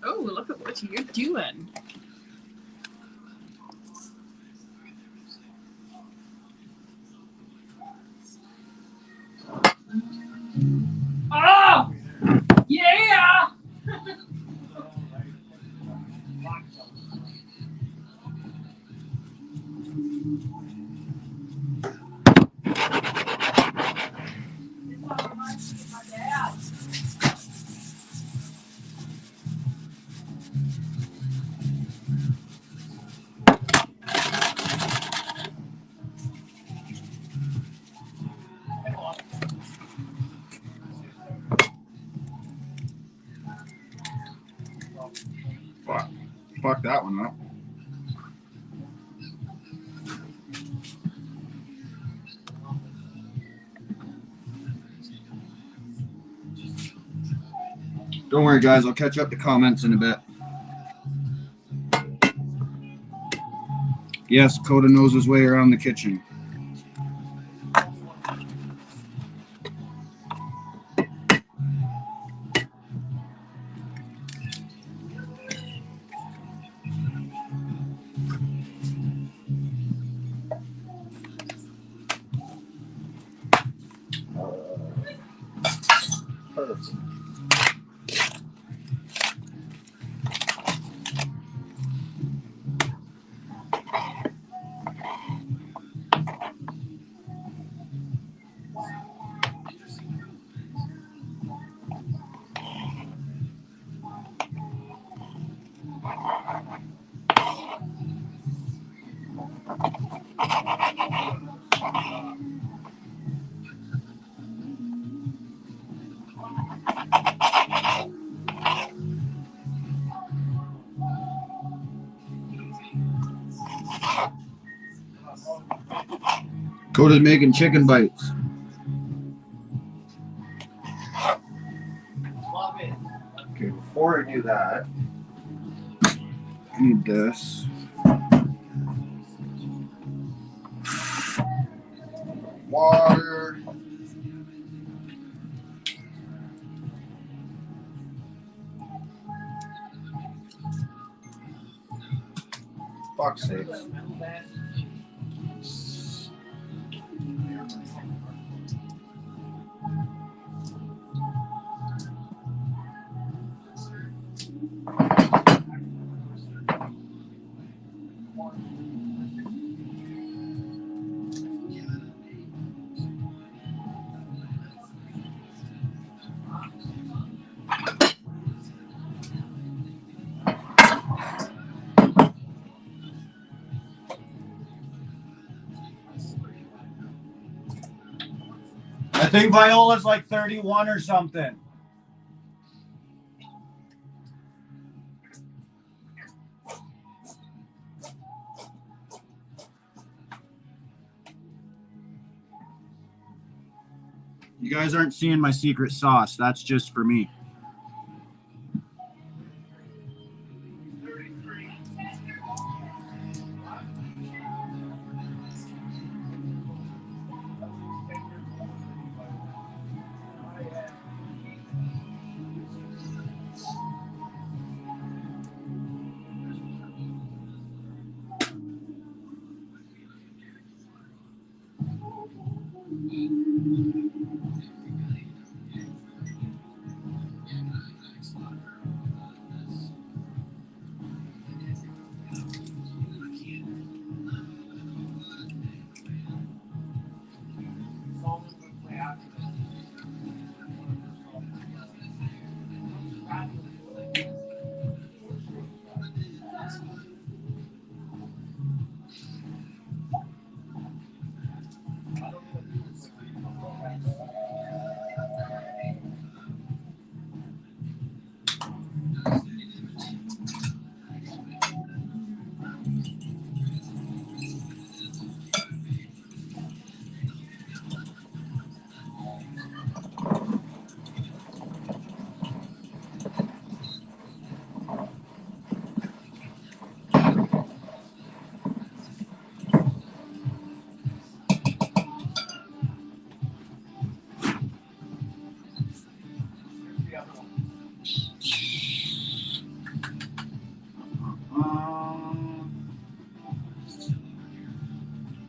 Oh, look at what you're doing. Oh! Yeah! Fuck that one up. Don't worry, guys. I'll catch up the comments in a bit. Yes, Coda knows his way around the kitchen. Perfect. Coda's making chicken bites. Okay, before I do that, I need this. Water. Fuck's sakes. I think Viola's like 31 or something. You guys aren't seeing my secret sauce. That's just for me.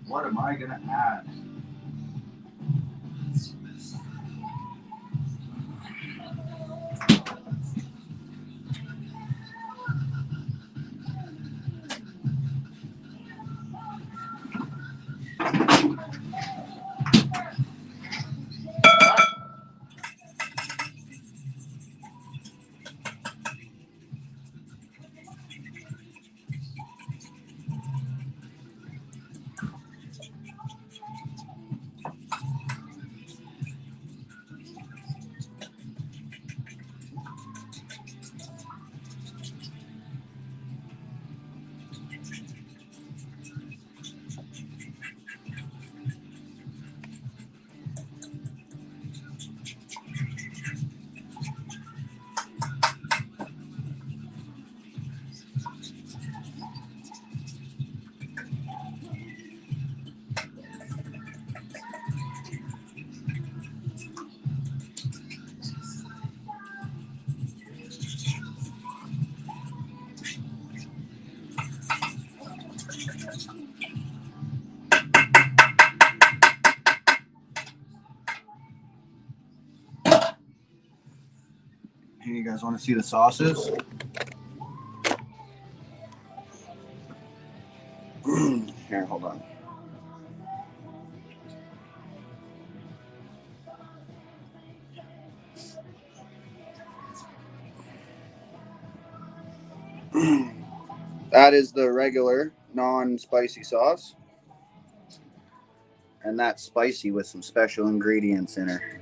What am I gonna add? Hey, you guys want to see the sauces? Here, hold on. That is the regular non-spicy sauce. And that's spicy with some special ingredients in her.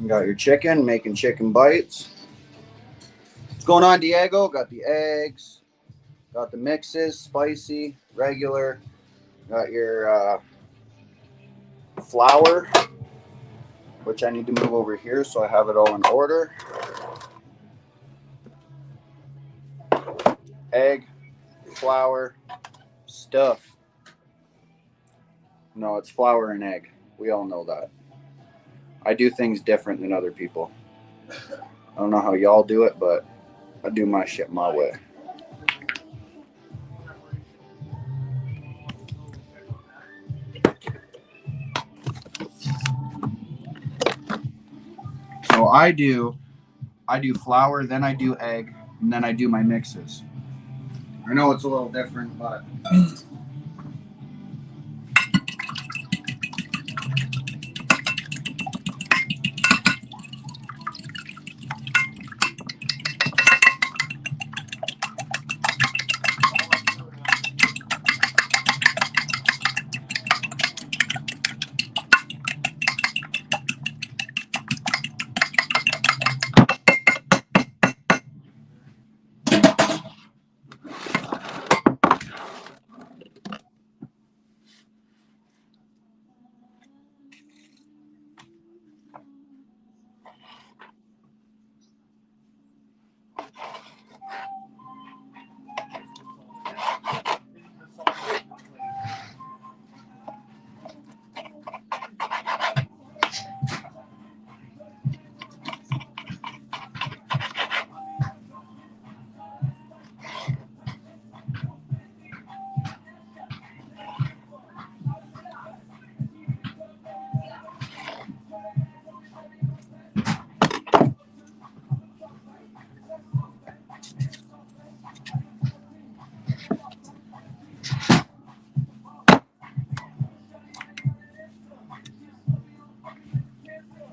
You got your chicken, making chicken bites. What's going on, Diego? Got the eggs. Got the mixes, spicy, regular. Got your flour, which I need to move over here so I have it all in order. Egg, flour, stuff. No, it's flour and egg. We all know that. I do things different than other people. I don't know how y'all do it, but I do my shit my way. So I do flour, then I do egg, and then I do my mixes. I know it's a little different, but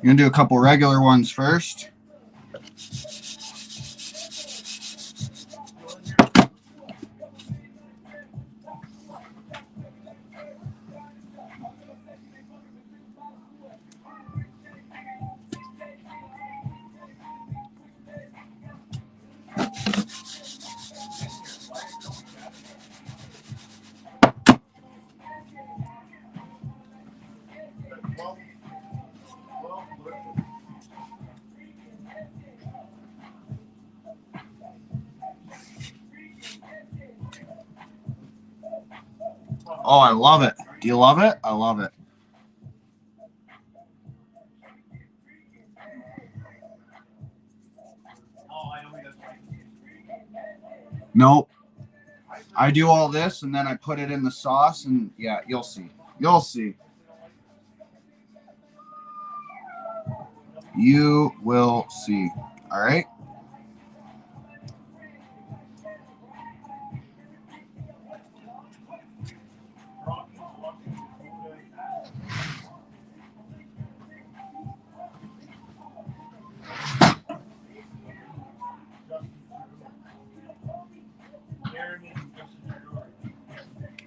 You're gonna do a couple regular ones first. Oh, I love it. Do you love it? I love it. Nope. I do all this and then I put it in the sauce and yeah, you'll see. You'll see. You will see. All right.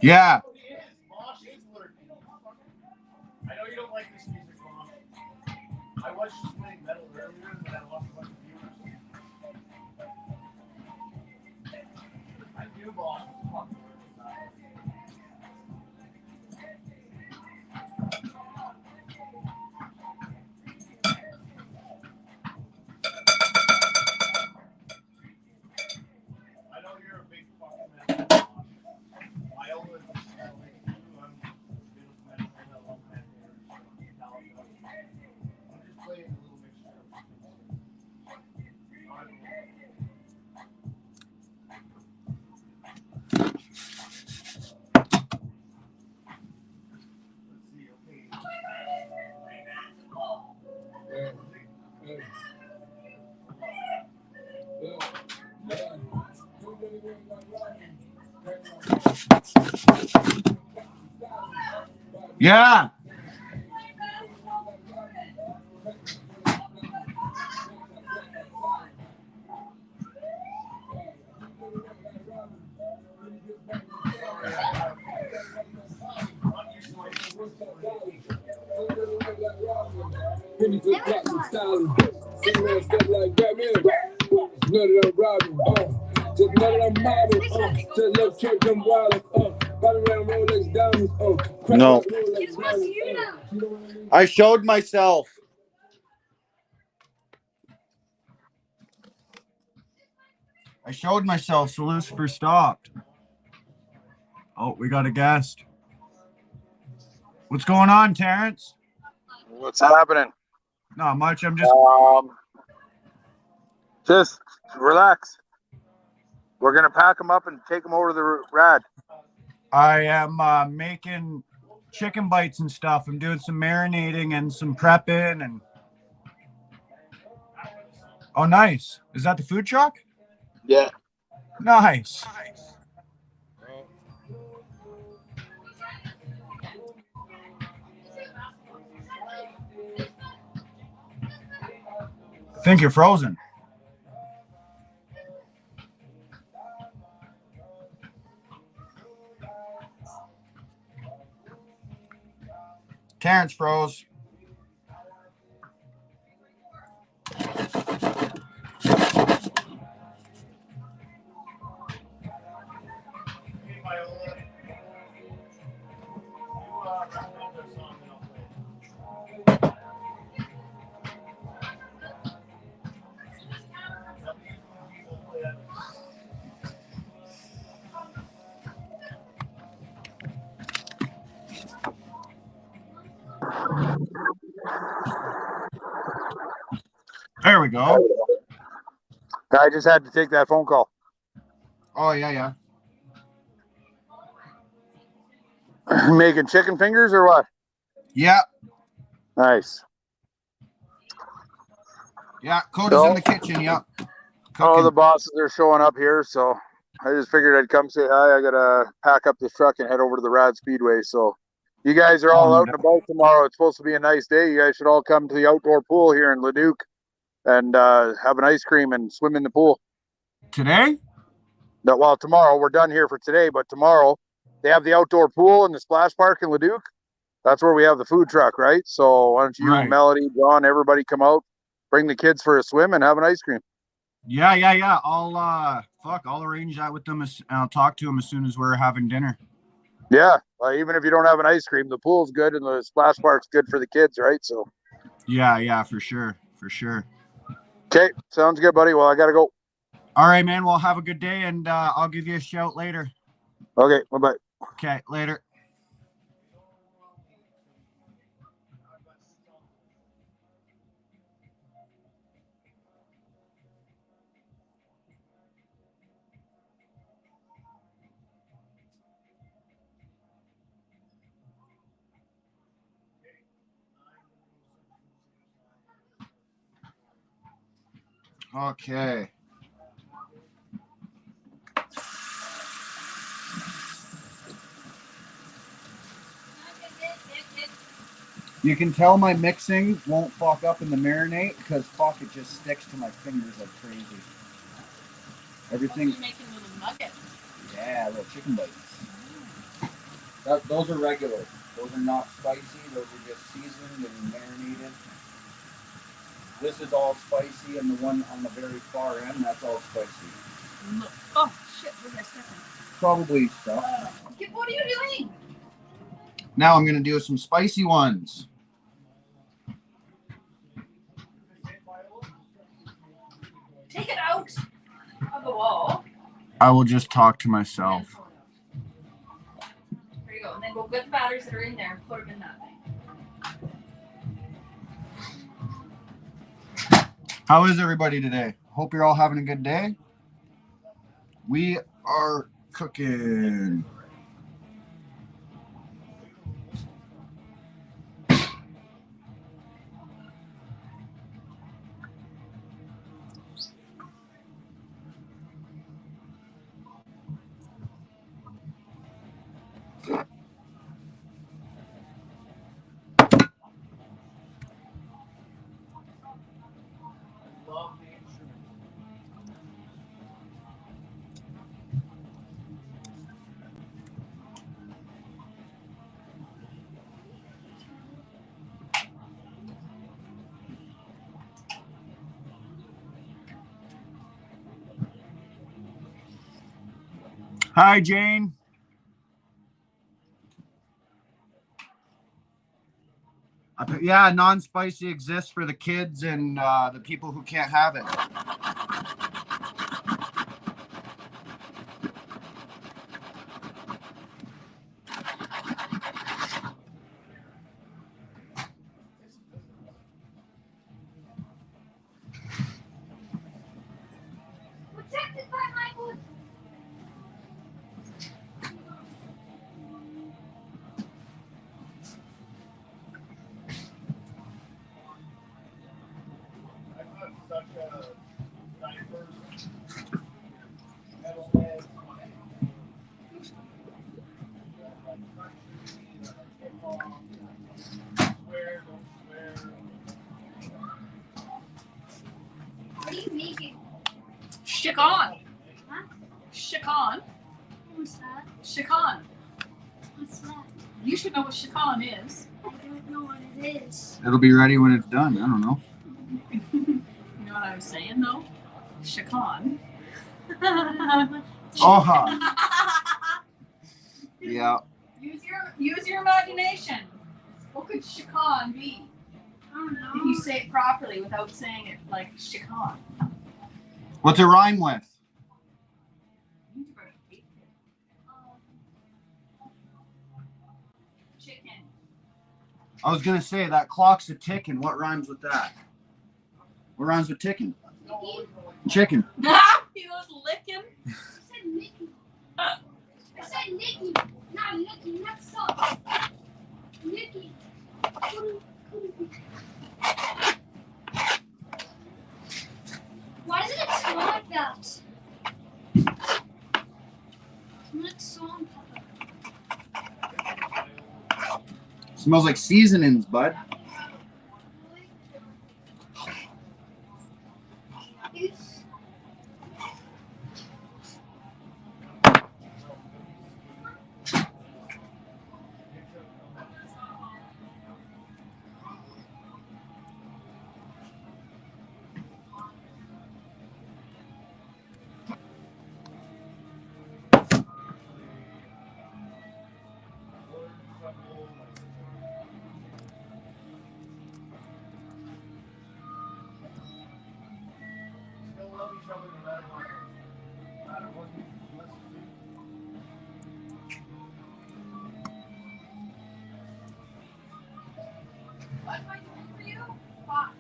Yeah. I know you don't like this music, Mom. I was just playing metal earlier and I lost a bunch of viewers. I do, boss. I know you're a big fucking metal fan. My older sister like you, I'm a bit of metal and I love metal. I'm just playing a little mixture of things. Yeah. No. I showed myself. So Lucifer stopped. Oh, we got a guest. What's going on, Terrence? What's happening? Not much. I'm just relax. We're gonna pack them up and take them over to the rad. I am making chicken bites and stuff. I'm doing some marinating and some prepping and. Oh, nice. Is that the food truck? Yeah. Nice. I think you're frozen. Terrence froze. There we go. I just had to take that phone call. Oh, yeah. Making chicken fingers or what? Yeah. Nice. Yeah, Cody's in the kitchen, yeah. cooking? the bosses are showing up here, so I just figured I'd come say hi. I gotta pack up this truck and head over to the Rad Speedway. So you guys are all Oh, out and about tomorrow. It's supposed to be a nice day. You guys should all come to the outdoor pool here in Leduc and have an ice cream and swim in the pool. today? No, well, tomorrow we're done here for today, but tomorrow they have the outdoor pool in the splash park in Leduc. That's where we have the food truck, right? So why don't you, Right. Melody, John, everybody come out, bring the kids for a swim and have an ice cream. Yeah. I'll arrange that with them and I'll talk to them as soon as we're having dinner. Yeah, even if you don't have an ice cream, the pool's good and the splash park's good for the kids, right? So Yeah, for sure. okay, sounds good, buddy. Well, I gotta go. All right, man. Well, have a good day, and I'll give you a shout later. Okay, bye-bye. Okay, later. Okay. You can tell my mixing won't fuck up in the marinade because fuck, it just sticks to my fingers like crazy. Everything's making little nuggets. Yeah, little chicken bites. Those are regular. Those are not spicy. Those are just seasoned and marinated. This is all spicy, and the one on the very far end, that's all spicy. Oh shit! What did I step in? Probably stuff. What are you doing? Now I'm gonna do some spicy ones. Take it out of the wall. I will just talk to myself. There you go. And then go get the batteries that are in there and put them in that thing. How is everybody today? Hope you're all having a good day. We are cooking. Hi, Jane. Yeah, non-spicy exists for the kids and the people who can't have it. Protected by my wood. I've got such a diverse metal head. Swear, don't swear. What are you making? Chicken. Huh? Chicken. What's that? Chicken. What's that? You should know what chicken is. I don't know what it is. It'll be ready when it's done. I don't know. You know what I was saying though? Chicken. Oh, yeah. Use your imagination. What could chicken be? I don't know. If you say it properly without saying it like chicken. What's it rhyme with? Chicken. I was gonna say that clock's a ticking. What rhymes with that? What rhymes with ticking? Chicken. He was licking. I said Nikki. I said Nikki. Not Nikki, not sauce. Nikki. Why does it smell like smells. Like salt and pepper. Smells like seasonings, bud. It's Still love each other no matter what. No matter what you listen What am I doing for you? Fuck.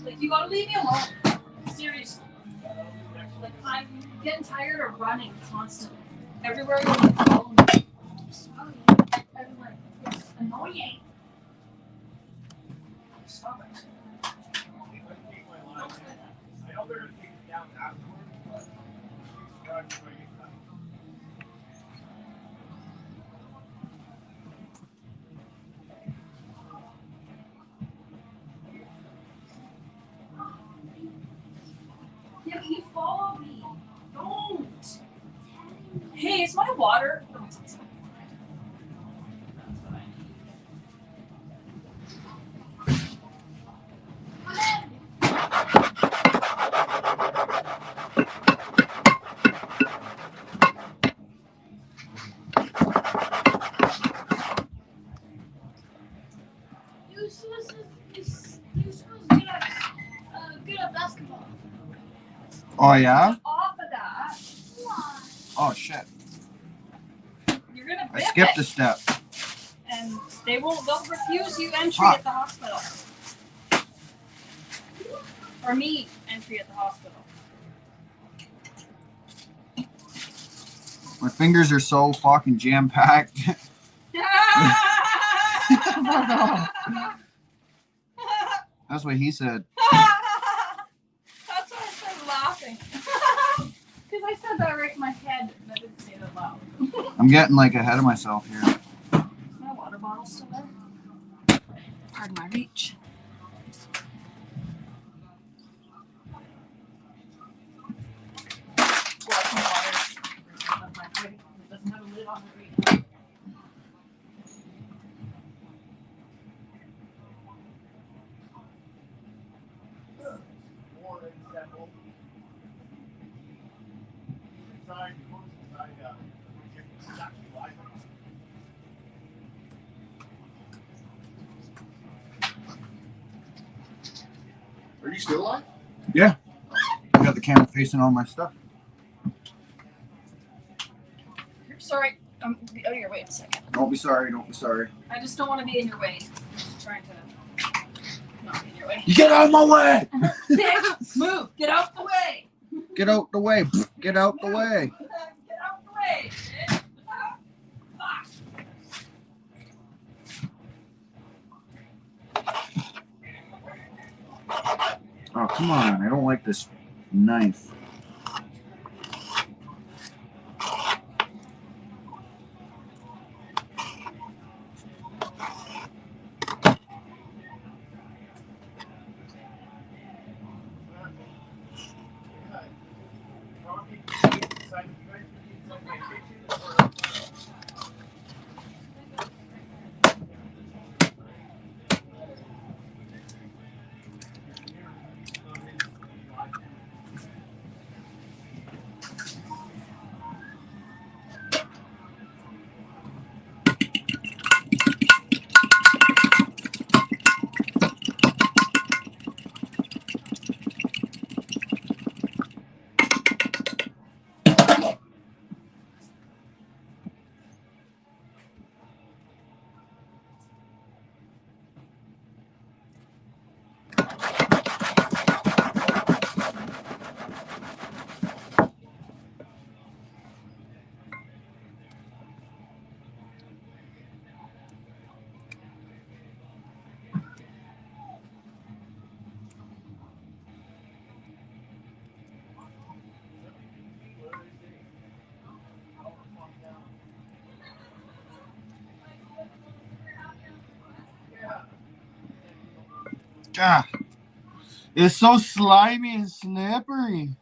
Like, you gotta leave me alone. Seriously. Like, I'm getting tired of running constantly. Everywhere you want to follow me. Everywhere. It's annoying. Stop it. I take my line. I know they're gonna take it down afterwards, but subscribe to my YouTube. Yeah, but you follow me. Don't. Hey, is my water? Oh, it's outside. That's what I need. you're supposed to good at basketball. Oh yeah. Off of that, Why? Oh shit. you're gonna I rip skipped a it, step. and they'll refuse you entry Fuck. at the hospital. Or me entry at the hospital. My fingers are so fucking jam packed. That's what he said. That's why I started laughing. Because I said that right in my head, but I didn't say it out loud. I'm getting like ahead of myself here. Is my water bottle still there? Pardon my reach. Well, some water. It doesn't have a lid on the reach. More example. Inside, exactly live. Are you still alive? Yeah. I got the camera facing all my stuff. Sorry, I'm out of your way in a second. Don't be sorry. Don't be sorry. I just don't want to be in your way. I'm trying to not be in your way. You get out of my way. Move! Get out the way! Get out the way. Get out the way. Get out the way! Fuck. Oh come on! I don't like this knife. Ah, it's so slimy and snappery.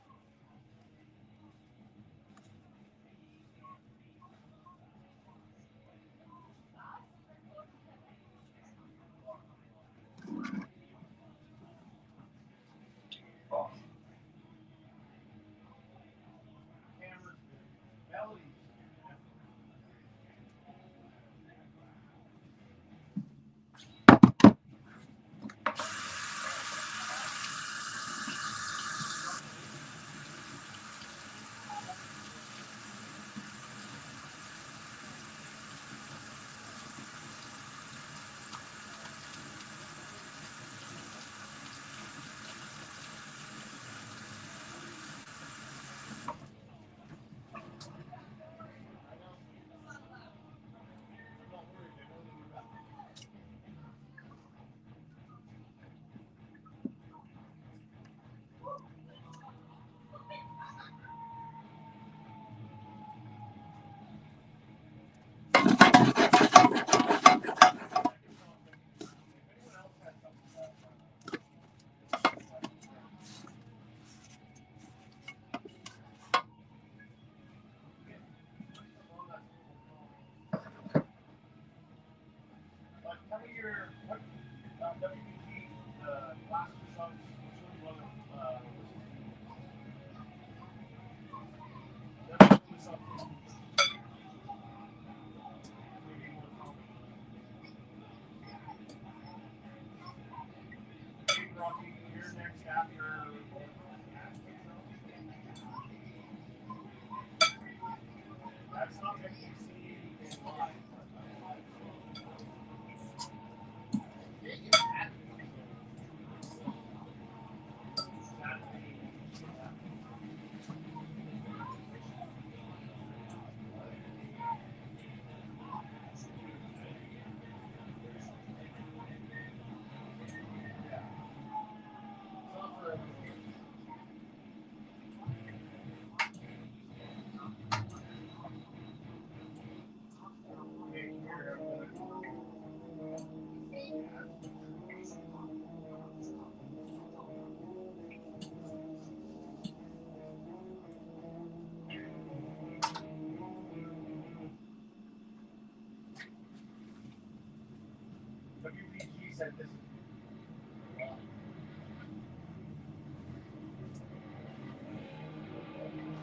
WPG said this.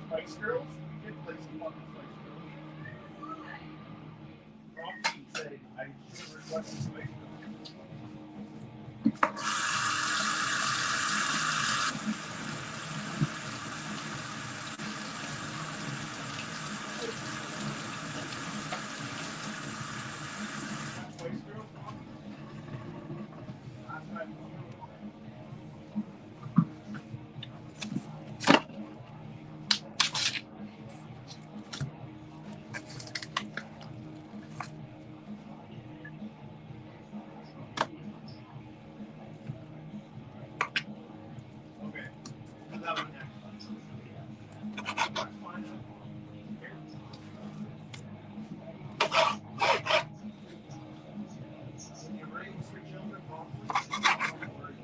Spice Girls? We did play some fucking Spice Girls. Rocky said I should request Spice Girls. Spice Girls? Last time. Okay. That one next. That's fine. Here. When you raise your children properly, don't worry.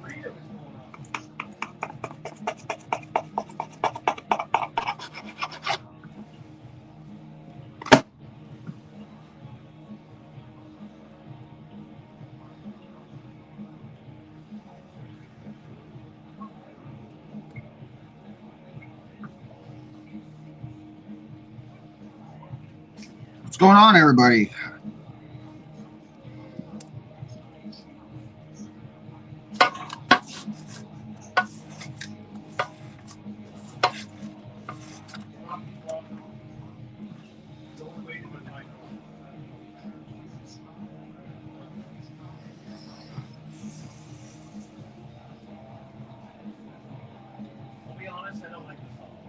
Freedom is going on. What's going on, everybody? Don't wait for my I'll be honest, I don't like this song.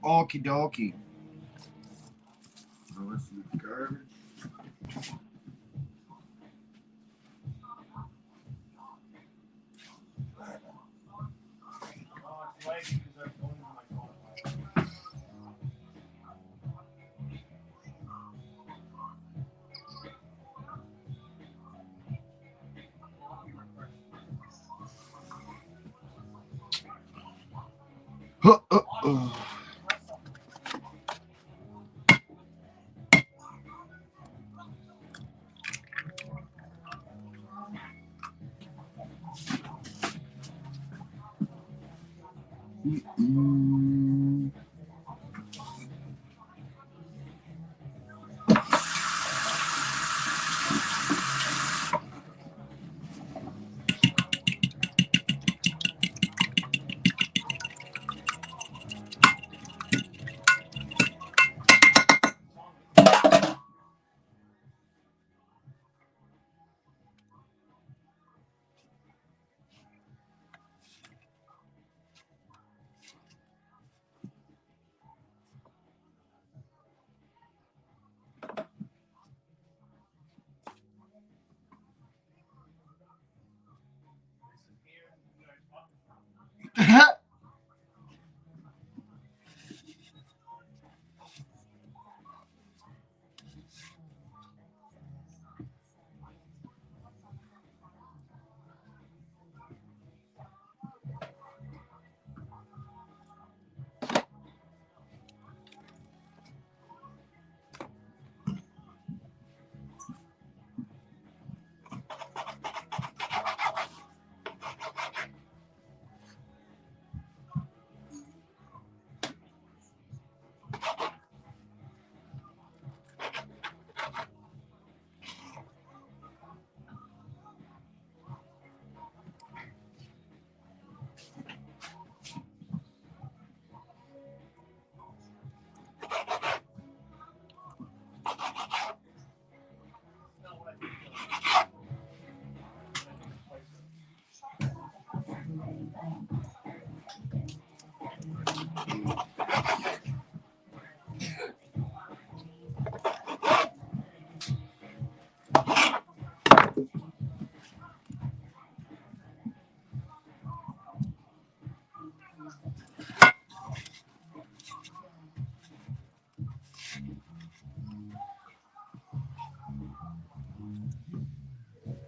Okie dokie. Throw this in the garbage. Oh, it's lagging because I'm going into my phone. Mm.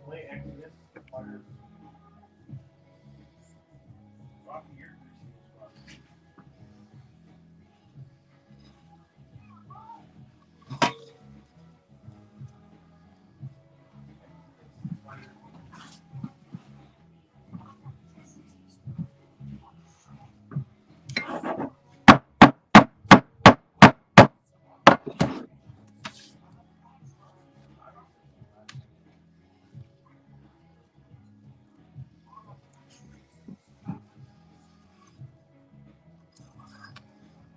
Play Exodus, Fires. Rocky, you're greasy as well.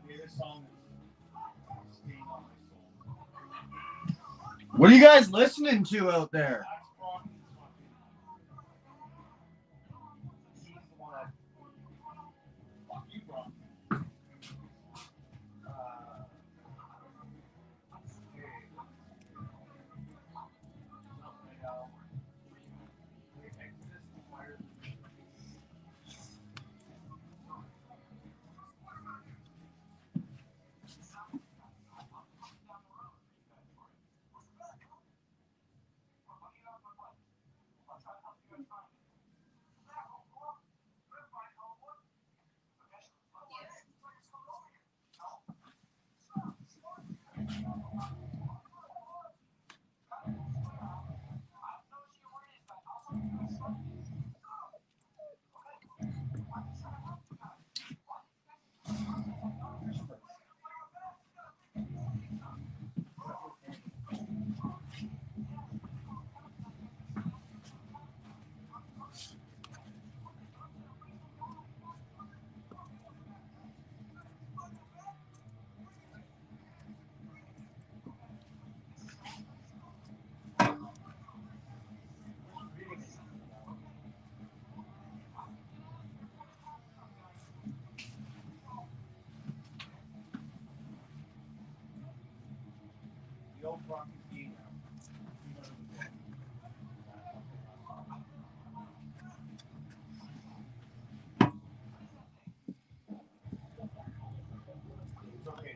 Yeah, this song is staying on my soul. What are you guys listening to out there? That's Rocky's fucking. He's the one that. Fuck you, Rocky. don't fucking eat now. It's okay.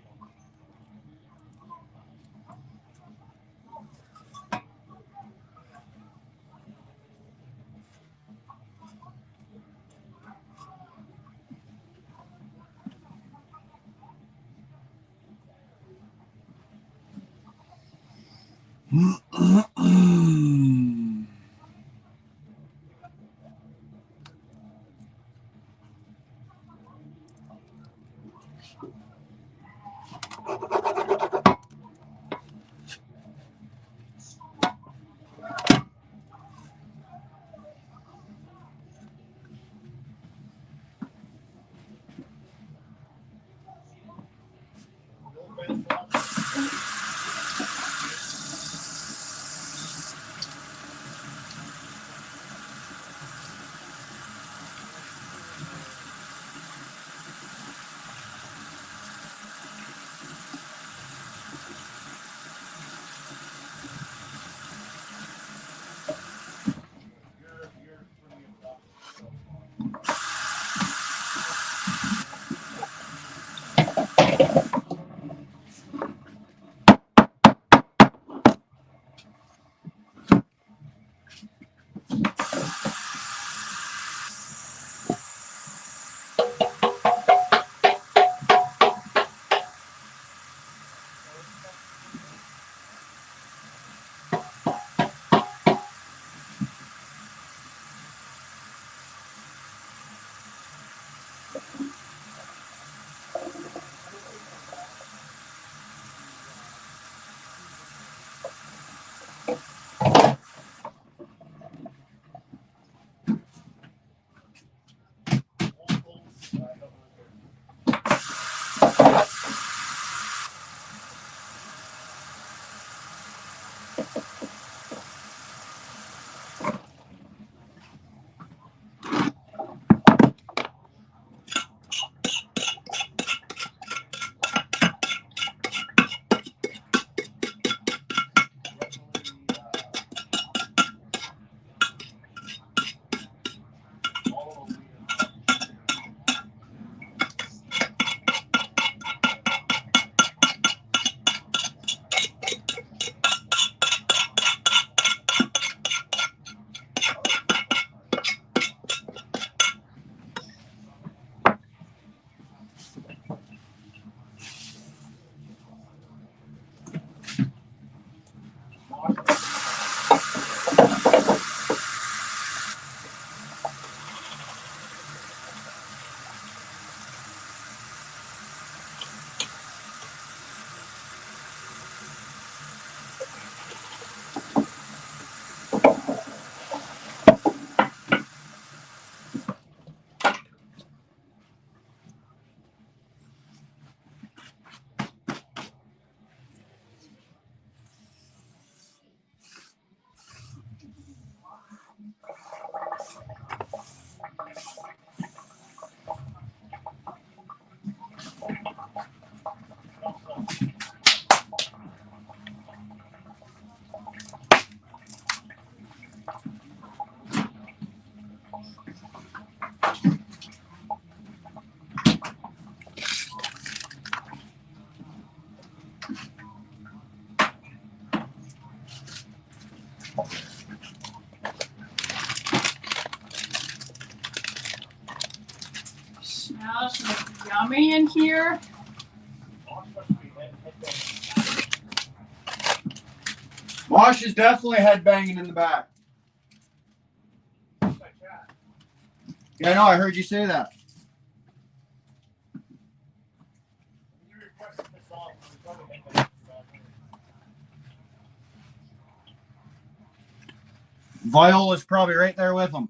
Smells yummy in here. Mosh is definitely headbanging in the back. Yeah, I know. I heard you say that. Viola's probably right there with him.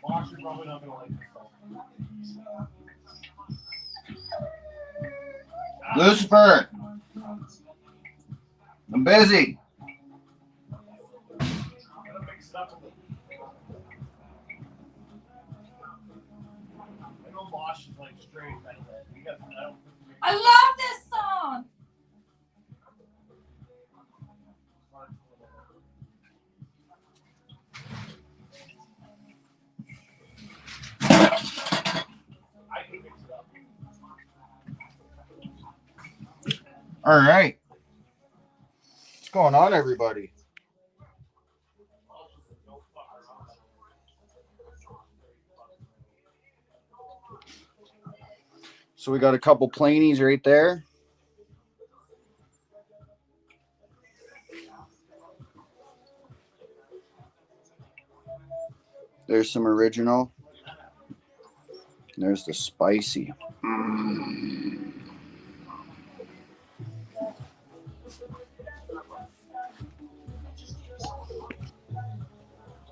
Wash probably not gonna like this salt. Lucifer, I'm busy. I'm gonna mix it up with I know Mosh is like straight metal. You got metal. I love this song. I can mix it up. All right. What's going on, everybody? So we got a couple plainies right there. There's some original. There's the spicy.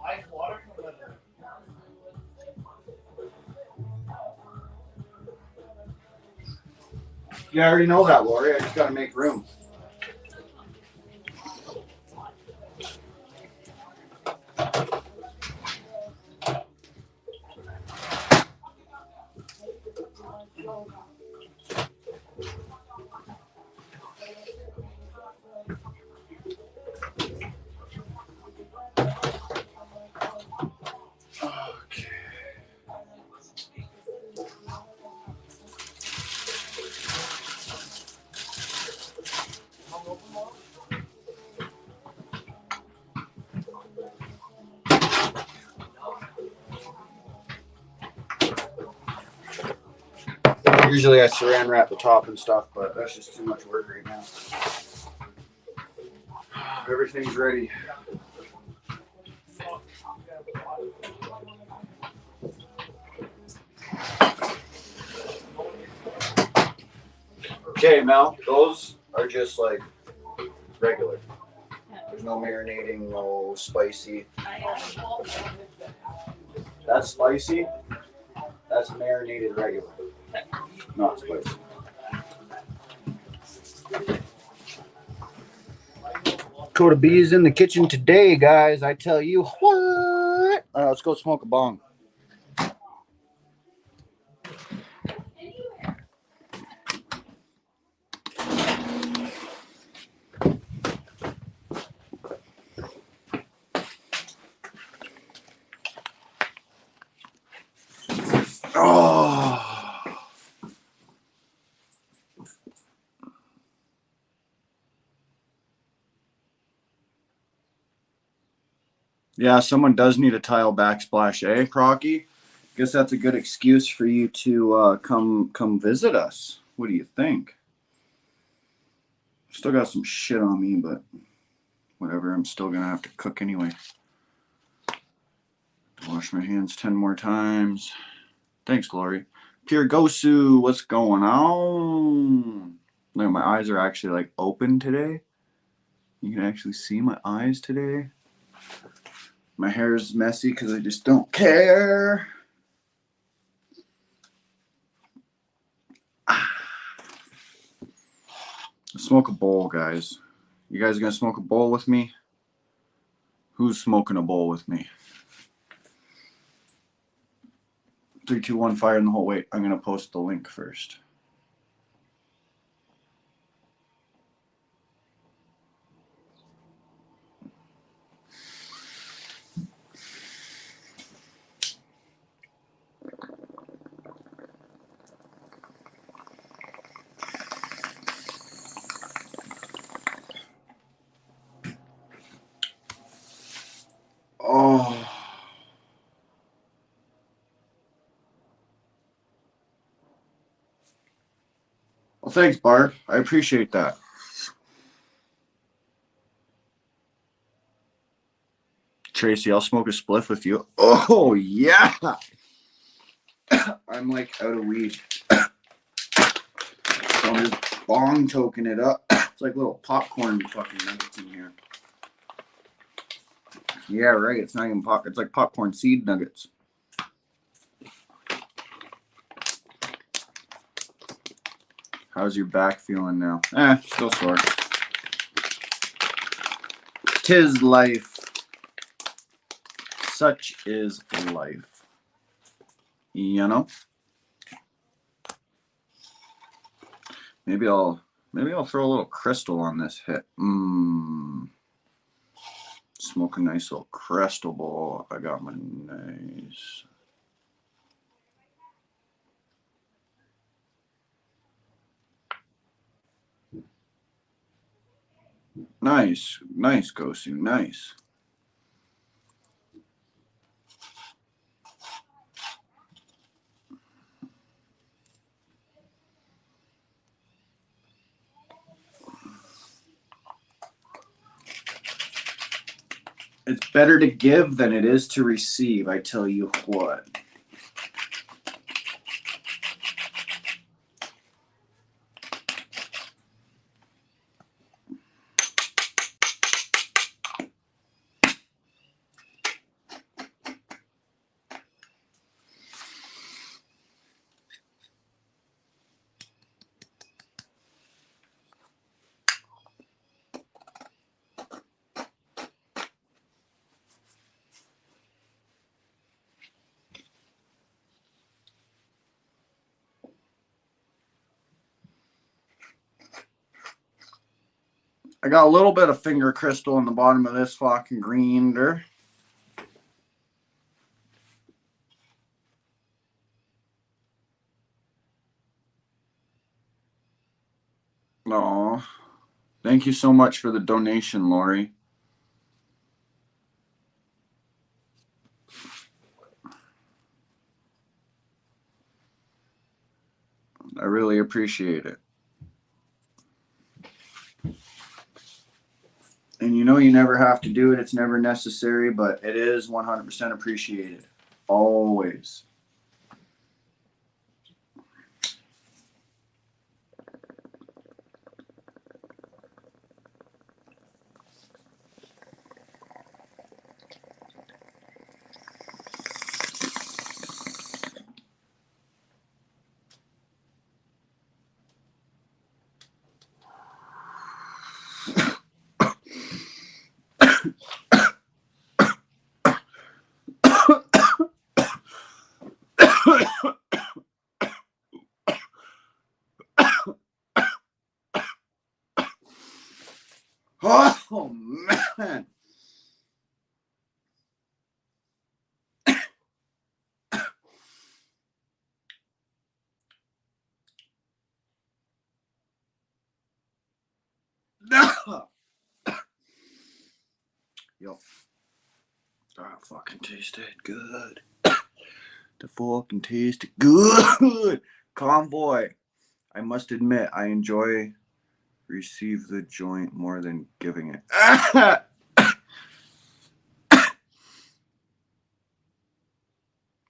Live water from the Yeah, I already know that, Lori. I just got to make room. Usually I saran wrap the top and stuff, but that's just too much work right now. Everything's ready. Okay, Mel, those are just like regular. There's no marinating, no spicy. That's spicy. That's marinated regular. Not spicy. Coda B is in the kitchen today, guys. I tell you what. Let's go smoke a bong. Oh. Yeah, someone does need a tile backsplash, eh, Crocky? Guess that's a good excuse for you to come visit us. What do you think? Still got some shit on me, but whatever. I'm still gonna have to cook anyway. Wash my hands 10 more times. Thanks, Lori. Pure Gosu, what's going on? Look, my eyes are actually like open today. You can actually see my eyes today. My hair is messy because I just don't care. Smoke a bowl, guys. You guys are gonna smoke a bowl with me? Who's smoking a bowl with me? 3, 2, 1, fire in the hole. Wait, I'm gonna post the link first. Oh. Well, thanks, Barb. I appreciate that. Tracy, I'll smoke a spliff with you. Oh, yeah. I'm like out of weed. So I'm just bong toking it up. It's like little popcorn fucking nuggets in here. Yeah, right. It's not even pop. It's like popcorn seed nuggets. How's your back feeling now? Still sore. 'Tis life. Such is life. You know? Maybe I'll throw a little crystal on this hit. Smoke a nice little crystal ball. I got my nice. Nice, Gosu, nice. It's better to give than it is to receive, I tell you what. I got a little bit of finger crystal in the bottom of this fucking grinder. Aw. Thank you so much for the donation, Lori. I really appreciate it. And you know you never have to do it. It's never necessary, but it is 100% appreciated. Always. Oh, man. Yo. That fucking tasted good. The fucking tasted good. Convoy. I must admit, I enjoy receive the joint more than giving it.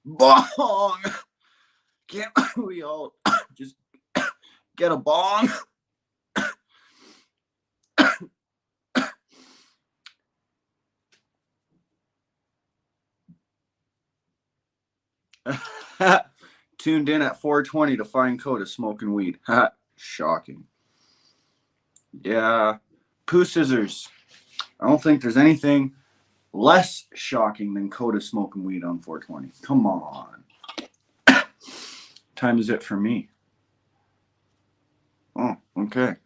Bong! Can't we all just get a bong? Tuned in at 4:20 to find Coda smoking weed. Shocking. Yeah. Poo scissors. I don't think there's anything less shocking than Coda smoking weed on 4:20. Come on. Time is it for me? Oh, okay.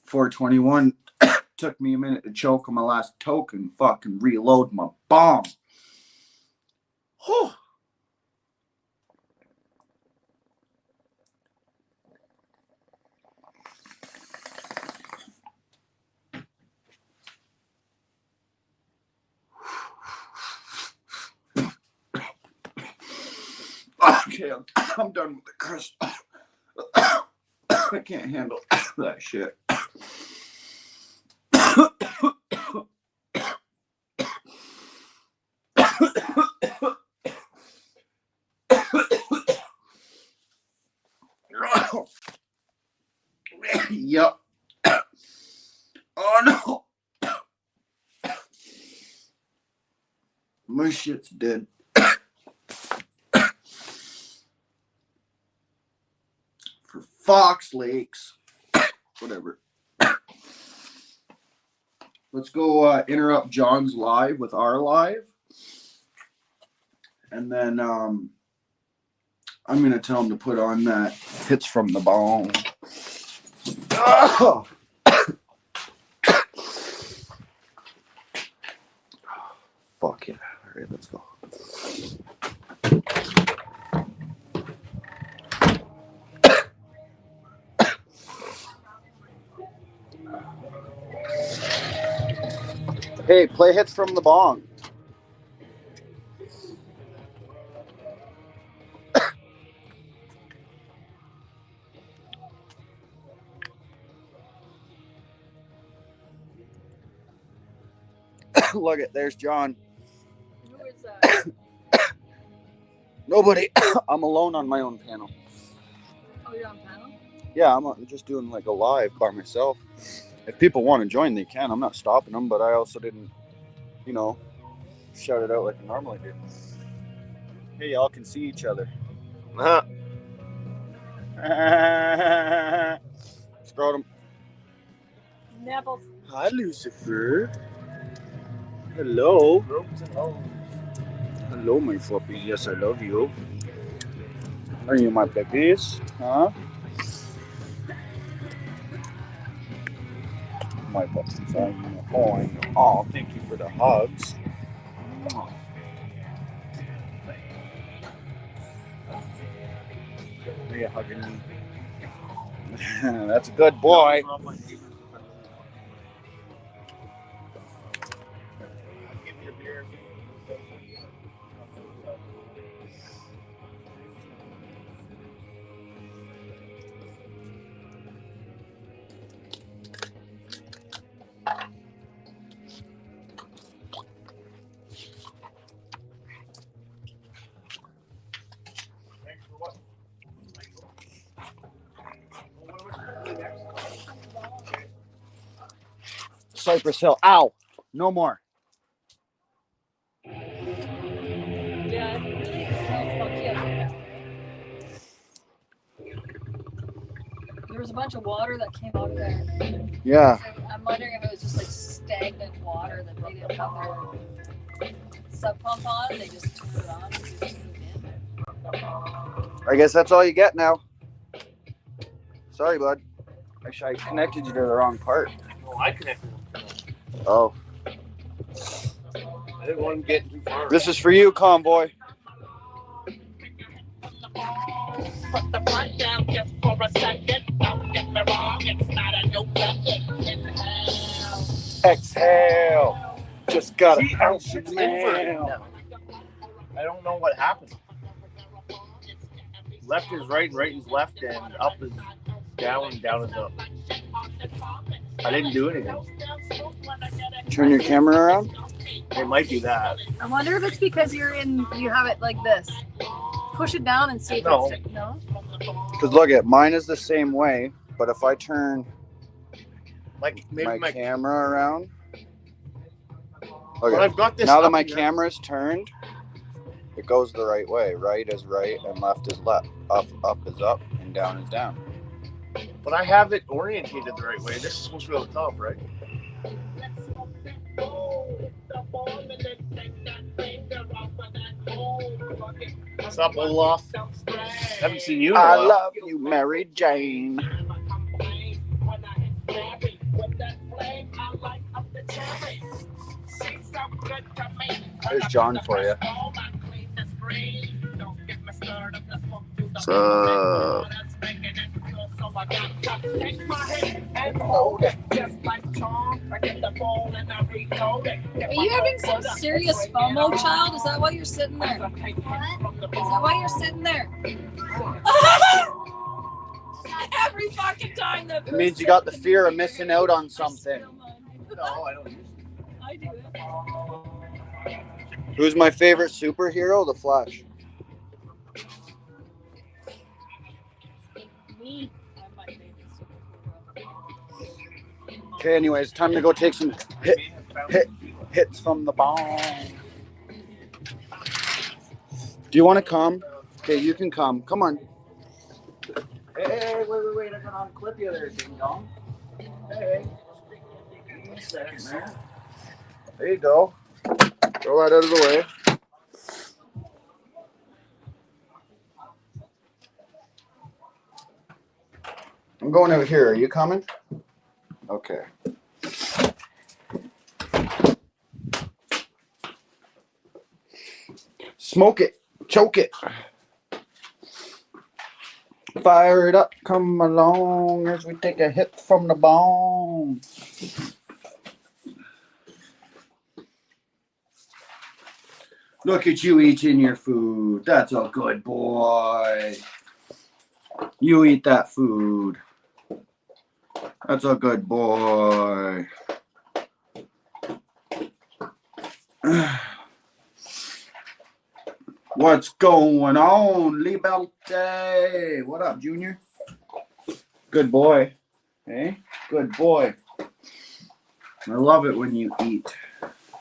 4:21 took me a minute to choke on my last token. Fucking reload my bomb. Whew. Okay, I'm done with the crystal. I can't handle that shit. Yup. Oh no. My shit's dead. For Fox Lakes. Whatever. Let's go interrupt John's live with our live. And then I'm going to tell him to put on that Hits from the Bone. Oh! Fuck yeah. All right, let's go. Hey, play Hits from the Bong. Look it, there's John. Who is that? Nobody. I'm alone on my own panel. Oh, you're on panel? Yeah, I'm just doing like a live by myself. If people want to join, they can. I'm not stopping them, but I also didn't, shout it out like I normally do. Hey, y'all can see each other. Scrotum. Neville. Hi, Lucifer. Hello. Hello, my floppy. Yes, I love you. Are you my babies? Huh? My puppies. Oh, thank you for the hugs. Are you hugging me? That's a good boy. Cypress Hill. Ow! No more. Yeah, it really smells funky up there. There was a bunch of water that came out of there. Yeah. So I'm wondering if it was just like stagnant water that they didn't have their sub pump on. They just turned it on. And just moved in. I guess that's all you get now. Sorry, bud. Actually, I connected you to the wrong part. Well, I connected them. Oh. I didn't want them getting too far. This is for you, convoy. Put the front down just for a second. Don't get me wrong, it's not a new method. Inhale. Exhale. Just got See, a shit's inverted now. I don't know what happened. Left is right, right is left, and up is down, and down is up. I didn't do anything. Turn your camera around. It might be that. I wonder if it's because you have it like this. Push it down and see if No. it's no. Because look at mine is the same way, but if I turn Like maybe my camera around, But look I've at got this. now that up my here. camera's turned, it goes the right way. Right is right and left is left. Up is up and down is down. But I have it orientated the right way. This is supposed to be on the top, right? What's up, Olaf? Haven't seen you in a I while. love you, Mary Jane. There's John for you. What's up? Are you having some serious FOMO, child? Is that why you're sitting there? What? Is that why you're sitting there? Every fucking time that It means you got the fear of missing out on something. No, I don't. I do. Who's my favorite superhero? The Flash. Me. I'm my favorite superhero. Okay, anyways, time to go take some hits from the bong. Do you want to come? Okay, you can come. Come on. Hey, wait. gonna unclip you there, ding dong. Hey. Give me a second, man. There you go. Throw that out of the way. I'm going out here. Are you coming? Okay. Smoke it. Choke it. Fire it up. Come along as we take a hit from the bone. Look at you eating your food. That's a good boy. You eat that food. That's a good boy. What's going on, Liberté? What up, Junior? Good boy. Hey, good boy. I love it when you eat.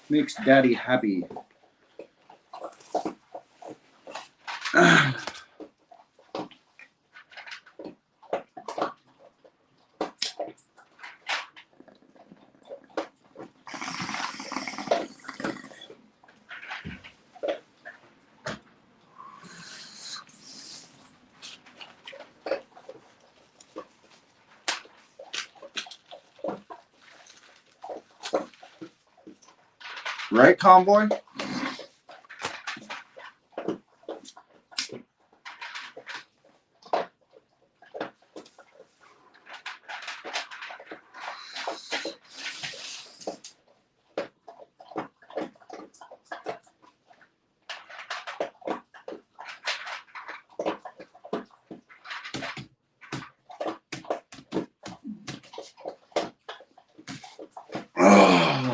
Makes Daddy happy. Right, Convoy?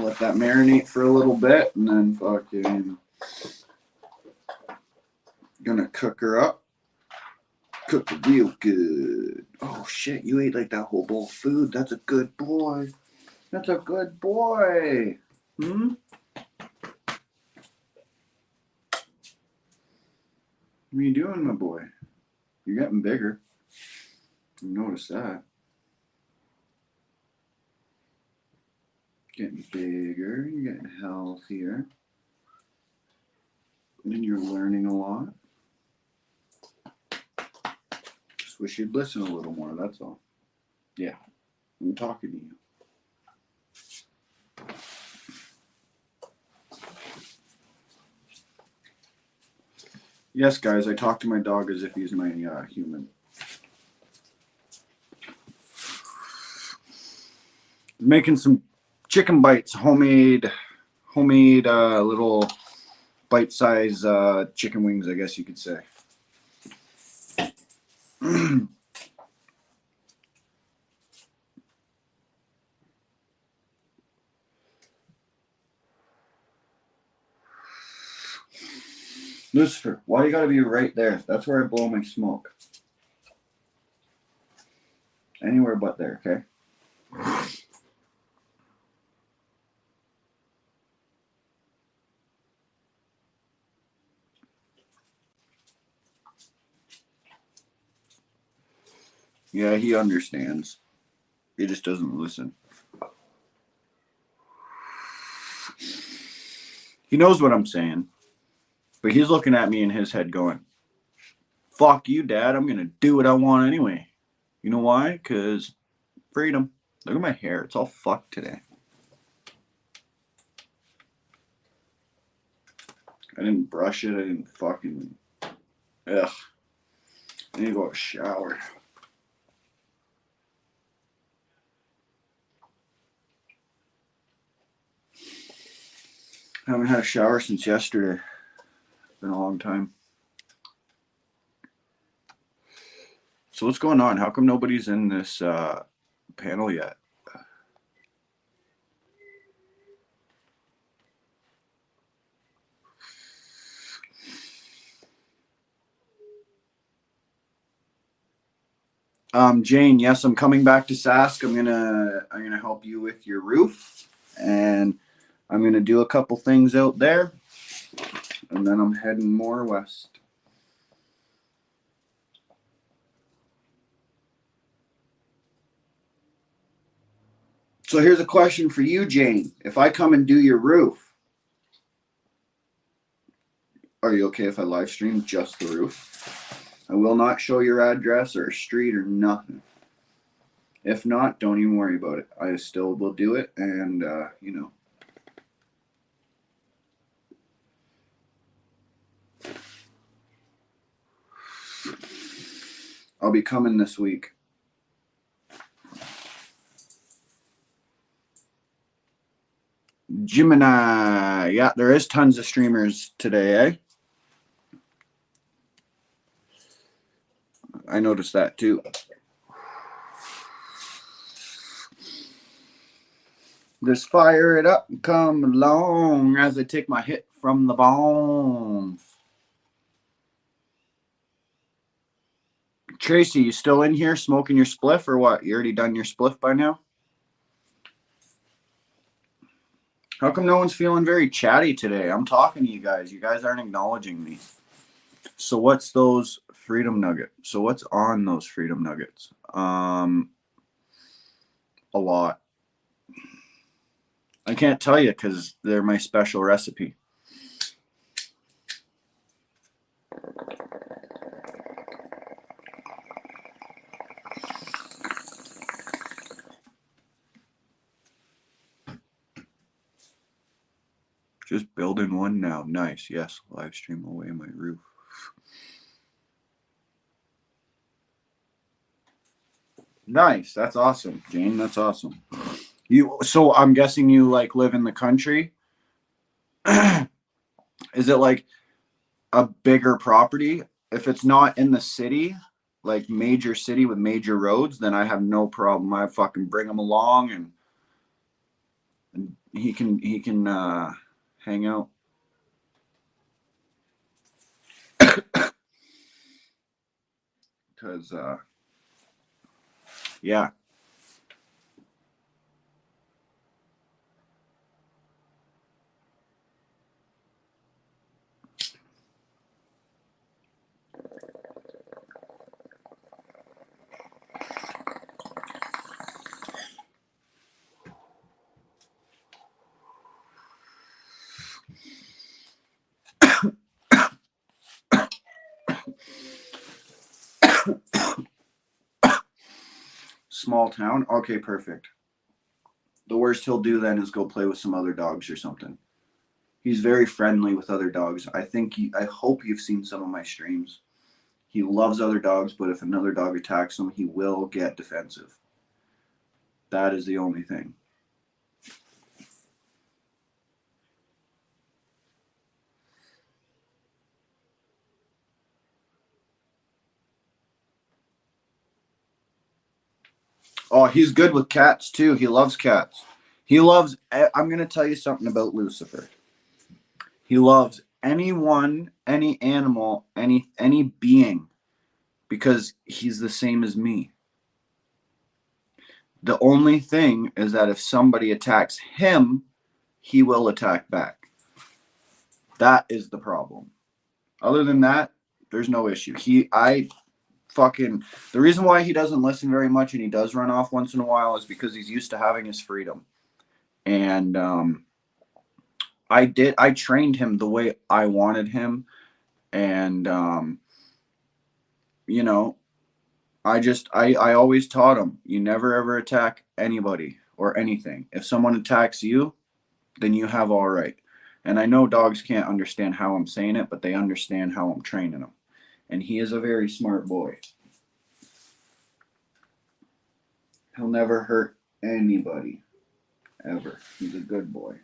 Let that marinate for a little bit and then fucking gonna cook her up. Cook it real good. Oh shit, you ate like that whole bowl of food. That's a good boy. That's a good boy. Hmm? What are you doing, my boy? You're getting bigger. You notice that. Getting bigger, you're getting healthier. And you're learning a lot. Just wish you'd listen a little more, that's all. Yeah, I'm talking to you. Yes, guys, I talk to my dog as if he's my human. Making some chicken bites, homemade little bite-size chicken wings, I guess you could say. Lucifer, why you gotta be right there? That's where I blow my smoke. Anywhere but there, okay? Yeah, he understands. He just doesn't listen. He knows what I'm saying. But he's looking at me in his head going, fuck you, Dad. I'm going to do what I want anyway. You know why? Because freedom. Look at my hair. It's all fucked today. I didn't brush it. I didn't fucking... Ugh. I need to go shower. I haven't had a shower since yesterday. It's been a long time. So what's going on? How come nobody's in this panel yet? Jane, yes, I'm coming back to Sask. I'm gonna help you with your roof, and I'm gonna do a couple things out there, and then I'm heading more west. So here's a question for you, Jane. If I come and do your roof, are you okay if I live stream just the roof? I will not show your address or street or nothing. If not, don't even worry about it. I still will do it, and you know. I'll be coming this week. Gemini. Yeah, there is tons of streamers today, eh? I noticed that too. Just fire it up and come along as I take my hit from the bone. Tracy, you still in here smoking your spliff or what? You already done your spliff by now? How come no one's feeling very chatty today? I'm talking to you guys. You guys aren't acknowledging me. So what's those freedom nuggets? So what's on those freedom nuggets? A lot. I can't tell you because they're my special recipe. Just building one now. Nice. Yes. Live stream away my roof. Nice. That's awesome, Jane. That's awesome. So I'm guessing you like live in the country. Is it like a bigger property? If it's not in the city, like major city with major roads, then I have no problem. I fucking bring him along and he can hang out. Cause yeah. Small town. Okay, perfect. The worst he'll do then is go play with some other dogs or something. He's very friendly with other dogs. I hope you've seen some of my streams. He loves other dogs, but if another dog attacks him, he will get defensive. That is the only thing. Oh, he's good with cats too. He loves cats. I'm going to tell you something about Lucifer. He loves anyone, any animal, any being because he's the same as me. The only thing is that if somebody attacks him, he will attack back. That is the problem. Other than that, there's no issue. The reason why he doesn't listen very much and he does run off once in a while is because he's used to having his freedom. And I trained him the way I wanted him. And, you know, I always taught him, you never ever attack anybody or anything. If someone attacks you, then you have all right. And I know dogs can't understand how I'm saying it, but they understand how I'm training them. And he is a very smart boy. He'll never hurt anybody, ever. He's a good boy.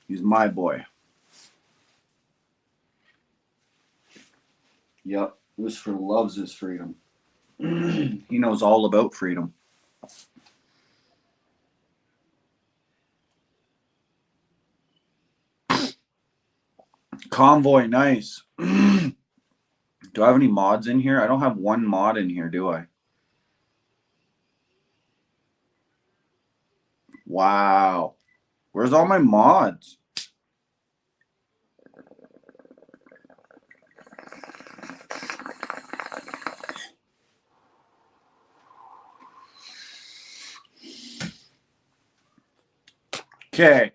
He's my boy. Yep, Lucifer loves his freedom. He knows all about freedom. Convoy, nice. Do I have any mods in here? I don't have one mod in here, do I? Wow. Where's all my mods? Okay.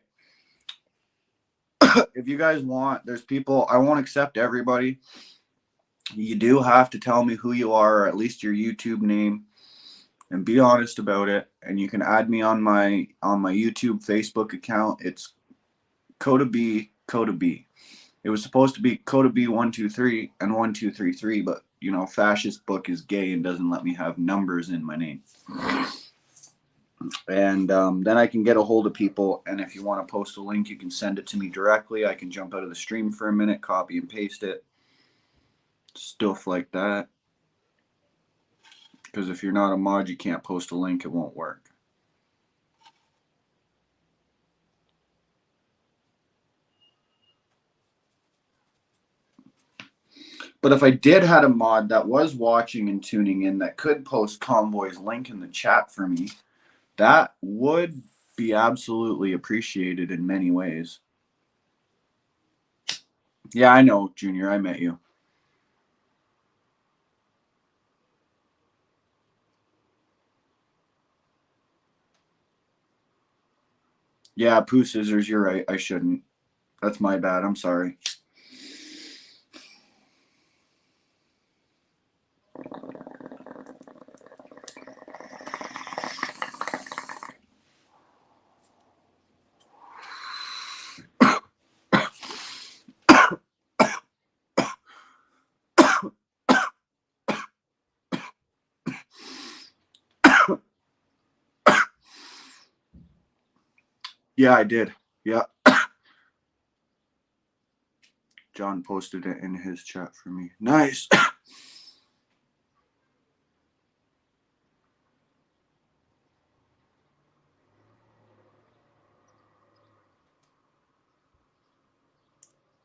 If you guys want, there's people, I won't accept everybody. You do have to tell me who you are, or at least your YouTube name, and be honest about it. And you can add me on my YouTube Facebook account. It's Coda B. It was supposed to be Coda B 123 and 1233, but you know, Fascist Book is gay and doesn't let me have numbers in my name. And then I can get a hold of people, and if you want to post a link, you can send it to me directly. I can jump out of the stream for a minute, copy and paste it, stuff like that. Because if you're not a mod, you can't post a link, it won't work. But if I did have a mod that was watching and tuning in that could post Convoy's link in the chat for me, that would be absolutely appreciated in many ways. Yeah, I know, Junior, I met you. Yeah, Pooh Scissors, you're right, I shouldn't. That's my bad, I'm sorry. Yeah, I did. Yeah. John posted it in his chat for me. Nice.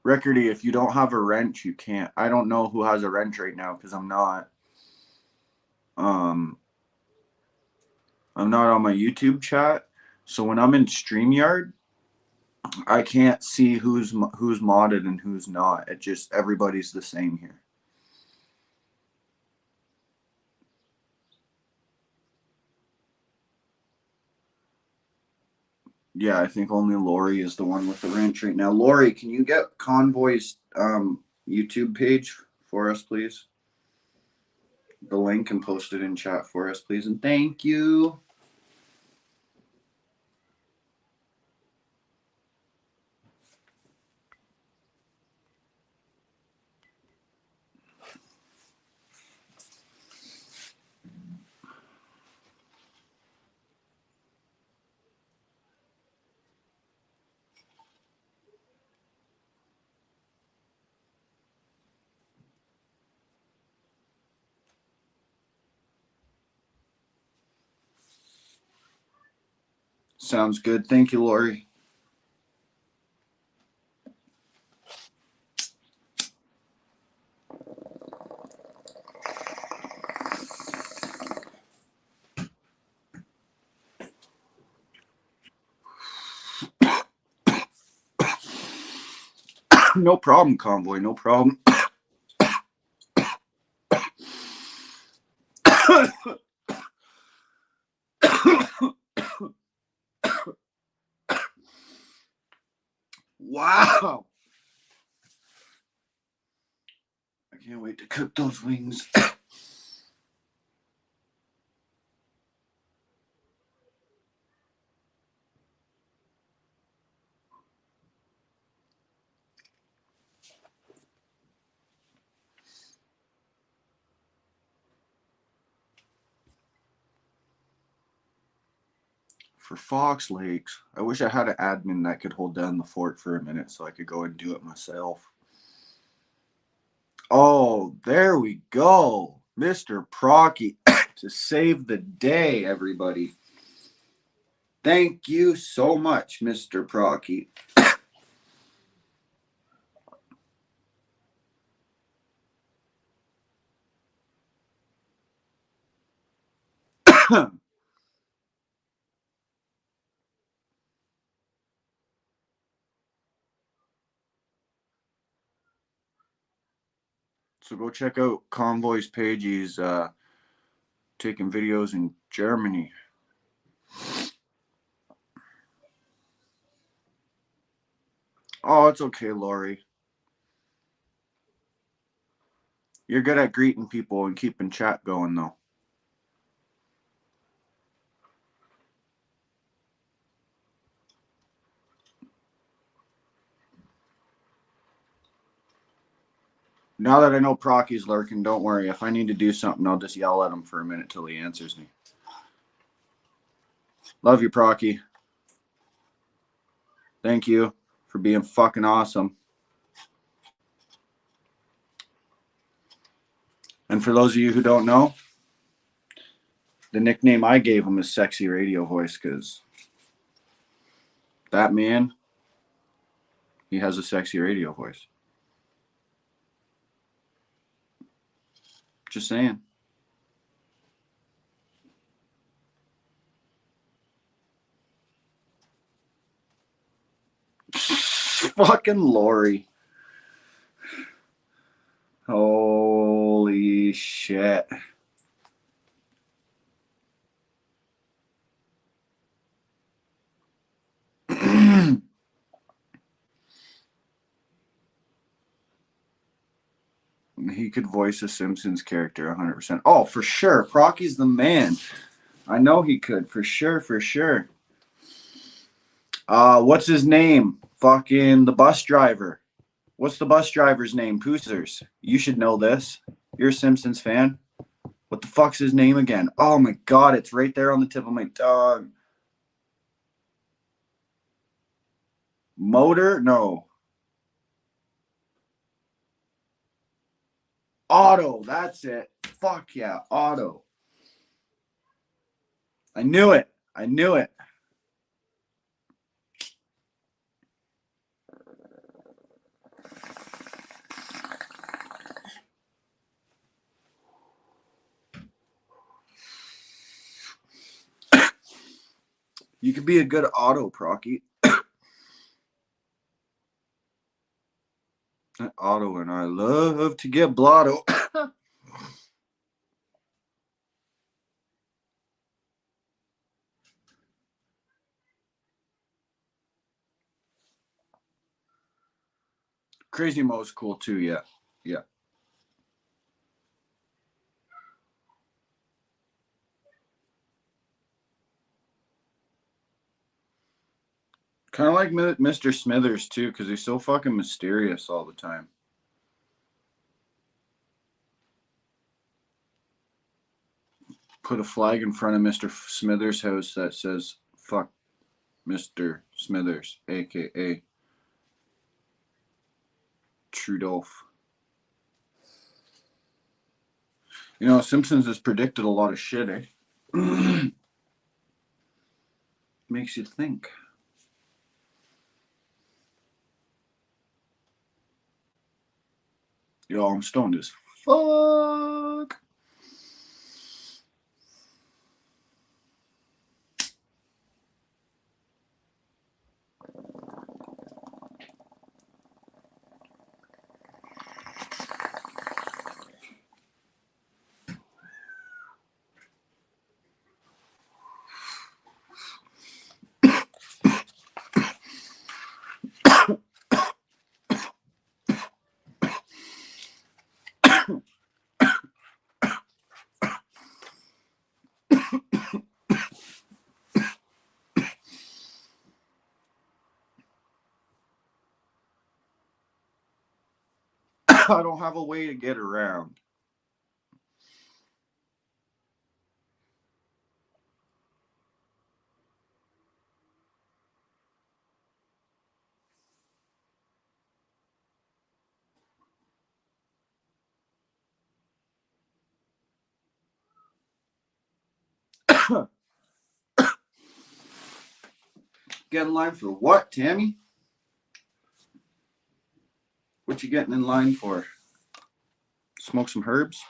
Rickardy, if you don't have a wrench, you can't. I don't know who has a wrench right now because I'm not on my YouTube chat. So when I'm in StreamYard, I can't see who's modded and who's not. It just, everybody's the same here. Yeah, I think only Lori is the one with the wrench right now. Lori, can you get Convoy's YouTube page for us, please? The link, and post it in chat for us, please. And thank you. Sounds good. Thank you, Lori. No problem, Convoy. No problem. Wow. I can't wait to cook those wings. For Fox Lakes, I wish I had an admin that could hold down the fort for a minute so I could go and do it myself. Oh, there we go. Mr. Procky to save the day, everybody. Thank you so much, Mr. Procky. So go check out Convoy's page. He's taking videos in Germany. Oh, it's okay, Lori. You're good at greeting people and keeping chat going, though. Now that I know Procky's lurking, don't worry. If I need to do something, I'll just yell at him for a minute till he answers me. Love you, Procky. Thank you for being fucking awesome. And for those of you who don't know, the nickname I gave him is Sexy Radio Voice because that man, he has a sexy radio voice. Just saying. Fucking Lori. Holy shit. He could voice a Simpsons character 100%. Oh, for sure. Procky's the man. I know he could. For sure, for sure. What's his name? Fucking the bus driver. What's the bus driver's name? Poosers. You should know this. You're a Simpsons fan. What the fuck's his name again? Oh my god, it's right there on the tip of my tongue. Motor? No. Otto, that's it. Fuck yeah, Otto. I knew it. I knew it. You could be a good Otto, Procky. Otto and I love to get blotto. Crazy Mo's cool too, yeah. Yeah. Kind of like Mr. Smithers too, because he's so fucking mysterious all the time. Put a flag in front of Mr. Smithers' house that says, fuck Mr. Smithers, aka Trudeau. You know, Simpsons has predicted a lot of shit, eh? Makes you think. Yo, I'm stoned as fuck. I don't have a way to get around. Get in line for what, Tammy? What you getting in line for? Smoke some herbs?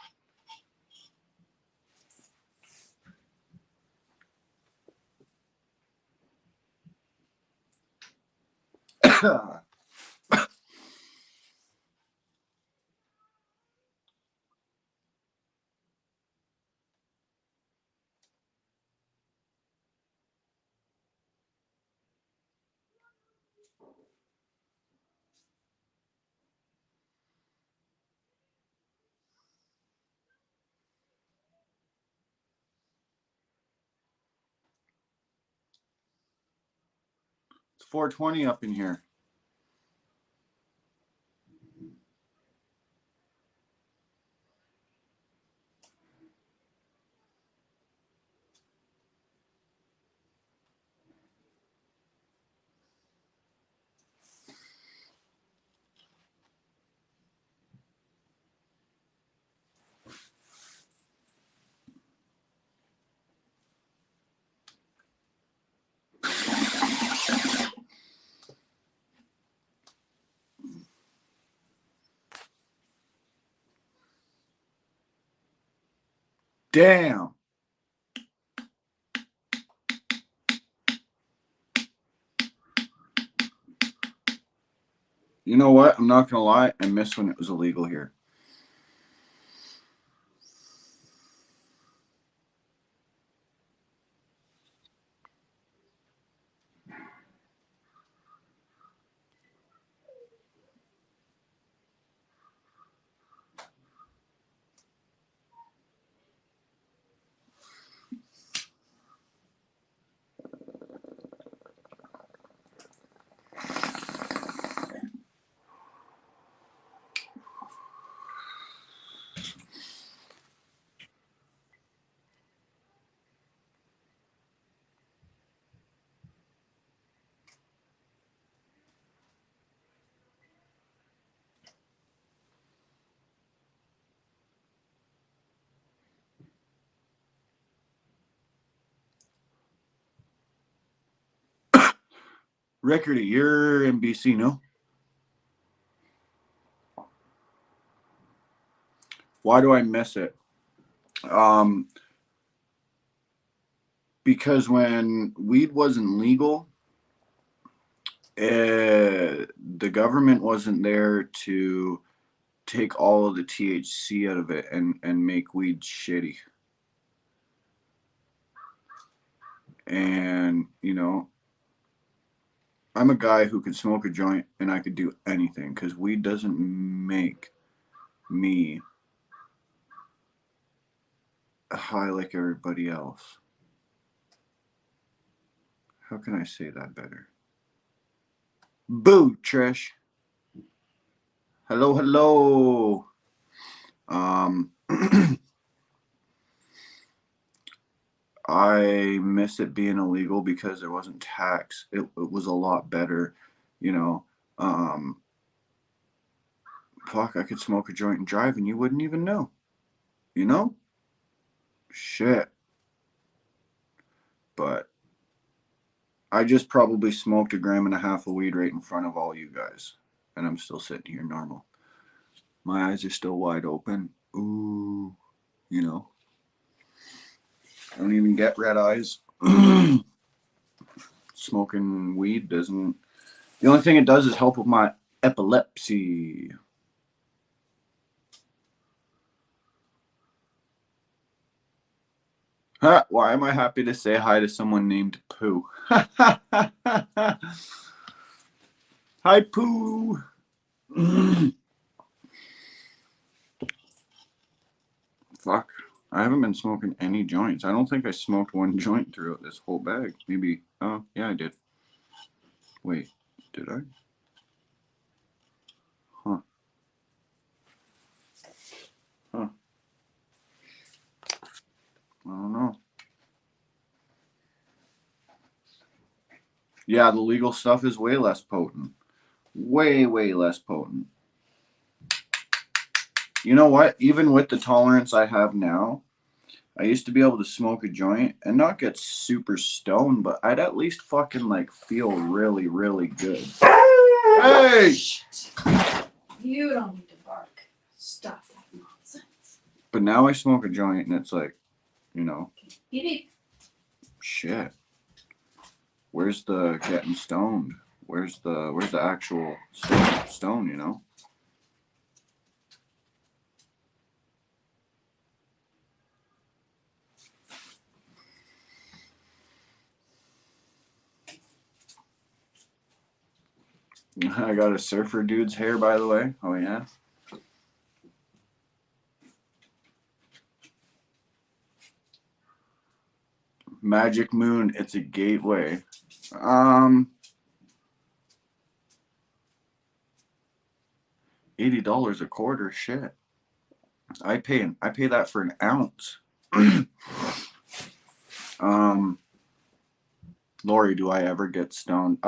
420 up in here. Damn. You know what? I'm not gonna lie. I missed when it was illegal here. Rickardy, you're in BC, no? Why do I miss it? Because when weed wasn't legal, the government wasn't there to take all of the THC out of it and make weed shitty. And, you know, I'm a guy who could smoke a joint and I could do anything because weed doesn't make me high like everybody else. How can I say that better? Boo, Trish. Hello, hello. I miss it being illegal because there wasn't tax. It was a lot better, you know. Fuck, I could smoke a joint and drive and you wouldn't even know, you know? Shit. But I just probably smoked 1.5 grams of weed right in front of all you guys. And I'm still sitting here normal. My eyes are still wide open. Ooh, you know. I don't even get red eyes. Smoking weed doesn't. The only thing it does is help with my epilepsy. Huh, why am I happy to say hi to someone named Pooh? Hi, Pooh. Fuck. I haven't been smoking any joints. I don't think I smoked one joint throughout this whole bag. Maybe. Oh, yeah, I did. Wait, did I? Huh. Huh. I don't know. Yeah, the legal stuff is way less potent. Way, way less potent. You know what? Even with the tolerance I have now, I used to be able to smoke a joint and not get super stoned, but I'd at least fucking like feel really, really good. Hey! You don't need to bark. Stop that nonsense. But now I smoke a joint and it's like, you know, Beep, beep. shit. Where's the getting stoned? Where's the actual stone, you know? I got a surfer dude's hair, by the way. Oh, yeah? Magic Moon, it's a gateway. $80 a quarter, shit. I pay that for an ounce. Lori, do I ever get stoned?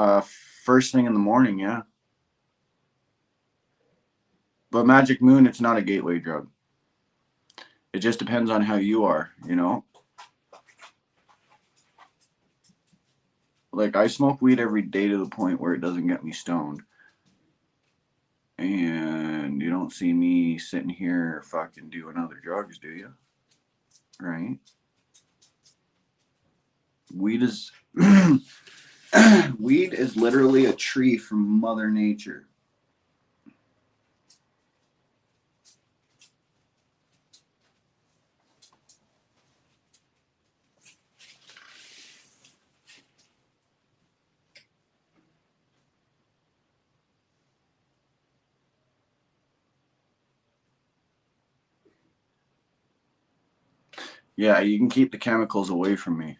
First thing in the morning, yeah. But Magic Moon, it's not a gateway drug. It just depends on how you are, you know? Like, I smoke weed every day to the point where it doesn't get me stoned. And you don't see me sitting here fucking doing other drugs, do you? Right? Weed is weed is literally a tree from Mother Nature. Yeah, you can keep the chemicals away from me.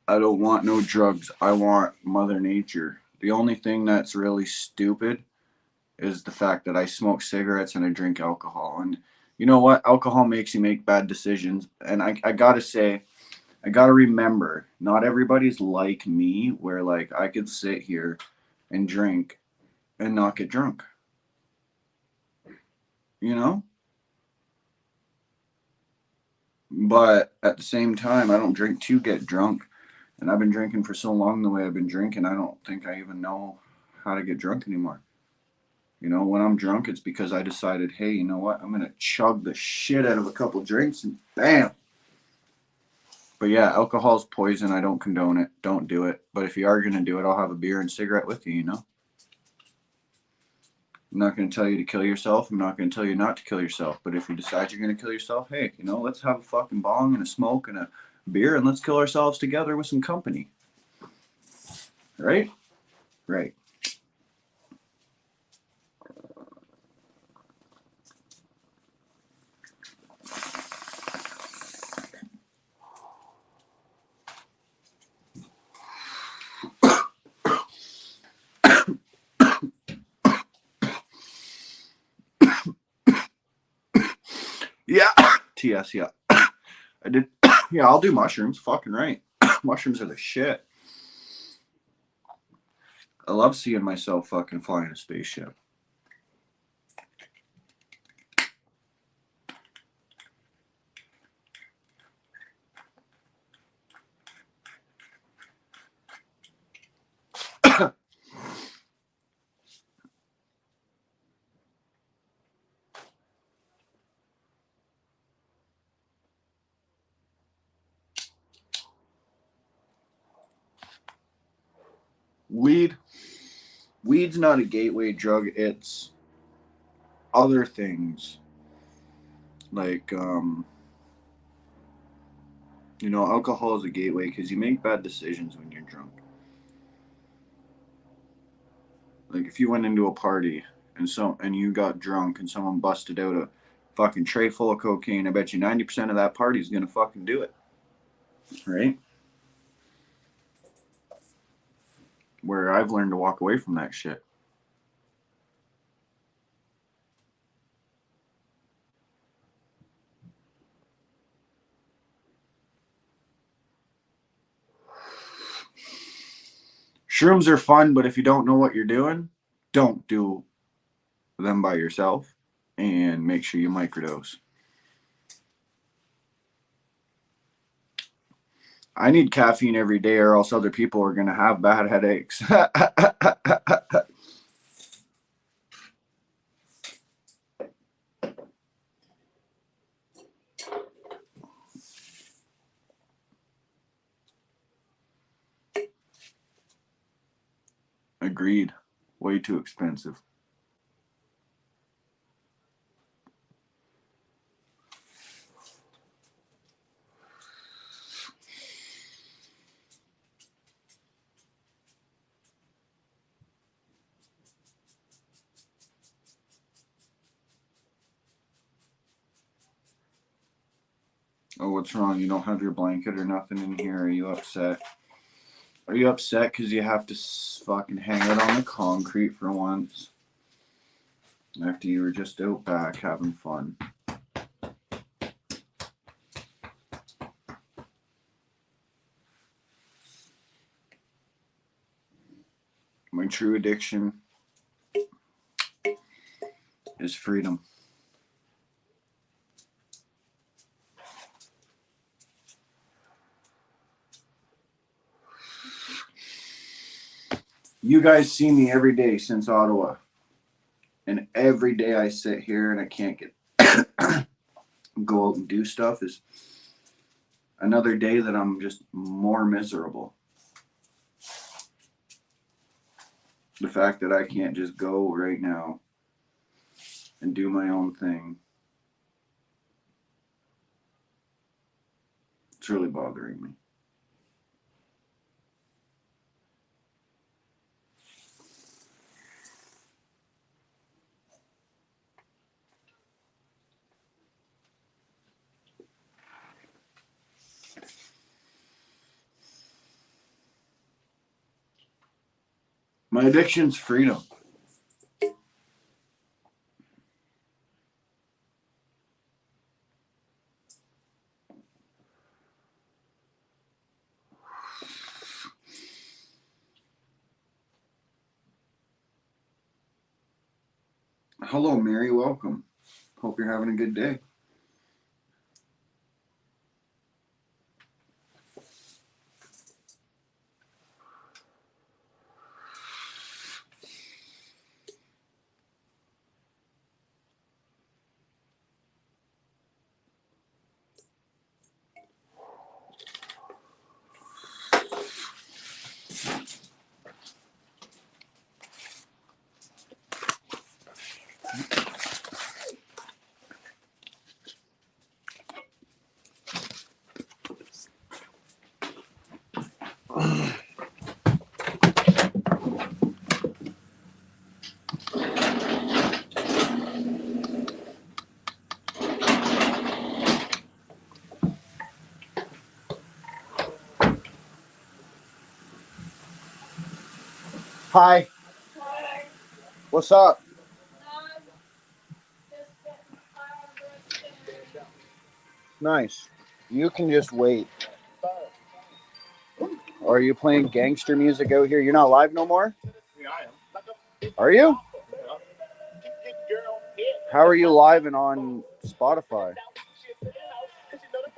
I don't want no drugs. I want Mother Nature. The only thing that's really stupid is the fact that I smoke cigarettes and I drink alcohol. And you know what? Alcohol makes you make bad decisions. And I gotta say, I gotta remember, not everybody's like me, where like I could sit here and drink and not get drunk. You know? But at the same time, I don't drink to get drunk. And I've been drinking for so long the way I've been drinking, I don't think I even know how to get drunk anymore. You know, when I'm drunk, it's because I decided, hey, you know what? I'm going to chug the shit out of a couple drinks and bam. But yeah, alcohol's poison. I don't condone it. Don't do it. But if you are going to do it, I'll have a beer and cigarette with you, you know? I'm not going to tell you to kill yourself. I'm not going to tell you not to kill yourself. But if you decide you're going to kill yourself, hey, you know, let's have a fucking bong and a smoke and a beer and let's kill ourselves together with some company. Right? Right. Yeah. TS, yeah. I did. Yeah, I'll do mushrooms. Fucking right. Mushrooms are the shit. I love seeing myself fucking flying a spaceship. Weed's not a gateway drug. It's other things like you know, alcohol is a gateway because you make bad decisions when you're drunk. Like if you went into a party and you got drunk and someone busted out a fucking tray full of cocaine, I bet you 90% of that party is gonna fucking do it, right? Where I've learned to walk away from that shit. Shrooms are fun, but if you don't know what you're doing, don't do them by yourself and make sure you microdose. I need caffeine every day or else other people are going to have bad headaches. Agreed. Way too expensive. Oh, what's wrong? You don't have your blanket or nothing in here? Are you upset? Are you upset because you have to fucking hang out on the concrete for once? After you were just out back having fun. My true addiction is freedom. You guys see me every day since Ottawa. And every day I sit here and I can't get go out and do stuff is another day that I'm just more miserable. The fact that I can't just go right now and do my own thing, it's really bothering me. My addiction's freedom. Hello, Mary. Welcome. Hope you're having a good day. Hi. What's up? Nice. You can just wait. Are you playing gangster music out here? You're not live no more? Yeah, I am. Are you? Yeah. How are you live and on Spotify? Because,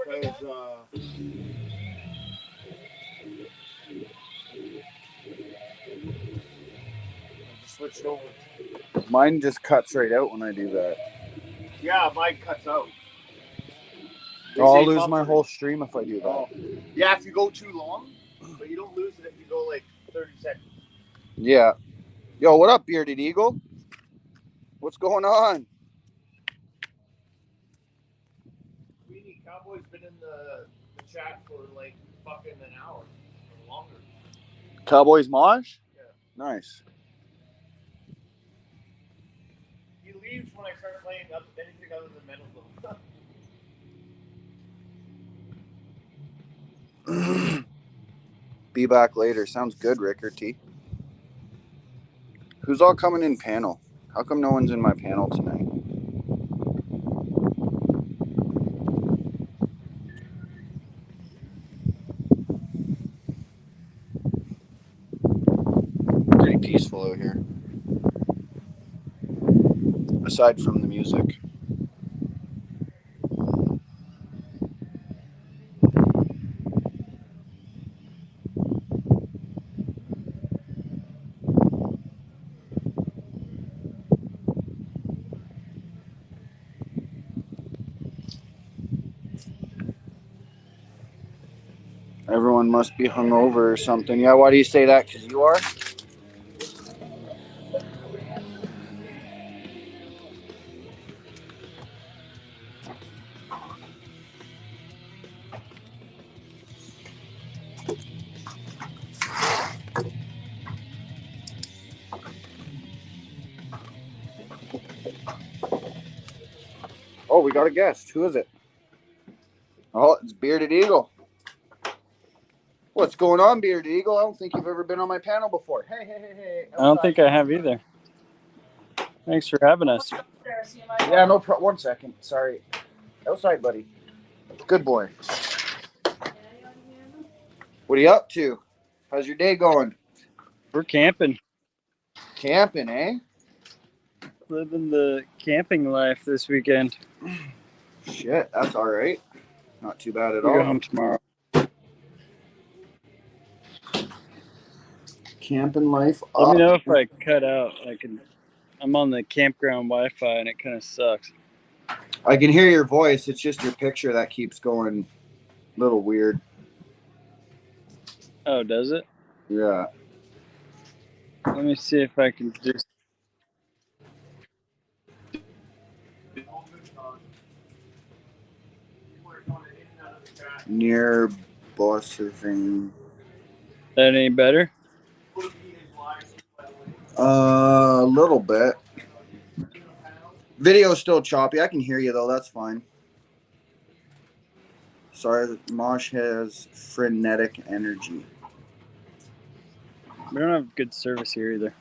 I just switched over. Mine just cuts right out when I do that. Yeah, mine cuts out. They I'll say lose buffer. my whole stream if I do that. Oh. Yeah, if you go too long, but you don't lose it if you go like 30 seconds. Yeah. Yo, what up, Bearded Eagle? What's going on? Weenie Cowboy's been in the chat for like fucking an hour or longer. Cowboys Mosh? Yeah. Nice. He leaves when I start playing anything other than metal though. Be back later. Sounds good, Ricker T. Who's all coming in panel? How come no one's in my panel tonight? Pretty peaceful out here. Aside from the music. Everyone must be hungover or something. Yeah, why do you say that? Because you are? Oh, we got a guest. Who is it? Oh, it's Bearded Eagle. What's going on, Bearded Eagle? I don't think you've ever been on my panel before. Hey. I don't think I have either. Thanks for having us. Yeah, no problem. 1 second. Sorry. Outside, buddy. Good boy. What are you up to? How's your day going? We're camping. Camping, eh? Living the camping life this weekend. Shit, that's all right. Not too bad at We go all. home tomorrow. Camping life Let me up. know if I cut out. I'm on the campground Wi-Fi and it kind of sucks. I can hear your voice. It's just your picture that keeps going a little weird. Oh, does it? Yeah. Let me see if I can just. Near Bossing. That any better? A little bit. Video's still choppy. I can hear you though. That's fine. Sorry, Mosh has frenetic energy. We don't have good service here either.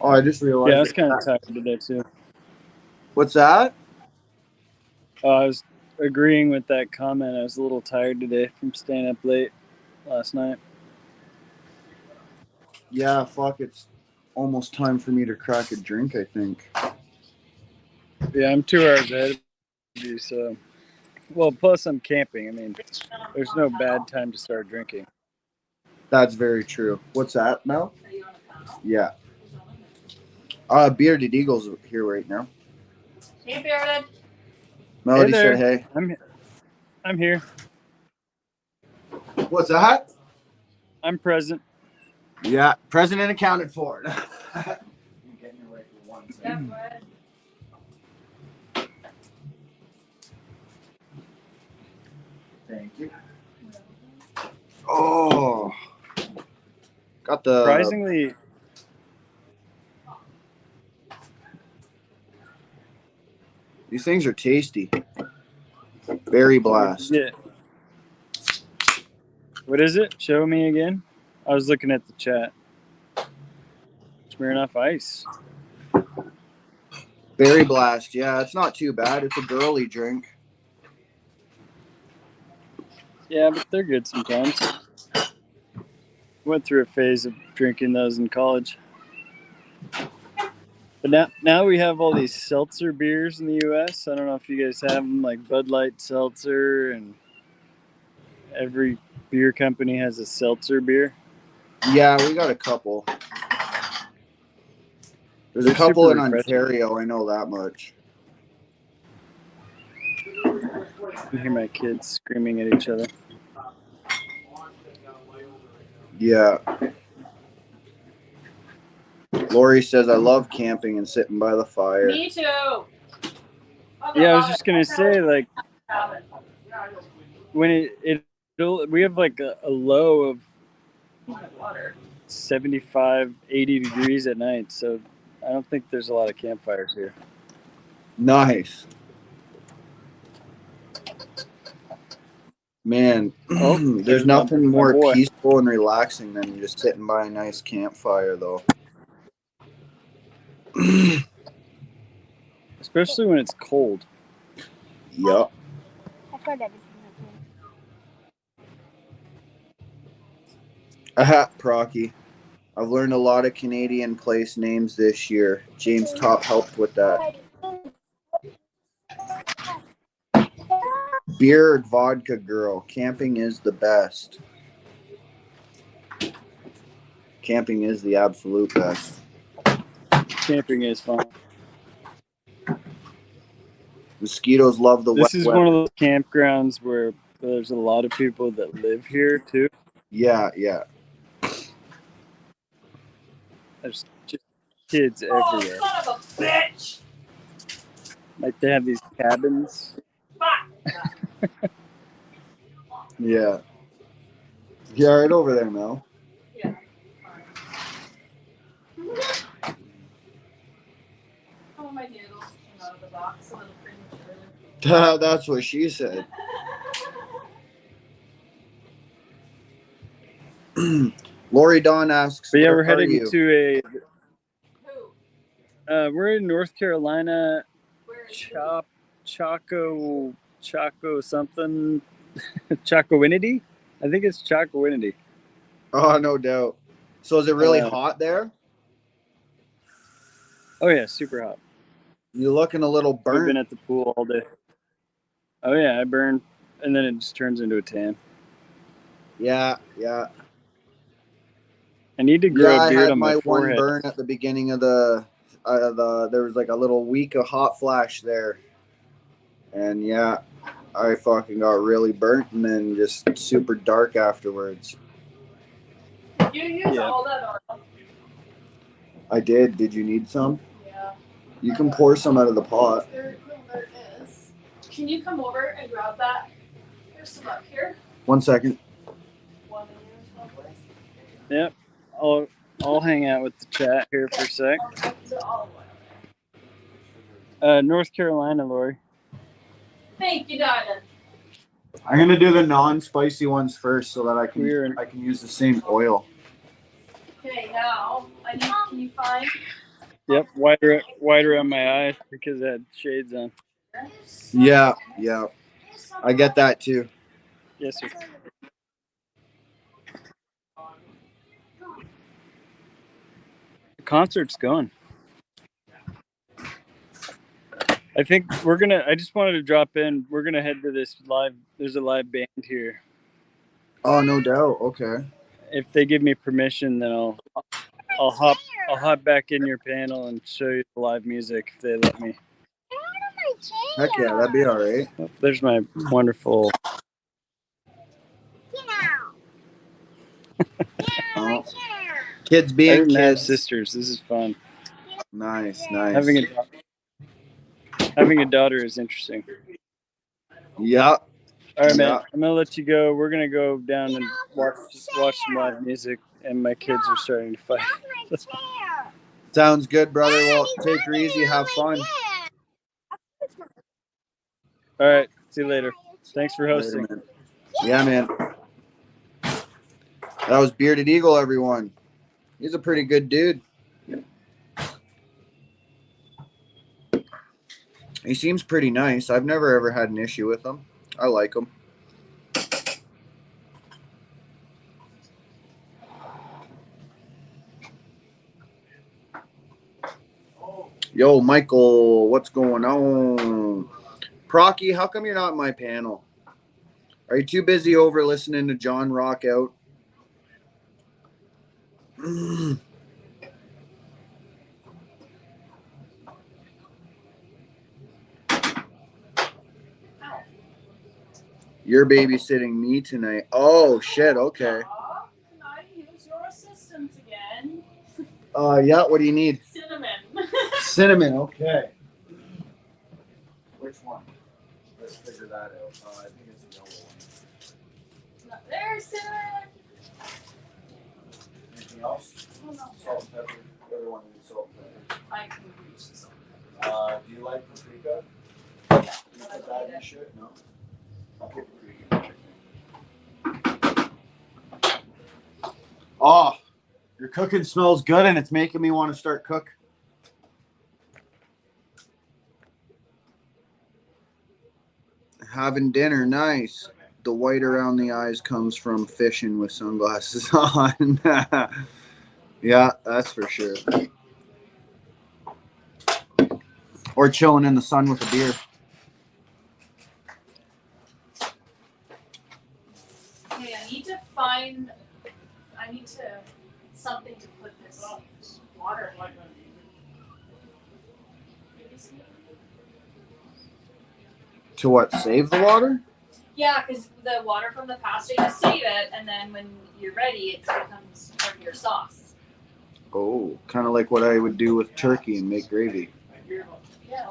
Oh, I just realized. Yeah, I was kind of tired today too. What's that? I was agreeing with that comment. I was a little tired today from staying up late last night. Yeah, fuck. It's almost time for me to crack a drink, I think. Yeah, I'm 2 hours ahead of you, so. Well, plus I'm camping. I mean, there's no bad time to start drinking. That's very true. What's that, Mel? Yeah. Bearded Eagle's here right now. Hey, Bearded. Melody Hey said there. hey. I'm here. What's that? I'm present. Yeah, president accounted for. Getting away for 1 second. Thank you. Oh, got the. Surprisingly, These things are tasty. Berry blast. yeah. What is it? Show me again. I was looking at the chat. Smirnoff Ice. Berry blast. Yeah, it's not too bad. It's a girly drink. Yeah, but they're good sometimes. Went through a phase of drinking those in college. But now we have all these seltzer beers in the U.S. I don't know if you guys have them, like Bud Light Seltzer, and every beer company has a seltzer beer. Yeah, we got a couple. There's a couple in Ontario. I know that much. I hear my kids screaming at each other. Yeah. Lori says, I love camping and sitting by the fire. Me too. Yeah, I was just going to say, like, when we have like a low of 75, 80 degrees at night, so I don't think there's a lot of campfires here. Nice. Man, there's nothing more peaceful and relaxing than just sitting by a nice campfire, though. Especially when it's cold. Yup. Procky. I've learned a lot of Canadian place names this year. James Top helped with that. Beer vodka girl. Camping is the best. Camping is the absolute best. Camping is fun. Mosquitoes love the wet This is one of those campgrounds where there's a lot of people that live here too. Yeah. There's just kids everywhere. Oh, son of a bitch! Like they have these cabins. Fuck! Yeah. Yeah, right over there, Mel. Yeah. Oh, my noodles came out of the box a little That's what she said. Lori Dawn asks, But yeah, where we're are heading you? to Who? we're in North Carolina, Where is Chaco something, Chocowinity. I think it's Chocowinity. Oh, no doubt. So is it really hot there? Oh yeah, super hot. You're looking a little We've been burnt. at the pool all day. Oh yeah, I burn, and then it just turns into a tan. Yeah, yeah. I need to Yeah, grow a I beard had on my my one forehead. burn at the beginning of the there was like a little week of hot flash there. And yeah, I fucking got really burnt and then just super dark afterwards. You use Yeah. all that oil. I did. Did you need some? Yeah. You can pour some out of the pot. There is. Can you come over and grab that? There's some up here. 1 second. One in your place. Yep. I'll hang out with the chat here for a sec. I'll put the olive oil. North Carolina, Lori. Thank you, darling. I'm gonna do the non-spicy ones first so that I We're can use the same oil. Okay, now can you find? Yep, wider on my eyes because I had shades on. Yeah, yeah. I get that too. Yes, sir. The concert's going. I think I just wanted to drop in. We're gonna head to this there's a live band here. Oh, no doubt. Okay. If they give me permission, then I'll hop back in your panel and show you the live music if they let me. Heck yeah, that'd be all right. Oh, there's my wonderful. Oh. Kids I being didn't have kids. sisters. This is fun. Nice, nice. Having a daughter is interesting. Yeah. All right, man. Yeah. I'm gonna let you go. We're gonna go down and watch some live music, and my kids are starting to fight. Sounds good, brother. Well, take her easy. Have fun. All right. See you later. Thanks for hosting. Later, man. Yeah, man. That was Bearded Eagle, everyone. He's a pretty good dude. He seems pretty nice. I've never ever had an issue with him. I like him. Yo, Michael, what's going on? Procky, how come you're not in my panel? Are you too busy over listening to John rock out? You're babysitting me tonight. Oh, shit, okay. Can I use your assistance again? Yeah, what do you need? Cinnamon. Cinnamon, okay. Which one? Let's figure that out. I think it's a yellow one. There's cinnamon. Anything else? Oh, no. Salt and pepper. Everyone needs salt and pepper. I can reach this one. Do you like paprika? Do you put that in your shit? No? I'll put paprika. Oh, your cooking smells good and it's making me want to start cook. Having dinner, nice. The white around the eyes comes from fishing with sunglasses on. Yeah, that's for sure. Or chilling in the sun with a beer. Okay, I need something to put this water in. To what? Save the water? Yeah, because the water from the pasta, you save it, and then when you're ready, it becomes part of your sauce. Oh, kind of like what I would do with turkey and make gravy. Yeah.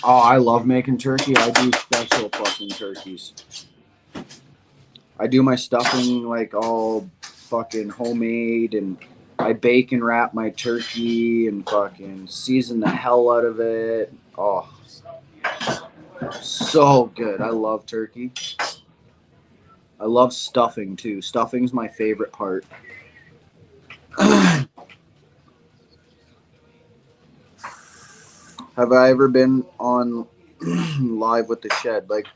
Oh, I love making turkey. I do special fucking turkeys. I do my stuffing like all fucking homemade and I bacon wrap my turkey and fucking season the hell out of it. Oh, so good. I love turkey. I love stuffing too. Stuffing's my favorite part. Have I ever been on live with the Shed? Like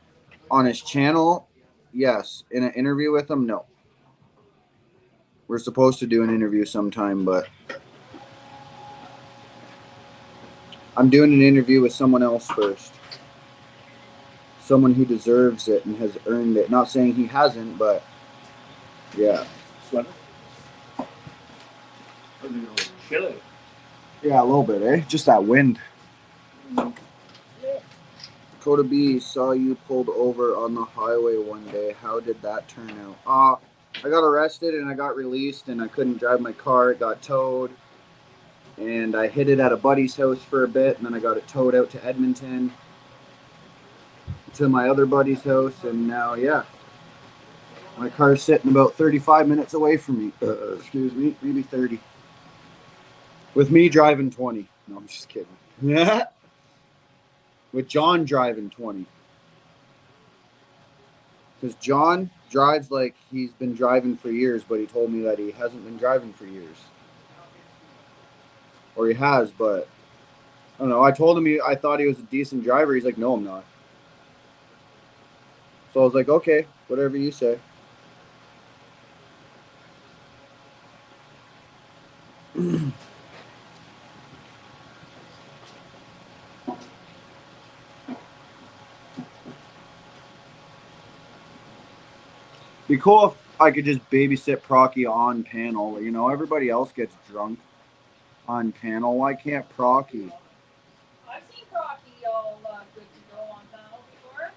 on his channel? Yes. In an interview with him? No. We're supposed to do an interview sometime, but I'm doing an interview with someone else first. Someone who deserves it and has earned it. Not saying he hasn't, but yeah. Sweater? Chilly. Yeah, a little bit, eh? Just that wind. Dakota B, saw you pulled over on the highway one day. How did that turn out? I got arrested and I got released and I couldn't drive my car. It got towed. And I hid it at a buddy's house for a bit, and then I got it towed out to Edmonton to my other buddy's house, and now, yeah. My car's sitting about 35 minutes away from me. Excuse me, maybe 30. With me driving 20. No, I'm just kidding. Yeah. With John driving 20. Because John drives like he's been driving for years, but he told me that he hasn't been driving for years. Or he has, but I don't know. I told him I thought he was a decent driver. He's like, no, I'm not. So I was like, okay, whatever you say. Be cool if I could just babysit Procky on panel. You know, everybody else gets drunk on panel. Why can't Procky? I've seen Rocky all good to go on panel before.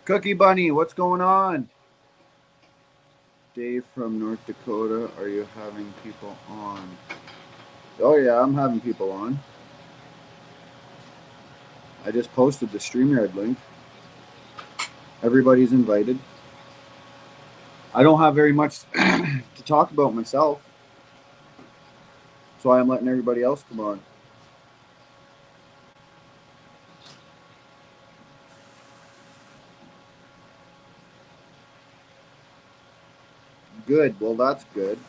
Cookie Bunny, what's going on? Dave from North Dakota, are you having people on? Oh yeah, I'm having people on. I just posted the StreamYard link. Everybody's invited. I don't have very much to talk about myself. That's why I'm letting everybody else come on. Good, well that's good.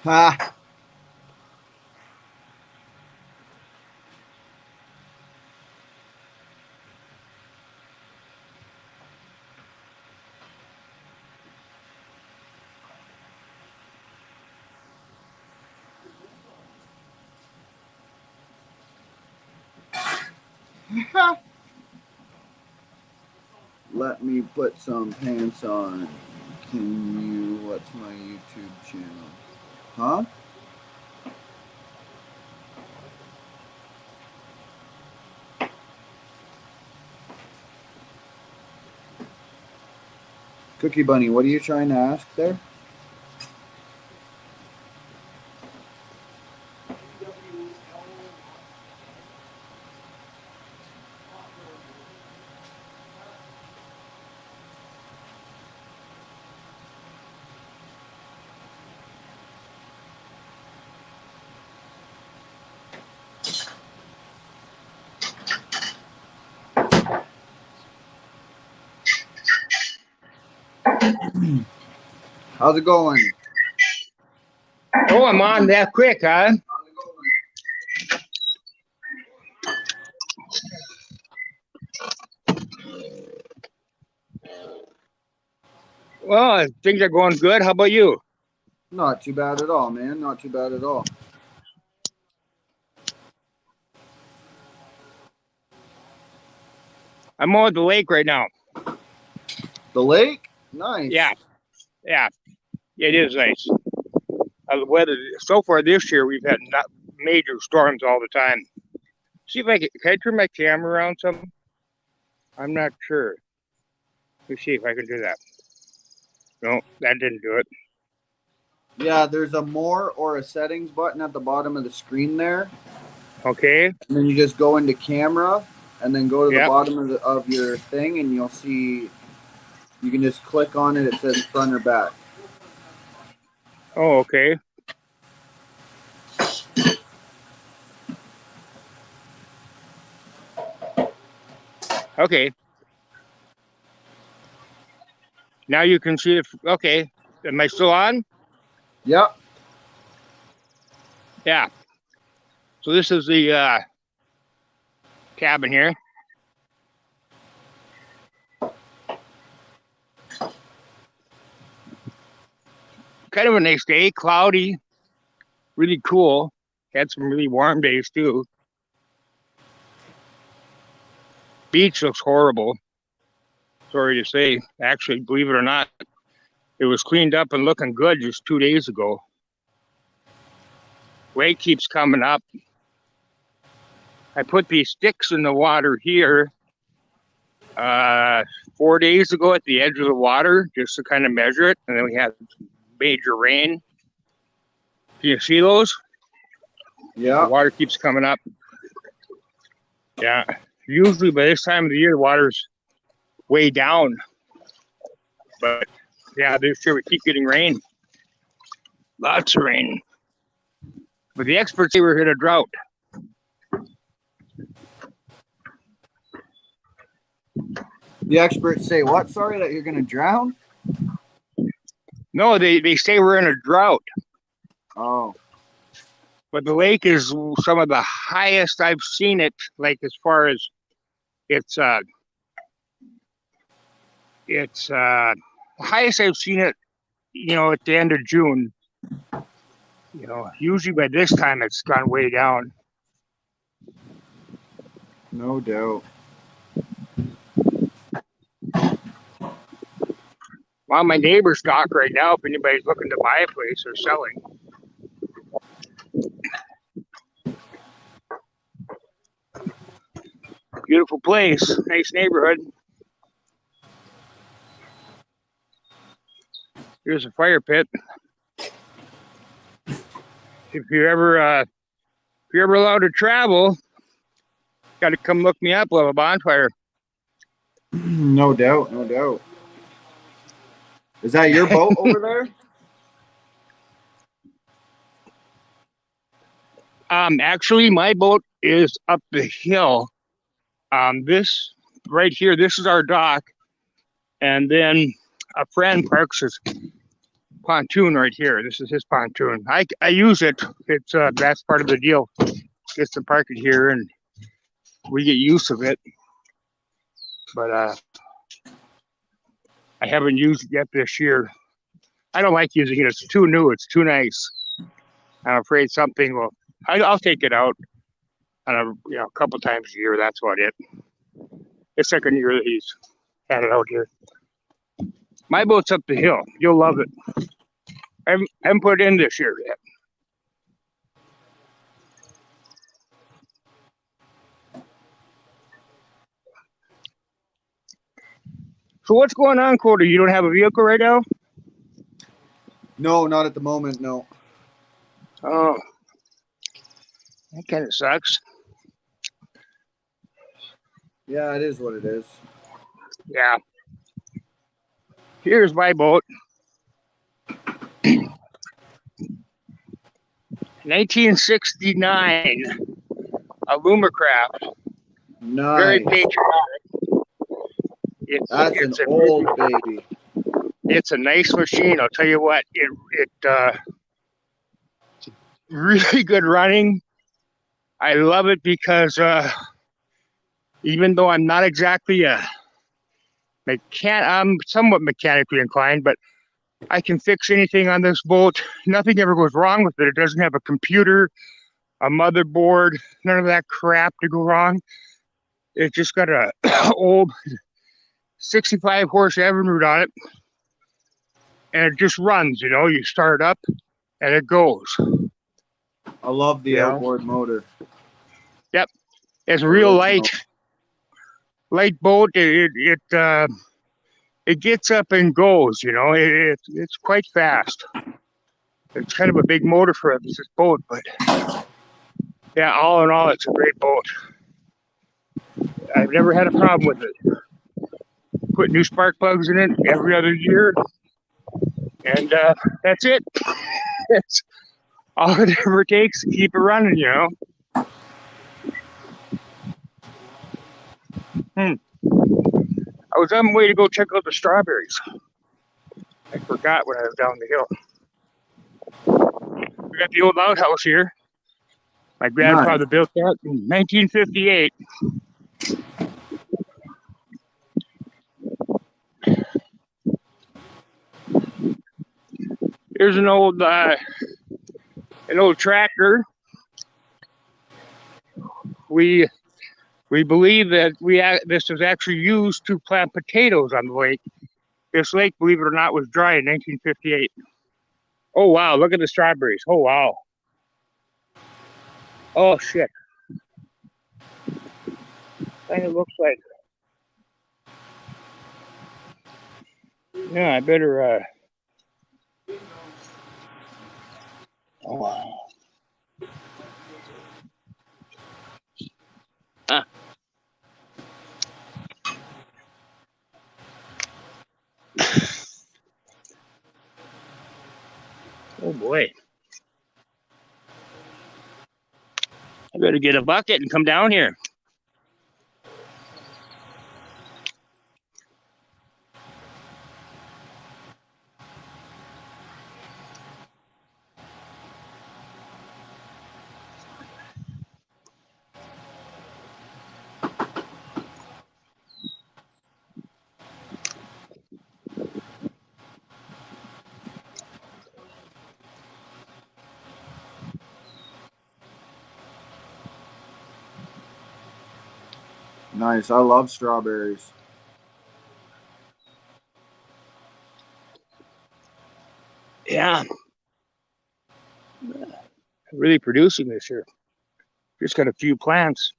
Ha! Let me put some pants on. Can you, what's my YouTube channel? Huh? Cookie Bunny, what are you trying to ask there? How's it going? Oh, I'm on that quick, huh? Well, things are going good. How about you? Not too bad at all, man. Not too bad at all. I'm on the lake right now. The lake? Nice. Yeah. It is nice. The weather so far this year, we've had not major storms all the time. See if can I turn my camera around some? I'm not sure. Let's see if I can do that. No, that didn't do it. Yeah, there's a more or a settings button at the bottom of the screen there. Okay. And then you just go into camera and then go to the Yep. bottom of your thing and you'll see, you can just click on it. It says front or back. Oh, okay. Okay. Now you can see if, okay. Am I still on? Yep. Yeah. So this is the cabin here. Kind of a nice day, cloudy, really cool. Had some really warm days too. Beach looks horrible. Sorry to say. Actually, believe it or not, it was cleaned up and looking good just 2 days ago. Wave keeps coming up. I put these sticks in the water here 4 days ago at the edge of the water just to kind of measure it. And then we had major rain. Can you see those? Yeah. The water keeps coming up. Yeah. Usually by this time of the year, the water's way down. But yeah, this year we keep getting rain. Lots of rain. But the experts say we're in a drought. The experts say what? Sorry, that you're going to drown? No, they say we're in a drought. Oh. But the lake is some of the highest I've seen it, like as far as it's highest I've seen it, at the end of June. Usually by this time it's gone way down. No doubt. Well, my neighbor's dock right now, if anybody's looking to buy a place or selling. Beautiful place, nice neighborhood. Here's a fire pit. If you're ever allowed to travel, got to come look me up. We'll have a bonfire. No doubt, no doubt. Is that your boat over there? Actually, my boat is up the hill. This right here, this is our dock, and then a friend parks his pontoon right here. This is his pontoon. I use it. It's that's part of the deal. Gets to park it here, and we get use of it. But I haven't used it yet this year. I don't like using it. It's too new. It's too nice. I'm afraid something will. I'll take it out on a couple times a year. That's about it. The second year that he's had it out here. My boat's up the hill. You'll love it. I haven't put it in this year yet. So what's going on, Cody? You don't have a vehicle right now? No, not at the moment, no. Oh, that kind of sucks. Yeah, it is what it is. Yeah. Here's my boat. 1969, a Lumacraft. Very Nice. patriotic. That's it's an a old really, baby. It's a nice machine. I'll tell you what. It's really good running. I love it because even though I'm not exactly a I'm somewhat mechanically inclined, but I can fix anything on this boat. Nothing ever goes wrong with it. It doesn't have a computer, a motherboard, none of that crap to go wrong. It just got a old 65 horse Evinrude on it, and it just runs. You start it up, and it goes. I love the outboard motor. Yep, it's a real light boat. It gets up and goes. It's quite fast. It's kind of a big motor for this boat, but yeah, all in all, it's a great boat. I've never had a problem with it. Put new spark plugs in it every other year, and that's it. It's all it ever takes to keep it running, I was on my way to go check out the strawberries. I forgot when I was down the hill. We got the old outhouse here. My grandfather built that in 1958. Here's an old tractor. We believe that this was actually used to plant potatoes on the lake. This lake, believe it or not, was dry in 1958. Oh wow! Look at the strawberries. Oh wow! Oh shit! Kind of looks like. Yeah, I better. Oh wow! Ah. Oh boy! I better get a bucket and come down here. Nice. I love strawberries. Yeah. Really producing this year. Just got a few plants.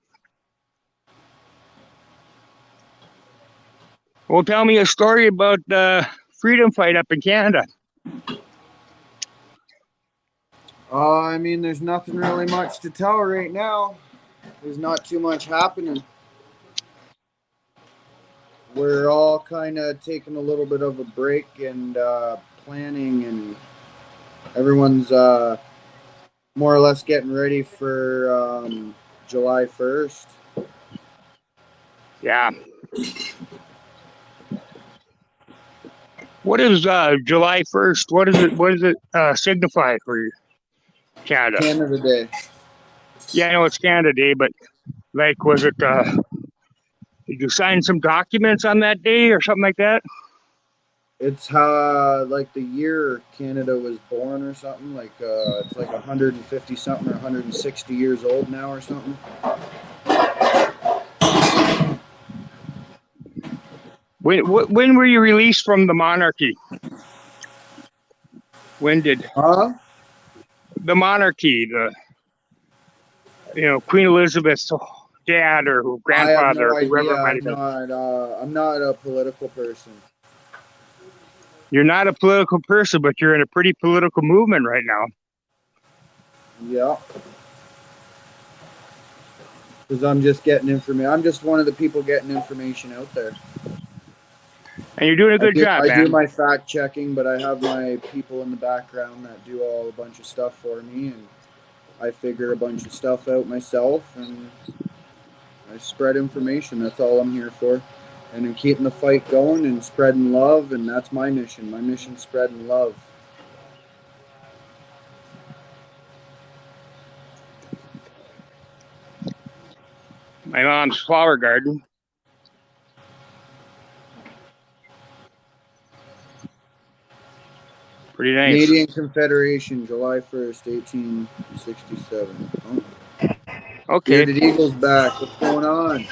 Well, tell me a story about the freedom fight up in Canada. I mean, there's nothing really much to tell right now. There's not too much happening. We're all kind of taking a little bit of a break and planning, and everyone's more or less getting ready for July 1st. Yeah. What is July 1st? What does it signify for Canada? Canada Day. Yeah, I know it's Canada Day, but like, was it? Did you sign some documents on that day or something like that? It's how like the year Canada was born or something. Like it's like 150 something or 160 years old now or something. When were you released from the monarchy? When did the monarchy, Queen Elizabeth's dad or grandfather, I have no whoever idea. might have been? I'm not a political person. You're not a political person, but you're in a pretty political movement right now. Yeah. Because I'm just getting information. I'm just one of the people getting information out there. And you're doing a good job, man. I do my fact checking, but I have my people in the background that do all a bunch of stuff for me, and I figure a bunch of stuff out myself, and I spread information. That's all I'm here for. And I'm keeping the fight going and spreading love, and that's my mission. My mission's spreading love. My mom's flower garden. Pretty nice. Canadian Confederation, July 1st, 1867. Oh. Okay. Bearded Eagle's back. What's going on?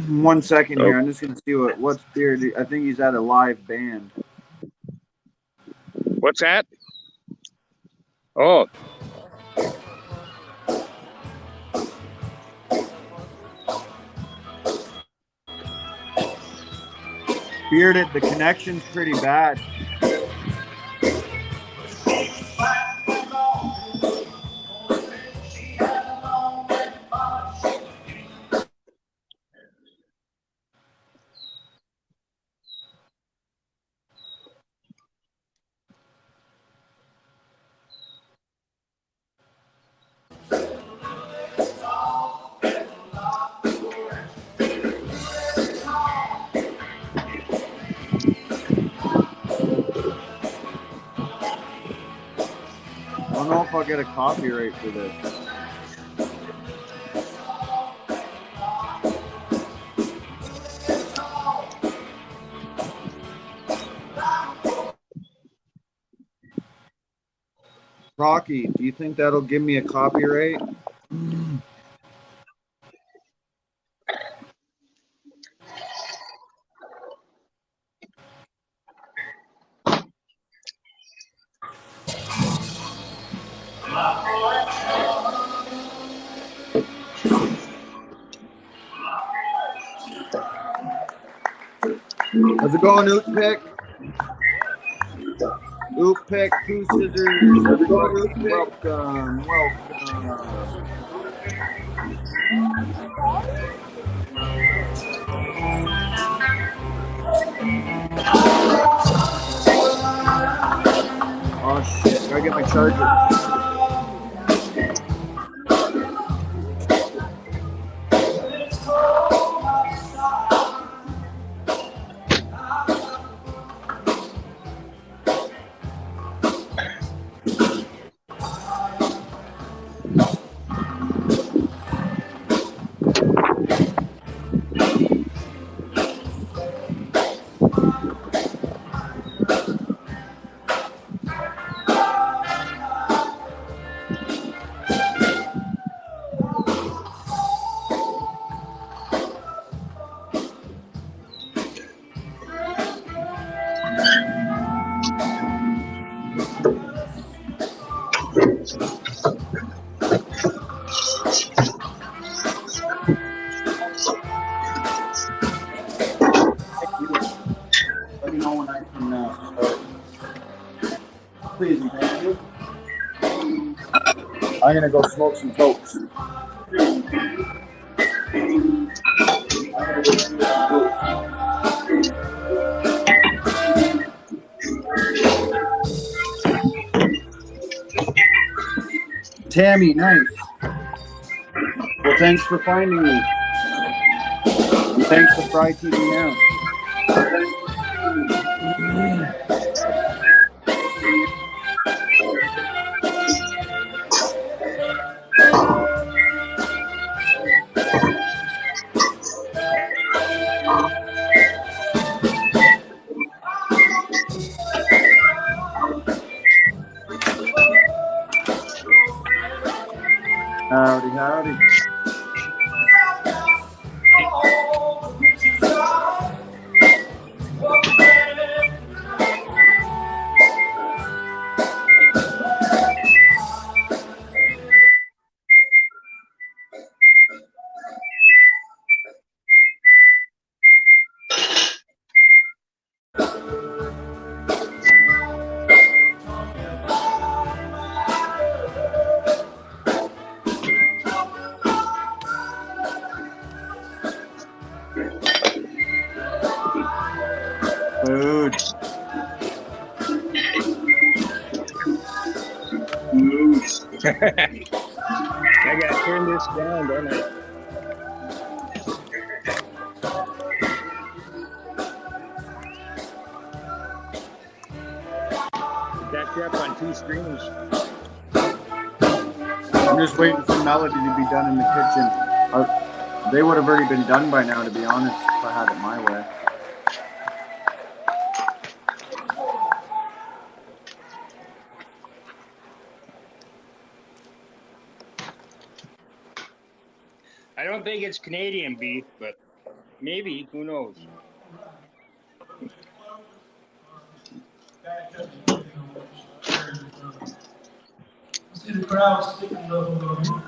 One second here. I'm just gonna see what's Bearded. I think he's at a live band. What's that? Oh. Bearded, the connection's pretty bad. I don't know if I'll get a copyright for this. Rocky, do you think that'll give me a copyright? How's it going, Oot Pick? Oot Pick, Two Scissors, everybody, welcome. Oh shit, gotta get my charger. Let me know when I can start. Please and thank you. I'm gonna go smoke some cokes. Tammy, nice. Well, thanks for finding me. And thanks to Fry TV Now. Howdy, howdy. Mood. Moose. I gotta turn this down, don't I? Got you up on 2 screens. I'm just waiting for Melody to be done in the kitchen. They would have already been done by now, to be honest, if I had it my way. I don't think it's Canadian beef, but maybe, who knows? See the crowd sticking up on you.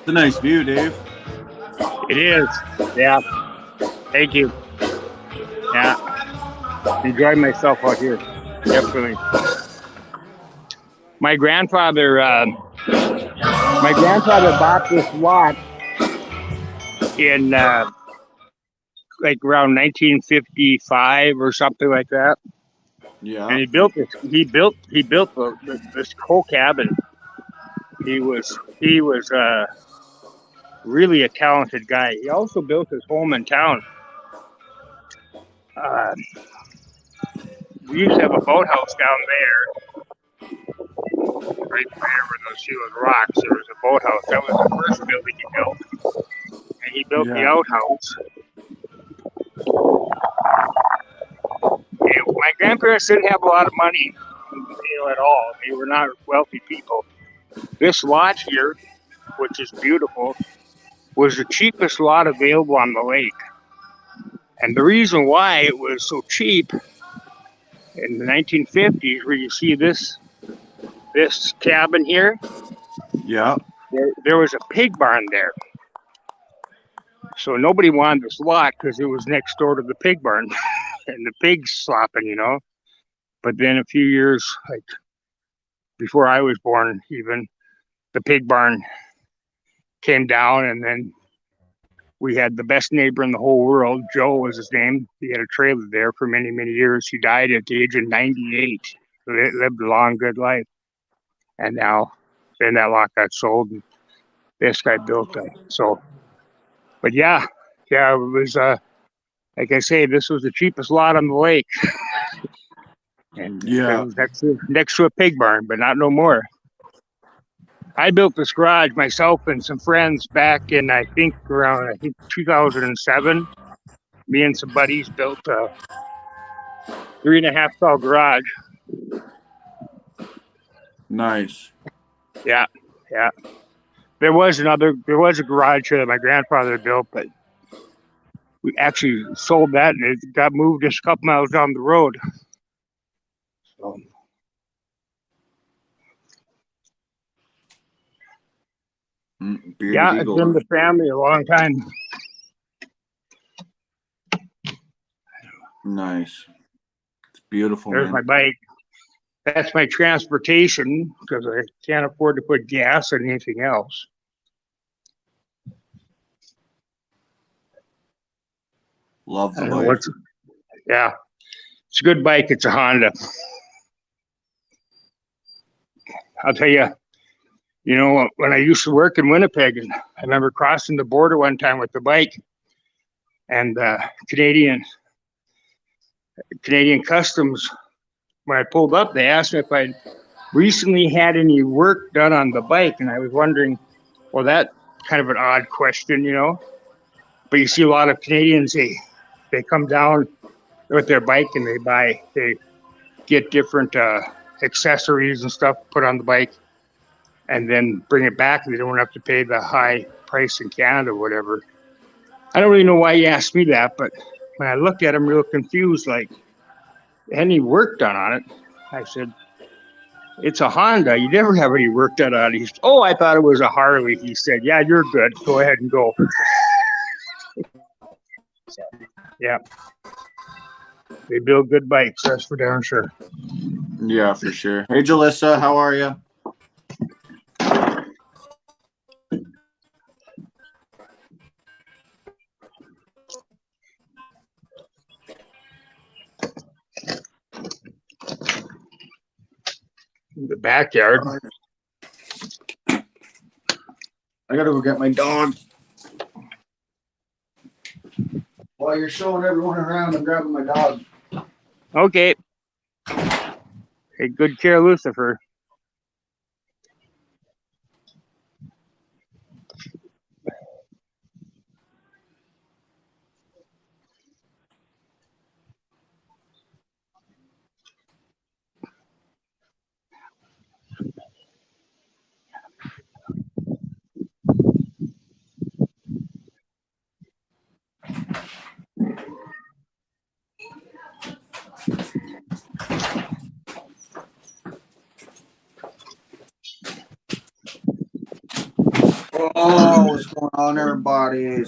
It's a nice view, Dave. It is. Yeah. Thank you. Yeah. Enjoy myself out here. Definitely. My grandfather bought this lot in like around 1955 or something like that. Yeah. And he built this whole cabin. He was really a talented guy. He also built his home in town. We used to have a boathouse down there, right there where those huge rocks. There was a boathouse. That was the first building he built. And he built the outhouse. And my grandparents didn't have a lot of money, at all. They were not wealthy people. This lot here, which is beautiful, was the cheapest lot available on the lake. And the reason why it was so cheap in the 1950s, where you see this cabin here, Yeah. there was a pig barn there. So nobody wanted this lot because it was next door to the pig barn and the pigs slopping, But then a few years, like before I was born, even the pig barn came down, and then we had the best neighbor in the whole world. Joe was his name. He had a trailer there for many, many years. He died at the age of 98. So he lived a long, good life. And now, then that lot got sold, and this guy built it. So, but yeah, it was, like I say, this was the cheapest lot on the lake. And Yeah. it was next to a pig barn, but not no more. I built this garage myself and some friends back in, I think 2007. Me and some buddies built a 3.5 stall garage. Nice. Yeah. There was a garage here that my grandfather built, but we actually sold that and it got moved just a couple miles down the road. So. Bearded Yeah, it's Eagle. been the family a long time. Nice. It's beautiful, There's my man. bike. That's my transportation because I can't afford to put gas in anything else. Love I the don't know bike. what's. Yeah, it's a good bike. It's a Honda. I'll tell you. You know, when I used to work in Winnipeg, and I remember crossing the border one time with the bike, and Canadian Customs. When I pulled up, they asked me if I recently had any work done on the bike, and I was wondering, well, that kind of an odd question, you know. But you see a lot of Canadians, they come down with their bike and they get different accessories and stuff put on the bike, and then bring it back, and they don't have to pay the high price in Canada or whatever. I don't really know why he asked me that, but when I looked at him real confused, like, any work done on it? I said, it's a Honda. You never have any work done on it. He said, oh, I thought it was a Harley. He said, yeah, you're good. Go ahead and go. Yeah. They build good bikes, that's for darn sure. Yeah, for sure. Hey, Jalissa, how are you? In the backyard. I gotta go get my dog. While you're showing everyone around, I'm grabbing my dog. Okay. Take good care of Lucifer. Oh, what's going on, everybody?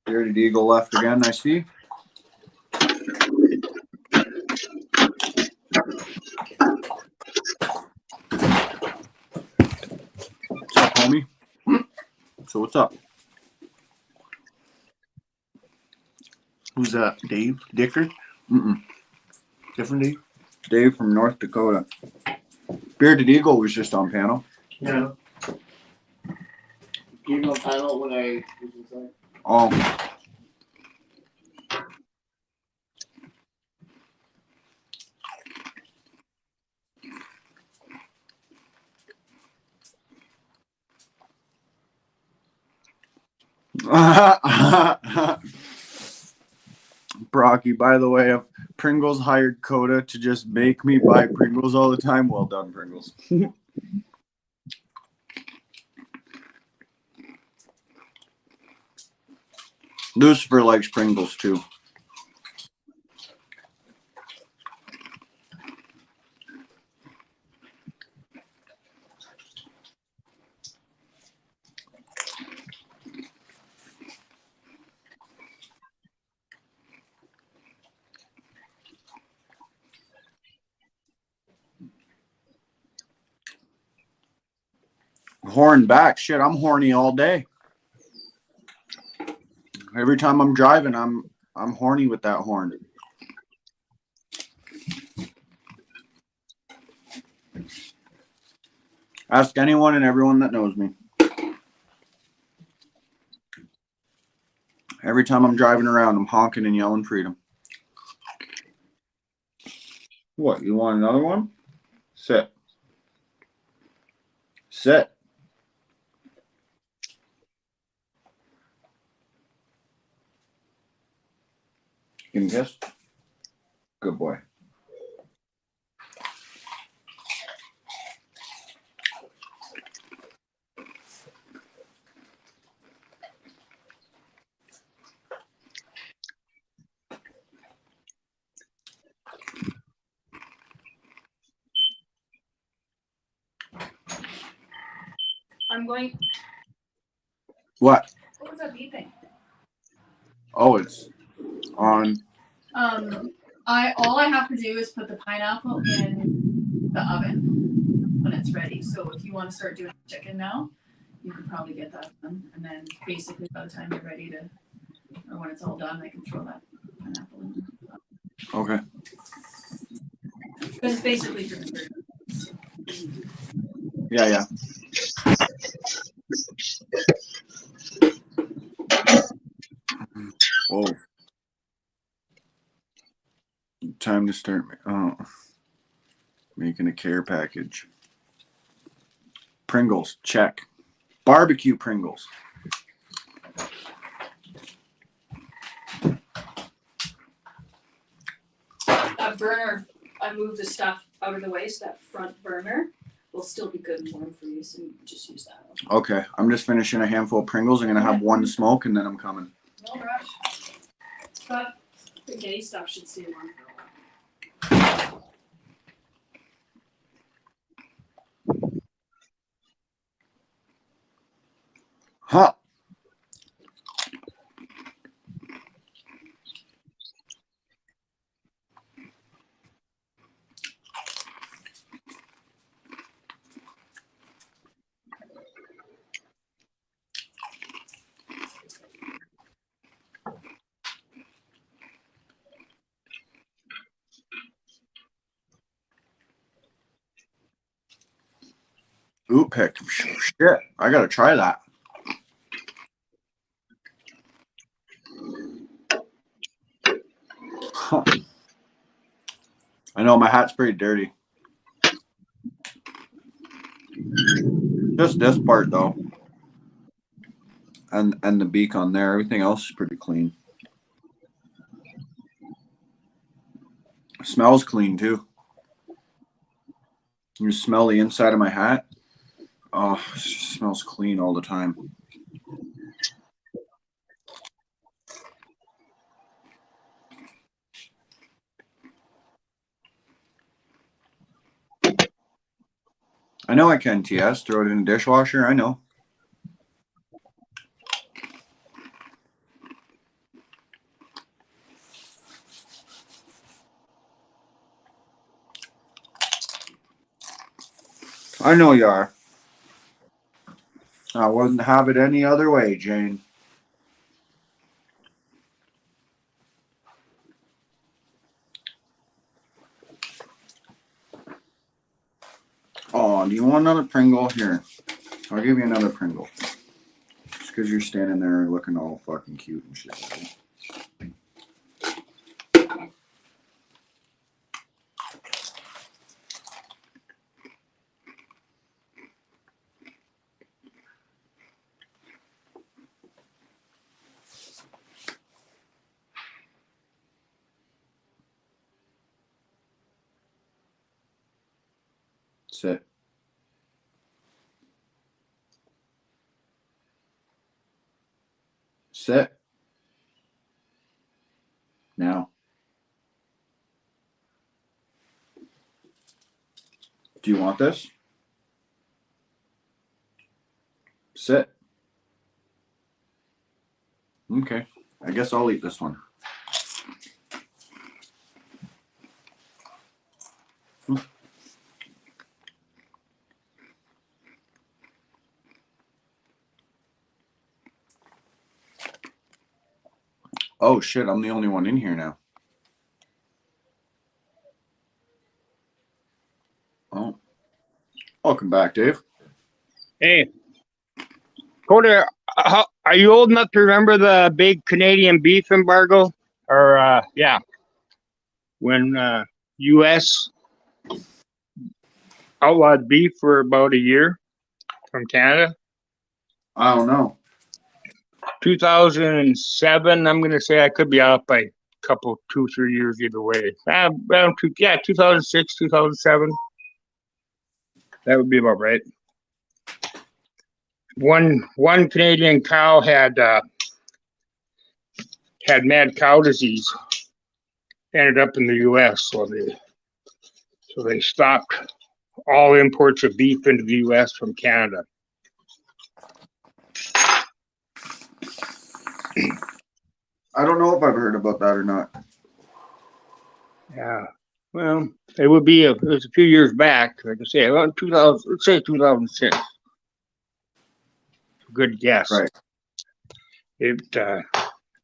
Bearded Eagle left again, I see. What's up, homie? So what's up? Who's that? Dave? Dicker? Different Dave? Dave from North Dakota. Bearded Eagle was just on panel. Yeah. Gave him a panel when I was inside. Oh. Brocky, by the way, if Pringles hired Coda to just make me buy Pringles all the time, well done, Pringles. Lucifer likes Pringles too. Horn back. Shit, I'm horny all day. Every time I'm driving, I'm horny with that horn. Ask anyone and everyone that knows me. Every time I'm driving around, I'm honking and yelling freedom. What, you want another one? Sit. Sit. Give me a kiss. Good boy. I'm going. What? What was that beeping? Oh, it's on. All I have to do is put the pineapple in the oven when it's ready. So if you want to start doing chicken now, you could probably get that done. And then basically by the time you're ready to, or when it's all done, I can throw that pineapple in. Okay. But it's basically for dessert. Yeah. Whoa. Time to start making a care package. Pringles, check. Barbecue Pringles. That burner, I moved the stuff out of the way, so that front burner will still be good and warm for you, so you can just use that one. Okay, I'm just finishing a handful of Pringles. I'm going to have one to smoke, and then I'm coming. No rush. But the gay stuff should stay warm for a while. Huh. Oot pick. Shit, I got to try that. Huh. I know my hat's pretty dirty. Just this part though, and the beak on there. Everything else is pretty clean. Smells clean too. You smell the inside of my hat. Oh, it smells clean all the time. I know I can, TS. Throw it in the dishwasher. I know. I know you are. I wouldn't have it any other way, Jane. Oh, do you want another Pringle? Here. I'll give you another Pringle. Just because you're standing there looking all fucking cute and shit. Sit. Sit. Now. Do you want this? Sit. Okay. I guess I'll eat this one. Oh shit, I'm the only one in here now. Oh. Welcome back, Dave. Hey, Coda, are you old enough to remember the big Canadian beef embargo? Or, yeah, when U.S. outlawed beef for about a year from Canada? I don't know. 2007, I'm going to say. I could be off by a couple, 2-3 years either way. Around 2006, 2007. That would be about right. One Canadian cow had mad cow disease. Ended up in the U.S., so they stopped all imports of beef into the U.S. from Canada. I don't know if I've heard about that or not. Yeah, well, it was a few years back. Like I say, around 2000, let's say 2006. Good guess. Right. It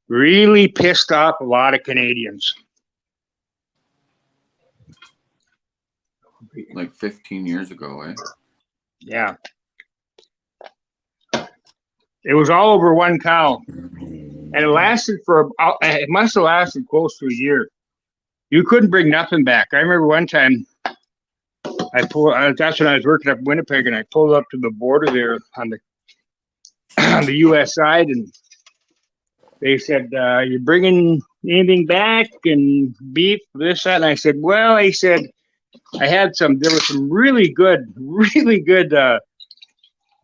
really pissed off a lot of Canadians. Like 15 years ago, eh? Yeah. It was all over one cow. And it must have lasted close to a year. You couldn't bring nothing back. I remember one time that's when I was working up in Winnipeg, and I pulled up to the border there on the U.S. side, and they said, "You bringing anything back and beef, this, that?" And I said, "Well," I said, there was some really good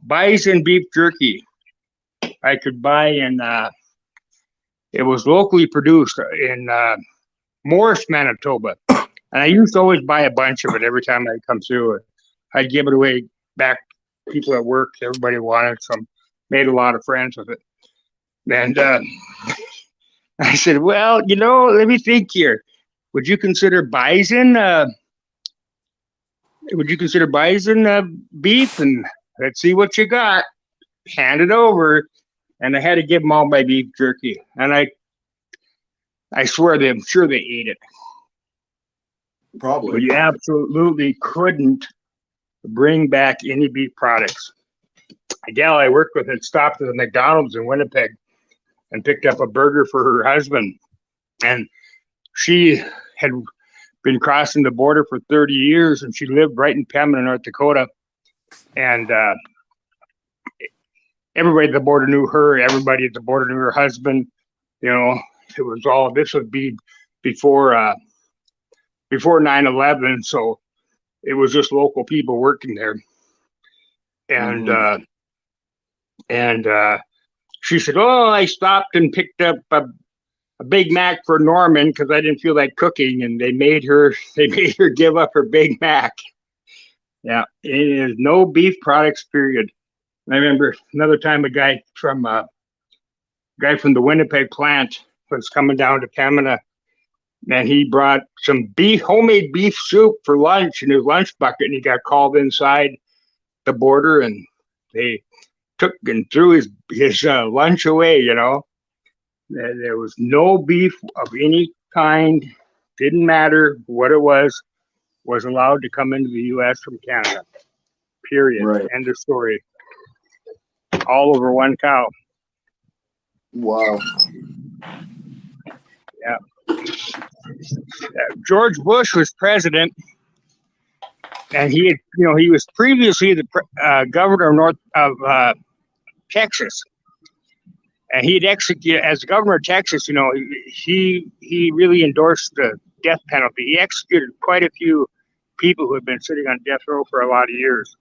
bison beef jerky I could buy, and it was locally produced in Morris, Manitoba. And I used to always buy a bunch of it every time I come through. I'd give it away back to people at work. Everybody wanted some. Made a lot of friends with it. And I said, "Well, let me think here. Would you consider bison? Beef? And let's see what you got." Hand it over, and I had to give them all my beef jerky. And I swear I'm sure they ate it. Probably. But you absolutely couldn't bring back any beef products. A gal I worked with had stopped at the McDonald's in Winnipeg and picked up a burger for her husband. And she had been crossing the border for 30 years, and she lived right in Pembina, North Dakota. And everybody at the border knew her. Everybody at the border knew her husband. It was all, this would be before 9/11, so it was just local people working there. And she said, "Oh, I stopped and picked up a Big Mac for Norman because I didn't feel like cooking," and they made her give up her Big Mac. Yeah, it is no beef products, period. I remember another time a guy from the Winnipeg plant was coming down to Pembina, and he brought some homemade beef soup for lunch in his lunch bucket, and he got called inside the border, and they took and threw his lunch away. There was no beef of any kind. Didn't matter what it was allowed to come into the U.S. from Canada. Period. Right. End of story. All over one cow. Wow. Yeah. George Bush was president, and he was previously the governor of Texas, and he'd execute as governor of Texas. He really endorsed the death penalty. He executed quite a few people who had been sitting on death row for a lot of years.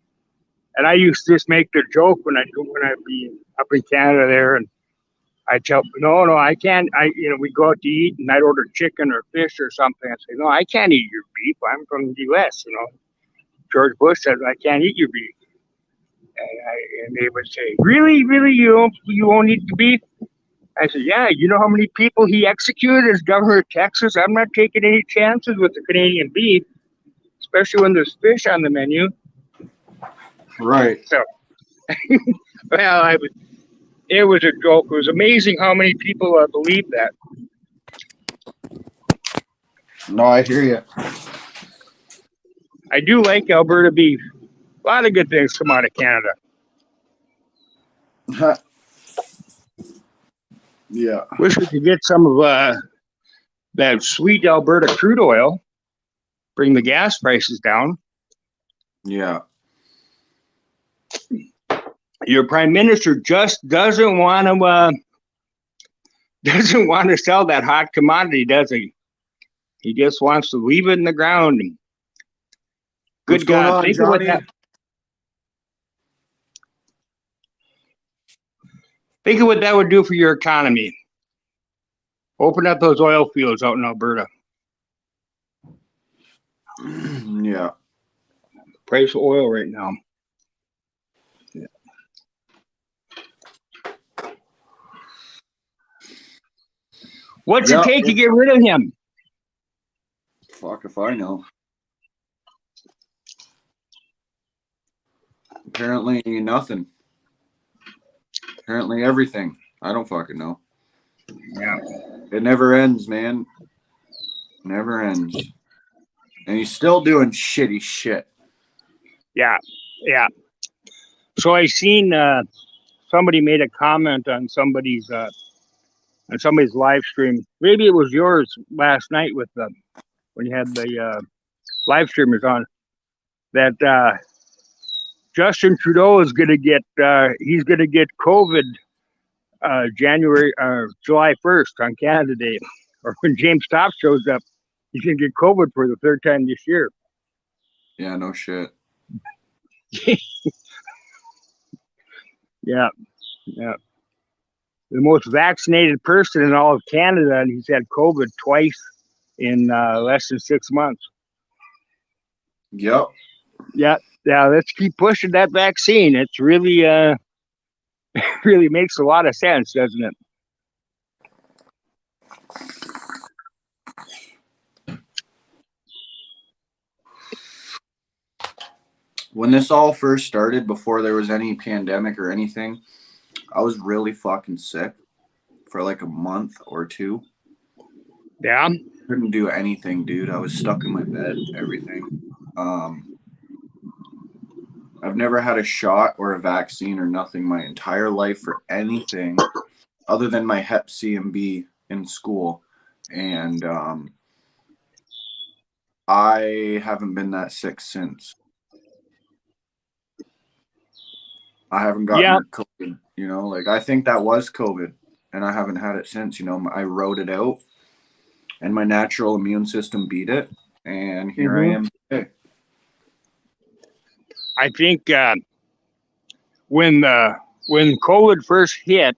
And I used to just make the joke when I'd be up in Canada there, and I'd tell, no, I can't. We'd go out to eat, and I'd order chicken or fish or something. I'd say, "No, I can't eat your beef. I'm from the U.S." George Bush said, "I can't eat your beef." And they would say, "Really, you won't eat the beef?" I said, "Yeah, you know how many people he executed as governor of Texas? I'm not taking any chances with the Canadian beef, especially when there's fish on the menu." Right. So, well, It was a joke. It was amazing how many people believed that. No, I hear you. I do like Alberta beef. A lot of good things come out of Canada. Yeah. Wish we could get some of that sweet Alberta crude oil, bring the gas prices down. Yeah. Your prime minister just doesn't want to sell that hot commodity, does he? He just wants to leave it in the ground. Good What's going God, on, think of what Johnny? that. Think of what that would do for your economy. Open up those oil fields out in Alberta. Yeah. Price of oil right now. Yeah. What's it take to get rid of him? Fuck if I know. Apparently nothing. Apparently everything. I don't fucking know. Yeah. It never ends, man. Never ends. And he's still doing shitty shit. Yeah. Yeah. So I seen somebody made a comment on somebody's live stream. Maybe it was yours last night with when you had the live streamers on, that Justin Trudeau is gonna get COVID July 1st on Canada Day, or when James Topp shows up, he's gonna get COVID for the third time this year. Yeah, no shit. Yeah. Yeah. The most vaccinated person in all of Canada, and he's had COVID twice in less than 6 months. Yep. Yeah, let's keep pushing that vaccine. It's really really makes a lot of sense, doesn't it? When this all first started, before there was any pandemic or anything, I was really fucking sick for like a month or two. Yeah. Couldn't do anything, dude. I was stuck in my bed, everything. I've never had a shot or a vaccine or nothing my entire life for anything other than my Hep C and B in school. And I haven't been that sick since. I haven't gotten COVID, you know, like I think that was COVID and I haven't had it since, you know, I wrote it out and my natural immune system beat it. And here I am today. I think when COVID first hit,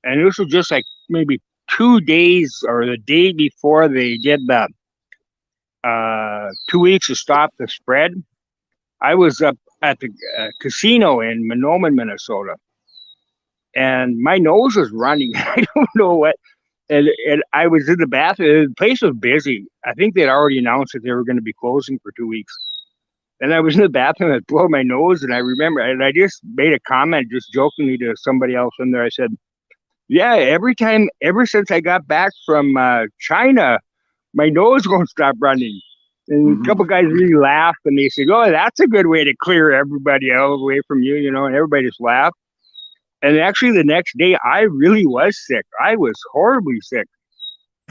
and this was just like maybe 2 days or the day before they did the 2 weeks to stop the spread, I was up at the casino in Monoman, Minnesota, and my nose was running. I don't know what, and I was in the bathroom. The place was busy. I think they'd already announced that they were going to be closing for 2 weeks. And I was in the bathroom, I blew my nose, and I remember, and I just made a comment just jokingly to somebody else in there. I said, yeah, ever since I got back from China, my nose won't stop running. And a couple guys really laughed, and they said, oh, that's a good way to clear everybody out away from you, you know, and everybody just laughed. And actually the next day, I really was sick. I was horribly sick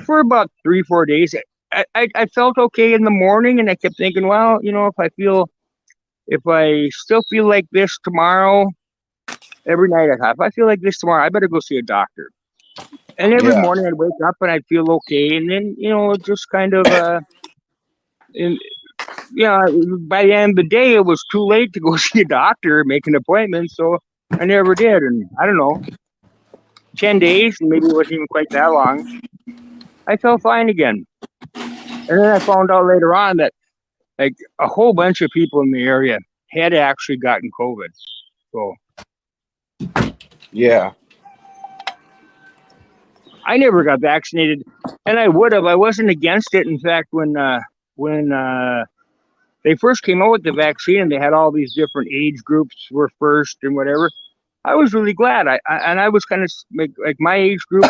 for about 3-4 days. I felt okay in the morning, and I kept thinking, well, you know, if I still feel like this tomorrow, every night if I feel like this tomorrow, I better go see a doctor. And every morning I'd wake up and I'd feel okay, and then, you know, just kind of by the end of the day, it was too late to go see a doctor, make an appointment, so I never did. And I don't know, 10 days, maybe it wasn't even quite that long, I felt fine again. And then I found out later on that like a whole bunch of people in the area had actually gotten COVID. So yeah, I never got vaccinated, and I would have. I wasn't against it. In fact, when they first came out with the vaccine and they had all these different age groups were first and whatever, I was really glad. I was kind of like my age group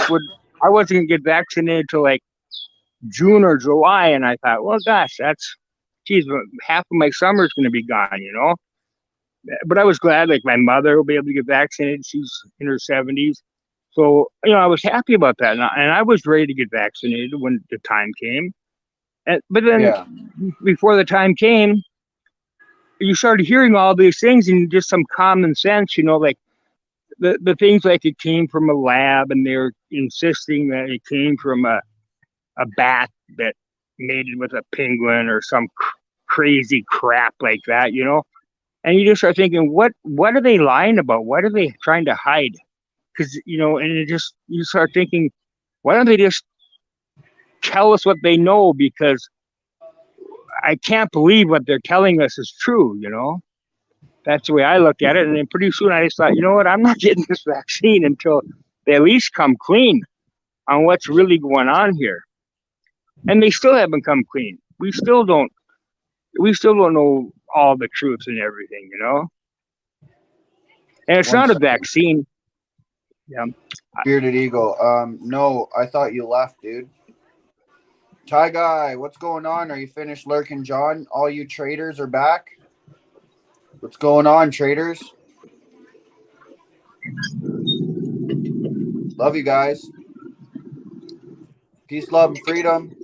I wasn't gonna get vaccinated until like June or July, and I thought, well, gosh, geez, half of my summer is gonna be gone, you know. But I was glad, like my mother will be able to get vaccinated. She's in her 70s, so I was happy about that, and I was ready to get vaccinated when the time came. But then Yeah. before the time came, you started hearing all these things and just some common sense, like the things like it came from a lab and they're insisting that it came from a bat that mated with a penguin or some crazy crap like that, and you just start thinking, what are they lying about? What are they trying to hide? Because, and you start thinking, why don't they just tell us what they know? Because I can't believe what they're telling us is true, That's the way I look at it. And then pretty soon I just thought, you know what, I'm not getting this vaccine until they at least come clean on what's really going on here. And they still haven't come clean. We still don't know all the truth and everything, And it's 1 not a second. vaccine. Yeah. Bearded Eagle. No, I thought you left, dude. Ty Guy, what's going on? Are you finished lurking, John? All you traders are back? What's going on, traders? Love you guys. Peace, love, and freedom.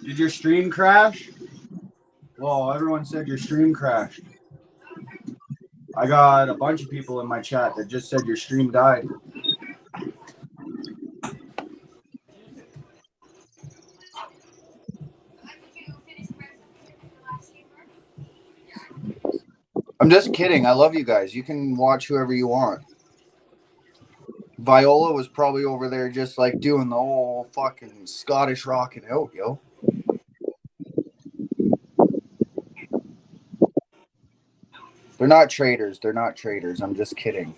Did your stream crash? Well, everyone said your stream crashed. I got a bunch of people in my chat that just said your stream died. I'm just kidding. I love you guys. You can watch whoever you want. Viola was probably over there just like doing the whole fucking Scottish rocking out, yo. They're not traders. They're not traders. I'm just kidding.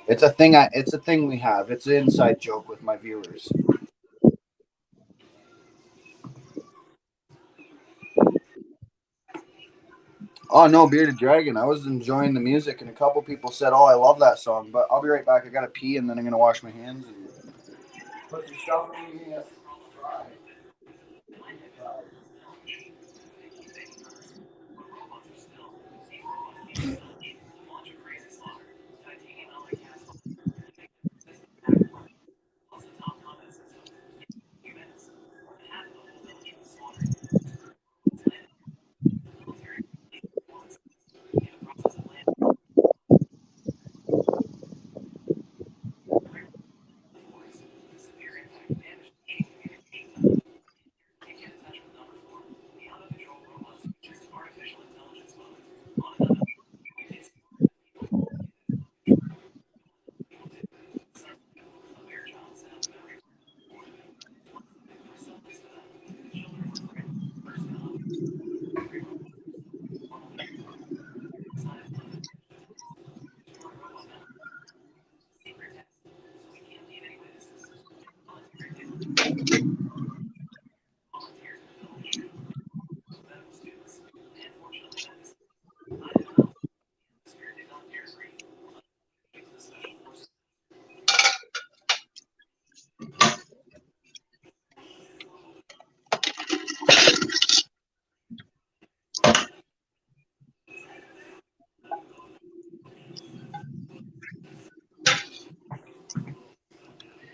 It's a thing. It's a thing we have. It's an inside joke with my viewers. Oh no, Bearded Dragon. I was enjoying the music, and a couple people said, "Oh, I love that song." But I'll be right back. I gotta pee, and then I'm gonna wash my hands and put some stuff in me.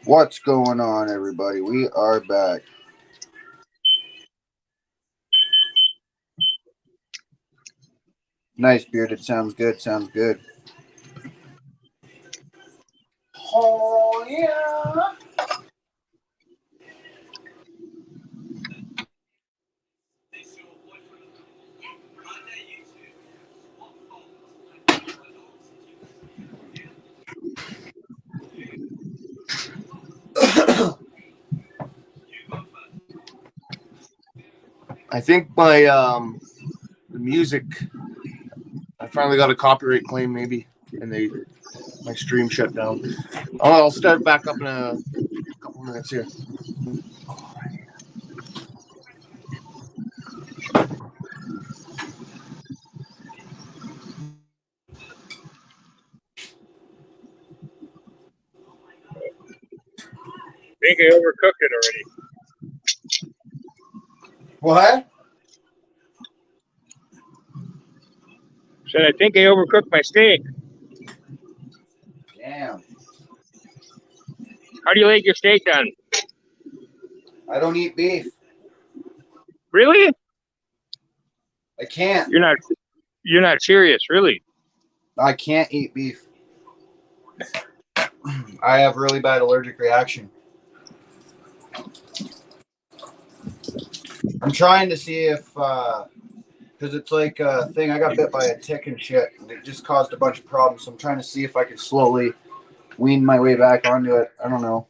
What's going on, everybody? We are back. Nice, Bearded. Sounds good. Sounds good. Oh, yeah. I think my the music, I finally got a copyright claim maybe, and my stream shut down. I'll start back up in a couple minutes here. think I overcooked it already. What? Said I think I overcooked my steak. Damn. How do you like your steak done? I don't eat beef. Really? I can't. You're not serious, really? I can't eat beef. I have really bad allergic reaction. I'm trying to see if, because it's like a thing, I got bit by a tick and shit, and it just caused a bunch of problems, so I'm trying to see if I can slowly wean my way back onto it. I don't know.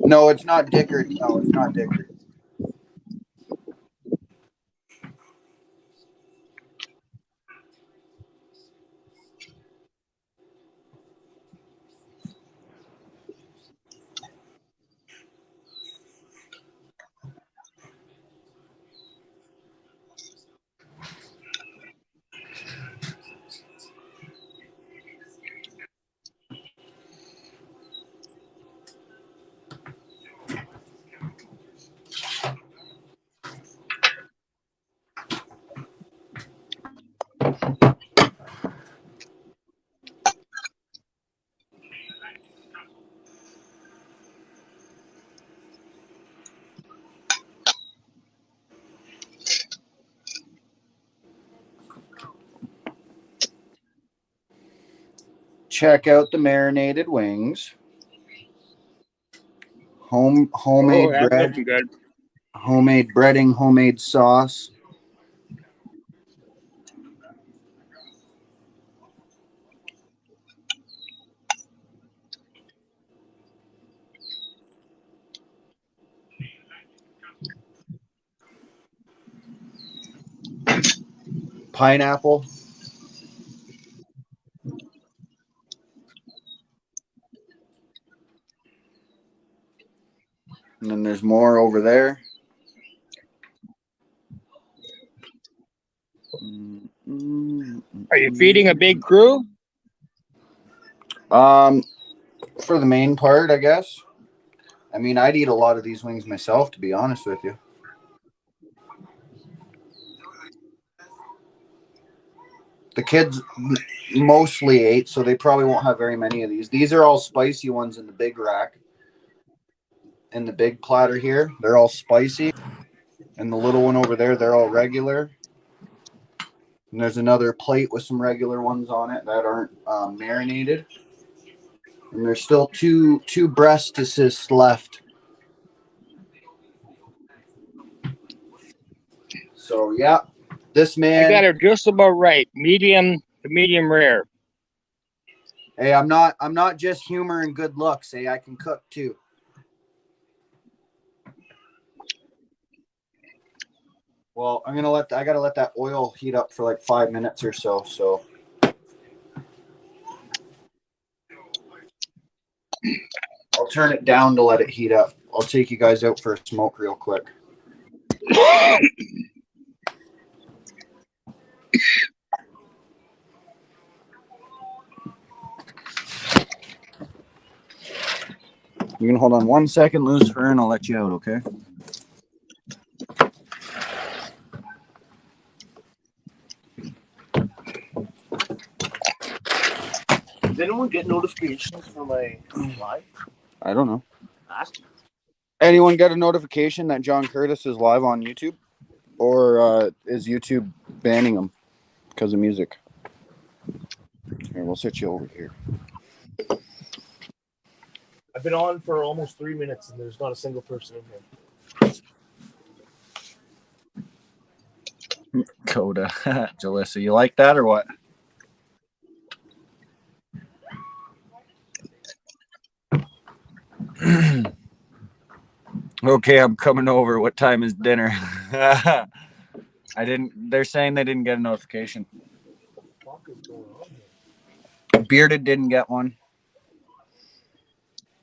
No, it's not Dickard. No, it's not Dickard. Check out the marinated wings. Homemade That's bread, looking good. homemade breading, homemade sauce. Pineapple. And then there's more over there. Are you feeding a big crew? For the main part, I guess. I mean, I'd eat a lot of these wings myself, to be honest with you. The kids mostly ate, so they probably won't have very many of these. These are all spicy ones in the big rack. In the big platter here, they're all spicy. And the little one over there, they're all regular. And there's another plate with some regular ones on it that aren't marinated. And there's still two breastises left. So yeah, this man. I got her just about right, medium to medium rare. Hey, I'm not just humor and good looks. Hey, I can cook too. Well, I gotta let that oil heat up for like 5 minutes or so. So I'll turn it down to let it heat up. I'll take you guys out for a smoke real quick. You can hold on 1 second, Lucifer, and I'll let you out, okay? Does anyone get notifications for my live? I don't know. Ask. Anyone get a notification that John Curtis is live on YouTube? Or is YouTube banning him because of music? Here, we'll sit you over here. I've been on for almost 3 minutes and there's not a single person in here. Coda. Jalissa, you like that or what? Okay, I'm coming over. What time is dinner? They're saying they didn't get a notification. What the fuck is going on here? Bearded didn't get one.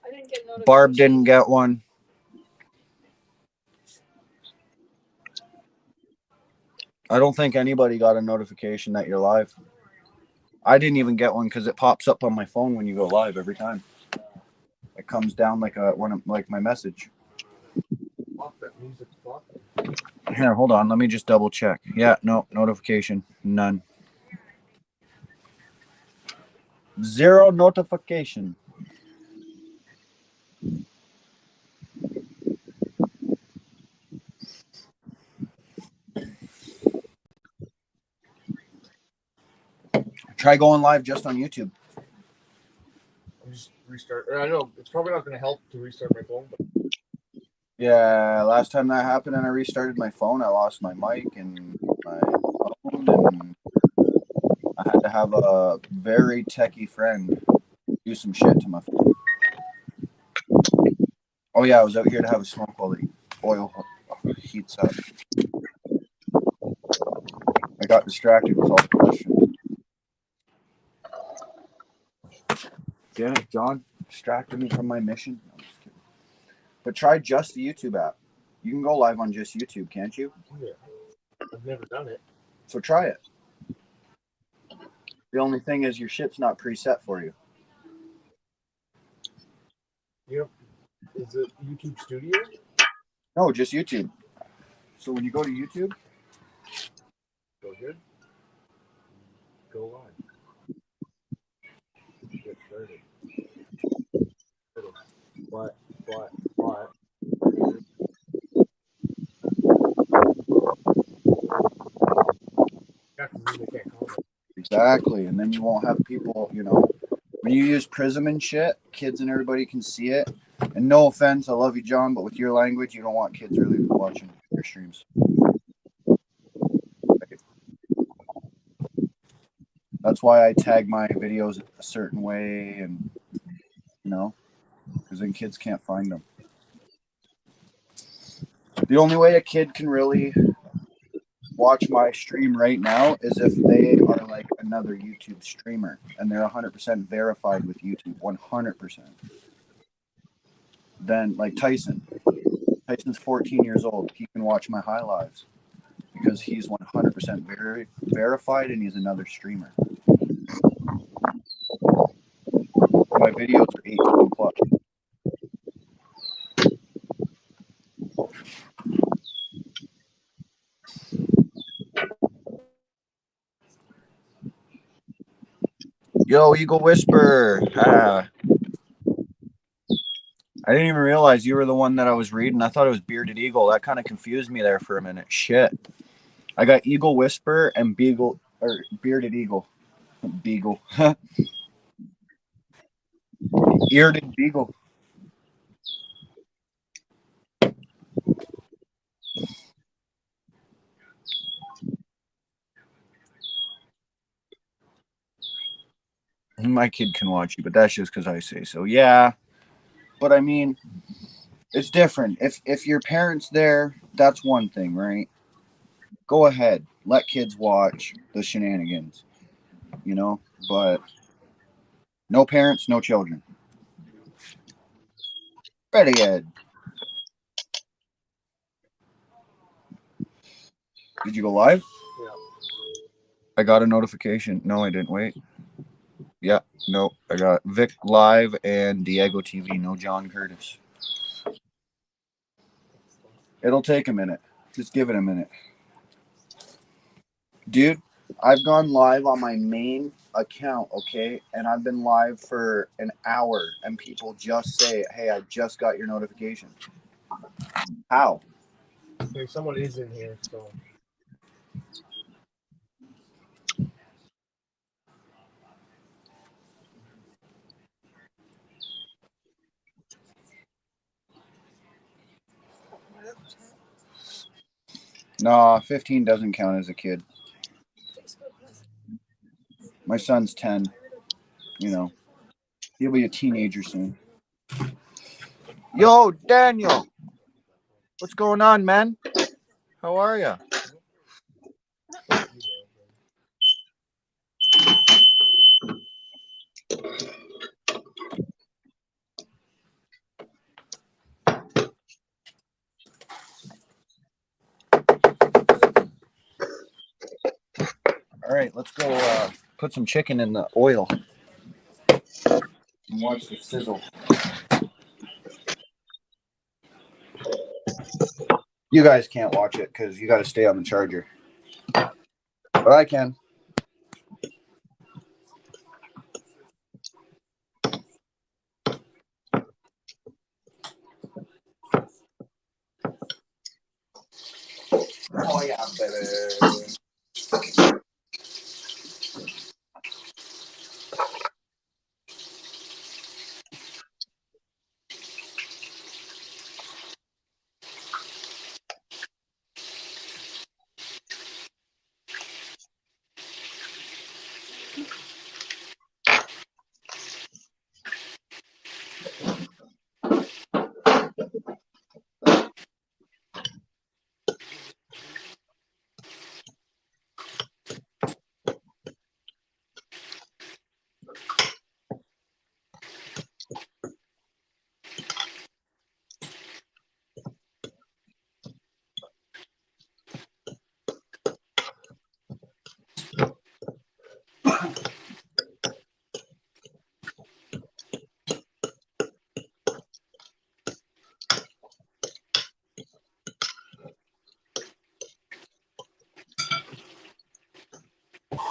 I didn't get notification. Barb didn't get one. I don't think anybody got a notification that you're live. I didn't even get one because it pops up on my phone when you go live every time. It comes down like my message. Fuck that music. Fuck. Here, hold on. Let me just double check. Yeah, no notification. None. 0 notification. Try going live just on YouTube. I'm just restart. I know it's probably not going to help to restart my phone, but Yeah, last time that happened and I restarted my phone, I lost my mic and my phone, and I had to have a very techie friend do some shit to my phone. Oh yeah, I was out here to have a smoke while the oil heats up. I got distracted with all the questions. Damn it, John. Distracted me from my mission. No, I'm just kidding. But try just the YouTube app. You can go live on just YouTube, can't you? yeah, I've never done it. So try it. The only thing is your shit's not preset for you. Yep. Is it YouTube Studio? No, just YouTube. So when you go to YouTube, Go good. Go live. Get started. What? Yeah, because they can't comment. exactly, and then you won't have people, when you use Prism and shit, kids and everybody can see it. And no offense, I love you, John, but with your language, you don't want kids really watching your streams. That's why I tag my videos a certain way, and because then kids can't find them. The only way a kid can really watch my stream right now is if they are like another YouTube streamer and they're 100% verified with YouTube, 100%. Then like Tyson's 14 years old. He can watch my high lives because he's 100% verified and he's another streamer. My videos are 18 plus. Yo, Eagle Whisper. I didn't even realize you were the one that I was reading. I thought it was Bearded Eagle. That kind of confused me there for a minute. Shit. I got Eagle Whisper and Bearded Eagle. Beagle. Bearded Beagle. My kid can watch you, but that's just because I say so. Yeah. But I mean, it's different. If your parents there, that's one thing, right? Go ahead. Let kids watch the shenanigans, but no parents, no children. Ready, Ed. Did you go live? Yeah. I got a notification. No, I didn't. Wait. Yeah, no. I got Vic Live and Diego TV. No John Curtis. It'll take a minute. Just give it a minute. Dude, I've gone live on my main account, okay? And I've been live for an hour, and people just say, hey, I just got your notification. How? Okay, someone is in here, so. Nah, 15 doesn't count as a kid. My son's 10. He'll be a teenager soon. Yo, Daniel. What's going on, man? How are you? right, let's go put some chicken in the oil and watch the sizzle. You guys can't watch it because you got to stay on the charger. But I can. Oh, yeah, baby.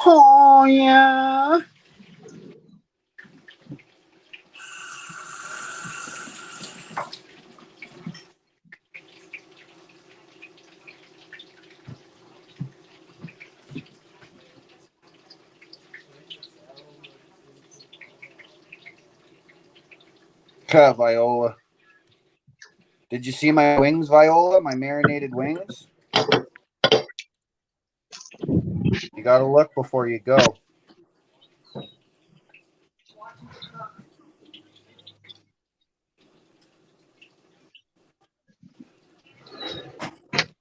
Oh, yeah. Viola. Did you see my wings, Viola? My marinated wings? You gotta look before you go.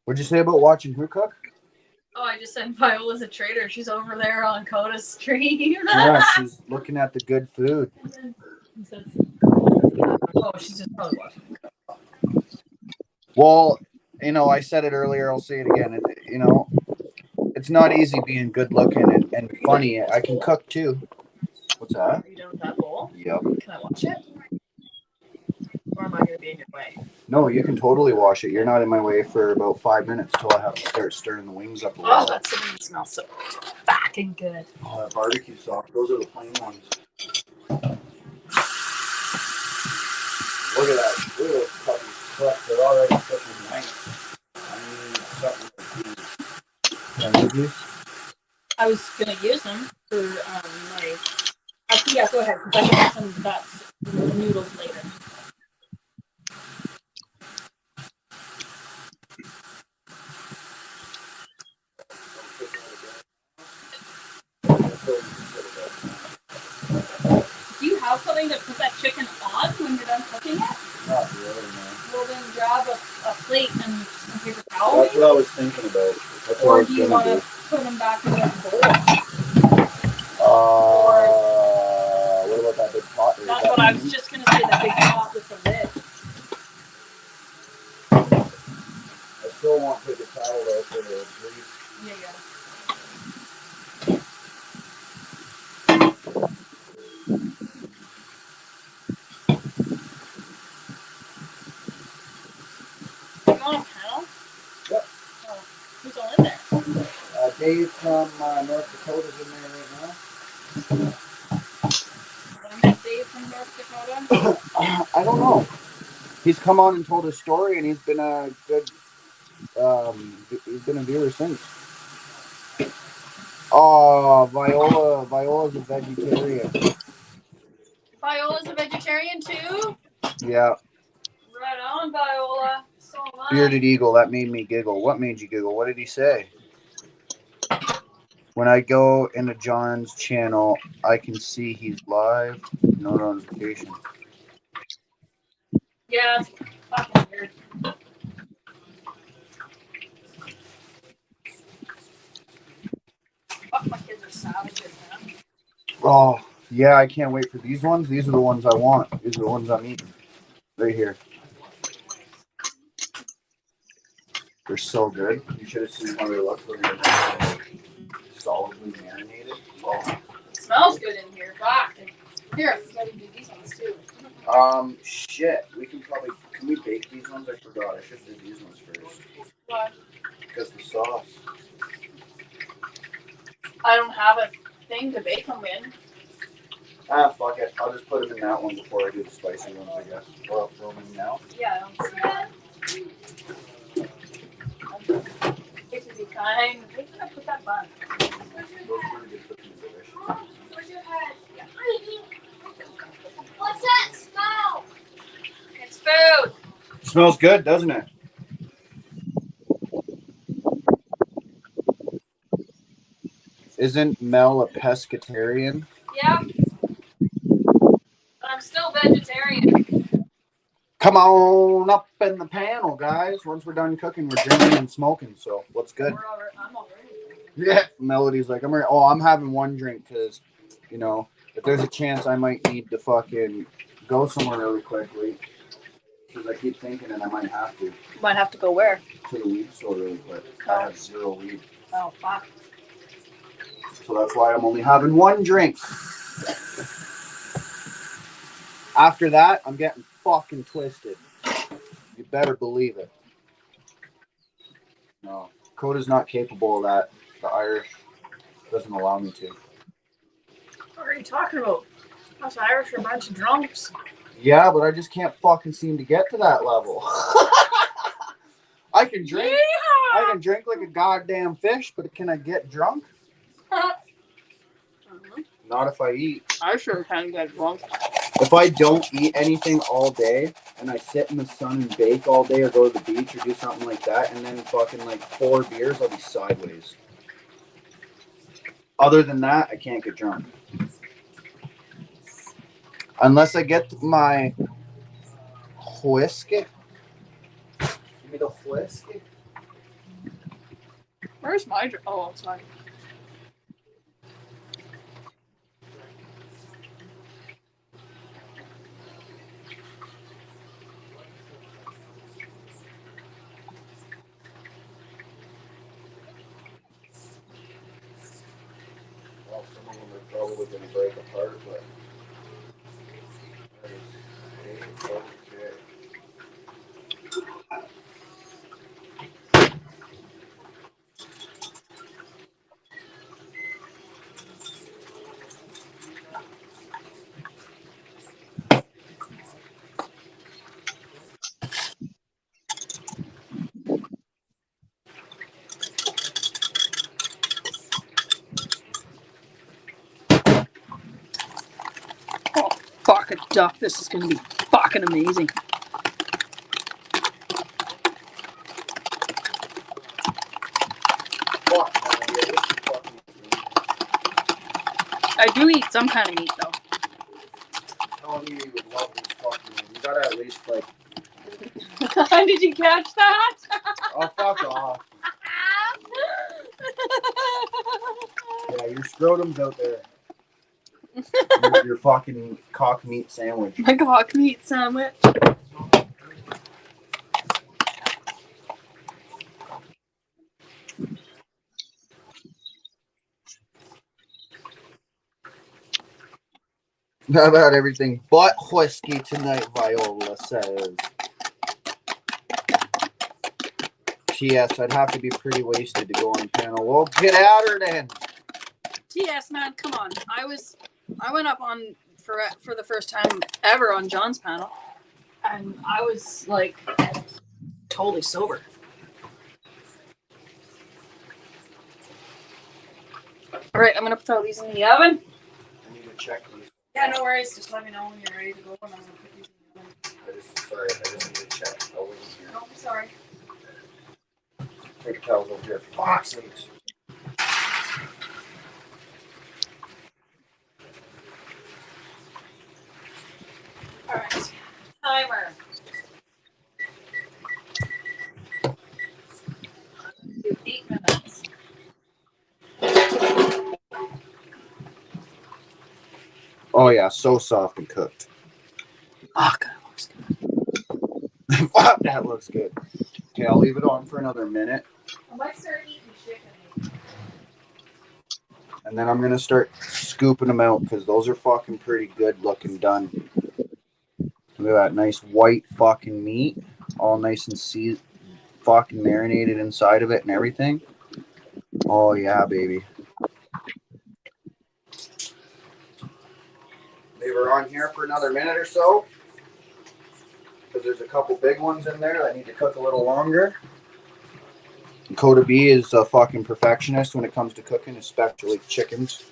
What'd you say about watching who cook? Oh, I just said Viola's a traitor. She's over there on Coda's stream. Yeah, she's looking at the good food. Oh, she's just probably watching. Well, you know, I said it earlier. I'll say it again. You know, it's not easy being good looking and funny. I can cook too. What's that? Are you done with that bowl? Yep. Can I watch it? Or am I going to be in your way? No, you can totally wash it. You're not in my way for about 5 minutes till I have to start stirring the wings up a little. Oh, that cinnamon smells so fucking good. Oh, that barbecue sauce. Those are the plain ones. Look at that. Look at those puppies. Look, they're already cooking nice. I need something to do. Can you do? I was going to use them for my... Actually, yeah, go ahead. Because I can have some nuts, noodles later. Do you have something to put that chicken on when you're done cooking it? Not really, man. Well, then grab a plate and some paper towel. That's what I was thinking about. That's what I Or was do you gonna want do. to put them back in the bowl? What about that big pot? That's what I was just going to say, the big pot with the lid. I still want to take a towel out for the grease. Yeah, yeah. You want a panel? Yep. Oh, who's all in there? Dave from North Dakota's in there right now. I met Dave from North Dakota. I don't know. He's come on and told his story, and he's been a good. He's been a viewer since. Oh, Viola's a vegetarian. Viola's a vegetarian too? Yeah. Right on, Viola. So am I. Bearded Eagle, that made me giggle. What made you giggle? What did he say? When I go into John's channel, I can see he's live. No notification. Yeah, it's fucking weird. Fuck, my kids are savages, man. Oh, yeah, I can't wait for these ones. These are the ones I want. These are the ones I'm eating. Right here. They're so good. You should have seen how they look when they were solidly marinated. Oh. It smells good in here. Fuck. Here, let me do these ones too. Shit. Can we bake these ones? I forgot. I should do these ones first. Why? Because the sauce. I don't have a thing to bake them in. Ah, fuck it. I'll just put them in that one before I do the spicy ones, I guess. Or I'll throw them in now. Yeah, I don't see that. It would be kind. Where did I put that bun? Those are pretty good cookies, delicious. Where's your head? What's that smell? It's food. Smells good, doesn't it? Isn't Mel a pescatarian? Yep. But I'm still vegetarian. Come on up in the panel, guys. Once we're done cooking, we're drinking and smoking. So what's good? I'm already. Yeah. Melody's like, I'm having one drink because, you know, if there's a chance I might need to fucking go somewhere really quickly. Because I keep thinking and I might have to. You might have to go where? To the weed store really quick. I have 0 weed. Oh, fuck. So that's why I'm only having one drink. After that, I'm getting fucking twisted. You better believe it. No. Coda's not capable of that. The Irish doesn't allow me to. What are you talking about? Us Irish are a bunch of drunks. Yeah, but I just can't fucking seem to get to that level. I can drink. Yeehaw! I can drink like a goddamn fish, but can I get drunk? Not if I eat. I sure can get drunk. If I don't eat anything all day and I sit in the sun and bake all day or go to the beach or do something like that and then fucking like 4 beers, I'll be sideways. Other than that, I can't get drunk. Unless I get my whiskey. Give me the whiskey. Where's my drink? Oh, it's mine. Well, some of them are probably going to break apart, but that is okay. Oh, fuck a duck. This is gonna be fucking amazing. I do eat some kind of meat though. Telling you would love this fucking. You gotta at least like. Did you catch that? Oh, fuck off. Yeah, your scrotum's out there. Your fucking cock meat sandwich. My cock meat sandwich. How about everything but whiskey tonight, Viola says. T.S., I'd have to be pretty wasted to go on the panel. Well, get at her then. TS, man, come on. I went up on for the first time ever on John's panel, and I was like totally sober. All right, I'm gonna throw these in the oven. I need to check these. Yeah, no worries. Just let me know when you're ready to go, and I'm gonna put these in the oven. I just need to check. Oh, wait here. No, sorry. Take towels over here. Fuck's sakes. All right, timer. Do 8 minutes. Oh, yeah, so soft and cooked. Fuck, that looks good. Fuck, that looks good. Okay, I'll leave it on for another minute. I might start eating chicken. And then I'm going to start scooping them out because those are fucking pretty good looking done. Look at that nice white fucking meat. All nice and fucking marinated inside of it and everything. Oh, yeah, baby. They were on here for another minute or so. Because there's a couple big ones in there that need to cook a little longer. Coda B is a fucking perfectionist when it comes to cooking, especially chickens.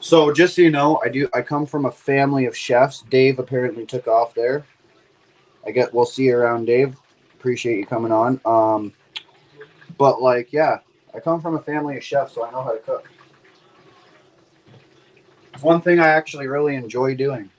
So just so you know, I come from a family of chefs. Dave apparently took off there. We'll see you around, Dave. Appreciate you coming on. But like, yeah, I come from a family of chefs, so I know how to cook. It's one thing I actually really enjoy doing.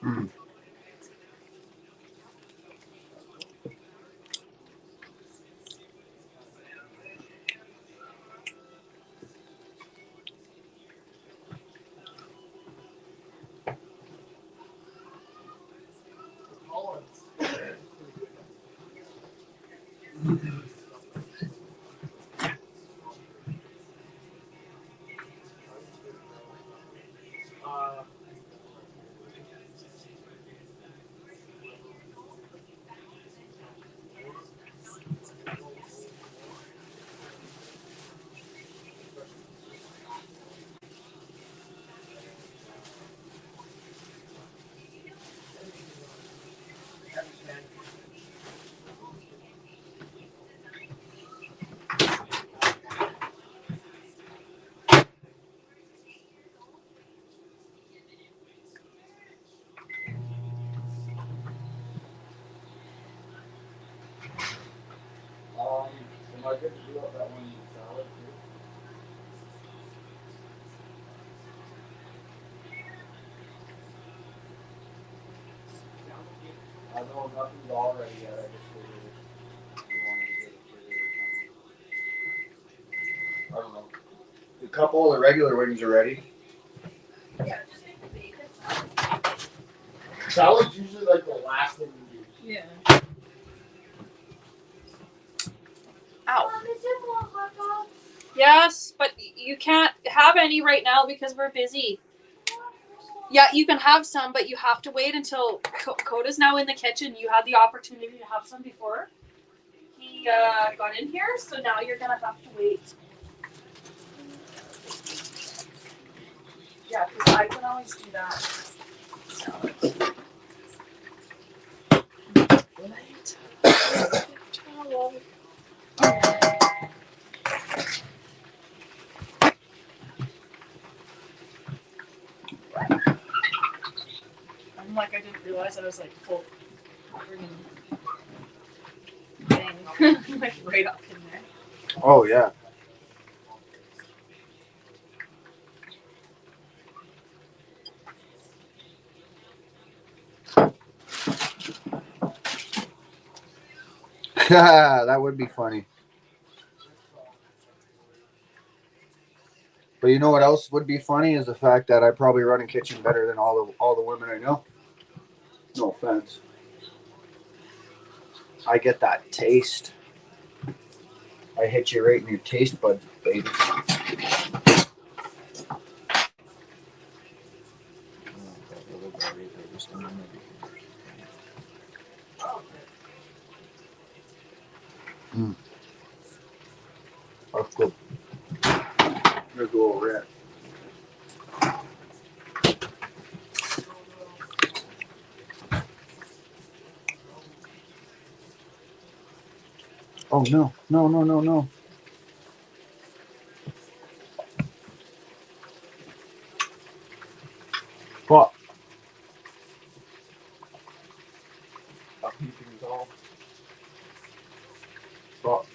Mm. Am I good to do up that one salad too? I know nothing's all ready yet. I just figured you wanted to get it for or something. I don't know. A couple of the regular wings are ready. Yeah, just make the bacon salad. Salad's usually like the last thing you do. Yeah. Yes, but you can't have any right now because we're busy. Yeah, you can have some, but you have to wait until Coda's now in the kitchen. You had the opportunity to have some before he got in here, so now you're gonna have to wait. Yeah, because I can always do that. So. I'm like, I didn't realize I was like full thing. Like right up in there. Oh yeah. That would be funny. But you know what else would be funny is the fact that I probably run a kitchen better than all the women I know. No offense. I get that taste. I hit you right in your taste buds, baby. That's good. There's a little red. Oh no. No. What? What? What?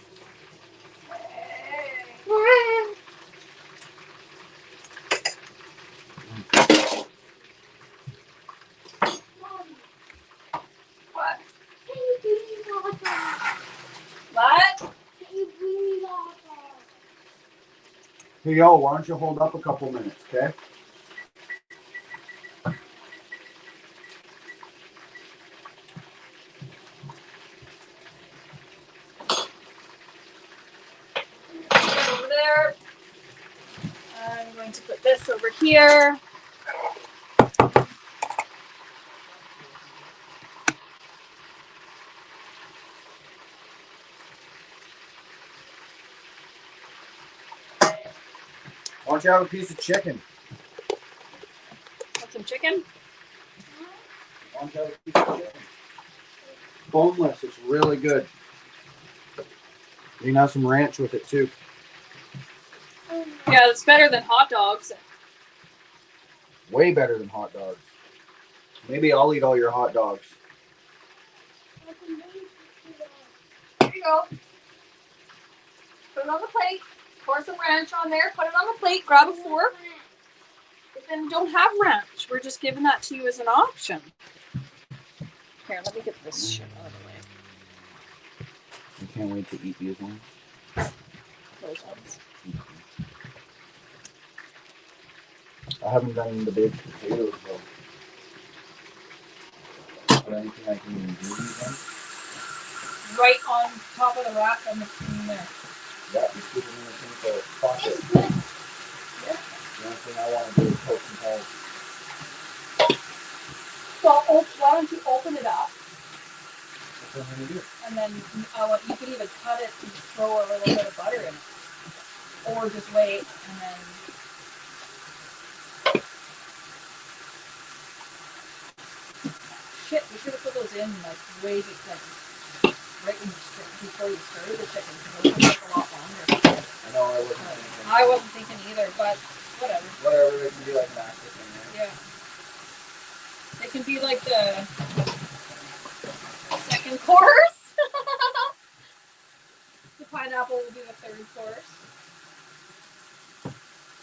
Can you bring me the hot dog? What? Can you bring me the hot dog? Hey, yo, why don't you hold up a couple minutes, okay? Over there. I'm going to put this over here. Why don't you have a piece of chicken? Want some chicken? Why don't you have a piece of chicken? Boneless, it's really good. You can have some ranch with it too. Yeah, it's better than hot dogs. Way better than hot dogs. Maybe I'll eat all your hot dogs. There you go. Put it on the plate. Pour some ranch on there. Put it on the plate. Grab a fork. But then don't have ranch. We're just giving that to you as an option. Here, let me get this shit out of the way. I can't wait to eat these ones. Those ones. I haven't done the big potatoes though. Is there anything I can do these on? Right on top of the rack on the in there. Yeah, just keep them in the thing for pocket. It's good. The only thing I want to do is poke some holes. So why don't you open it up? That's what I'm going to do. And then you could even cut it and throw a little bit of butter in it. Or just wait and then... Shit, we should have put those in like way right when before you started the chicken because it would take a lot longer. I know I wasn't thinking. I wasn't thinking either, but whatever. Whatever, they can be like an active thing, right? Yeah. It can be like the second course. The pineapple will be the third course.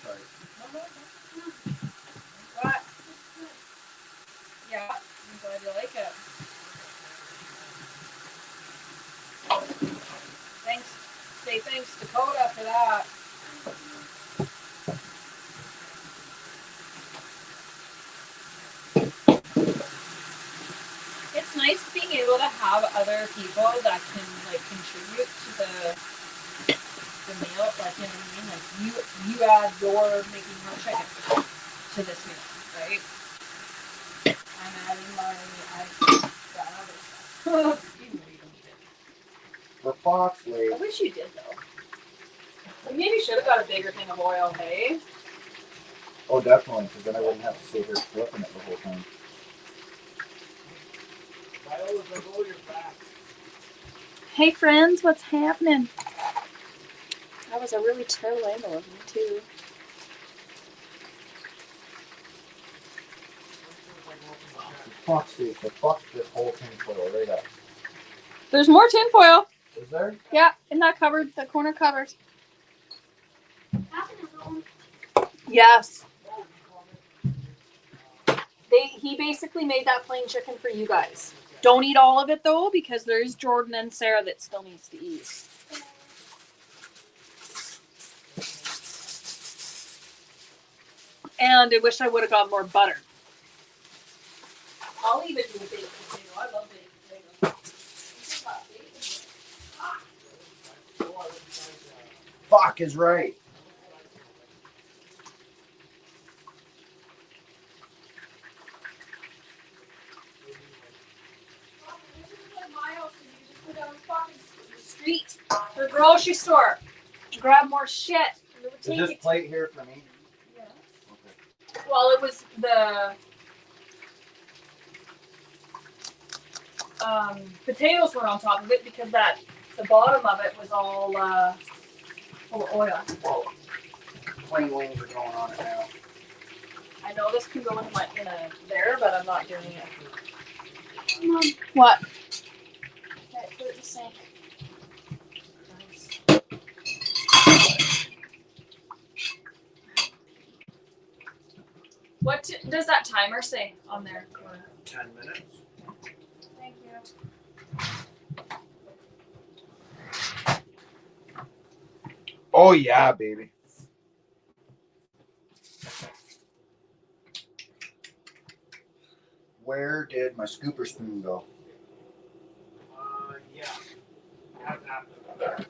Sorry. What? Yeah, I'm glad you like it. Thanks. Say thanks to Coda for that. It's nice being able to have other people that can like contribute to the meal, like, you know what I mean? Like, you add your making your chicken to this meal, right? I'm adding that other stuff. For Fox I Lake. wish you did, though. We maybe should have got a bigger thing of oil, hey? Oh, definitely, because then I wouldn't have to sit here flipping it the whole time. Viola's like, oh, you're back. Hey, friends, what's happening? That was a really terrible angle of me, too. For Fox Lake, so fuck this whole tinfoil right up. There's more tinfoil. Is there? Yeah, in that cupboard, the corner cupboard. Yes. He basically made that plain chicken for you guys. Don't eat all of it though, because there's Jordan and Sarah that still needs to eat. And I wish I would have got more butter. I'll even do a baked potato. I love baked potatoes. Fuck is right. Street, the grocery store, grab more shit. Is this plate here for me? Yeah. Okay. Well, it was the potatoes were on top of it because the bottom of it was all full of oil. Whoa. Plain wings are going on it now. I know this can go in there, but I'm not doing it. Mom. What? Okay, put it in the sink. What does that timer say on there? 10 minutes. Thank you. Oh yeah, baby. Where did my scooper spoon go? Yeah. That's after.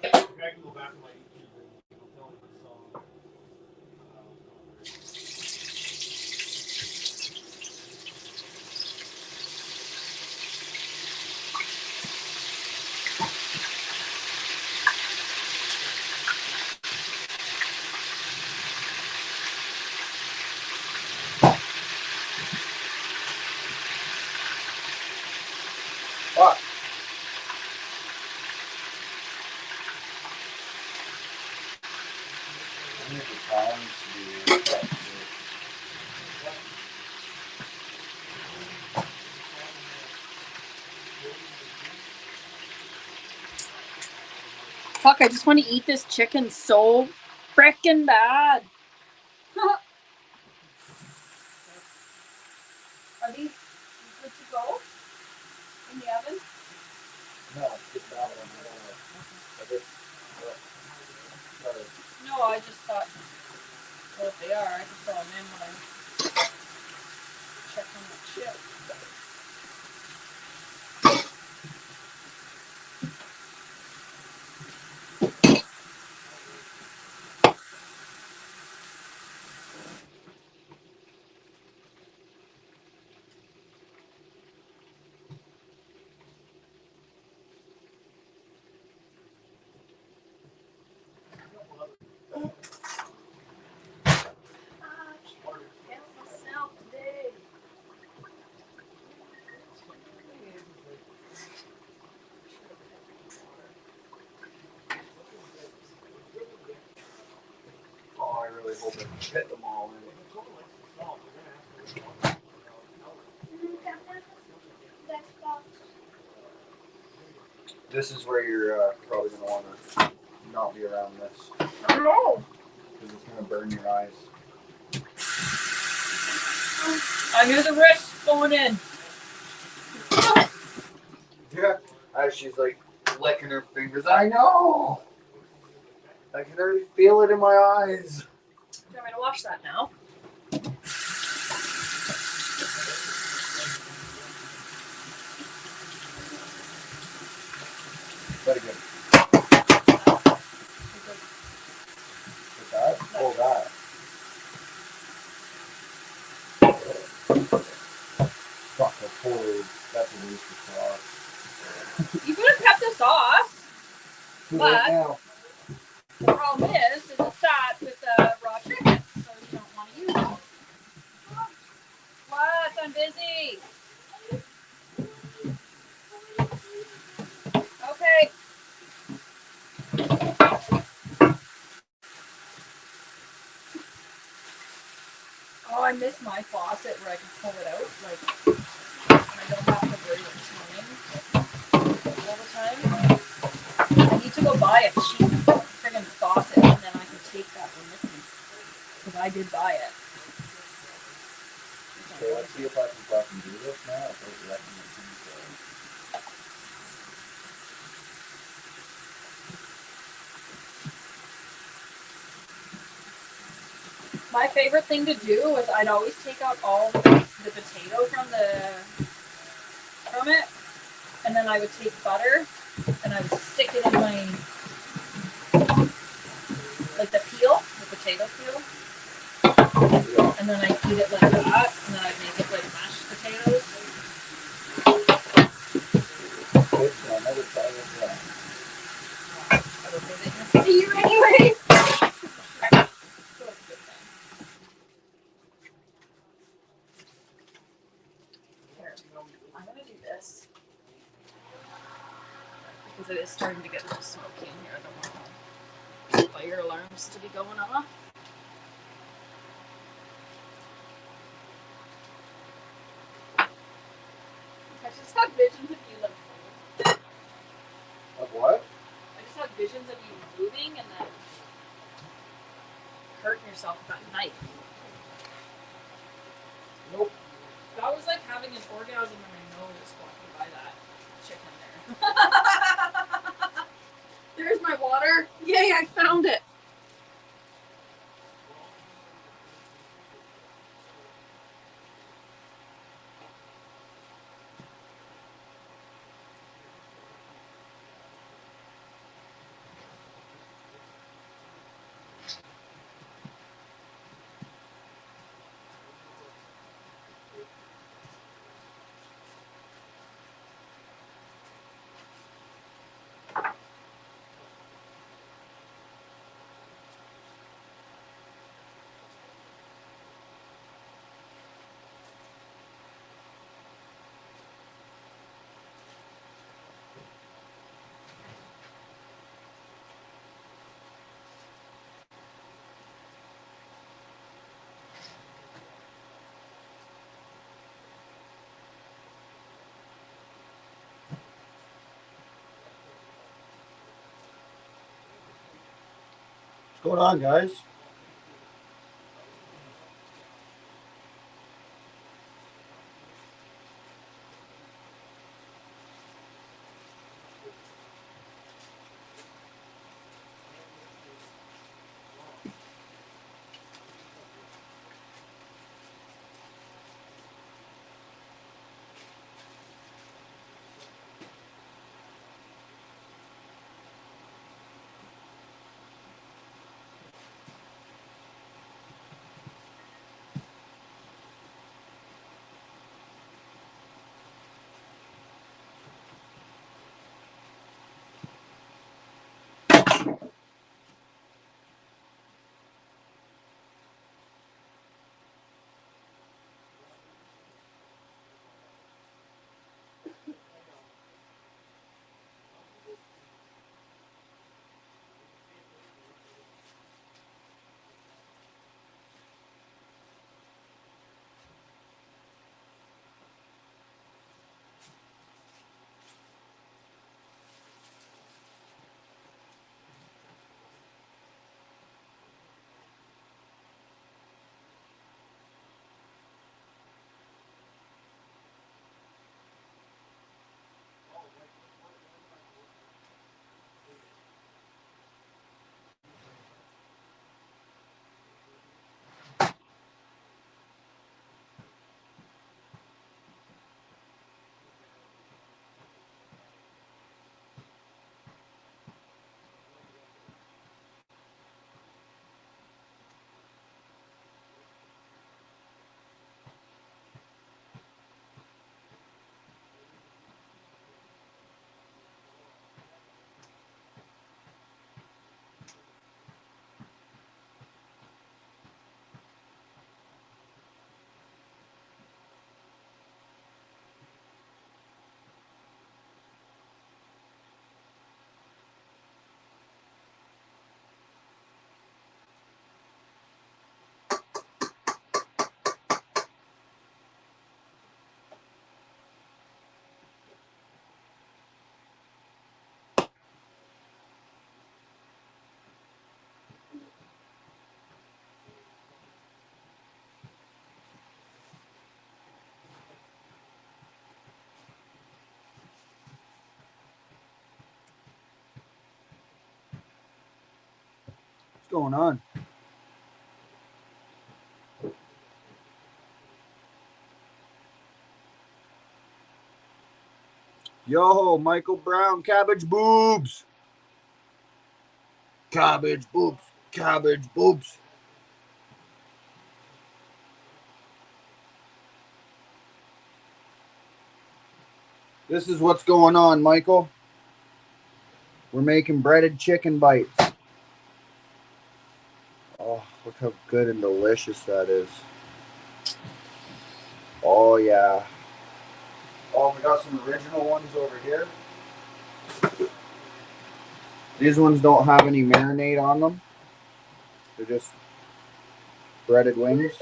I can go back to my YouTube and tell them the song. Fuck. I need the tongs to be Fuck, I just want to eat this chicken so frickin' bad. Are these good to go in the oven? No, get that one. Sorry. No, I just thought, well, if they are, I can throw them in when I check on the chip. Oh, I really hope I fit them all in. This is where you're probably going to want to not be around this. No! Because it's going to burn your eyes. I hear the wrist going in. Yeah. As she's like licking her fingers. I know! I can already feel it in my eyes. Do you want me to wash that now? Very good. totally, that's a waste of sauce. You could have kept the sauce. Too But- late now. The problem is it sat with the raw chicken, so you don't want to use it. What? I'm busy. Okay. Oh, I miss my faucet where I can pull it out, like, and I don't have to worry about turning all the time. I need to go buy a cheap friggin' faucet, and then I can take that one with me. Because I did buy it. Okay, let's see if I can fucking do this now. If I reckon I can, My favorite thing to do was I'd always take out all the potato from it, and then I would take butter and I would stick it in my, like the peel, the potato peel, and then I'd eat it like that, and then I'd make it like mashed potatoes. I'll never try this again. I don't think they can see you anyway. So it's a good thing. Here, I'm gonna do this because it is starting to get a little smoky in here. I don't want fire alarms to be going off. I just have visions of you like Of what? I just have visions of you moving and then hurting yourself with that knife. Nope. That was like having an orgasm in my nose walking by that chicken there. There's my water. Yay, I found it. What's going on, guys? What's going on? Yo, Michael Brown, cabbage boobs. Cabbage boobs. Cabbage boobs. This is what's going on, Michael. We're making breaded chicken bites. Oh, look how good and delicious that is. Oh, yeah. Oh, we got some original ones over here. These ones don't have any marinade on them. They're just breaded wings.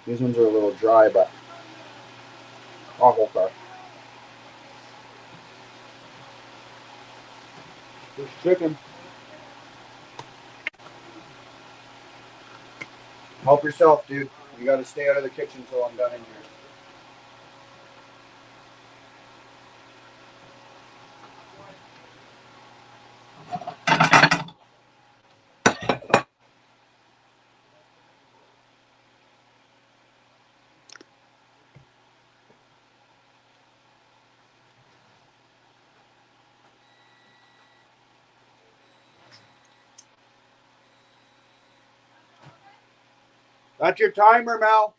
These ones are a little dry, but oh, okay. There's chicken. Help yourself, dude. You got to stay out of the kitchen till I'm done in here. That's your timer, Mel.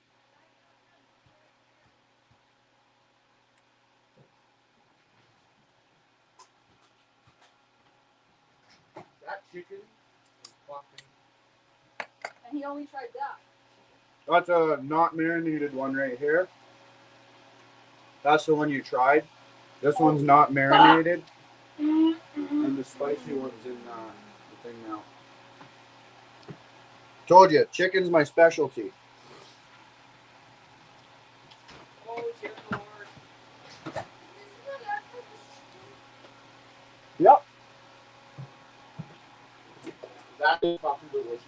That chicken is fucking... And he only tried that. That's a not marinated one right here. That's the one you tried. This one's not marinated. And the spicy one's in the thing now. Told you, chicken's my specialty. Oh, dear Lord. Yep. That is fucking delicious.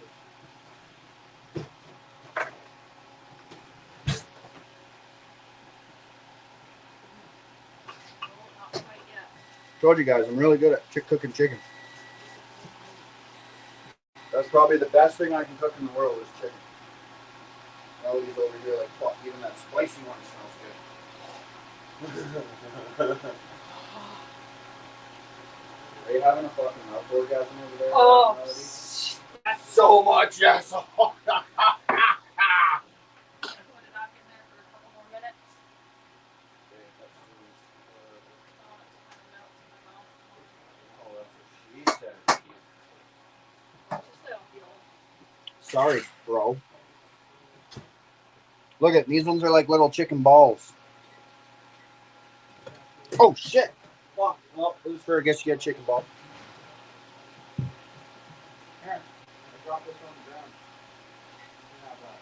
Not quite yet. Told you guys, I'm really good at cooking chicken. That's probably the best thing I can cook in the world is chicken. Ellie's over here like, fuck, even that spicy one smells good. Are you having a fucking mouth orgasm over there? Oh, so much, yes. I'm going to knock in there for a couple more minutes. Oh, that's what she said. Just so you know. Sorry, bro. Look at these ones are like little chicken balls. Oh shit! Fuck. Well, it was for I guess you get chicken ball. Here, I dropped this on the ground. You have that.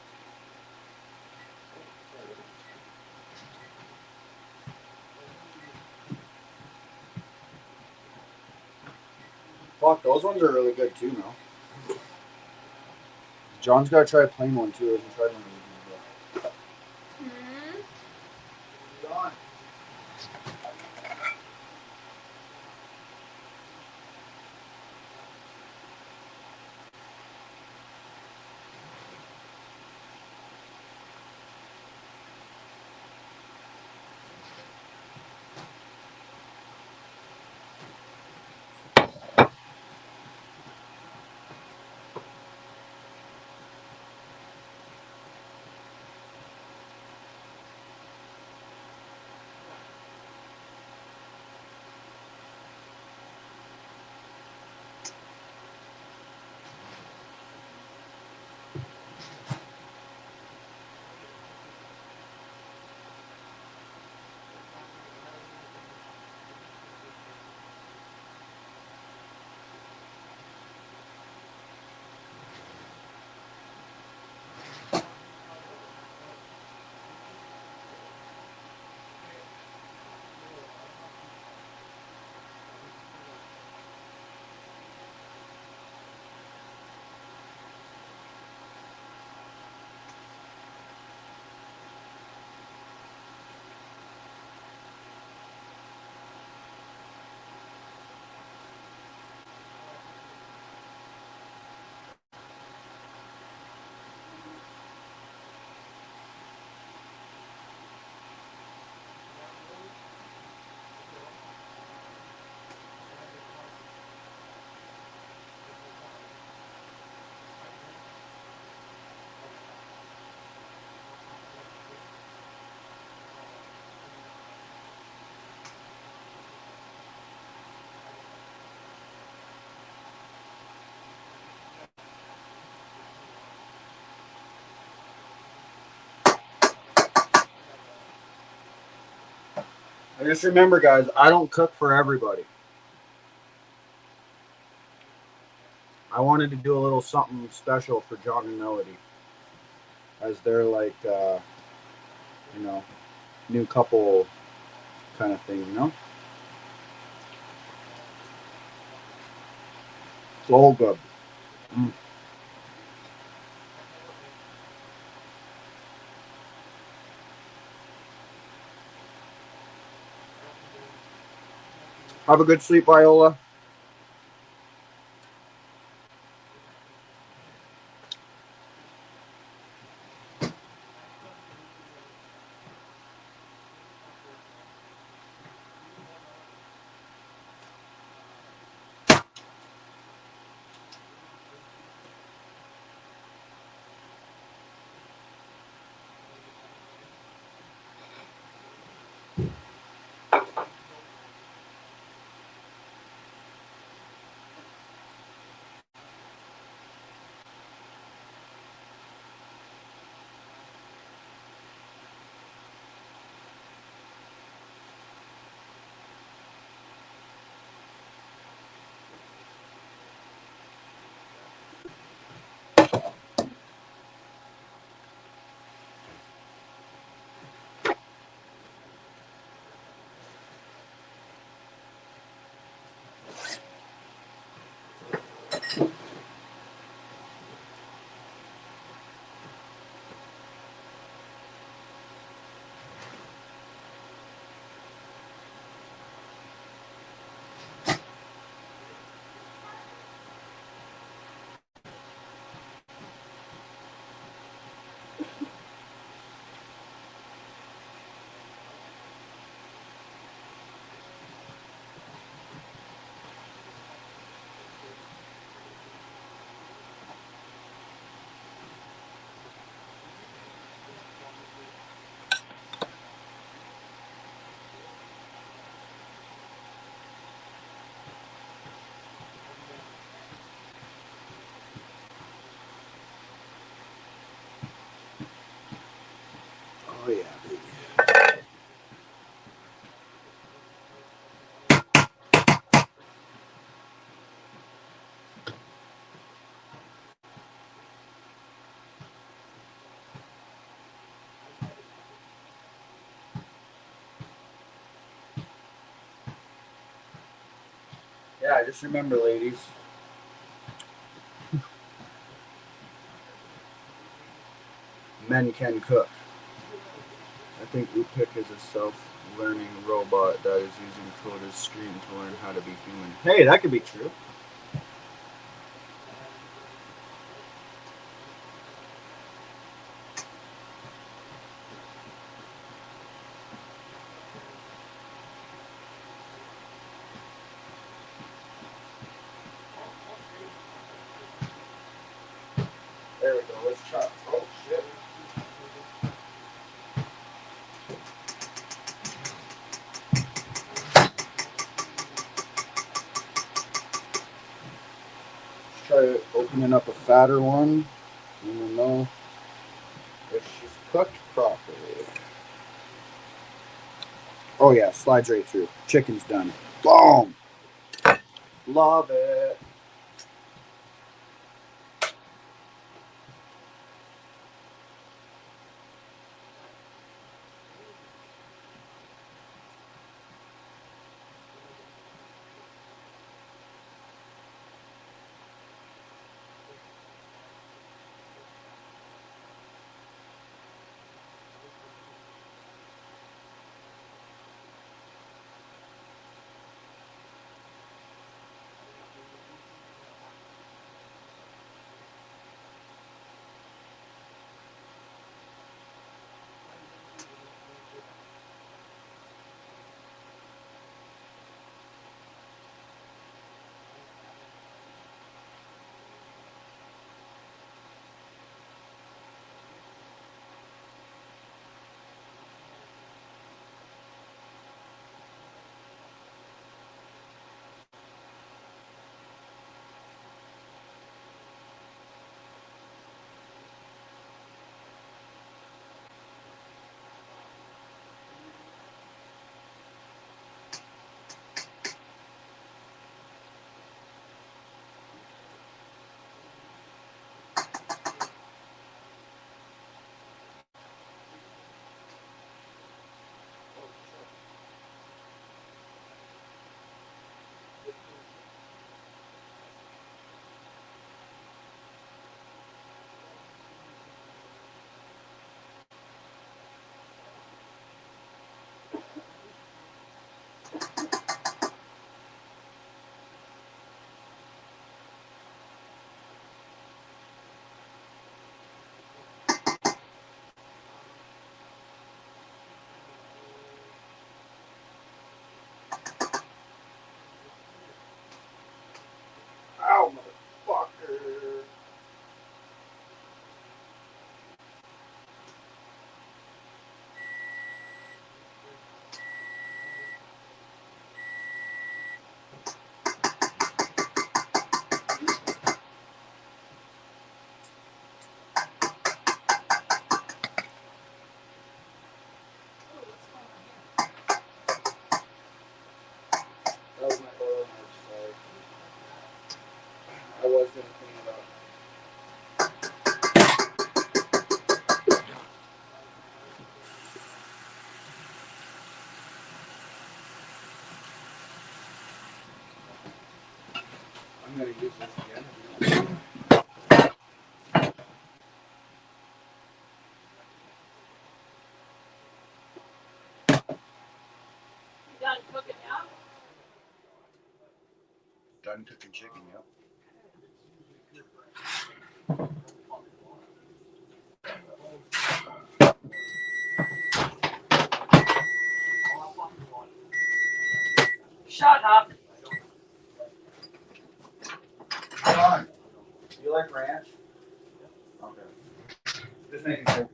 Fuck, those ones are really good too, Mel. John's gotta try a plain one too. He hasn't tried one of these. John. Just remember, guys, I don't cook for everybody. I wanted to do a little something special for John and Melody, as they're like, you know, new couple kind of thing, you know? It's all good. Mm. Have a good sleep, Viola. Oh, yeah, baby. Yeah, just remember, ladies. Men can cook. I think Upik is a self-learning robot that is using Coda's screen to learn how to be human. Hey, that could be true. There we go. Let's chop. Oh, shit. Let's try opening up a fatter one, and we'll know if she's cooked properly. Oh, yeah. Slides right through. Chicken's done. Boom. Love it. I was gonna clean it up. I'm gonna use this again. You done cooking now? Done cooking chicken, yep. Shut up. Come on. Do you like ranch? Okay. Just making sure.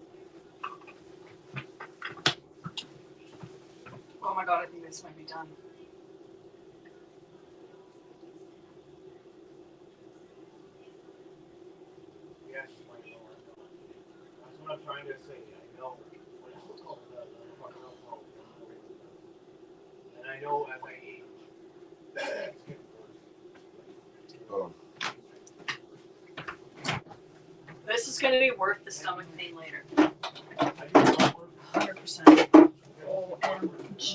Oh my god, I think this might be done. Yes, I know. That's what I'm trying to say. I know. And I know as I age, it's getting worse. Oh. This is gonna be worth the stomach pain later. I do not work. 100%. OMG.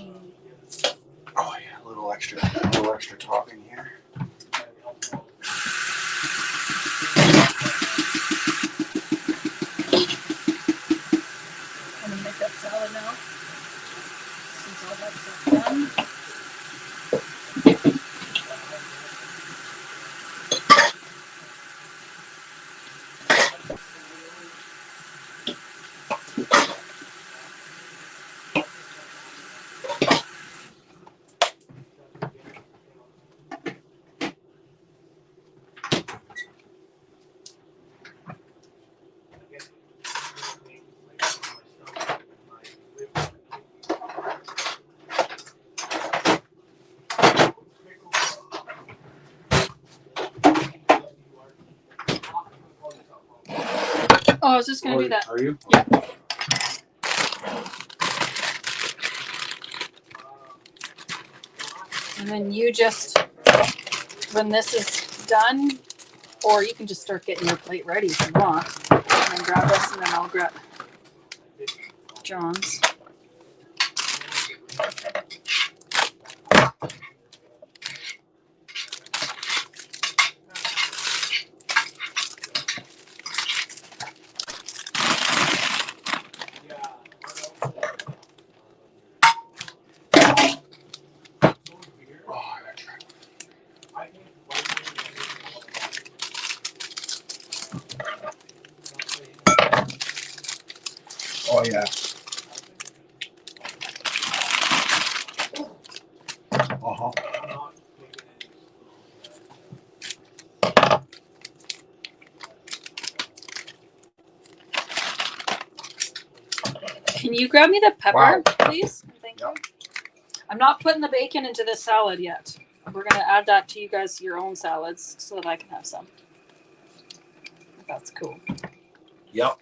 Oh yeah, a little extra topping here. I'm gonna make that salad now. Since all that stuff's done. Oh, I was just gonna do that. Are you? Yeah. And then you just, when this is done, or you can just start getting your plate ready if you want. And then grab this, and then I'll grab John's. Oh yeah. Uh-huh. Can you grab me the pepper, Wow. please? Thank you. I'm not putting the bacon into this salad yet. We're gonna add that to you guys your own salads so that I can have some. That's cool. Yep.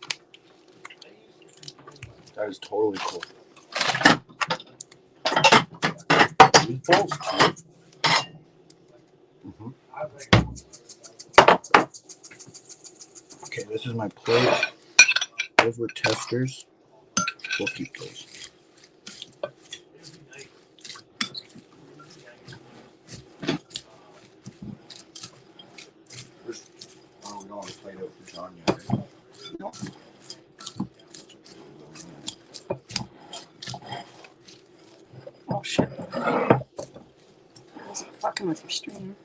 That is totally cool. Meatballs too. Mm-hmm. Okay, this is my plate. Those were testers. We'll keep those. Oh, we don't have a plate out for John yet. Right? Nope. Oh shit. I wasn't fucking with your stream.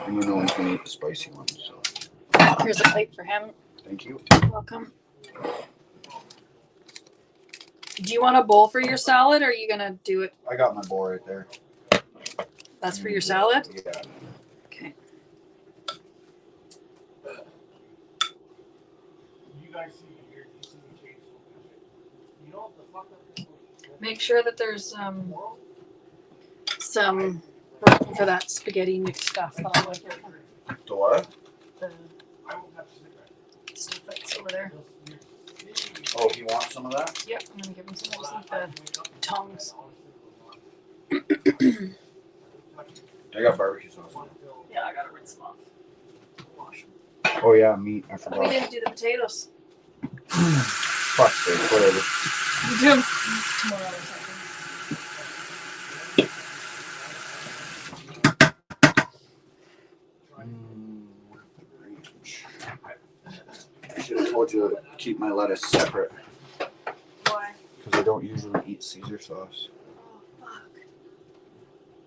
And you know he's gonna eat the spicy one, so. Here's a plate for him. Thank you. Welcome. Do you want a bowl for your salad, or are you gonna do it? I got my bowl right there. That's for your salad? Yeah. Okay. You guys see me here, you see me change so much. You know what the fuck that is? Make sure that there's some room for that spaghetti mix stuff that I'm looking for. The what? The stuff that's over there. Oh, you want some of that? Yep, I'm gonna give him some. I just need the tongs. I got barbecue sauce. Yeah, I gotta rinse them off. Wash them. Oh yeah, meat. I We forgot. didn't do the potatoes. Fuck sake, whatever. We do them tomorrow or something. I should have told you to keep my lettuce separate. Why? Because I don't usually eat Caesar sauce. Oh, fuck.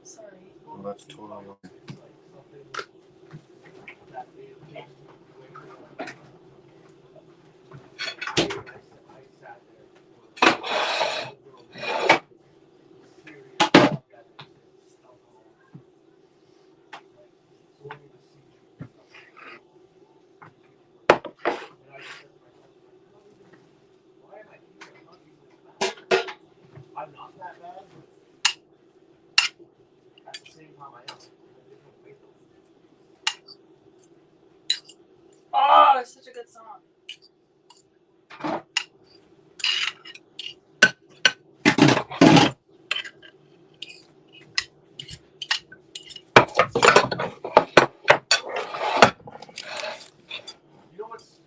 Sorry. Well, that's totally okay. I'm not that bad, but at the same time I am. Oh, it's such a good song. You know what's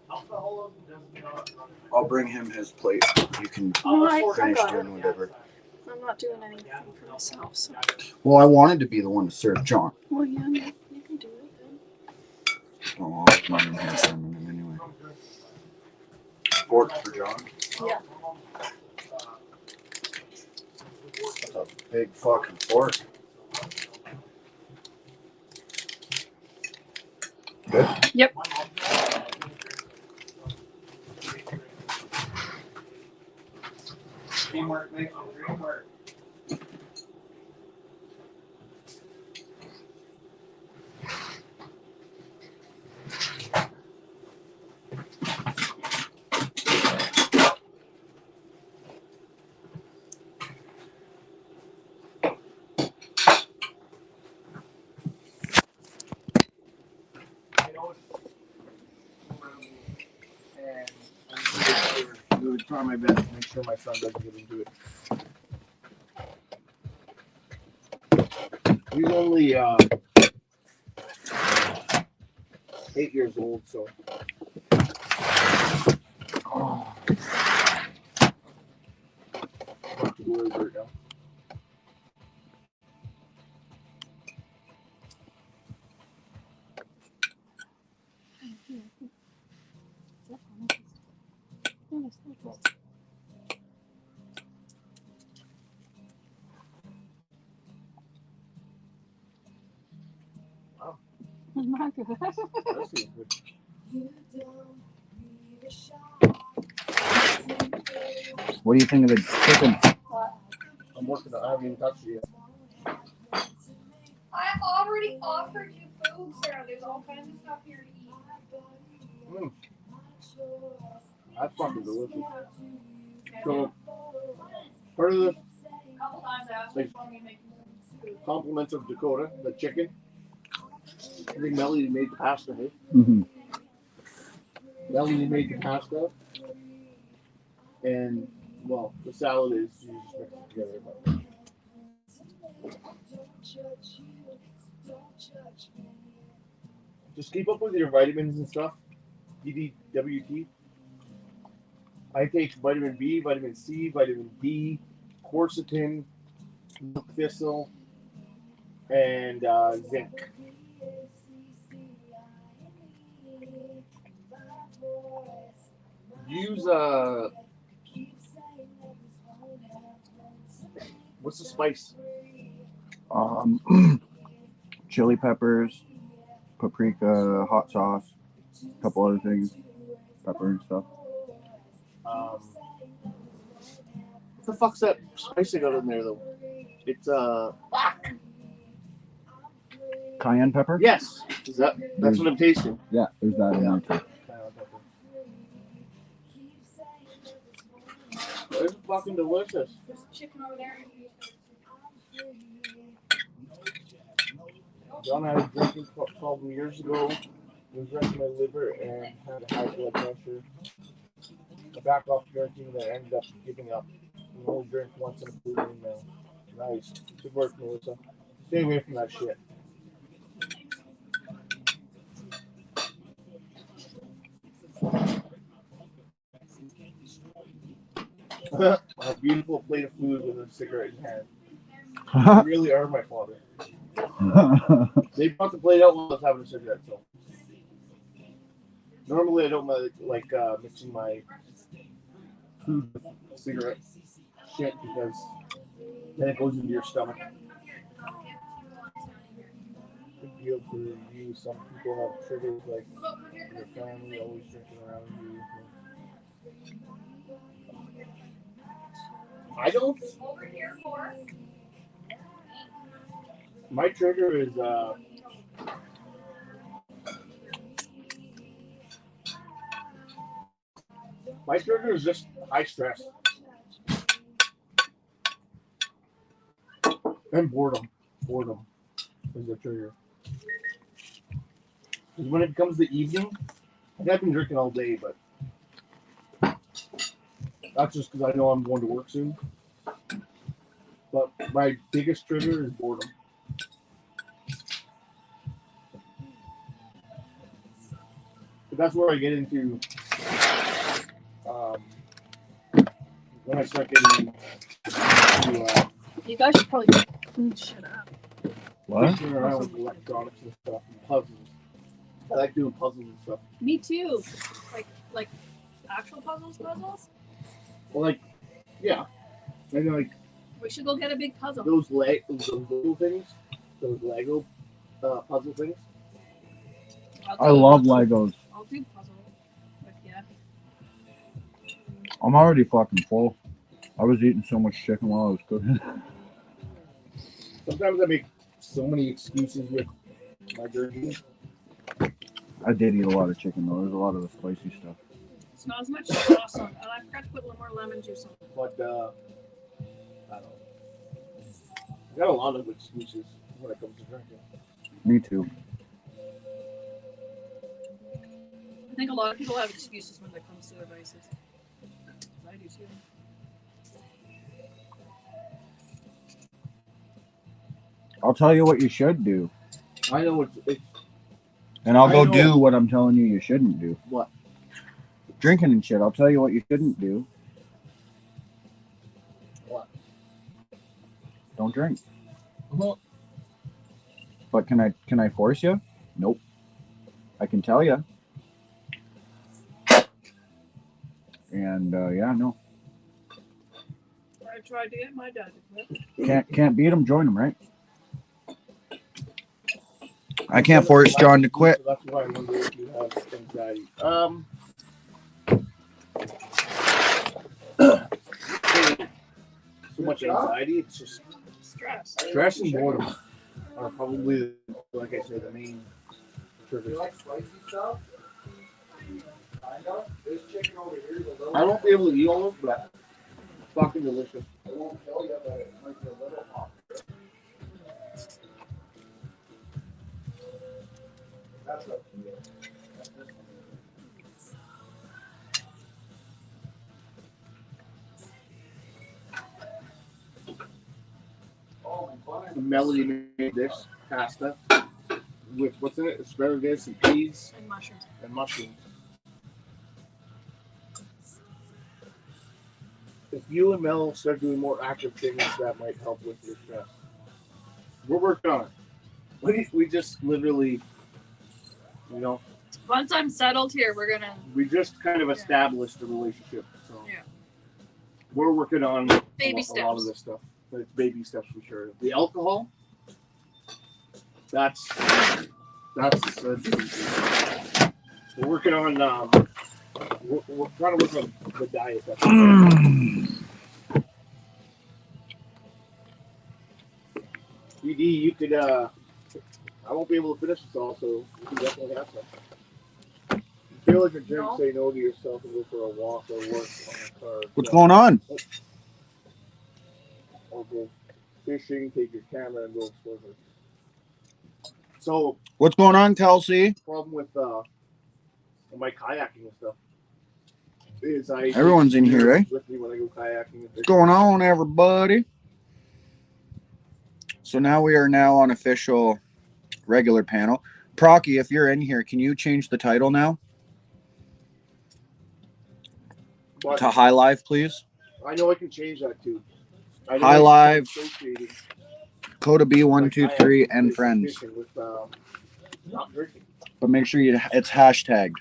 alcoholism doesn't not. I'll bring him his plate. You can No, I finish got doing it. whatever. I'm not doing anything for myself, so. Well, I wanted to be the one to serve John. Well, yeah, you can do it then. Oh, I'll run in here for him anyway. Fork for John. Yeah. That's a big fucking fork. Good? Yep. Teamwork makes the dream work. And I'm going to try my best to make sure my son doesn't get into it. He's only 8 years old, so. Oh. Not too worried right now. Wow. Not good. That seems good. What do you think of the chicken? I'm working on I haven't even touched it yet. I already offered you food, Sarah. There's all kinds of stuff here to eat. That's fucking delicious. So, part of the Couple times I asked Like- for me making food. compliments of Dakota, the chicken. I think Melody made the pasta, hey? Mm-hmm. Melody made the pasta. And, well, the salad is, you just mix it together. But. Just keep up with your vitamins and stuff. DDWT. I take vitamin B, vitamin C, vitamin D, quercetin, milk thistle, and zinc. Use what's the spice? Chili peppers, paprika, hot sauce, a couple other things, pepper and stuff. What the fuck's that spice they got in there though? It's Cayenne pepper? yes. Is that's what I'm tasting? Yeah, there's that in there too. There's a fucking delicious. There's chicken over there. John had a drinking problem years ago. It was wrecking my liver and had a high blood pressure. I backed off drinking and ended up giving up. I only drink once in a blue moon now. Nice. Good work, Melissa. Stay away from that shit. A beautiful plate of food with a cigarette in hand. You really are my father. They brought the plate out while I was having a cigarette, so. Normally I don't like mixing my food with cigarette shit because then it goes into your stomach. Big deal for you. Some people have triggers like your family always drinking around you. I don't. My trigger is just high stress and boredom. Boredom is the trigger. Because when it becomes the evening, I've been drinking all day, but that's just because I know I'm going to work soon. But my biggest trigger is boredom. But that's where I get into when I start getting into You guys should probably clean shit up. What? messing around with electronics and stuff and puzzles. I like doing puzzles and stuff. Me too. Like actual puzzles? Well, like, yeah. And like We should go get a big puzzle. those little things, those Lego puzzle things. I love Legos. I'll do puzzle with you. I'm already fucking full. I was eating so much chicken while I was cooking. Sometimes I make so many excuses with my drinking. I did eat a lot of chicken though. There's a lot of the spicy stuff. It's not as much sauce on it. And I forgot to put a little more lemon juice on it. But I don't know. I got a lot of excuses when it comes to drinking. Me too. I think a lot of people have excuses when it comes to their vices. I do too. I'll tell you what you should do. I know it's And I'll I go know. do what I'm telling you you shouldn't do. what? Drinking and shit. I'll tell you what you shouldn't do. What? Don't drink. Uh-huh. But can I force you? Nope. I can tell you. And yeah, no. I tried to get my dad to quit. Can't beat them. Join them, right? I can't force John to quit. So that's why I wonder if you have anxiety. So much anxiety, it's just Stress. stress and boredom are probably, like I said, the main triggers. I won't be able to eat all of them, but it's fucking delicious. It won't kill you, but it might be a little hot. That's up to you. Melody made this pasta with what's in it? Asparagus and peas And mushrooms. and mushrooms. If you and Mel start doing more active things, that might help with your stress. We're working on it. We just literally, you know, Once I'm settled here, we're gonna. we just kind of established a relationship. So Yeah. we're working on Baby a lot of steps. this stuff. But it's baby steps for sure. The alcohol, that's we're working on. We're trying to work on the diet. PD, you could. I won't be able to finish this all, so you can definitely have some. You feel like a jerk, No. say no to yourself and go for a walk or work on a car. What's going on? fishing, take your camera, and go swimming. So, What's going on, Kelsey? problem with my kayaking and stuff is I Everyone's take in here, beer eh? with me when I go kayaking. And What's going on, everybody? So now we are now on official regular panel. Procky, if you're in here, can you change the title now But to High Live, please? I know I can change that too. I know High I Live, associated Coda my B123 kayaking and with friends. fishing with not drinking. But make sure it's hashtagged.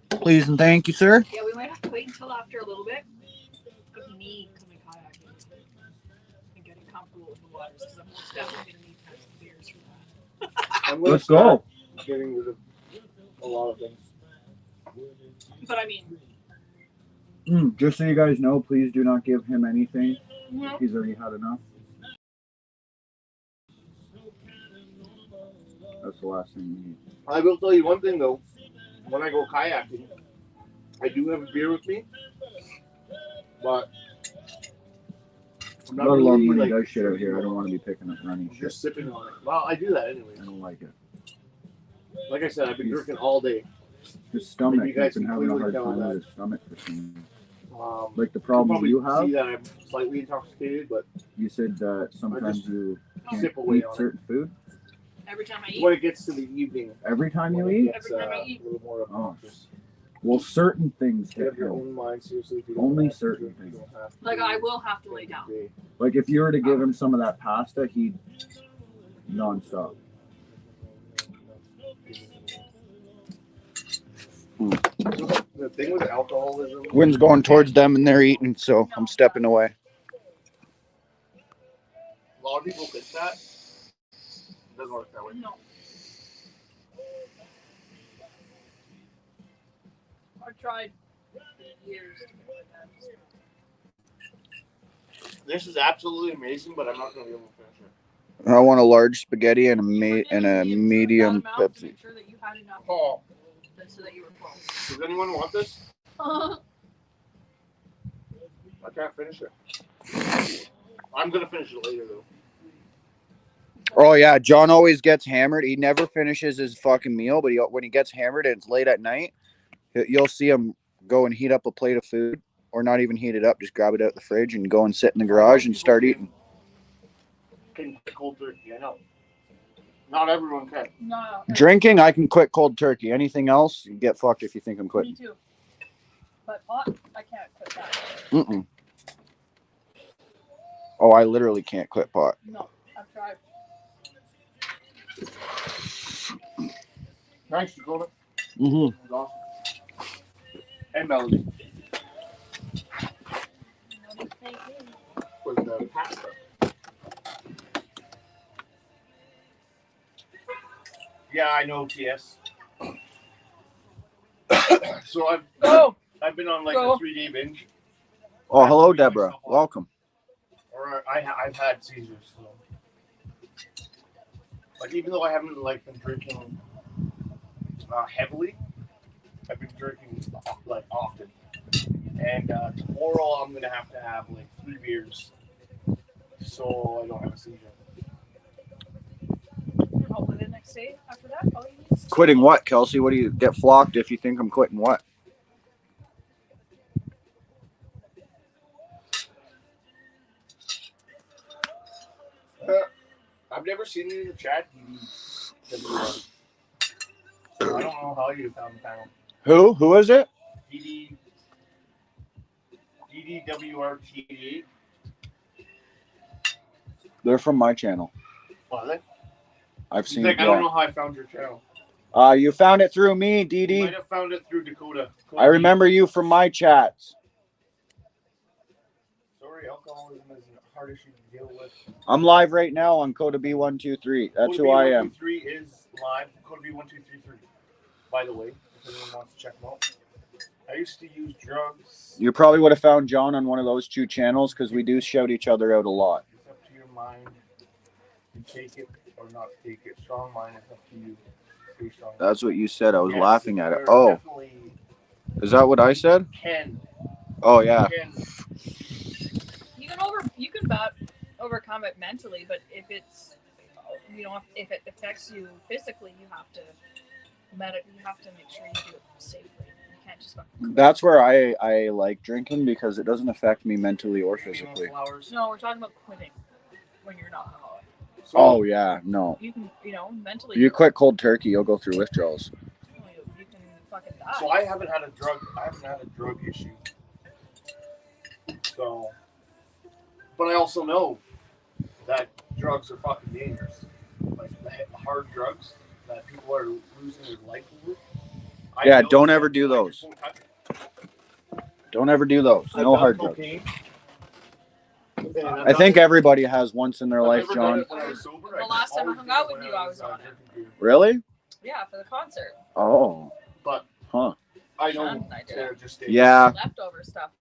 Please and thank you, sir. Yeah, we might have to wait until after a little bit of me coming kayaking and getting comfortable with the waters because I'm most definitely going to need some beers for that. Let's go. Getting rid of a lot of things. But I mean, Just so you guys know, please do not give him anything. no. He's already had enough. That's the last thing you need. I will tell you one thing though. When I go kayaking, I do have a beer with me, but I'm not Let alone really, when he like, does shit out here. I don't want to be picking up running shit. just sipping on it. Well, I do that anyway. I don't like it. Like I said, I've been drinking all day. His stomach, You guys he's been can having a clearly hard tell time that. with his stomach for some reason. You Like the problem probably you have, see that I'm slightly intoxicated, but you said that sometimes just you can't sip away eat on it. certain food. Every time I eat. when it gets to the evening, Every time you when it eat? gets, Every time I eat. a little more obnoxious. Well, certain things You hit have your home. own mind, seriously. If you don't Only want to certain drink, you things. don't have to Like, do I it will have to lay every down. day. Like if you were to give him some of that pasta, he'd nonstop. The thing with alcoholism. Wind's going towards them and they're eating, so I'm stepping away. A lot of people think that. It doesn't work that way. No. I've tried years to get my dad to stop. This is absolutely amazing, but I'm not going to be able to finish it. I want a large spaghetti and a Medium medium to Pepsi. make sure that you had enough Oh, so that you were full. does anyone want this? I can't finish it. I'm going to finish it later, though. Oh yeah, John always gets hammered. He never finishes his fucking meal, but when he gets hammered and it's late at night, you'll see him go and heat up a plate of food, or not even heat it up, just grab it out of the fridge and go and sit in the garage and start eating. Can quit cold turkey, I know. Not everyone can. No. Drinking, I can quit cold turkey. Anything else, you get fucked if you think I'm Me quitting. too. But pot, I can't quit that. Mm-mm. Oh, I literally can't quit pot. No, I've tried. Nice, Dakota. Mm-hmm. Awesome. And Melody. With the pasta. Yeah, I know, TS. So I've been on like a 3-day binge. Oh, hello, Deborah. Welcome. Or I've had seizures. So. Like even though I haven't like been drinking heavily, I've been drinking like often. And tomorrow I'm gonna have to have like 3 beers, so I don't have a seizure. Hopefully the next day after that, all you need is Quitting what, Kelsey? What do you get flocked if you think I'm quitting what? I've never seen you in the chat. So I don't know how you found the panel. Who is it? DDWRT. They're from my channel. Are they? I've seen. Like, I don't know how I found your channel. You found it through me, You DD. might have found it through Dakota. I remember you from my chats. Sorry, alcoholism is a hard issue to deal with. I'm live right now on Coda B123. That's who I am. Coda B123 is live. Coda B1233. By the way, if anyone wants to check them out. I used to use drugs. You probably would have found John on one of those 2 channels because we do shout each other out a lot. It's up to your mind. You take it or not take it. Strong mind is up to you. Stay strong. That's what you said. I was Yes, laughing at it. there Oh, definitely is that what I said? can. Oh yeah. Can. You can overcome it mentally, but if it's, you know, if it affects you physically, you have to you have to make sure you do it safely. You can't just fucking. That's where I like drinking because it doesn't affect me mentally or physically. No, we're talking about quitting when you're not alcoholic. Oh yeah, no. You can, you know, mentally. You quit cold turkey, you'll go through withdrawals. You can fucking die. So I haven't had a drug issue. So, but I also know that drugs are fucking dangerous. Like the hard drugs that people are losing their life over. Yeah, don't ever do those. Don't ever do those. No hard drugs. I think everybody has once in their life, John. The last time I hung out with you, I was on it. Really? Yeah, for the concert. Oh. But huh. I know. Yeah. Leftover stuff.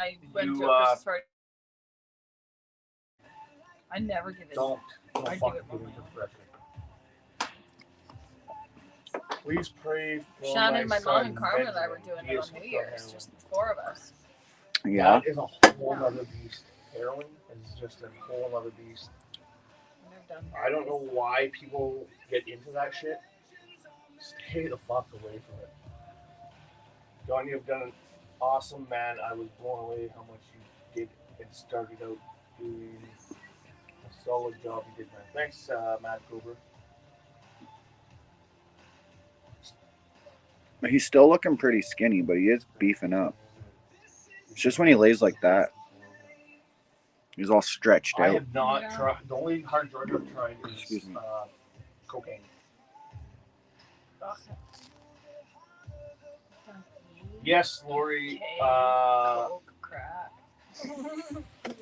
I went to a Christmas party. I never give it. Don't I do it fucking pressure. Please pray for Shannon, my mom, and son, Carmen and I Benjamin. were doing it on New Year's, just the four of us. Yeah. That is a whole other beast. Heroin is just a whole other beast. I don't know why people get into that shit. Stay the fuck away from it. John, you've done an awesome, man. I was blown away how much you did and started out doing a solid job you did, man. Thanks, Matt Cooper. He's still looking pretty skinny, but he is beefing up. It's just when he lays like that. He's all stretched out. I have not tried. The only hard drug I've tried is cocaine. Yes, Lori.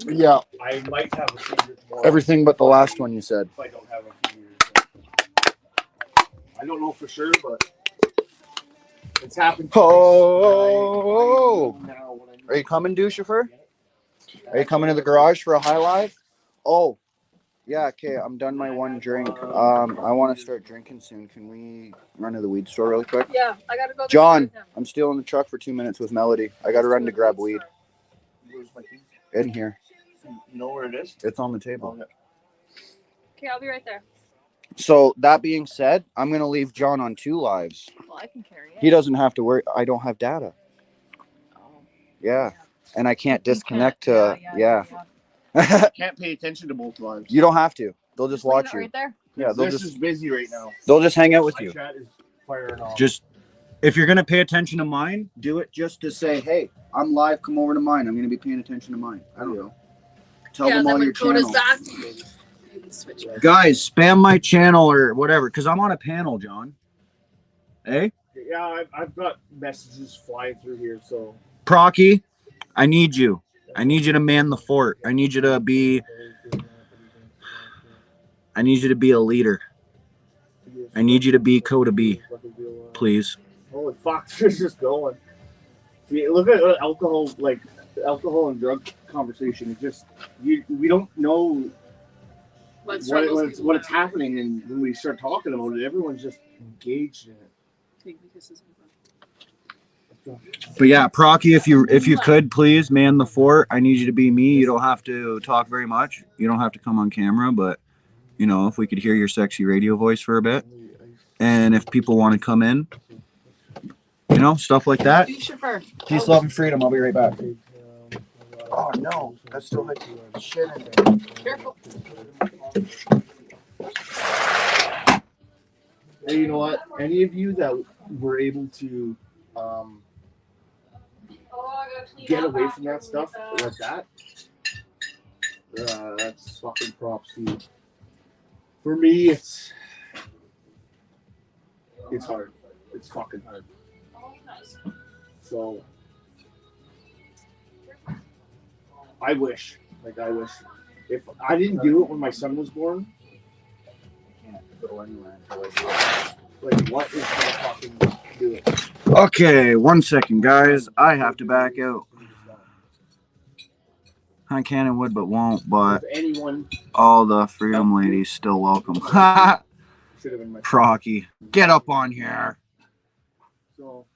Yeah. I might have a few years more. Everything but the last one you said. If I don't have a few years. I don't know for sure, but it's happened. Oh! Are you coming, douche-chauffeur? Are you coming to the garage for a high life? Oh. Yeah, okay, I'm done my one drink. I want to start drinking soon. Can we run to the weed store really quick? Yeah, I gotta go. John, I'm still in the truck for 2 minutes with Melody. I gotta run to grab weed. Where's my key? In here. You know where it is? It's on the table. Okay, I'll be right there. So, that being said, I'm going to leave John on 2 lives. Well, I can carry it. He doesn't have to worry. I don't have data. Oh. Yeah. And I can't disconnect to... Yeah. Can't pay attention to both lives. You don't have to. They'll just watch you. Right there. Yeah, this is busy right now. They'll just hang out with you. My chat is firing off. Just, if you're going to pay attention to mine, do it just to say, hey, I'm live, come over to mine. I'm going to be paying attention to mine. I don't know. Tell them all your channels. Guys, spam my channel or whatever, because I'm on a panel, John. Hey? Yeah, I've got messages flying through here, so. Procky, I need you. I need you to man the fort. I need you to be a leader. I need you to be Coda B, please. Holy fuck, this is going. See, look at alcohol and drug conversation. It just we don't know what it's happening, and when we start talking about it, everyone's just engaged in it. But yeah, Procky, if you could please man the fort. I need you to be me. You don't have to talk very much. You don't have to come on camera, but you know, if we could hear your sexy radio voice for a bit, and if people want to come in, you know, stuff like that. Peace, love, and freedom. I'll be right back. Oh no, that's still like shit in there. Careful. Hey, you know what? Any of you that were able to get away from that stuff like that, that's fucking props to you. For me, it's hard. It's fucking hard. So I wish Like I wish, if I didn't do it when my son was born, I can't go anywhere until I do it. Like, what is gonna fucking do it? Okay, 1 second, guys. I have to back out. I can and would, but won't. But If anyone all the Freedom ladies still welcome. Ha! should have been my Procky, get up on here. so.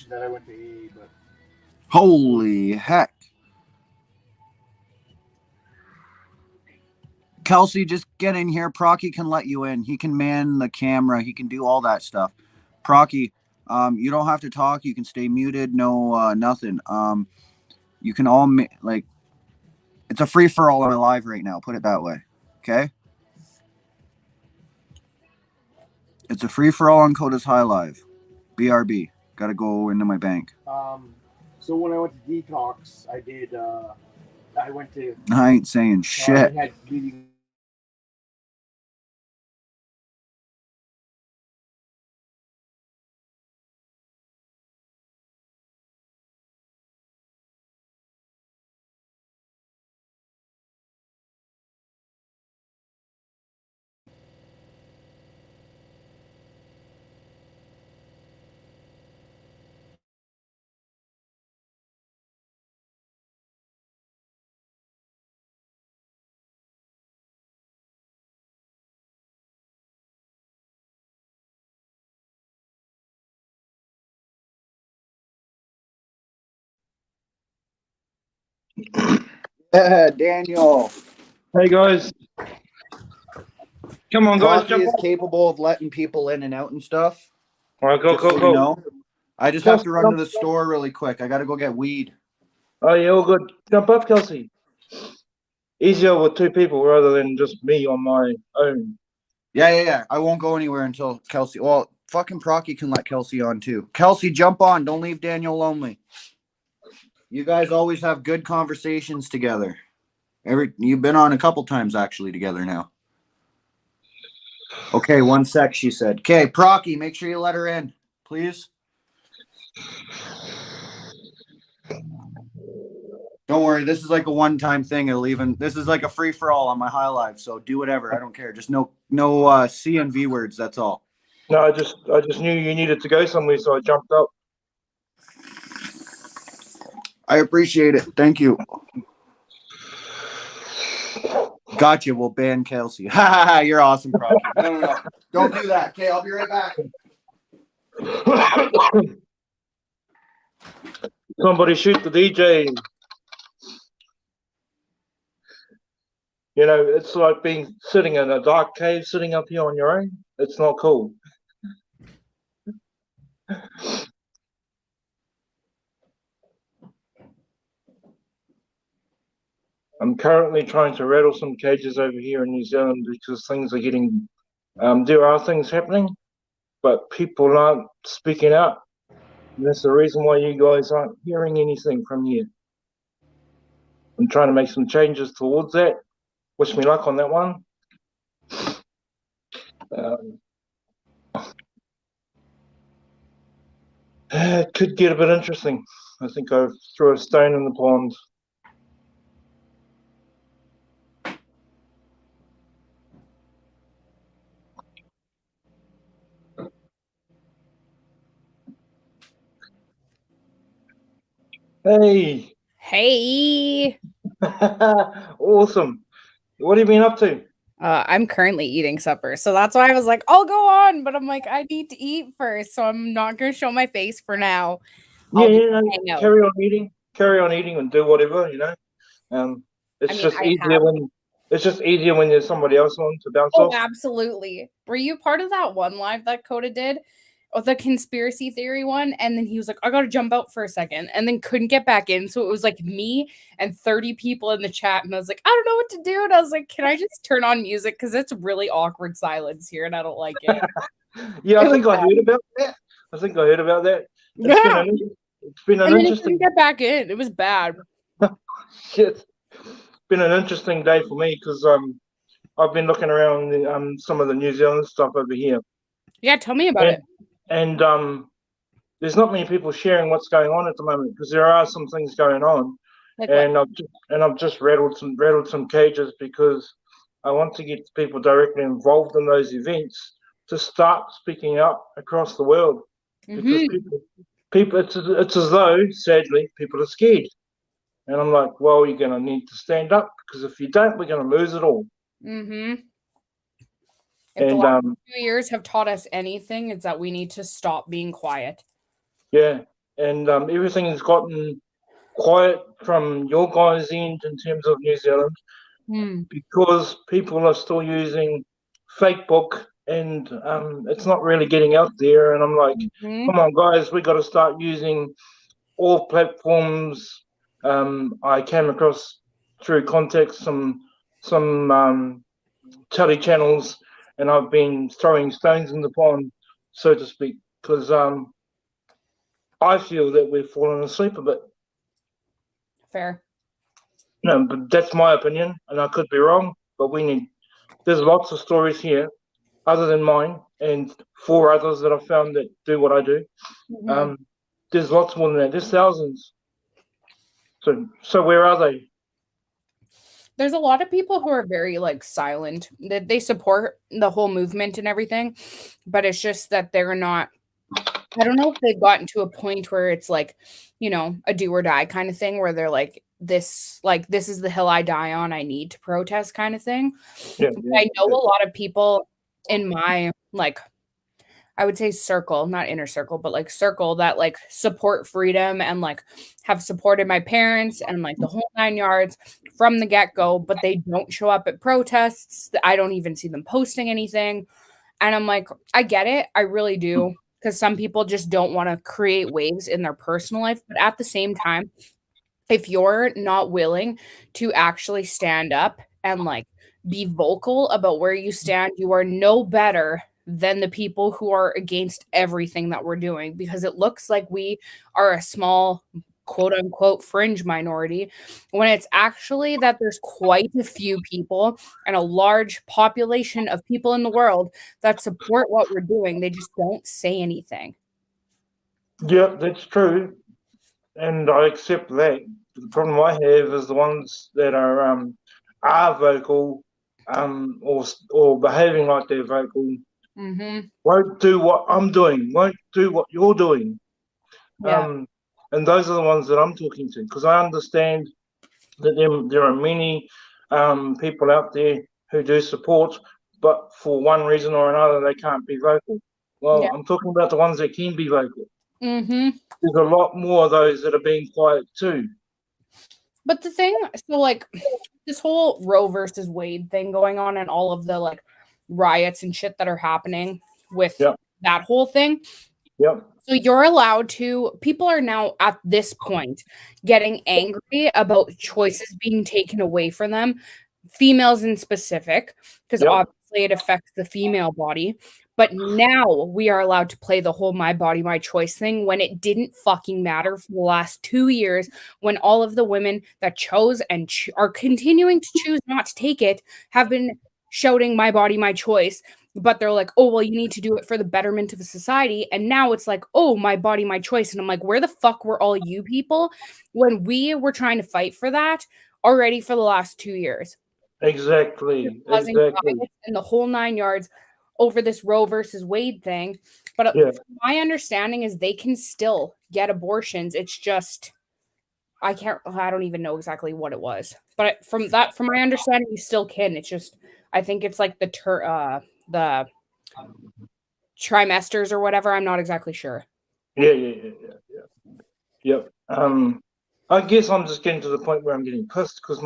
That I went to AA, but Holy heck. Kelsey, just get in here. Procky can let you in. He can man the camera. He can do all that stuff. Procky, you don't have to talk. You can stay muted. No, nothing. You can all, like, it's a free-for-all on my live right now. Put it that way. Okay? It's a free-for-all on Coda's High Live. BRB. Gotta go into my bank. so when I went to detox, I did. I went to. I ain't saying shit. I had meeting. Yeah, Daniel. Hey guys, come on guys, Procky jump is on. capable of letting people in and out and stuff. All right, go, Just go, so go. you know. I just Kelsey, have to run to the store really quick. I gotta go get weed. Oh yeah, all good. Jump up, Kelsey. Easier with two people rather than just me on my own. Yeah. I won't go anywhere until Kelsey. Well, fucking Procky can let Kelsey on too. Kelsey, jump on. Don't leave Daniel lonely. You guys always have good conversations together. You've been on a couple times actually together now. Okay, 1 sec, she said. Okay, Procky, make sure you let her in, please. Don't worry, this is like a one-time thing. This is like a free-for-all on my High Live, so do whatever. I don't care. Just no C and V words, that's all. No, I just knew you needed to go somewhere, so I jumped up. I appreciate it. Thank you. Gotcha. We'll ban Kelsey. Ha! You're awesome, Procky. No. Don't do that. Okay, I'll be right back. Somebody shoot the DJ. You know, it's like sitting in a dark cave, sitting up here on your own. It's not cool. I'm currently trying to rattle some cages over here in New Zealand because things are getting. There are things happening, but people aren't speaking out. And that's the reason why you guys aren't hearing anything from here. I'm trying to make some changes towards that. Wish me luck on that one. It could get a bit interesting. I think I threw a stone in the pond. Hey. Hey. Awesome. What have you been up to? I'm currently eating supper, so that's why I was like, I'll go on, but I'm like, I need to eat first, so I'm not going to show my face for now. Yeah, carry on eating and do whatever, you know. It's just easier when it's just easier when there's somebody else on to bounce Oh, off. absolutely. Were you part of that one live that Coda did? Or the conspiracy theory one? And then he was like, I gotta jump out for a second, and then couldn't get back in. So it was like me and 30 people in the chat, and I was like, I don't know what to do. And I was like, can I just turn on music? Because it's really awkward silence here, and I don't like it. Yeah, It I was think I bad. heard about that. It's Yeah. been an And then he interesting couldn't get back in. It was bad. shit. Been an interesting day for me because I've been looking around some of the New Zealand stuff over here, Yeah, tell me about it. and there's not many people sharing what's going on at the moment because there are some things going on, Like what? and I've just rattled some cages because I want to get people directly involved in those events to start speaking out across the world because people it's as though sadly people are scared, and I'm like, well, you're going to need to stand up because if you don't, we're going to lose it all. If the And last 2 years have taught us anything, it's that we need to stop being quiet. yeah, and everything has gotten quiet from your guys' end in terms of New Zealand because people are still using Facebook and it's not really getting out there. And I'm like, come on, guys, we got to start using all platforms. I came across through context some telly channels, and I've been throwing stones in the pond, so to speak, because I feel that we've fallen asleep a bit. Fair. No, but that's my opinion, and I could be wrong. But there's lots of stories here, other than mine, and 4 others that I've found that do what I do. There's lots more than that. There's thousands. So where are they? There's a lot of people who are very like silent. That they support the whole movement and everything, but it's just that they're not. I don't know if they've gotten to a point where it's like, a do or die kind of thing, where they're like this is the hill I die on. I need to protest kind of thing. Yeah, I know a lot of people in my I would say circle, not inner circle, but like circle that like support freedom and like have supported my parents and like the whole 9 yards from the get-go, but they don't show up at protests. I don't even see them posting anything. And I'm like, I get it. I really do. Because some people just don't want to create waves in their personal life. But at the same time, if you're not willing to actually stand up and like be vocal about where you stand, you are no better than the people who are against everything that we're doing, because it looks like we are a small quote unquote fringe minority when it's actually that there's quite a few people and a large population of people in the world that support what we're doing. They just don't say anything. Yeah, that's true, and I accept that. The problem I have is the ones that are vocal, or behaving like they're vocal, won't do what I'm doing, won't do what you're doing. Yeah. And those are the ones that I'm talking to, because I understand that there are many people out there who do support, but for one reason or another, they can't be vocal. Well, Yeah. I'm talking about the ones that can be vocal. There's a lot more of those that are being quiet too. But the thing, so like this whole Roe versus Wade thing going on and all of the like riots and shit that are happening with that whole thing. Yep. So you're allowed to, people are now at this point getting angry about choices being taken away from them, females in specific, because obviously it affects the female body. But now we are allowed to play the whole my body, my choice thing when it didn't fucking matter for the last 2 years, when all of the women that chose and are continuing to choose not to take it have been shouting my body, my choice. But they're like, oh, well, you need to do it for the betterment of the society. And now it's like, oh, my body, my choice. And I'm like, where the fuck were all you people when we were trying to fight for that already for the last 2 years? Exactly. And the whole 9 yards over this Roe versus Wade thing. But my understanding is they can still get abortions. It's just, I don't even know exactly what it was. But from my understanding, you still can. It's just, I think it's like the trimesters or whatever. I'm not exactly sure. Yep. I guess I'm just getting to the point where I'm getting pissed because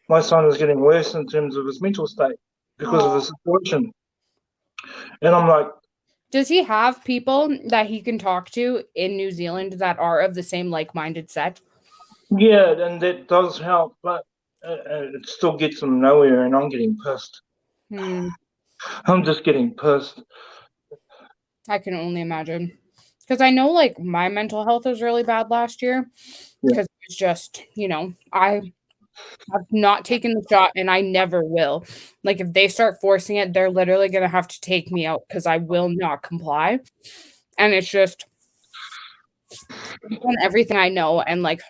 my son is getting worse in terms of his mental state because of Oh. the situation. And I'm like, Does he have people that he can talk to in New Zealand that are of the same like-minded set? yeah, and that does help, but it still gets him nowhere, and I'm getting pissed. Hmm. I'm just getting pissed. I can only imagine. Because I know, like, my mental health was really bad last year. Yeah. Because it was just, I have not taken the shot and I never will. Like, if they start forcing it, they're literally going to have to take me out because I will not comply. And it's just on everything I know. And, like,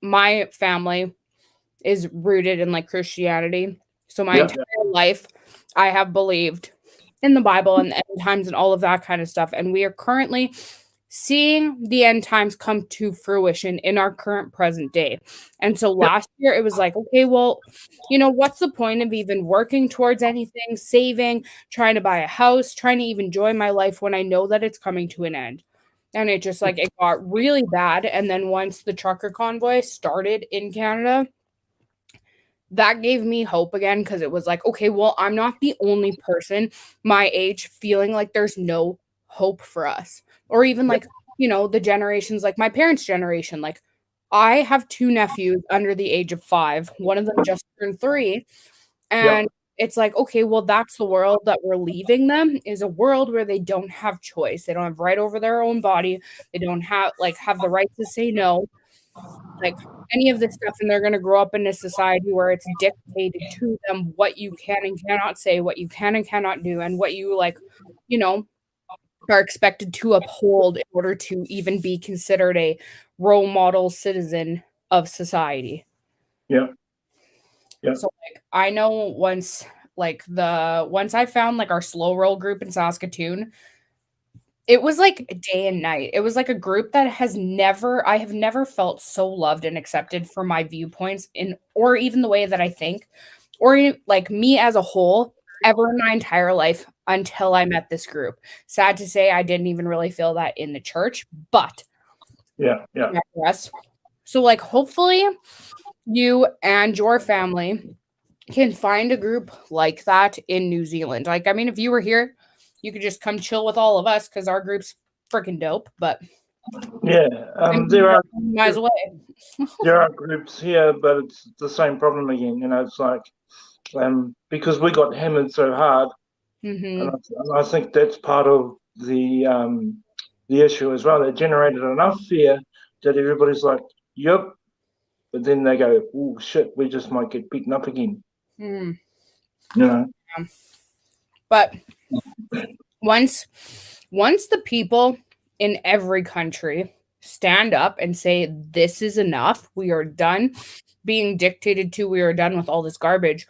my family is rooted in, like, Christianity. So my entire life, I have believed in the Bible and the end times and all of that kind of stuff. And we are currently seeing the end times come to fruition in our current present day. And so last year it was like, okay, well, what's the point of even working towards anything, saving, trying to buy a house, trying to even enjoy my life when I know that it's coming to an end? And it just it got really bad. And then once the trucker convoy started in Canada, that gave me hope again because it was like, okay, well, I'm not the only person my age feeling like there's no hope for us. Or even like, the generations, like my parents' generation. Like, I have 2 nephews under the age of 5. One of them just turned 3. And it's like, okay, well, that's the world that we're leaving them, is a world where they don't have choice. They don't have right over their own body. They don't have the right to say no. Like any of this stuff, and they're going to grow up in a society where it's dictated to them what you can and cannot say, what you can and cannot do, and what you are expected to uphold in order to even be considered a role model citizen of society. Yeah. So I know once I found our slow roll group in Saskatoon, it was like day and night. It was like a group that I have never felt so loved and accepted for my viewpoints or even the way that I think, or like me as a whole, ever in my entire life until I met this group. Sad to say, I didn't even really feel that in the church, but yes. So hopefully you and your family can find a group like that in New Zealand. I mean, if you were here, you could just come chill with all of us because our group's freaking dope. But there are groups here, but it's the same problem again. It's like because we got hammered so hard, and I think that's part of the issue as well. They generated enough fear that everybody's like, "Yep," but then they go, "Oh shit, we just might get beaten up again." But once the people in every country stand up and say, this is enough, we are done being dictated to, we are done with all this garbage,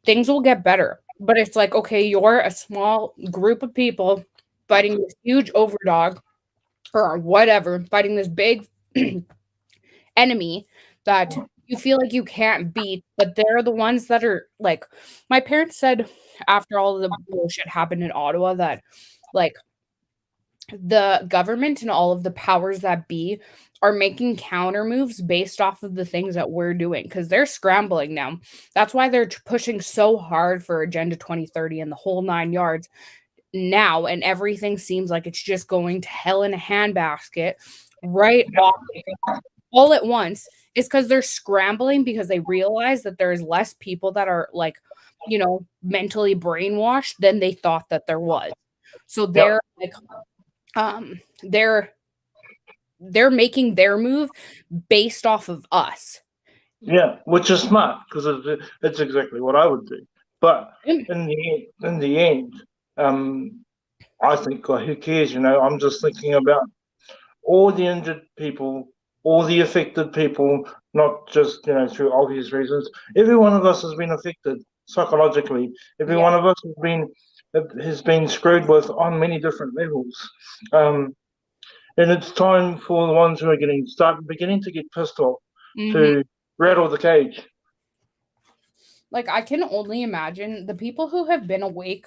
things will get better. But it's like, okay, you're a small group of people fighting this huge overdog or whatever, fighting this big enemy that you feel like you can't beat, but they're the ones that are like, my parents said after all of the bullshit happened in Ottawa that the government and all of the powers that be are making counter moves based off of the things that we're doing because they're scrambling now. That's why they're pushing so hard for Agenda 2030 and the whole 9 yards now, and everything seems like it's just going to hell in a handbasket right off all at once. Is because they're scrambling because they realize that there's less people that are mentally brainwashed than they thought that there was. So they're they're making their move based off of us. Yeah, which is smart because it's exactly what I would do. But in the end, I think, who cares? I'm just thinking about all the injured people, all the affected people, not just through obvious reasons. Every one of us has been affected psychologically. Every one of us has been screwed with on many different levels. And it's time for the ones who are beginning to get pissed off to rattle the cage. I can only imagine the people who have been awake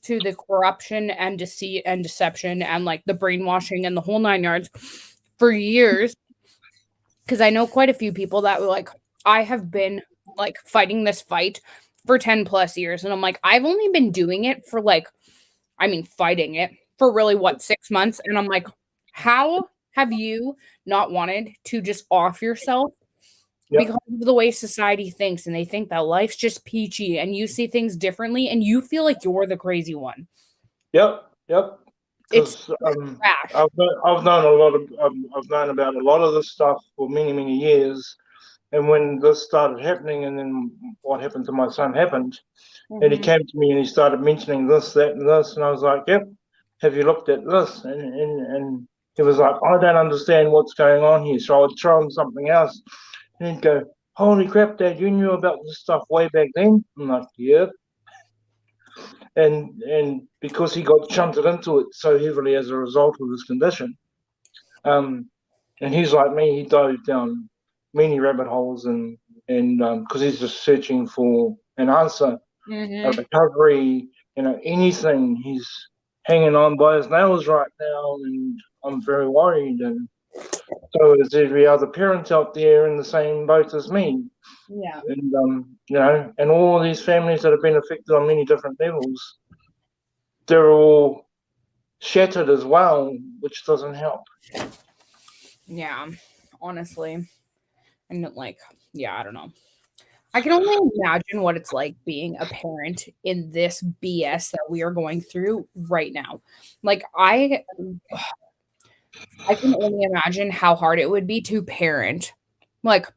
to the corruption and deceit and deception and the brainwashing and the whole 9 yards for years. Because I know quite a few people that were I have been like fighting this fight for 10 plus years. And I'm like, I've only been doing it for fighting it for really 6 months. And I'm like, how have you not wanted to just off yourself Yep. because of the way society thinks? And they think that life's just peachy and you see things differently and you feel like you're the crazy one. Yep. It's Because trash. I've known about a lot of this stuff for many years, and when this started happening, and then what happened to my son happened, and he came to me and he started mentioning this, that, and this, and I was like, "Yep, have you looked at this?" And he was like, "I don't understand what's going on here." So I'd show him something else, and he'd go, "Holy crap, Dad, you knew about this stuff way back then?" I'm like, "Yep." And because he got shunted into it so heavily as a result of his condition, and he's like me, he dove down many rabbit holes and because he's just searching for an answer, a recovery, anything. He's hanging on by his nails right now, and I'm very worried. And so is every other parent out there in the same boat as me. Yeah. And and all these families that have been affected on many different levels, they're all shattered as well, which doesn't help. Yeah, honestly. And I don't know. I can only imagine what it's like being a parent in this BS that we are going through right now. Like I can only imagine how hard it would be to parent like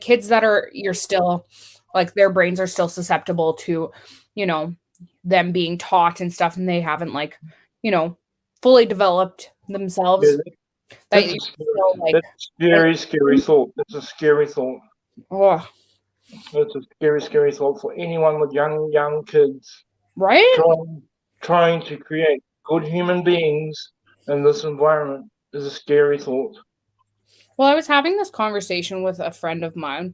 kids that are you're still like their brains are still susceptible to, you know, them being taught and stuff and they haven't you know, fully developed Yeah, themselves. That that's you're a still scary thought. That's a scary thought. oh, It's a scary thought for anyone with young kids right? trying to create good human beings in this environment is a scary thought. Well, I was having this conversation with a friend of mine,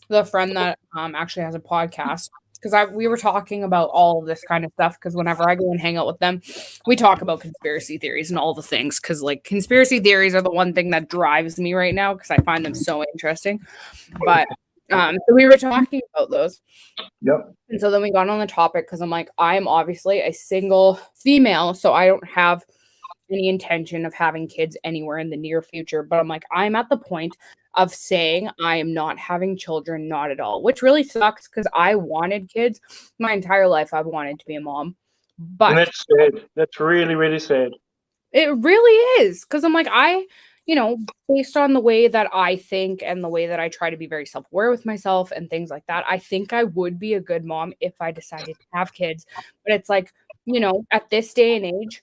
the friend that actually has a podcast, because we were talking about all of this kind of stuff. Because whenever I go and hang out with them, we talk about conspiracy theories and all the things. Because conspiracy theories are the one thing that drives me right now because I find them so interesting. But so we were talking about those. Yep. And so then we got on the topic because I'm like, I'm obviously a single female, so I don't have any intention of having kids anywhere in the near future. But I'm like, I'm at the point of saying I am not having children, not at all, which really sucks because I wanted kids my entire life. I've wanted to be a mom, And but that's sad. That's really sad. it really is because I'm like, based on the way that I think and the way that I try to be very self aware with myself and things like that, I think I would be a good mom if I decided to have kids. But it's like, at this day and age,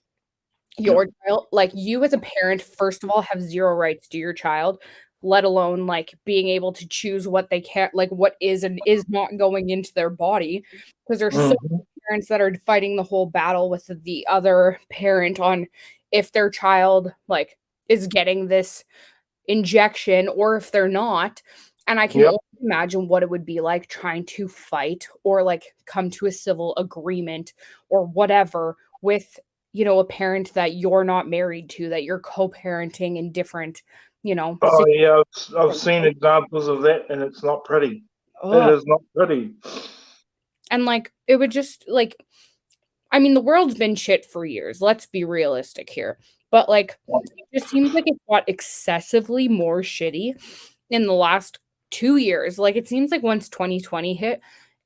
your child, like you as a parent, first of all, have zero rights to your child, let alone being able to choose what they can't, what is and is not going into their body. Because there's so many parents that are fighting the whole battle with the other parent on if their child is getting this injection or if they're not. And I can Yep. only imagine what it would be like trying to fight or come to a civil agreement or whatever with a parent that you're not married to, that you're co-parenting in different, Oh yeah, I've seen examples of that, and it's not pretty. It is not pretty. And it would just I mean, the world's been shit for years. Let's be realistic here. But it just seems like it got excessively more shitty in the last 2 years. It seems like once 2020 hit,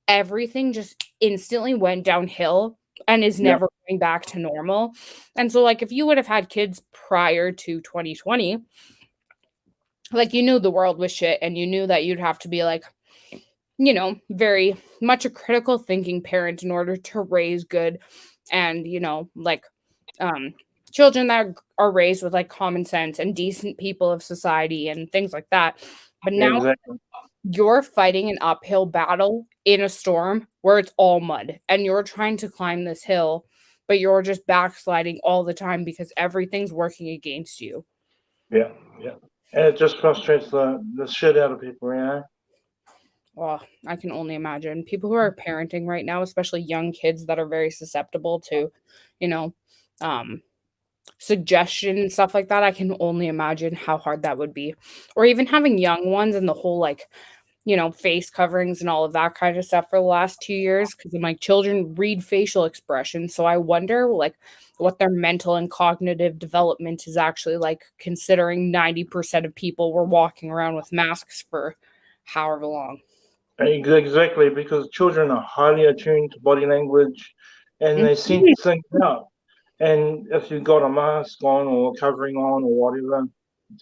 everything just instantly went downhill and is never going back to normal. And so if you would have had kids prior to 2020, you knew the world was shit and you knew that you'd have to be very much a critical thinking parent in order to raise good and, children that are raised with common sense and decent people of society and things like that. But now Exactly. you're fighting an uphill battle in a storm where it's all mud and you're trying to climb this hill, but you're just backsliding all the time because everything's working against you. Yeah. And it just frustrates the shit out of people, Well, I can only imagine people who are parenting right now, especially young kids that are very susceptible to, suggestion and stuff like that. I can only imagine how hard that would be. Or even having young ones and the whole face coverings and all of that kind of stuff for the last 2 years because I'm like, children read facial expressions. So I wonder like what their mental and cognitive development is actually like, considering 90% of people were walking around with masks for however long. Exactly, because children are highly attuned to body language and they sense things out. And if you've got a mask on or covering on or whatever,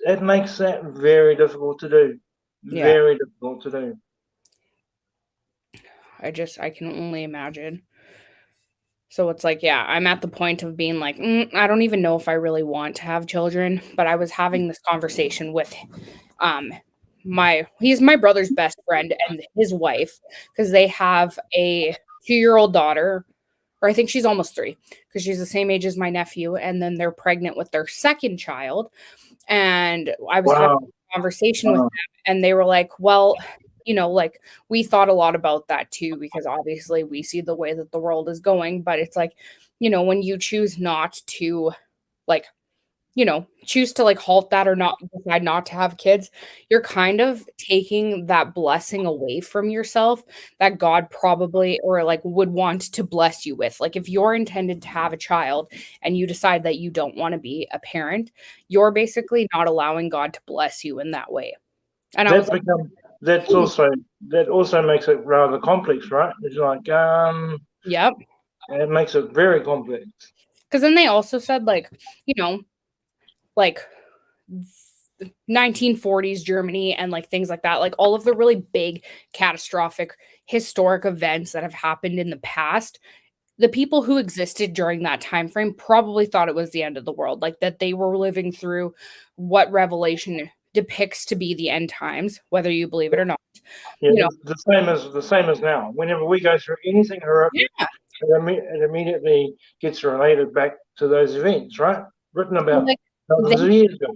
it makes that very difficult to do. Yeah. Very difficult to do. I can only imagine. So it's like, yeah, I'm at the point of being like, I don't even know if I really want to have children. But I was having this conversation with he's my brother's best friend and his wife, because they have a 2-year-old daughter, or I think she's almost 3, because she's the same age as my nephew, and then they're pregnant with their second child. And I was having a conversation with them, and they were like, well, like, we thought a lot about that too, because obviously we see the way that the world is going. But it's like, when you choose not to, like, choose to like halt that, or not decide not to have kids, you're kind of taking that blessing away from yourself that God probably, or like, would want to bless you with. Like, if you're intended to have a child and you decide that you don't want to be a parent, you're basically not allowing God to bless you in that way. And I was like, that also makes it rather complex, right? It's like, yep. It makes it very complex. Because then they also said, like, like 1940s Germany and like things like that, like all of the really big, catastrophic, historic events that have happened in the past, the people who existed during that time frame probably thought it was the end of the world, like that they were living through what Revelation depicts to be the end times, whether you believe it or not. Yeah, the same as now. Whenever we go through anything horrific, it immediately gets related back to those events, right? Written about like, thousands of years ago.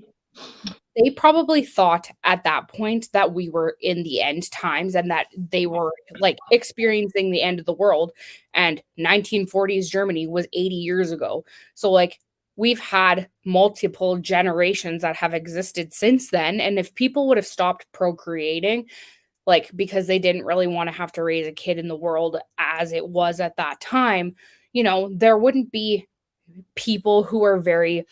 They probably thought at that point that we were in the end times and that they were like experiencing the end of the world. And 1940s Germany was 80 years ago. So like, we've had multiple generations that have existed since then. And if people would have stopped procreating, like, because they didn't really want to have to raise a kid in the world as it was at that time, there wouldn't be people who are very,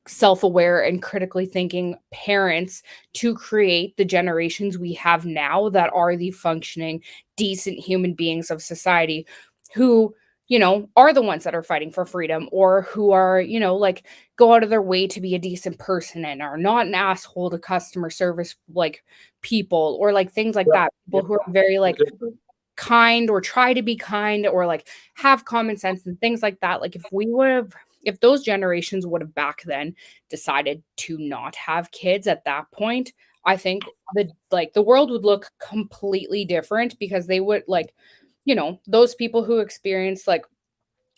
self-aware and critically thinking parents to create the generations we have now that are the functioning, decent human beings of society who, are the ones that are fighting for freedom, or who are, like, go out of their way to be a decent person and are not an asshole to customer service, like, people, or like things like that. People who are very like kind, or try to be kind, or like have common sense and things like that. Like, if those generations would have back then decided to not have kids at that point, I think the world would look completely different, because they would, like, those people who experienced, like,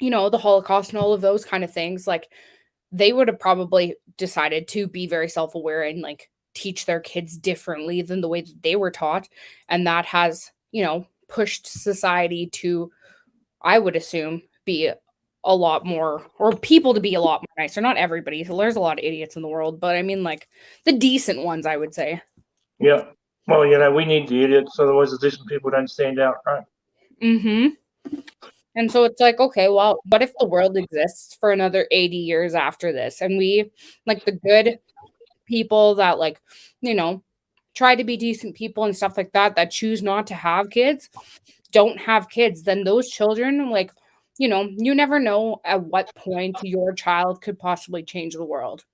the Holocaust and all of those kind of things, like, they would have probably decided to be very self-aware and like teach their kids differently than the way that they were taught. And that has, pushed society to, I would assume, be a lot more, or people to be a lot more nicer. Not everybody. So there's a lot of idiots in the world, but I mean, like, the decent ones, I would say. Yeah. Well, we need the idiots, otherwise the decent people don't stand out, right? Mm-hmm. And so it's like, okay, well, what if the world exists for another 80 years after this? And we, like, the good people that, like, try to be decent people and stuff like that, that choose not to have kids, don't have kids, then those children, like, you never know at what point your child could possibly change the world.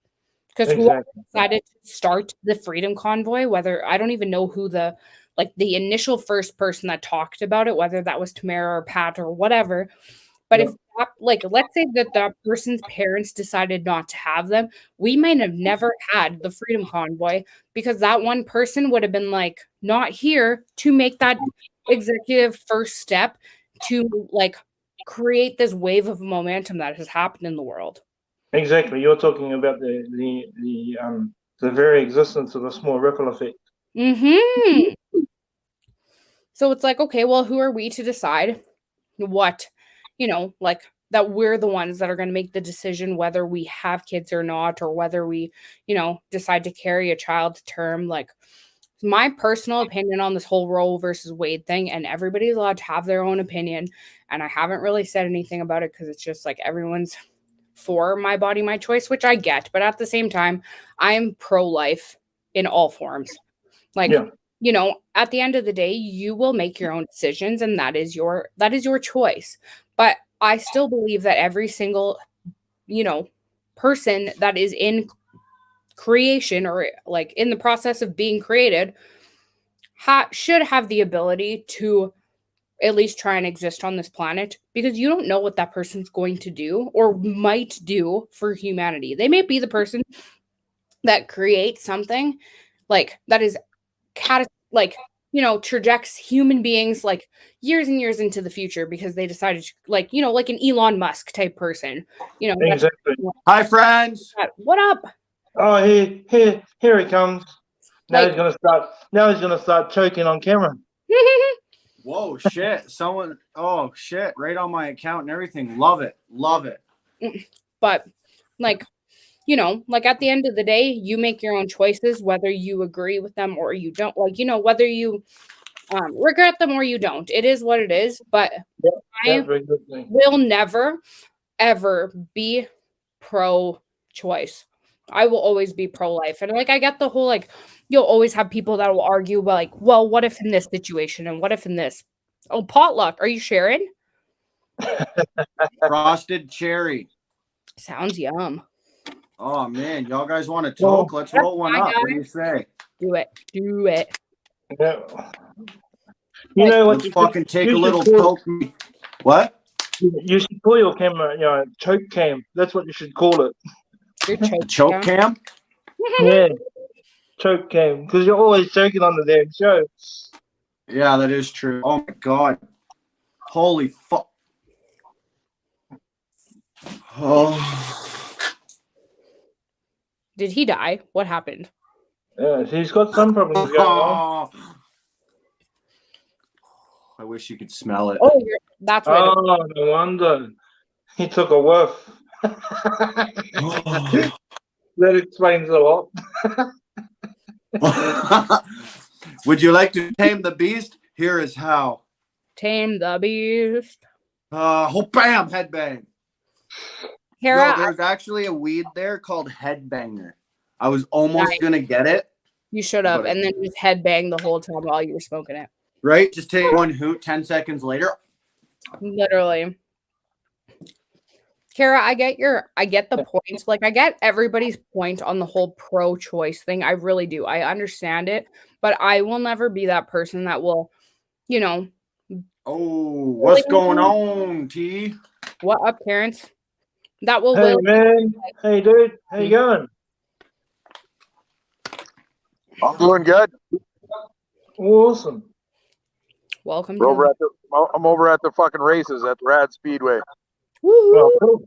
Because whoever decided to start the Freedom Convoy, whether, I don't even know who the initial first person that talked about it, whether that was Tamara or Pat or whatever. But if that, like, let's say that person's parents decided not to have them, we might have never had the Freedom Convoy, because that one person would have been like not here to make that executive first step to like create this wave of momentum that has happened in the world. Exactly. You're talking about the very existence of a small ripple effect. Mm-hmm. So it's like, okay, well, who are we to decide what, like, that we're the ones that are going to make the decision whether we have kids or not, or whether we, decide to carry a child to term. Like, my personal opinion on this whole Roe versus Wade thing, and everybody's allowed to have their own opinion. And I haven't really said anything about it because it's just like everyone's for my body, my choice, which I get. But at the same time, I'm pro-life in all forms. Like, you know, at the end of the day, you will make your own decisions, and that is your choice. But I still believe that every single, you know, person that is in creation or like in the process of being created should have the ability to at least try and exist on this planet, because you don't know what that person's going to do or might do for humanity. They may be the person that creates something like that is you know, trajects human beings like years and years into the future because they decided to, like, you know, like an Elon Musk type person, you know. Exactly. Hi, friends. What up? Oh, here he comes. Now Like- he's gonna start. Now he's gonna start choking on camera. Whoa, shit. Someone, oh, shit. Right on my account and everything. Love it. Love it. But, like, you know, like at the end of the day, you make your own choices, whether you agree with them or you don't. Like, you know, whether you regret them or you don't. It is what it is. But I will never, ever be pro-choice. I will always be pro-life. And like, I get the whole, like, you'll always have people that will argue about, like, well, what if in this situation and what if in this? Oh, potluck. Are you sharing? Frosted cherry. Sounds yum. Oh, man. Y'all guys want to talk? Let's roll one up. What do you say? Do it. Do it. Yeah. You know what? Let's fucking take a little poke. What? You should call your camera, you know, choke cam. That's what you should call it. Choke cam? Yeah. Choke cam. Because you're always choking on the damn show. Yeah, that is true. Oh my god. Holy fuck. Oh. Did he die? What happened? Yeah, he's got some problems going on. I wish you could smell it. Oh, that's what. Oh, no wonder. He took a whiff. That explains a lot. Would you like to tame the beast? Here is how. Tame the beast. Oh, bam, headbang. Kara, No, there's actually a weed there called headbanger. I was almost gonna get it. You should have, and then just headbang the whole time while you were smoking it. Right? Just take one hoot, 10 seconds later. Literally. Kara, I get the point. Like, I get everybody's point on the whole pro-choice thing. I really do. I understand it, but I will never be that person that will, you know. Oh, what's going on, T? What up, Terrence? That will. Hey, man. Hey, dude. How you going? I'm doing good. Awesome. Welcome. I'm over at the fucking races at the Rad Speedway. Woo! Cool.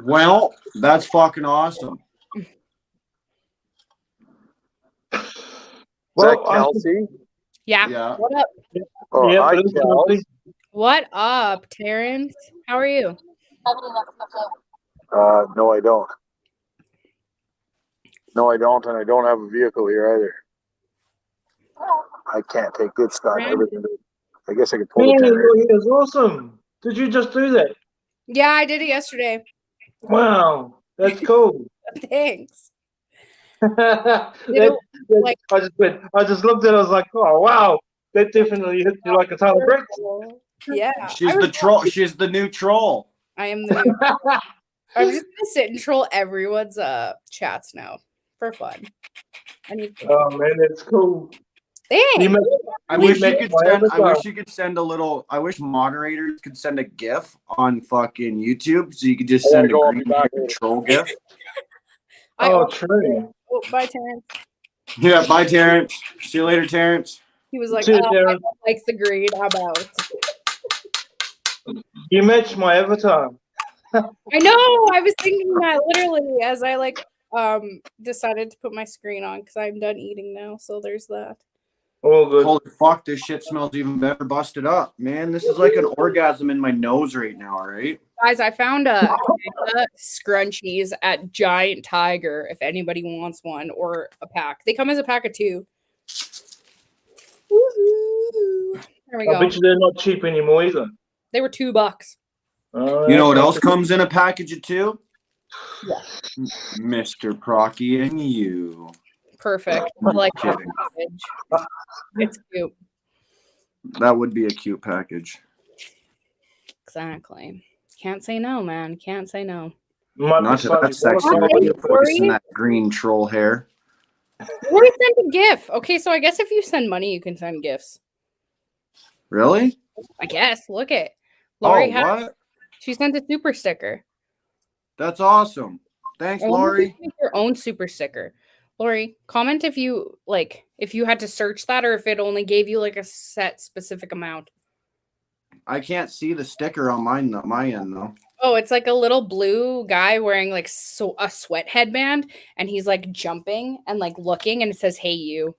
Well, that's fucking awesome. Is that Kelsey? Yeah. What up? Oh, Yeah, hi, Kelsey. What up, Terrence? How are you? No, I don't. No, I don't, and I don't have a vehicle here either. I can't take good stuff. Everything. I guess I could pull Man, the tire. that's awesome. Did you just do that? Yeah, I did it yesterday. Wow, that's cool. Thanks. I just looked at it, I was like, oh wow, that definitely hit you like a ton of bricks. Yeah. She's the troll. She's the new troll. I am the new I'm just gonna sit and troll everyone's chats now for fun. Oh man, that's cool. Thanks. I wish you could send a little. I wish moderators could send a GIF on fucking YouTube, so you could just send a green troll GIF. True. Oh, bye, Terrence. Yeah, bye, Terrence. See you later, Terrence. He was like, Cheers, I Terrence. don't like the green. How about? You matched my avatar. I know. I was thinking that literally as I decided to put my screen on because I'm done eating now. So there's that. All good. Holy fuck, this shit smells even better busted up. Man, this is like an orgasm in my nose right now, all right? Guys, I found scrunchies at Giant Tiger if anybody wants one or a pack. They come as a pack of 2. Woohoo. There we I go. bet you they're not cheap anymore either. They were $2. You know what else comes in a package of 2? Yeah. Mr. Procky and you. Perfect. I like that Kidding. package. It's cute. That would be a cute package. Exactly. Can't say no, man. Can't say no. Not to that sexy lady focusing that green troll hair. Lori sent a GIF. Okay, so I guess if you send money, you can send gifts. Really? I guess. Look it. Lori what? She sent a super sticker. That's awesome. Thanks, Lori. Make your own super sticker. Lori, comment if you had to search that or if it only gave you like a set specific amount. I can't see the sticker on my end though. Oh, it's like a little blue guy wearing like a sweat headband, and he's like jumping and like looking, and it says, "Hey, you."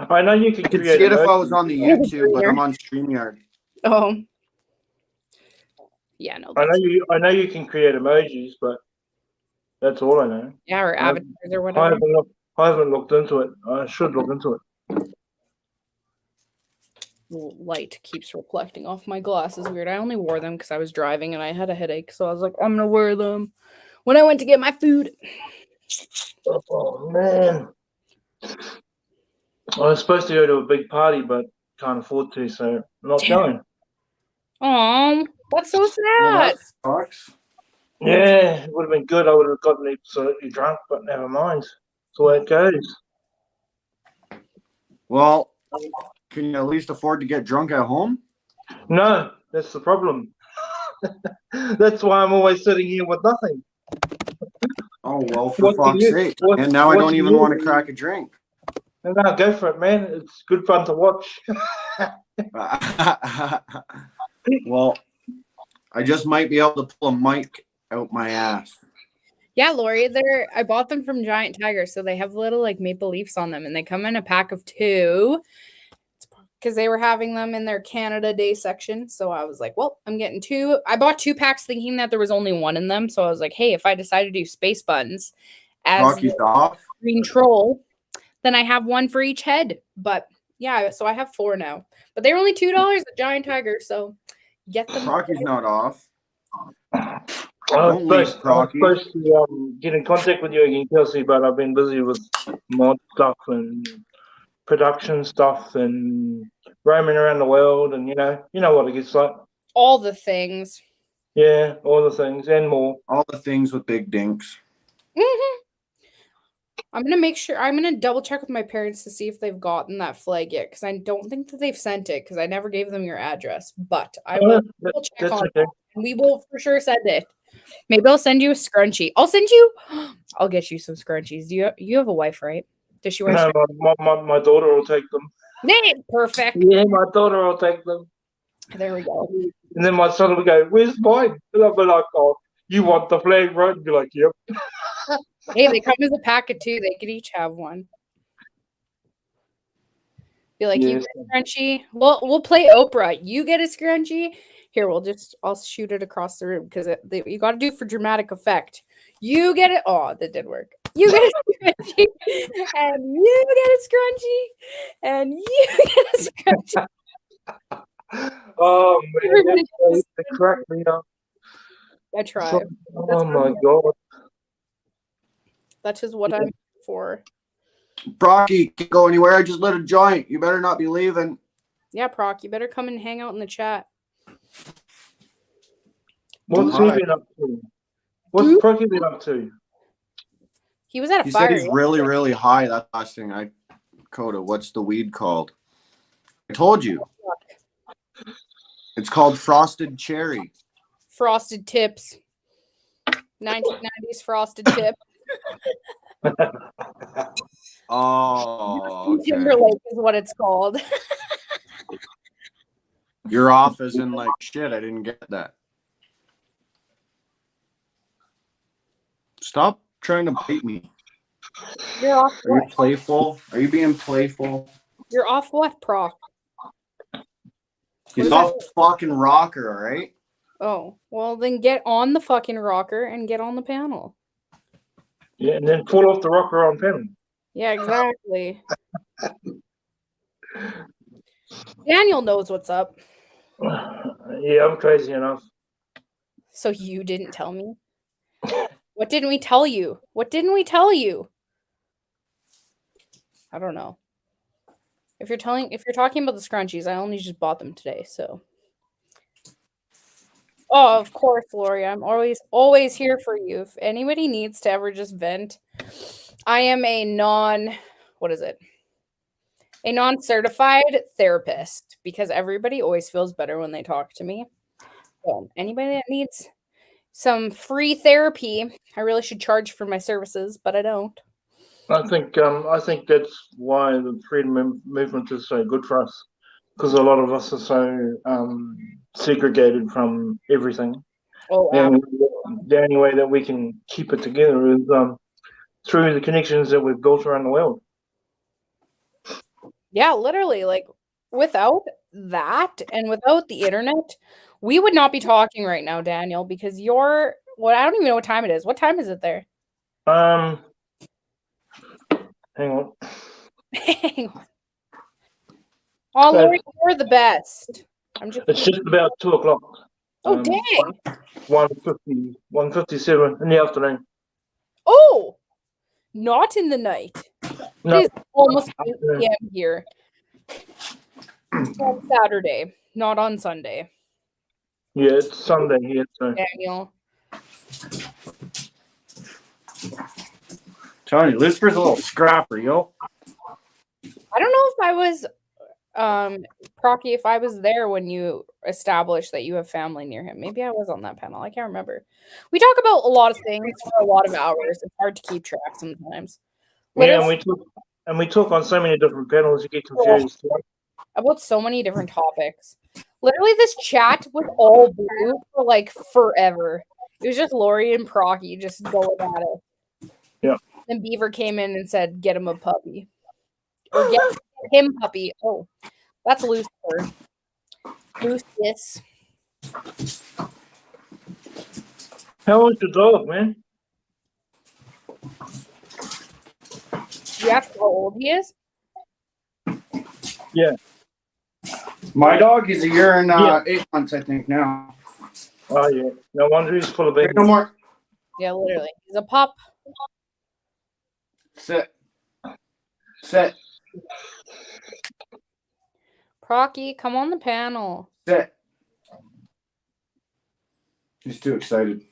I know you can. I could see it if I was on the YouTube, but I'm on StreamYard. Oh. Yeah, no. I know you can create emojis, but that's all I know. Yeah, or avatars or whatever. I haven't looked into it. I should look into it. Light keeps reflecting off my glasses. Weird. I only wore them because I was driving and I had a headache, so I was like, I'm gonna wear them when I went to get my food. Oh man, I was supposed to go to a big party, but can't afford to, so I'm not going. Oh, that's so sad. Well, that sucks. Yeah, it would have been good. I would have gotten absolutely drunk, but never mind. That's the way it goes. Well, can you at least afford to get drunk at home? No, that's the problem. That's why I'm always sitting here with nothing. Oh, well, for fuck's sake. And now I don't even want to crack a drink. No, go for it, man. It's good fun to watch. Well, I just might be able to pull a mic out my ass. Yeah, Lori, I bought them from Giant Tiger, so they have little like maple leaves on them, and they come in a pack of 2 because they were having them in their Canada Day section. So I was like, well, I'm getting 2. I bought 2 packs thinking that there was only 1 in them. So I was like, hey, if I decide to do space buttons as green troll, then I have 1 for each head. But yeah, so I have 4 now. But they're only $2 at Giant Tiger, so get them. Rocky's not off. I'm supposed to get in contact with you again, Kelsey, but I've been busy with mod stuff and production stuff and roaming around the world, and you know what it gets like. All the things. Yeah, all the things and more. All the things with big dinks. Mm-hmm. I'm gonna double check with my parents to see if they've gotten that flag yet, because I don't think that they've sent it, because I never gave them your address. But I will check on it, and we will for sure send it. Maybe I'll send you a scrunchie. I'll get you some scrunchies. You have a wife, right? Does she wear? No, my daughter will take them. Perfect. Yeah, my daughter will take them. There we go. And then my son will go, "Where's mine?" And I'll be like, "Oh, you want the flag, right?" And be like, "Yep." Hey, they come as a pack of 2. They could each have 1. Be like, you get a scrunchie. We'll play Oprah. You get a scrunchie. Here, I'll shoot it across the room because you got to do for dramatic effect. You get it. Oh, that did work. You get a scrunchie, and you get a scrunchie, and you get a scrunchie. Oh man, that cracked me up. I tried. Oh my god. That's just what I'm for. Brocky, can't go anywhere. I just lit a joint. You better not be leaving. Yeah, Proc, you better come and hang out in the chat. What's he been up to? What's Procky been up to? He was at a he fire. He said he's really, really high. That's the last thing Coda, what's the weed called? I told you. It's called Frosted Cherry. Frosted Tips. 1990s Frosted Tip. Oh, okay. Timberlake is what it's called. You're off as in like shit. I didn't get that. Stop trying to bait me. You're off. Are you playful? Are you being playful? You're off what, Proc? He's off fucking rocker, all right? Oh, well then get on the fucking rocker and get on the panel. Yeah, and then fall off the rocker on panel. Yeah, exactly. Daniel knows what's up. Yeah, I'm crazy enough. So you didn't tell me? What didn't we tell you? What didn't we tell you? I don't know. If you're talking about the scrunchies, I only just bought them today, so. Oh, of course, Lori. I'm always here for you. If anybody needs to ever just vent, I am a non-certified therapist because everybody always feels better when they talk to me. So anybody that needs some free therapy, I really should charge for my services, but I don't. I think that's why the freedom movement is so good for us, because a lot of us are so segregated from everything. Oh, The only way that we can keep it together is through the connections that we've built around the world. Yeah, literally, like without that and without the internet, we would not be talking right now, Daniel, because I don't even know what time it is. What time is it there? Hang on. Hang on. Oh, Lori, you're the best. It's just about 2:00. Oh, dang. 1:57 in the afternoon. Oh, not in the night. No. It is almost 8 p.m. here. On Saturday, not on Sunday. Yeah, it's Sunday here, so. Daniel. Tony, Lucifer's a little scrapper, yo. I don't know if I was, Procky, if I was there when you established that you have family near him. Maybe I was on that panel. I can't remember. We talk about a lot of things for a lot of hours. It's hard to keep track sometimes. Yeah, and we talk on so many different panels, you get confused. About so many different topics. Literally, this chat was all blue for like forever. It was just Lori and Procky just going at it. Yeah. And Beaver came in and said, "Get him a puppy." Or get him puppy. Oh, that's Lucifer. Lucius. How old's your dog, man? You asked how old he is? Yeah. My dog is a year and 8 months, I think, now. Oh, yeah. No wonder he's full of babies. No more. Yeah, literally. He's a pup. Sit. Sit. Procky, come on the panel. Sit. He's too excited.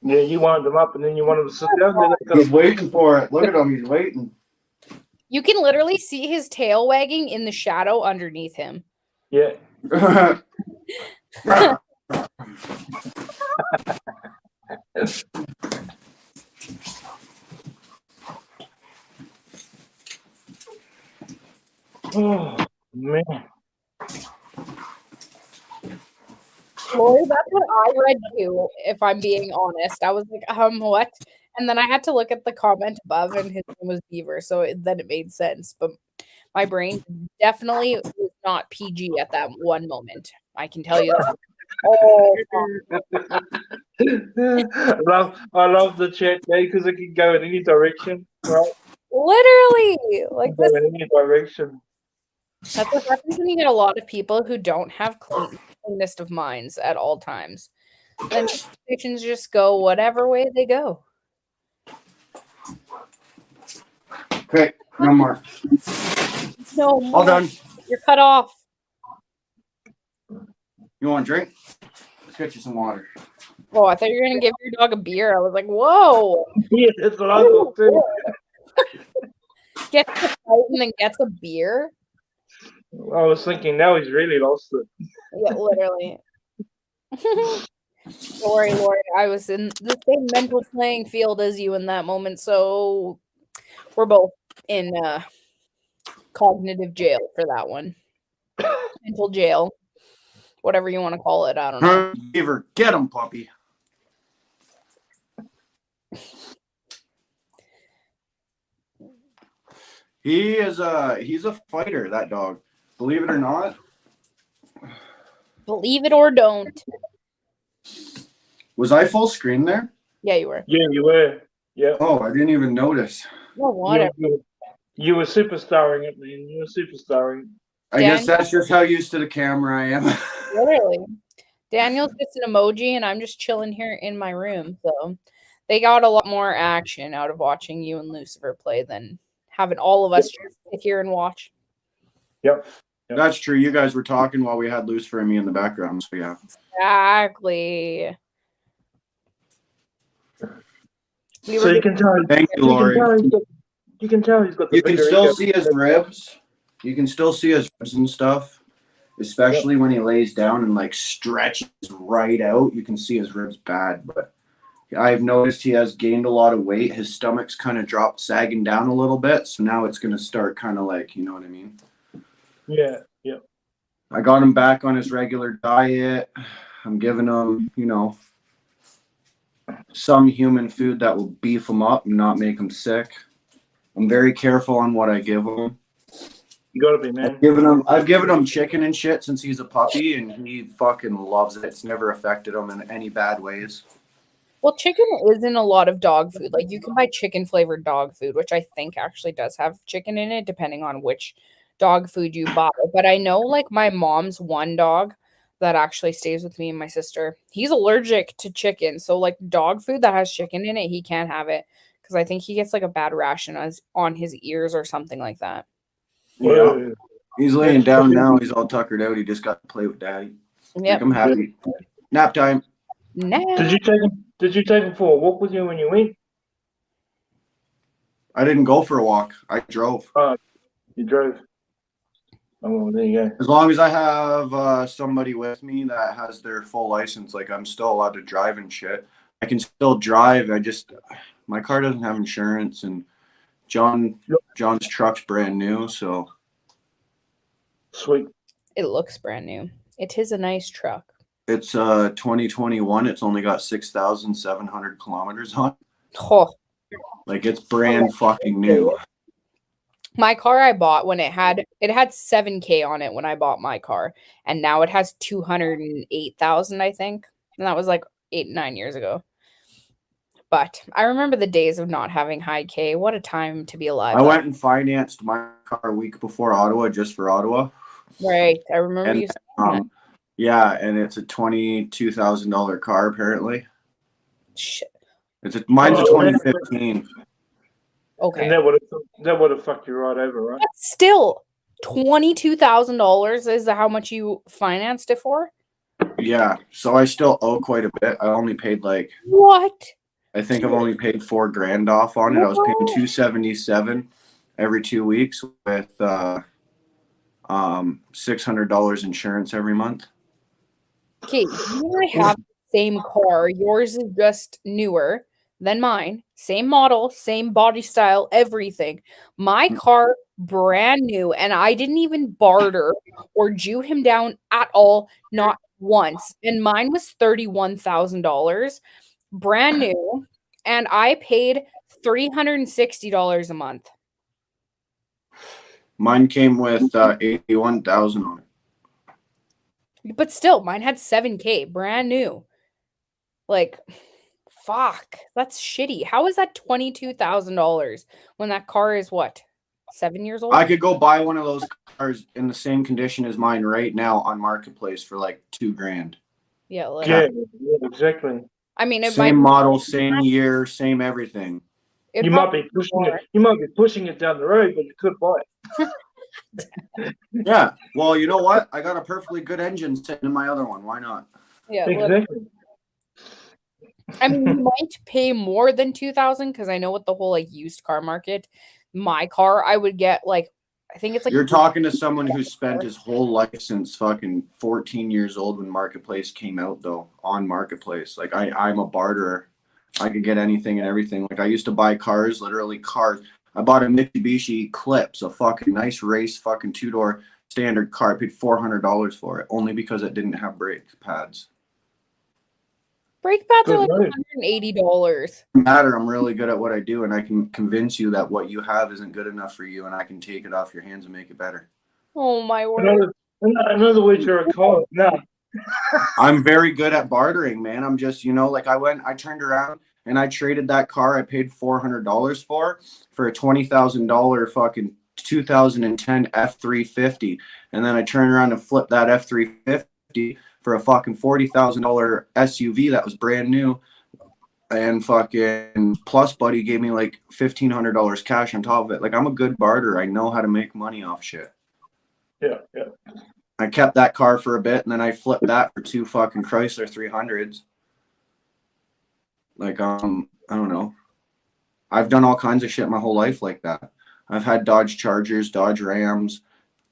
Yeah, you wanted them up and then you wanted to sit down. He's waiting for it. Look at him. He's waiting. You can literally see his tail wagging in the shadow underneath him. Yeah. Oh, man. Lori, that's what I read too, if I'm being honest. I was like, what? And then I had to look at the comment above, and his name was Beaver, so then it made sense. But my brain definitely was not PG at that one moment. I can tell you that. Oh, I love the chat there because it can go in any direction, right? literally, like Go in any direction. that's what happens when you get a lot of people who don't have cleanest of minds at all times. Then conversations just go whatever way they go. Okay, no more. No more. All done. You're cut off. You want a drink? Let's get you some water. Oh, I thought you were gonna give your dog a beer. I was like, whoa. Yeah, that's what I thought too. Gets a fight and then gets a beer. I was thinking now he's really lost it. Yeah, literally. Lori, I was in the same mental playing field as you in that moment, so we're both in cognitive jail for that one. Mental jail. Whatever you want to call it, I don't know. Beaver, get him, puppy. He's a fighter, that dog. Believe it or not. Believe it or don't. Was I full screen there? Yeah, you were. Yeah, you were. Yeah. Oh, I didn't even notice. Well, whatever. You were superstarring it, man. You were superstarring. I guess that's just how used to the camera I am. Literally. Daniel's just an emoji, and I'm just chilling here in my room. So they got a lot more action out of watching you and Lucifer play than having all of us just sit here and watch. Yep. That's true. You guys were talking while we had Lucifer and me in the background. So yeah. Exactly. So you can tell. Thank you, Lori. You can tell he's got the. You can still see his ribs. You can still see his ribs and stuff, especially when he lays down and like stretches right out. You can see his ribs bad, but I've noticed he has gained a lot of weight. His stomach's kind of dropped, sagging down a little bit. So now it's going to start kind of like, you know what I mean? Yeah. Yeah. I got him back on his regular diet. I'm giving him, you know, some human food that will beef him up and not make him sick. I'm very careful on what I give him. You gotta be, man. I've given him chicken and shit since he's a puppy, and he fucking loves it. It's never affected him in any bad ways. Well, chicken is in a lot of dog food. Like you can buy chicken flavored dog food, which I think actually does have chicken in it, depending on which dog food you buy. But I know like my mom's one dog that actually stays with me and my sister, he's allergic to chicken. So like dog food that has chicken in it, he can't have it because I think he gets like a bad rash on his ears or something like that. Yeah. He's laying down now. He's all tuckered out. He just got to play with daddy. Yep. Like, I'm happy. Nap time. Nap. Did you take him for a walk with you when you went? I didn't go for a walk. I drove. You drove. Oh, well, there you go. As long as I have somebody with me that has their full license, like I'm still allowed to drive and shit. I can still drive. My car doesn't have insurance, and John's truck's brand new, so. Sweet. It looks brand new. It is a nice truck. It's 2021. It's only got 6,700 kilometers on. Oh. Like it's brand fucking new. My car I bought when it had 7K on it when I bought my car, and now it has 208,000, I think. And that was like 8-9 years ago. But I remember the days of not having high K. What a time to be alive. I went and financed my car a week before Ottawa, just for Ottawa. Right. I remember you saying that. Yeah, and it's a $22,000 car apparently. Shit. Mine's a 2015. Okay. And that would have fucked you right over, right? But still, $22,000 is how much you financed it for? Yeah, so I still owe quite a bit. I only paid like what? I think I've only paid $4,000 off on it. I was paying $277 every 2 weeks with $600 insurance every month. Okay, you and I have the same car. Yours is just newer than mine. Same model, same body style, everything. My car, brand new, and I didn't even barter or Jew him down at all, not once. And mine was $31,000, brand new, and I paid $360 a month. Mine came with 81,000 on it. But still, mine had 7K, brand new. Like, fuck, that's shitty. How is that $22,000 when that car is what, 7 years old? I could go buy one of those cars in the same condition as mine right now on Marketplace for like $2,000. Yeah, like, yeah, exactly. I mean, it same model, same year, same everything. You might be pushing it down the road, but you could buy it. Yeah. Well, you know what? I got a perfectly good engine sitting in my other one. Why not? Yeah, exactly. I mean, you might pay more than $2,000 because I know with the whole like used car market, my car I would get like, I think it's like you're talking to someone who spent his whole life since fucking 14 years old when Marketplace came out, though, on Marketplace. Like I'm a barterer. I could get anything and everything. Like I used to buy cars, literally cars. I bought a Mitsubishi Eclipse, a fucking nice race, fucking 2-door standard car. I paid $400 for it only because it didn't have brake pads. Brake pads are like $180. Doesn't matter. I'm really good at what I do, and I can convince you that what you have isn't good enough for you, and I can take it off your hands and make it better. Oh my word! In other words, you're a con. No, I'm very good at bartering, man. I'm just, like I turned around and I traded that car I paid $400 for a $20,000 fucking 2010 F350. And then I turned around and flipped that F350 for a fucking $40,000 SUV that was brand new. And fucking Plus Buddy gave me like $1,500 cash on top of it. Like, I'm a good barter. I know how to make money off shit. Yeah. I kept that car for a bit, and then I flipped that for 2 fucking Chrysler 300s. Like, I don't know. I've done all kinds of shit my whole life like that. I've had Dodge Chargers, Dodge Rams,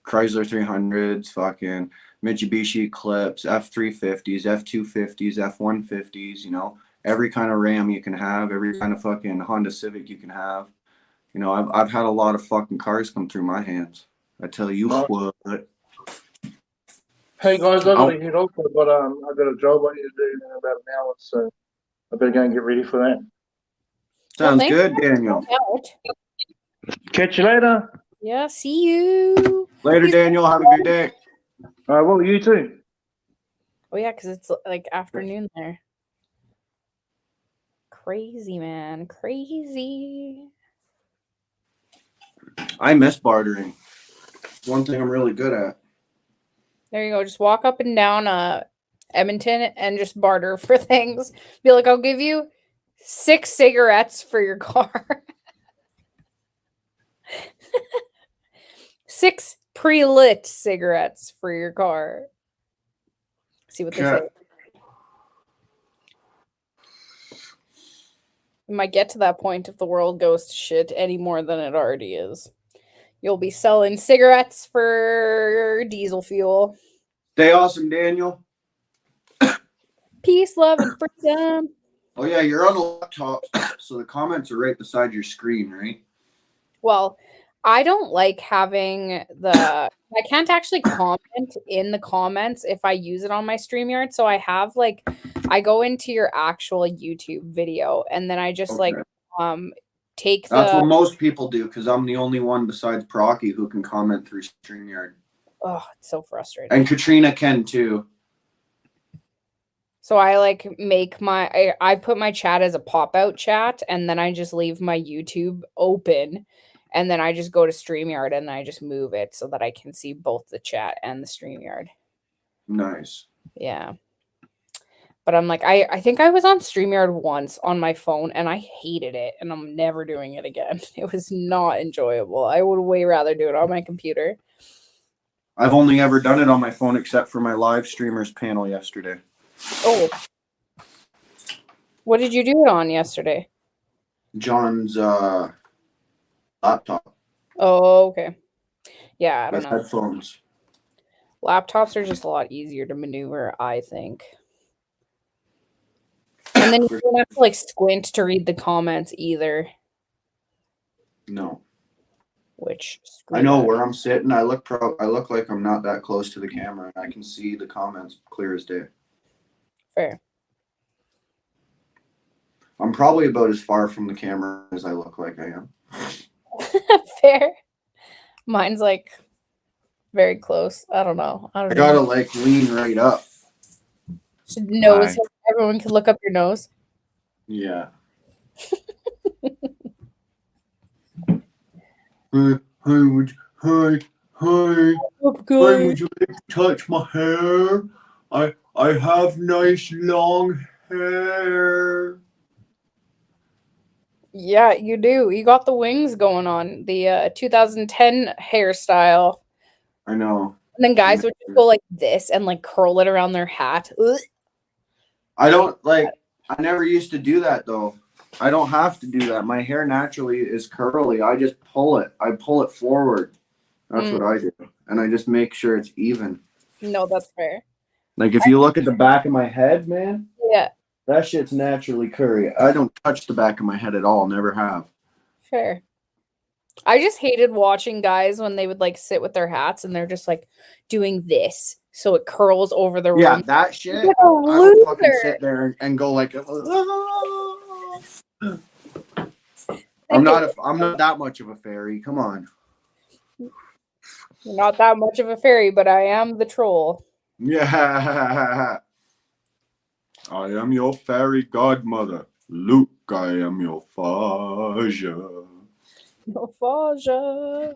Chrysler 300s, fucking Mitsubishi Eclipse, F350s, F250s, F150s, every kind of Ram you can have, every kind of fucking Honda Civic you can have. I've had a lot of fucking cars come through my hands. I tell you what. Hey guys, I gotta head off, but I got a job I need to do in about an hour, so I better go and get ready for that. Sounds good, Daniel. Catch you later. Yeah, see you. Later, Daniel. Have a good day. Well, you too. Oh yeah, because it's like afternoon there. Crazy, man. Crazy. I miss bartering. One thing I'm really good at. There you go. Just walk up and down Edmonton and just barter for things. Be like, I'll give you 6 cigarettes for your car. 6 pre-lit cigarettes for your car. See what they say. It might get to that point if the world goes to shit any more than it already is. You'll be selling cigarettes for diesel fuel. Stay awesome, Daniel. Peace, love, and freedom. Oh, yeah, you're on a laptop, so the comments are right beside your screen, right? Well, I don't like having I can't actually comment in the comments if I use it on my StreamYard. So I have I go into your actual YouTube video and then I just take That's what most people do because I'm the only one besides Procky who can comment through StreamYard. Oh, it's so frustrating. And Katrina can too. So I make I put my chat as a pop-out chat and then I just leave my YouTube open and then I just go to StreamYard and I just move it so that I can see both the chat and the StreamYard. Nice. Yeah. But I'm like, I think I was on StreamYard once on my phone and I hated it and I'm never doing it again. It was not enjoyable. I would way rather do it on my computer. I've only ever done it on my phone except for my live streamers panel yesterday. Oh. What did you do it on yesterday? John's laptop. Oh, okay. Yeah, I don't know. Headphones. Laptops are just a lot easier to maneuver, I think. And then you don't have to squint to read the comments either. No. Which I know where I'm sitting. I look like I'm not that close to the camera, and I can see the comments clear as day. Fair. I'm probably about as far from the camera as I look like I am. Fair. Mine's very close. I don't know. I gotta lean right up. Nose. So everyone can look up your nose. Yeah. Hi, would you like to touch my hair? I have nice long hair. Yeah, you do. You got the wings going on. The 2010 hairstyle. I know. And then guys would just go like this and curl it around their hat. Ugh. I don't I never used to do that though. I don't have to do that. My hair naturally is curly. I just pull it. I pull it forward. That's what I do. And I just make sure it's even. No, that's fair. If you look at the back of my head, man. Yeah. That shit's naturally curly. I don't touch the back of my head at all. Never have. Fair. I just hated watching guys when they would sit with their hats and they're just doing this. So it curls over the room. Yeah, that shit. I don't fucking sit there and go I'm not that much of a fairy. Come on. You're not that much of a fairy, but I am the troll. Yeah. I am your fairy godmother. Luke, I am your father. Faja.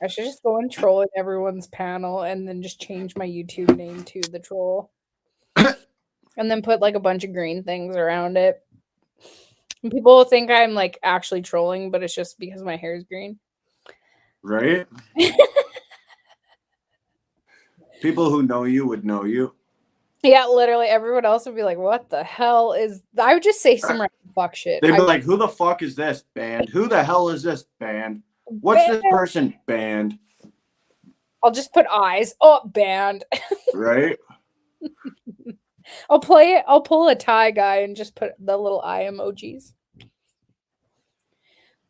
I should just go and troll in everyone's panel and then just change my YouTube name to the troll. And then put like a bunch of green things around it. And people will think I'm like actually trolling, but it's just because my hair is green. Right? People who know you would know you. Yeah, literally everyone else would be like, what the hell is I would just say some random fuck shit. They'd be like, who the fuck is this band? Who the hell is this band? What's this person band? I'll just put eyes. Oh, band. Right? I'll pull a Thai guy and just put the little eye emojis.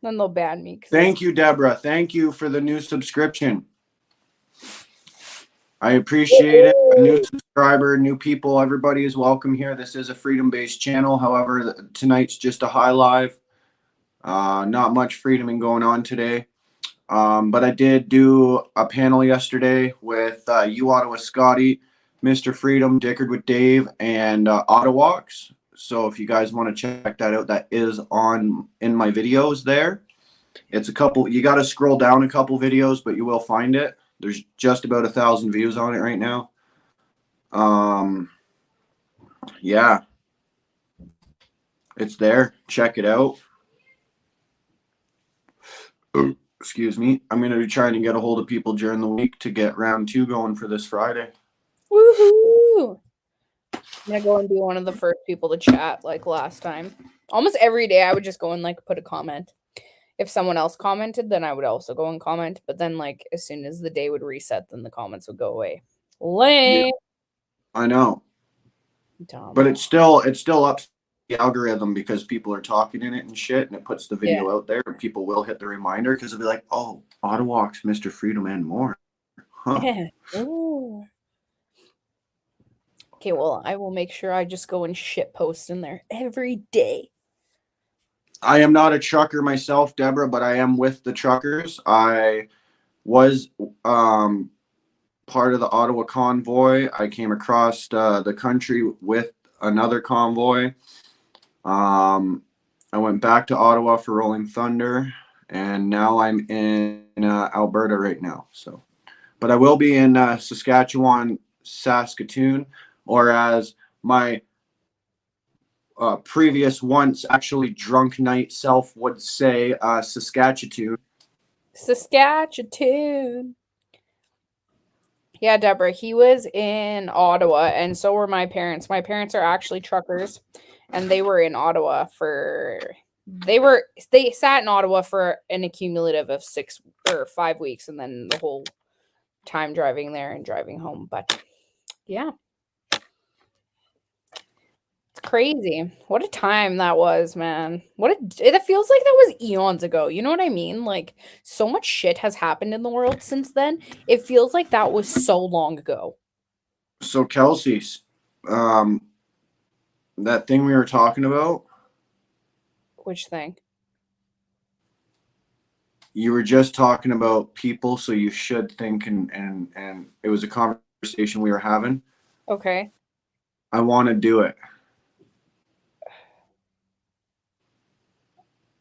Then they'll ban me. Thank you, Deborah. Thank you for the new subscription. I appreciate it. A new subscriber, new people, everybody is welcome here. This is a freedom-based channel. However, tonight's just a high live. Not much freedom going on today. But I did do a panel yesterday with You Ottawa Scotty, Mr. Freedom, Dickard with Dave, and Ottawalks. So if you guys want to check that out, that is on in my videos there. It's a couple, you got to scroll down a couple videos, but you will find it. There's just about 1,000 views on it right now. Yeah, it's there. Check it out. Excuse me. I'm going to be trying to get a hold of people during the week to get round 2 going for this Friday. Woohoo! I'm gonna go and be one of the first people to chat like last time. Almost every day I would just go and like put a comment. If someone else commented, then I would also go and comment. But then like as soon as the day would reset, then the comments would go away. Lame. Yeah, I know. Dumb. But it's still up the algorithm because people are talking in it and shit, and it puts the video out there, and people will hit the reminder because they'll be like, oh, Ottawalks, Mr. Freedom, and more. Huh. Ooh. Okay, well, I will make sure I just go and shit post in there every day. I am not a trucker myself, Deborah, but I am with the truckers. I was part of the Ottawa convoy. I came across the country with another convoy. I went back to Ottawa for Rolling Thunder, and now I'm in Alberta right now. So, but I will be in Saskatchewan, Saskatoon, or as my previous once actually drunk night self would say, Saskatchewan. Saskatchewan. Yeah, Deborah, he was in Ottawa, and so were my parents. My parents are actually truckers, and they were in Ottawa they sat in Ottawa for an accumulative of 6 or 5 weeks, and then the whole time driving there and driving home. But yeah. It's crazy. What a time that was, man. It feels like that was eons ago. You know what I mean? Like so much shit has happened in the world since then. It feels like that was so long ago. So Kelsey's, that thing we were talking about. Which thing? You were just talking about people, so you should think, and it was a conversation we were having. Okay. I want to do it.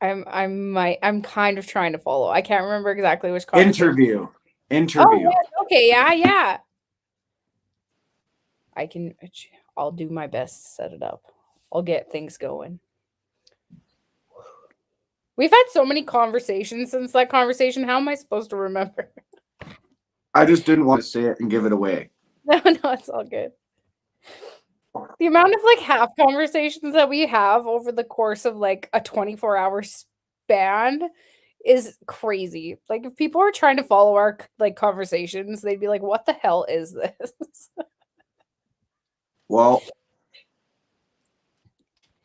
I'm kind of trying to follow. I can't remember exactly which conversation. Interview. Oh, yeah. Okay, yeah. I'll do my best to set it up. I'll get things going. We've had so many conversations since that conversation. How am I supposed to remember? I just didn't want to say it and give it away. No, it's all good. The amount of like half conversations that we have over the course of like a 24-hour span is crazy. Like if people are trying to follow our like conversations, they'd be like, "What the hell is this?" Well,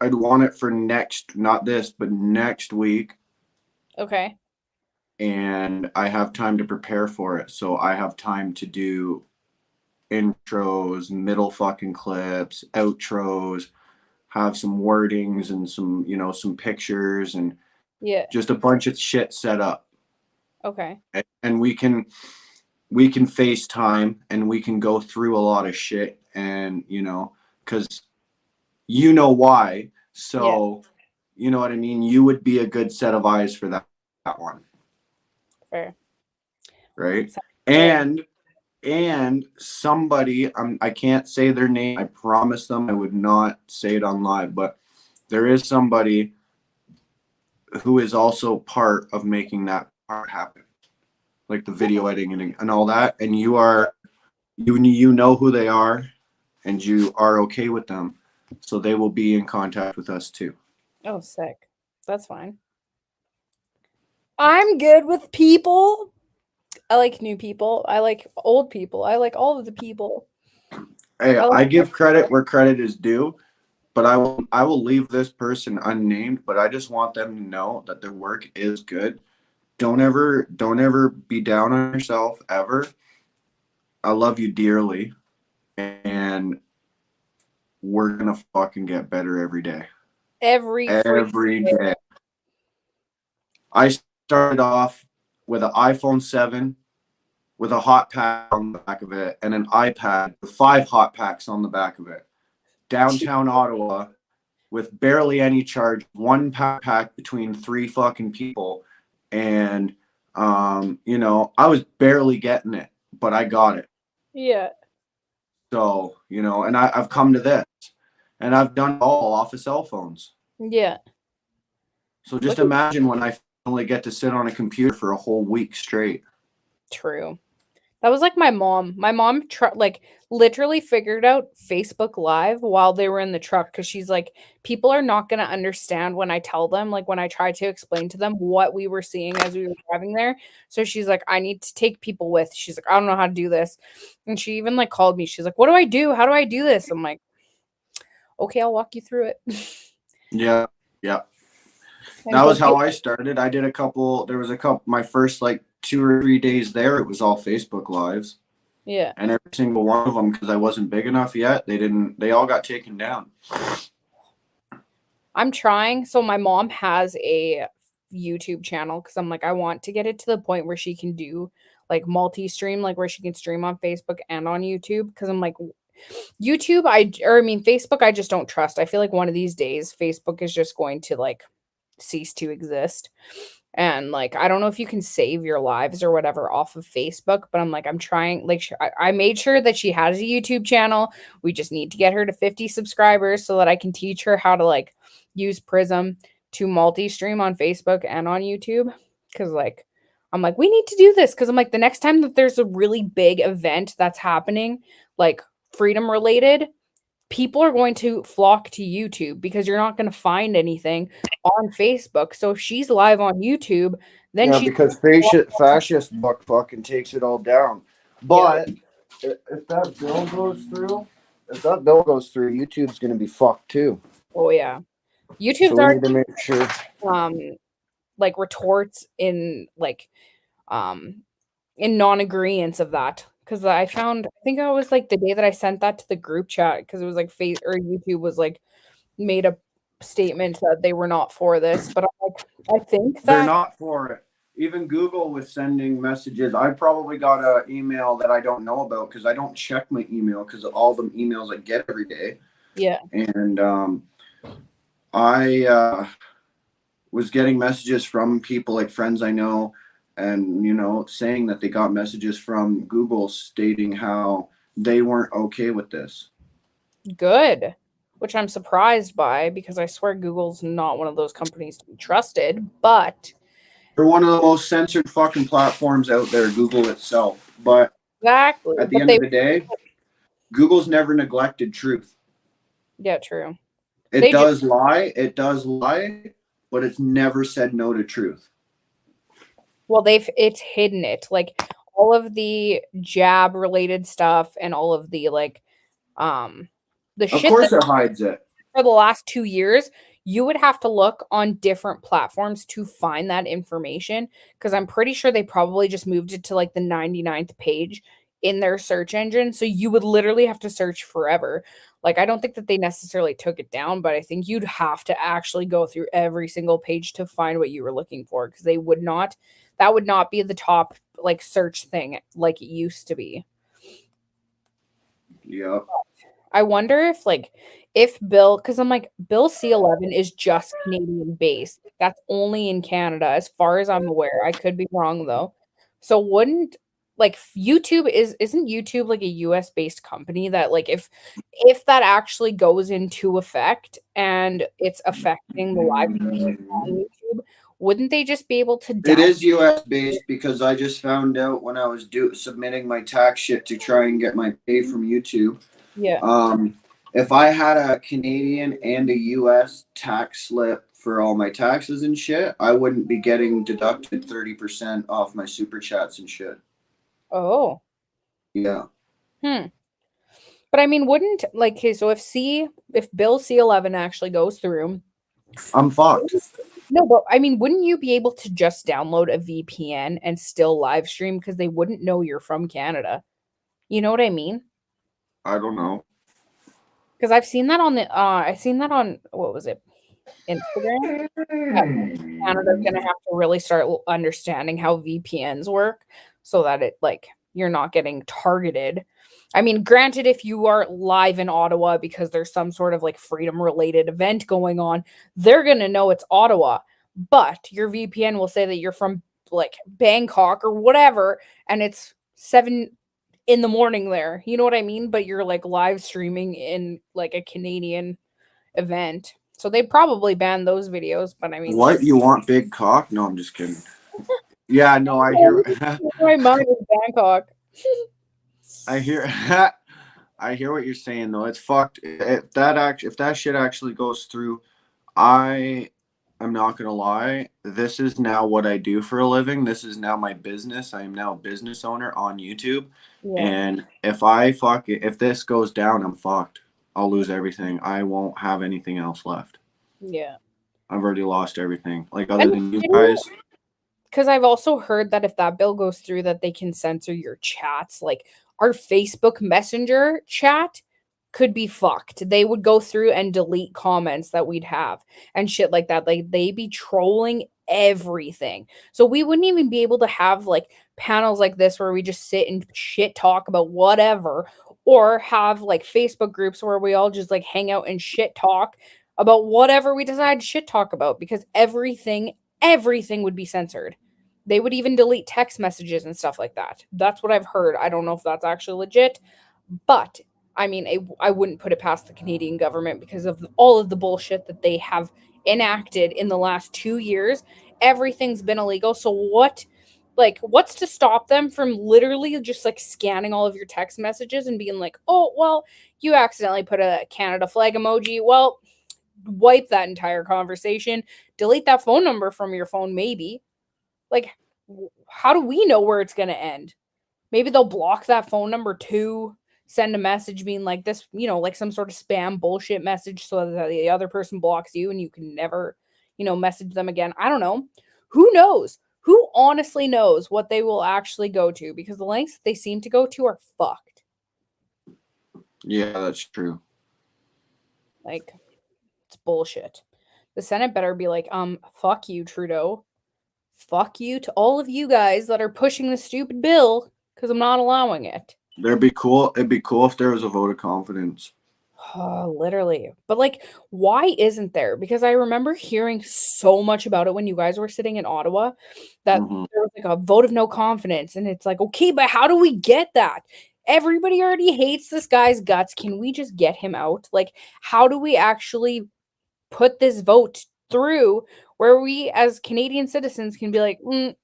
I'd want it for not this, but next week. Okay. And I have time to prepare for it. So I have time to do intros, middle fucking clips, outros, have some wordings and some, some pictures and Yeah. just a bunch of shit set up. Okay. And we can we can FaceTime and we can go through a lot of shit, and because you know why. So you know what I mean? You would be a good set of eyes for that one. Fair. Right? Sounds good. And somebody, I can't say their name. I promise them I would not say it on live, but there is somebody who is also part of making that part happen, like the video editing and all that. And you know who they are, and you are okay with them, so they will be in contact with us too. Oh, sick. That's fine. I'm good with people. I like new people. I like old people. I like all of the people. Hey, I like I give credit where credit is due, but I will leave this person unnamed, but I just want them to know that their work is good. Don't ever be down on yourself ever. I love you dearly, and we're gonna fucking get better every day. every freaking Every day. I started off with an iPhone 7 with a hot pack on the back of it and an iPad with 5 hot packs on the back of it. Downtown Ottawa with barely any charge, one pack between 3 fucking people. And, I was barely getting it, but I got it. Yeah. So, and I've come to this, and I've done it all off of cell phones. Yeah. So just imagine when I finally get to sit on a computer for a whole week straight. True. That was like my mom. My mom literally figured out Facebook Live while they were in the truck because she's like, people are not going to understand when I tell them, like when I try to explain to them what we were seeing as we were driving there. So she's like, I need to take people with. She's like, I don't know how to do this. And she even like called me. She's like, what do I do? How do I do this? I'm like, okay, I'll walk you through it. Yeah. That was how I started. I did there was a couple, my first like 2 or 3 days there, it was all Facebook Lives. Yeah. And every single one of them, because I wasn't big enough yet, they all got taken down. I'm trying. So my mom has a YouTube channel because I'm like, I want to get it to the point where she can do like multi-stream, like where she can stream on Facebook and on YouTube. Because I'm like, Facebook, I just don't trust. I feel like one of these days, Facebook is just going to like cease to exist. And like, I don't know if you can save your lives or whatever off of Facebook, but I'm like, I'm trying. Like, I made sure that she has a YouTube channel. We just need to get her to 50 subscribers so that I can teach her how to like use Prism to multi-stream on Facebook and on YouTube. Cause like, I'm like, we need to do this. Cause I'm like, the next time that there's a really big event that's happening, like freedom related, people are going to flock to YouTube because you're not going to find anything on Facebook. So if she's live on YouTube, then Yeah, she's because fascist book fucking takes it all down. But if that bill goes through, YouTube's going to be fucked too. oh yeah, So YouTube's we already need to make sure. like retorts in like in non-agreeance of that. Because I think it was like the day that I sent that to the group chat because it was like YouTube was like made a statement that they were not for this, but I'm like, I think They're that not for it. Even Google was sending messages. I probably got an email that I don't know about because I don't check my email because of all the emails I get every day. yeah. And I was getting messages from people like friends I know, and saying that they got messages from Google stating how they weren't okay with this. Good. Which I'm surprised by because I swear Google's not one of those companies to be trusted, but They're one of the most censored fucking platforms out there, Google itself. But exactly. at the end of the day, Google's never neglected truth. Yeah, true. It does lie, but it's never said no to truth. Well, it's hidden it. Like all of the jab related stuff and all of the like the Of shit course that it hides it. for the last 2 years, you would have to look on different platforms to find that information because I'm pretty sure they probably just moved it to like the 99th page in their search engine. So you would literally have to search forever. Like, I don't think that they necessarily took it down, but I think you'd have to actually go through every single page to find what you were looking for because they would not that would not be the top like search thing like it used to be. Yep. I wonder if like if Bill, because I'm like Bill C11 is just Canadian based. That's only in Canada, as far as I'm aware. I could be wrong though. So wouldn't like YouTube isn't YouTube like a US based company that like if that actually goes into effect and it's affecting the live streaming on YouTube, wouldn't they just be able to It download? is US based because I just found out when I was submitting my tax shit to try and get my pay from YouTube. Yeah. If I had a Canadian and a US tax slip for all my taxes and shit, I wouldn't be getting deducted 30% off my super chats and shit. Oh. Yeah. But I mean, wouldn't like okay, so if Bill C11 actually goes through, I'm fucked. no, but I mean, wouldn't you be able to just download a VPN and still live stream because they wouldn't know you're from Canada? You know what I mean? I don't know. Because I've seen that on what was it? Instagram. Canada's gonna have to really start understanding how VPNs work so that it like you're not getting targeted. I mean, granted, if you are live in Ottawa because there's some sort of like freedom related event going on, they're gonna know it's Ottawa. But your VPN will say that you're from like Bangkok or whatever, and it's 7 in the morning there. You know what I mean? But you're like live streaming in like a Canadian event. So they probably banned those videos, but I mean, What, you want big cock? No, I'm just kidding. Yeah, no, I hear my mind is Bangkok. I hear I hear what you're saying though. It's fucked. If that shit actually goes through, I'm not gonna lie. This is now what I do for a living. This is now my business. I am now a business owner on YouTube. Yeah. And if this goes down, I'm fucked. I'll lose everything. I won't have anything else left. Yeah. I've already lost everything. Like other than you guys. Because I've also heard that if that bill goes through, that they can censor your chats. Like our Facebook Messenger chat could be fucked. They would go through and delete comments that we'd have and shit like that. Like they'd be trolling everything. So we wouldn't even be able to have like panels like this where we just sit and shit talk about whatever, or have like Facebook groups where we all just like hang out and shit talk about whatever we decide to shit talk about, because everything would be censored. They would even delete text messages and stuff like that. That's what I've heard. I don't know if that's actually legit, but I mean, I wouldn't put it past the Canadian government because of all of the bullshit that they have enacted in the last 2 years. Everything's been illegal. So what's to stop them from literally just like scanning all of your text messages and being like, "Oh, well, you accidentally put a Canada flag emoji. Well, wipe that entire conversation, delete that phone number from your phone, maybe." Like, how do we know where it's going to end? Maybe they'll block that phone number too, send a message being like this, like some sort of spam bullshit message so that the other person blocks you and you can never, message them again. I don't know. Who knows? Who honestly knows what they will actually go to? Because the lengths that they seem to go to are fucked. Yeah, that's true. Like, it's bullshit. The Senate better be like, fuck you, Trudeau. Fuck you to all of you guys that are pushing this stupid bill, because I'm not allowing it. It'd be cool if there was a vote of confidence. Oh, literally. But like, why isn't there? Because I remember hearing so much about it when you guys were sitting in Ottawa, that there was like a vote of no confidence. And it's like, okay, but how do we get that? Everybody already hates this guy's guts. Can we just get him out? Like, how do we actually put this vote through where we as Canadian citizens can be like, we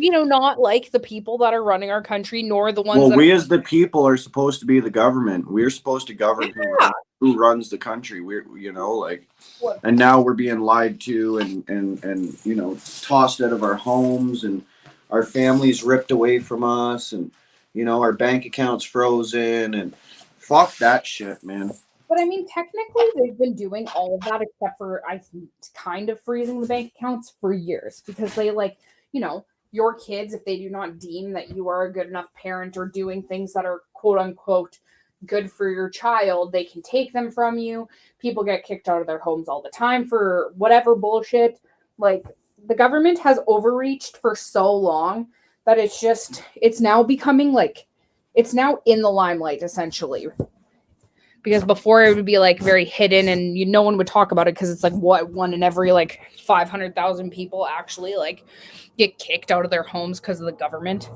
do not like the people that are running our country, nor the ones that we as the people are supposed to be the government. We're supposed to govern who runs the country. And now we're being lied to and tossed out of our homes, and our families ripped away from us, and our bank accounts frozen, and fuck that shit, man. But I mean, technically, they've been doing all of that except for, I think, kind of freezing the bank accounts for years, because they your kids, if they do not deem that you are a good enough parent or doing things that are quote unquote good for your child, they can take them from you. People get kicked out of their homes all the time for whatever bullshit. Like, the government has overreached for so long that it's now becoming like, it's now in the limelight essentially. Because before it would be like very hidden and no one would talk about it because it's like what, one in every like 500,000 people actually like get kicked out of their homes because of the government.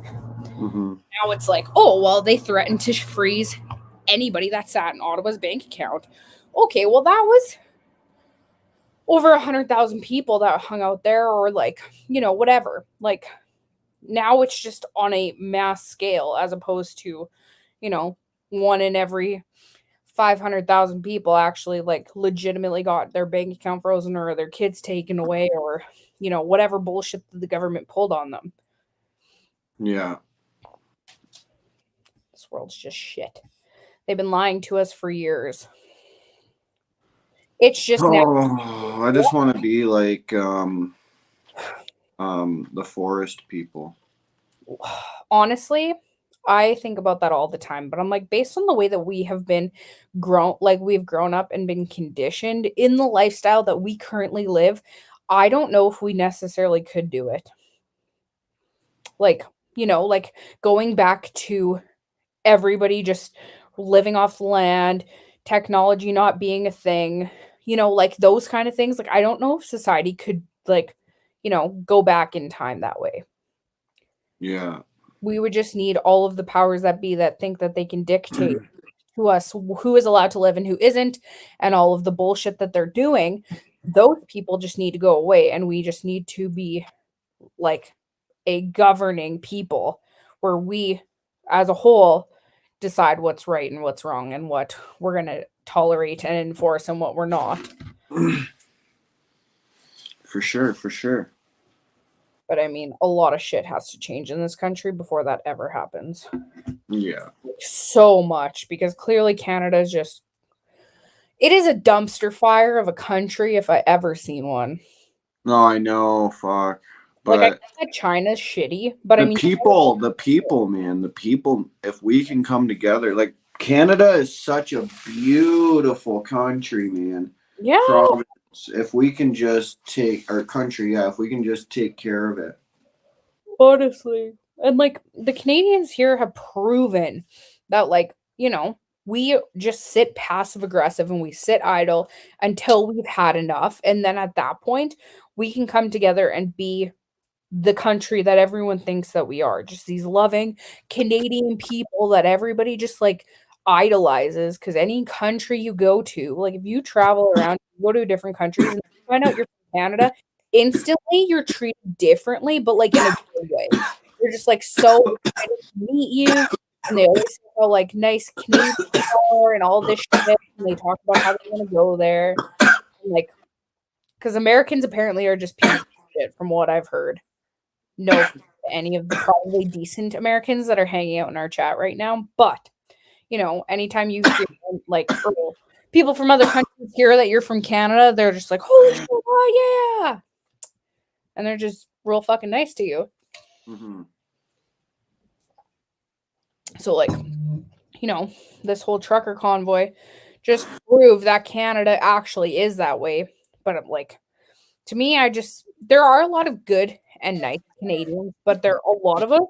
Mm-hmm. Now it's like, oh, well, they threatened to freeze anybody that sat in Ottawa's bank account. Okay, well, that was over 100,000 people that hung out there, or like, whatever. Like, now it's just on a mass scale as opposed to, one in every 500,000 people actually like legitimately got their bank account frozen or their kids taken away, or whatever bullshit that the government pulled on them. Yeah. This world's just shit. They've been lying to us for years. It's just Oh, I just want to be like the forest people. Honestly, I think about that all the time, but I'm like, based on the way that we have been we've grown up and been conditioned in the lifestyle that we currently live, I don't know if we necessarily could do it. Like, like going back to everybody just living off the land, technology not being a thing, like those kind of things. Like, I don't know if society could like, go back in time that way. Yeah. We would just need all of the powers that be that think that they can dictate to us who is allowed to live and who isn't, and all of the bullshit that they're doing. Those people just need to go away, and we just need to be like a governing people where we as a whole decide what's right and what's wrong and what we're going to tolerate and enforce and what we're not. For sure. But I mean, a lot of shit has to change in this country before that ever happens. Yeah. So much, because clearly Canada is just, it is a dumpster fire of a country if I ever seen one. No, I know, fuck. Like, I But get that China's shitty, but I the mean, people, man, the people, if we can come together, like Canada is such a beautiful country, man. yeah, Province. If we can just take our country, yeah, if we can just take care of it. honestly. And like the Canadians here have proven that, like, we just sit passive aggressive and we sit idle until we've had enough. And then at that point, we can come together and be the country that everyone thinks that we are. Just these loving Canadian people that everybody just like idolizes. Because any country you go to, like if you travel around, you go to different countries and you find out you're from Canada, instantly you're treated differently, but like in a good way. They're just like so excited to meet you. And they always say how like nice Canadians are and all this shit. And they talk about how they want to go there. And, like, because Americans apparently are just pieces of shit from what I've heard. No offense to any of the probably decent Americans that are hanging out in our chat right now, but anytime you hear like people from other countries hear that you're from Canada, they're just like, holy shit, oh, yeah, and they're just real fucking nice to you. Mm-hmm. So like, this whole trucker convoy just proved that Canada actually is that way. But like, to me, there are a lot of good and nice Canadians, but there are a lot of us,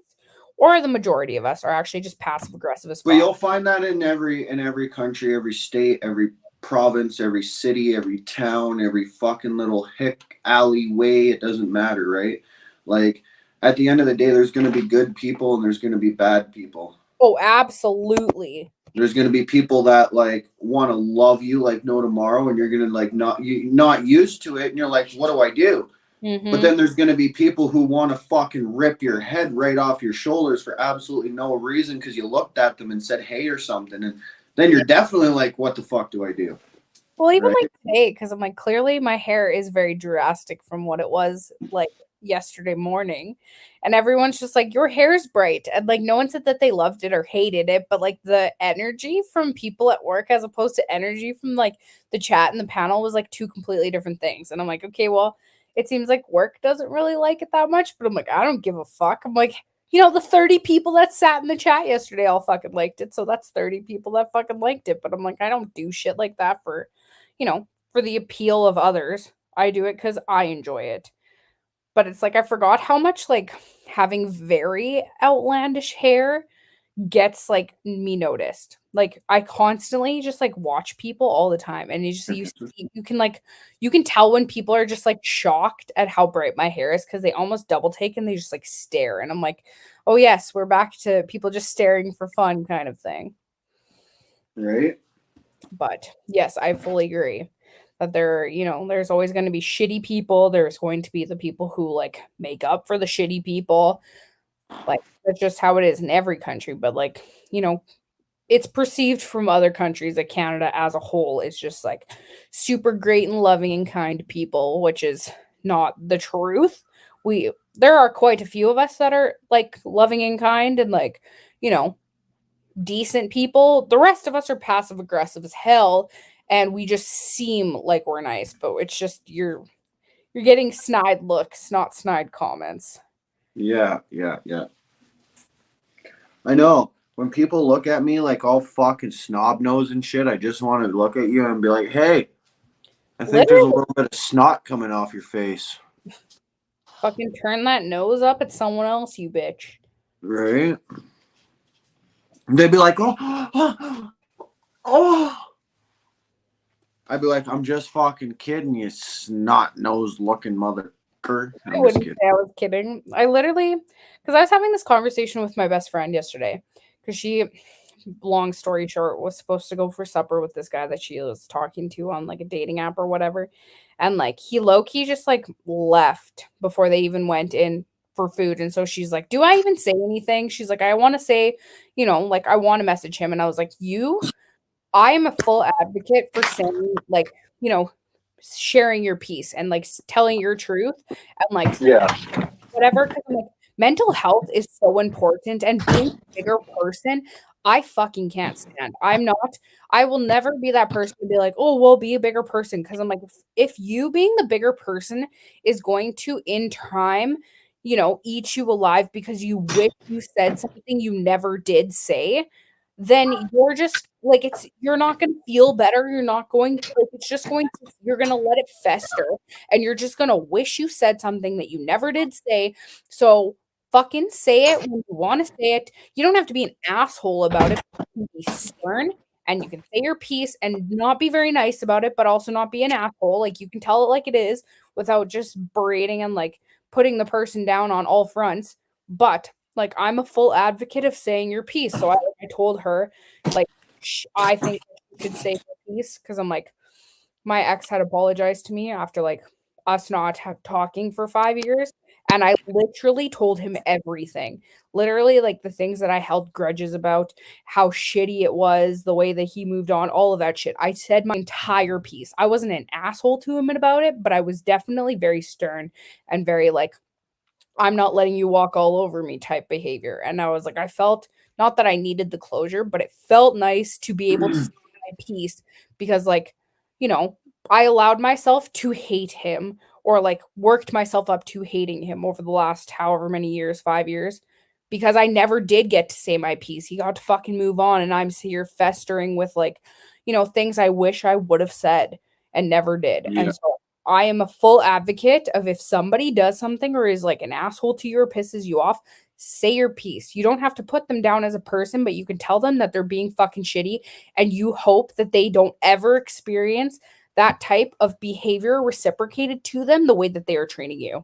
or the majority of us, are actually just passive aggressive as fuck. But you'll find that in every country, every state, every province, every city, every town, every fucking little hick alleyway. It doesn't matter, right? Like at the end of the day, there's going to be good people and there's going to be bad people. Oh, absolutely. There's going to be people that like want to love you like no tomorrow, and you're going to like not used to it, and you're like, what do I do? Mm-hmm. But then there's going to be people who want to fucking rip your head right off your shoulders for absolutely no reason because you looked at them and said hey or something, and then you're definitely like, what the fuck do I do? Well, even like today, because I'm like, clearly my hair is very drastic from what it was like yesterday morning, and everyone's just like, your hair's bright, and like no one said that they loved it or hated it, but like the energy from people at work as opposed to energy from like the chat and the panel was like two completely different things. And I'm like, okay, well, it seems like work doesn't really like it that much, but I'm like, I don't give a fuck. I'm like, the 30 people that sat in the chat yesterday all fucking liked it, so that's 30 people that fucking liked it. But I'm like, I don't do shit like that for for the appeal of others. I do it because I enjoy it. but it's like I forgot how much like having very outlandish hair gets like me noticed. Like I constantly just like watch people all the time, and you can like you can tell when people are just like shocked at how bright my hair is because they almost double take and they just like stare, and I'm like, oh yes, we're back to people just staring for fun kind of thing. Right? But yes, I fully agree that there's always going to be shitty people. There's going to be the people who like make up for the shitty people. Like that's just how it is in every country. But like, it's perceived from other countries that Canada as a whole is just like super great and loving and kind people, which is not the truth. There are quite a few of us that are like loving and kind and like, decent people. The rest of us are passive aggressive as hell, and we just seem like we're nice, but it's just you're getting snide looks, not snide comments. Yeah. I know. When people look at me like all fucking snob nose and shit, I just want to look at you and be like, hey, I think there's a little bit of snot coming off your face. Fucking turn that nose up at someone else, you bitch. Right? They'd be like, oh. I'd be like, I'm just fucking kidding, you snot nose looking mother. I wouldn't say I was kidding. I literally, because I was having this conversation with my best friend yesterday, because she, long story short, was supposed to go for supper with this guy that she was talking to on like a dating app or whatever. And like he low-key just like left before they even went in for food. And so she's like, do I even say anything? She's like, I want to say, like I want to message him. And I was like, I am a full advocate for saying like, sharing your piece and like telling your truth and like whatever. 'Cause I'm like, mental health is so important, and being a bigger person, I fucking can't stand. I will never be that person to be like, oh, we'll be a bigger person. Cause I'm like, if you being the bigger person is going to in time, eat you alive because you wish you said something you never did say, then you're just like you're not going to feel better. You're not going to like it's just going to you're going to let it fester, and you're just going to wish you said something that you never did say. So fucking say it when you want to say it. You don't have to be an asshole about it. You can be stern and you can say your piece and not be very nice about it, but also not be an asshole. Like you can tell it like it is without just berating and like putting the person down on all fronts. But like I'm a full advocate of saying your piece. So I told her like I think you should say your piece because I'm like my ex had apologized to me after like us not talking for 5 years, and I literally told him everything. Literally like the things that I held grudges about, how shitty it was, the way that he moved on, all of that shit. I said my entire piece. I wasn't an asshole to him about it, but I was definitely very stern and very like I'm not letting you walk all over me type behavior. And I was like, I felt not that I needed the closure, but it felt nice to be able to say my piece because, like, I allowed myself to hate him or like worked myself up to hating him over the last however many years, 5 years, because I never did get to say my piece. He got to fucking move on, and I'm here festering with like, things I wish I would have said and never did. Yeah. And so I am a full advocate of if somebody does something or is like an asshole to you or pisses you off, say your piece. You don't have to put them down as a person, but you can tell them that they're being fucking shitty, and you hope that they don't ever experience that type of behavior reciprocated to them the way that they are treating you.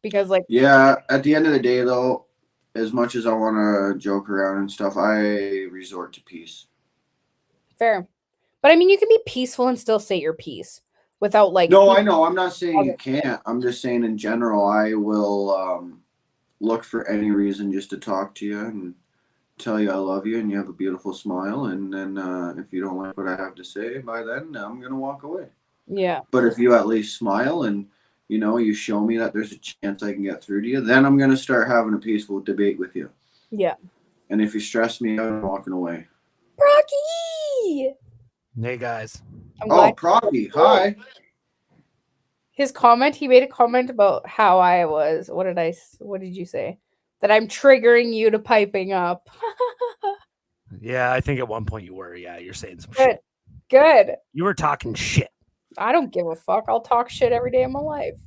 Because like yeah, at the end of the day though, as much as I want to joke around and stuff, I resort to peace. Fair. But I mean, you can be peaceful and still say your piece without like. No, I know. I'm not saying you can't. I'm just saying in general, I will look for any reason just to talk to you and tell you I love you and you have a beautiful smile. And then if you don't like what I have to say by then, I'm going to walk away. Yeah. But if you at least smile and, you show me that there's a chance I can get through to you, then I'm going to start having a peaceful debate with you. Yeah. And if you stress me out, I'm walking away. Procky! Hey, guys. Procky. Hi. His comment, he made a comment about how I was, what did you say? That I'm triggering you to piping up. Yeah, I think at one point you were. Yeah, you're saying some Good. shit. Good. You were talking shit. I don't give a fuck. I'll talk shit every day of my life.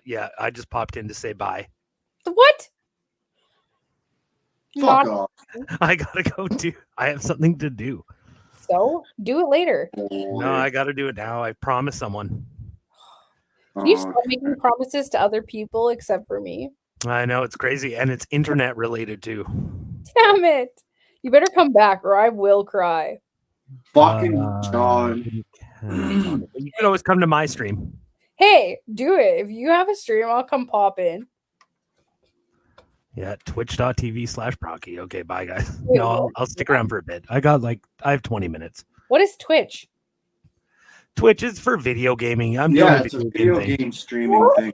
Yeah, I just popped in to say bye. What? Fuck Not off. I gotta go do. I have something to do. so. Do it later. No, I gotta do it now. I promised someone. Can you stop making promises to other people except for me? I know it's crazy, and it's internet related too. Damn it! You better come back, or I will cry. Fucking John. You can always come to my stream. Hey, do it. If you have a stream, I'll come pop in. Yeah, twitch.tv/Procky. Okay, bye guys. Wait, No, I'll stick around for a bit. I have 20 minutes. What is Twitch? Twitch is for video gaming. I'm Yeah, doing it's a video game streaming What? thing.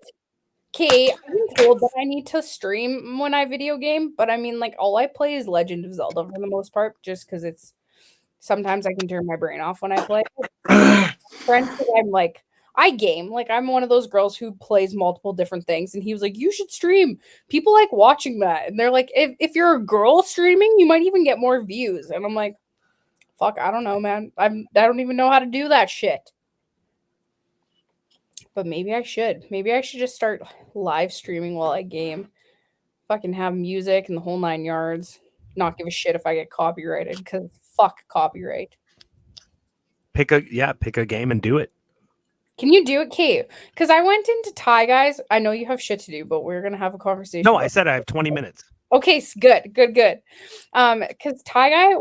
Okay, I've been told that I need to stream when I video game, but I mean, like, all I play is Legend of Zelda for the most part, just because it's sometimes I can turn my brain off when I play. Friends, I'm like, I game. Like, I'm one of those girls who plays multiple different things, and he was like, you should stream. People like watching that, and they're like, if you're a girl streaming, you might even get more views. And I'm like, fuck, I don't know, man. I don't even know how to do that shit. But maybe I should. Maybe I should just start live streaming while I game. Fucking have music and the whole 9 yards. Not give a shit if I get copyrighted, because fuck copyright. Pick a game and do it. Can you do it, Kate? Because I went into Thai Guys. I know you have shit to do, but we're gonna have a conversation. No, I said I have 20 minutes. Okay, good. Because Thai Guy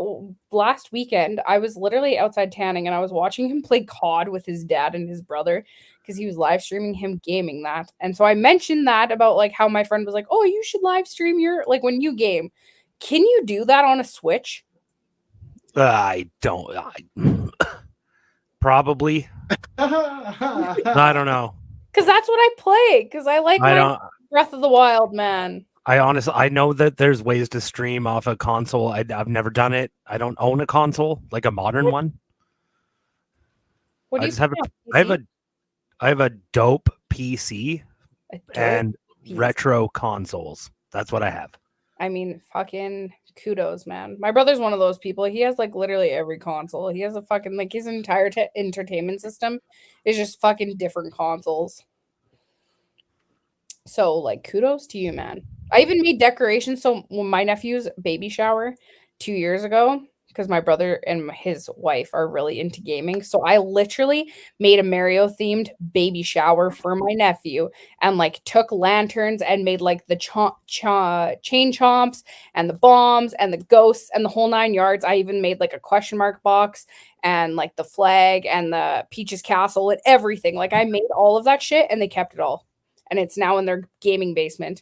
last weekend, I was literally outside tanning and I was watching him play COD with his dad and his brother because he was live streaming him gaming that. And so I mentioned that about like how my friend was like, "Oh, you should live stream your like when you game." Can you do that on a Switch? I don't. Probably. I don't know. Because that's what I play. Because I like Breath of the Wild, man. I know that there's ways to stream off a console. I've never done it. I don't own a console, like a modern one. What do I have a dope PC and retro consoles. That's what I have. I mean, fucking kudos, man. My brother's one of those people. He has like literally every console. He has a fucking like his entire entertainment system is just fucking different consoles. So like kudos to you, man. I even made decorations. So when my nephew's baby shower 2 years ago, because my brother and his wife are really into gaming. So I literally made a Mario themed baby shower for my nephew and like took lanterns and made like the chain chomps and the bombs and the ghosts and the whole 9 yards. I even made like a question mark box and like the flag and the Peach's castle and everything. Like I made all of that shit and they kept it all. And it's now in their gaming basement.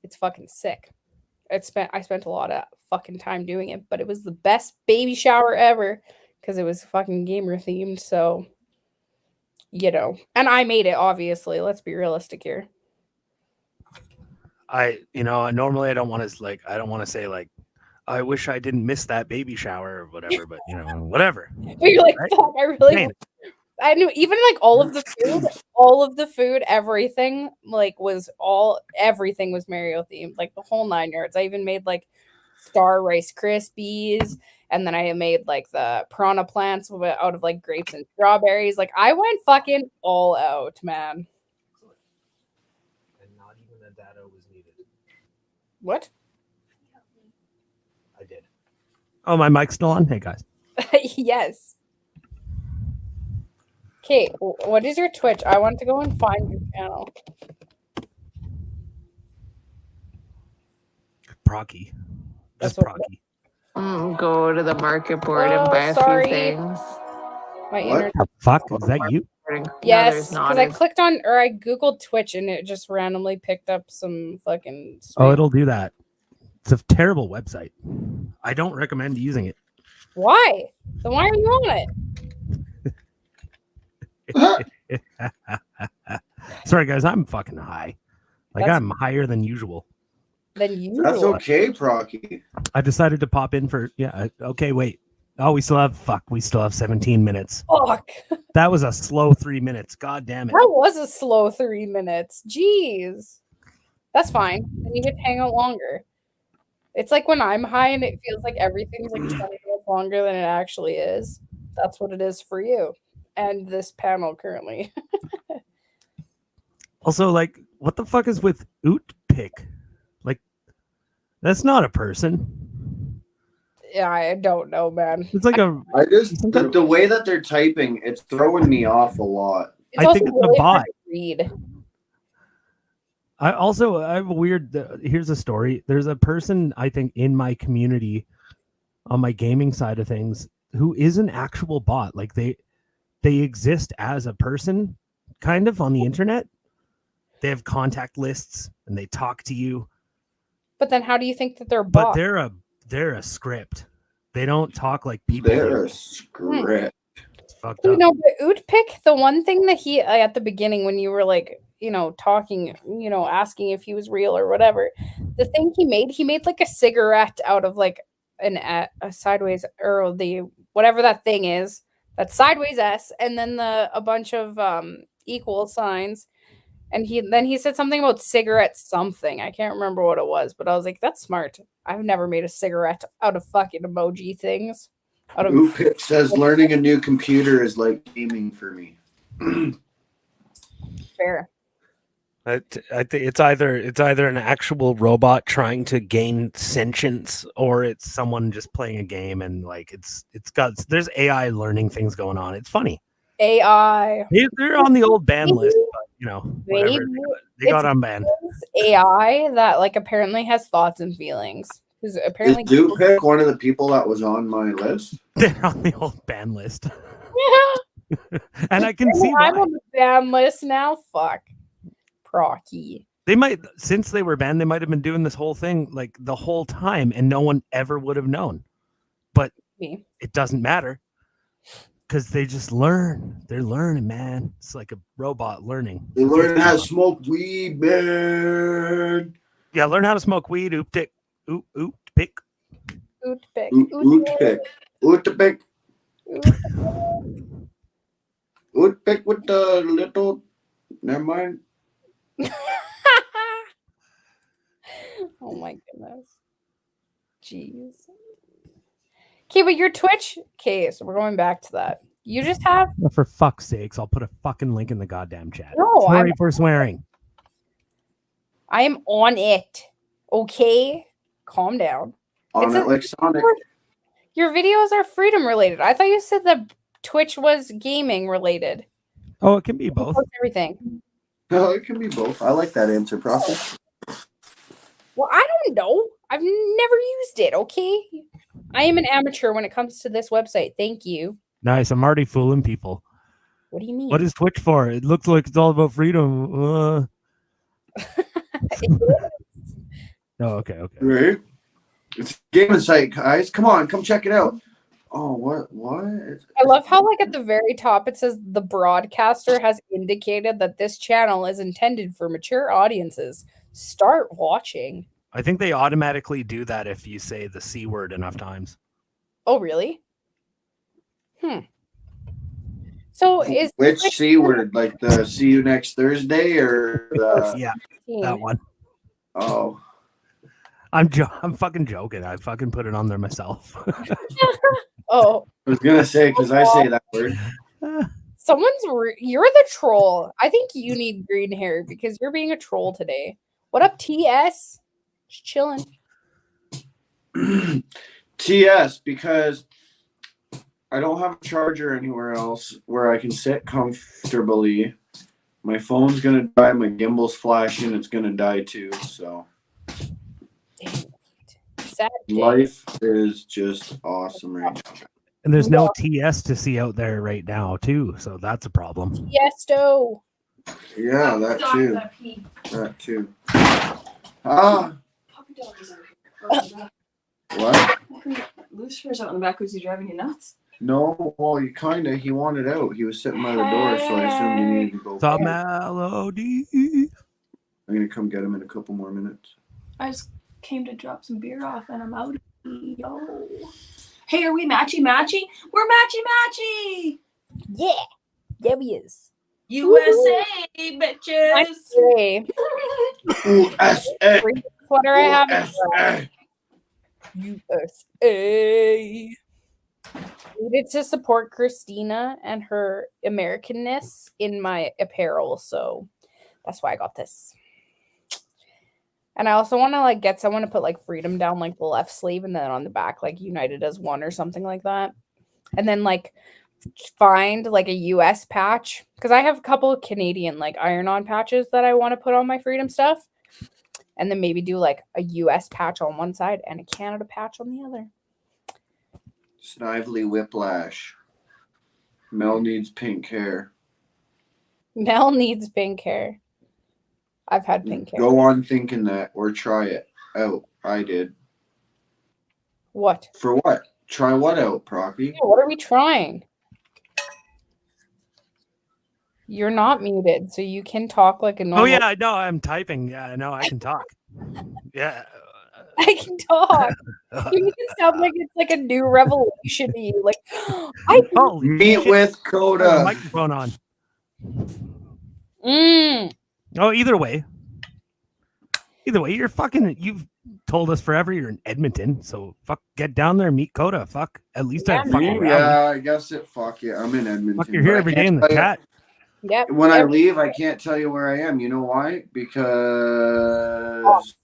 It's fucking sick. I spent a lot of fucking time doing it, but it was the best baby shower ever because it was fucking gamer themed. So, you know, and I made it, obviously. Let's be realistic here. Normally I don't want to say like, I wish I didn't miss that baby shower or whatever, but whatever. But you're like, right? Fuck, I really. I knew even like all of the food, everything everything was Mario themed, like the whole 9 yards. I even made like Star Rice Krispies, and then I made like the piranha plants out of like grapes and strawberries. Like I went fucking all out, man. And not even a dado was needed. What? I did. Oh, my mic's still on? Hey guys. Yes. Okay, what is your Twitch? I want to go and find your channel. Procky. That's Procky. Go to the market board and buy a few things. My internet. The fuck? Is that you? Yes, because I clicked on or I googled Twitch and it just randomly picked up some fucking. Oh, it'll do that. It's a terrible website. I don't recommend using it. Why? Then why are you on it? Sorry guys, I'm fucking high. I'm higher than usual. That's okay, Procky. I decided to pop in for okay, wait. Oh, we still have 17 minutes. Fuck. That was a slow 3 minutes. God damn it. That was a slow 3 minutes. Jeez. That's fine. Then you get to hang out longer. It's like when I'm high and it feels like everything's like 20 minutes longer than it actually is. that's what it is for you and this panel currently. Also, like, what the fuck is with oot pick? Like, that's not a person. Yeah, I don't know, man. It's like a. I just the way that they're typing, it's throwing me off a lot. It's I think it's really a bot. hard to read. I have a weird. Here's a story. There's a person I think in my community, on my gaming side of things, who is an actual bot. Like they exist as a person, kind of on the internet. They have contact lists and they talk to you. But then, how do you think that they're But bots? they're a script. They don't talk like people. They're do. a script. It's fucked up. You know, but Ootpick, the one thing that he at the beginning when you were like, you know, talking, you know, asking if he was real or whatever, the thing he made like a cigarette out of like a sideways or the whatever that thing is, that sideways S, and then a bunch of equal signs. And he said something about cigarette something. I can't remember what it was, but I was like, that's smart. I've never made a cigarette out of fucking emoji things. Oopip says learning a new computer is like gaming for me. Fair. I think it's either an actual robot trying to gain sentience, or it's someone just playing a game and like there's AI learning things going on. It's funny. AI. They're on the old ban list, but you know, whatever. They got unbanned. AI that like apparently has thoughts and feelings. Because apparently Is Oopip one of the people that was on my list? They're on the old ban list. And I can see I'm why. on the ban list now. Fuck. Procky. They might, since they were banned, they might have been doing this whole thing like the whole time and no one ever would have known. But it doesn't matter because they just learn. They're learning, man. It's like a robot learning. They learn how to smoke weed, man. Yeah, learn how to smoke weed. Oot pick. Ootpick. Ootpick. Ootpick. Ootpick with the little. Never mind. Oh my goodness. Jeez. Okay, but your Twitch. Okay, so we're going back to that. You just have. For fuck's sakes, I'll put a fucking link in the goddamn chat. No, Sorry for swearing. I am on it. Okay, calm down. On it like Sonic. Your videos are freedom related. I thought you said that Twitch was gaming related. Oh, it can be both. Everything. No, it can be both. I like that answer, Prophet. Well, I don't know. I've never used it. Okay, I am an amateur when it comes to this website. Thank you. Nice. I'm already fooling people. What do you mean? What is Twitch for? It looks like it's all about freedom. Oh, okay. Right. It's a gaming site, guys. Come on, come check it out. Oh, what? I love how, like, at the very top it says the broadcaster has indicated that this channel is intended for mature audiences. Start watching. I think they automatically do that if you say the C word enough times. Oh, really? So is which C word? Like the see you next Thursday or the yeah, that one. Oh. I'm fucking joking. I fucking put it on there myself. Oh. I was gonna say because I say that word. You're the troll. I think you need green hair because you're being a troll today. What up, TS? Just chilling. TS, because I don't have a charger anywhere else where I can sit comfortably. My phone's gonna die. My gimbal's flashing. It's gonna die too. So. Sad life is just awesome right now. And there's no TS to see out there right now, too. So that's a problem. Tiesto. Yeah, that too. That too. Ah. What? Lucifer's out in the back. Was he driving you nuts? No, well, he wanted out. He was sitting by the door, so I assumed he needed to go. The melody. I'm gonna come get him in a couple more minutes. I just came to drop some beer off, and I'm out. Yo. Hey, are we matchy-matchy? We're matchy-matchy! Yeah. W's. USA, bitches! USA. Sweater I have. USA. Needed to support Christina and her Americanness in my apparel, so that's why I got this. And I also want to like get someone to put like freedom down like the left sleeve and then on the back like united as one or something like that. And then like find like a US patch because I have a couple of Canadian like iron-on patches that I want to put on my freedom stuff. And then maybe do like a US patch on one side and a Canada patch on the other. Snively Whiplash. Mel needs pink hair. Mel needs pink hair. I've had pink hair. Go on thinking that or try it out. I did. What? For what? Try what out, Procky? What are we trying? You're not muted, so you can talk like a normal. Oh yeah, no, I'm typing. Yeah, no, I can talk. Yeah. I can talk. You make it sound like it's like a new revelation to you. Like, I meet with Coda. Microphone on. Mm. Oh, either way, you've told us forever you're in Edmonton, so fuck, get down there and meet Coda. Fuck, at least I fucking around. Yeah, I guess it. Fuck yeah, I'm in Edmonton. Fuck, you're here every day in the chat. Yep. When I leave, I can't tell you where I am. You know why? Because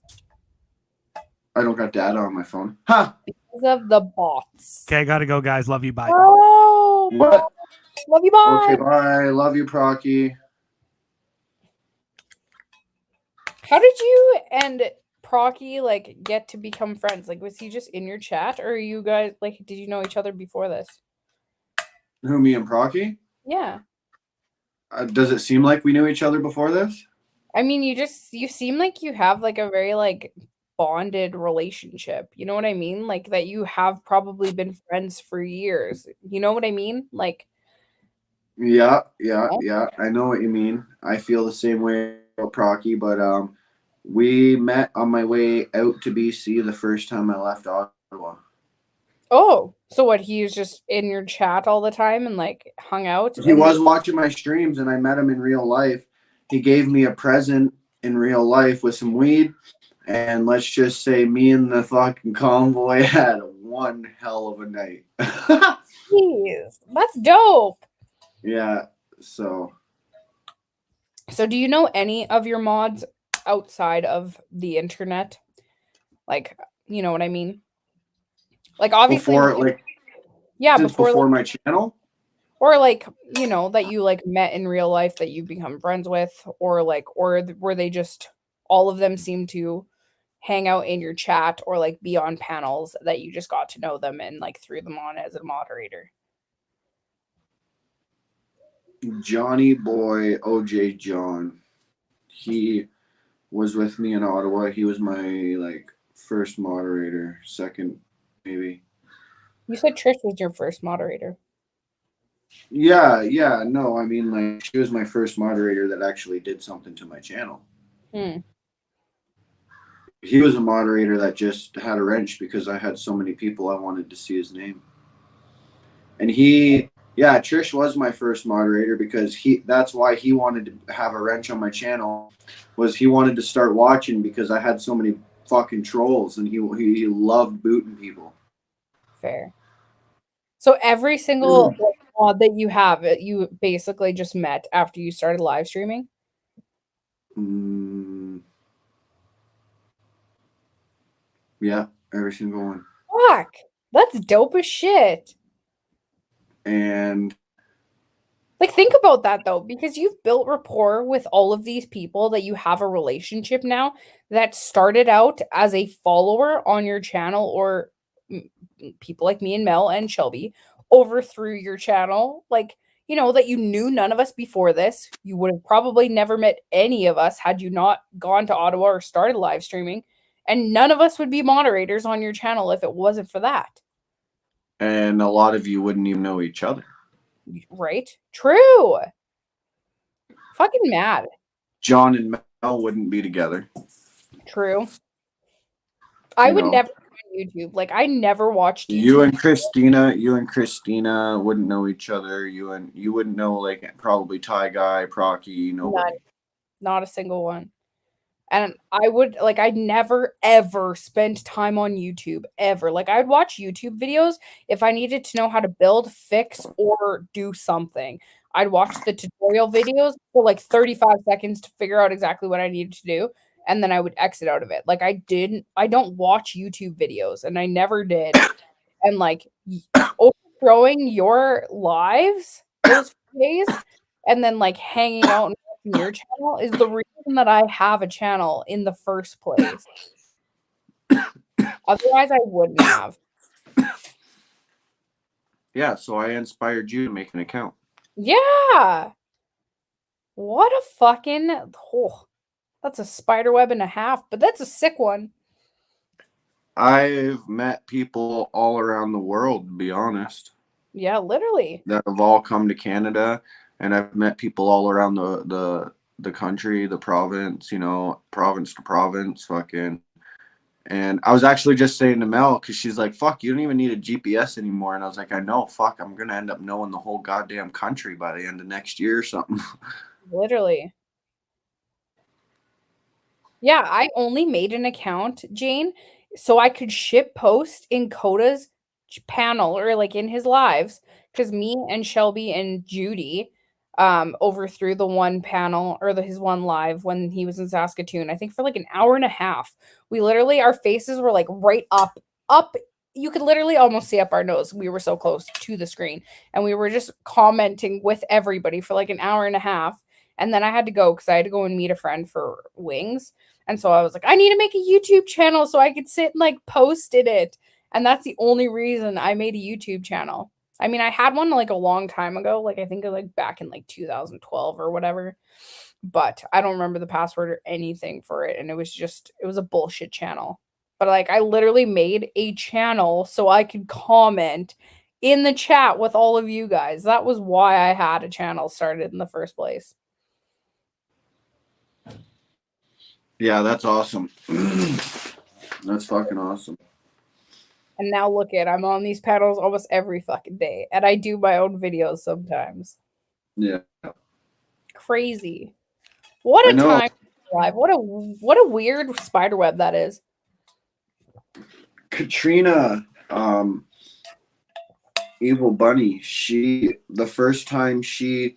I don't got data on my phone. Huh? Because of the bots. Okay, I gotta go, guys. Love you. Bye. Oh, What? Love you. Bye. Okay, bye. Love you, Procky. How did you and Procky like get to become friends? Like, was he just in your chat, or you guys like did you know each other before this? Who, me and Procky? Yeah. Does it seem like we knew each other before this? I mean, you seem like you have like a very like bonded relationship. You know what I mean? Like that you have probably been friends for years. You know what I mean? Like Yeah. I know what you mean. I feel the same way about Procky, but we met on my way out to BC the first time I left Ottawa. oh, so what? He was just in your chat all the time and like hung out. He was watching my streams, and I met him in real life. He gave me a present in real life with some weed, and let's just say me and the fucking convoy had one hell of a night. Jeez, that's dope. Yeah, so do you know any of your mods outside of the internet? Like, you know what I mean? Like obviously before my channel? Or like, you know, that you like met in real life that you become friends with, or were they just all of them seem to hang out in your chat or like be on panels that you just got to know them and like threw them on as a moderator? Johnny Boy, OJ John. He was with me in Ottawa. He was my like first moderator, second maybe. You said Trish was your first moderator. Yeah, no, I mean like she was my first moderator that actually did something to my channel. He was a moderator that just had a wrench because I had so many people I wanted to see his name. And Trish was my first moderator because that's why he wanted to have a wrench on my channel, was he wanted to start watching because I had so many fucking trolls and he loved booting people. Fair. So every single mod that you have, you basically just met after you started live streaming? Yeah, every single one. Fuck, that's dope as shit. And like, think about that though, because you've built rapport with all of these people that you have a relationship now that started out as a follower on your channel, or people like me and Mel and Shelby over through your channel. Like, you know, that you knew none of us before this. You would have probably never met any of us had you not gone to Ottawa or started live streaming. And none of us would be moderators on your channel if it wasn't for that. And a lot of you wouldn't even know each other. Right? True. Fucking mad. John and Mel wouldn't be together. True. I would never on YouTube. Like, I never watched YouTube. You and Christina wouldn't know each other. You wouldn't know like probably Ty Guy, Procky, nobody. Not a single one. And I would like I never ever spent time on YouTube ever. Like I'd watch YouTube videos if I needed to know how to build, fix, or do something. I'd watch the tutorial videos for like 35 seconds to figure out exactly what I needed to do, and then I would exit out of it. Like I don't watch YouTube videos, and I never did. And like overthrowing your lives those days and then like hanging out and watching your channel is the reason that I have a channel in the first place. Otherwise, I wouldn't have. Yeah, so I inspired you to make an account. Yeah. What a fucking that's a spider web and a half, but that's a sick one. I've met people all around the world, to be honest. Yeah, literally. That have all come to Canada, and I've met people all around the country, the province, province to province, fucking. And I was actually just saying to Mel, because she's like, fuck, you don't even need a GPS anymore. And I was like, I know, fuck, I'm going to end up knowing the whole goddamn country by the end of next year or something. Literally. Yeah, I only made an account, Jane, so I could ship post in Coda's panel or like in his lives because me and Shelby and Judy overthrew the one panel or his one live when he was in Saskatoon. I think for like an hour and a half. We literally our faces were like right up. You could literally almost see up our nose. We were so close to the screen, and we were just commenting with everybody for like an hour and a half. And then I had to go because I had to go and meet a friend for wings. And so I was like, I need to make a YouTube channel so I could sit and like post it. And that's the only reason I made a YouTube channel. I mean, I had one like a long time ago, like I think like back in like 2012 or whatever. But I don't remember the password or anything for it. And it was a bullshit channel. But like I literally made a channel so I could comment in the chat with all of you guys. That was why I had a channel started in the first place. Yeah, that's awesome. That's fucking awesome. And now look at I'm on these panels almost every fucking day. And I do my own videos sometimes. Yeah. Crazy. What a time live. What a weird spider web that is. Katrina, Evil Bunny, the first time she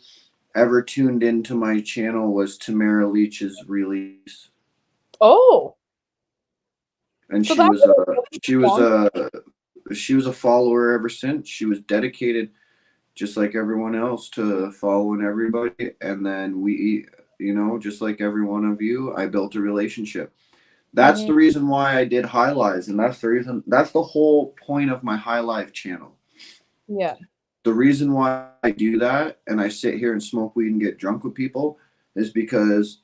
ever tuned into my channel was Tamara Leach's release. Oh. And so she was a follower ever since. She was dedicated just like everyone else to following everybody. And then we, just like every one of you, I built a relationship. That's the reason why I did High Lives, and that's the whole point of my High Life channel. Yeah. The reason why I do that and I sit here and smoke weed and get drunk with people is because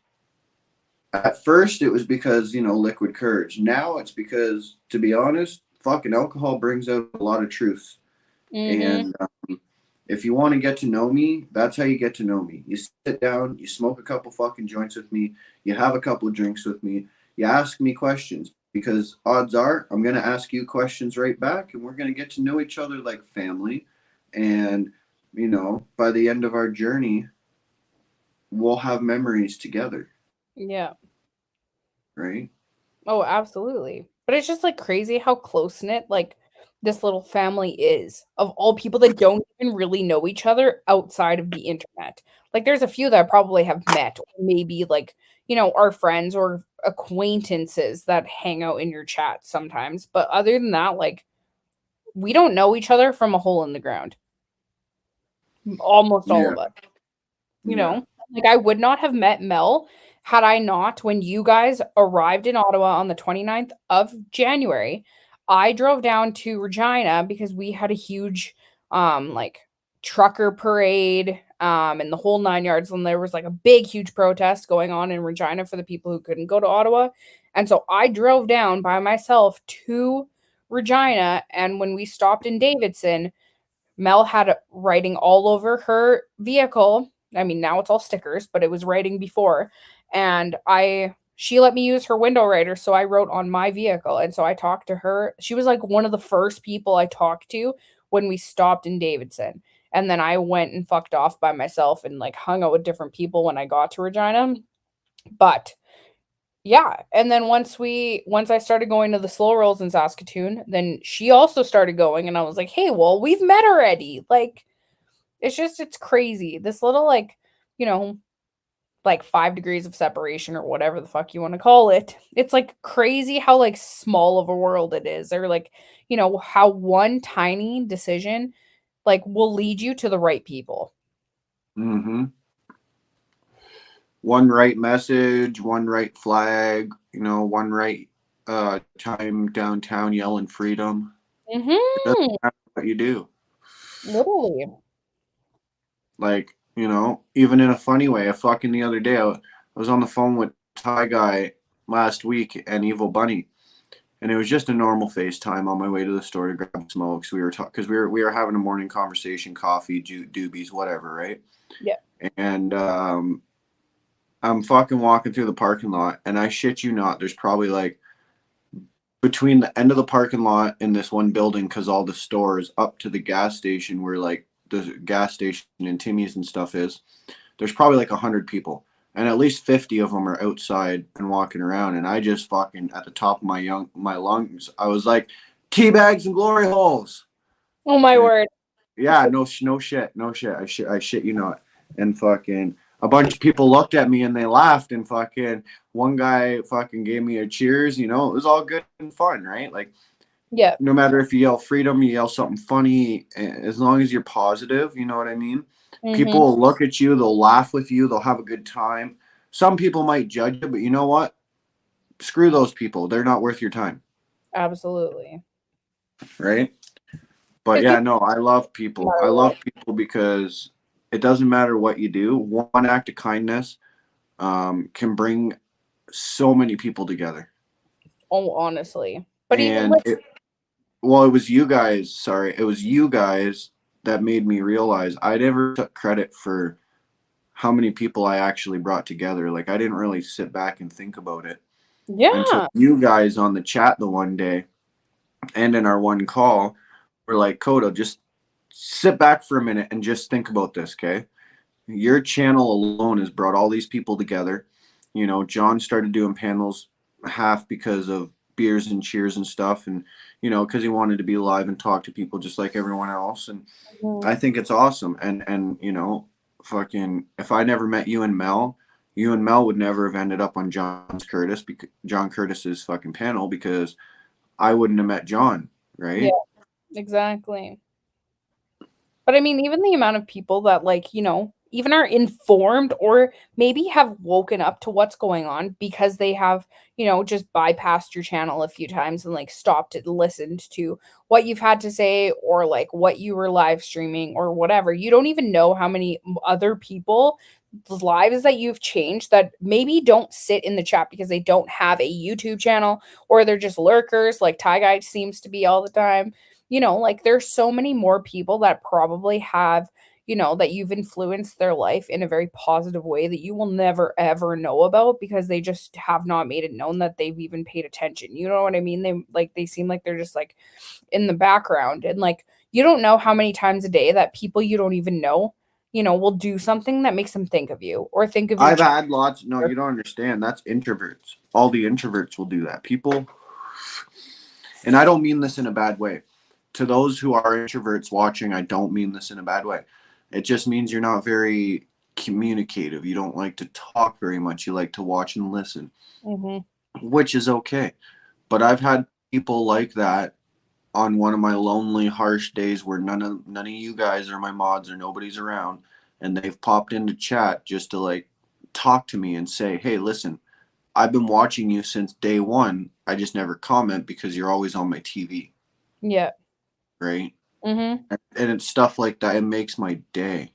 at first it was because, liquid courage. Now it's because, to be honest, fucking alcohol brings out a lot of truths. And if you want to get to know me, that's how you get to know me. You sit down, you smoke a couple fucking joints with me, you have a couple of drinks with me, you ask me questions, because odds are I'm going to ask you questions right back, and we're going to get to know each other like family. And, by the end of our journey, we'll have memories together. Yeah. Right? Oh, absolutely. But it's just like crazy how close-knit like this little family is of all people that don't even really know each other outside of the internet. Like there's a few that I probably have met, or maybe like, our friends or acquaintances that hang out in your chat sometimes. But other than that, like we don't know each other from a hole in the ground. Almost all of us. Like I would not have met Mel had I not, when you guys arrived in Ottawa on the 29th of January, I drove down to Regina because we had a huge like trucker parade and the whole 9 yards, and there was like a big huge protest going on in Regina for the people who couldn't go to Ottawa. And so I drove down by myself to Regina, and when we stopped in Davidson, Mel had writing all over her vehicle. I mean, now it's all stickers, but it was writing before. And she let me use her window writer, so I wrote on my vehicle. And so I talked to her. She was like one of the first people I talked to when we stopped in Davidson. And then I went and fucked off by myself and like hung out with different people when I got to Regina. But Yeah, and then once I started going to the slow rolls in Saskatoon, then she also started going, and I was like, "Hey, well, we've met already." Like, it's crazy. This little like, you know, like 5 degrees of separation or whatever the fuck you want to call it. It's like crazy how like small of a world it is, or like, how one tiny decision like will lead you to the right people. Mm-hmm. One right message, one right flag, one right time downtown yelling freedom. It doesn't Mhm. matter what you do. Literally. Like, even in a funny way. Fucking the other day, I was on the phone with Ty Guy last week and Evil Bunny, and it was just a normal FaceTime on my way to the store to grab smokes. We were talking because we were having a morning conversation, coffee, doobies, whatever, right? Yeah. And I'm fucking walking through the parking lot, and I shit you not, there's probably like between the end of the parking lot in this one building, because all the stores up to the gas station where like the gas station and Timmy's and stuff is, there's probably like 100 people, and at least 50 of them are outside and walking around. And I just fucking at the top of my lungs, I was like, tea bags and glory holes. Oh my And word. yeah, no shit. I shit you not. And fucking a bunch of people looked at me and they laughed, and fucking one guy fucking gave me a cheers. It was all good and fun, right? Like, Yeah. no matter if you yell freedom, you yell something funny, as long as you're positive, you know what I mean? People will look at you, they'll laugh with you, they'll have a good time. Some people might judge you, but you know what? Screw those people. They're not worth your time, Absolutely. right? But yeah, no, I love people. I love people because it doesn't matter what you do. One act of kindness can bring so many people together. Oh, honestly. But even And like, it was you guys, sorry, it was you guys that made me realize I never took credit for how many people I actually brought together. Like, I didn't really sit back and think about it until yeah. you guys on the chat the one day and in our one call were like, Kodo, just sit back for a minute and just think about this, okay? Your channel alone has brought all these people together. John started doing panels half because of beers and cheers and stuff, and because he wanted to be live and talk to people just like everyone else. And I think it's awesome. And fucking, if I never met you and Mel would never have ended up on John Curtis's fucking panel, because I wouldn't have met John, Yeah, right? exactly. But I mean, even the amount of people that like, even are informed or maybe have woken up to what's going on because they have, just bypassed your channel a few times and like stopped and listened to what you've had to say, or like what you were live streaming or whatever. You don't even know how many other people lives that you've changed that maybe don't sit in the chat because they don't have a YouTube channel, or they're just lurkers like Ty Guy seems to be all the time. Like there's so many more people that probably have, that you've influenced their life in a very positive way that you will never ever know about because they just have not made it known that they've even paid attention. You know what I mean? They seem like they're just like in the background, and like you don't know how many times a day that people you don't even know, will do something that makes them think of you or think of your I've had lots. No, you don't understand. That's introverts. All the introverts will do that. People, and I don't mean this in a bad way. To those who are introverts watching, I don't mean this in a bad way. It just means you're not very communicative. You don't like to talk very much. You like to watch and listen, which is okay. But I've had people like that on one of my lonely, harsh days where none of you guys are my mods or nobody's around, and they've popped into chat just to like talk to me and say, "Hey, listen, I've been watching you since day one. I just never comment because you're always on my TV." Yeah. Right? Mm-hmm. And it's stuff like that. It makes my day.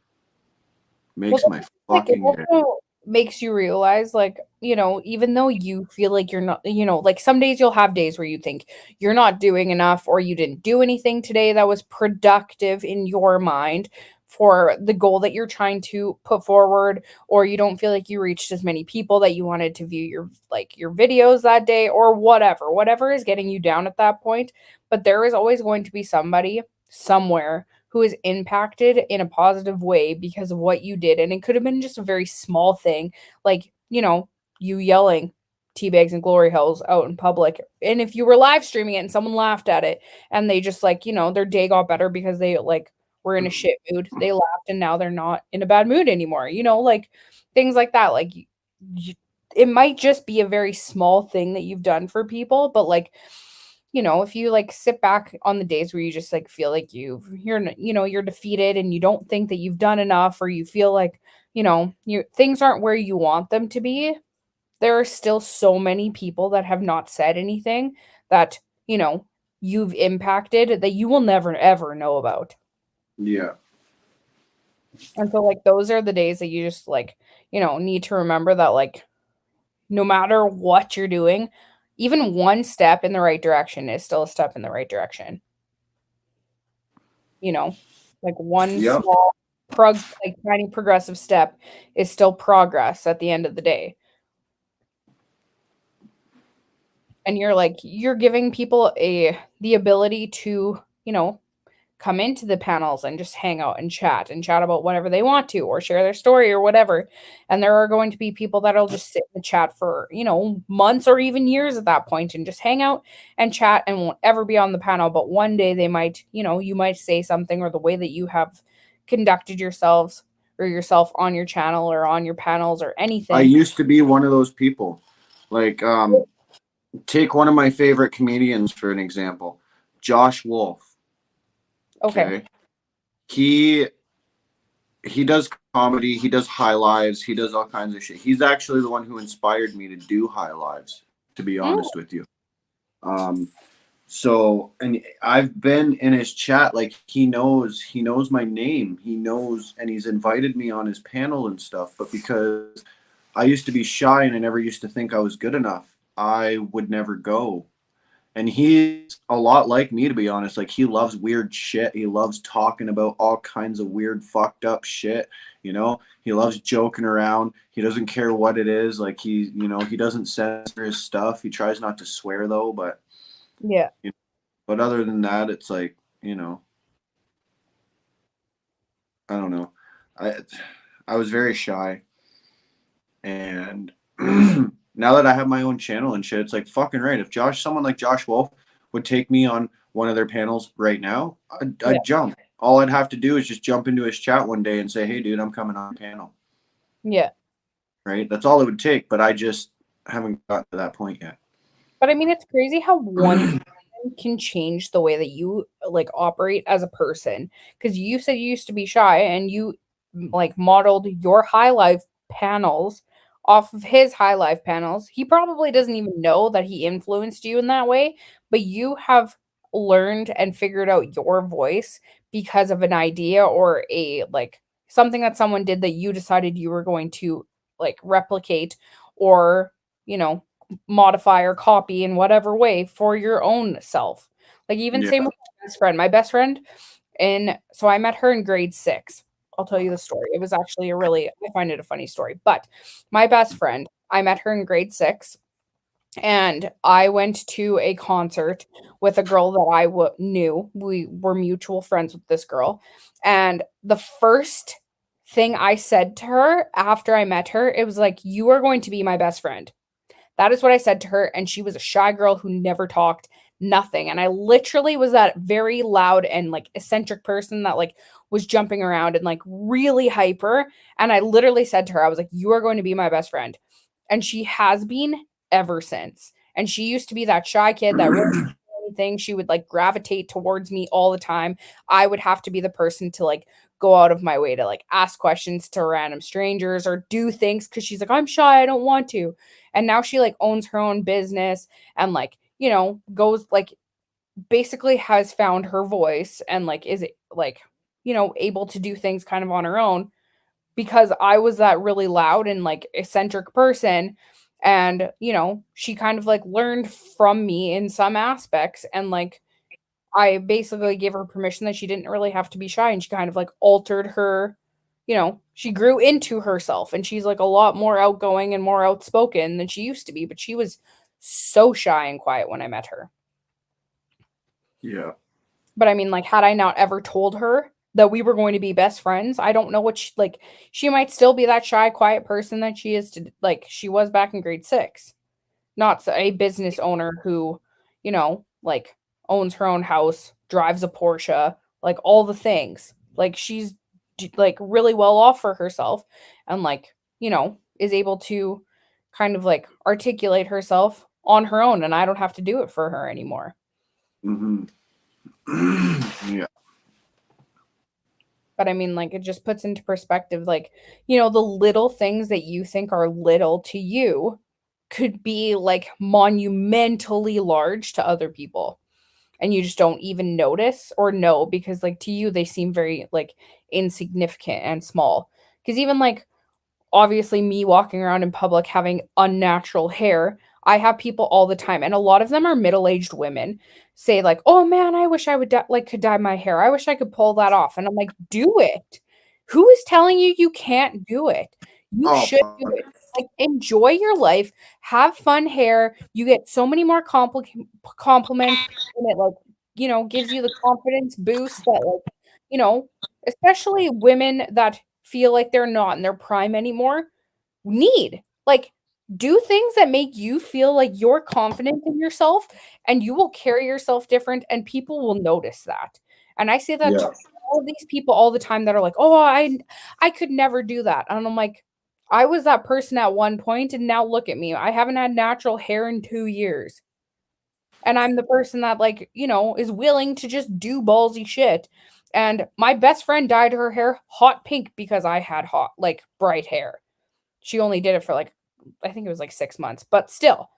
Makes Well, my like it fucking day. also makes you realize, like, even though you feel like you're not, like some days you'll have days where you think you're not doing enough or you didn't do anything today that was productive in your mind for the goal that you're trying to put forward, or you don't feel like you reached as many people that you wanted to view your videos that day, or whatever is getting you down at that point. But there is always going to be somebody somewhere who is impacted in a positive way because of what you did. And it could have been just a very small thing, like, you yelling tea bags and glory holes out in public. And if you were live streaming it and someone laughed at it and they just like, their day got better because they like were in a shit mood, they laughed and now they're not in a bad mood anymore. Like things like that. Like it might just be a very small thing that you've done for people, but like, if you like sit back on the days where you just like feel like you're defeated and you don't think that you've done enough, or you feel like, things aren't where you want them to be, there are still so many people that have not said anything that, you've impacted that you will never ever know about. Yeah. And so like those are the days that you just like, need to remember that like no matter what you're doing, even one step in the right direction is still a step in the right direction. Like one Yep. small like tiny progressive step is still progress at the end of the day. And you're giving people the ability to, come into the panels and just hang out and chat about whatever they want to, or share their story or whatever. And there are going to be people that'll just sit in the chat for, months or even years at that point and just hang out and chat and won't ever be on the panel. But one day they might, you might say something, or the way that you have conducted yourselves or yourself on your channel or on your panels or anything. I used to be one of those people. Like, take one of my favorite comedians for an example, Josh Wolf. Okay. He does comedy, he does high lives, he does all kinds of shit. He's actually the one who inspired me to do high lives, to be honest with you. So, and I've been in his chat, like he knows my name, he knows, and he's invited me on his panel and stuff. But because I used to be shy and I never used to think I was good enough, I would never go. And he's a lot like me, to be honest. Like, he loves weird shit. He loves talking about all kinds of weird, fucked up shit. He loves joking around. He doesn't care what it is. Like, he doesn't censor his stuff. He tries not to swear, though. But yeah. But other than that, it's like, I don't know. I was very shy. And now that I have my own channel and shit, it's like fucking right. If someone like Josh Wolf would take me on one of their panels right now, I'd jump. All I'd have to do is just jump into his chat one day and say, "Hey, dude, I'm coming on panel." Yeah. Right? That's all it would take. But I just haven't gotten to that point yet. But I mean, it's crazy how one can change the way that you like operate as a person. Because you said you used to be shy and you like modeled your high life panels off of his high life panels. He probably doesn't even know that he influenced you in that way, but you have learned and figured out your voice because of an idea or a like something that someone did that you decided you were going to like replicate or, modify or copy in whatever way for your own self. Like even same with my best friend. My best friend, so I met her in grade 6. I'll tell you the story. It was actually I find it a funny story. But my best friend, I met her in grade 6, and I went to a concert with a girl that I knew. We were mutual friends with this girl. And the first thing I said to her after I met her, it was like, "You are going to be my best friend." That is what I said to her, and she was a shy girl who never talked, nothing. And I literally was that very loud and like eccentric person that like was jumping around and like really hyper. And I literally said to her, I was like, "You are going to be my best friend." And she has been ever since. And she used to be that shy kid that really anything. She would like gravitate towards me all the time. I would have to be the person to like go out of my way to like ask questions to random strangers or do things because she's like, "I'm shy, I don't want to." And now she like owns her own business and like, goes like basically has found her voice and like is like, able to do things kind of on her own because I was that really loud and like eccentric person. And, she kind of like learned from me in some aspects. And like, I basically gave her permission that she didn't really have to be shy. And she kind of like altered her, she grew into herself and she's like a lot more outgoing and more outspoken than she used to be. But she was so shy and quiet when I met her. Yeah. But I mean, like, had I not ever told her that we were going to be best friends, I don't know what she might still be that shy, quiet person that she was back in grade 6. not a business owner who, you know, like owns her own house, drives a Porsche, like all the things. Like she's like really well off for herself and like, you know, is able to kind of like articulate herself on her own and I don't have to do it for her anymore. Mm-hmm. Yeah. But I mean, like, it just puts into perspective, like, you know, the little things that you think are little to you could be like monumentally large to other people. And you just don't even notice or know because, like, to you, they seem very, like, insignificant and small. Because even, like, obviously me walking around in public having unnatural hair, I have people all the time, and a lot of them are middle-aged women, say like, "Oh man, I wish I would like could dye my hair. I wish I could pull that off." And I'm like, "Do it. Who is telling you you can't do it? You Oh, should do it. Like enjoy your life, have fun hair. You get so many more compliments and it like, you know, gives you the confidence boost that like, you know, especially women that feel like they're not in their prime anymore need. Like, do things that make you feel like you're confident in yourself and you will carry yourself different and people will notice that. And I say that to yeah. all these people all the time that are like, "Oh, I could never do that." And I'm like, I was that person at one point and now look at me. I haven't had natural hair in 2 years. And I'm the person that like, you know, is willing to just do ballsy shit. And my best friend dyed her hair hot pink because I had hot like bright hair. She only did it for like I think it was like 6 months, but still.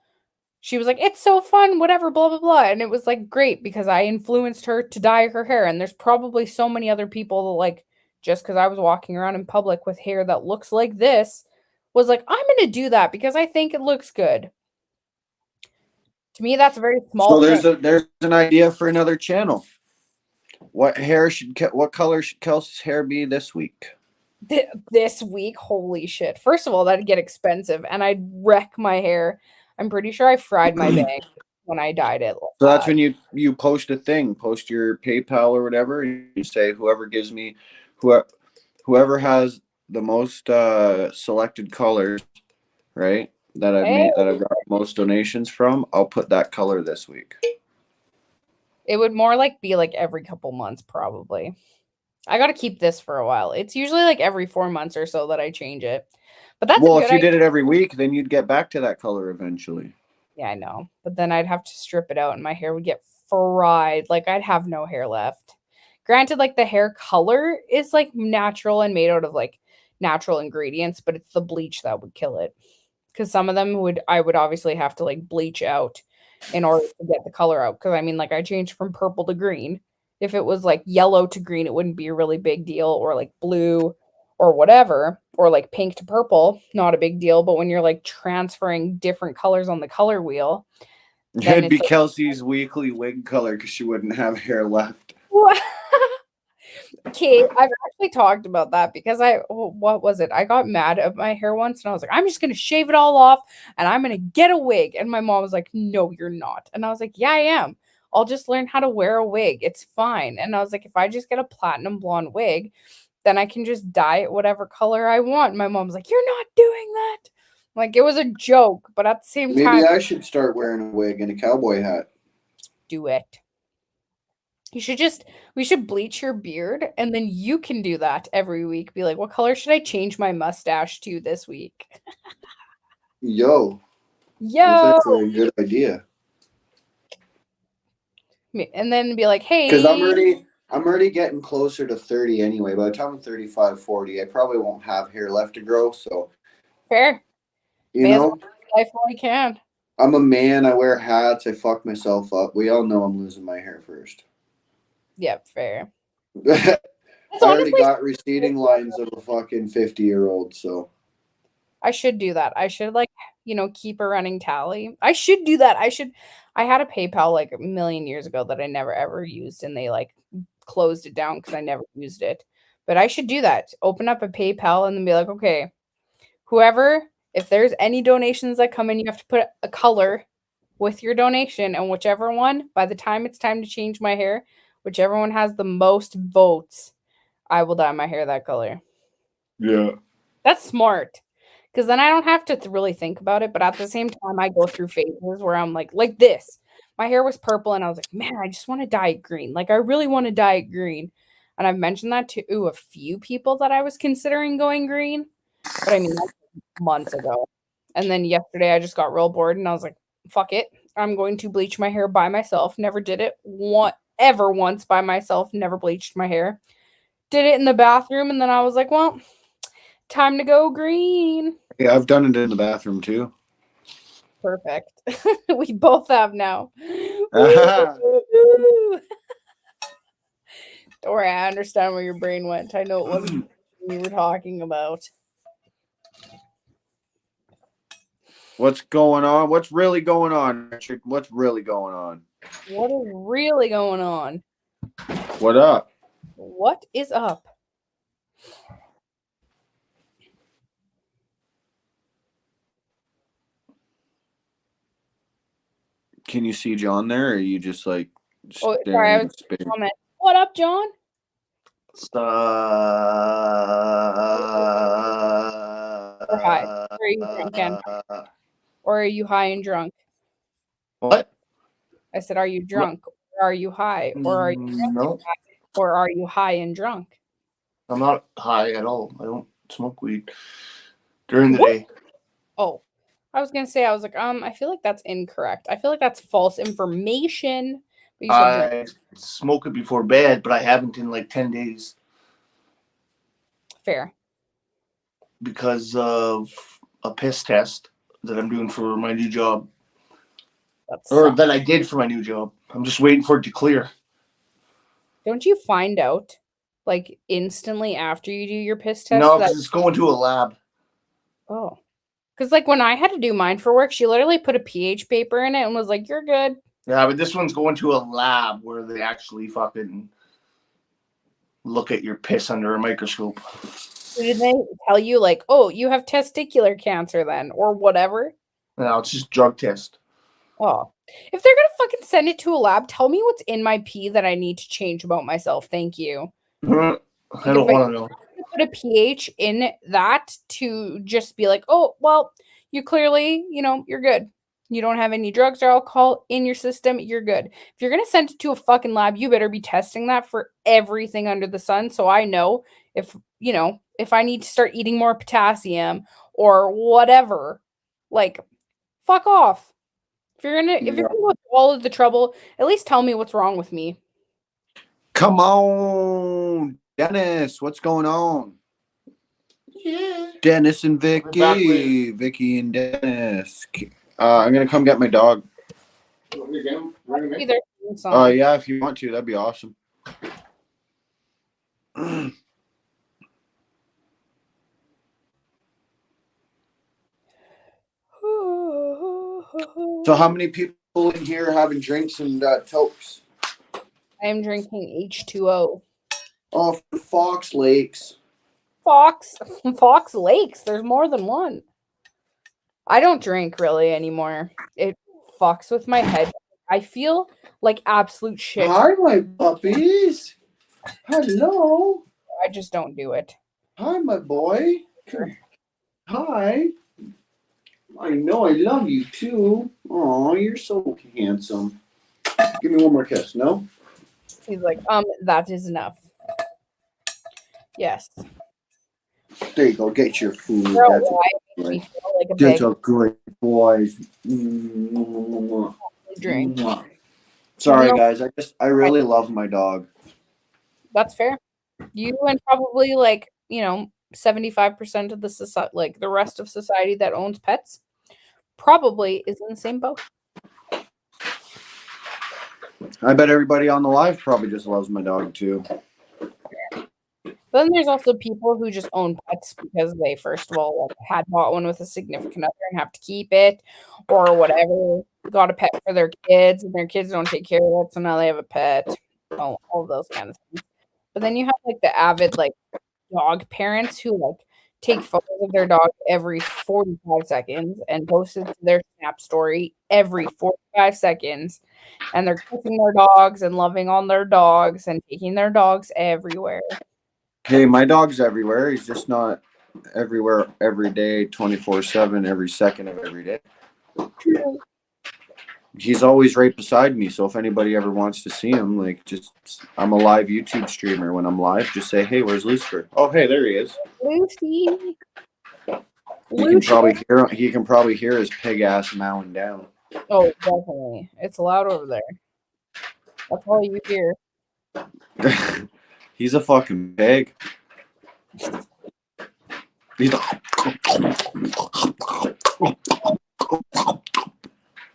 She was like, "It's so fun, whatever, blah blah blah." And it was like great because I influenced her to dye her hair and there's probably so many other people that like just cuz I was walking around in public with hair that looks like this was like, "I'm going to do that because I think it looks good." To me that's a very small So thing. there's an idea for another channel. What color should Kelsey's hair be this week? This week, holy shit. First of all, that'd get expensive and I'd wreck my hair. I'm pretty sure I fried my bang when I dyed it. So that's when you post a thing, post your PayPal or whatever, and you say whoever gives me, whoever has the most selected colors, right? That Hey, I've got most donations from, I'll put that color this week. it would more like be like every couple months probably. I got to keep this for a while. It's usually like every 4 months or so that I change it. But that's a Well, good if you idea. did it every week, then you'd get back to that color eventually. Yeah, I know. But then I'd have to strip it out and my hair would get fried. Like I'd have no hair left. Granted, like the hair color is like natural and made out of like natural ingredients, but it's the bleach that would kill it. Because some of them I would obviously have to like bleach out in order to get the color out. Because I mean, like I changed from purple to green. If it was like yellow to green, it wouldn't be a really big deal, or like blue or whatever, or like pink to purple, not a big deal. But when you're like transferring different colors on the color wheel, then It'd be it's like, Kelsey's weekly wig color because she wouldn't have hair left. okay, I've actually talked about that because what was it? I got mad at my hair once and I was like, I'm just gonna shave it all off and I'm gonna get a wig. And my mom was like, "No, you're not." And I was like, "Yeah, I am. I'll just learn how to wear a wig. It's fine." And I was like, if I just get a platinum blonde wig, then I can just dye it whatever color I want. My mom's like, "You're not doing that." Like it was a joke, but at the same Maybe time, I should start wearing a wig and a cowboy hat. do it. We should bleach your beard and then you can do that every week. Be like, "What color should I change my mustache to this week?" Yo, that's Yo. actually a good idea. And then be like, Because "Hey, I'm already getting closer to 30 anyway. By the time I'm 35, 40, I probably won't have hair left to grow. So, fair. you May as well know, live life while you can." I'm a man. I wear hats. I fuck myself up. We all know I'm losing my hair first. Yep, fair. I It's already honestly got receding lines of a fucking 50-year-old. So, I should do that. I should like, you know, keep a running tally. I should do that. I had a PayPal like a million years ago that I never ever used and they like closed it down because I never used it. But I should do that. Open up a PayPal and then be like, "Okay, whoever, if there's any donations that come in, you have to put a color with your donation, and whichever one, by the time it's time to change my hair, whichever one has the most votes, I will dye my hair that color." yeah. That's smart. because then I don't have to really think about it. But at the same time, I go through phases where I'm like this. My hair was purple, and I was like, man, I just want to dye it green. Like, I really want to dye it green. And I've mentioned that to a few people that I was considering going green. But I mean, that's months ago. And then yesterday, I just got real bored, and I was like, fuck it. I'm going to bleach my hair by myself. Never did it ever once by myself. Never bleached my hair. Did it in the bathroom, and then I was like, well, time to go green. Yeah, I've done it in the bathroom too. Perfect. We both have now. Ah, Don't worry, I understand where your brain went. I know it wasn't you were talking about. what's going on? What's really going on, Richard? What's really going on? What is really going on? What up? What is up? Can you see John there, or are you just like Oh, staring sorry, I in was space? comment. What up, John? Or high? Or are you drunk and or are you high and drunk? What? I said, are you drunk? Or are you high? Or are you drunk No, or are you high and drunk? I'm not high at all. I don't smoke weed during the What? day. Oh, I was gonna say, I was like, I feel like that's incorrect. I feel like that's false information. But you said drink. I smoke it before bed, but I haven't in like 10 days Fair. because of a piss test that I'm doing for my new job. Or that I did for my new job. I'm just waiting for it to clear. Don't you find out like instantly after you do your piss test? No, that because it's going to a lab. Oh. Because, like, when I had to do mine for work, she literally put a pH paper in it and was like, you're good. Yeah, but this one's going to a lab where they actually fucking look at your piss under a microscope. So did they tell you, like, oh, you have testicular cancer then, or whatever? No, it's just drug test. Oh. If they're going to fucking send it to a lab, tell me what's in my pee that I need to change about myself. Thank you. I don't want to know. Put a pH in that to just be like, oh, well, you clearly, you're good. You don't have any drugs or alcohol in your system. You're good. If you're going to send it to a fucking lab, you better be testing that for everything under the sun. So I know if I need to start eating more potassium or whatever, like, fuck off. If you're going to go through all of the trouble, at least tell me what's wrong with me. Come on, Dennis. What's going on? Yeah. Dennis and Vicky. Vicky and Dennis. I'm gonna come get my dog. Either yeah, if you want to, that'd be awesome. So how many people in here are having drinks and tokes? I am drinking H2O. Oh, Fox Lakes. Fox Lakes. There's more than one. I don't drink really anymore. It fucks with my head. I feel like absolute shit. Hi, my puppies. Hello. I just don't do it. Hi, my boy. Hi. I know I love you too. Oh, you're so handsome. Give me one more kiss. No? He's like, that is enough. Yes. There you go. Get your food. Girl, That's why? That's a good boy. Drink. Sorry, guys. I really love my dog. That's fair. You and probably 75% of the society, like the rest of society that owns pets, probably is in the same boat. I bet everybody on the live probably just loves my dog too. Then there's also people who just own pets because they, first of all, had bought one with a significant other and have to keep it, or whatever. Got a pet for their kids, and their kids don't take care of it, so now they have a pet. All of those kind of things. But then you have the avid dog parents who take photos of their dog every 45 seconds and post it to their Snap story every 45 seconds, and they're kissing their dogs and loving on their dogs and taking their dogs everywhere. Hey, my dog's everywhere. He's just not everywhere, every day, 24/7, every second of every day. True. He's always right beside me. So if anybody ever wants to see him, like, just I'm a live YouTube streamer. When I'm live, just say, "Hey, where's Lucifer?" Oh, hey, there he is. Lucy. He can probably hear his pig ass mowing down. Oh, definitely. It's loud over there. That's all you hear. He's a fucking pig. He's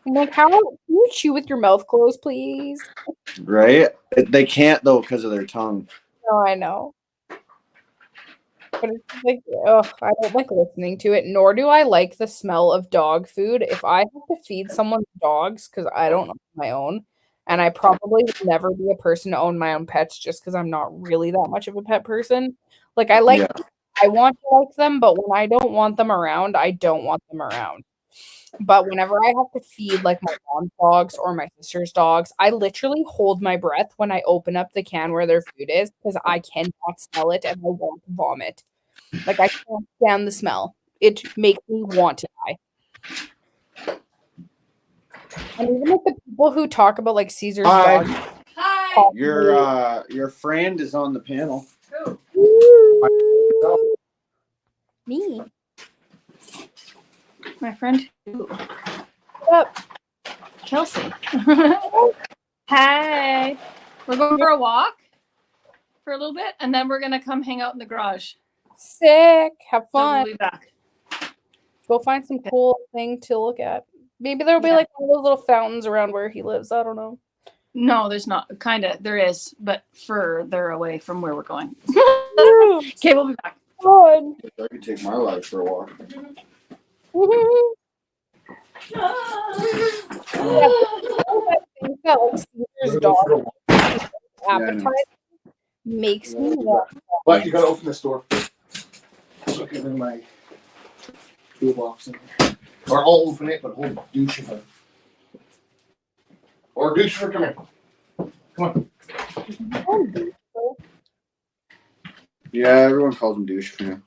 I'm like, how can you chew with your mouth closed, please? right. They can't though because of their tongue. No, I know. But it's like, oh, I don't like listening to it, nor do I like the smell of dog food. If I have to feed someone's dogs, because I don't own my own, and I probably would never be a person to own my own pets just because I'm not really that much of a pet person. Like, I want to like them, but when I don't want them around, I don't want them around. But whenever I have to feed like my mom's dogs or my sister's dogs, I literally hold my breath when I open up the can where their food is because I cannot smell it and I want to vomit. Like I can't stand the smell. It makes me want to die. And even like the people who talk about like Caesar's dog. Hi. Your friend is on the panel. Who? Me. My friend who? What up? Kelsey. Hey. We're going for a walk for a little bit, and then we're gonna come hang out in the garage. Sick. Have So fun. we'll be back. Go find some cool thing to look at. Maybe there'll be like one of those little fountains around where he lives. I don't know. No, there's not. Kinda. There is, but further away from where we're going. Okay, we'll be back. Fun. I could take my life for a walk. Caesar's dog appetite makes me want. But you gotta open this door. Look in my toolbox. Or I'll open it, but hold douche for. Or douche for, come here. Come on. Yeah, everyone calls him douche for now.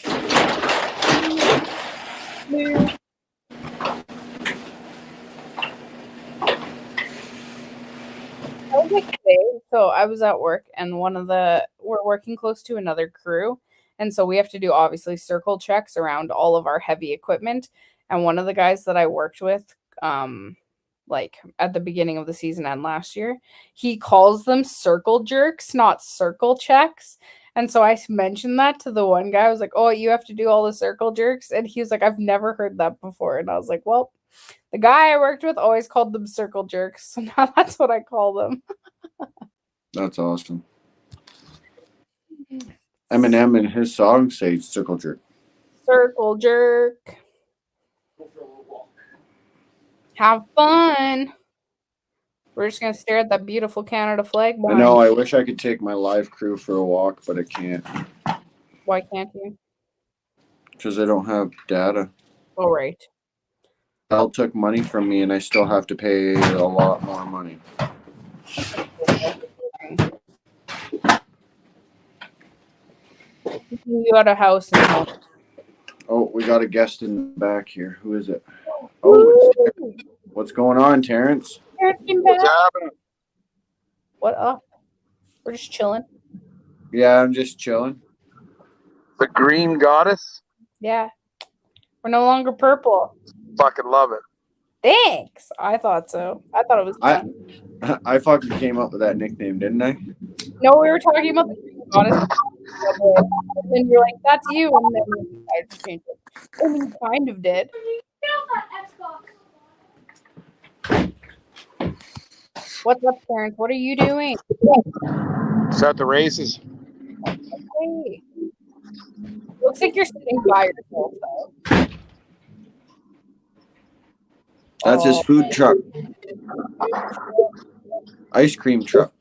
I was like today, so I was at work and we're working close to another crew. And so we have to do obviously circle checks around all of our heavy equipment. And one of the guys that I worked with, like at the beginning of the season and last year, he calls them circle jerks, not circle checks. And so I mentioned that to the one guy. I was like, "Oh, you have to do all the circle jerks." And he was like, "I've never heard that before." And I was like, "Well, the guy I worked with always called them circle jerks. So now that's what I call them." That's awesome. Eminem in his song say circle jerk. Circle jerk. Have fun. We're just going to stare at that beautiful Canada flag. I know, I wish I could take my live crew for a walk, but I can't. Why can't you? Because I don't have data. Oh, right. Bell took money from me and I still have to pay a lot more money. You got a house in home. Oh, we got a guest in the back here. Who is it? Oh, it's what's going on, Terrence? What's happening? What up? We're just chilling. Yeah, I'm just chilling. The green goddess? Yeah. We're no longer purple. Fucking love it. Thanks. I thought so. I thought it was fun. I fucking came up with that nickname, didn't I? No, we were talking about the green goddess. And then you're like, "That's you." And then I just changed it. And you kind of did. What's up, Terrence? What are you doing? It's at the races. Hey. Looks like you're sitting by yourself, though. That's his food truck. Ice cream truck.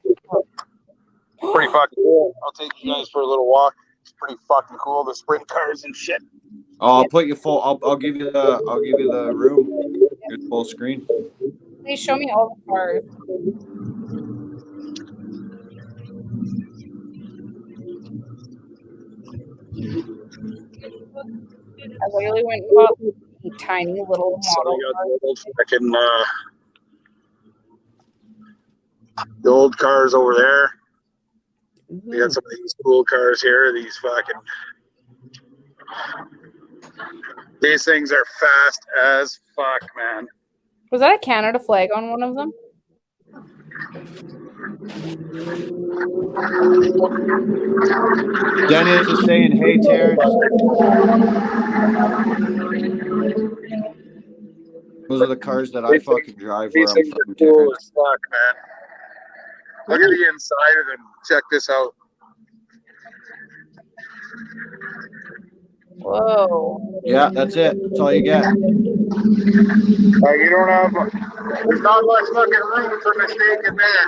Pretty fucking cool. I'll take you guys for a little walk. It's pretty fucking cool. The sprint cars and shit. Oh, I'll put you full. I'll give you the room. Your full screen. Please show me all the cars. I literally went and bought a tiny little So model. we got the old fucking the old cars over there. We got some of these cool cars here. These things are fast as fuck, man. Was that a Canada flag on one of them? Dennis is saying, "Hey, Terrence." Those are the cars that I fucking drive where These I'm things from, are cool Terrence. as fuck, man. Look at the inside of them. Check this out. Whoa. Yeah, that's it. That's all you get. You don't have. There's not much fucking room for mistake in there.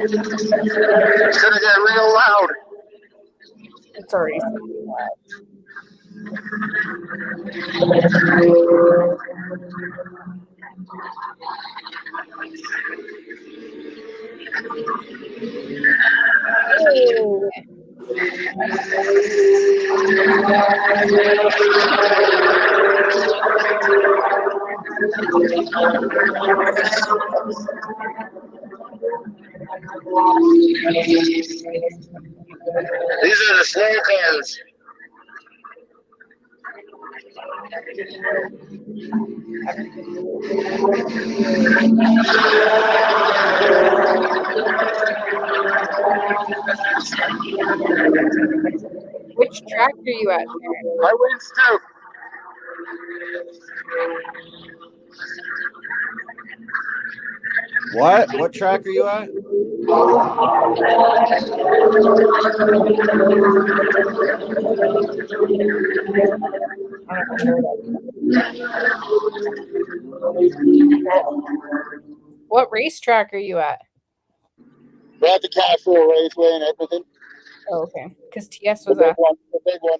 It's gonna get real loud. It's already These are the slow cars. Which track are you at, Terrence? I wins too. What? What track are you at? What racetrack are you at? We're at the Cashville Raceway in Edmonton. Oh, okay. Because TS The was big at one. The big one.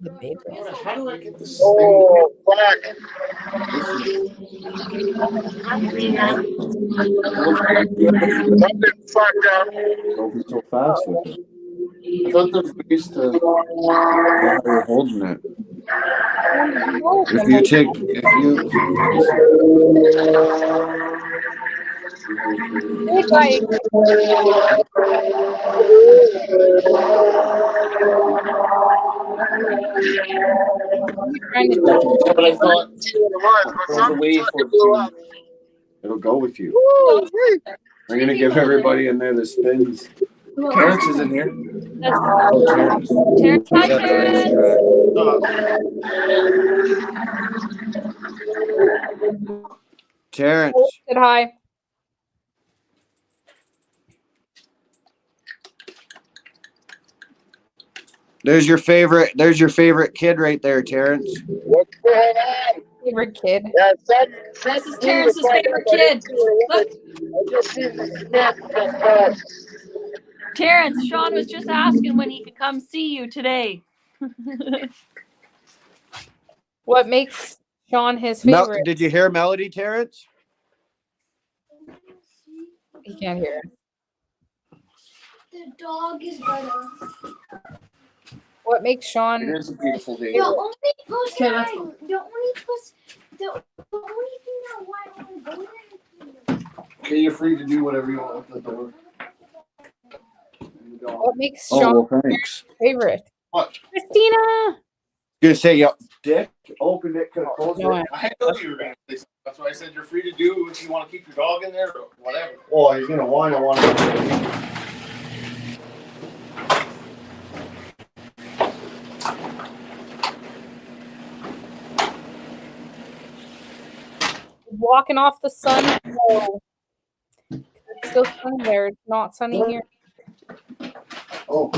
the big one. How do I get this Oh, fuck. Something fucked up. Don't be so fast with it. I thought there was ways to how you're holding it. If you Yeah, but I thought there was a way for it to. it'll go with you. Woo! I'm gonna give everybody in there the spins. Terrence is in here. Oh, Terrence. Terrence, hi, He's at the Terrence. racetrack. Terrence. Said hi. There's your favorite kid right there, Terrence. What's going on? Favorite kid. Yeah, This is Terrence's favorite kid. Look, I just seen the Terrence, Sean was just asking when he could come see you today. What makes Sean his favorite? Did you hear Melody, Terrence? He can't hear. The dog is better. What makes Sean? It is a beautiful day. The only person Okay, let's go. the only thing that why I want to go there. Okay, you're free to do whatever you want with the door. What makes Oh, Sean well, thanks. favorite? What? Christina. Gonna say, yo, Dick, opened it, could have closed No, it. I know you were going to say something. That's why I said you're free to do if you want to keep your dog in there or whatever. Oh, he's gonna want to. Walking off the sun. No. It's still sunny there. It's not sunny here. Oh.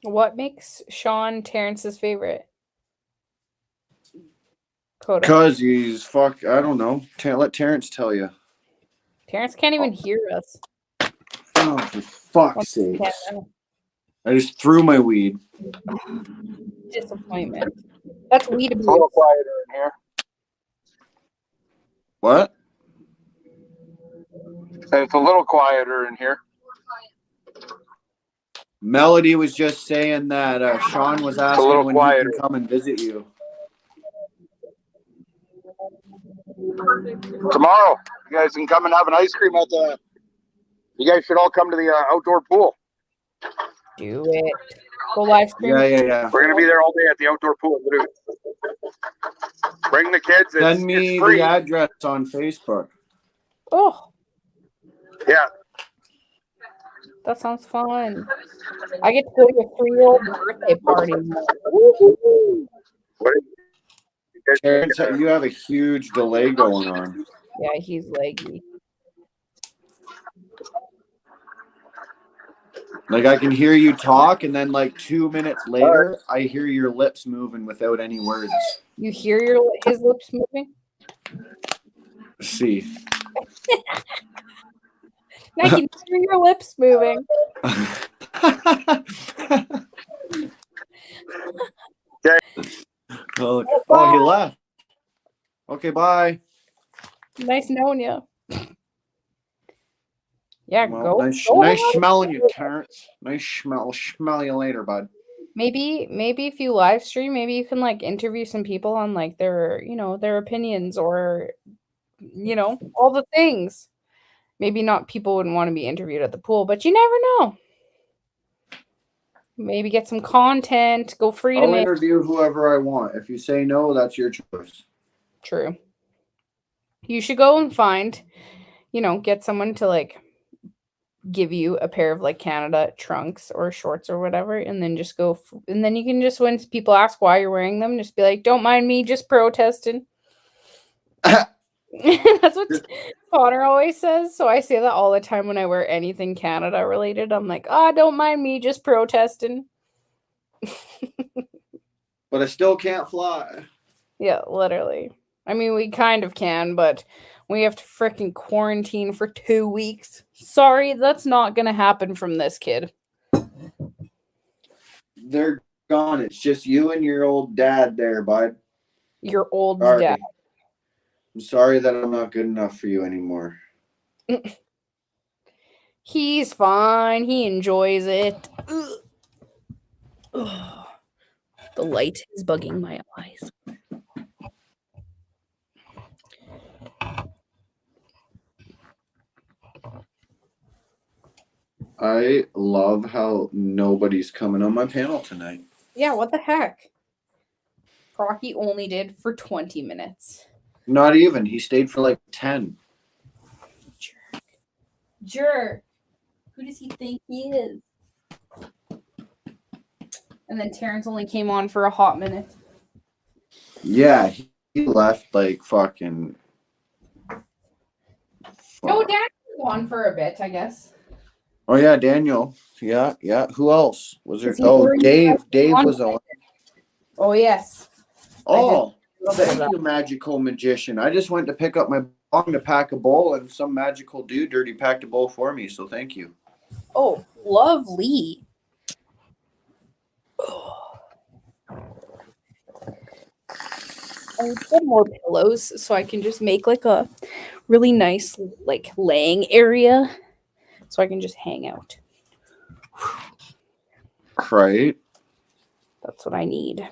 What makes Sean Terrence's favorite? Coda. Cause he's fuck. I don't know. Let Terrence tell you. Terrence can't even hear us. Oh, for fuck's sake! I just threw my weed. Disappointment. That's weed abuse. It's a little quieter in here. What? It's a little quieter in here. Melody was just saying that Sean was asking when he can come and visit you. Tomorrow, you guys can come and have an ice cream at the. You guys should all come to the outdoor pool. Do it. Go live stream. Yeah. We're gonna be there all day at the outdoor pool. Bring the kids. Send me the address on Facebook. Oh. Yeah. That sounds fun. I get to go to a 3-year-old birthday party. Terrence, you have a huge delay going on. Yeah, he's leggy. Like I can hear you talk, and then like 2 minutes later, I hear your lips moving without any words. You hear his lips moving? See. I can hear your lips moving. Oh, he left. Okay, bye. Nice knowing you. Yeah, well, go. Nice smelling you, Terrence. Nice smell. Smell you later, bud. Maybe if you live stream, maybe you can like interview some people on like their, their opinions or, all the things. Maybe not people wouldn't want to be interviewed at the pool, but you never know. Maybe get some content. Go freedom. I'll interview whoever I want. If you say no, that's your choice. True. You should go and find, get someone to like give you a pair of like Canada trunks or shorts or whatever, and then just go. And then you can just, when people ask why you're wearing them, just be like, "Don't mind me, just protesting." That's what Connor always says. So I say that all the time when I wear anything Canada related. I'm like, don't mind me, just protesting. But I still can't fly. Yeah, literally. I mean, we kind of can, but we have to freaking quarantine for 2 weeks. Sorry, that's not going to happen from this kid. They're gone. It's just you and your old dad there, bud. Your old dad. I'm sorry that I'm not good enough for you anymore. He's fine. He enjoys it. The light is bugging my eyes. I love how nobody's coming on my panel tonight. Yeah, what the heck? Crocky only did for 20 minutes. Not even. He stayed for like 10. Jerk. Who does he think he is? And then Terrence only came on for a hot minute. Yeah, he left like fucking. No, Dad was on for a bit, I guess. Oh yeah, Daniel. Yeah. Who else was there? Oh, Dave. Dave was on. Oh yes. Oh, thank you, magical magician. I just went to pick up my bong to pack a bowl, and some magical dude dirty packed a bowl for me. So thank you. Oh, lovely. I would get more pillows so I can just make like a really nice like laying area so I can just hang out. Right. That's what I need.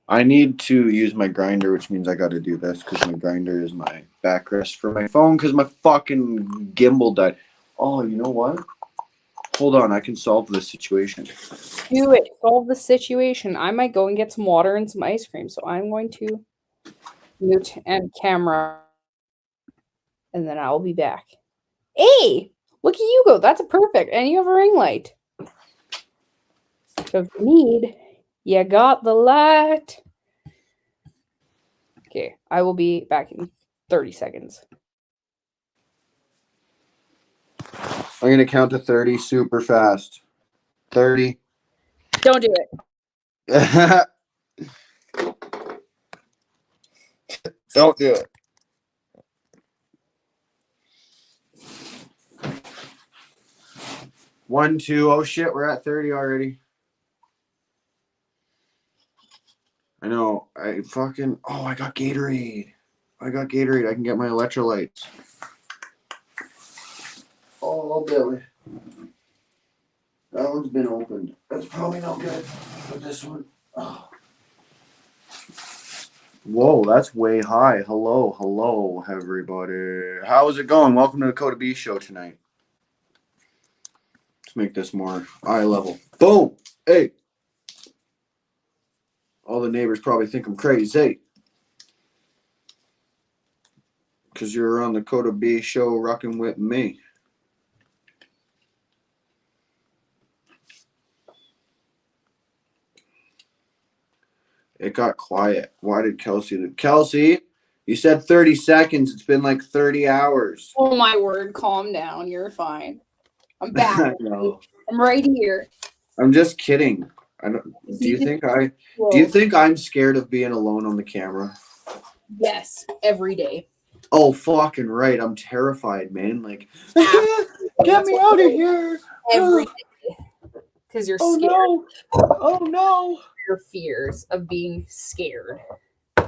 I need to use my grinder, which means I got to do this because my grinder is my backrest for my phone because my fucking gimbal died. Oh, you know what? Hold on, I can solve this situation. Do it. Solve the situation. I might go and get some water and some ice cream. So I'm going to mute and camera. And then I'll be back. Hey, look at you go. That's a perfect. And you have a ring light. So if you need, you got the light. Okay, I will be back in 30 seconds. I'm going to count to 30 super fast. 30. Don't do it. Don't do it. One, two. Oh shit, we're at 30 already. I know. I got Gatorade. I can get my electrolytes. Oh, Billy. That one's been opened. That's probably not good. But this one. Oh. Whoa, that's way high. Hello, everybody. How's it going? Welcome to the Coda B show tonight. Let's make this more eye level. Boom! Hey! All the neighbors probably think I'm crazy. Because you're on the Coda B show rocking with me. It got quiet. Why did Kelsey leave? Kelsey, you said 30 seconds. It's been like 30 hours. Oh my word, calm down. You're fine. I'm back. I know. I'm right here. I'm just kidding. Do you think I'm scared of being alone on the camera? Yes, every day. Oh, fucking right. I'm terrified, man. Like, get me out of here. Every day. Because you're scared. No. Oh, no. Your fears of being scared.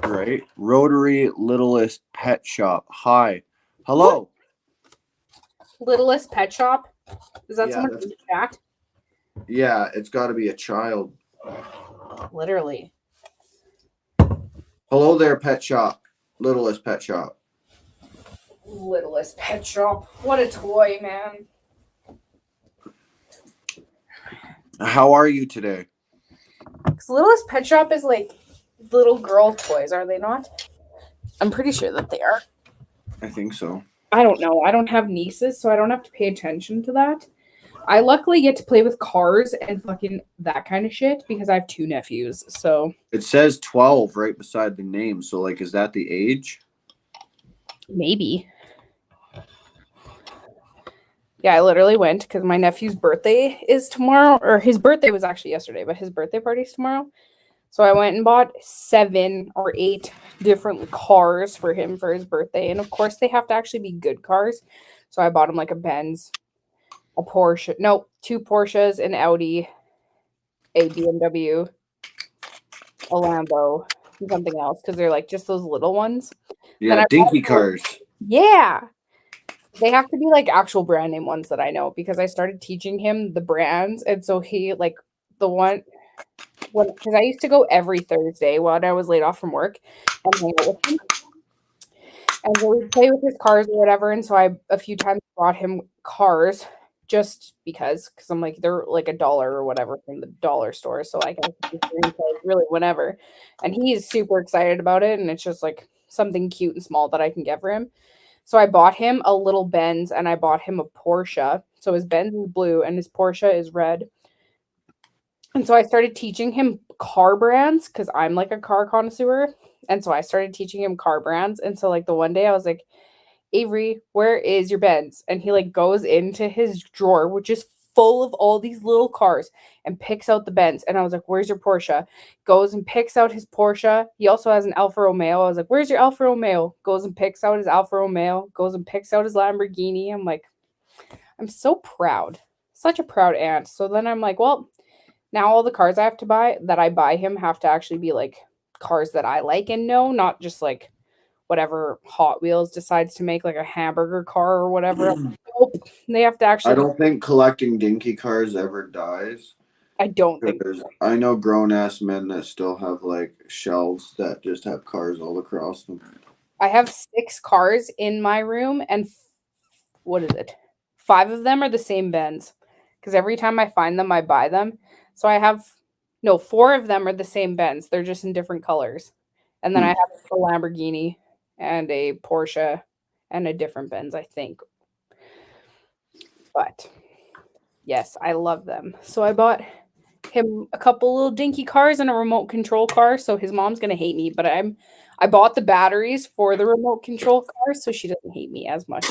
Right. Rotary Littlest Pet Shop. Hi. Hello. Littlest Pet Shop? Is that Yeah, someone in the chat? Yeah, it's got to be a child. Literally. Hello there, Pet Shop. Littlest Pet Shop. Littlest Pet Shop. What a toy, man. How are you today? Because Littlest Pet Shop is like little girl toys, are they not? I'm pretty sure that they are. I think so. I don't know. I don't have nieces, so I don't have to pay attention to that. I luckily get to play with cars and fucking that kind of shit because I have 2 nephews, so. It says 12 right beside the name, so like, is that the age? Maybe. Yeah, I literally went because my nephew's birthday is tomorrow, or his birthday was actually yesterday, but his birthday party's tomorrow. So I went and bought 7 or 8 different cars for him for his birthday. And of course, they have to actually be good cars. So I bought him like a Benz, a Porsche. No, 2 Porsches, an Audi, a BMW, a Lambo, and something else because they're like just those little ones. Yeah, dinky cars. Yeah. They have to be like actual brand name ones that I know because I started teaching him the brands. And so he like the one, because I used to go every Thursday when I was laid off from work and hang out with him. And so we'd play with his cars or whatever. And so I a few times brought him cars just because I'm like, they're like $1 or whatever from the dollar store. So I can really whenever. And he's super excited about it. And it's just like something cute and small that I can get for him. So I bought him a little Benz and I bought him a Porsche. So his Benz is blue and his Porsche is red. And so I started teaching him car brands because I'm like a car connoisseur. And so I started teaching him car brands. And so like the one day I was like, Avery, where is your Benz? And he like goes into his drawer, which is full of all these little cars, and picks out the Benz. And I was like, where's your Porsche? Goes and picks out his Porsche. He also has an Alfa Romeo. I was like, where's your Alfa Romeo? Goes and picks out his Alfa Romeo. Goes and picks out his Lamborghini. I'm like, I'm so proud. Such a proud aunt. So then I'm like, well, now all the cars I have to buy that I buy him have to actually be like cars that I like and know, not just like whatever Hot Wheels decides to make like a hamburger car or whatever. Nope. They have to actually. I don't think collecting dinky cars ever dies. I don't think. I know grown ass men that still have like shelves that just have cars all across them. I have 6 cars in my room, and what is it? 5 of them are the same Benz because every time I find them, I buy them. So I have 4 of them are the same Benz. They're just in different colors, and then I have a Lamborghini and a Porsche and a different Benz, I think. But yes, I love them. So I bought him a couple little dinky cars and a remote control car. So his mom's gonna hate me, but I bought the batteries for the remote control car so she doesn't hate me as much.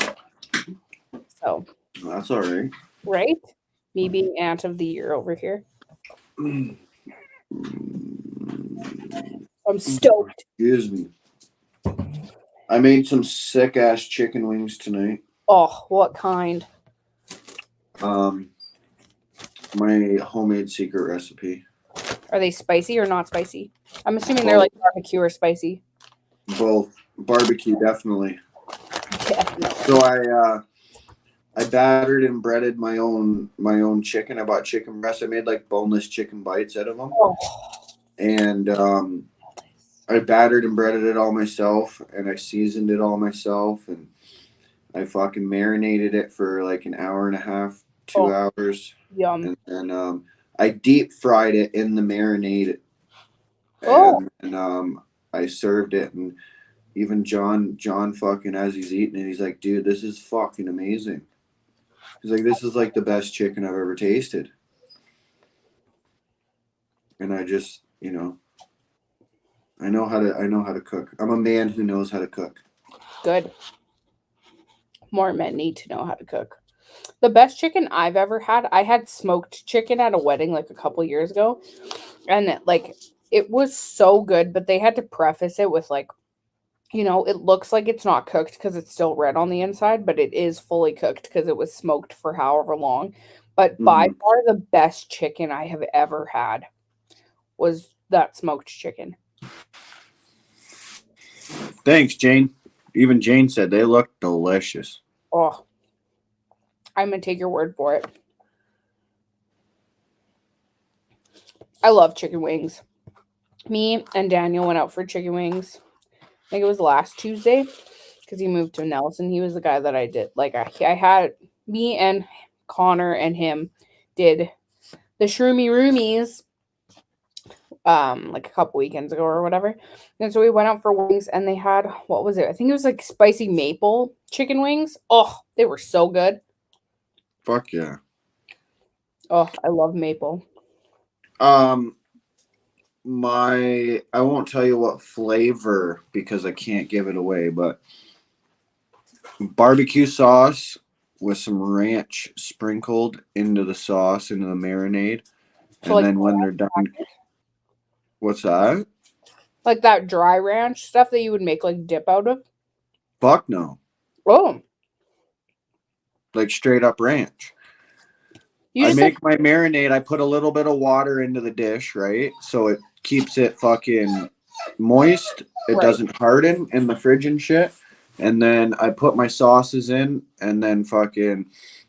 So that's all right. Right? Me being aunt of the year over here. I'm stoked. Excuse me. I made some sick ass chicken wings tonight. Oh, what kind? My homemade secret recipe. Are they spicy or not spicy? I'm assuming they're like barbecue or spicy. Both. Barbecue, definitely. Definitely. So I battered and breaded my own chicken. I bought chicken breasts. I made like boneless chicken bites out of them. Oh. And I battered and breaded it all myself, and I seasoned it all myself, and I fucking marinated it for like an hour and a half, 2 hours. Yum. And then I deep fried it in the marinade. And I served it, and even John fucking, as he's eating it, he's like, dude, this is fucking amazing. He's like, this is like the best chicken I've ever tasted. And I just, you know, I know how to cook. I'm a man who knows how to cook. Good. More men need to know how to cook. The best chicken I've ever had, I had smoked chicken at a wedding like a couple years ago. And it was so good, but they had to preface it with like, you know, it looks like it's not cooked because it's still red on the inside, but it is fully cooked because it was smoked for however long. But by far the best chicken I have ever had was that smoked chicken. Thanks, Jane. Even Jane said they look delicious. Oh, I'm going to take your word for it. I love chicken wings. Me and Daniel went out for chicken wings. I think it was last Tuesday because he moved to Nelson. He was the guy that I did. Like I had me and Connor and him did the Shroomy Roomies like a couple weekends ago or whatever. And so we went out for wings and they had, what was it? I think it was like spicy maple chicken wings. Oh, they were so good. Fuck yeah. Oh, I love maple. I won't tell you what flavor because I can't give it away, but barbecue sauce with some ranch sprinkled into the sauce, into the marinade. So and like then when they're done, what's that? Like that dry ranch stuff that you would make like dip out of? Fuck no. Oh. Like straight up ranch. I make my marinade. I put a little bit of water into the dish, right? So it keeps it fucking moist. It doesn't harden in the fridge and shit. And then I put my sauces in, and then fucking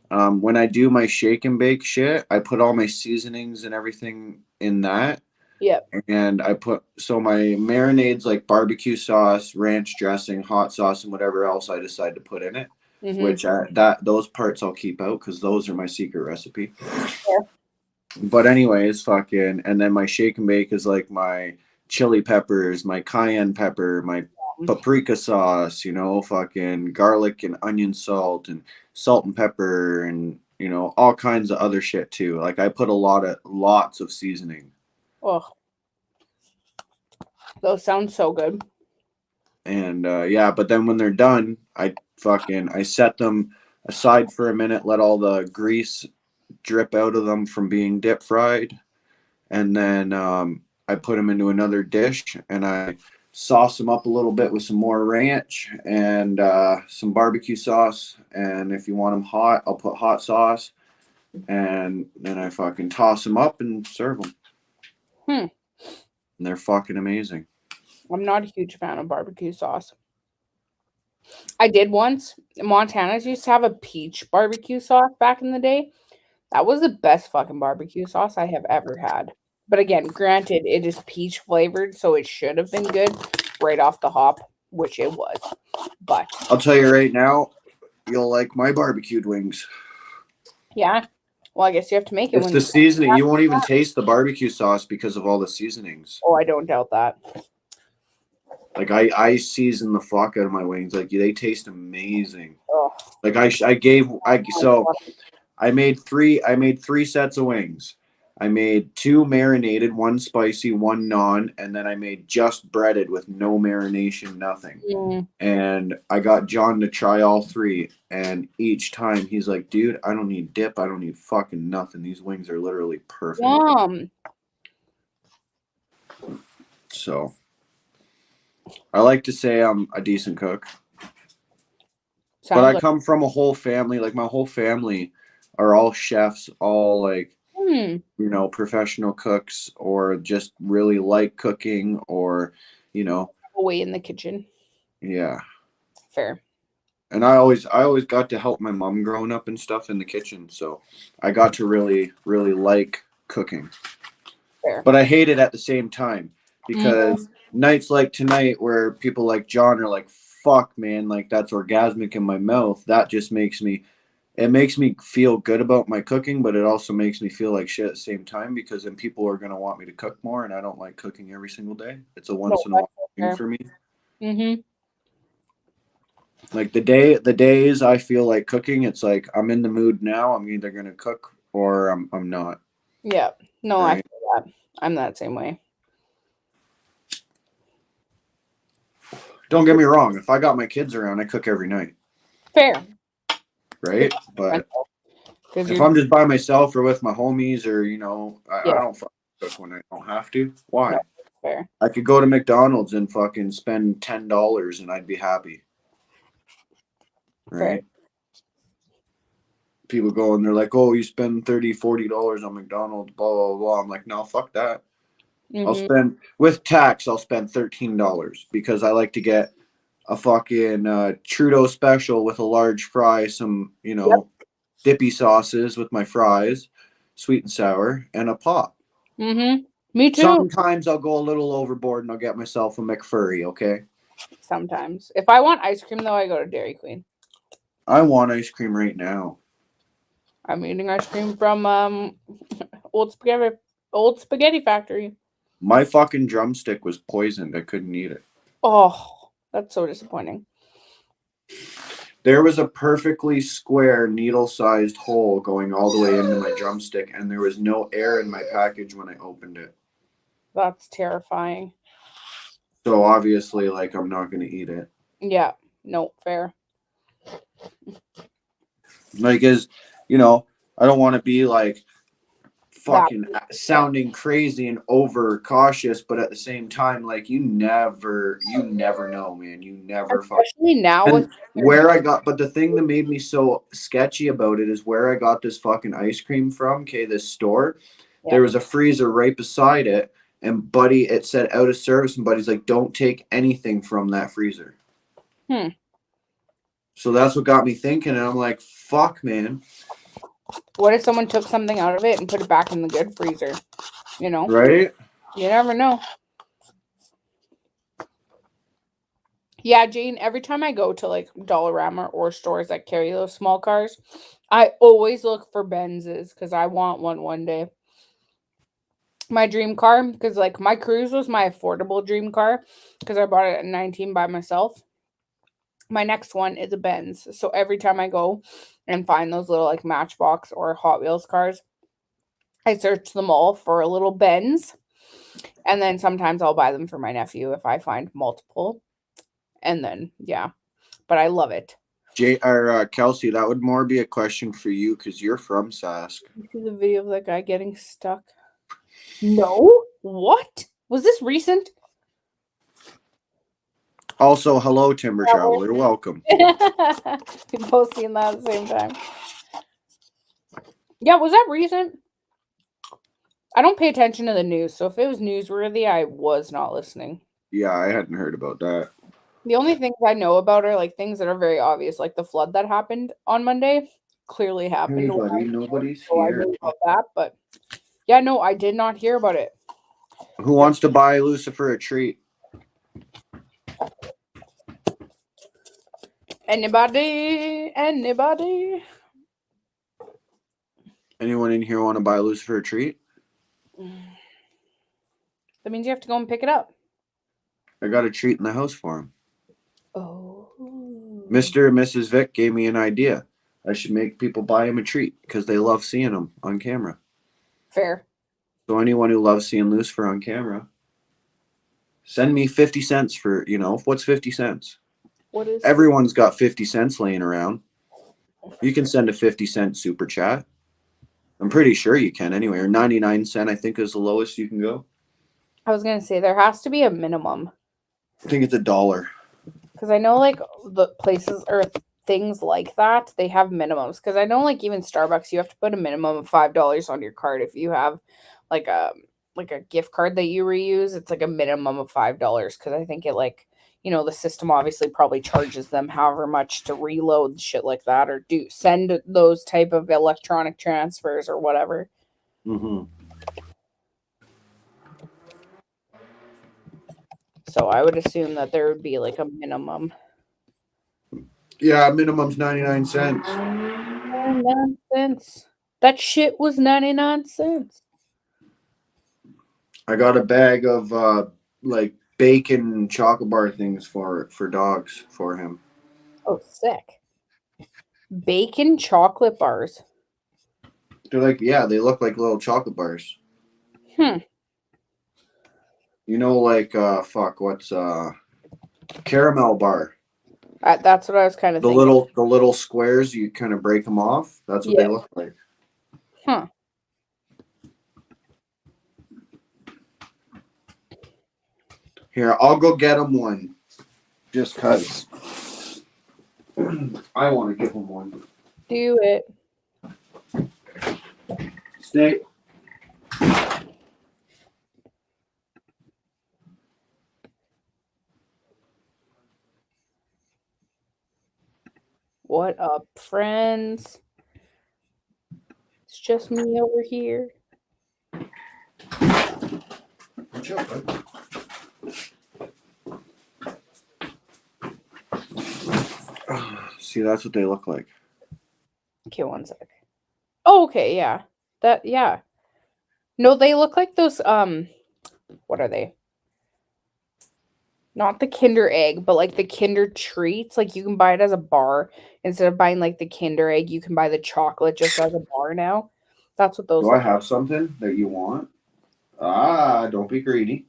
when I do my shake and bake shit, I put all my seasonings and everything in that. Yep. And I put, so my marinades like barbecue sauce, ranch dressing, hot sauce, and whatever else I decide to put in it. Mm-hmm. Which those parts I'll keep out because those are my secret recipe. Yeah. But anyways, fucking, and then my shake and bake is like my chili peppers, my cayenne pepper, my paprika sauce, you know, fucking garlic and onion salt and salt and pepper and, you know, all kinds of other shit too. Like I put lots of seasoning. Oh, those sound so good. And yeah, but then when they're done, I set them aside for a minute, let all the grease drip out of them from being dip fried, and then I put them into another dish and I sauce them up a little bit with some more ranch and some barbecue sauce, and if you want them hot, I'll put hot sauce, and then I fucking toss them up and serve them. And they're fucking amazing. I'm not a huge fan of barbecue sauce. I did once. Montana's used to have a peach barbecue sauce back in the day. That was the best fucking barbecue sauce I have ever had. But again, granted, it is peach flavored, so it should have been good right off the hop, which it was. But I'll tell you right now, you'll like my barbecued wings. Yeah. Well, I guess you have to make it. It's the seasoning. You won't even taste the barbecue sauce because of all the seasonings. Oh, I don't doubt that. Like I season the fuck out of my wings. Like they taste amazing. Oh. Like I made three sets of wings. I made 2 marinated, 1 spicy, 1 non, and then I made just breaded with no marination, nothing. Mm. And I got John to try all 3, and each time he's like, dude, I don't need dip, I don't need fucking nothing. These wings are literally perfect. So I like to say I'm a decent cook. But I come from a whole family, like my whole family are all chefs, all like, you know, professional cooks or just really like cooking or, you know. Away in the kitchen. Yeah. Fair. And I always got to help my mom growing up and stuff in the kitchen. So I got to really, really like cooking. Fair. But I hate it at the same time because nights like tonight where people like John are like, fuck, man, like that's orgasmic in my mouth. That just makes me feel good about my cooking, but it also makes me feel like shit at the same time because then people are going to want me to cook more and I don't like cooking every single day. It's a once in a while thing for me. Mm-hmm. Like the days I feel like cooking, it's like I'm in the mood now. I'm either going to cook or I'm not. Yeah. No, Right? I feel that. I'm that same way. Don't get me wrong. If I got my kids around, I cook every night. Fair. Right? But if you're... I'm just by myself or with my homies or, you know, I Yeah. don't fucking cook when I don't have to. Why? No, fair. I could go to McDonald's and fucking spend $10 and I'd be happy. Right? Fair. People go and they're like, oh, you spend $30, $40 on McDonald's, blah, blah, blah. I'm like, no, fuck that. I'll spend, with tax, I'll spend $13 because I like to get a fucking Trudeau special with a large fry, some, you know, dippy sauces with my fries, sweet and sour, and a pop. Mm-hmm. Me too. Sometimes I'll go a little overboard and I'll get myself a McFlurry, okay? Sometimes. If I want ice cream, though, I go to Dairy Queen. I want ice cream right now. I'm eating ice cream from Old Spaghetti Factory. My fucking drumstick was poisoned. I couldn't eat it. Oh, that's so disappointing. There was a perfectly square needle-sized hole going all the way into my drumstick, and there was no air in my package when I opened it. That's terrifying. So obviously, like, I'm not going to eat it. Yeah. No, fair. Like, you know, I don't want to be like fucking sounding crazy and over cautious, but at the same time, like you never know, man. You never Especially now with where I got, but the thing that made me so sketchy about it is where I got this fucking ice cream from. Okay, this store, there was a freezer right beside it, and Buddy, it said out of service, and Buddy's like, don't take anything from that freezer. So that's what got me thinking, and I'm like, fuck, man. What if someone took something out of it and put it back in the good freezer? You know? Right? You never know. Yeah, Jane, every time I go to like Dollarama or stores that carry those small cars, I always look for Benzes because I want one day. My dream car, because like my Cruise was my affordable dream car because I bought it at 19 by myself. My next one is a Benz. So every time I go and find those little like Matchbox or Hot Wheels cars, I search them all for a little Benz. And then sometimes I'll buy them for my nephew if I find multiple. And then, yeah. But I love it. Kelsey, that would more be a question for you because you're from Sask. You see the video of that guy getting stuck? No? What? Was this recent? Also, hello, Timber Traveler. Welcome. We both seen that at the same time. Yeah, was that recent? I don't pay attention to the news, so if it was newsworthy, I was not listening. Yeah, I hadn't heard about that. The only things I know about are like things that are very obvious, like the flood that happened on Monday. Clearly happened. Hey, buddy, nobody's so here. I knew about that, but yeah, no, I did not hear about it. Who wants to buy Lucifer a treat? Anybody? Anyone in here want to buy Lucifer a treat? That means you have to go and pick it up. I got a treat in the house for him. Oh. Mr. and Mrs. Vic gave me an idea. I should make people buy him a treat because they love seeing him on camera. Fair. So anyone who loves seeing Lucifer on camera, send me 50 cents for, you know, what's 50 cents? What is Everyone's got 50 cents laying around. You can send a 50-cent super chat. I'm pretty sure you can anyway. Or 99 cent, I think, is the lowest you can go. I was gonna say there has to be a minimum. I think it's $1. Because I know like the places or things like that, they have minimums. Because I know like even Starbucks, you have to put a minimum of $5 on your card. If you have like a gift card that you reuse, it's like a minimum of $5. Because I think it like, you know, the system obviously probably charges them however much to reload shit like that or do send those type of electronic transfers or whatever. Mm-hmm. So I would assume that there would be like a minimum. Yeah, minimum's 99 cents. 99 cents. That shit was 99 cents. I got a bag of like bacon chocolate bar things for dogs for him. Oh, sick. Bacon chocolate bars. They're like, yeah, they look like little chocolate bars. You know, like what's caramel bar? That's what I was kind of thinking. The little squares, you kind of break them off. That's what they look like. Huh. Here, I'll go get him one. Just cause I want to give him one. Do it. Stay. What up, friends? It's just me over here. See, that's what they look like. Okay, one sec. Oh, okay, yeah. Yeah. No, they look like those, what are they? Not the Kinder Egg, but like the Kinder Treats. Like you can buy it as a bar. Instead of buying like the Kinder Egg, you can buy the chocolate just as a bar now. That's what those Do look I have something that you want? Don't be greedy.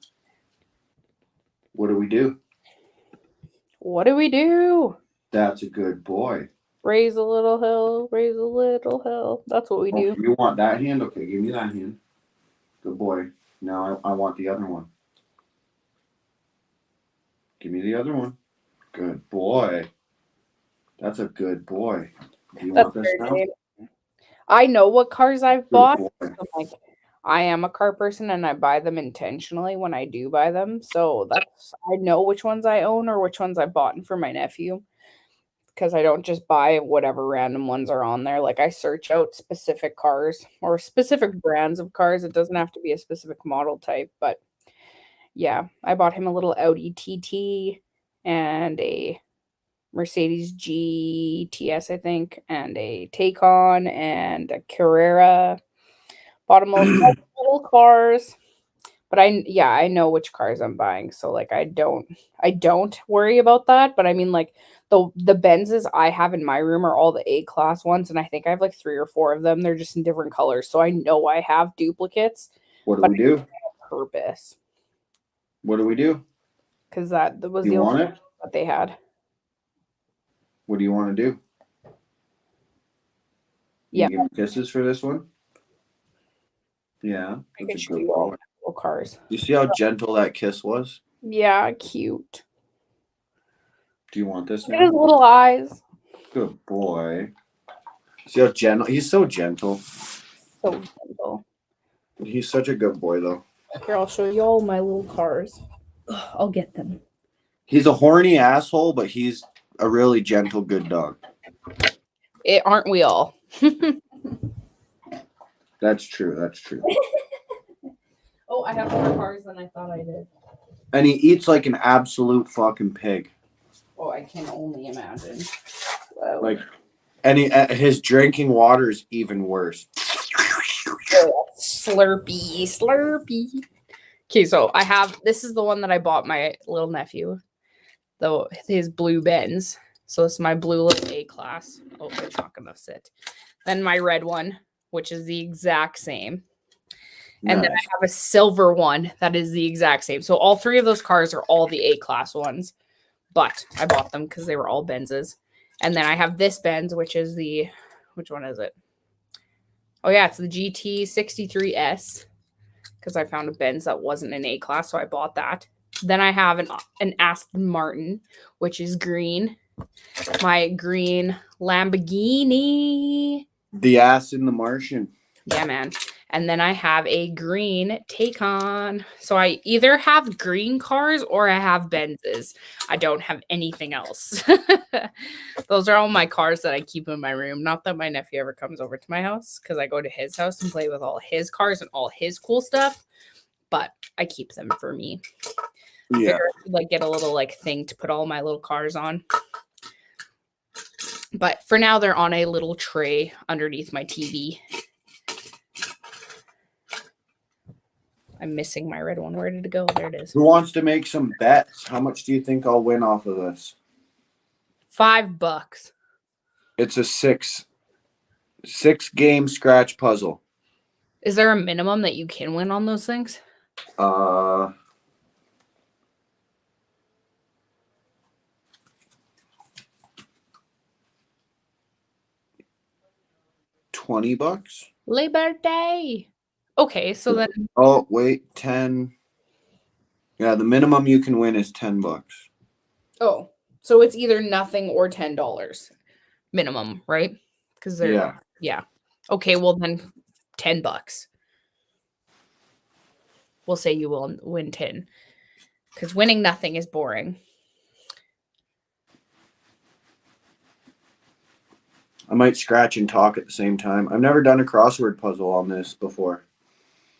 What do we do? What do we do? That's a good boy. Raise a little hell, raise a little hell. That's what we do. You want that hand? Okay, give me that hand. Good boy. Now I want the other one. Give me the other one. Good boy. That's a good boy. Do you want this now? I know what cars I've bought. Boy. So like, I am a car person and I buy them intentionally when I do buy them. So I know which ones I own or which ones I bought for my nephew. Because I don't just buy whatever random ones are on there. Like I search out specific cars or specific brands of cars. It doesn't have to be a specific model type, but yeah, I bought him a little Audi TT and a Mercedes GTS, I think, and a Taycan and a Carrera. Bought him all little cars. But I know which cars I'm buying. So like I don't worry about that. But I mean like the Benzes I have in my room are all the A-class ones, and I think I have like 3 or 4 of them. They're just in different colors. So I know I have duplicates. What do we do? Purpose. What do we do? Because that was You the want only it? that they had. What do you want to do? Yeah. You give me kisses for this one? Yeah. I That's could a good show boy. you cars. You see how gentle that kiss was? Yeah, cute. Do you want this Look at his now? little eyes. Good boy. See how gentle? He's so gentle. So gentle. He's such a good boy, though. Here, I'll show you all my little cars. I'll get them. He's a horny asshole, but he's a really gentle, good dog. Aren't we all? That's true. That's true. Oh, I have more cars than I thought I did. And he eats like an absolute fucking pig. Oh, I can only imagine. Wow. Like, and his drinking water is even worse. Slurpee. Okay, so this is the one that I bought my little nephew, though his blue Benz. So it's my blue little A-class. Oh, it's not gonna sit. Then my red one, which is the exact same. And then I have a silver one that is the exact same. So all 3 of those cars are all the A-class ones, but I bought them because they were all Benzes. And then I have this Benz, which is which one is it? Oh yeah, it's the GT63S. because I found a Benz that wasn't an A class, so I bought that. Then I have an Aston Martin, which is green. My green Lamborghini. The ass in the Martian. Yeah, man. And then I have a green Taycan. So I either have green cars or I have Benzes. I don't have anything else. Those are all my cars that I keep in my room. Not that my nephew ever comes over to my house, because I go to his house and play with all his cars and all his cool stuff. But I keep them for me. Yeah. I figure I could, like, get a little like thing to put all my little cars on. But for now, they're on a little tray underneath my TV. I'm missing my red one. Where did it go? There it is. Who wants to make some bets? How much do you think I'll win off of this? $5. It's a six game scratch puzzle. Is there a minimum that you can win on those things? $20. Labor Day. Okay, so then. Oh wait, 10. Yeah, the minimum you can win is $10. Oh, so it's either nothing or $10 minimum, right? Because they're yeah. Okay, well then $10. We'll say you will win 10, because winning nothing is boring. I might scratch and talk at the same time. I've never done a crossword puzzle on this before.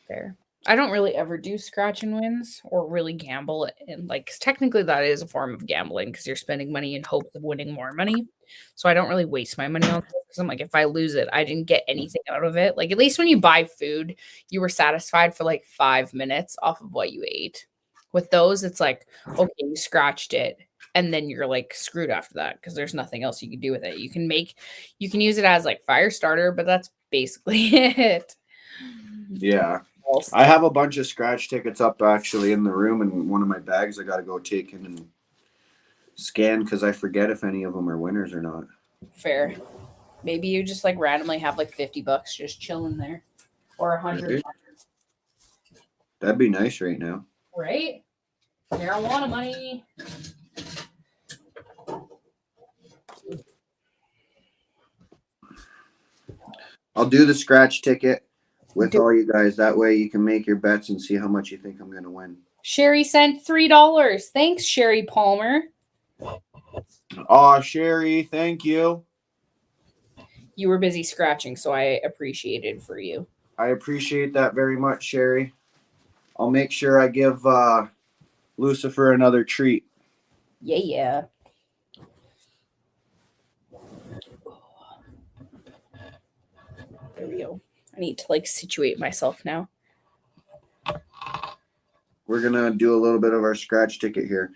Fair. I don't really ever do scratch and wins or really gamble. And like, 'cause technically that is a form of gambling, because you're spending money in hopes of winning more money. So I don't really waste my money on this, because I'm like, if I lose it, I didn't get anything out of it. Like, at least when you buy food, you were satisfied for like 5 minutes off of what you ate. With those, it's like, okay, you scratched it, and then you're like screwed after that, because there's nothing else you can do with it. You can use it as like fire starter, but that's basically it. Yeah. I have a bunch of scratch tickets up actually in the room, and one of my bags I got to go take in and scan, because I forget if any of them are winners or not. Fair. Maybe you just like randomly have like $50 just chilling there, or 100. That'd be nice right now. Right? Marijuana money. I'll do the scratch ticket with all you guys. That way you can make your bets and see how much you think I'm going to win. Sherry sent $3. Thanks, Sherry Palmer. Oh, Sherry, thank you. You were busy scratching, so I appreciated for you. I appreciate that very much, Sherry. I'll make sure I give Lucifer another treat. Yeah. There we go. I need to like situate myself now. We're going to do a little bit of our scratch ticket here.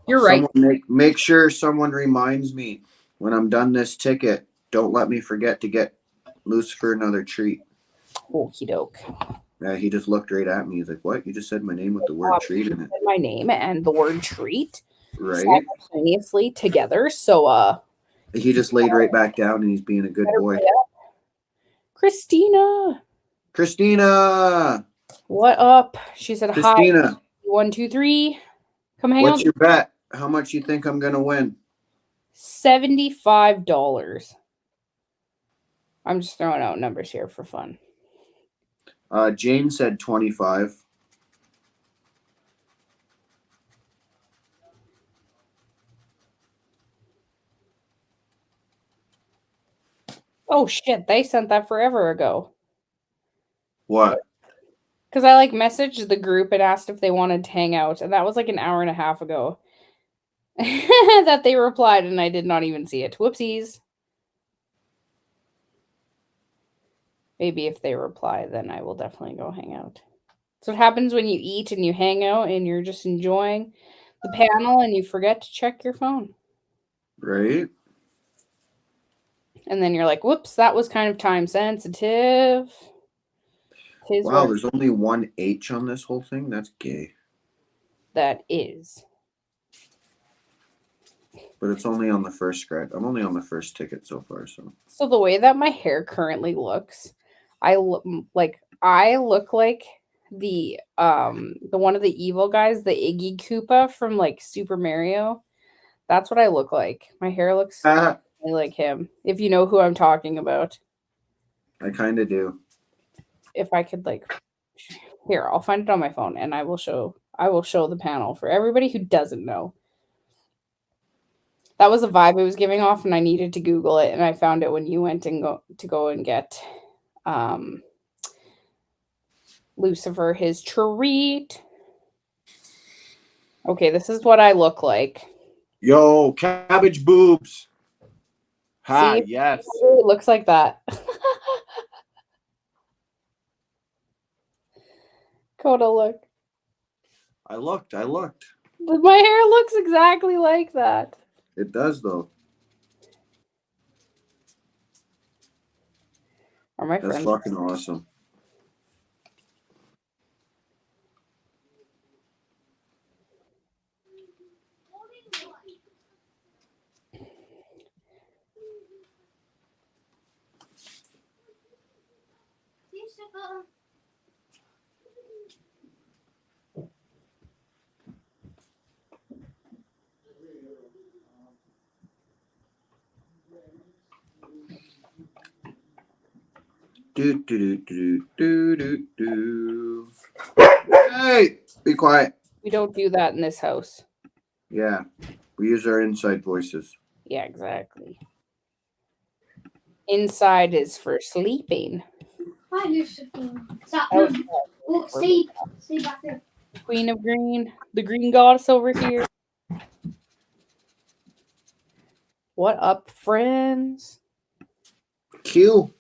You're right. Make sure someone reminds me when I'm done this ticket. Don't let me forget to get Lucifer another treat. Okie doke. Yeah, he just looked right at me. He's like, "What? You just said my name with the word treat in it." My name and the word treat right simultaneously together. So he just laid right back down, and he's being a good boy. Christina. What up? She said, Christina. Hi. 1, 2, 3. Come hang What's out. your bet? How much you think I'm gonna win? $75. I'm just throwing out numbers here for fun. Jane said 25. Oh shit, they sent that forever ago. What? Because I like messaged the group and asked if they wanted to hang out, and that was like an hour and a half ago that they replied, and I did not even see it. Whoopsies. Maybe if they reply, then I will definitely go hang out. So what happens when you eat and you hang out and you're just enjoying the panel and you forget to check your phone. Right. And then you're like, whoops, that was kind of time sensitive. Wow, there's only one H on this whole thing? That's gay. That is. But it's only on the first scratch. I'm only on the first ticket so far, so. So the way that my hair currently looks, I look like the one of the evil guys, the Iggy Koopa from like Super Mario. That's what I look like. My hair looks like him. If you know who I'm talking about. I kind of do. If I could like here, I'll find it on my phone and I will show the panel for everybody who doesn't know. That was the vibe it was giving off, and I needed to Google it, and I found it when you went and go and get Lucifer his treat. Okay, this is what I look like. Yo, cabbage boobs. Ha, See? yes. It looks like that. Coda, look. I looked. My hair looks exactly like that. It does, though. Are my That's friends? fucking awesome. Do. Hey, be quiet. We don't do that in this house. Yeah, we use our inside voices. Yeah, exactly. Inside is for sleeping. Hi, Lucifer. Stop. Oh, Oh, stay back there. Queen of Green, the green goddess over here. What up, friends? Q.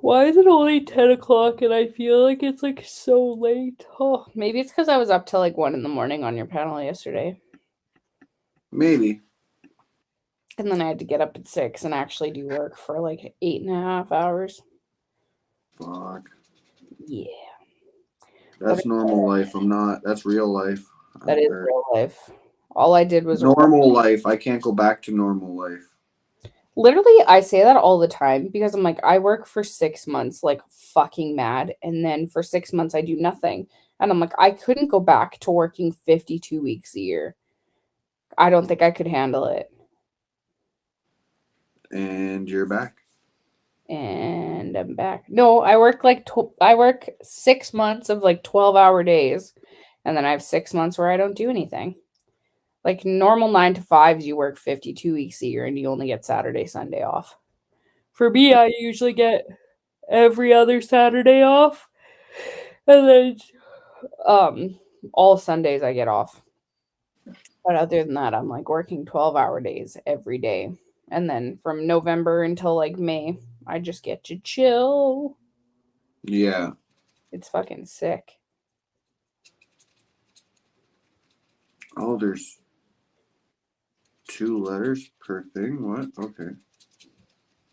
Why is it only 10 o'clock and I feel like it's like so late? Oh, maybe it's because I was up till like 1 in the morning on your panel yesterday. Maybe. And then I had to get up at 6 and actually do work for like 8.5 hours. Fuck. Yeah. That's normal life. I'm not. That's real life. That is real life. All I did was normal life. I can't go back to normal life. Literally, I say that all the time because I'm like, I work for 6 months, like fucking mad. And then for 6 months, I do nothing. And I'm like, I couldn't go back to working 52 weeks a year. I don't think I could handle it. And you're back. And I'm back. No, I work like I work 6 months of like 12-hour days. And then I have 6 months where I don't do anything. Like normal 9 to 5s, you work 52 weeks a year and you only get Saturday, Sunday off. For me, I usually get every other Saturday off. And then all Sundays I get off. But other than that, I'm like working 12-hour days every day. And then from November until like May, I just get to chill. Yeah. It's fucking sick. Oh, there's 2 letters per thing? What? Okay.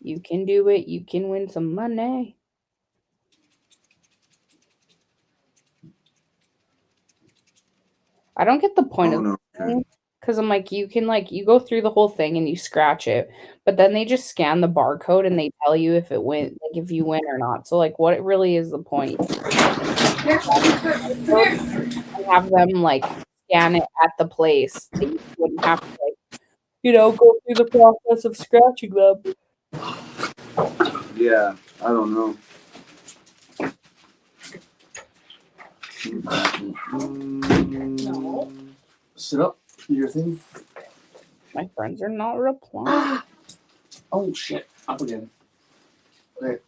You can do it. You can win some money. I don't get the point of it because I'm like, you can like, you go through the whole thing and you scratch it, but then they just scan the barcode and they tell you if it went, like if you win or not. So like, what really is the point? Have them like scan it at the place. They wouldn't have to like, go through the process of scratching them. Yeah, I don't know. No. Sit up. Do your thing. My friends are not replying. Oh shit. Up again. Okay.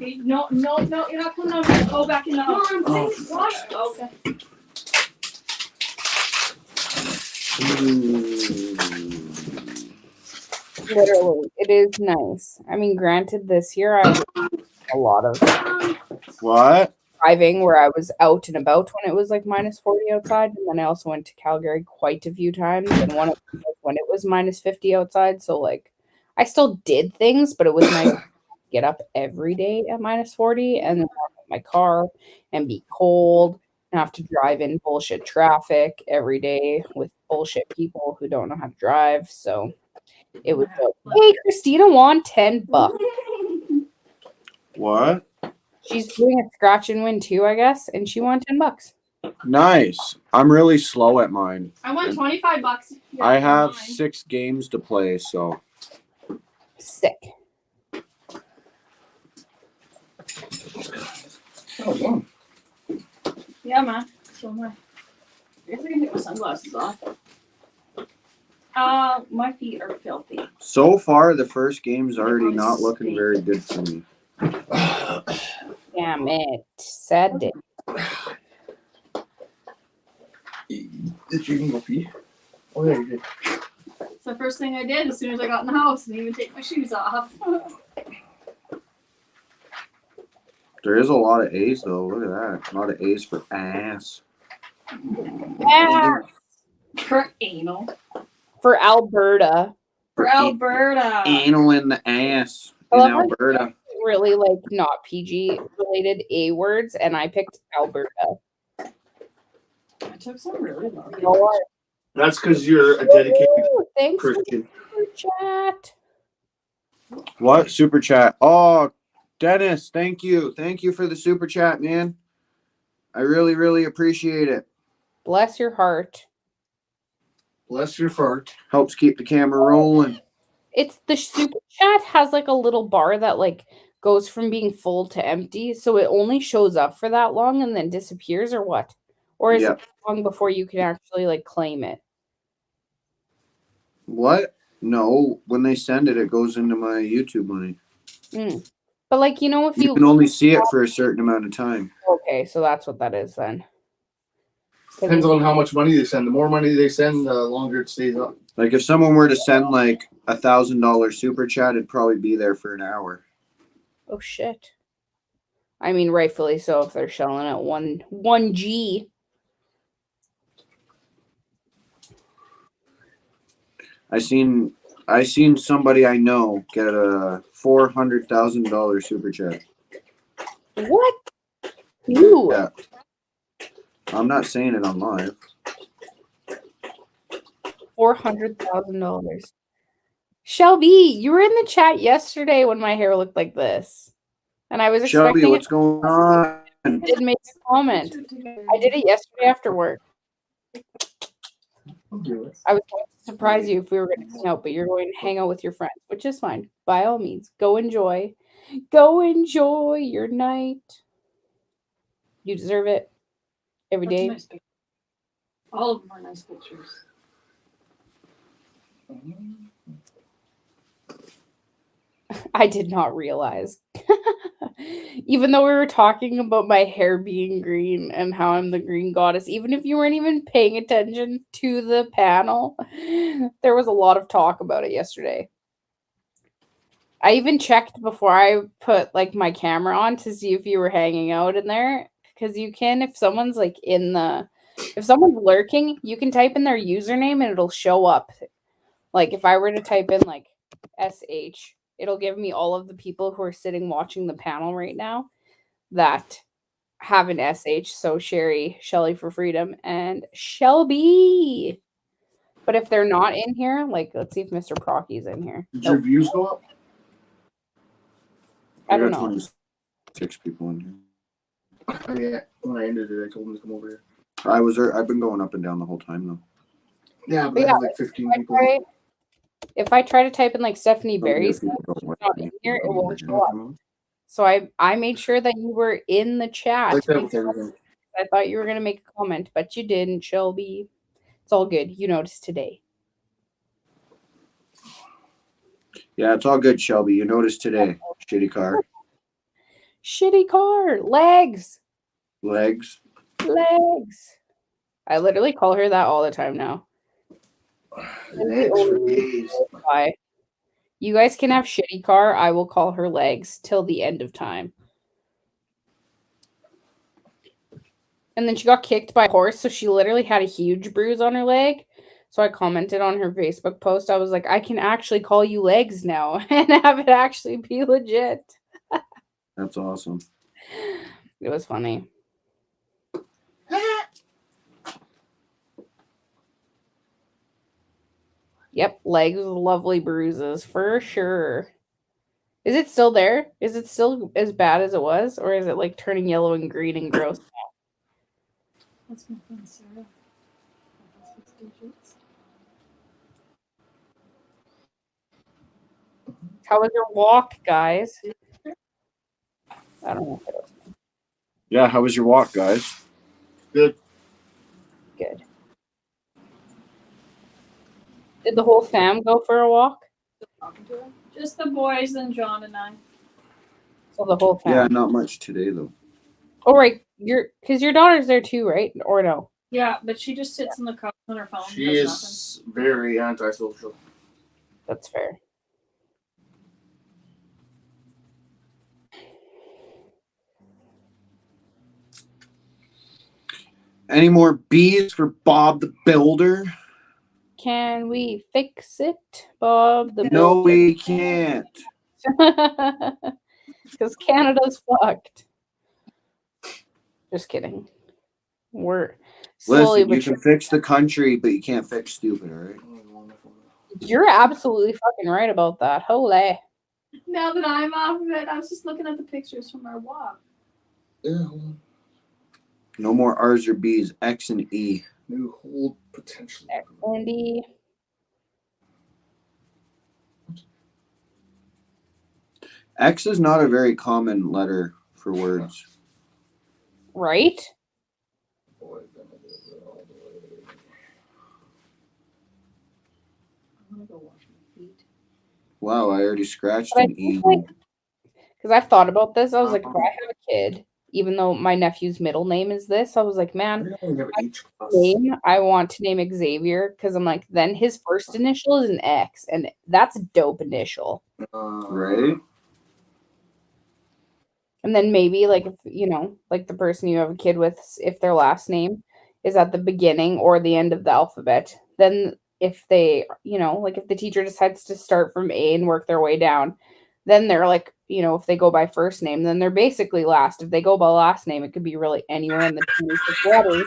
Okay, no, you're not coming over. Go back in the house. Okay. Literally, it is nice. I mean, granted, this year I a lot of What? driving where I was out and about when it was like minus 40 outside. And then I also went to Calgary quite a few times. And one of them was when it was minus 50 outside. So like I still did things, but it was nice to get up every day at minus 40 and then walk in my car and be cold and have to drive in bullshit traffic every day with bullshit people who don't know how to drive. So it was dope. Hey, Christina won $10. What? She's doing a scratch and win too, I guess, and she won $10. Nice. I'm really slow at mine. I won $25. I have 6 games to play, so. Sick. Oh, Yeah, man. So am I. I guess I can take my sunglasses off. My feet are filthy. So far, the first game's already not looking very good for me. Damn it. Sad day. Did you even go pee? Oh, yeah, you did. It's the first thing I did as soon as I got in the house. I didn't even take my shoes off. There is a lot of A's, though. Look at that. A lot of A's for ass. Yeah. For anal. For Alberta. For Alberta. Anal in the ass I in love how Alberta. you really like not PG related A words, and I picked Alberta. I took some really long. You know what? That's because you're a dedicated Thanks Christian. for the chat. What? Super chat. Oh, Dennis, thank you. Thank you for the super chat, man. I really, really appreciate it. Bless your heart. Bless your fart. Helps keep the camera rolling. It's the super chat has like a little bar that like goes from being full to empty, so it only shows up for that long and then disappears, or what? Or is it long before you can actually like claim it? What? No, when they send it, it goes into my YouTube money. But like, you know, if You can only see it for a certain amount of time. Okay, so that's what that is then. Depends on how much money they send. The more money they send, the longer it stays up. Like if someone were to send like $1,000 super chat, it'd probably be there for an hour. Oh shit. I mean, rightfully so if they're shelling at 1G. I seen somebody I know get a $400,000 super chat. What? Ooh. Yeah. I'm not saying it on live. $400,000. Shelby, you were in the chat yesterday when my hair looked like this. And I was expecting Shelby, what's going on? I did make a comment. I did it yesterday after work. I was going to surprise you if we were going to hang out, but you're going to hang out with your friends, which is fine. By all means, go enjoy. Go enjoy your night. You deserve it every day. Nice. All of them are nice pictures. I did not realize. Even though we were talking about my hair being green and how I'm the green goddess, even if you weren't even paying attention to the panel, there was a lot of talk about it yesterday. I even checked before I put like my camera on to see if you were hanging out in there, because you can, if someone's like if someone's lurking, you can type in their username and it'll show up. Like if I were to type in like SH, it'll give me all of the people who are sitting watching the panel right now that have an SH. So Sherry, Shelly for Freedom, and Shelby. But if they're not in here, like let's see if Mr. Procky's in here. Did your views go up? I don't know. 26 people in here. Yeah, when I ended it, I told them to come over here. I've been going up and down the whole time though. Yeah, but I had like 15 people. If I try to type in like Stephanie Berry's name, she's not in here, it won't show up. So I made sure that you were in the chat. Like that with everything. I thought you were gonna make a comment, but you didn't, Shelby. It's all good. You noticed today. Yeah, it's all good, Shelby. You noticed today. Shitty car. Shitty car. Legs. Legs. Legs. I literally call her that all the time now. Legs for days. Bye. You guys can have shitty car. I will call her legs till the end of time. And then she got kicked by a horse, so she literally had a huge bruise on her leg. So I commented on her Facebook post. I was like, I can actually call you legs now and have it actually be legit. That's awesome. It was funny. Yep, legs with lovely bruises for sure. Is it still there? Is it still as bad as it was? Or is it like turning yellow and green and gross? That's my friend Sarah. How was your walk, guys? I don't know. Yeah, how was your walk, guys? Good. Good. Did the whole fam go for a walk? Just the boys and John and I. So the whole fam. Yeah, not much today though. Oh right, because your daughter's there too, right? Or no? Yeah, but she just sits in the couch on her phone. She does is very antisocial. That's fair. Any more bees for Bob the Builder? Can we fix it, Bob? No, we can't. Because Canada's fucked. Just kidding. We're slowly. Listen, you can fix the country, but you can't fix stupid, all right? You're absolutely fucking right about that. Holy. Now that I'm off of it, I was just looking at the pictures from our walk. Yeah. No more R's or B's, X and E. New hold potential. X and E. X is not a very common letter for words. Right? Wow, I already scratched an E. Because I've thought about this. I was like, if I have a kid, even though my nephew's middle name is this, I was like, man, name I want to name Xavier because I'm like, then his first initial is an X, and that's a dope initial. Right? And then maybe like if like the person you have a kid with, if their last name is at the beginning or the end of the alphabet, then if they, like if the teacher decides to start from A and work their way down, then they're like, if they go by first name, then they're basically last. If they go by last name, it could be really anywhere in the 26 letters.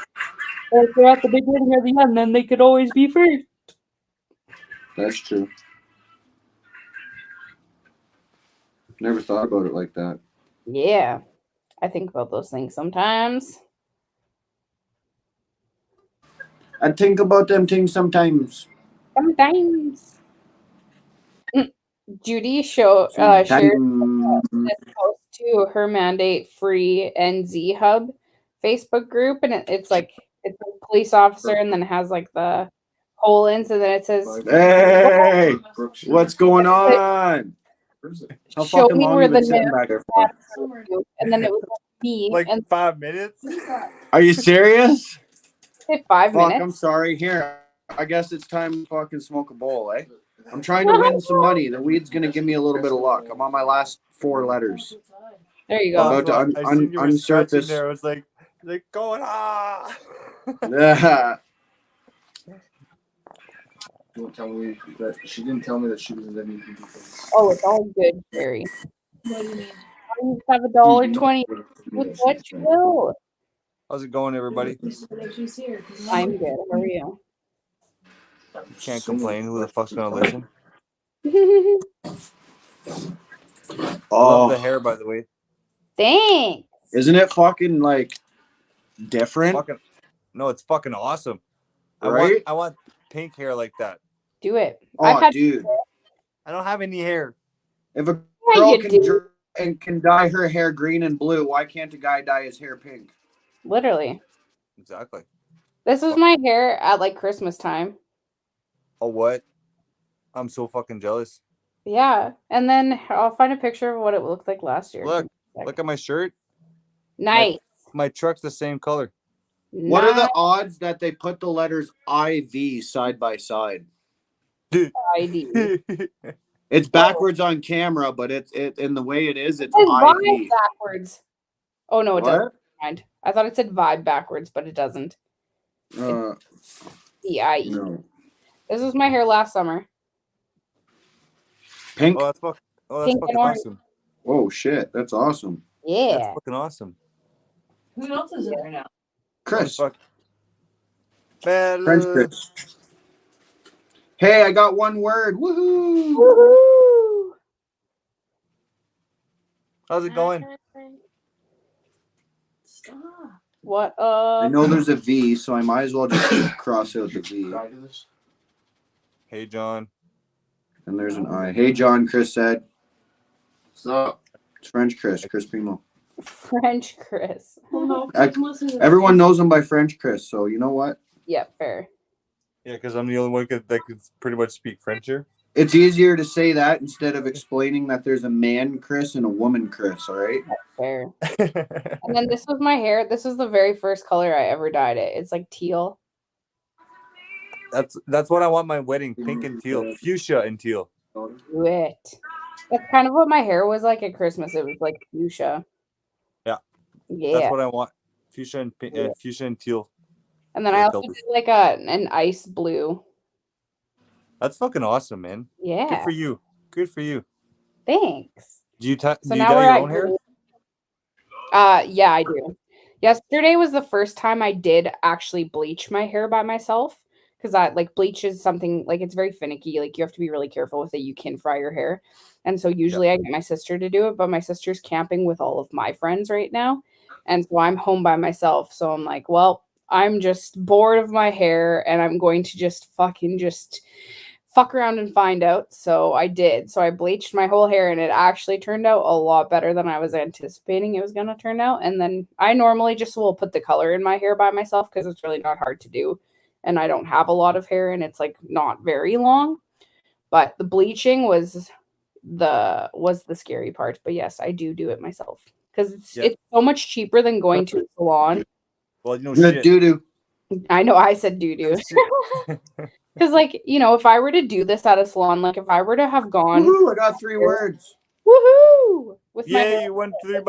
Or if they're at the beginning or the end, then they could always be first. That's true. Never thought about it like that. Yeah. I think about those things sometimes. I think about them things sometimes. Sometimes. Judy shared this post to her mandate free NZ Hub Facebook group, and it's like it's a police officer, and then it has like the colons, and then it says, "Hey, what's going on?" How show fucking me long where you the been sitting back there for? And then it was me, like and 5 minutes. Are you serious? 5 minutes. I'm sorry. Here, I guess it's time to fucking smoke a bowl, eh? I'm trying to win some money. The weed's gonna give me a little bit of luck. I'm on my last 4 letters. There you go. About to unsurface. There, I was like going ah. Yeah. Don't tell me that she didn't tell me that she was in the meeting. Oh, it's all good, Barry. What do you mean? You have $1.20 with what you will. How's it going, everybody? I'm good. How are you? Can't complain. Who the fuck's gonna listen? I love the hair, by the way. Thanks. Isn't it fucking like different? No, it's fucking awesome. Right? I want pink hair like that. Do it. Oh, dude. I don't have any hair. If a girl can dye her hair green and blue, why can't a guy dye his hair pink? Literally. Exactly. This was my hair at like Christmas time. Oh, what? I'm so fucking jealous. Yeah. And then I'll find a picture of what it looked like last year. Look at my shirt. Nice. My truck's the same color. What are the odds that they put the letters IV side by side? Dude. ID. It's backwards on camera, but it's in the way it is, it's It's IV. backwards. Oh no, it doesn't. Mind. I thought it said vibe backwards, but it doesn't. V-I-E. No. This was my hair last summer. Pink. Oh, that's fucking Pink and orange. awesome. Oh shit, that's awesome. Yeah. That's fucking awesome. Who else is in there now? Chris. Oh, fuck. Man, French Chris. Hey, I got one word. Woohoo! Woohoo! how's it going? Stop. What I know there's a V, so I might as well just cross out the V. Hey, John. And there's an I. Hey, John, Chris said. What's up? It's French Chris, Chris Primo. French Chris. Everyone knows him by French Chris, so you know what? Yeah, fair. Yeah, because I'm the only one that could pretty much speak French here. It's easier to say that instead of explaining that there's a man Chris and a woman Chris, all right? Fair. And then this was my hair. This was the very first color I ever dyed it. It's like teal. That's what I want my wedding, pink and teal, fuchsia and teal. Do it. That's kind of what my hair was like at Christmas. It was like fuchsia. Yeah. Yeah. That's what I want. Fuchsia and teal. And then I also did like an ice blue. That's fucking awesome, man. Yeah. Good for you. Good for you. Thanks. Do you dye we're your at own hair? Yeah, I do. Yesterday was the first time I did actually bleach my hair by myself. Because like bleach is something like it's very finicky. Like you have to be really careful with it. You can fry your hair. And so usually I get my sister to do it, but my sister's camping with all of my friends right now. And so I'm home by myself. So I'm like, well, I'm just bored of my hair and I'm going to just fuck around and find out. So I did. So I bleached my whole hair and it actually turned out a lot better than I was anticipating it was going to turn out. And then I normally just will put the color in my hair by myself because it's really not hard to do. And I don't have a lot of hair and it's like not very long. But the bleaching was the scary part. But yes, I do it myself because it's so much cheaper than going to a salon. Well, you know, Good doo-doo. I know I said doo-doo. Because, like, you know, if I were to do this at a salon, like if I were to have gone. Woohoo, I got 3 words. Woohoo! With Yay, you won $3.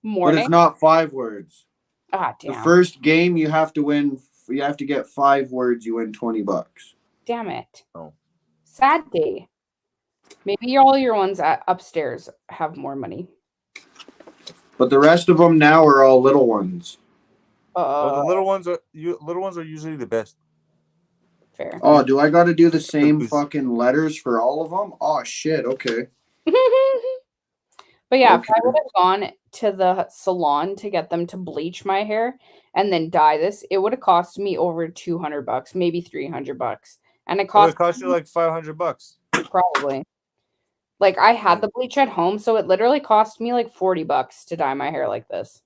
Morning. But it's not 5 words. Ah, damn. The first game you have to win, you have to get 5 words, you win $20. Damn it. Oh. Sad day. Maybe all your ones upstairs have more money. But the rest of them now are all little ones. Well, the little ones are usually the best. Fair. Oh, do I got to do the same fucking letters for all of them? Oh shit. Okay. But yeah, if I would have gone to the salon to get them to bleach my hair and then dye this, it would have cost me over $200, maybe $300, and it cost you like $500. Probably. Like I had the bleach at home, so it literally cost me like $40 to dye my hair like this.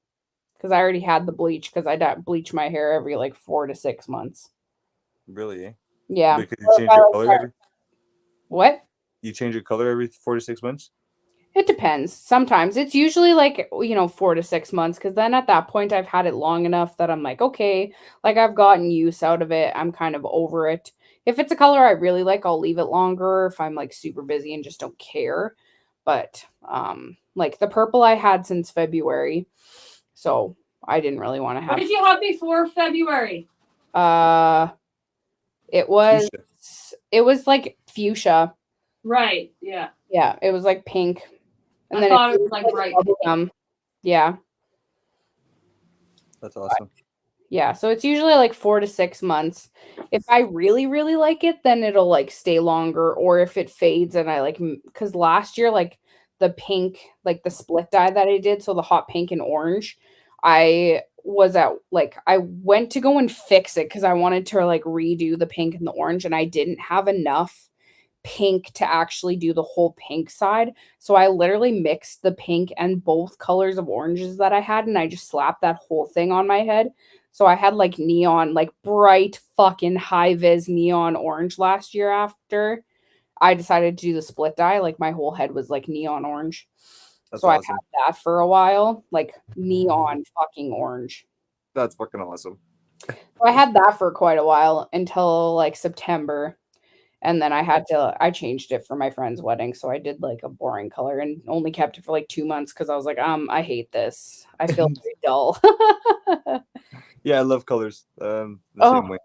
Because I already had the bleach because I bleach my hair every like 4 to 6 months. Really? Eh? Yeah. Because you change your color What? You change your color every 4 to 6 months? It depends. Sometimes it's usually like, 4 to 6 months. Because then at that point, I've had it long enough that I'm like, okay, like I've gotten use out of it. I'm kind of over it. If it's a color I really like, I'll leave it longer if I'm like super busy and just don't care. But like the purple I had since February. So I didn't really want to have. What did you have before February? It was like fuchsia. Right. Yeah. Yeah, it was like pink. And I then thought it was like bright pink. Yeah. That's awesome. Yeah, so it's usually like 4 to 6 months. If I really, really like it, then it'll like stay longer. Or if it fades and I like, because last year, like the pink, like the split dye that I did, so the hot pink and orange, I went to go and fix it because I wanted to like redo the pink and the orange, and I didn't have enough pink to actually do the whole pink side. So I literally mixed the pink and both colors of oranges that I had, and I just slapped that whole thing on my head. So I had like neon, like bright fucking high vis neon orange last year after I decided to do the split dye. Like my whole head was like neon orange. That's so awesome. I had that for a while, like neon fucking orange. That's fucking awesome. So I had that for quite a while until like September. And then I changed it for my friend's wedding. So I did like a boring color and only kept it for like 2 months because I was like, I hate this. I feel very dull. Yeah, I love colors. The Oh, same way.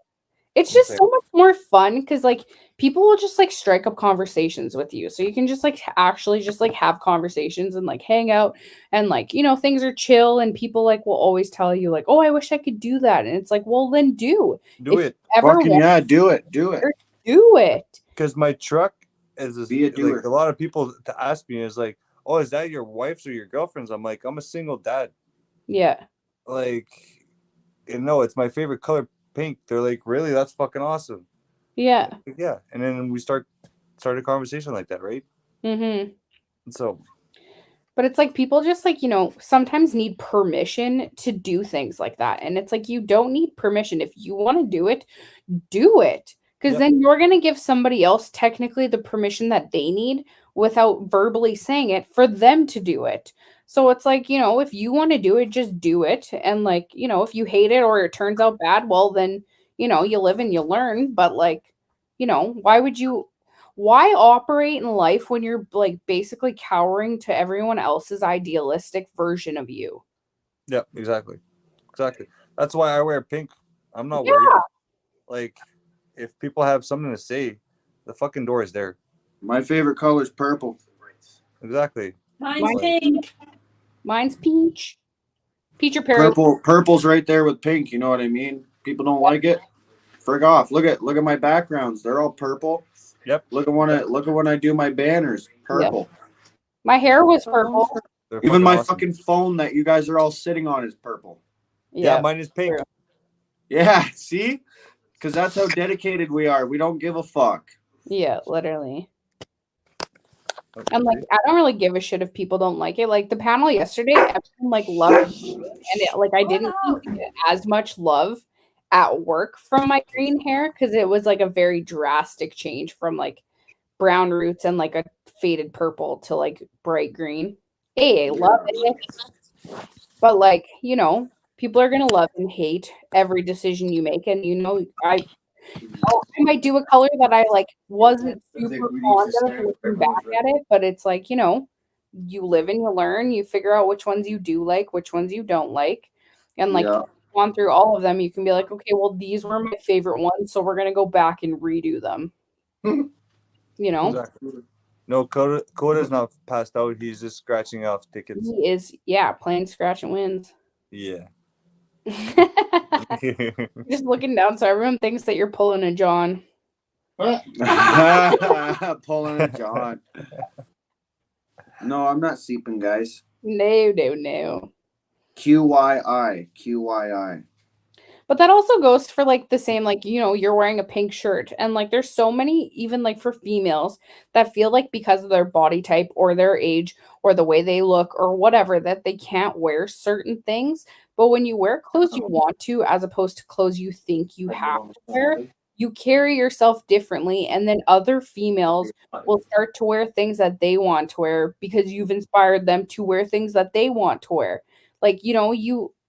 it's just so much more fun because like people will just like strike up conversations with you. So you can just like actually just like have conversations and like hang out and like, things are chill and people like will always tell you like, oh, I wish I could do that. And it's like, well, then do Do if it. you ever Fucking want yeah, do it. do it. Because my truck is this, Be a like doer. a lot of people to ask me is like, oh, is that your wife's or your girlfriend's? I'm like, I'm a single dad. Yeah. Like, no, it's my favorite color, pink. They're like, really? That's fucking awesome. Yeah. Like, yeah. And then we start a conversation like that, right? Mm-hmm. So But it's like people just like, sometimes need permission to do things like that. And it's like you don't need permission. If you want to do it, do it. Because Yep. then you're going to give somebody else technically the permission that they need without verbally saying it for them to do it. So it's like, if you want to do it, just do it. And like, if you hate it or it turns out bad, well, then, you live and you learn. But like, why operate in life when you're like basically cowering to everyone else's idealistic version of you? yeah, exactly. That's why I wear pink. I'm not Yeah. worried. Like, if people have something to say, the fucking door is there. My favorite color is purple. Exactly. Mine's pink. Mine's peach. Peach or pear. Purple's right there with pink. You know what I mean? People don't like it. Frig off. Look at my backgrounds. They're all purple. Yep. Look at when I do my banners. Purple. Yep. My hair was purple. Even my fucking phone that you guys are all sitting on is purple. Yeah, mine is pink. True. Yeah, see? Because that's how dedicated we are. We don't give a fuck. Yeah, literally. And like, I don't really give a shit if people don't like it. Like the panel yesterday, everyone like loved it. And like I didn't get as much love at work from my green hair because it was like a very drastic change from like brown roots and like a faded purple to like bright green. Hey, I love it. But like, people are gonna love and hate every decision you make. And I might do a color that I like wasn't super fond of looking back at it, but it's like, you live and you learn, you figure out which ones you do like, which ones you don't like. And like gone through all of them, you can be like, okay, well, these were my favorite ones, so we're gonna go back and redo them. Exactly. No, Coda's not passed out. He's just scratching off tickets. He is, playing scratch and wins. Yeah. Just looking down, so everyone thinks that you're pulling a John. Pulling a John. No, I'm not seeping, guys. No. QYI. But that also goes for like the same, like, you're wearing a pink shirt and like there's so many, even like for females that feel like because of their body type or their age or the way they look or whatever, that they can't wear certain things. But when you wear clothes you want to, as opposed to clothes you think you have to wear, you carry yourself differently. And then other females will start to wear things that they want to wear because you've inspired them to wear things that they want to wear. Like,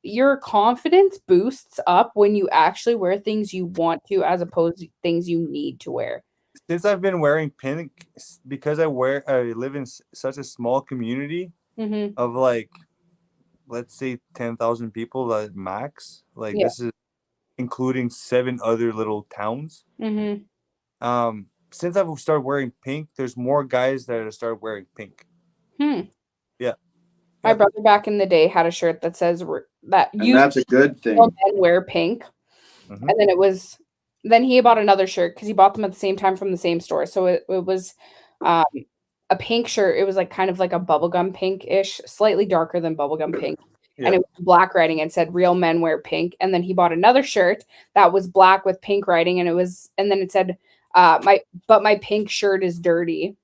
your confidence boosts up when you actually wear things you want to as opposed to things you need to wear. Since I've been wearing pink, because I live in such a small community of like, let's say 10,000 people max. Like this is including 7 other little towns. Since I've started wearing pink, there's more guys that have started wearing pink. Yeah. My brother back in the day had a shirt that says that and that's a good thing. Men wear pink. And then he bought another shirt because he bought them at the same time from the same store. So it was a pink shirt. It was like kind of like a bubblegum pink-ish, slightly darker than bubblegum pink. And it was black writing and said real men wear pink. And then he bought another shirt that was black with pink writing and then it said my pink shirt is dirty.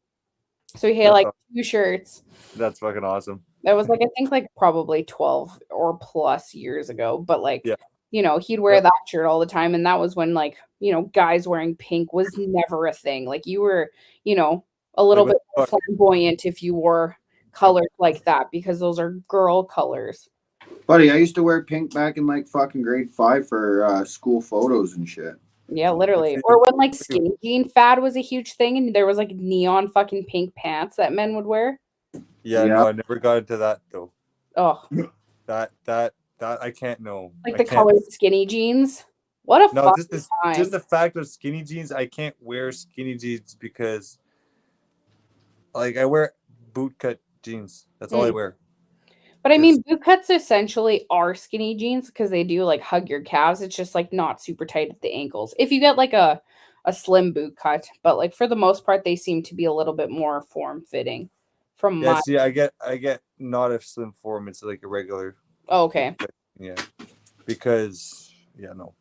So he had like 2 shirts. That's fucking awesome. That was like, I think like probably 12 or plus years ago. But like, he'd wear that shirt all the time. And that was when like, guys wearing pink was never a thing. Like you were, a little bit more flamboyant if you wore colors like that because those are girl colors. Buddy, I used to wear pink back in like fucking grade 5 for school photos and shit. Yeah, literally. Or when like skinny jean fad was a huge thing and there was like neon fucking pink pants that men would wear. Yeah, Yeah. no, I never got into that though. Oh, That I can't know. like I the can't. colored skinny jeans. What a No, fucking just this, time. just the fact of skinny jeans. I can't wear skinny jeans because, like, I wear bootcut jeans. That's all I wear. But I mean, boot cuts essentially are skinny jeans because they do like hug your calves. It's just like not super tight at the ankles. If you get like a slim boot cut, but like for the most part, they seem to be a little bit more form fitting. From Yeah, my see, I get not a slim form. It's like a regular. oh, okay. Yeah, because no,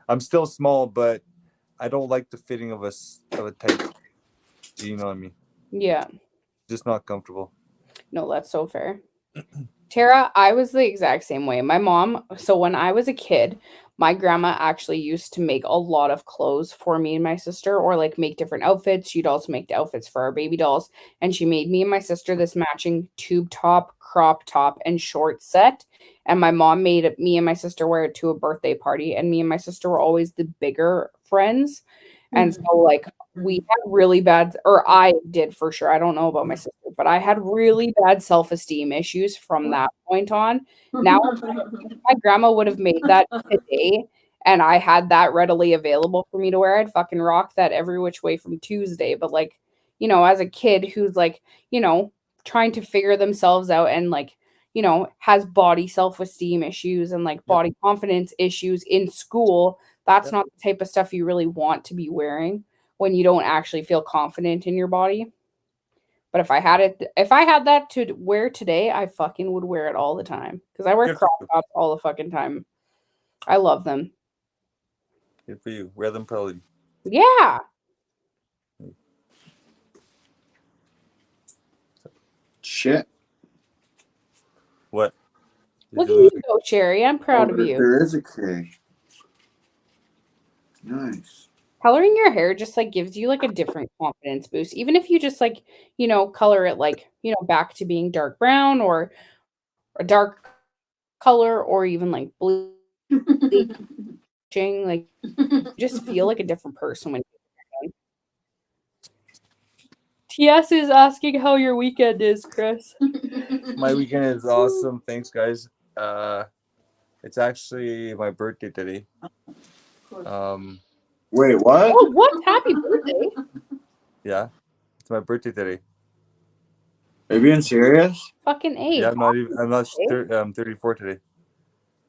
I'm still small, but I don't like the fitting of a tight jean on me. Yeah. Just not comfortable. No, that's so fair. Tara, I was the exact same way. My mom, so when I was a kid, my grandma actually used to make a lot of clothes for me and my sister, or like make different outfits. She'd also make the outfits for our baby dolls. And she made me and my sister this matching tube top, crop top, and short set. And my mom made me and my sister wear it to a birthday party. And me and my sister were always the bigger friends. And so like we had really bad, or I did for sure. I don't know about my sister, but I had really bad self-esteem issues from that point on. Now, if my grandma would have made that today and I had that readily available for me to wear, I'd fucking rock that every which way from Tuesday. But like, you know, as a kid who's like, you know, trying to figure themselves out and like, you know, has body self-esteem issues and like body confidence issues in school, that's not the type of stuff you really want to be wearing when you don't actually feel confident in your body. But if I had that to wear today, I fucking would wear it all the time because I wear crop tops all the fucking time. I love them. Good for you. Wear them proudly. Yeah. Shit. What? Look at you go, Cherry. I'm proud of you. There is a K. Nice. Coloring your hair just like gives you like a different confidence boost. Even if you just like, you know, color it like, you know, back to being dark brown or a dark color or even like bleaching, like just feel like a different person when you're done. TS is asking how your weekend is, Chris. My weekend is awesome. Thanks, guys. It's actually my birthday today. Wait, what? Oh, what? Happy birthday. Yeah, it's my birthday today. Are you being serious? Fucking A. Yeah, I'm not. I'm 34 today.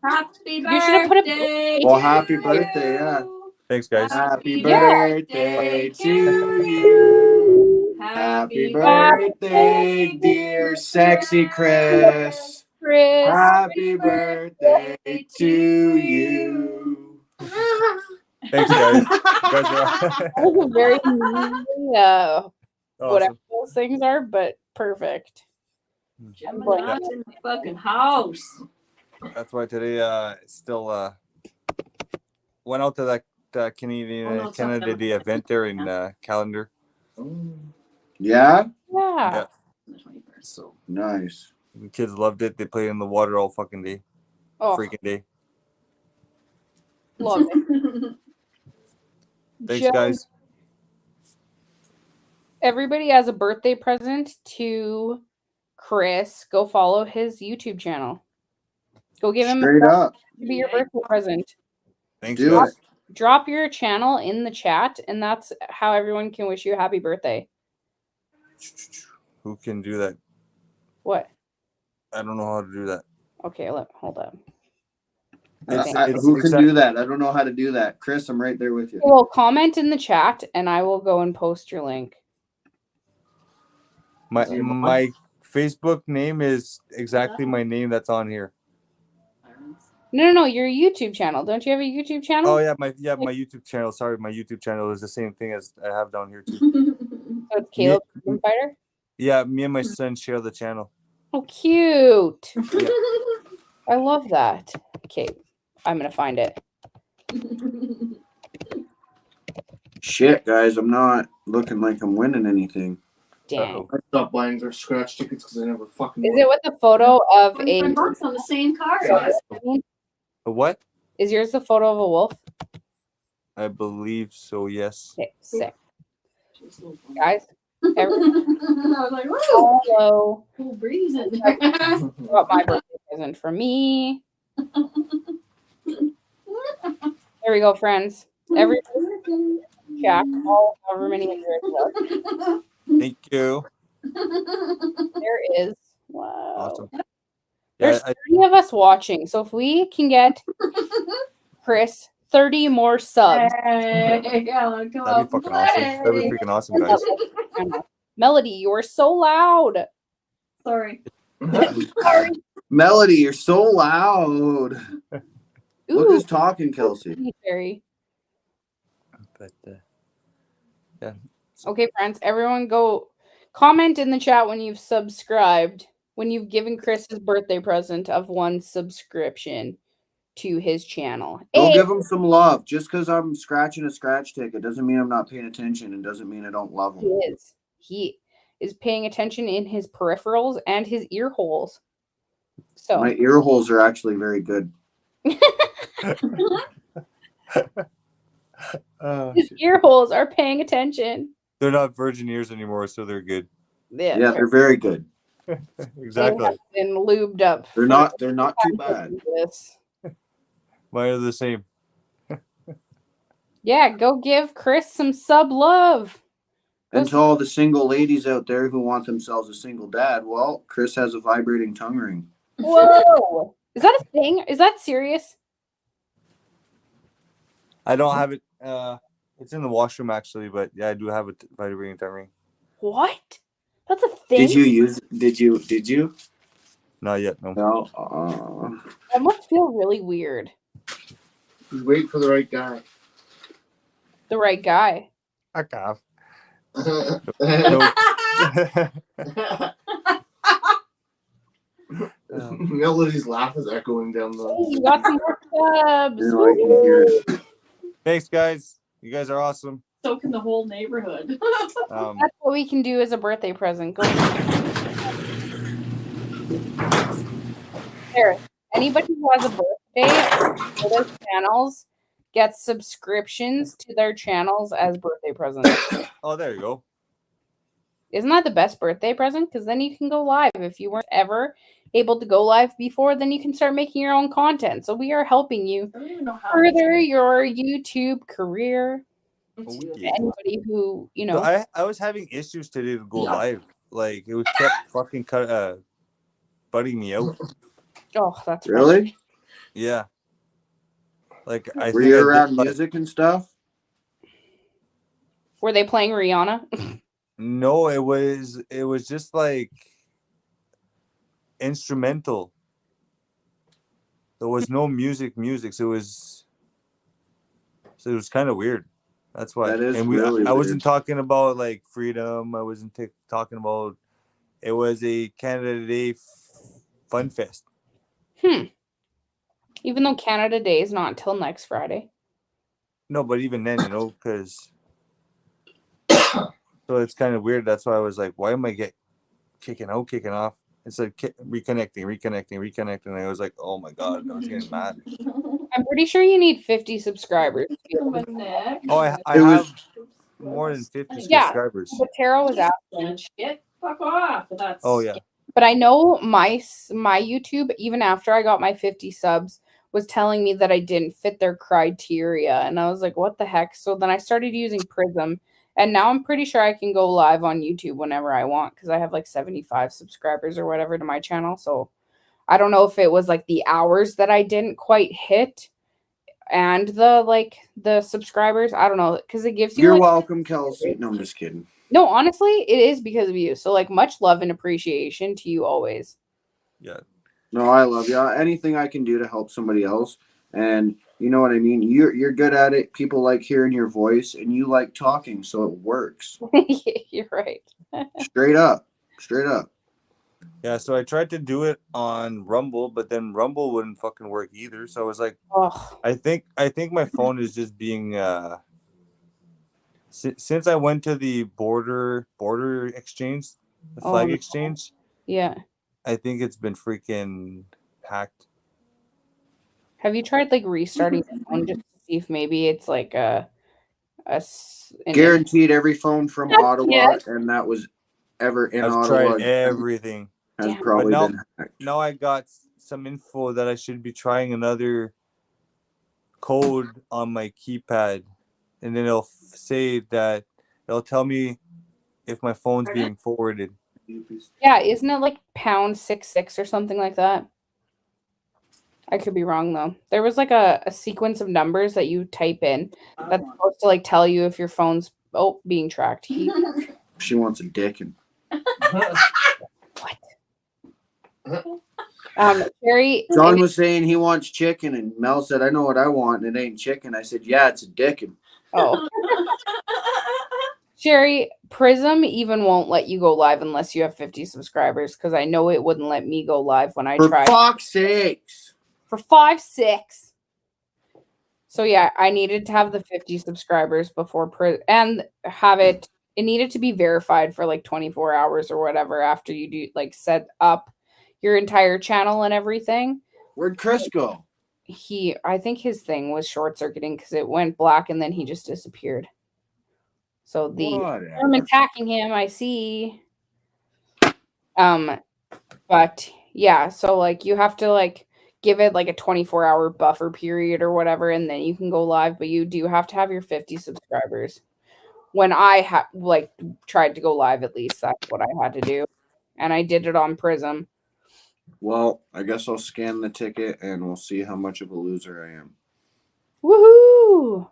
Happy birthday. You should have put a Well, happy birthday, yeah. Thanks, guys. Happy birthday to you. Happy birthday, dear sexy Chris. Happy birthday to you. Thanks, guys. That was a very whatever those things are, but perfect. Gemini's in the fucking house. That's why today still went out to that Canada Day event there in Calendar. Yeah? Yeah. So nice. The kids loved it. They played in the water all fucking day. Oh. Freaking day. Love it. Thanks, guys. Everybody has a birthday present to Chris. Go follow his YouTube channel. Go give him Straight up. To be your birthday present. Thanks, Do guys. Drop your channel in the chat, and that's how everyone can wish you a happy birthday. Who can do that? What? I don't know how to do that. Okay, hold up. Who can do that? I don't know how to do that. Chris, I'm right there with you. Well, comment in the chat, and I will go and post your link. My Facebook name is exactly my name that's on here. No, your YouTube channel. Don't you have a YouTube channel? Oh yeah, my YouTube channel. Sorry, my YouTube channel is the same thing as I have down here too. So it's Caleb Freedom Fighter? Yeah, me and my son share the channel. Oh, cute. Yeah. I love that. Okay, I'm gonna find it. Shit, guys, I'm not looking like I'm winning anything. Dang. I stopped buying their scratch tickets because I never fucking. Is it with the photo of a $25 on the same card? A what? Is yours the photo of a wolf? I believe so. Yes. Okay, sick. Guys, I was like, woo! hello. Cool breeze in there. Got my birthday present for me. There we go, friends. Everybody chat, all however many of yours are. Thank you. There is. Wow. Awesome. There's 30 of us watching, so if we can get Chris 30 more subs. Hey, That'd be fucking awesome. That'd be freaking awesome, guys. Melody, you're so loud. Sorry. Sorry. Melody, you're so loud. Look who's talking, Kelsey. Jerry. But yeah. Okay, friends, everyone go comment in the chat when you've subscribed, when you've given Chris his birthday present of 1 subscription to his channel. Go give him some love. Just because I'm scratching a scratch ticket doesn't mean I'm not paying attention and doesn't mean I don't love him. He is paying attention in his peripherals and his ear holes. So my ear holes are actually very good. His ear holes are paying attention. They're not virgin ears anymore, so they're good. Yeah, they're very good. Exactly. They have been lubed up. They're not too bad. Mine are the same. Yeah, go give Chris some sub love. And to all the single ladies out there who want themselves a single dad, well, Chris has a vibrating tongue ring. Whoa. Is that a thing? Is that serious? I don't have it. It's in the washroom actually, but yeah, I do have a vibrating tongue ring. What? That's a thing. Did you use? Did you? Not yet. No. No. That must feel really weird. Just wait for the right guy. The right guy. Okay. Melody's laugh is echoing down the. Hey, you got some more subs. You know, I can hear it. Thanks, guys. You guys are awesome. So can the whole neighborhood. That's what we can do as a birthday present. Go. There. Anybody who has a birthday for those channels gets subscriptions to their channels as birthday presents. Oh, there you go. Isn't that the best birthday present? Because then you can go live. If you weren't ever able to go live before, then you can start making your own content. So we are helping you further your YouTube career. Oh, yeah. Anybody who, you know. So I was having issues today to go live. Like, it was kept fucking butting me out. Oh, that's really? Yeah. Like, were you around music and stuff? Were they playing Rihanna? No, it was just like instrumental. There was no music, so it was kind of weird. That's why. That is and really I wasn't weird. talking about like freedom. I wasn't talking about. It was a Canada Day fun fest. Even though Canada Day is not until next Friday. No, but even then, because so it's kind of weird. That's why I was like, why am I kicking off? It's like reconnecting. And I was like, oh my God, I was getting mad. I'm pretty sure you need 50 subscribers. Oh, I have more than 50 subscribers. But Tara was asking. Shit, fuck off. That's Oh, yeah. But I know my YouTube, even after I got my 50 subs, was telling me that I didn't fit their criteria. And I was like, what the heck? So then I started using Prism. And now I'm pretty sure I can go live on YouTube whenever I want because I have like 75 subscribers or whatever to my channel. So I don't know if it was like the hours that I didn't quite hit and the subscribers. I don't know because it gives you. You're welcome, Kelsey. No, I'm just kidding. No, honestly, it is because of you. So like much love and appreciation to you always. Yeah. No, I love you. Anything I can do to help somebody else, and you know what I mean. You're good at it. People like hearing your voice, and you like talking, so it works. You're right. Straight up. Yeah, so I tried to do it on Rumble, but then Rumble wouldn't fucking work either. So I was like, I think my phone is just being since I went to the border exchange, the flag exchange. Yeah. I think it's been freaking hacked. Have you tried like restarting the phone just to see if maybe it's like an Guaranteed every phone from That's Ottawa, it. and that was ever in I've Ottawa tried everything. has Damn. probably But been hacked. now I got some info that I should be trying another code on my keypad, and then it'll say that it'll tell me if my phone's being forwarded. Yeah, isn't it like #66 or something like that? I could be wrong though. There was like a sequence of numbers that you type in that's supposed to like tell you if your phone's being tracked. She wants a dick. And Sherry. John was saying he wants chicken, and Mel said, "I know what I want, and it ain't chicken." I said, "Yeah, it's a dick." And Oh. Sherry, Prism even won't let you go live unless you have 50 subscribers because I know it wouldn't let me go live when I tried. For fuck's sakes. For 5-6. So yeah, I needed to have the 50 subscribers before and have it needed to be verified for like 24 hours or whatever after you do like set up your entire channel and everything. Where'd Chris go? I think his thing was short circuiting because it went black and then he just disappeared. So I'm attacking him, I see. But yeah, so like you have to like give it like a 24-hour buffer period or whatever, and then you can go live, but you do have to have your 50 subscribers. When I tried to go live, at least that's what I had to do. And I did it on Prism. Well, I guess I'll scan the ticket and we'll see how much of a loser I am. Woohoo!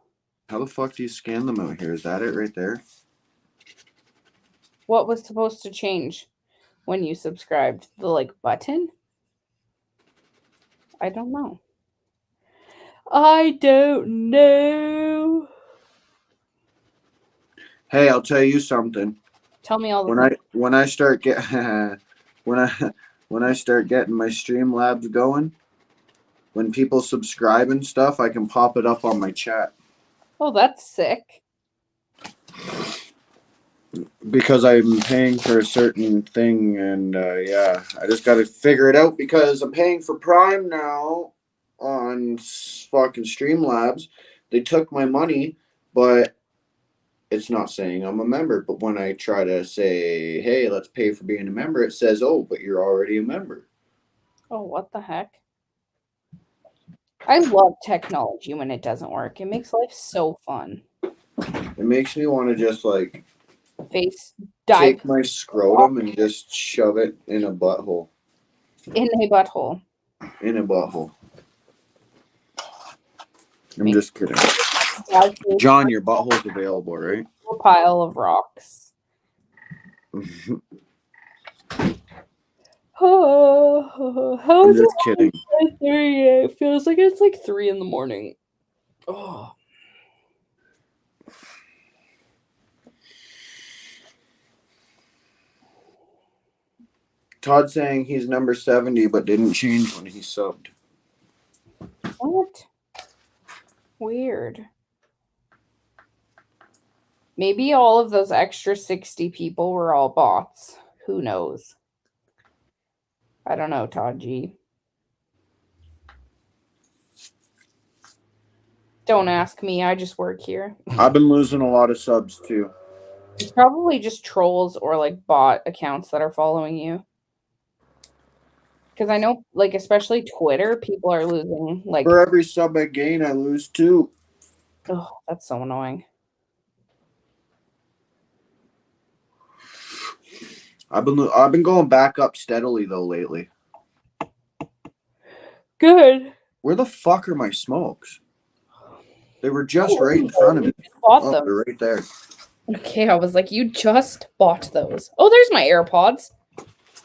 How the fuck do you scan them out here? Is that it right there? What was supposed to change when you subscribed? The like button? I don't know. I don't know. Hey, I'll tell you something. Tell me all the when I start getting my Streamlabs going, when people subscribe and stuff, I can pop it up on my chat. Oh, that's sick. Because I'm paying for a certain thing, and yeah, I just got to figure it out because I'm paying for Prime now on fucking Streamlabs. They took my money, but it's not saying I'm a member. But when I try to say, hey, let's pay for being a member, it says, oh, but you're already a member. Oh, what the heck? I love technology when it doesn't work. It makes life so fun. It makes me want to just like take my scrotum and just shove it in a butthole. In a butthole. In a butthole. I'm just kidding. John, your butthole's available, right? A pile of rocks. How I'm just kidding. 3? It feels like it's like 3 in the morning. Oh. Todd saying he's number 70, but didn't change when he subbed. What? Weird. Maybe all of those extra 60 people were all bots. Who knows? I don't know, Todd G. Don't ask me. I just work here. I've been losing a lot of subs too. It's probably just trolls or like bot accounts that are following you. Because I know, like, especially Twitter, people are losing, like... For every sub I gain, I lose 2. Oh, that's so annoying. I've been going back up steadily, though, lately. Good. Where the fuck are my smokes? They were just right in front of me. Them. They're right there. Okay, I was like, you just bought those. Oh, there's my AirPods.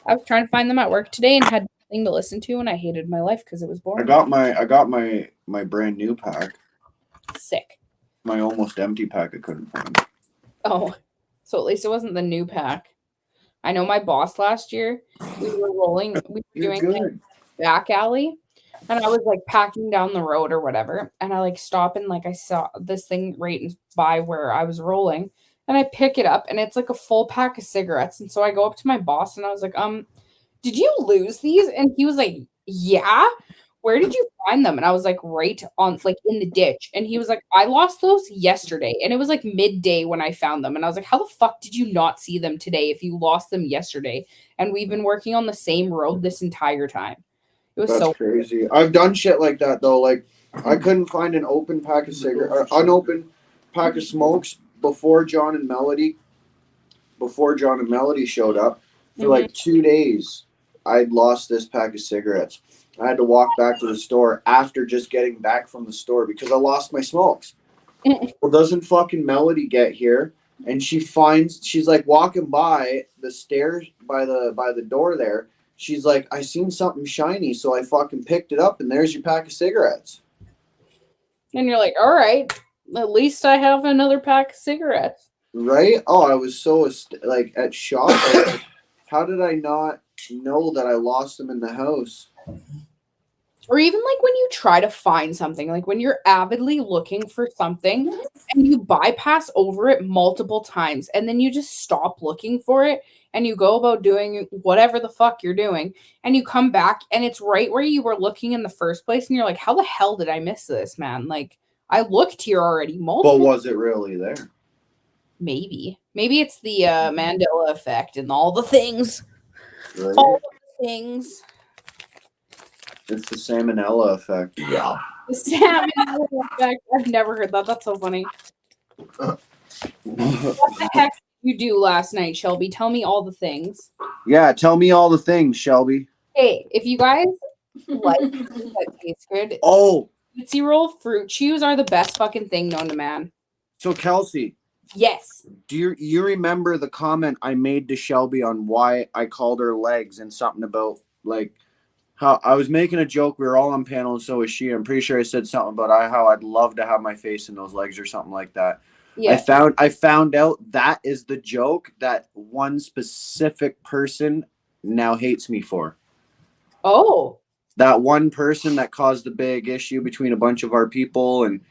I was trying to find them at work today and had nothing to listen to, and I hated my life because it was boring. I got my brand new pack. Sick. My almost empty pack I couldn't find. Oh, so at least it wasn't the new pack. I know my boss last year, we were doing like back alley, and I was like packing down the road or whatever, and I like stop and like I saw this thing right by where I was rolling, and I pick it up, and it's like a full pack of cigarettes, and so I go up to my boss and I was like, did you lose these? And he was like, yeah. where did you find them? And I was like, right on, like in the ditch. And he was like, I lost those yesterday. And it was like midday when I found them. And I was like, how the fuck did you not see them today if you lost them yesterday? And we've been working on the same road this entire time. It was That's so crazy. I've done shit like that though. Like I couldn't find an open pack of cigarettes or unopened pack of smokes before John and Melody showed up. For like 2 days, I'd lost this pack of cigarettes. I had to walk back to the store after just getting back from the store because I lost my smokes. Well, doesn't fucking Melody get here? And she's like walking by the stairs by the door there. She's like, I seen something shiny, so I fucking picked it up, and there's your pack of cigarettes. And you're like, all right, at least I have another pack of cigarettes. Right? Oh, I was so like at shock. Like, how did I not know that I lost them in the house? Or even like when you try to find something, like when you're avidly looking for something and you bypass over it multiple times and then you just stop looking for it and you go about doing whatever the fuck you're doing and you come back and it's right where you were looking in the first place and you're like, how the hell did I miss this, man? Like I looked here already multiple. But was it really there? Maybe it's the Mandela effect and all the things. Right? All the things. It's the salmonella effect. Yeah. The salmonella effect. I've never heard that. That's so funny. What the heck did you do last night, Shelby? Tell me all the things. Yeah, tell me all the things, Shelby. Hey, if you guys like that tastes good, Tootsie Roll fruit chews are the best fucking thing known to man. So Kelsey. Yes. Do you remember the comment I made to Shelby on why I called her legs and something about like how I was making a joke? We were all on panel and so was she. I'm pretty sure I said something about how I'd love to have my face in those legs or something like that. Yeah. I found out that is the joke that one specific person now hates me for. Oh. That one person that caused the big issue between a bunch of our people and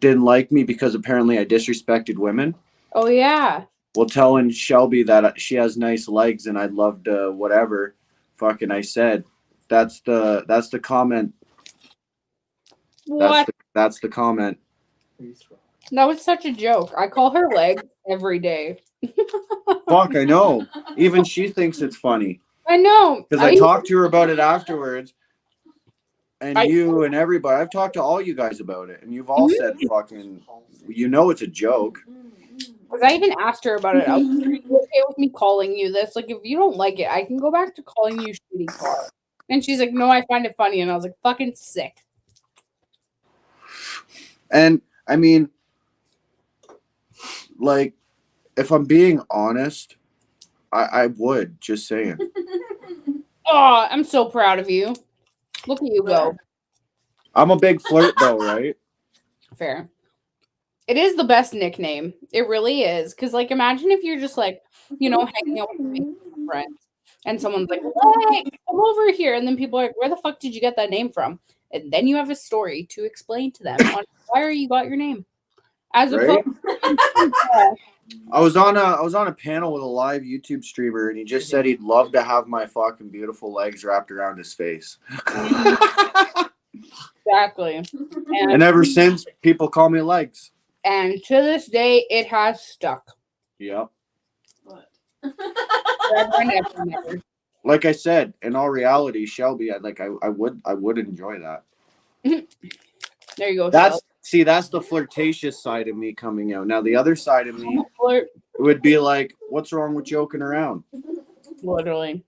didn't like me because apparently I disrespected women. Oh yeah. Well, telling Shelby that she has nice legs and I'd love to whatever fucking I said. That's the comment. What? That's the comment. That was such a joke. I call her legs every day. Fuck, I know. Even she thinks it's funny. I know. Because I talked to her about it afterwards. And you and everybody. I've talked to all you guys about it. And you've all said fucking, it's a joke. Because I even asked her about it. I was like, are you okay with me calling you this? Like, if you don't like it, I can go back to calling you shitty car. And she's like, no, I find it funny. And I was like, fucking sick. And, I mean, like, if I'm being honest, I would, just saying. Oh, I'm so proud of you. Look at you go. I'm a big flirt, though, right? Fair. It is the best nickname. It really is. Because, like, imagine if you're just, like, hanging out with friends. And someone's like, hey, come over here. And then people are like, where the fuck did you get that name from? And then you have a story to explain to them on why you got your name. As opposed to I was on a panel with a live YouTube streamer, and he just said he'd love to have my fucking beautiful legs wrapped around his face. Exactly. And ever since, people call me legs. And to this day, it has stuck. Yep. What? Like I said, in all reality, Shelby, I would enjoy that. There you go. That's the flirtatious side of me coming out. Now the other side of me would be like, what's wrong with joking around? Literally.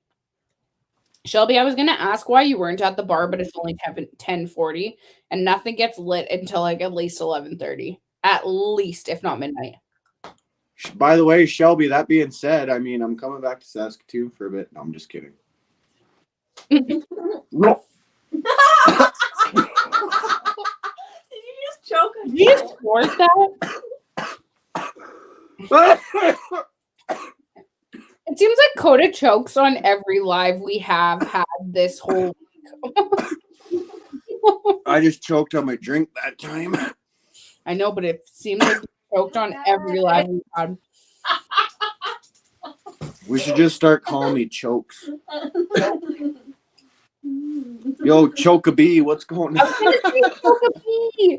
Shelby, I was gonna ask why you weren't at the bar, but it's only 10:40 and nothing gets lit until like at least 11:30. At least, if not midnight. By the way, Shelby, that being said, I mean I'm coming back to Saskatoon for a bit. No, I'm just kidding. No. Choke. Did you just force that? It seems like Coda chokes on every live we have had this whole week. I just choked on my drink that time. I know, but it seems like you choked on every live we had. We should just start calling me Chokes. Yo, Chocobee, what's going I was gonna say Chocobee.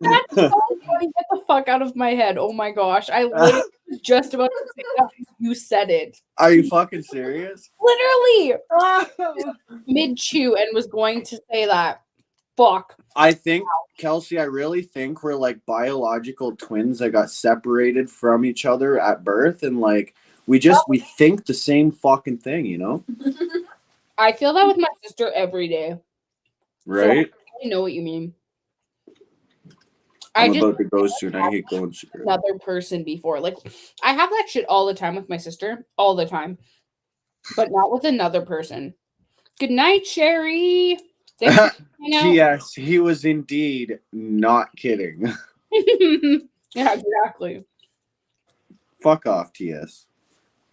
That's so funny. Get the fuck out of my head. Oh my gosh. I literally was just about to say that. You said it. Are you fucking serious? Literally. Mid-chew and was going to say that. Fuck. I think, Kelsey, I really think we're like biological twins that got separated from each other at birth, and like we think the same fucking thing, you know? I feel that with my sister every day. Right? So I know what you mean. I'm about to go soon. I hate going soon. Another person before. Like, I have that shit all the time with my sister. All the time. But not with another person. Good night, Sherry. Yes, he was indeed not kidding. Yeah, exactly. Fuck off, TS.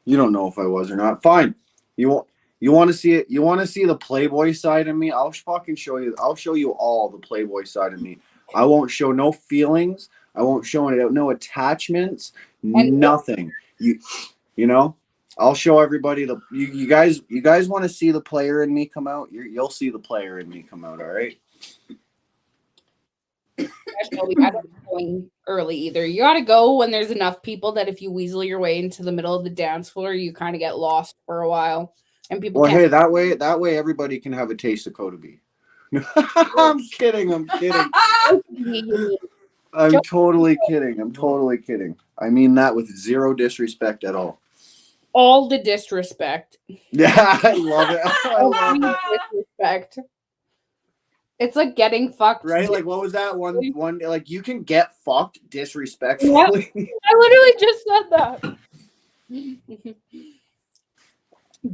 You don't know if I was or not. Fine. You want to see it? You want to see the Playboy side of me? I'll fucking show you. I'll show you all the Playboy side of me. I won't show no feelings. I won't show no attachments. Nothing. You know. I'll show everybody the. You guys want to see the player in me come out? You'll see the player in me come out. All right. I don't going early either. You gotta go when there's enough people that if you weasel your way into the middle of the dance floor, you kind of get lost for a while, and people. Well, hey, that way everybody can have a taste of Kodabe. I'm kidding. I'm totally kidding. I mean that with zero disrespect at all. All the disrespect. Yeah, I love it. I love it. Disrespect. It's like getting fucked. Right? Like, what was that one? Like, you can get fucked disrespectfully. Yep. I literally just said that.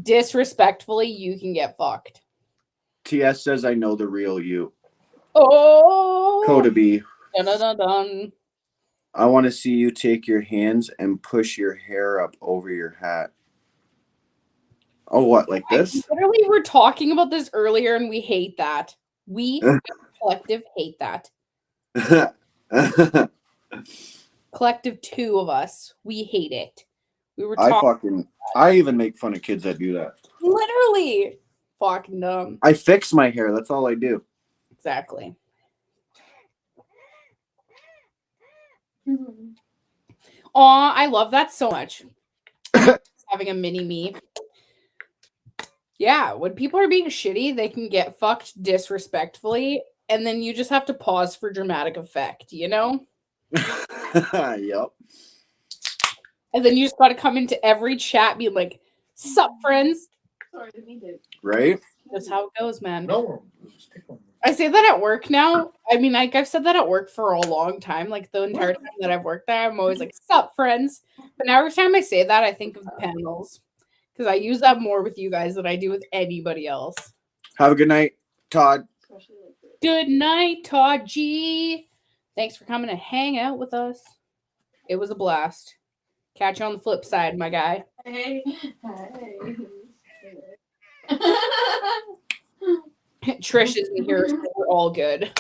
Disrespectfully, you can get fucked. TS says, I know the real you. Oh. Kodabe. Dun, dun, dun, dun. I want to see you take your hands and push your hair up over your hat. Oh, what? Like this? Literally, we were talking about this earlier, and we hate that. We, as a collective, hate that. Collective 2 of us, we hate it. We were talking. I even make fun of kids that do that. Literally. Fucking dumb. I fix my hair. That's all I do. Exactly. Aw, I love that so much. Having a mini me. Yeah, when people are being shitty, they can get fucked disrespectfully, and then you just have to pause for dramatic effect, you know? Yep. And then you just gotta come into every chat being like, sup, friends? Sorry, didn't mean to. Right? That's how it goes, man. No. I say that at work now. I mean, like, I've said that at work for a long time. Like, the entire time that I've worked there, I'm always like, sup, friends? But now every time I say that, I think of the panels. Because I use that more with you guys than I do with anybody else. Have a good night, Todd. Good night, Todd G. Thanks for coming to hang out with us. It was a blast. Catch you on the flip side, my guy. Hey. Trish isn't here, so we're all good.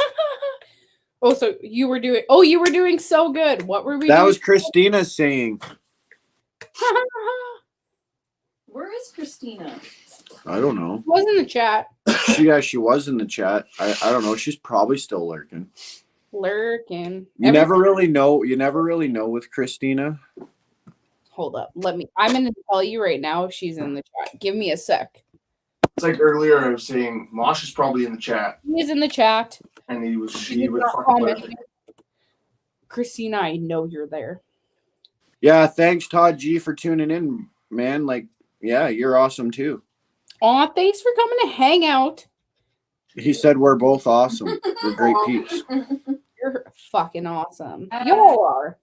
Oh, so you were doing so good. What were we doing? That was Christina saying. Where is Christina? I don't know. She was in the chat. She was in the chat. I don't know. She's probably still lurking. Lurking. You never really know with Christina. Hold up. I'm gonna tell you right now if she's in the chat. Give me a sec. It's like earlier I was saying Mosh is probably in the chat. He is in the chat. And He would not fucking comment. lurk. Christina, I know you're there. Yeah, thanks Todd G for tuning in, man. Like, yeah, you're awesome too. Aw, thanks for coming to hang out. He said we're both awesome. We're great peeps. You're fucking awesome. You all are.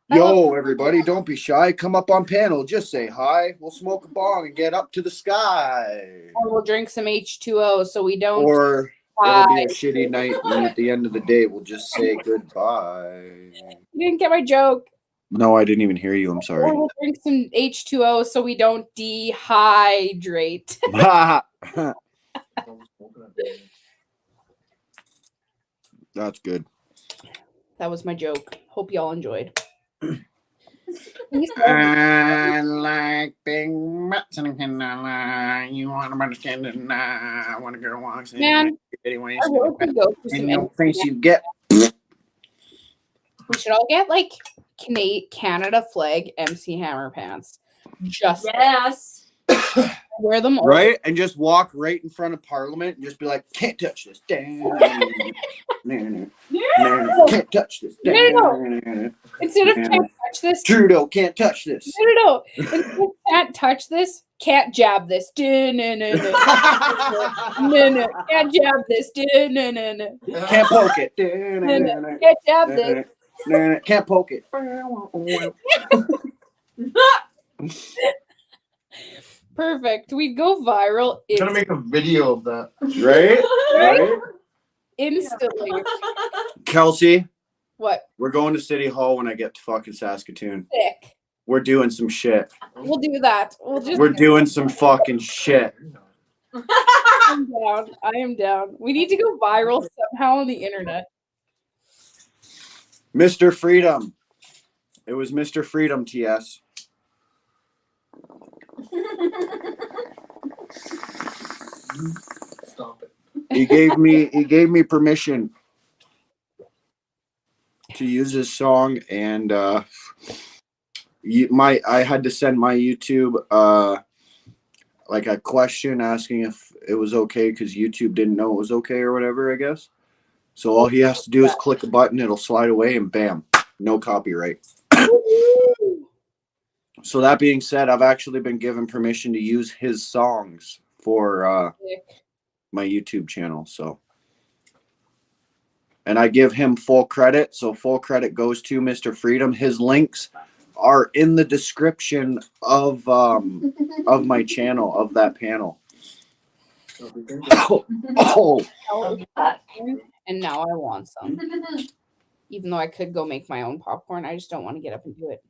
Yo, everybody, don't be shy. Come up on panel. Just say hi. We'll smoke a bong and get up to the sky. Or we'll drink some H2O so we don't. Or it'll be a shitty night, and at the end of the day, we'll just say goodbye. You didn't get my joke. No, I didn't even hear you. I'm sorry. Or we'll drink some H2O so we don't dehydrate. That's good. That was my joke. Hope y'all enjoyed. I like big butts and you want to understand it? I want to go walks. Man, anyways, I really could go for some in your MC face Hammer. you get. We should all get like Canada flag MC Hammer pants. Just Yes. wear them all. Right? And just walk right in front of Parliament and just be like, can't touch this. Can't touch this. No. Instead of can't touch this. Trudeau can't touch this. No. Instead of can't touch this, can't jab this. No. Can't jab this. No. Can't poke it. Can't jab this. Can't poke it. Perfect. We go viral. I'm gonna make a video of that. Right? Instantly. Kelsey, What? we're going to City Hall when I get to fucking Saskatoon. Sick. We're doing some shit. We'll do that. We're doing some fucking shit. I'm down. I am down. We need to go viral somehow on the internet. Mr. Freedom. It was Mr. Freedom, TS. Stop it. He gave me permission to use his song, and I had to send my YouTube like a question asking if it was okay because YouTube didn't know it was okay or whatever, I guess. So all he has to do is click a button, it'll slide away, and bam, no copyright. So that being said, I've actually been given permission to use his songs for my YouTube channel. So, and I give him full credit. So full credit goes to Mr. Freedom. His links are in the description of my channel, of that panel. And now I want some. Even though I could go make my own popcorn, I just don't want to get up and do it.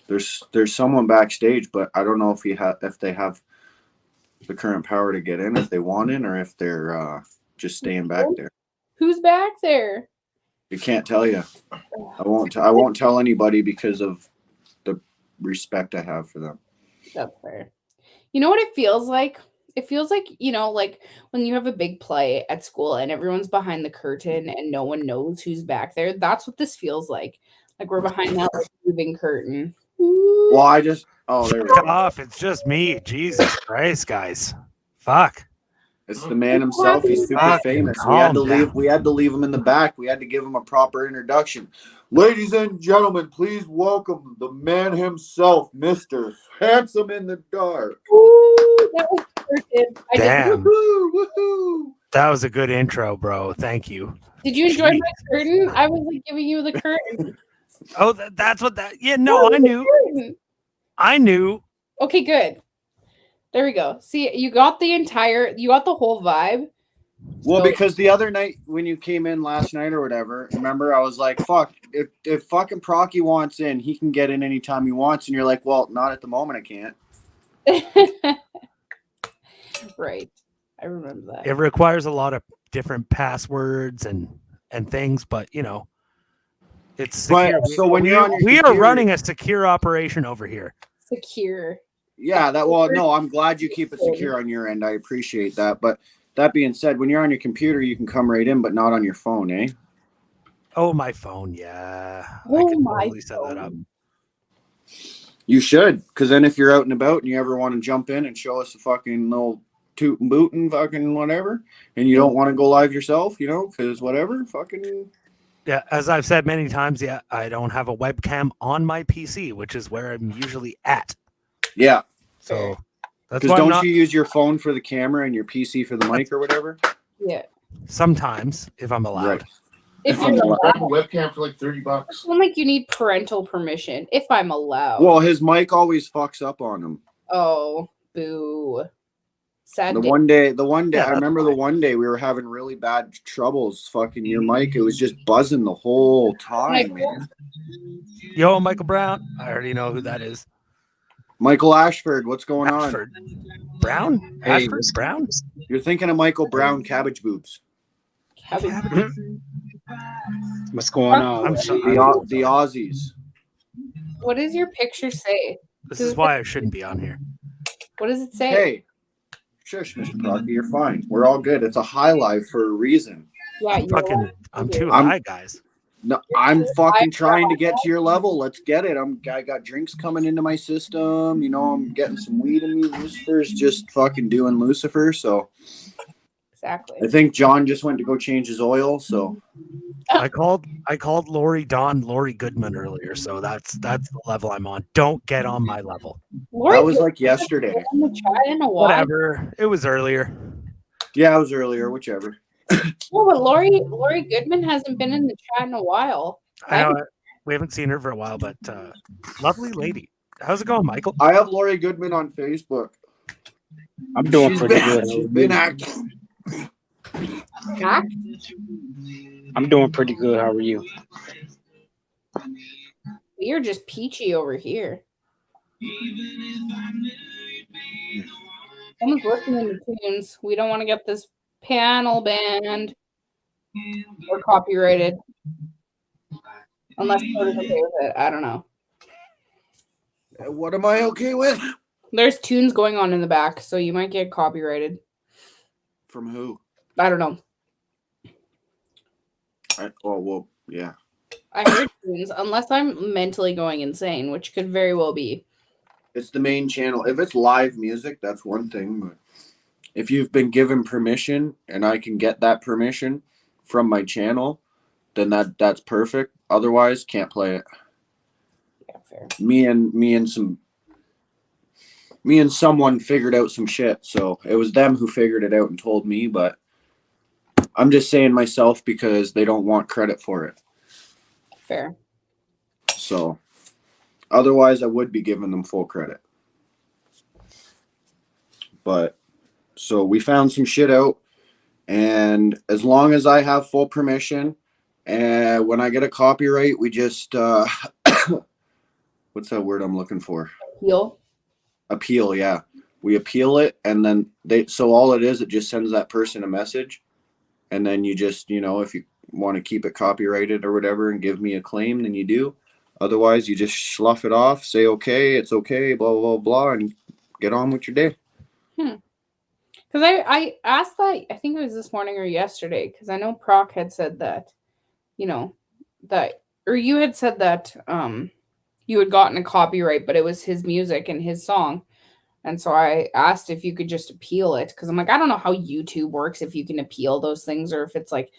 There's someone backstage, but I don't know if they have the current power to get in, if they want in, or if they're just staying back there. Who's back there? I can't tell you. I won't tell anybody because of the respect I have for them. That's fair. You know what it feels like? It feels like, like when you have a big play at school and everyone's behind the curtain and no one knows who's back there. That's what this feels like. Like we're behind that moving curtain. Well, there we go. Off. It's just me. Jesus Christ, guys. Fuck. It's the man himself. He's super famous. We had to leave him in the back. We had to give him a proper introduction. Ladies and gentlemen, please welcome the man himself, Mr. Handsome in the Dark. Ooh, that was perfect. Damn. Woohoo! That was a good intro, bro. Thank you. Did you enjoy my curtain? I was like giving you the curtain. Oh, that's what that. Yeah, no, I knew. I knew. Okay, good. There we go. See, you got the whole vibe. Well, because the other night when you came in last night or whatever, remember I was like, fuck, if fucking Procky wants in, he can get in anytime he wants. And you're like, well, not at the moment, I can't. Right. I remember that. It requires a lot of different passwords and things, but it's secure. But, so when you're on your we computer, are running a secure operation over here. Secure. Yeah, no, I'm glad you keep it secure on your end. I appreciate that. But that being said, when you're on your computer, you can come right in, but not on your phone, eh? Oh, my phone, yeah. Oh, I can my totally set that up. You should, because then if you're out and about and you ever want to jump in and show us a fucking little toot and boot and fucking whatever, and you don't want to go live yourself, because whatever, fucking... Yeah, as I've said many times, yeah, I don't have a webcam on my PC, which is where I'm usually at. Yeah. So that's because don't you use your phone for the camera and your PC for the mic or whatever? Yeah. Sometimes, if I'm allowed. Right. If I'm you're allowed. I have a allowed. webcam for like $30. It's not like you need parental permission. If I'm allowed. Well, his mic always fucks up on him. Oh, boo. Sad The day. one day, I remember the one day we were having really bad troubles. Fucking your mic, it was just buzzing the whole time, man. Yo, Michael Brown. I already know who that is. Michael Ashford, what's going Ashford. Brown? Hey, Ashford Brown? You're thinking of Michael Brown, Cabbage Boobs. What's going on? I'm sorry. The Aussies. What does your picture say? This is why I shouldn't be on here. What does it say? Hey, shush, Mr. Procky, you're fine. We're all good. It's a high live for a reason. Yeah, I'm too high, guys. No, I'm fucking trying to get to your level. Let's get it. I got drinks coming into my system. You know, I'm getting some weed in me. Lucifer's just fucking doing Lucifer. So exactly. I think John just went to go change his oil. So I called Lori Goodman earlier. So that's the level I'm on. Don't get on my level. That was like yesterday. In the chat in a while. Whatever. It was earlier. Yeah, it was earlier. Whichever. Well, but Lori Goodman hasn't been in the chat in a while. I know we haven't seen her for a while, but lovely lady. How's it going, Michael? I have Lori Goodman on Facebook. I'm doing pretty good. She's been active. I'm doing pretty good. How are you? You're just peachy over here. Someone's listening to tunes. We don't want to get this panel banned or copyrighted. Unless Cody's okay with it. I don't know. What am I okay with? There's tunes going on in the back, so you might get copyrighted. From who? I don't know. Well, yeah. I heard tunes, unless I'm mentally going insane, which could very well be. It's the main channel. If it's live music, that's one thing. But if you've been given permission and I can get that permission from my channel, then that's perfect. Otherwise, can't play it. Yeah, fair. Me and someone figured out some shit. So it was them who figured it out and told me, but I'm just saying myself because they don't want credit for it. Fair. So otherwise I would be giving them full credit. But so we found some shit out, and as long as I have full permission, and when I get a copyright, we just what's that word I'm looking for? Appeal, yeah. We appeal it, and then so all it is, it just sends that person a message, and then you just, if you want to keep it copyrighted or whatever and give me a claim, then you do. Otherwise, you just slough it off, say, okay, it's okay, blah, blah, blah, and get on with your day. Because I asked that, I think it was this morning or yesterday, because I know Proc had said that, or you had said that you had gotten a copyright, but it was his music and his song. And so I asked if you could just appeal it, because I'm like, I don't know how YouTube works, if you can appeal those things, or if it's like,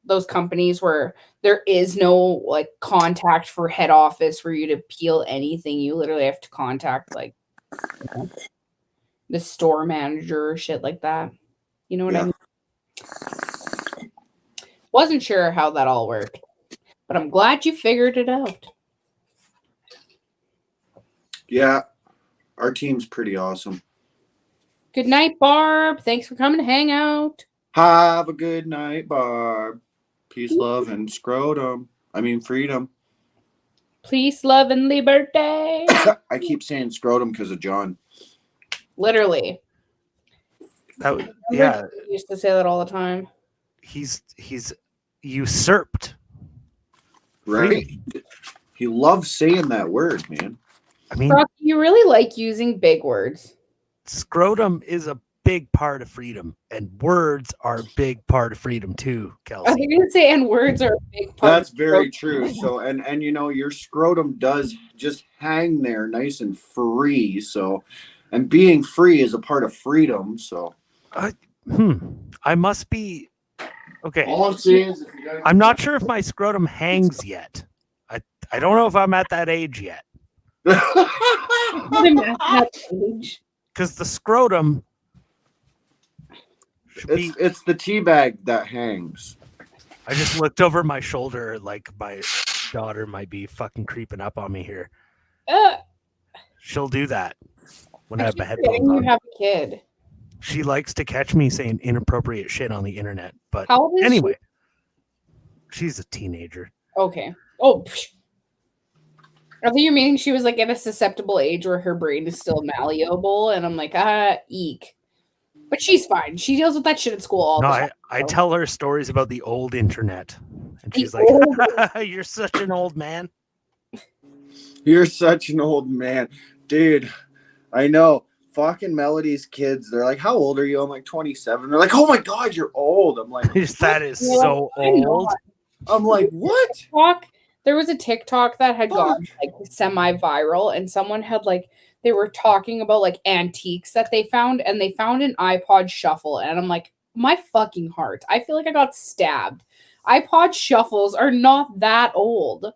those companies where there is no contact for head office for you to appeal anything. You literally have to contact the store manager or shit like that. You know what I mean? Wasn't sure how that all worked, but I'm glad you figured it out. Yeah, our team's pretty awesome. Good night, Barb. Thanks for coming to hang out. Have a good night, Barb. Peace, love, and scrotum. I mean, freedom. Peace, love, and liberty. I keep saying scrotum because of John. Literally. Yeah. He used to say that all the time. He's usurped. Right? He loves saying that word, man. I mean, Brock, you really like using big words. Scrotum is a big part of freedom, and words are a big part of freedom too, Kelsey. I was going to say, and words are a big part. That's very true. So, and your scrotum does just hang there nice and free. So, and being free is a part of freedom. So, I must be okay. All I'm saying is, I'm not sure if my scrotum hangs yet. I don't know if I'm at that age yet. Because the scrotum it's the tea bag that hangs. I just looked over my shoulder like my daughter might be fucking creeping up on me here. She'll do that when I have my headphones on. You have a kid. She likes to catch me saying inappropriate shit on the internet. But how old is anyway, she's a teenager. Okay. Oh, I think you're meaning she was like at a susceptible age where her brain is still malleable, and I'm like, eek. But she's fine. She deals with that shit at school all the time. I tell her stories about the old internet, and she's like, "You're such an old man." You're such an old man. Dude, I know. Fucking Melody's kids, they're like, how old are you? I'm like 27. They're like, oh my God, you're old. I'm like, That is so old. I'm like, what? There was a TikTok that had gone like semi-viral, and someone had like, they were talking about like antiques that they found, and they found an iPod shuffle, and I'm like, my fucking heart. I feel like I got stabbed. iPod shuffles are not that old.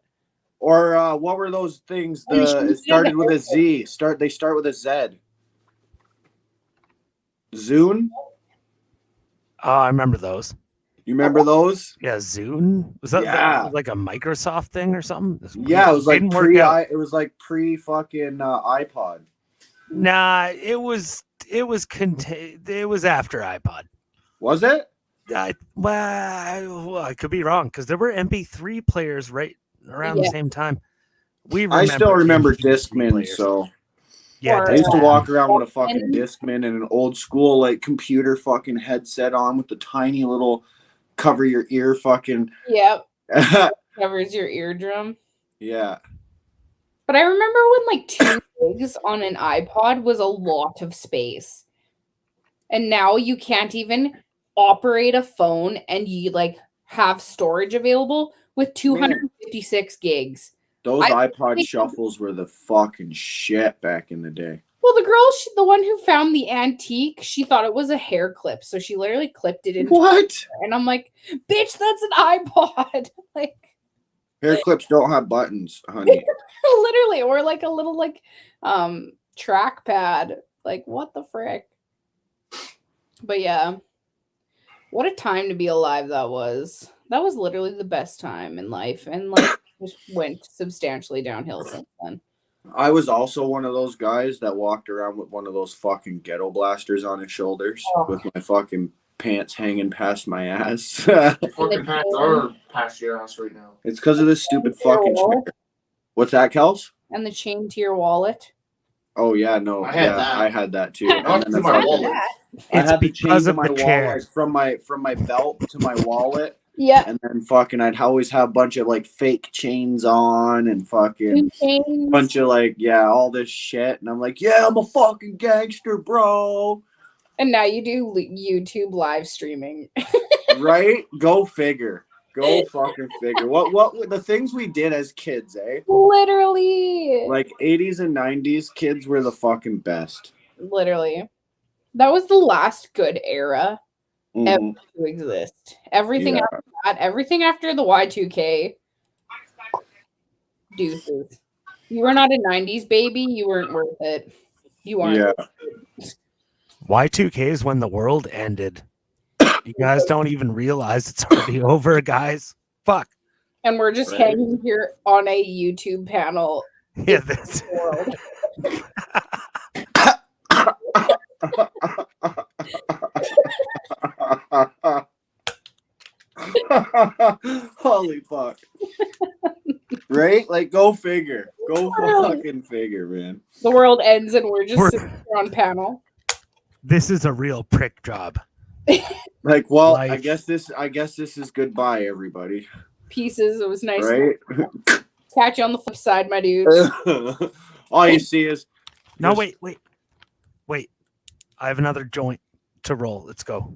Or what were those things? It started with a Z. They start with a Z. Zune? Oh, I remember those. You remember those? Yeah, Zune. Was that like a Microsoft thing or something? Yeah, it was like It was like pre fucking iPod. Nah, it was after iPod. Was it? Well, I could be wrong because there were MP3 players right around the same time. I still remember Discman, so yeah, I used to walk around with a fucking Discman and an old school like computer fucking headset on with the tiny little cover your ear fucking. Yep. Covers your eardrum. Yeah. But I remember when like 2 gigs on an iPod was a lot of space. And now you can't even operate a phone and you like have storage available with 256 gigs. Those iPod shuffles were the fucking shit back in the day. Well, the girl, the one who found the antique, she thought it was a hair clip, so she literally clipped it into what? And I'm like, bitch, that's an iPod. Like, hair clips don't have buttons, honey. Literally, or like a little like trackpad. Like, what the frick? But yeah, what a time to be alive that was. That was literally the best time in life, and life just went substantially downhill since then. I was also one of those guys that walked around with one of those fucking ghetto blasters on his shoulders with my fucking pants hanging past my ass. Your fucking pants are past your ass right now. It's because of this stupid fucking chair. What's that, Kels? And the chain to your wallet. Oh yeah, no, I had that too. Not to my wallet. I had the chain because to of my the chair. wallet from my belt to my wallet. Yeah. And then fucking I'd always have a bunch of like fake chains on and fucking bunch of like, all this shit. And I'm like, yeah, I'm a fucking gangster, bro. And now you do YouTube live streaming. Right? Go figure. Go fucking figure. What the things we did as kids, eh? Literally. Like 80s and 90s kids were the fucking best. Literally. That was the last good era ever to exist. Everything after that, everything after the Y2K, deuces. You were not a 90s baby, you weren't worth it. You aren't. Yeah. Y2K is when the world ended. You guys don't even realize it's already over, guys. Fuck. And we're just hanging here on a YouTube panel. Yeah, that's world. Holy fuck. Right? Like, go figure. Go fucking figure, man. The world ends and we're just sitting here on panel. This is a real prick job. Like, well, Life. I guess this is goodbye, everybody. Pieces. It was nice. Right? Catch you on the flip side, my dudes. All you see is no, wait. I have another joint to roll. Let's go.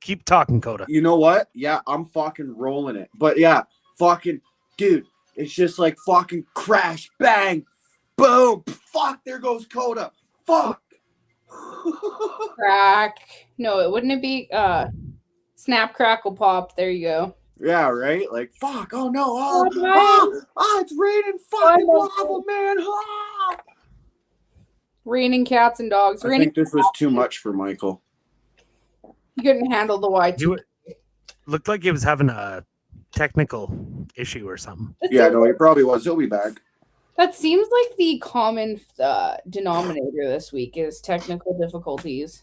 Keep talking, Coda. You know what? Yeah, I'm fucking rolling it. But yeah, fucking dude, it's just like fucking crash, bang, boom, fuck, there goes Coda. Fuck. Crack. No, wouldn't it be snap, crackle, pop? There you go. Yeah, right? Like, fuck, oh no, it's raining fucking lava, man. Raining cats and dogs. I think this was too much for Michael. You couldn't handle the Y2. Looked like he was having a technical issue or something. Yeah, no, he probably was. He'll be back. That seems like the common denominator this week is technical difficulties.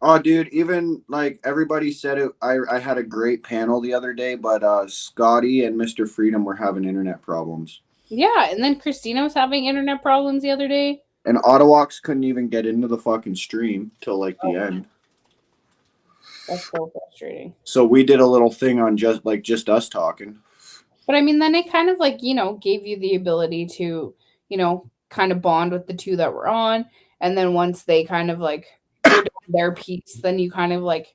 Oh, dude, even like everybody said it. I had a great panel the other day, but Scotty and Mr. Freedom were having internet problems. Yeah, and then Christina was having internet problems the other day. And Ottawax couldn't even get into the fucking stream till like the end. That's so frustrating. So we did a little thing on just us talking. But I mean, then it kind of like, gave you the ability to, kind of bond with the two that were on. And then once they kind of like were doing their piece, then you kind of like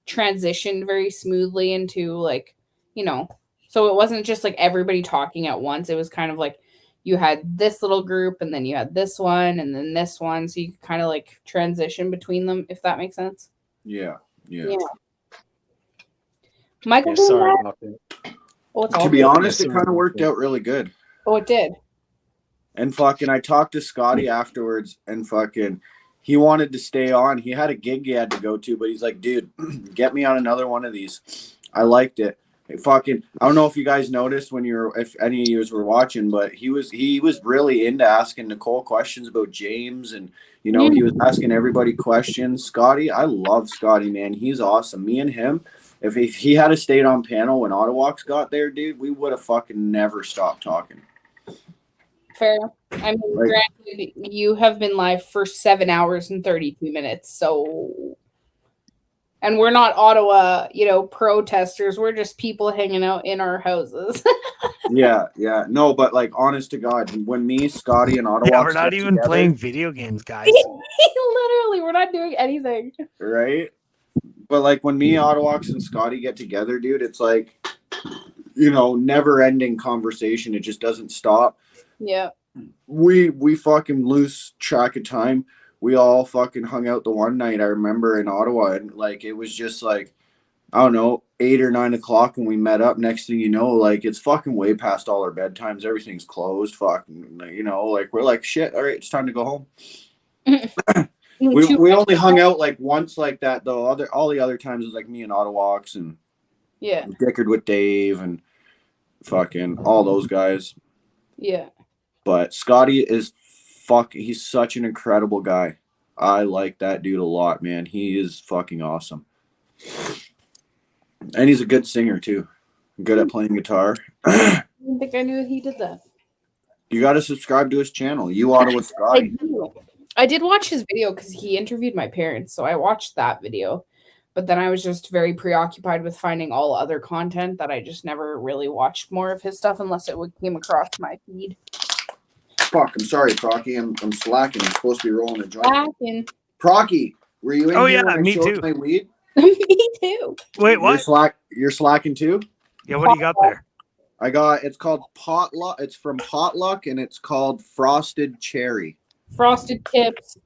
transitioned very smoothly into like, so it wasn't just like everybody talking at once. It was kind of like you had this little group and then you had this one and then this one. So you could kind of like transition between them, if that makes sense. Yeah. Michael, sorry about that. Oh, it's all to be good. honest, it kind of worked out really good. Oh, it did. And fucking, I talked to Scotty afterwards, and fucking, he wanted to stay on. He had a gig he had to go to, but he's like, dude, get me on another one of these. I liked it. Fucking, I don't know if you guys noticed if any of you were watching, but he was really into asking Nicole questions about James, and he was asking everybody questions. Scotty, I love Scotty, man. He's awesome. Me and him, if he had stayed on panel when Ottawax got there, dude, we would have fucking never stopped talking. Fair. I mean, granted, you have been live for 7 hours and 32 minutes, so. And we're not Ottawa, protesters. We're just people hanging out in our houses. Yeah. No, but like, honest to God, when me, Scotty, and Ottawa, we're not even playing video games, guys. Literally, we're not doing anything. Right? But like, when me, Ottawax, and Scotty get together, dude, it's like, never-ending conversation. It just doesn't stop. Yeah. We fucking lose track of time. We all fucking hung out the one night I remember in Ottawa, and like it was just like, I don't know, 8 or 9 o'clock when we met up. Next thing you know, like it's fucking way past all our bedtimes. Everything's closed. Fucking, like we're like, shit. All right, it's time to go home. we only hung out like once like that though. All the other times it was like me and Ottawax and dickered with Dave and fucking all those guys. Yeah. But Scotty is he's such an incredible guy. I like that dude a lot, man. He is fucking awesome. And he's a good singer too. Good at playing guitar. I didn't think I knew he did that. You got to subscribe to his channel. You Ottawa Scotty. I did watch his video because he interviewed my parents, so I watched that video. But then I was just very preoccupied with finding all other content that I just never really watched more of his stuff unless it came across my feed. Fuck, I'm sorry, Procky. I'm slacking. I'm supposed to be rolling a joint. Slacking. Procky, were you in here when I me showed too. my weed? Me too. Wait, what? You're slacking too? Yeah, what do you got there? It's called Potluck. It's from Potluck, and it's called Frosted Cherry. Frosted Tips.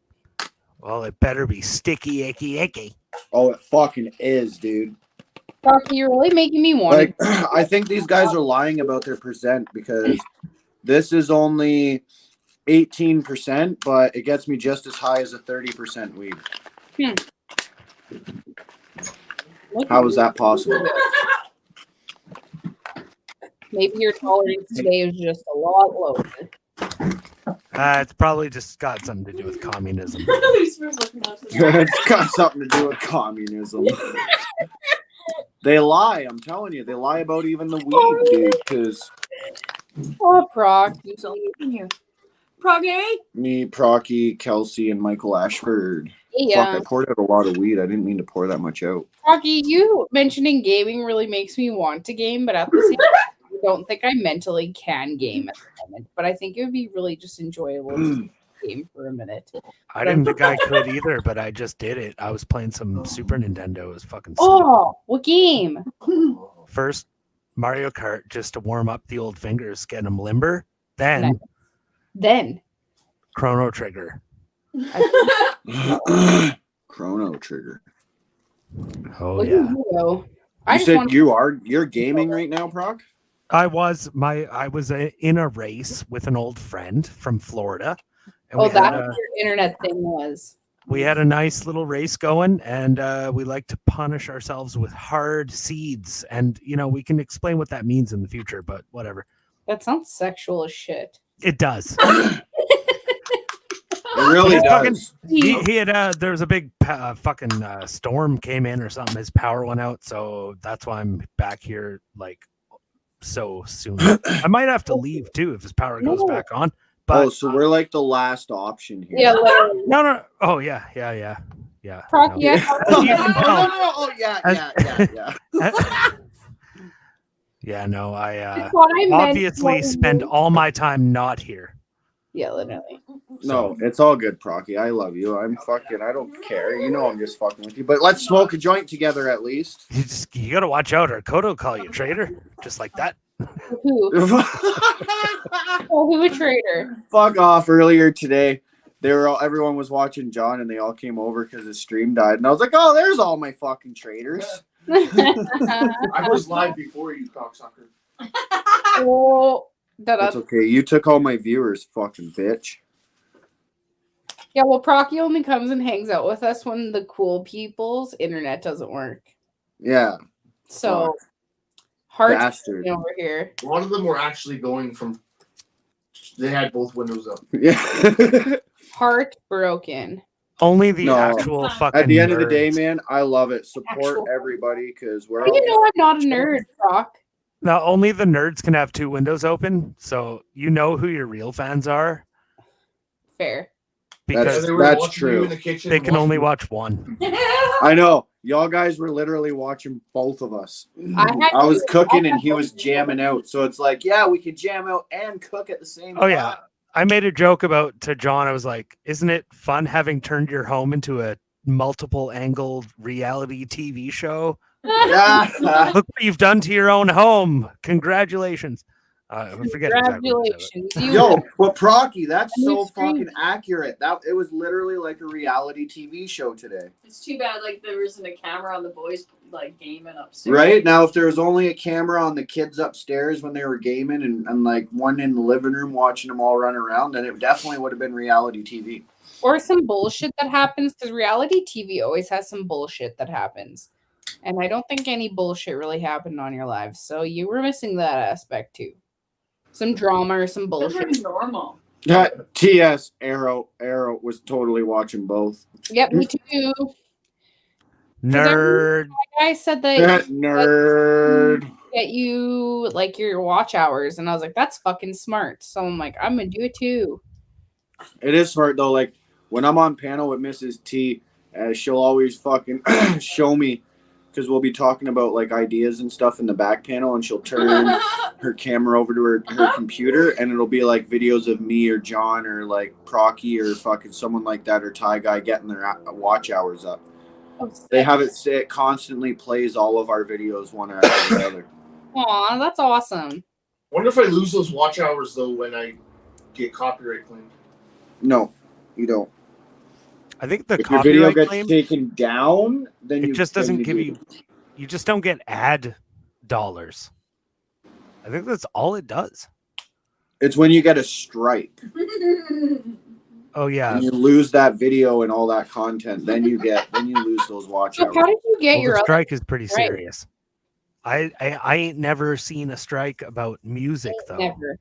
Well, it better be sticky, icky. Oh, it fucking is, dude. Procky, you're really making me want Like, I think these guys are lying about their percent because this is only 18%, but it gets me just as high as a 30% weed. How is that possible? Maybe your tolerance today is just a lot lower. It's probably just got something to do with communism. It's got something to do with communism. They lie. I'm telling you, they lie about even the weed, dude. Because Proc, you in here. Proggy? Me, Procky, Kelsey, and Michael Ashford. Yeah. Fuck, I poured out a lot of weed. I didn't mean to pour that much out. Procky, you mentioning gaming really makes me want to game, but at the same time, I don't think I mentally can game at the moment. But I think it would be really just enjoyable to game for a minute. I didn't think I could either, but I just did it. I was playing some Super Nintendo. It was fucking sick. Oh, what game? First, Mario Kart, just to warm up the old fingers, get them limber. Then Chrono Trigger. Chrono Trigger. Oh yeah. You said you're gaming right now, Proc? I was in a race with an old friend from Florida. And that's what your internet thing was. We had a nice little race going, and we like to punish ourselves with hard seeds. And we can explain what that means in the future, but whatever. That sounds sexual as shit. It does. It really does. He had there was a big fucking storm came in or something. His power went out, so that's why I'm back here like so soon. I might have to leave too if his power goes back on. But so we're like the last option here. Yeah. No. Oh yeah. Proc, yeah. Oh yeah. Yeah, no, I what I meant obviously was- spend all my time not here. Yeah, literally. No, it's all good, Procky. I love you. I don't care. You know I'm just fucking with you. But let's smoke a joint together at least. You gotta watch out, or Kodo will call you traitor, just like that. Who? Who a traitor? Fuck off. Earlier today, everyone was watching John, and they all came over because his stream died, and I was like, oh, there's all my fucking traitors. I was live before you, cocksucker. Oh, That's okay. You took all my viewers, fucking bitch. Yeah, well, Procky only comes and hangs out with us when the cool people's internet doesn't work. Yeah. So, hard bastard over here. A lot of them were actually going from. They had both windows up. Yeah. Heartbroken. Only the actual fucking. At the end of the nerds. day, man, I love it. Support everybody because we're How do all. you know I'm not a nerd, Proc? Now, only the nerds can have two windows open, so you know who your real fans are. Fair. Because That's true. They can only watch one. I know. Y'all guys were literally watching both of us. I was cooking and he was jamming out. So it's like, yeah, we could jam out and cook at the same time. Oh, yeah. I made a joke to John. I was like, isn't it fun having turned your home into a multiple angled reality TV show? Yeah. Look what you've done to your own home. Congratulations. I forget exactly what it was. Yo, but Procky, that's so fucking accurate. It was literally like a reality TV show today. It's too bad like there isn't a camera on the boys like gaming upstairs. Right? Now, if there was only a camera on the kids upstairs when they were gaming and like one in the living room watching them all run around, then it definitely would have been reality TV. Or some bullshit that happens, because reality TV always has some bullshit that happens. And I don't think any bullshit really happened on your lives. So you were missing that aspect too. Some drama or some bullshit. Normal. TS Arrow was totally watching both. Yep, me too. Nerd. I said that nerd. Get you like your watch hours, and I was like, that's fucking smart. So I'm like, I'm gonna do it too. It is smart though. Like when I'm on panel with Mrs. T, she'll always fucking show me. Because we'll be talking about like ideas and stuff in the back panel, and she'll turn her camera over to her computer, and it'll be like videos of me or John or like Procky or fucking someone like that or Ty Guy getting their watch hours up. They have it constantly plays all of our videos one after the other. Aw, that's awesome. Wonder if I lose those watch hours though when I get copyright claimed. No, you don't. I think the if your video copyright gets claim, taken down, then it you just doesn't then give you. You just don't get ad dollars. I think that's all it does. It's when you get a strike. Oh yeah. And you lose that video and all that content, then you lose those watch hours. How did you get your the other strike is pretty strike? serious. I ain't never seen a strike about music though. Never.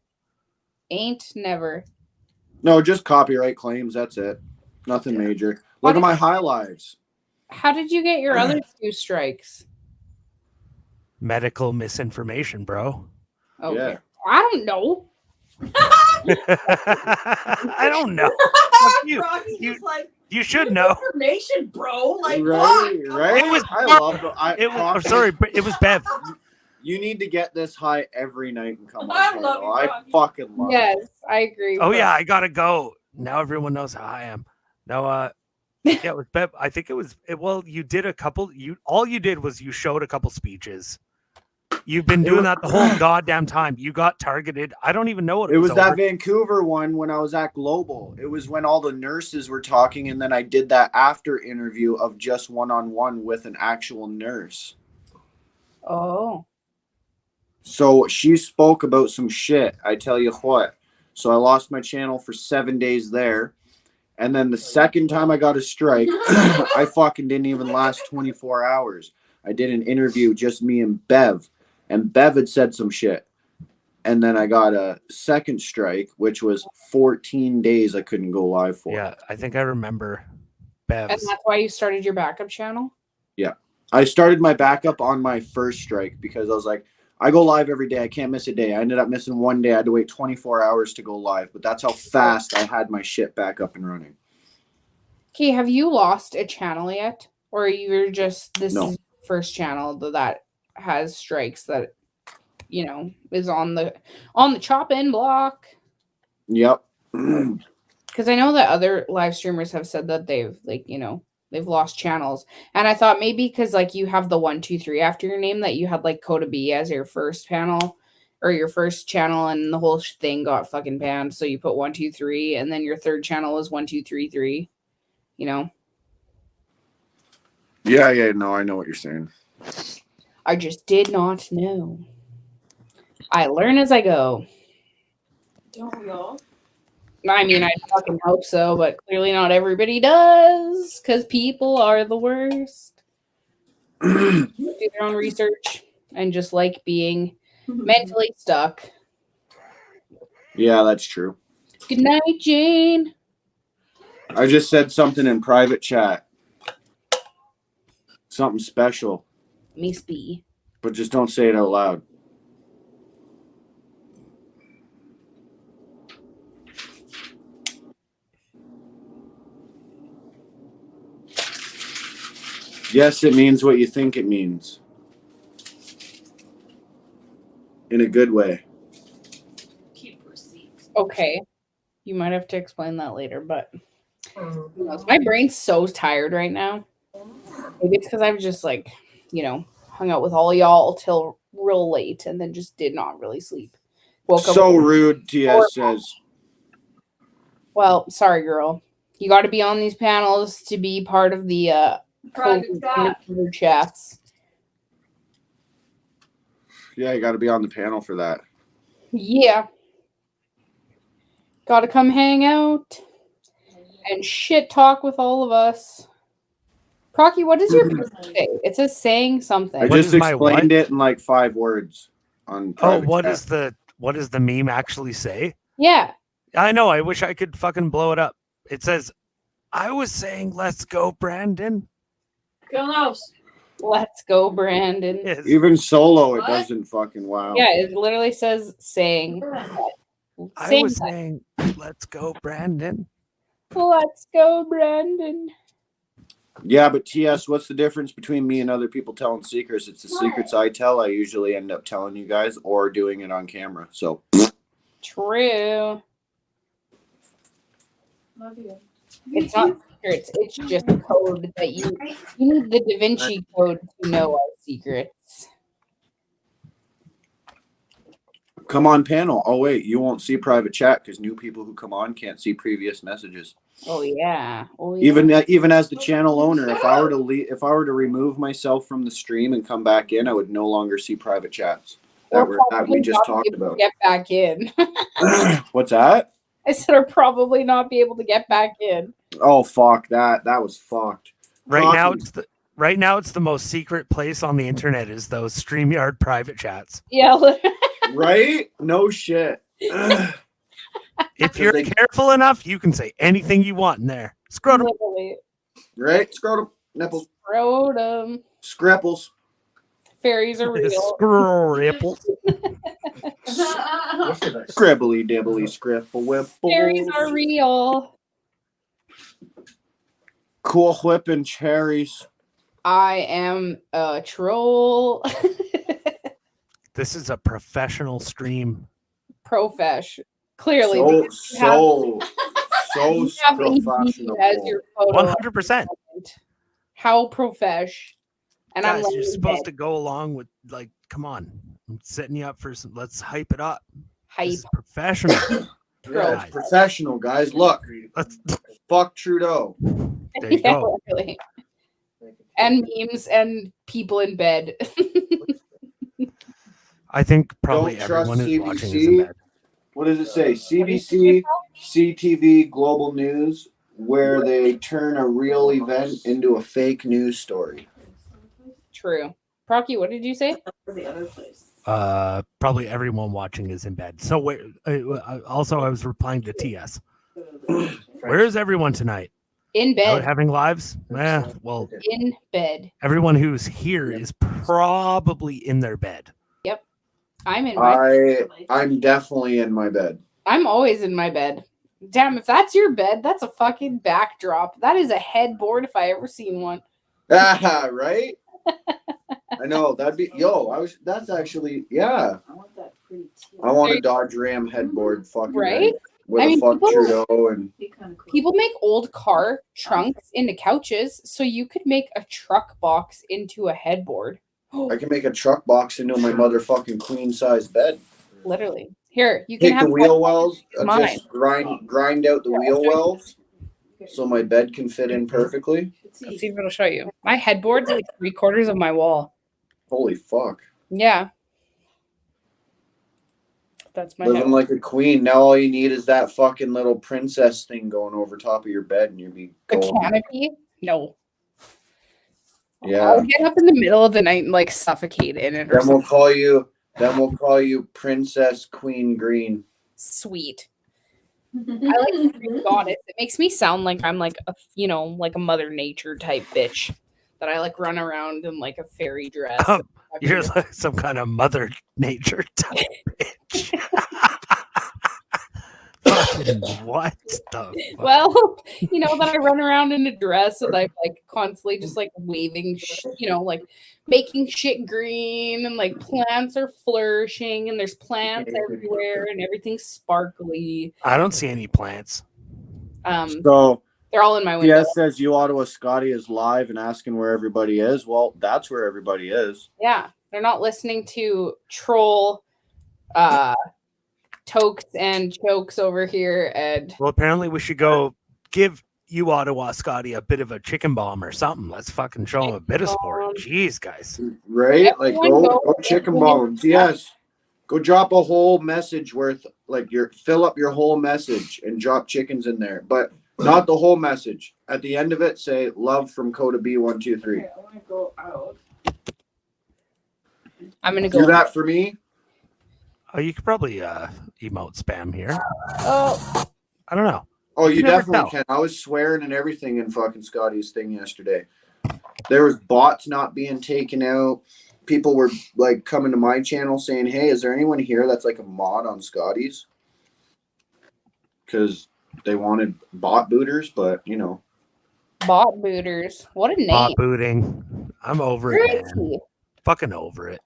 Ain't never. No, just copyright claims. That's it. Nothing major. Look at my high lives. How did you get your other two strikes? Medical misinformation, bro. Okay. Yeah. I don't know. I don't know. You should know. Information, bro. Like Right. It was. I love it. I'm sorry, it was Bev. You need to get this high every night and come on I panel. love you, I Rocky. fucking love it. Yes, I agree. Oh yeah, I gotta go. Now everyone knows how I am. No, yeah, it was Bev. I think it was. Well, you did a couple. All you did was you showed a couple speeches. You've been doing that the whole goddamn time. You got targeted. I don't even know what It was that over. Vancouver one when I was at Global. It was when all the nurses were talking, and then I did that after interview of just one-on-one with an actual nurse. Oh. So she spoke about some shit. I tell you what. So I lost my channel for 7 days there. And then the second time I got a strike, I fucking didn't even last 24 hours. I did an interview, just me and Bev. And Bev had said some shit. And then I got a second strike, which was 14 days I couldn't go live for. Yeah, I think I remember Bev's. And that's why you started your backup channel? Yeah. I started my backup on my first strike because I was like, I go live every day. I can't miss a day. I ended up missing one day. I had to wait 24 hours to go live. But that's how fast I had my shit back up and running. Okay, have you lost a channel yet? Or you're just, this No. is your first channel that has strikes that is on the chop-in block. Yep. Because I know that other live streamers have said that they've they've lost channels, and I thought maybe because you have the 1 2 3 after your name that you had Coda B as your first panel or your first channel, and the whole thing got fucking banned. So you put 1 2 3, and then your third channel is 1 2 3 3. Yeah. No, I know what you're saying. I just did not know. I learn as I go. Don't we all? I mean, I fucking hope so, but clearly not everybody does, because people are the worst. Do their own research and just like being mentally stuck. Yeah, that's true. Good night, Jane. I just said something in private chat. Something special. Miss B. But just don't say it out loud. Yes, it means what you think it means. In a good way. Keep receipts. Okay. You might have to explain that later, but my brain's so tired right now. Maybe it's because I've just hung out with all y'all till real late and then just did not really sleep. Woke up So rude, TS says. Well, sorry, girl. You got to be on these panels to be part of the Private chats. Yeah, you got to be on the panel for that. Yeah. Got to come hang out and shit talk with all of us. Procky, what does your post say? It says saying something. I just explained it in 5 words on private chat. What does the meme actually say? Yeah. I know. I wish I could fucking blow it up. It says, I was saying, let's go, Brandon. Let's go, Brandon. Yes. Even solo, it doesn't fucking wow. Yeah, it literally says saying. I was saying, let's go, Brandon. Let's go, Brandon. Yeah, but TS, what's the difference between me and other people telling secrets? It's the secrets I tell. I usually end up telling you guys or doing it on camera. So true. Love you. It's not secrets. It's just code that you need the Da Vinci Code to know our secrets. come on panel. Oh wait, you won't see private chat because new people who come on can't see previous messages. Oh yeah. Oh yeah. Even as the channel owner, if I were to remove myself from the stream and come back in, I would no longer see private chats that we just talked about. Get back in. What's that? I said I'll probably not be able to get back in. Oh fuck that! That was fucked. Right now, it's the most secret place on the internet is those StreamYard private chats. Yeah. Right? No shit. If you're careful enough, you can say anything you want in there. Scrotum. Literally. Right? Scrotum. Nipples. Scrotum. Scrapples. Fairies are real. Scrapples. Scribbly dibbly scribble whipple. Fairies are real. Cool whipping cherries. I am a troll. This is a professional stream. Profesh. Clearly. So professional. As your photo 100%. How profesh. And Guys, I'm you're supposed to go along with, come on. I'm setting you up for some, let's hype it up. Hype. This is professional. Yeah, it's professional, guys. Look. Fuck Trudeau. There you go. Really. And memes and people in bed. I think probably Don't trust everyone is CBC. watching is in bed. What does it say? CBC, CTV, Global News, where they turn a real event into a fake news story. True. Procky, what did you say? The other place. Probably everyone watching is in bed. So also I was replying to TS. Where is everyone tonight? In bed. Out having lives? Yeah, well, in bed. Everyone who's here is probably in their bed. Yep. I'm in my bed. I'm definitely in my bed. I'm always in my bed. Damn, if that's your bed, that's a fucking backdrop. That is a headboard if I ever seen one. Right? I know that'd be that's actually yeah. I want that pretty tea. I want a Dodge Ram headboard, fucking Right? with I mean, a fuck people- Trudeau and Be kind of cool. People make old car trunks into couches, so you could make a truck box into a headboard. I can make a truck box into my motherfucking queen size bed. Literally. Here, you can Take have the wheel one wells, mine. just grind out the wheel wells so my bed can fit in perfectly. Let's see if it'll show you. My headboard's like 3/4 of my wall. Holy fuck. Yeah. That's my Living head. like a queen. Now all you need is that fucking little princess thing going over top of your bed and you'll be The golden. canopy? No. Yeah. I'll get up in the middle of the night and like suffocate in it or Then we'll something. call you Princess Queen Green. Sweet. I like Greek goddess. It makes me sound like I'm like a like a Mother Nature type bitch. That I like run around in like a fairy dress. You're like some kind of Mother Nature type bitch. Fucking what the fuck? Well, that I run around in a dress and I'm like constantly just like waving, like making shit green and like plants are flourishing and there's plants everywhere and everything's sparkly. I don't see any plants. So they're all in my window. PS says you Ottawa Scotty is live and asking where everybody is. Well, that's where everybody is. Yeah, they're not listening to troll tokes and chokes over here and Well, apparently we should go give you Ottawa Scotty a bit of a chicken bomb or something. Let's fucking show him a bit of sport. Jeez, guys. Right? Like go chicken bones. Yes. Go drop a whole message worth fill up your whole message and drop chickens in there. But not the whole message. At the end of it, say love from Coda B123. Okay, I want to go out. I'm gonna go do that for me. Oh, you could probably emote spam here. Oh, I don't know. Oh, you never definitely tell. can. I was swearing and everything in fucking Scotty's thing yesterday. There was bots not being taken out. People were like coming to my channel saying, "Hey, is there anyone here that's like a mod on Scotty's?" Because they wanted bot booters, but bot booters. What a name. Bot booting. I'm over Where it, is man. he? Fucking over it.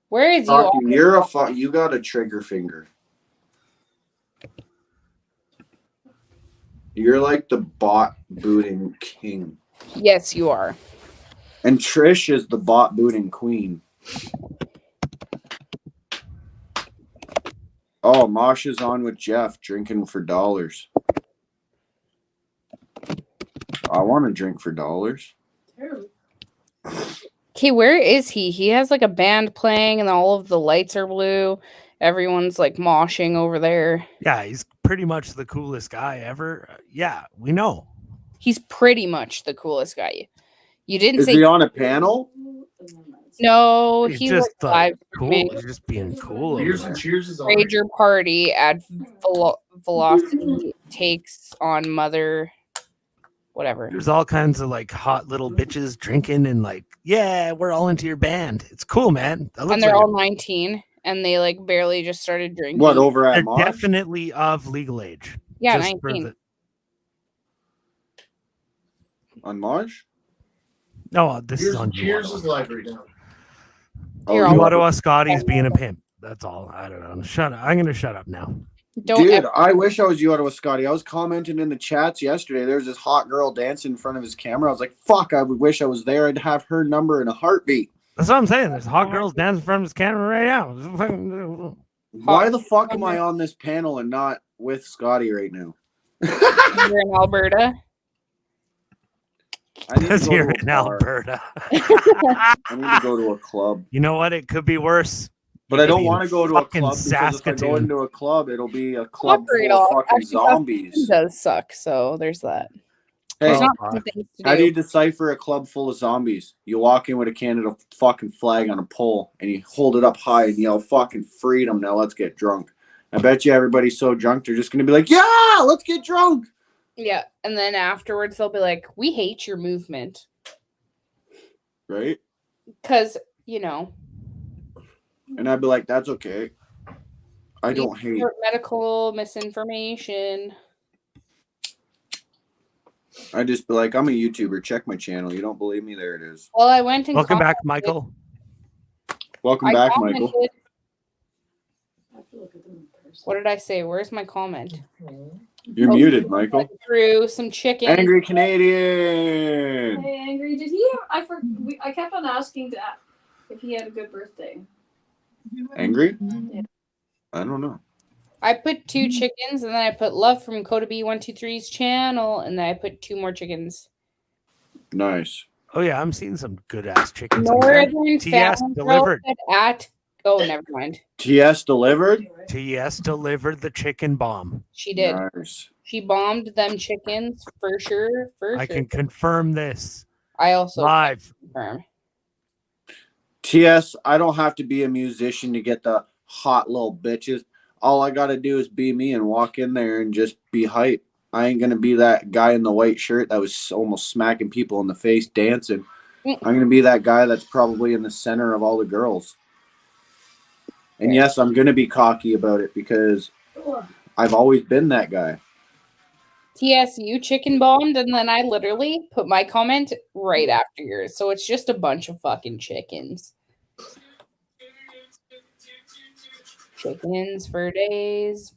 Where is you? You're you got a trigger finger. You're like the bot booting king. Yes, you are. And Trish is the bot booting queen. Oh, Mosh is on with Jeff drinking for dollars. I want to drink for dollars. Okay, where is he? He has like a band playing and all of the lights are blue. Everyone's like moshing over there. Yeah, he's pretty much the coolest guy ever. Yeah, we know. He's pretty much the coolest guy. You didn't Is say he on a panel? No, He's he's just like live cool. streaming. He's just being cool. over Beers there. and cheers is on. Rager party at Velocity takes on Mother whatever. There's all kinds of like hot little bitches drinking and like, yeah, we're all into your band. It's cool, man. That looks And they're like all 19 and they like barely just started drinking. What, over at they're Mosh? definitely of legal age. Yeah, Just for 19. On Mosh? No, this is on Cheers is live right now. You're Oh, all- Ottawa Scotty's being a pimp. That's all. I don't know. Shut up. I'm gonna shut up now. Don't Dude, ever- I wish I was you, Ottawa Scotty. I was commenting in the chats yesterday. There's this hot girl dancing in front of his camera. I was like, fuck, I would wish I was there. I'd have her number in a heartbeat. That's what I'm saying. There's hot girls dancing in front of his camera right now. Why the fuck am I on this panel and not with Scotty right now? You're in Alberta. I need to Because go you're to a in bar. Alberta. I need to go to a club. You know what? It could be worse. But It I could don't be want to go to a fucking club because if I go Saskatoon. into a club, it'll be a club Cooperate full of all. fucking Actually, zombies. Saskatoon does suck, so there's that. Hey, There's not many things to how do you do. decipher a club full of zombies? You walk in with a Canada fucking flag on a pole and you hold it up high and yell fucking freedom. Now let's get drunk. I bet you everybody's so drunk they're just gonna be like, yeah, let's get drunk. Yeah, and then afterwards they'll be like, "We hate your movement," Right? because And I'd be like, that's okay. I don't hate. medical misinformation. I just be like, I'm a YouTuber. Check my channel. You don't believe me? There it is. Well, I went and Welcome back, commented. Michael. Welcome I back, commented. Michael. What did I say? Where's my comment? You're muted, Michael. Through some chicken. Angry Canadian. Hey, Angry, did he? I kept on asking if he had a good birthday. Angry? Yeah. I don't know. I put 2 chickens, and then I put love from Coda B123's channel, and then I put 2 more chickens. Nice. Oh yeah, I'm seeing some good ass chickens. In there. Northern TS Found delivered. Oh, never mind. TS delivered? TS delivered the chicken bomb. She did. Nice. She bombed them chickens for sure. I can confirm this. I also live. Confirm. TS, I don't have to be a musician to get the hot little bitches. All I gotta do is be me and walk in there and just be hype. I ain't gonna be that guy in the white shirt that was almost smacking people in the face dancing. I'm gonna be that guy that's probably in the center of all the girls. And yes, I'm gonna be cocky about it because I've always been that guy. TSU chicken bombed, and then I literally put my comment right after yours. So it's just a bunch of fucking chickens. Chickens for days,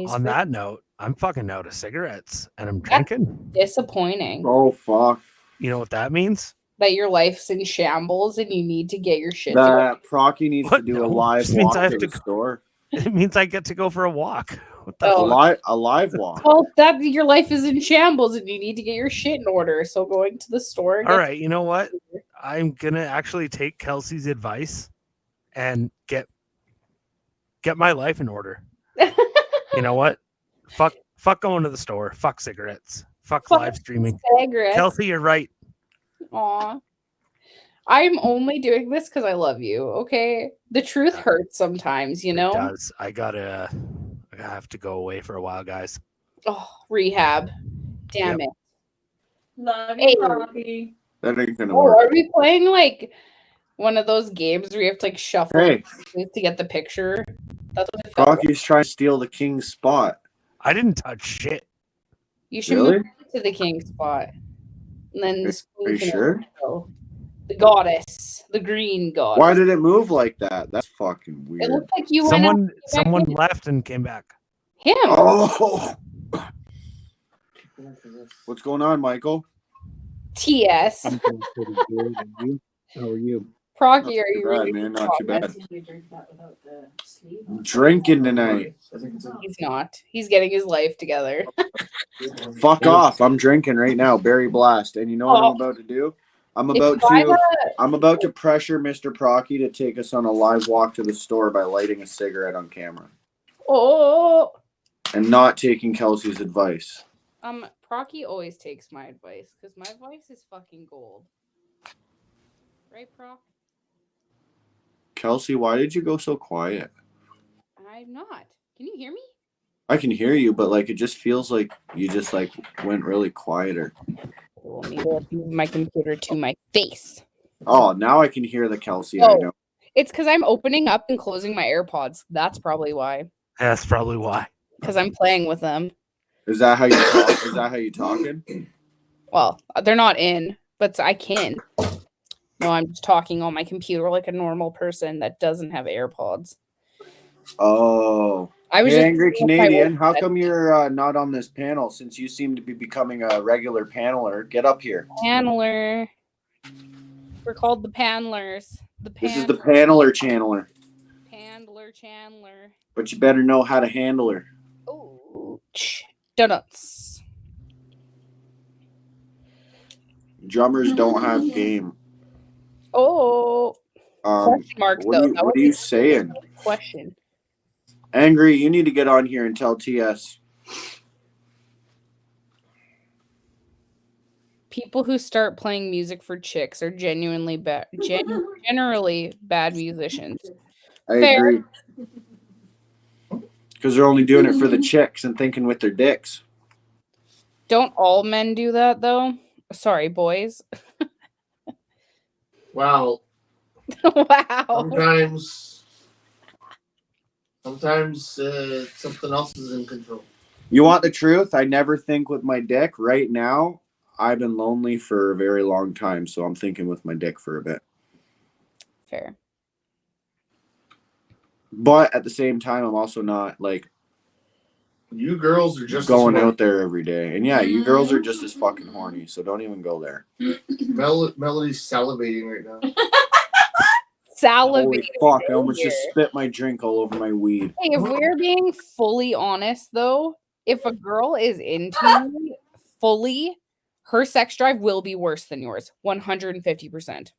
On that note, I'm fucking out of cigarettes and I'm drinking. Disappointing. Oh fuck. You know what that means? That your life's in shambles and you need to get your shit together. That Procky needs to do a live Just means walk I have to to the store. It means I get to go for a walk. What the Oh. fuck? A live walk. Well, that your life is in shambles and you need to get your shit in order. So going to the store. All right, you know what? I'm gonna actually take Kelsey's advice and get my life in order. You know what? Fuck going to the store. Fuck cigarettes. Fuck live streaming. Cigarettes. Kelsey, you're right. Aw. I'm only doing this because I love you, okay? The truth hurts sometimes, you know? It does. I have to go away for a while, guys. Oh, rehab. Damn it. Love Hey. you, Rocky. That ain't gonna Oh, work. are we playing like one of those games where you have to like shuffle Hey. to get the picture? That's what it felt like. Rocky's trying to steal the king's spot. I didn't touch shit. You should Really? move to the king spot. And then the Are screen you can sure? go. The goddess. The green goddess. Why did it move like that? That's fucking weird. It looked like you Someone went out and came back left and came back. in. Him. Oh. What's going on, Michael? TS. I'm doing pretty good. And you? How are you? Procky, are Too you bad, ready? man. for Not too bad. comments? Drinking tonight. He's not. He's getting his life together. Fuck off. I'm drinking right now. Berry Blast. And you know what I'm about to do? I'm about to pressure Mr. Procky to take us on a live walk to the store by lighting a cigarette on camera. Oh. And not taking Kelsey's advice. Procky always takes my advice because my advice is fucking gold. Right, Proc? Kelsey, why did you go so quiet? I'm not. Can you hear me? I can hear you, but like it just feels like you just like went really quieter. Let me move my computer to my face. Oh, now I can hear the Kelsey I know. It's because I'm opening up and closing my AirPods. That's probably why. That's probably why. Because I'm playing with them. Is that how you talk? Is that how you talking? Well, they're not in, but I can. No, I'm just talking on my computer like a normal person that doesn't have AirPods. Oh. I was hey, just Angry with my Canadian, how work come you're not on this panel since you seem to be becoming a regular paneler? Get up here. Paneler. We're called the panelers. This is the paneler channeler. Chandler. But you better know how to handle her. Oh, donuts. Drummers don't have game. Oh. Question mark, What, though. what are you saying? Question. Angry, you need to get on here and tell TS. People who start playing music for chicks are genuinely bad, generally bad musicians. I Fair. agree. Because they're only doing it for the chicks and thinking with their dicks. Don't all men do that, though? Sorry, boys. Wow. Wow. Sometimes something else is in control. You want the truth? I never think with my dick. Right now, I've been lonely for a very long time, so I'm thinking with my dick for a bit. Fair. But at the same time, I'm also not like You girls are just going as out there every day. And yeah, you girls are just as fucking horny, so don't even go there. Melody's salivating right now. Salivate. Holy fuck, I almost just spit my drink all over my weed. Hey, if we're being fully honest, though, if a girl is into you fully, her sex drive will be worse than yours, 150%.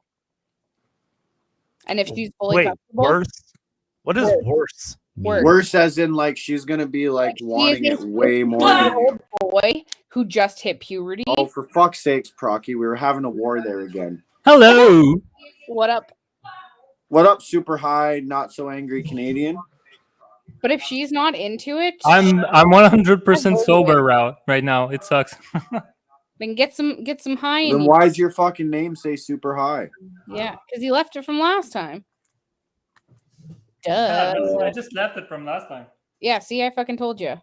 And if she's fully comfortable, worse? What is worse? Worse as in like she's gonna be like wanting it way more than you. Boy who just hit puberty. Oh, for fuck's sakes, Procky, we were having a war there again. Hello. What up? What up, super high, not so angry Canadian? But if she's not into it, I'm 100% sober right now. It sucks. then get some high in Then you. why's your fucking name say super high? Yeah, because you left it from last time. Yeah, Duh. I just left it from last time. Yeah, see, I fucking told you.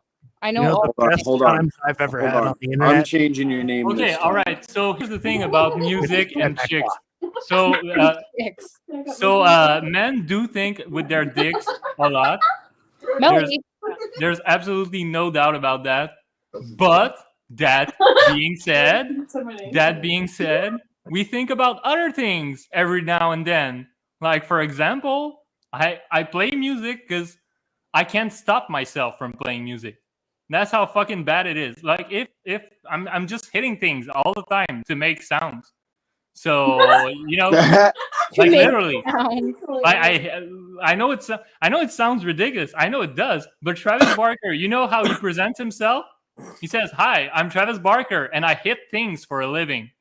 I know You know, all the best hold on. times I've ever Hold had on. on the internet. I'm changing your name. Okay, this all time. right. So here's the thing about music and chicks. So, men do think with their dicks a lot. There's absolutely no doubt about that. But that being said, we think about other things every now and then. Like, for example, I play music because I can't stop myself from playing music. That's how fucking bad it is. Like if I'm just hitting things all the time to make sounds. So you know, like literally, I know it sounds ridiculous. I know it does. But Travis Barker, you know how he presents himself? He says, "Hi, I'm Travis Barker, and I hit things for a living."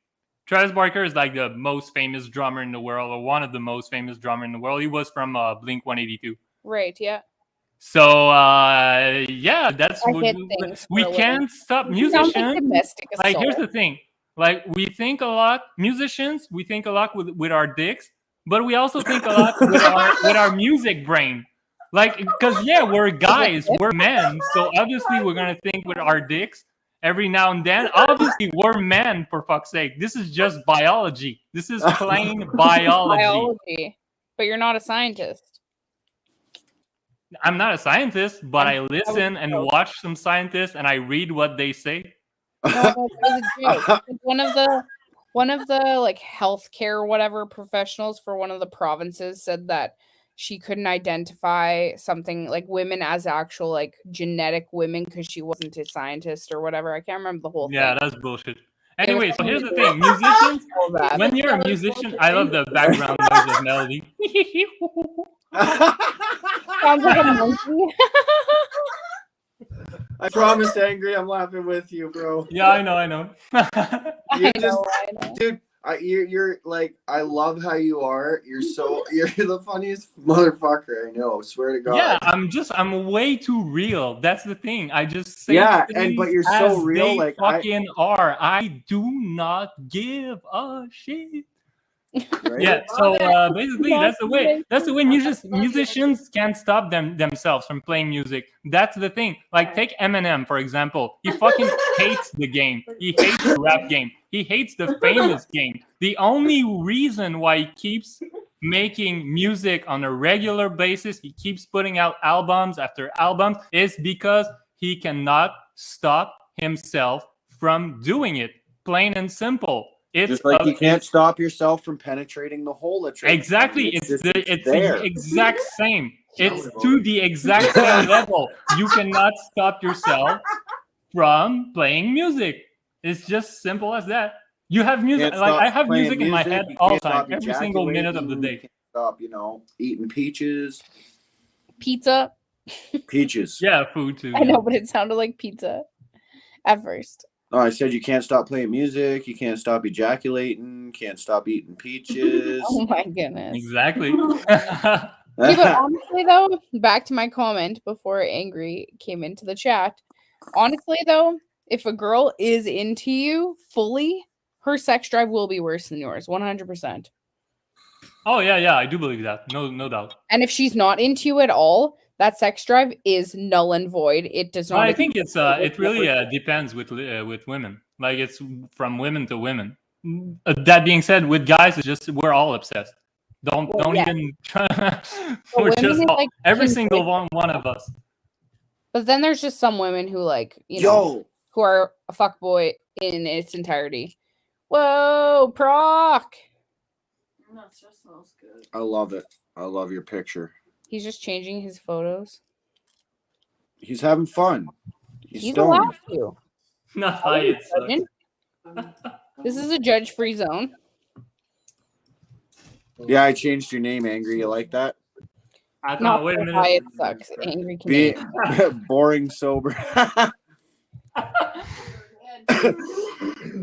Travis Barker is like the most famous drummer in the world, or one of the most famous drummer in the world. He was from Blink 182. Right, yeah. So yeah, that's what we can't stop musicians. Like here's the thing, like we think a lot, musicians, we think a lot with our dicks, but we also think a lot with our music brain. Like, because yeah, we're guys, we're men, so obviously we're gonna think with our dicks every now and then. Obviously, we're men, for fuck's sake. This is just biology. This is plain biology. But you're not a scientist. I'm not a scientist, but I listen and watch some scientists, and I read what they say. No, it was a joke. One of the like healthcare whatever professionals for one of the provinces said that she couldn't identify something like women as actual like genetic women because she wasn't a scientist or whatever. I can't remember the whole thing. Yeah, that's bullshit. Anyway, so here's the thing. Musicians, when you're a musician, I love the background noise of melody. Sounds like a monkey. I promise, Angry, I'm laughing with you, bro. Yeah, I know. Dude, you're like, I love how you are. You're the funniest motherfucker I know. Swear to God. Yeah, I'm way too real. That's the thing. I just say but you're so real. They like fucking are. I do not give a shit. Right? Yeah, so basically that's the way musicians can't stop themselves from playing music. That's the thing. Like take Eminem for example. He fucking hates the game. He hates the rap game. He hates the famous game. The only reason why he keeps making music on a regular basis, he keeps putting out albums after albums, is because he cannot stop himself from doing it. Plain and simple. It's just like you can't stop yourself from penetrating the hole that you're exactly. It's the exact same. It's to the exact same level. You cannot stop yourself from playing music. It's just simple as that. You have music. Like I have music in my head all the time, every single minute of the day. You can't stop, eating peaches. Pizza. Peaches. Yeah, food too. I know, but it sounded like pizza at first. No, I said you can't stop playing music. You can't stop ejaculating. Can't stop eating peaches. Oh my goodness. Exactly. But honestly, though, back to my comment before Angry came into the chat. Honestly, though, if a girl is into you fully, her sex drive will be worse than yours, 100%. Oh yeah, I do believe that. No doubt. And if she's not into you at all, that sex drive is null and void. It does not. I think it really depends with women. Like it's from women to women. That being said, with guys, it's just we're all obsessed. Don't even try. We're just all, like, every single one of us. But then there's just some women who like, you know, who are a fuckboy in its entirety. Whoa, Proc! That just smells good. I love it. I love your picture. He's just changing his photos. He's having fun. He's stoned. allowed to. Not This is a judge-free zone. Yeah, I changed your name, Angry. You like that? Not wait a why minute. it sucks. Angry Be Canadian. boring sober.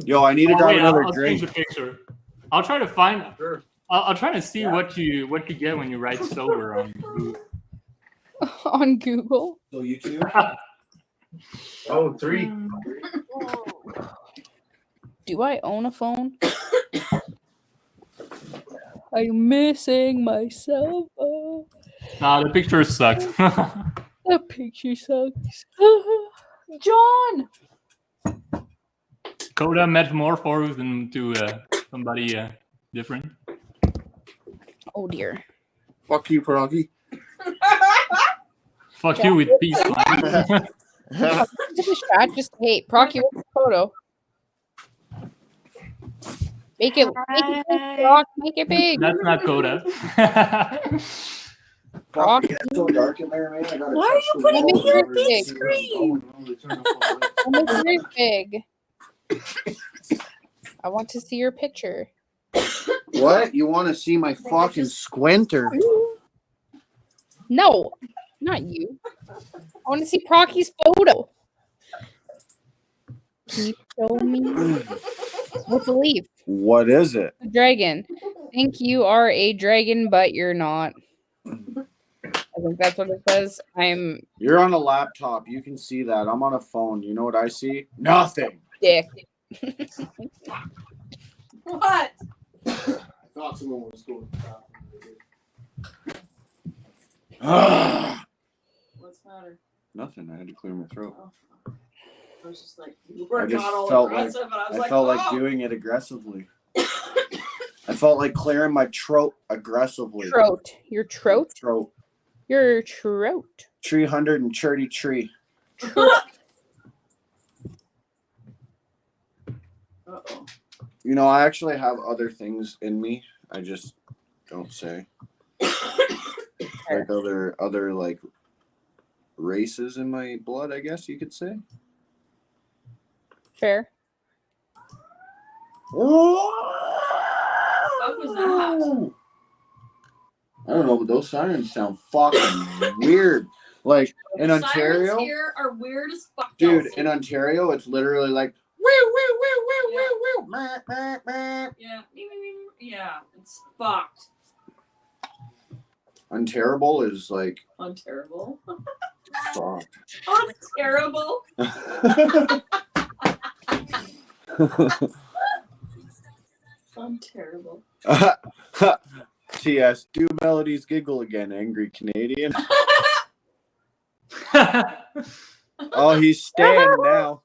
Yo, I need to grab wait, another I'll drink. change the picture. I'll try to find. I'll try to see what you get when you write sober on Google. On Google. So you too? Oh, 3. Do I own a phone? I'm missing myself. Nah, the picture sucks. The picture sucks. John! Coda metamorphosed into somebody different. Oh dear. Fuck you, Pierogi. Fuck you with peace. Just hey, Procky, what's the photo? Make it big, Proc, make it big. That's not Coda. Fuck, it's so dark in there, man. I gotta Why are you putting me on a big screen? Make it big. I want to see your picture. What? You want to see my fucking squinter? No, not you. I want to see Procky's photo. Can you show me? What's a leaf? What is it? A dragon. Think you are a dragon, but you're not. I think that's what it says. You're on a laptop. You can see that. I'm on a phone. You know what I see? Nothing. Dick. What? I thought someone was going to stop. What's the matter? Nothing. I had to clear my throat. I was just like, you were I just not all felt aggressive, like and I was I like, felt oh. like doing it aggressively. I felt like clearing my throat aggressively. Throat. Your throat? Throat. Your throat. 330 tree. Uh-oh. You know, I actually have other things in me. I just don't say. Like other like races in my blood, I guess you could say. Fair. What was that? I don't know, but those sirens sound fucking weird. Like in Ontario, Sirens here are weird as fuck. dude. In Ontario, it's literally like Yeah, yeah, it's fucked. Unterrible is like Unterrible. fucked. Terrible. I'm terrible. TS, do melodies giggle again, angry Canadian. Oh, he's staying now.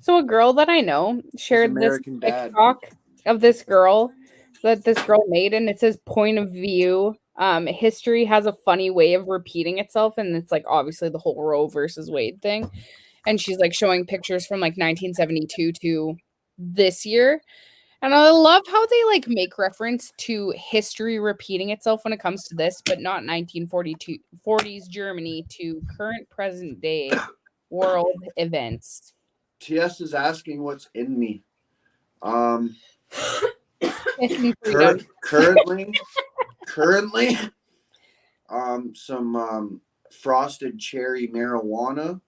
So a girl that I know shared this American Dad. TikTok of this girl that this girl made, and it says point of view. History has a funny way of repeating itself, and it's like obviously the whole Roe versus Wade thing. And she's like showing pictures from like 1972 to this year. And I love how they like make reference to history repeating itself when it comes to this, but not 1940s Germany to current present day world events. TS is asking what's in me. Currently, some frosted cherry marijuana,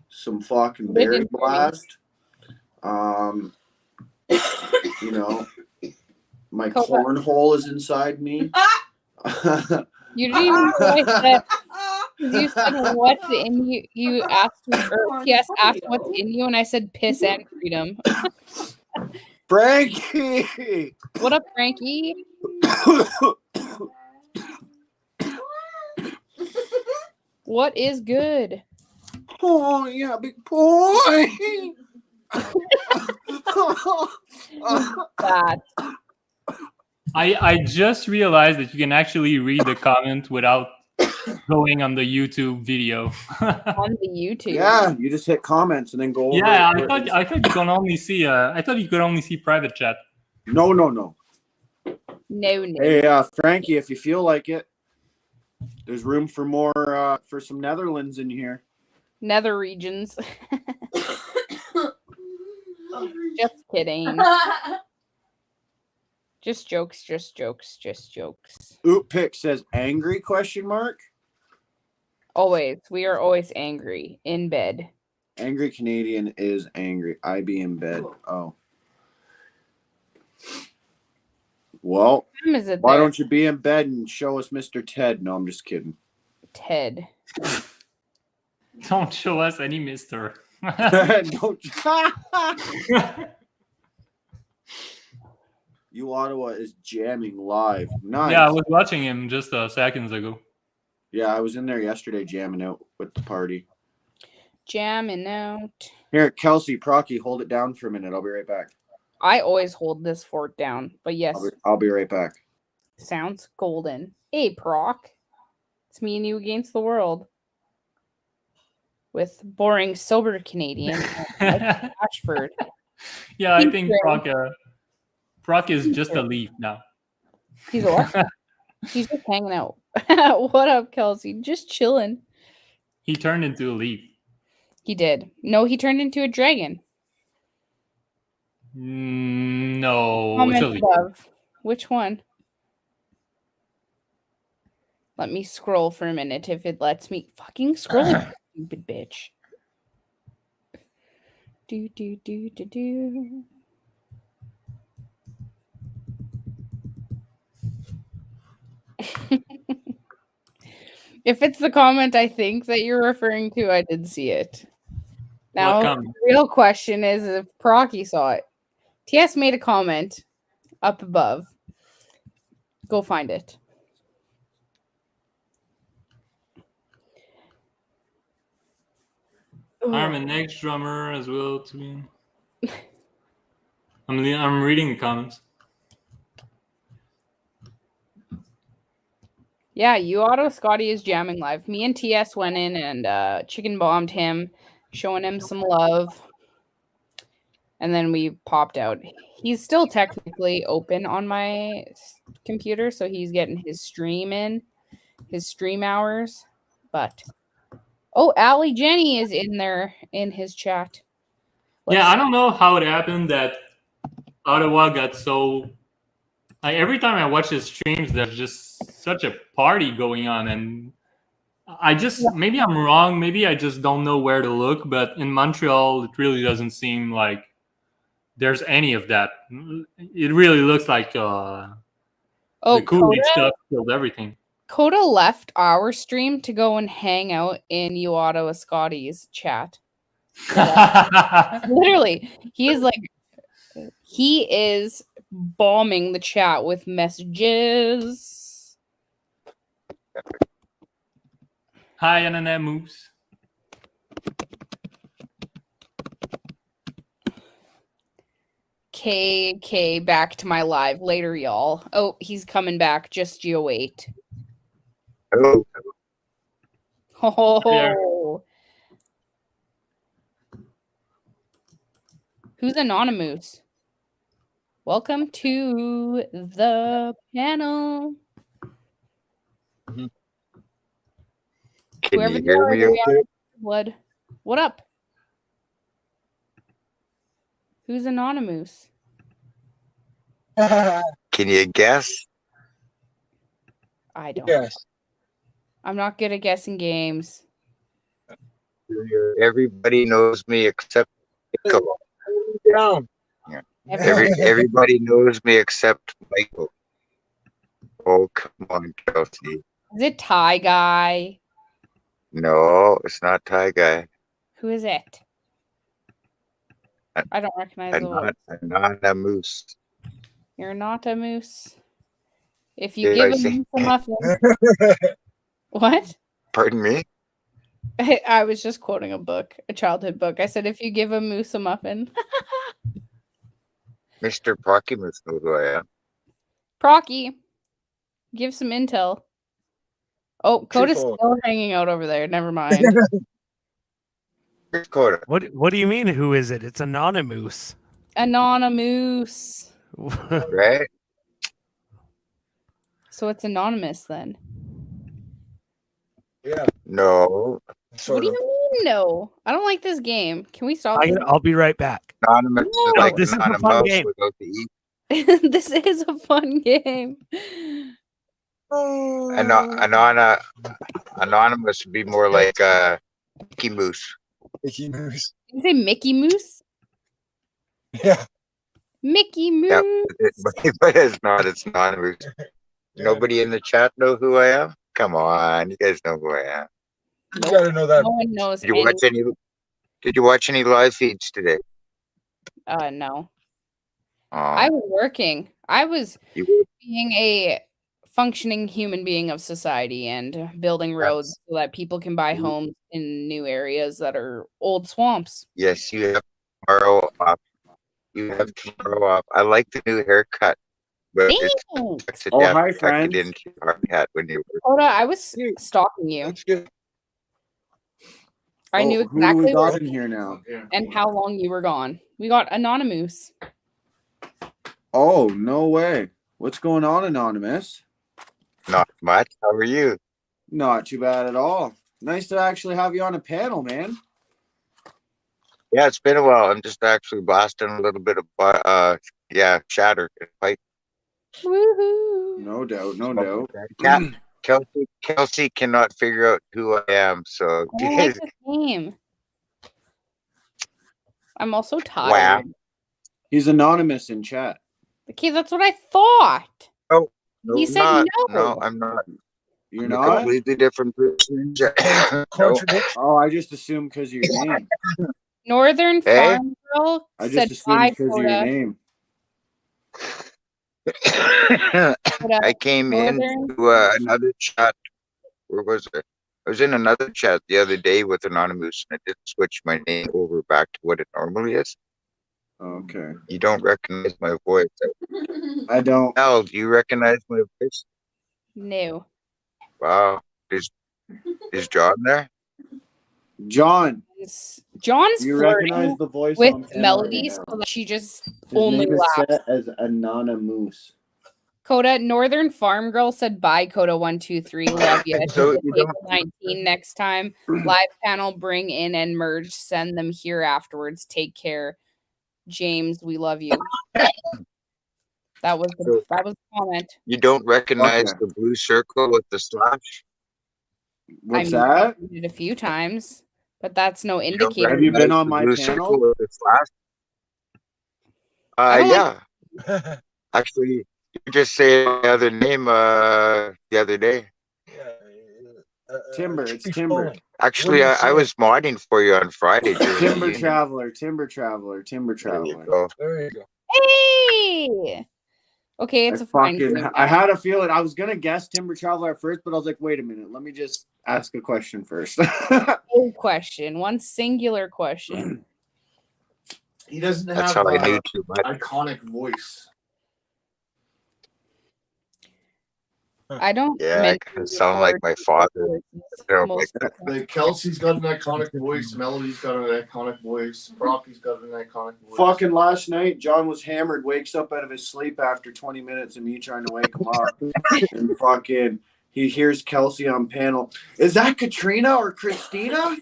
some fucking berry blast. You know, my cornhole is inside me. You didn't even know I said. You said what's in you. You asked me, or TS asked what's in you, and I said piss and freedom. Frankie, what up, Frankie? What is good? Oh yeah, big boy. That. I just realized that you can actually read the comment without going on the YouTube video. On the YouTube. Yeah, you just hit comments and then go over. Yeah, I thought you can only see. I thought you could only see private chat. No. No. Hey, Frankie, if you feel like it, there's room for more for some Netherlands in here. Nether regions. Just kidding. Just jokes. Oop Pick says angry ? Always. We are always angry. In bed. Angry Canadian is angry. I be in bed. Oh. Well, why don't you be in bed and show us Mr. Ted? No, I'm just kidding. Ted. Don't show us any mister. Don't. You Ottawa is jamming live. Nice. Yeah, I was watching him just seconds ago. Yeah, I was in there yesterday jamming out with the party. Jamming out. Here, Kelsey, Procky, hold it down for a minute. I'll be right back. I always hold this fort down, but yes. I'll be right back. Sounds golden. Hey, Proc. It's me and you against the world. With boring, sober Canadian. Ashford. Yeah, I think Proc is just a leaf now. He's a what? He's just hanging out. What up, Kelsey? Just chilling. He turned into a leaf. He did. No, he turned into a dragon. No, Comment it's a leaf. above. Which one? Let me scroll for a minute if it lets me. Fucking scroll, stupid bitch. Do. If it's the comment I think that you're referring to, I did see it. Now, the real question is if Procky saw it. TS made a comment up above. Go find it. I'm an ex-drummer as well. I'm reading the comments. Yeah, you Auto Scotty is jamming live. Me and TS went in and chicken bombed him, showing him some love. And then we popped out. He's still technically open on my computer, so he's getting his stream in, his stream hours. But Allie Jenny is in there in his chat. I don't know how it happened that Ottawa got so. Every time I watch his streams, there's just such a party going on, and maybe I'm wrong. Maybe I just don't know where to look. But in Montreal, it really doesn't seem like there's any of that. It really looks like the Kool-Aid stuff killed everything. Coda left our stream to go and hang out in you Ottawa Scotty's chat. Literally, he is bombing the chat with messages. Hi, Anana Moose. KK back to my live later, y'all. Oh, he's coming back. Just you wait. Hello. Oh. Who's Anonymous? Welcome to the panel. Can you hear me okay? Blood. What up? Who's Anonymous? Can you guess? I don't. Yes. I'm not good at guessing games. Everybody knows me except Michael. Yeah. Everybody knows me except Michael. Oh, come on, Kelsey. Is it Ty Guy? No, it's not Ty Guy. Who is it? I don't recognize the voice. I'm not a moose. You're not a moose. If you give a moose a muffin. What? Pardon me? I was just quoting a book, a childhood book. I said, if you give a moose a muffin. Mr. Proximus knows who I am. Procky, give some intel. Oh, Coda's Twofold. still hanging out over there. Never mind. Coda. What do you mean? Who is it? It's anonymous. Anonymous. Right? So it's anonymous then. Yeah. No. What do you mean no? I don't like this game. Can we stop this? I'll be right back. Anonymous is No. like This is a anonymous fun game. without the E. This is a fun game. Anonymous would be more like Mickey Moose. Mickey Mouse. Did you say Mickey Mouse? Yeah. Mickey Mouse. Yeah, but it's not. It's anonymous. Nobody in the chat know who I am? Come on, you guys know who I am. You gotta know that. No one knows. Did you watch any live feeds today? No. Oh, I was working. I was you were- being a functioning human being of society and building roads so that people can buy homes in new areas that are old swamps. Yes, you have tomorrow off. You have tomorrow off. I like the new haircut, but it's Thanks. to Oh, death hi, tucked friends. it into your hard hat when you were. Oda, I was stalking you. I knew Who do we exactly got what in here now? and how long you were gone. We got Anonymous. Oh, no way. What's going on, Anonymous? Not much. How are you? Not too bad at all. Nice to actually have you on a panel, man. Yeah, it's been a while. I'm just actually blasting a little bit of chatter and pipe. Woohoo! No doubt, no doubt. Kelsey cannot figure out who I am, so I don't like this game. I'm also tired. Wow. He's anonymous in chat. Okay, that's what I thought. Oh, He I'm said not. no. No, I'm not. You're I'm not? a completely different person. No. Oh, I just assumed because of your name. Northern Hey? Farm Girl I said just bye, assumed because of your Coda. name. I came Northern. into another chat. Where was it? I was in another chat the other day with Anonymous, and I did switch my name over back to what it normally is. Okay. You don't recognize my voice. I don't. Al, do you recognize my voice? No. Wow. Is John there? John. John's You flirting recognize the voice with on panel Melody, right so now. that she just His only name is laughs. set as Anonymous. Coda, Northern Farm Girl said bye, Coda123. Love you. So you Table 19 next time. Live panel, bring in and merge. Send them here afterwards. Take care. James, we love you. That was the comment. You don't recognize Okay. the blue circle with the slash? What's I that? did it a few times, but that's no You don't indicator. Have you been recognize on the my blue panel? circle with the slash? I don't Yeah. Actually, you just said the other name the other day. Timber. It's Timber. Actually, I was modding for you on Friday. Timber Traveler. Timber Traveler. Timber There you Traveler. go. There you go. Hey! Okay, it's a fine game. I had a feeling I was gonna guess Timber Traveler at first, but I was like, wait a minute, let me just ask a question first. One question, one singular question. He doesn't That's have how I knew too much. iconic voice. I don't. Yeah, I kind of sound like my father. Like Kelsey's got an iconic voice. Melody's got an iconic voice. Brocky's got an iconic voice. Fucking last night, John was hammered, wakes up out of his sleep after 20 minutes of me trying to wake him up. And fucking, he hears Kelsey on panel. Is that Katrina or Christina?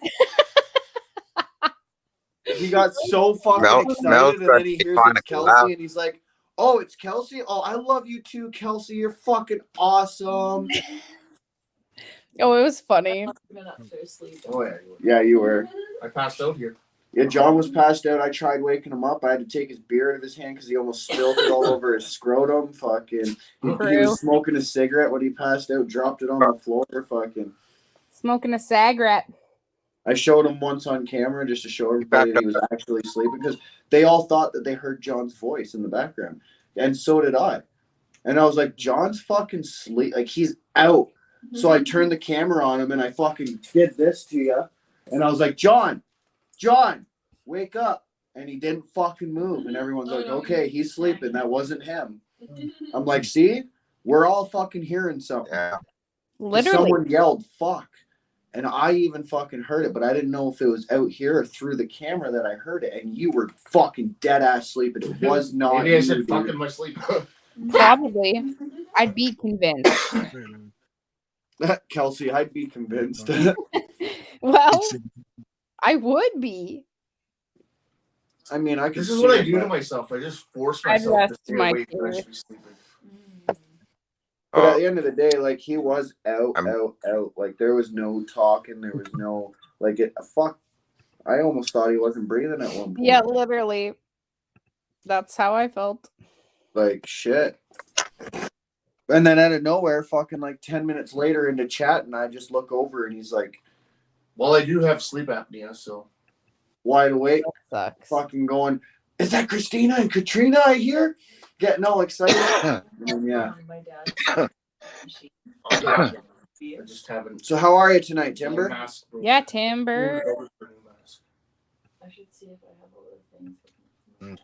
He got so fucking excited, and then he hears it's Kelsey, and he's like, oh, it's Kelsey? Oh, I love you too, Kelsey. You're fucking awesome. Oh, it was funny. Oh, yeah, you were. I passed out here. Yeah, John was passed out. I tried waking him up. I had to take his beer out of his hand because he almost spilled it all over his scrotum. Fucking, he was smoking a cigarette when he passed out, dropped it on the floor. Fucking smoking a cigarette. I showed him once on camera just to show everybody that he was actually sleeping because they all thought that they heard John's voice in the background, and so did I. And I was like, John's fucking sleep, like he's out. So I turned the camera on him and I fucking did this to you. And I was like, John, wake up. And he didn't fucking move. And everyone's like, okay, he's sleeping. That wasn't him. I'm like, see? We're all fucking hearing something. Yeah. Literally. Someone yelled, fuck. And I even fucking heard it, but I didn't know if it was out here or through the camera that I heard it. And you were fucking dead ass sleeping. It was not. Maybe I said fuck in my sleep. Probably. I'd be convinced. Kelsey, I'd be convinced. Well, I would be. I mean, I could. This is what I do to myself. I just force myself to stay awake when I should be sleeping. But at the end of the day, like, he was out. Like, there was no talking. There was no, like, fuck. I almost thought he wasn't breathing at one point. Yeah, literally. That's how I felt. Like, shit. And then out of nowhere, fucking like 10 minutes later into chat, and I just look over and he's like, well, I do have sleep apnea, so. Wide awake. That sucks. Fucking going, is that Christina and Katrina I hear? Getting all excited. And yeah. I just haven't. So how are you tonight, Timber? Yeah, Timber. I should see if I have other things.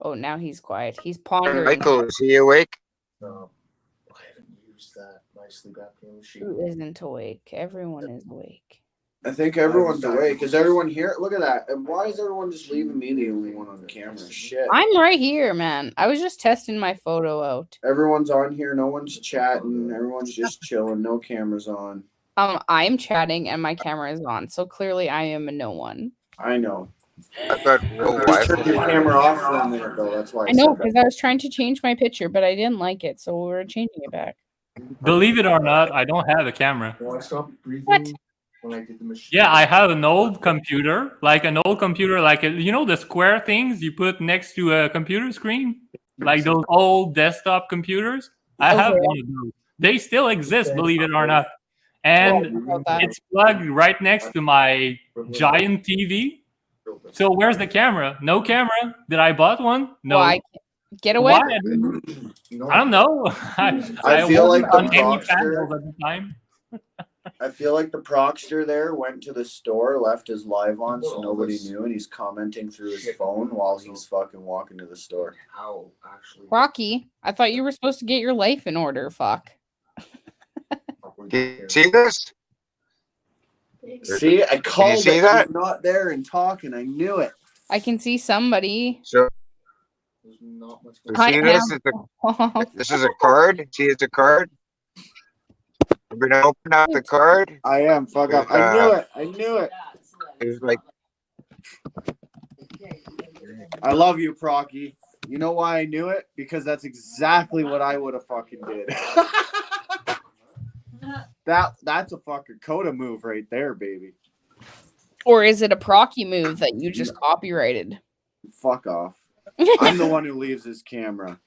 Oh, now he's quiet. He's pondering. Michael, is he awake? No, I haven't used that. My sleep apnea machine. Who isn't awake? Everyone is awake. I think everyone's awake. Is everyone here? Look at that. And why is everyone just leaving me the only one on camera? Shit. I'm right here, man. I was just testing my photo out. Everyone's on here. No one's chatting. Everyone's just chilling. No cameras on. I'm chatting and my camera is on. So clearly I am a no one. I know. I got no Just turned your camera off for a minute though. That's why I know, because I was trying to change my picture, but I didn't like it, so we're changing it back. Believe it or not, I don't have a camera. What? When I did the machine. Yeah, I have an old computer, like you know the square things you put next to a computer screen, like those old desktop computers. I have one of those. They still exist, believe it or not, and it's plugged right next to my giant TV. So where's the camera? No camera. Did I bought one? No. Why? Get away. Why? I don't know. I feel like wasn't the on any Proctor- panels at the time. I feel like the Proctor there went to the store, left his live on so nobody knew, and he's commenting through his phone while he's fucking walking to the store. How actually? Rocky, I thought you were supposed to get your life in order. Fuck. See this? See, I called it. see that? He's not there and talking. I knew it. I can see somebody. So, Hi, see this? This is a card. See, it's a card. We're gonna open up the card. I am. Fuck up. I knew it. I knew it. It's like I love you, Procky. You know why I knew it? Because that's exactly what I would have fucking did. That's a fucking Coda move right there, baby. Or is it a procky move that you just copyrighted? Fuck off. I'm the one who leaves his camera.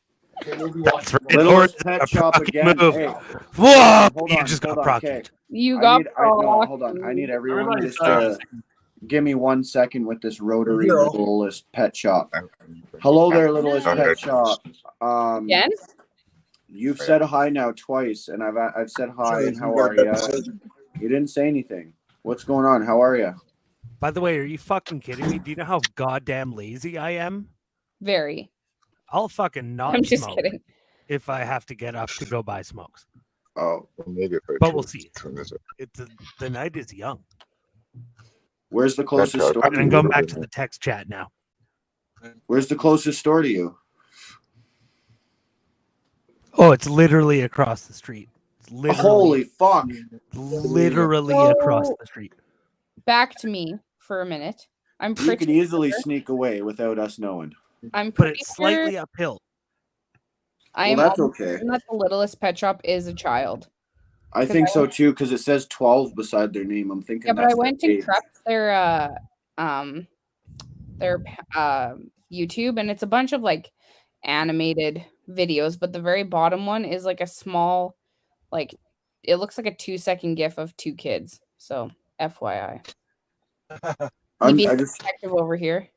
That's right. Littlest Pet Shop again. Move. Hey, Whoa! hold You on, just got hold on, procky. okay. You got no, hold on. I need everyone just to give me 1 second with this rotary Littlest Pet Shop. Hello there, Littlest Pet Shop. Again? You've said hi now twice, and I've said hi and how are you? You didn't say anything. What's going on? How are you? By the way, are you fucking kidding me? Do you know how goddamn lazy I am? Very. I'll fucking not I'm just smoke kidding. if I have to get up to go buy smokes. Oh, maybe. But we'll see. The night is young. Where's the closest store? And going back to the text chat now. Where's the closest store to you? Oh, it's literally across the street. It's literally, Holy fuck! Literally across the street. Back to me for a minute. I'm You pretty can easily sure- sneak away without us knowing. I'm But pretty it's slightly sure uphill. I Well, am that's almost okay. certain that the Littlest Pet Shop is a child. I think so too, because it says 12 beside their name. I'm thinking. Yeah, but I that's went their and age. crept their YouTube, and it's a bunch of like animated videos, but the very bottom one is like a small, like it looks like a 2-second gif of two kids. So FYI. You being detective over here.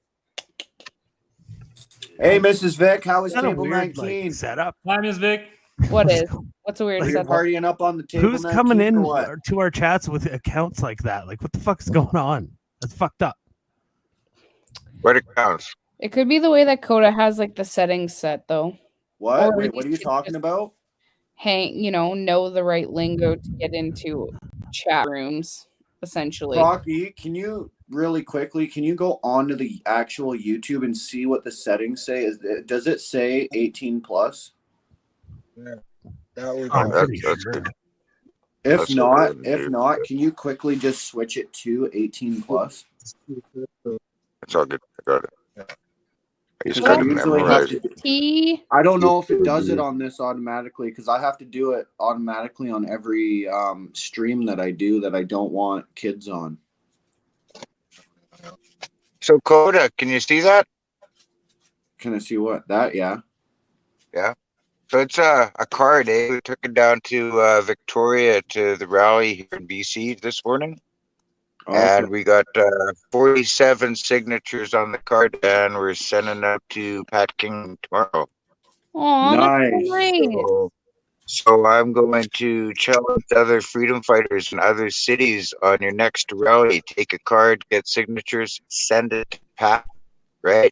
Hey, Mrs. Vic, how was Kinda table weird, 19? setup. Hi, Miss Vic. What is? What's a weird You're setup? partying up on the table. Who's now, coming Keith, or in what? to our chats with accounts like that? Like, what the fuck is going on? That's fucked up. What accounts? It could be the way that Coda has like the settings set though. What? Or Wait, what are you talking about? Know the right lingo to get into chat rooms, essentially. Rocky, can you really quickly, can you go onto the actual YouTube and see what the settings say? Does it say 18 plus? Yeah, that would. I'm pretty That's sure. good. If That's what I would not, do. can you quickly just switch it to 18 plus? It's all good. I got it. I just Because I got to usually have memorize to. it. I don't know if it does it on this automatically because I have to do it automatically on every stream that I do that I don't want kids on. So Coda, can you see that? Can I see what? That, yeah. Yeah. So it's a card, eh? We took it down to Victoria to the rally here in BC this morning. And we got 47 signatures on the card, and we're sending out to Pat King tomorrow. Oh, that's so nice. So I'm going to challenge other freedom fighters in other cities on your next rally. Take a card, get signatures, send it to Pat, right?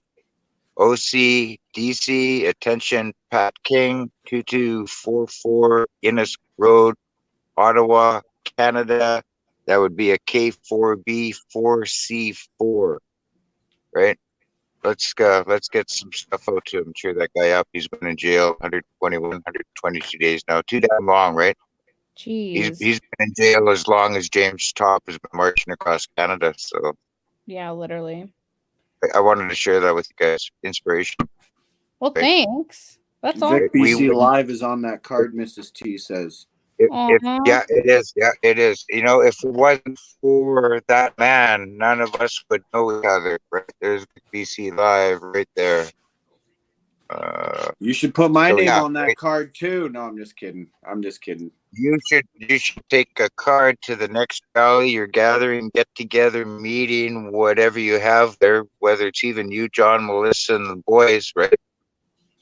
OC, DC, attention, Pat King, 2244 Innis Road, Ottawa, Canada. That would be a K4B 4C4, right? Let's get some stuff out to him. Cheer that guy up. He's been in jail 121, 122 days now. Too damn long, right? Jeez. He's been in jail as long as James Top has been marching across Canada. So Yeah, literally. I wanted to share that with you guys. Inspiration. Well, right? thanks. That's all. Vic BC Live is on that card, Mrs. T says. Yeah, it is. Yeah, it is. You know, if it wasn't for that man, none of us would know each other. Right? There's BC Live right there. You should put my name yeah, on that right. card too. No, I'm just kidding. You should take a card to the next rally you're gathering, get together, meeting, whatever you have there, whether it's even you, John, Melissa, and the boys, right?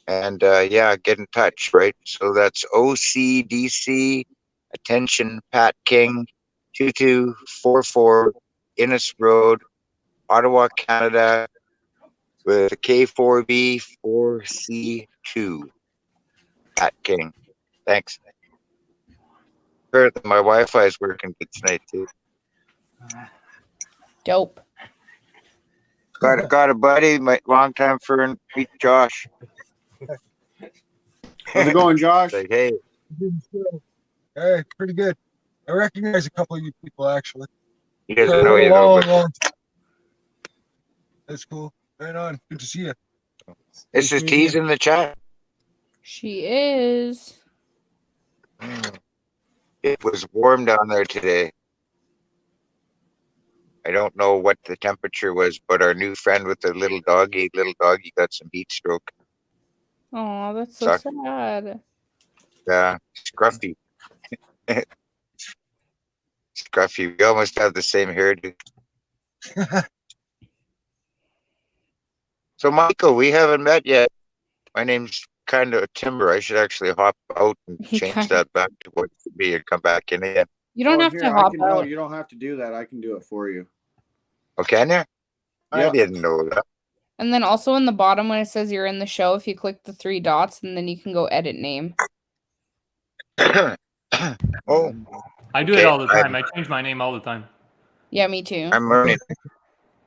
And yeah, get in touch, right? So that's OCDC, attention, Pat King, 2244 Innis Road, Ottawa, Canada, with a K4B 4C2. Pat King. Thanks. Apparently my Wi-Fi is working good tonight too. Dope. Got a buddy, my longtime friend, Pete Josh. How's it going, Josh? Like, hey. Hey, pretty good. I recognize a couple of you people actually. He doesn't know you though, but that's cool. Right on. Good to see you. this is T's in the chat. She is. It was warm down there today. I don't know what the temperature was, but our new friend with the little doggy got some heat stroke. Oh, that's so sad. Yeah, Scruffy. Scruffy. We almost have the same hairdo. So, Michael, we haven't met yet. My name's kind of Timber. I should actually hop out and change that back to what it should be and come back in again. You don't have to hop out. No, you don't have to do that. I can do it for you. Oh, can you? I didn't know that. And then also in the bottom when it says you're in the show, if you click the 3 dots, and then you can go edit name. Oh. I do it all the time. I change my name all the time. Yeah, me too. I'm learning.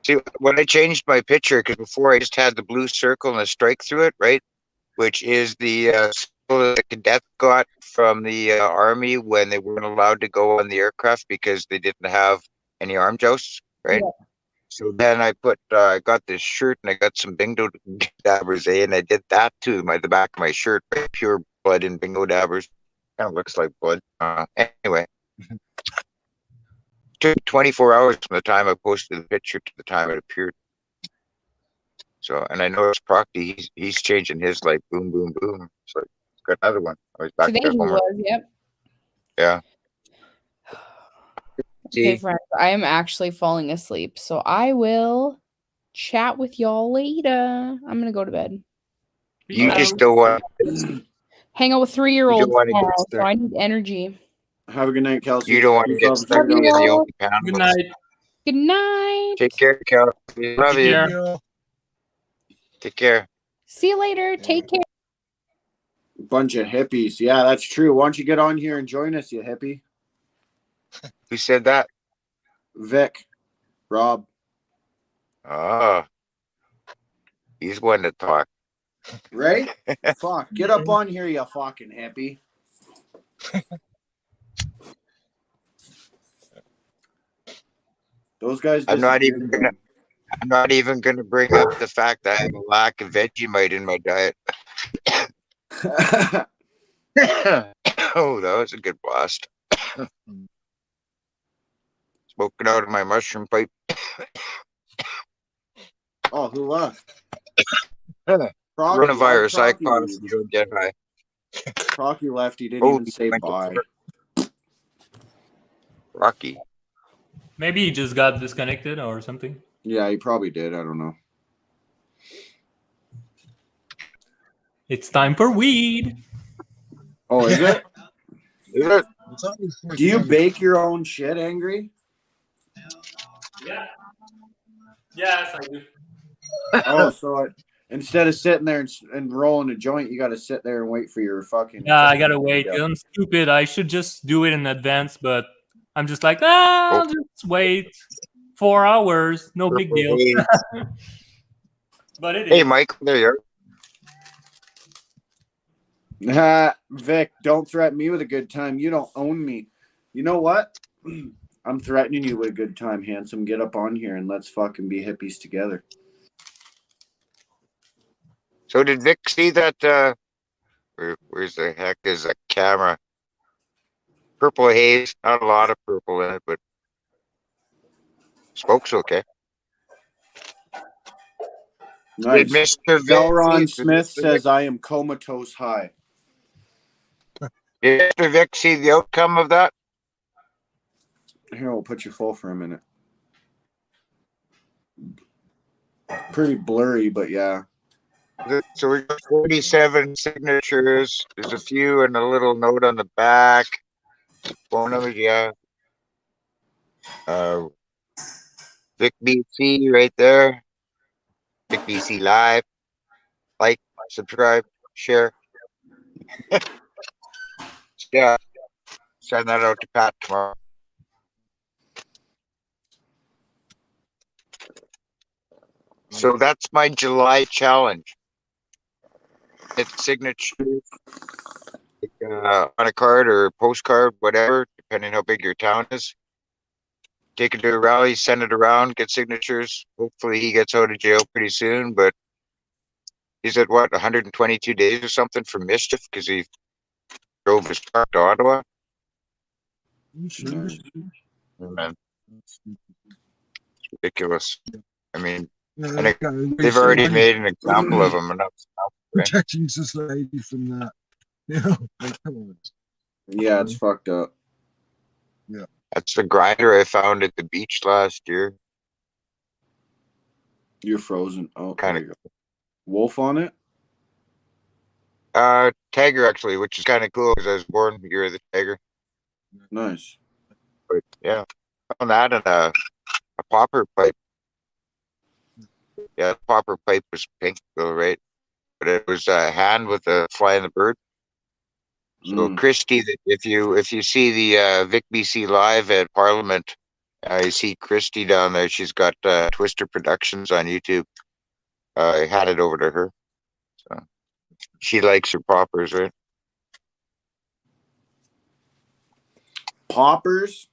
See, when I changed my picture, because before I just had the blue circle and a strike through it, right? Which is the symbol the cadets got from the Army when they weren't allowed to go on the aircraft because they didn't have any arm jousts, right? Yeah. So then I got this shirt and I got some bingo dabbers, and I did that too. The back of my shirt, right? Pure blood and bingo dabbers. Kind of looks like blood. Anyway. Took 24 hours from the time I posted the picture to the time it appeared. So, and I noticed Procty, he's changing his like boom, boom, boom. So he's got another one. I was back Today to he homework. was, yep. Yeah. Okay, friends, I am actually falling asleep, so I will chat with y'all later. I'm gonna go to bed. You just don't want. hang out with You 3-year-olds don't want to tomorrow, get so stuck. I need energy. Have a good night, Kelsey. You don't want to Keep get up the stuck Love freedom. you being the all. only panelist. Good night. Good night. Take care, Kelsey. Love Take you. care. Take care. See you later. Take care. Bunch of hippies. Yeah, that's true. Why don't you get on here and join us, you hippie? Who said that? Vic. Rob. Oh, he's one to talk. Right? Fuck. Get up on here, you fucking hippie. Those guys I'm not disappeared even again. gonna. I'm not even gonna bring up the fact that I have a lack of Vegemite in my diet. Oh, that was a good blast. Smoking out of my mushroom pipe. Oh, who left? Coronavirus. I caught it from Joe Get High. Rocky left. He didn't even say bye. Rocky. Maybe he just got disconnected or something. Yeah, he probably did. I don't know. It's time for weed. Oh, is it? Is it? Do you bake your own shit, Angry? Yeah. Yes, I do. Oh, so instead of sitting there and rolling a joint, you got to sit there and wait for your fucking. Yeah, I gotta wait. I'm stupid. I should just do it in advance, but I'm just like, I'll just wait 4 hours. No big deal. But it is. Hey, Mike, there you are. Vic, don't threaten me with a good time. You don't own me. You know what? I'm threatening you with a good time, handsome. Get up on here and let's fucking be hippies together. So did Vic see that? Where's the heck is that camera? Purple haze. Not a lot of purple in it, but smoke's okay. Nice. Did Mr. Delron Smith says I am comatose high. Did Mr. Vic see the outcome of that? Here, we'll put you full for a minute. Pretty blurry, but yeah. So we got 47 signatures. There's a few and a little note on the back. Phone number, yeah. Vic BC right there. Vic BC Live. Like, subscribe, share. Yeah. Send that out to Pat tomorrow. So that's my July challenge. It's signatures on a card or a postcard, whatever, depending how big your town is. Take it to a rally, send it around, get signatures. Hopefully he gets out of jail pretty soon, but he's at what, 122 days or something for mischief because he drove his truck to Ottawa. Man. It's ridiculous. I mean, they've already made an example of him. Protecting society from that. You know, like, come on. Yeah, it's fucked up. Yeah. That's the grinder I found at the beach last year. You're frozen. Oh, kind of. Wolf on it? Tiger actually, which is kind of cool because I was born the year of the tiger. Nice. But yeah, I found that and a popper pipe. Yeah, the popper pipe was pink though, right? But it was a hand with a fly in the bird. So Christy, if you see the Vic BC Live at Parliament, you see Christy down there. She's got Twister Productions on YouTube. I had it over to her. So she likes her poppers, right? Poppers?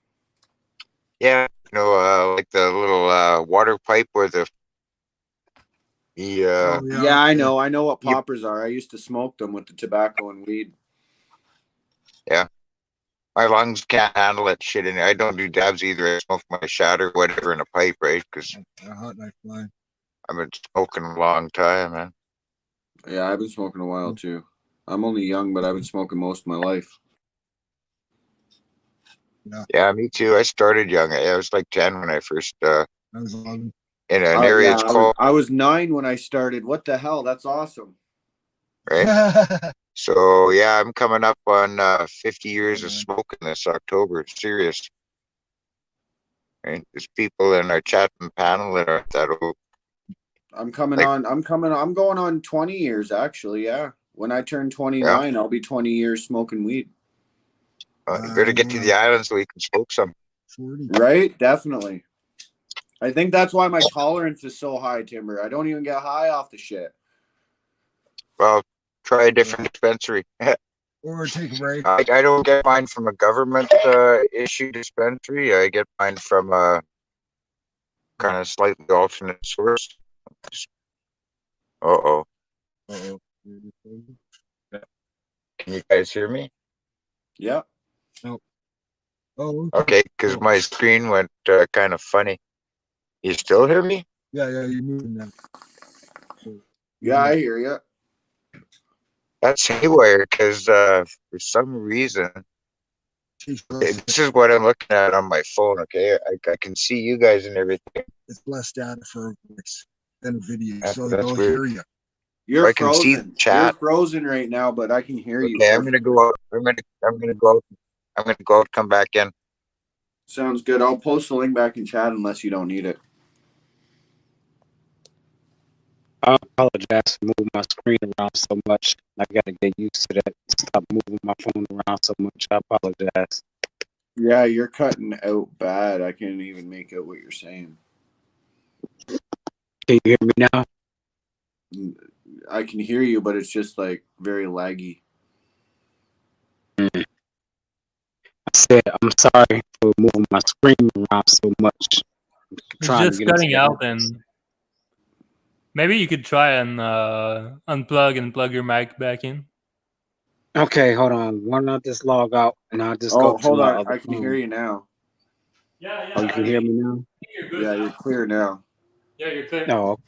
Yeah, you know, like the little water pipe where the yeah, I know what poppers are. I used to smoke them with the tobacco and weed. Yeah, my lungs can't handle that shit, and I don't do dabs either. I smoke my shatter, whatever, in a pipe, right? Because a hot knife line. I've been smoking a long time, man. Yeah, I've been smoking a while too. I'm only young, but I've been smoking most of my life. Yeah, me too. I started young. I was like 10 when I first I was 11. In an area it's called. I was 9 when I started. What the hell? That's awesome. Right. So yeah, I'm coming up on 50 years of smoking this October. Serious. Right? There's people in our chat and panel that aren't that old. I'm going on 20 years actually, yeah. When I turn 29, I'll be 20 years smoking weed. You better get to the island so we can smoke some. Right? Definitely. I think that's why my tolerance is so high, Timber. I don't even get high off the shit. Well, try a different dispensary. Or take a break. I don't get mine from a government issue dispensary. I get mine from a kind of slightly alternate source. Uh-oh. Uh-oh. Can you guys hear me? Yeah. No. Oh. Okay, because my screen went kind of funny. You still hear me? Yeah, you're moving now. Yeah, I hear you. That's haywire because for some reason, this is what I'm looking at on my phone. Okay, I can see you guys and everything. It's less data for voice than video, That's so they'll weird. hear you. You're I can frozen. see the chat. You're frozen right now, but I can hear you. Okay, I'm gonna go out. I'm gonna go out. I'm gonna go out. Come back in. Sounds good. I'll post the link back in chat unless you don't need it. I apologize for moving my screen around so much. I got to get used to that. Stop moving my phone around so much. I apologize. Yeah, you're cutting out bad. I can't even make out what you're saying. Can you hear me now? I can hear you, but it's just like very laggy. I said I'm sorry for moving my screen around so much. It's just cutting out, and maybe you could try and unplug and plug your mic back in. Okay, hold on. Why not just log out and I'll just Oh, go to hold my on. other I can phone. hear you now. Yeah. Oh, you can hear me now? Yeah, you're clear now. Yeah, you're clear. Oh, okay.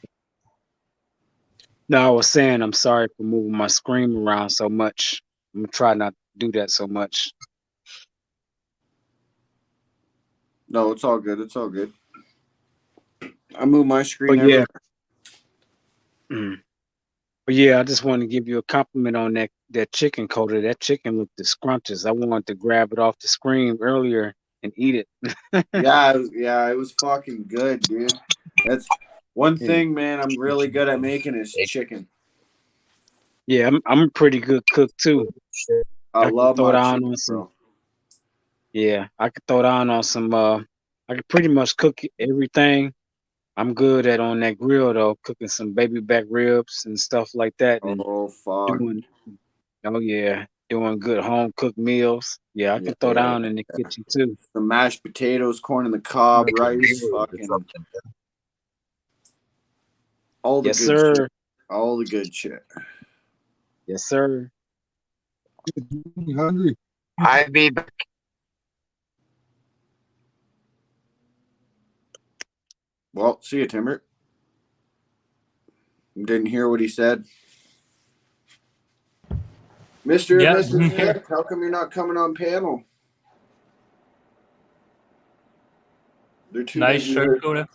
No, I was saying I'm sorry for moving my screen around so much. I'm gonna try not to do that so much. No, it's all good. It's all good. I move my screen But yeah. everywhere. But yeah, I just want to give you a compliment on that chicken coater. That chicken looked scrumptious. I wanted to grab it off the screen earlier and eat it. Yeah, it was fucking good, dude. That's one thing, man. I'm really good at making is chicken. Yeah, I'm a pretty good cook too. I love throw my down chicken, on some. bro. Yeah, I could throw down on some. I could pretty much cook everything. I'm good at on that grill though, cooking some baby back ribs and stuff like that. And Oh fuck. doing good home cooked meals. Yeah, I can throw down in the kitchen too. The mashed potatoes, corn in the cob, rice, fucking all the Yes, good sir. shit. All the good shit. Yes, sir. You hungry? I'd be back. Well, see you, Timber. Didn't hear what he said. Mr. Yeah. and Mrs. Nick, how come you're not coming on panel? They're too Nice busy shirt, here. Coda.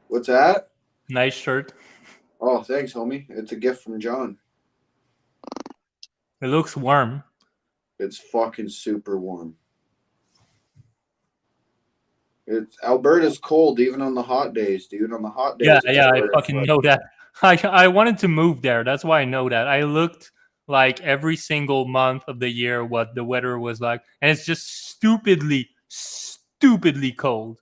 What's that? Nice shirt. Oh, thanks, homie. It's a gift from John. It looks warm. It's fucking super warm. Alberta's cold even on the hot days, dude. On the hot days. Yeah, I fucking know that. I wanted to move there. That's why I know that. I looked like every single month of the year what the weather was like, and it's just stupidly cold.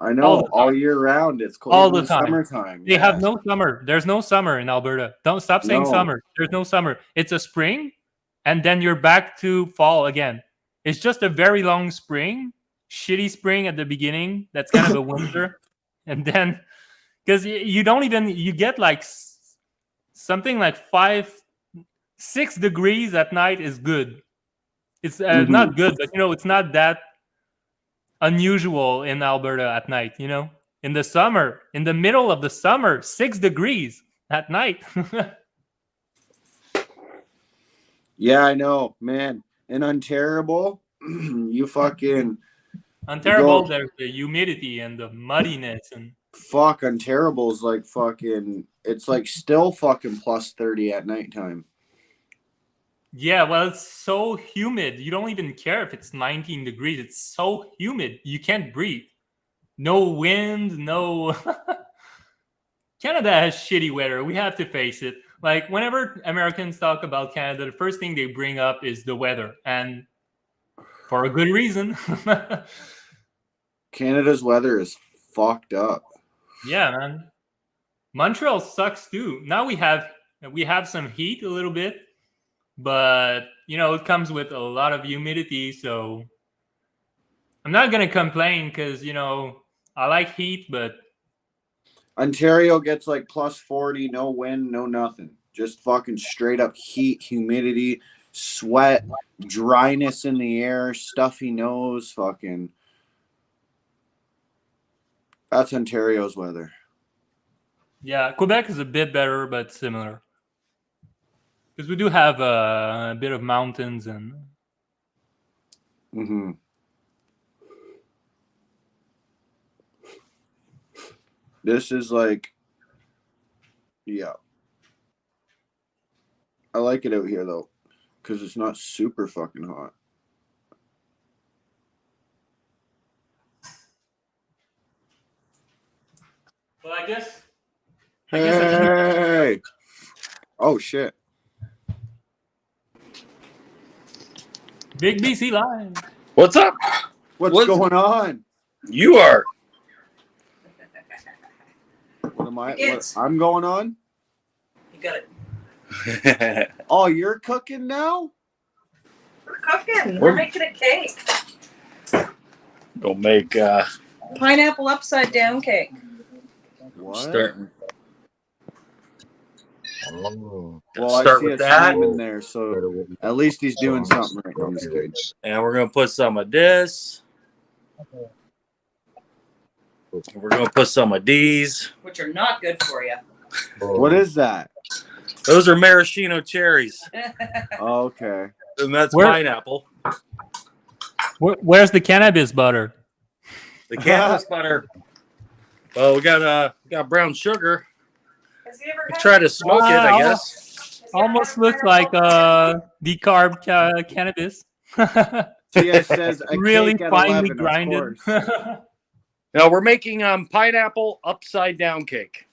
I know. All year round, it's cold. All in the the time. Summertime. They have no summer. There's no summer in Alberta. Don't stop saying No. summer. There's no summer. It's a spring, and then you're back to fall again. It's just a very long spring, shitty spring at the beginning. That's kind of a winter, and then because you don't even you get like something like 5-6 degrees at night is good. It's not good, but it's not that unusual in Alberta at night. In the summer, in the middle of the summer, 6 degrees at night. Yeah, I know, man. In Ontario, you fucking Ontario, there's the humidity and the muddiness and fuck. Ontario's like fucking. It's like still fucking plus 30 at nighttime. Yeah, well, it's so humid. You don't even care if it's 19 degrees. It's so humid. You can't breathe. No wind, no. Canada has shitty weather. We have to face it. Like, whenever Americans talk about Canada, the first thing they bring up is the weather. And for a good reason. Canada's weather is fucked up. Yeah, man. Montreal sucks too. Now we have some heat a little bit, but it comes with a lot of humidity, so I'm not gonna complain because I like heat, but Ontario gets like plus 40, no wind, no nothing. Just fucking straight up heat, humidity, sweat, dryness in the air, stuffy nose, fucking. That's Ontario's weather. yeah, Quebec is a bit better, but similar. Because we do have a bit of mountains and. Mm-hmm. This is like, yeah. I like it out here though, because it's not super fucking hot. Well, I guess. Hey! Oh shit! Big BC Live. What's up? What's going on? You are. What am I? It's- What I'm going on? You got it. Oh, you're cooking now? We're cooking. We're making a cake. Go make Pineapple upside down cake. What? starting. Well, Start I see with a that. stream in there, so at least he's doing something right now. I'm just kidding. And we're gonna put some of this. We're gonna put some of these. Which are not good for you. What is that? Those are maraschino cherries. Oh, okay. And that's Where- pineapple. Where's the cannabis butter? The cannabis butter. Well, we got brown sugar. Let's try to smoke it, I guess. Almost looks like decarb cannabis. Tia says a really cake at finely 11, of grinded. course. Now we're making pineapple upside down cake.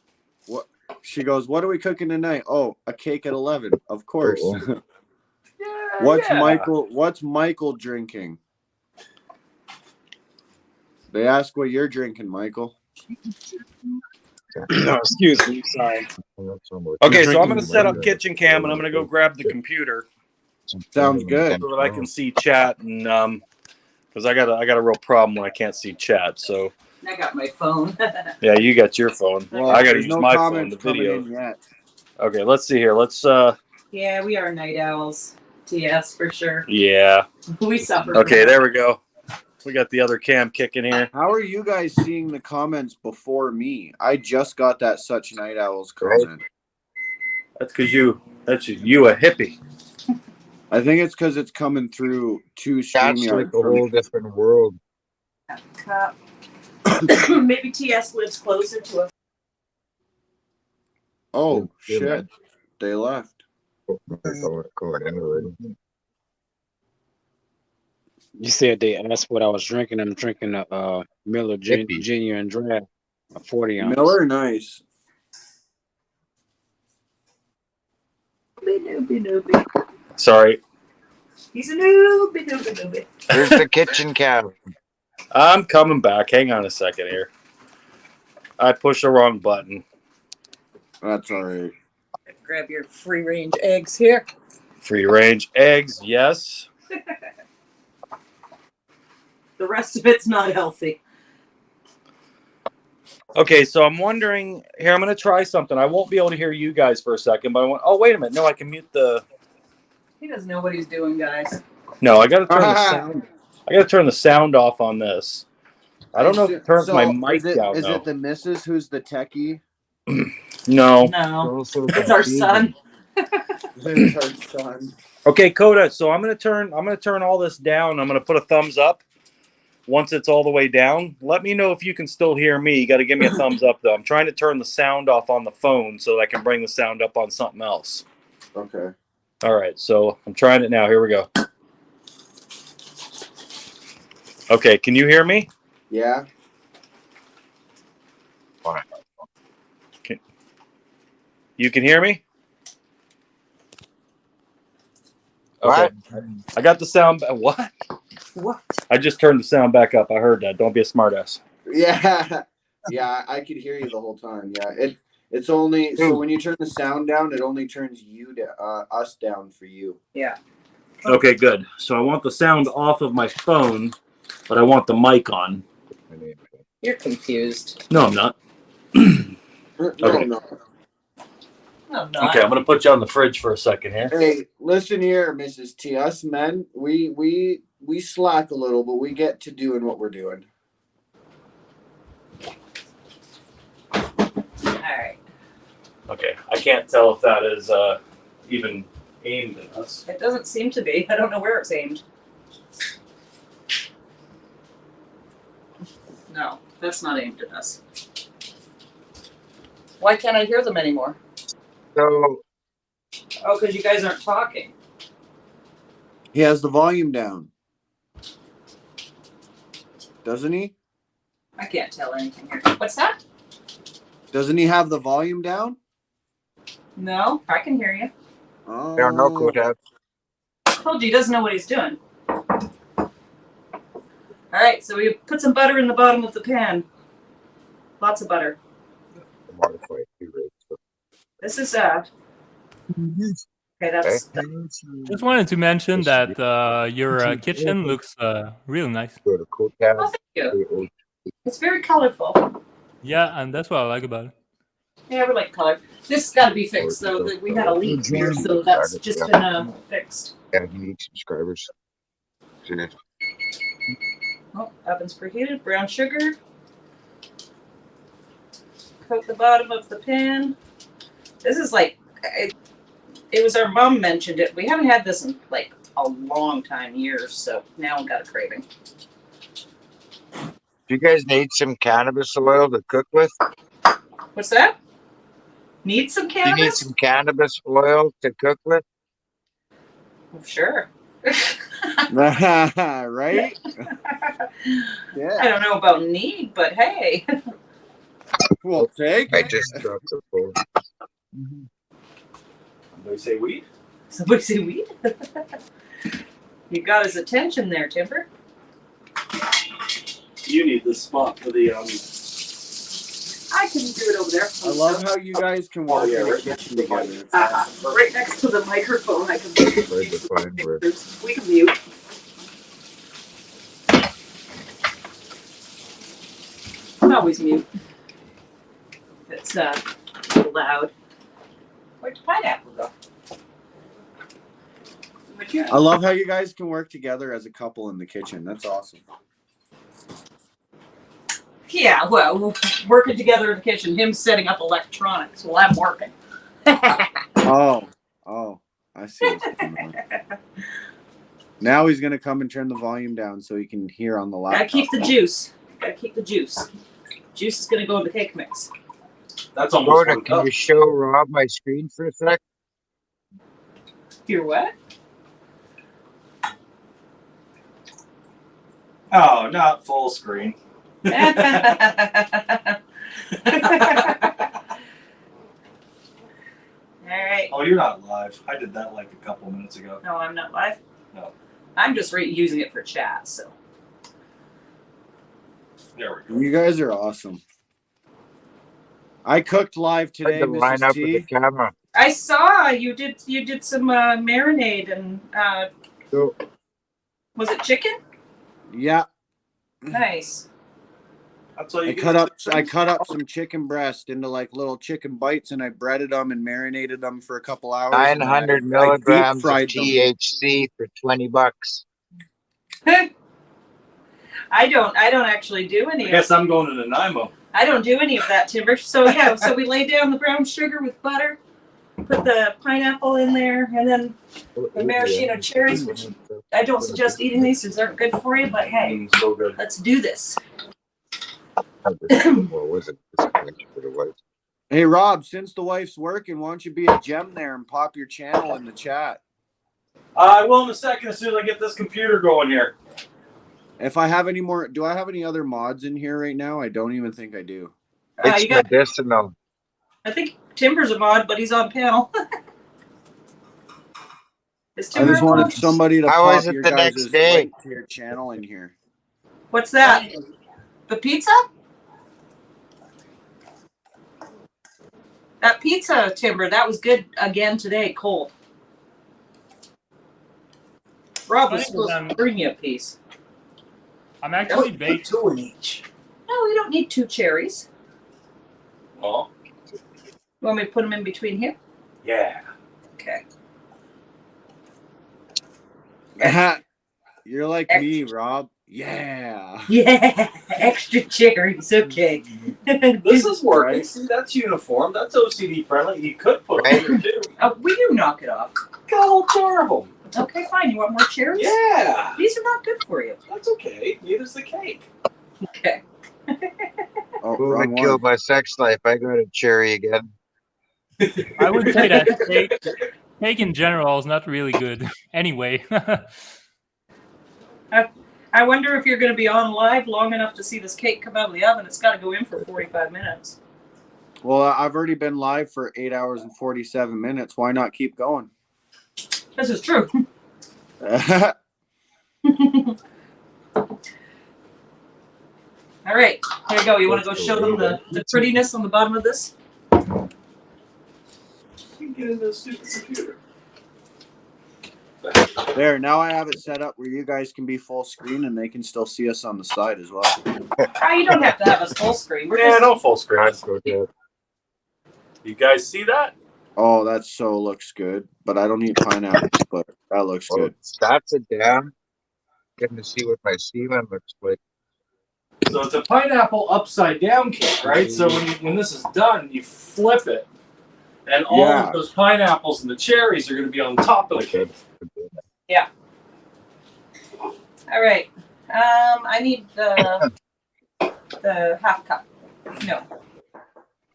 What? She goes, "What are we cooking tonight?" Oh, a cake at 11, of course. What's Michael drinking? They ask what you're drinking, Michael. No, excuse me. Sorry. Okay, so I'm gonna set up kitchen cam and I'm gonna go grab the computer. Sounds good. So that I can see chat and because I got a real problem when I can't see chat. So I got my phone. yeah, you got your phone. Well, I got to there's use no my phone. comments The coming video. in yet. Okay, let's see here. Let's Yeah, we are night owls. TS for sure. yeah. We suffer. Okay, there we go. We got the other cam kicking here. How are you guys seeing the comments before me? I just got that Such Night Owls comment. That's because you a hippie. I think it's because it's coming through two That's StreamYard. like a whole different world. Maybe TS lives closer to us. Oh shit! They left. You said they asked what I was drinking. I'm drinking a Miller Genuine Draft, a 40 ounce. Miller, nice. Noobie. Sorry. He's a noobie. Here's the kitchen cam. I'm coming back. Hang on a second here. I pushed the wrong button. That's all right. Grab your free range eggs here. Free range eggs, yes. The rest of it's not healthy. Okay, so I'm wondering here. I'm going to try something. I won't be able to hear you guys for a second, but I want. Oh, wait a minute. No, I can mute the. He doesn't know what he's doing, guys. No, I got to turn the sound. I got to turn the sound off on this. I don't know if it turns my mic down. Is though. it the missus who's the techie? No. No, it's our son. It's our son. Okay, Coda. So I'm gonna turn all this down. I'm gonna put a thumbs up once it's all the way down. Let me know if you can still hear me. You got to give me a thumbs up though. I'm trying to turn the sound off on the phone so that I can bring the sound up on something else. Okay. All right, so I'm trying it now. Here we go. Okay, can you hear me? Yeah. You can hear me? What? Okay. I got the sound. What? What? I just turned the sound back up. I heard that. Don't be a smartass. Yeah. Yeah, I could hear you the whole time. Yeah. It's only so when you turn the sound down, it only turns us down for you. Yeah. Okay, good. So I want the sound off of my phone, but I want the mic on. You're confused. No, I'm not. No, Okay. no. No, I'm not. Okay, I'm gonna put you on the fridge for a second here. Hey, listen here, Mrs. T. Us men, we slack a little, but we get to doing what we're doing. All right. Okay, I can't tell if that is even aimed at us. It doesn't seem to be. I don't know where it's aimed. No, that's not aimed at us. Why can't I hear them anymore? So, Oh, because you guys aren't talking. He has the volume down. Doesn't he? I can't tell anything here. What's that? Doesn't he have the volume down? No, I can hear you. Oh. I don't know, Kodak. Told you he doesn't know what he's doing. All right, so we put some butter in the bottom of the pan. Lots of butter. This is okay. That's Just wanted to mention that your kitchen looks real nice. oh, thank you. It's very colorful. Yeah, and that's what I like about it. Yeah, we like color. This has got to be fixed. So that we had a leak here, so that's just been fixed. Yeah, he needs subscribers. Oh, oven's preheated. Brown sugar. Coat the bottom of the pan. This is like it was our mom mentioned it. We haven't had this in like a long time, years. So now I've got a craving. Do you guys need some cannabis oil to cook with? What's that? Need some Do you cannabis? need some cannabis oil to cook with? Oh, sure. Right? Yeah. I don't know about need, but hey. We'll take I it. just dropped the phone. Somebody say weed? Somebody say weed? You got his attention there, Timber. You need this spot for the I can do it over there. I love how you guys can work in the kitchen together. It's awesome. Right next to the microphone, I can we can mute. I always mute. It's loud. Where'd the pineapple go? I love how you guys can work together as a couple in the kitchen. That's awesome. Yeah, well, we're working together in the kitchen. Him setting up electronics while I'm working. Oh, I see what's going on. Now he's gonna come and turn the volume down so he can hear on the laptop. Gotta keep the juice. Gotta keep the juice. Juice is gonna go in the cake mix. That's almost Kodak, can you show Rob my screen for a sec? You're what? Oh, not full screen. All right. Oh, you're not live. I did that like a couple minutes ago. No, I'm not live. No. I'm just using it for chat. So. There we go. You guys are awesome. I cooked live today, Line Mrs. up T. with the camera. I saw you did some marinade and was it chicken? Yeah. Nice. That's all you I cut up some chicken breast into like little chicken bites, and I breaded them and marinated them for a couple hours. 900 milligrams of THC for $20. I don't actually do any. I guess I'm going to Nanaimo. I don't do any of that, Timber. So yeah, so we lay down the brown sugar with butter, put the pineapple in there, and then the maraschino cherries, which I don't suggest eating these because they aren't good for you. But hey, so good. Let's do this. Hey Rob, since the wife's working, why don't you be a gem there and pop your channel in the chat? I will in a second as soon as I get this computer going here. If I have any more, do I have any other mods in here right now? I don't even think I do. It's You got, medicinal. I think Timber's a mod, but he's on panel. Is I Timber just a wanted mod? somebody to How pop is it your the guys' next day? link to your channel in here. What's that? The pizza? That pizza, Timber, that was good again today, cold. Rob was supposed to bring you a piece. I'm actually baked. Two in each. No, you don't need 2 cherries. Oh. You want me to put them in between here? Yeah. Okay. You're like me, Rob. Yeah. Yeah, extra cherries. Okay. This is working. Right? See, that's uniform. That's OCD friendly. You could put them here too. Will you knock it off? Got a whole jar of them. Okay, fine. You want more cherries? Yeah. These are not good for you. That's okay. Neither's the cake. Okay. Oh, Who wrong would kill one. my sex life? I got a cherry again. I would say that cake in general is not really good. Anyway. I wonder if you're going to be on live long enough to see this cake come out of the oven. It's got to go in for 45 minutes. Well, I've already been live for 8 hours and 47 minutes. Why not keep going? This is true. All right, here you go. You want to go show them the prettiness on the bottom of this? You can get into the stupid computer. There, now I have it set up where you guys can be full screen and they can still see us on the side as well. You don't have to have us full screen. We're Yeah, just... no full screen. You guys see that? Oh, that so looks good. But I don't eat pineapple, but that looks good. That's it down. Getting to see what my semen looks like. So it's a pineapple upside down cake, right? So when this is done, you flip it, and all of those pineapples and the cherries are going to be on top of the cake. Yeah. All right. I need the half cup. No.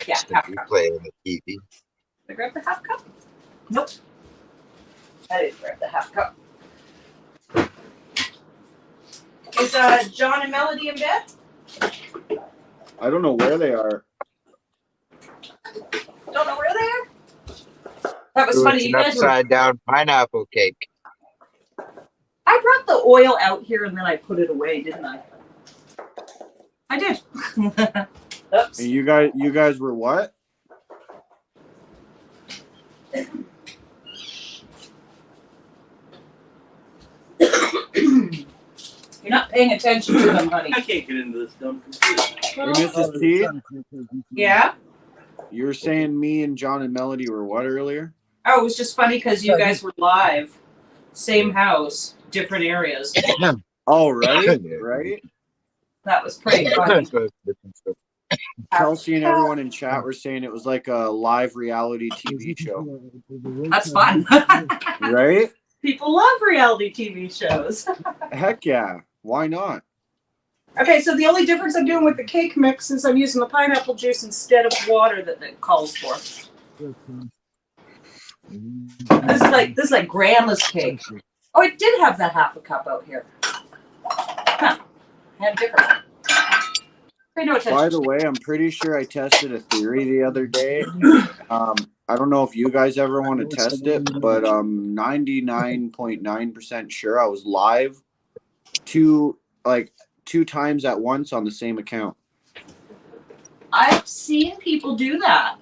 Yeah, half cup. Playing the TV. Did I grab the half cup? Nope. I didn't grab the half cup. Is John and Melody in bed? I don't know where they are. Don't know where they are? That was Ooh, funny. it's You an guys were... upside down pineapple cake. I brought the oil out here and then I put it away, didn't I? I did. Oops. And you guys were what? You're not paying attention to them, honey. I can't get into this dumb computer. Hey, Mrs. T? Yeah? You were saying me and John and Melody were what earlier? Oh, it was just funny because you guys were live. Same house, different areas. Oh, right? Right? That was pretty funny. Kelsey and everyone in chat were saying it was like a live reality TV show. That's fun. Right? People love reality TV shows. Heck yeah. Why not? Okay, so the only difference I'm doing with the cake mix is I'm using the pineapple juice instead of water that it calls for. This is like grandma's cake. Oh, it did have that half a cup out here. Huh. And different. Pay no attention. By the way, I'm pretty sure I tested a theory the other day. I don't know if you guys ever want to test it, but I'm 99.9% sure I was live two times at once on the same account. I've seen people do that.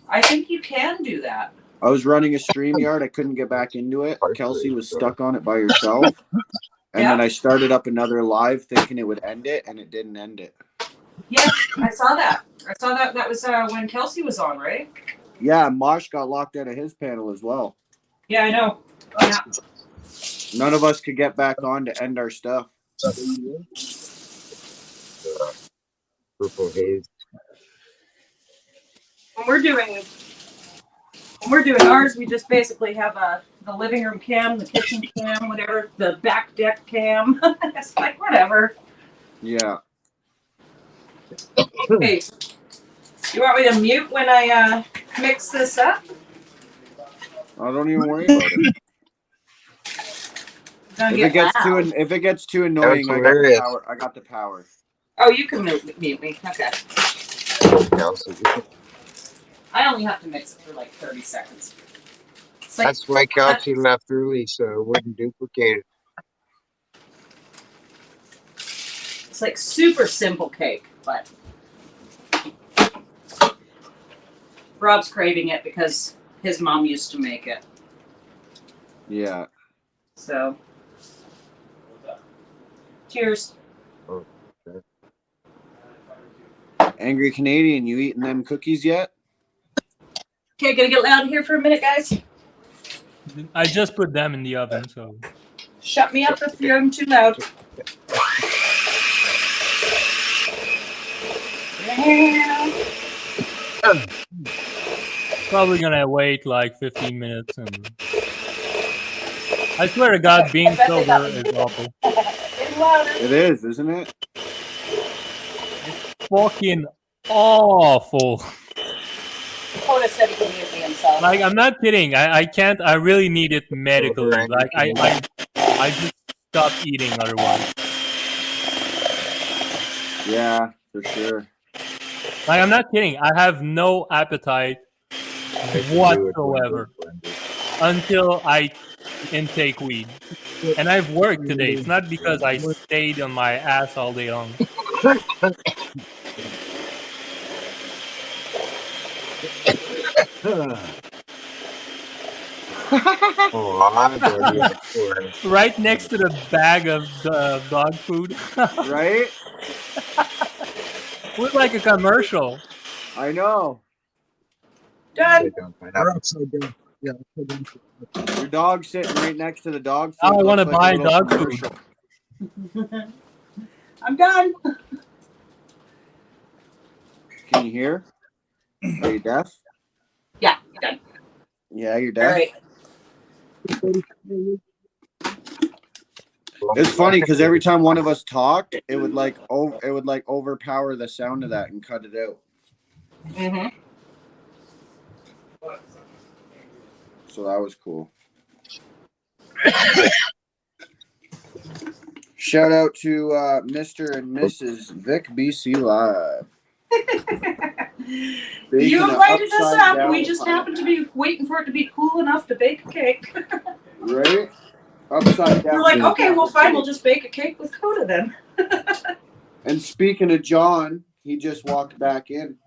I think you can do that. I was running a StreamYard. I couldn't get back into it. Kelsey was stuck on it by herself. And then I started up another live thinking it would end it, and it didn't end it. Yes, I saw that. That was when Kelsey was on, right? Yeah, Mosh got locked out of his panel as well. Yeah, I know. Yeah. None of us could get back on to end our stuff. Purple haze. When we're doing ours, we just basically have the living room cam, the kitchen cam, whatever, the back deck cam. It's like whatever. Yeah. Okay. You want me to mute when I mix this up? I don't even worry about it. Don't If get it gets loud. too annoying, I got the hilarious. power. I got the power. Oh, you can mute me. Okay. Kelsey. I only have to mix it for like 30 seconds. It's like, That's why Kelsey left early, so it wouldn't duplicate it. it's like super simple cake, but Rob's craving it because his mom used to make it. Yeah. So, cheers. Oh, okay. Angry Canadian, you eating them cookies yet? Okay, gonna get loud here for a minute, guys. I just put them in the oven, so. Shut me up if I'm too loud. Probably gonna wait like 15 minutes and. I swear to God, being sober is awful. It is, isn't it? Fucking awful. Dakota said he could mute me himself. Like, I'm not kidding. I can't. I really need it medically. Like, I just stop eating otherwise. Yeah, for sure. Like, I'm not kidding. I have no appetite whatsoever until I intake weed. And I've worked today. It's not because I stayed on my ass all day long. Right next to the bag of dog food. Right? Looked like a commercial. I know. Done. Yeah. Your dog's sitting right next to the dog food. Now I want to Looks like buy a little dog food. commercial. I'm done. Can you hear? Are you deaf? Yeah, done. Yeah, you're deaf. All right. It's funny because every time one of us talked, it would like overpower the sound of that and cut it out. Mm-hmm. So that was cool. Shout out to Mr. and Mrs. Vic BC Live. You invited us up. We just happened to be waiting for it to be cool enough to bake a cake. Right? Upside down. We're like, okay, well, fine. We'll just bake a cake with Coda then. And speaking of John, he just walked back in.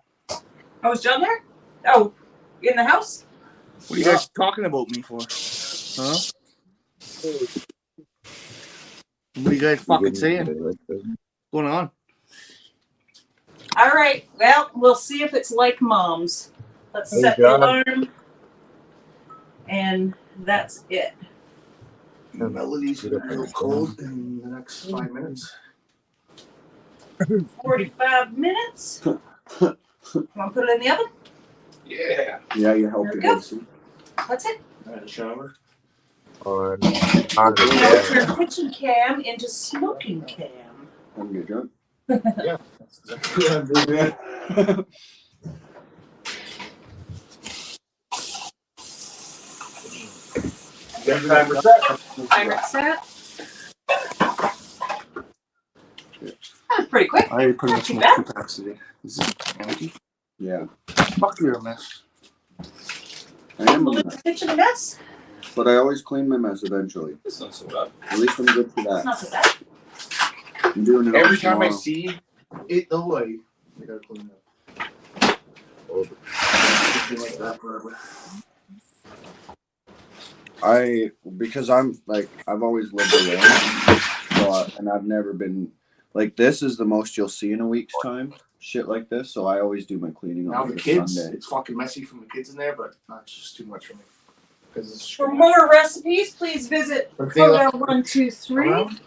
Oh, is John there? Oh, in the house? What are you guys talking about me for? Huh? What are you guys fucking saying? What's going on? All right. Well, we'll see if it's like Mom's. Let's Hey, set the John. alarm. And that's it. The melody's gonna be real cold in the next 5 minutes. 45 minutes. Want to put it in the oven? Yeah. Yeah, you helped There me. we go. That's it. I had a shower. On Now the turn kitchen cam into smoking cam. I'm good, drunk. Yeah. That's exactly what I'm doing. Timer set. Timer set. That was pretty quick. I pretty Not much too made bad. 2 packs today. Is it empty? Yeah. Fuck, you're a mess. I am a We'll leave mess. the kitchen a mess. But I always clean my mess eventually. It's not so bad. At least I'm good for It's that. not so bad. I'm doing it all Every time I tomorrow. see it though, I gotta clean it up. It's been like that forever. Because I'm like, I've always lived alone, so and I've never been like, this is the most you'll see in a week's time, shit like this. So I always do my cleaning Now on the the kids, Sunday. it's fucking messy from the kids in there, but not just too much for me. Because it's For more recipes, please visit But they left- Coda123.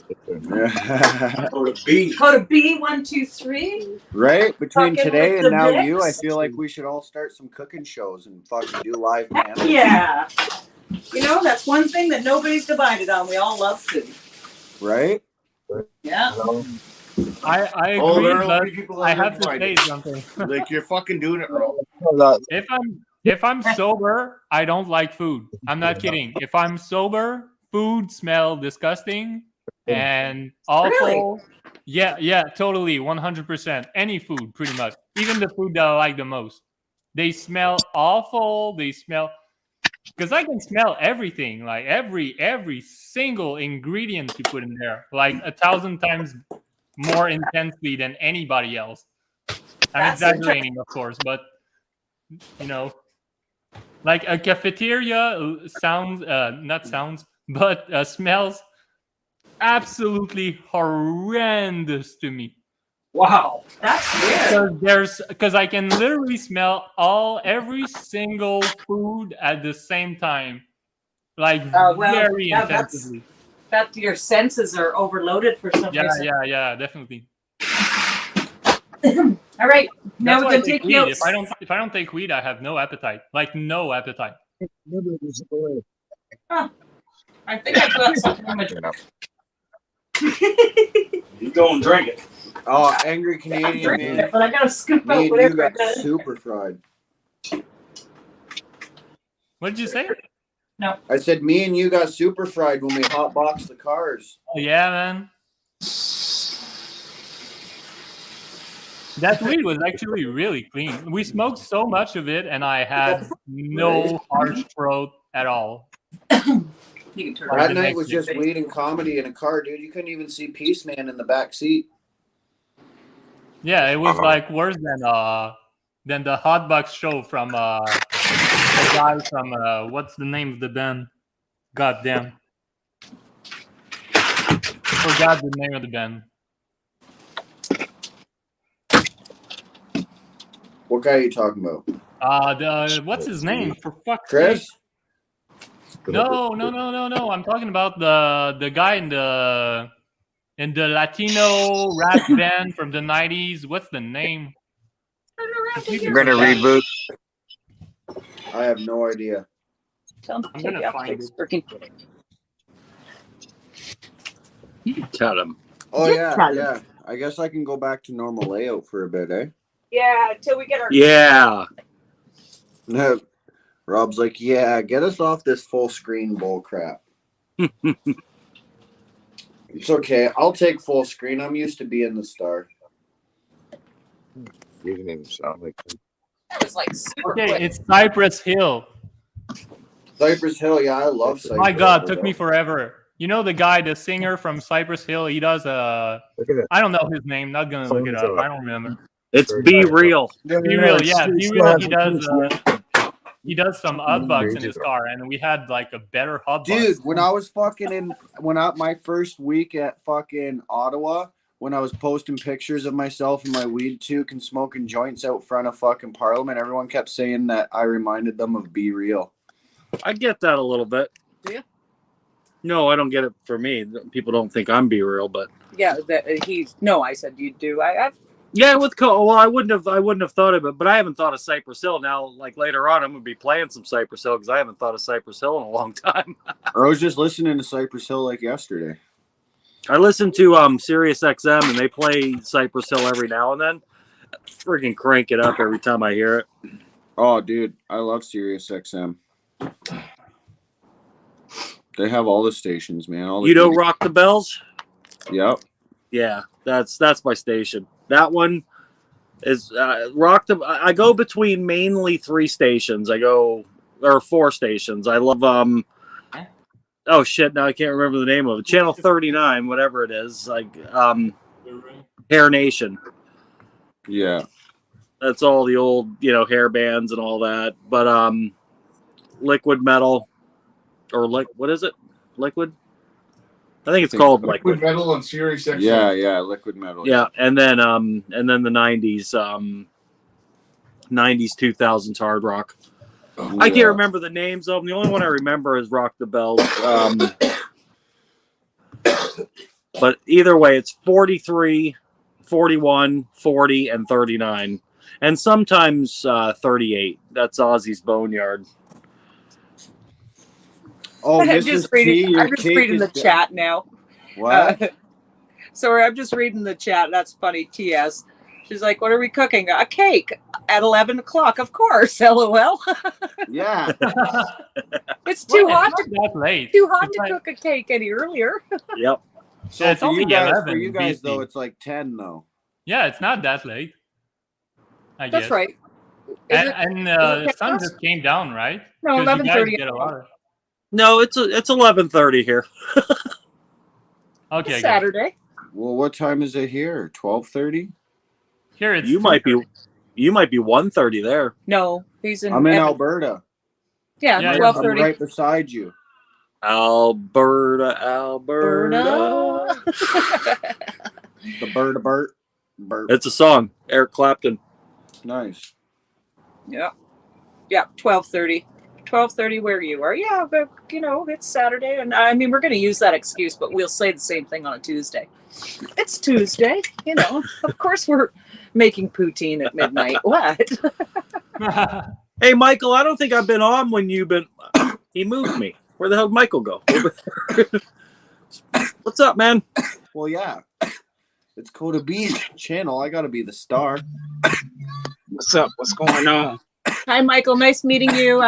Go to B. Coda B123. Right? Between Fucking today with and the now Vicks. you, I feel like we should all start some cooking shows and fucking do live panels. Yeah. You know, that's one thing that nobody's divided on. We all love food. Right? Yeah. I agree, Oh, there are but people I that have to say divided. something. Like, you're fucking doing it wrong. If I'm If I'm sober, I don't like food. I'm not kidding. If I'm sober, food smell disgusting and awful. Yeah, totally, 100%. Any food, pretty much. Even the food that I like the most. They smell awful. They smell because I can smell everything, like every single ingredient you put in there, like 1,000 times more intensely than anybody else. I'm That's exaggerating, of course, but you know, like a cafeteria sounds, not sounds, but smells absolutely horrendous to me. Wow. That's weird. Because I can literally smell every single food at the same time, like Well, very yeah, intensively. that your senses are overloaded for some reason. Yeah, definitely. All right, now That's we're why I gonna take take weed. notes. If I don't take weed, I have no appetite. Like no appetite. Huh. I think I've got something in my drink. You go and drink it. Oh, angry I'm Canadian drinking man. it, but I gotta scoop Me out and you whatever I got got. super fried. What did you say? No. I said me and you got super fried when we hotboxed the cars. Oh yeah, man. That weed was actually really clean. We smoked so much of it, and I had no harsh throat at all. You can turn That night was just weed and comedy in a car, dude. You couldn't even see Peace Man in the back seat. Yeah, it was like worse than the Hotbox show from the guy from what's the name of the band? God damn. Forgot the name of the band. What guy are you talking about? What's his name? For fuck's Chris? sake. No. I'm talking about the guy in the Latino rap band from the 90s. What's the name? You're gonna reboot. I have no idea. Tell him I'm to take gonna you off find the it. freaking. Tell him. Oh Just yeah, tell him. yeah. I guess I can go back to normal layout for a bit, eh? Yeah, until we get our. Yeah. Rob's like, yeah, get us off this full screen bull crap. It's okay. I'll take full screen. I'm used to being the star. You didn't even sound like him. That was like super Okay, quick. it's Cypress Hill. Cypress Hill, yeah, I love Cypress My God, Hill. took me forever. You know the guy, the singer from Cypress Hill? He does I don't know his name. Not gonna look it up. I don't remember. It's Be Real. Be Real, yeah. Be Real. He does some hotbox in his car, and we had like a better hotbox. Dude, when I was my first week at fucking Ottawa, when I was posting pictures of myself and my weed toque and smoking joints out front of fucking Parliament, everyone kept saying that I reminded them of Be Real. I get that a little bit. Do you? No, I don't get it for me. People don't think I'm Be Real, but Yeah, no. I said you do. yeah, well, I wouldn't have thought of it, but I haven't thought of Cypress Hill now. Like later on, I'm gonna be playing some Cypress Hill because I haven't thought of Cypress Hill in a long time. I was just listening to Cypress Hill like yesterday. I listen to Sirius XM and they play Cypress Hill every now and then. Freaking crank it up every time I hear it. Oh, dude, I love Sirius XM. They have all the stations, man. You know, Rock the Bells. Yep. Yeah, that's my station. That one is Rock the. I go between mainly 3 stations. or 4 stations. I love Oh shit! Now I can't remember the name of it. Channel 39, whatever it is, like Hair Nation. Yeah, that's all the old, hair bands and all that. But Liquid Metal, or what is it? Liquid. I think it's called Liquid Metal on Sirius XM. Yeah, Liquid Metal. Yeah, and then the 90s, 2000s hard rock. I can't remember the names of them. The only one I remember is Rock the Bells. But either way, it's 43, 41, 40, and 39. And sometimes 38. That's Ozzy's Boneyard. Oh, I'm just reading the chat now. What? Sorry, I'm just reading the chat. That's funny. TS. She's like, what are we cooking? A cake at 11 o'clock, of course. LOL. Yeah. It's too Well, hot it's to not that late. too hot It's to like- cook a cake any earlier. Yep. So Yeah, it's for only you guys, 11 though, BC. it's like 10 though. Yeah, it's not that late. I guess. That's right. And the sun just came down, right? No, 'Cause you guys 11:30. get a lot of. No, it's 11:30 here. Okay, It's good. Saturday. Well, what time is it here? 12:30. Here it's You might be 1:30 there. No, he's in. I'm in Evan- Alberta. Yeah, I'm 12:30. right beside you. Alberta. The Bert. It's a song. Eric Clapton. Nice. Yeah. Yeah, 12:30. 12:30 where you are. Yeah, but it's Saturday, and I mean we're going to use that excuse, but we'll say the same thing on a Tuesday. It's Tuesday, Of course we're making poutine at midnight. What? Hey, Michael, I don't think I've been on when you've been. He moved me. Where the hell did Michael go? What's up, man? Well, yeah. It's Coda B's channel. I got to be the star. What's up? What's going on? Hi, Michael. Nice meeting you.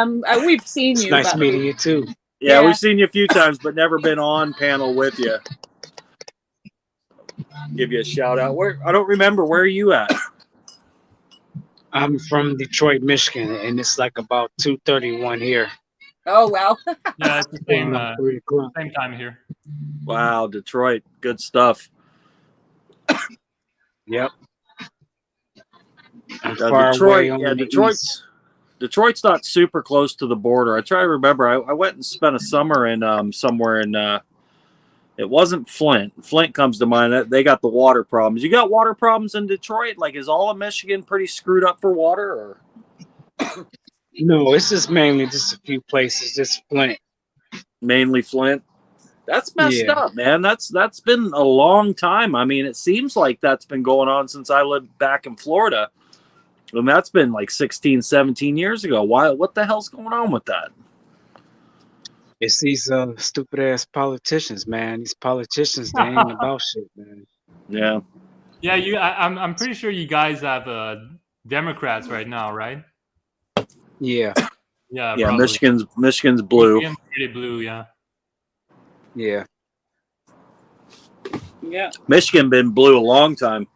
We've seen It's you. nice meeting you too. Yeah, we've seen you a few times, but never been on panel with you. Give you a shout out. I don't remember. Where are you at? I'm from Detroit, Michigan, and it's like about 2:31 here. Oh wow. Yeah, it's the same, 3 o'clock. same time here. Wow, Detroit. Good stuff. Yep. I'm Yeah, far Detroit. away on Yeah, the Detroit's not super close to the border. I try to remember. I went and spent a summer in somewhere in. It wasn't Flint. Flint comes to mind. They got the water problems. You got water problems in Detroit? Like, is all of Michigan pretty screwed up for water? Or? No, it's just mainly just a few places, just Flint. Mainly Flint. That's messed Yeah. up, man. That's been a long time. I mean, it seems like that's been going on since I lived back in Florida. And that's been like 16, 17 years ago. Why? What the hell's going on with that? It's these stupid ass politicians, man. These politicians, they ain't about shit, man. Yeah. Yeah, I'm pretty sure you guys have Democrats right now, right? Yeah. Yeah. Yeah, probably. Michigan's blue. Michigan's pretty blue, yeah. Yeah. Yeah. Michigan been blue a long time.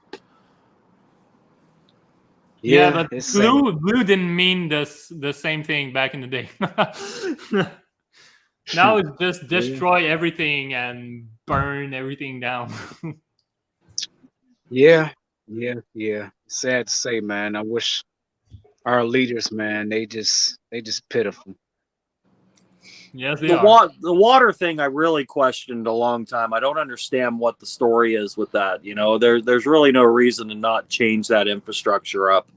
Yeah, but it's blue didn't mean the same thing back in the day. Now it's just destroy everything and burn everything down. Yeah. Sad to say, man. I wish our leaders, man, they just pitiful. Yes, they The are. water thing I really questioned a long time. I don't understand what the story is with that. There's really no reason to not change that infrastructure up.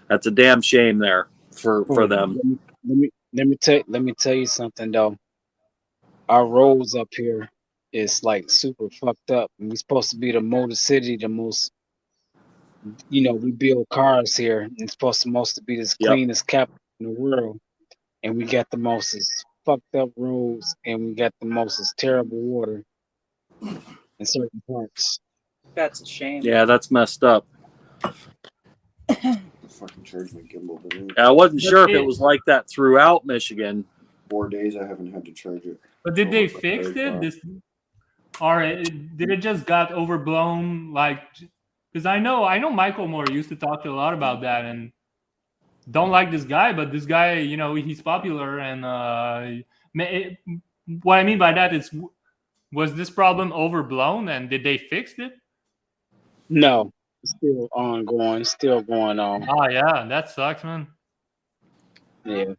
That's a damn shame there for them. Let me tell you something though. Our roads up here is like super fucked up. And we're supposed to be the motor city, the most. We build cars here. And it's supposed to be this cleanest capital in the world, and we got the most fucked up roads, and we got the most terrible water in certain parts. That's a shame. Yeah, that's messed up. Fucking charge my gimbal. I wasn't sure if it was like that throughout Michigan. 4 days I haven't had to charge it. But did they fix it? Or did it just got overblown? Like, because I know Michael Moore used to talk to a lot about that, and don't like this guy, but this guy, he's popular, and what I mean by that is, was this problem overblown, and did they fix it? No, it's still ongoing. It's still going on. Oh yeah, that sucks, man. Yeah.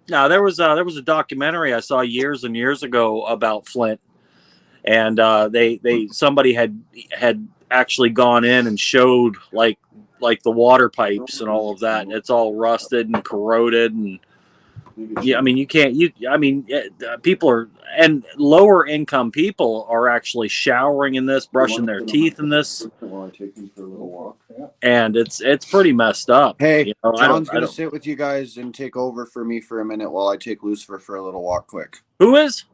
Now there was a documentary I saw years and years ago about Flint, and somebody had actually gone in and showed like the water pipes and all of that, and it's all rusted and corroded, and people are, and lower income people are actually showering in this, brushing their teeth in this, and it's pretty messed up. Hey, I John's don't- gonna sit with you guys and take over for me for a minute while I take Lucifer for a little walk quick. Who is?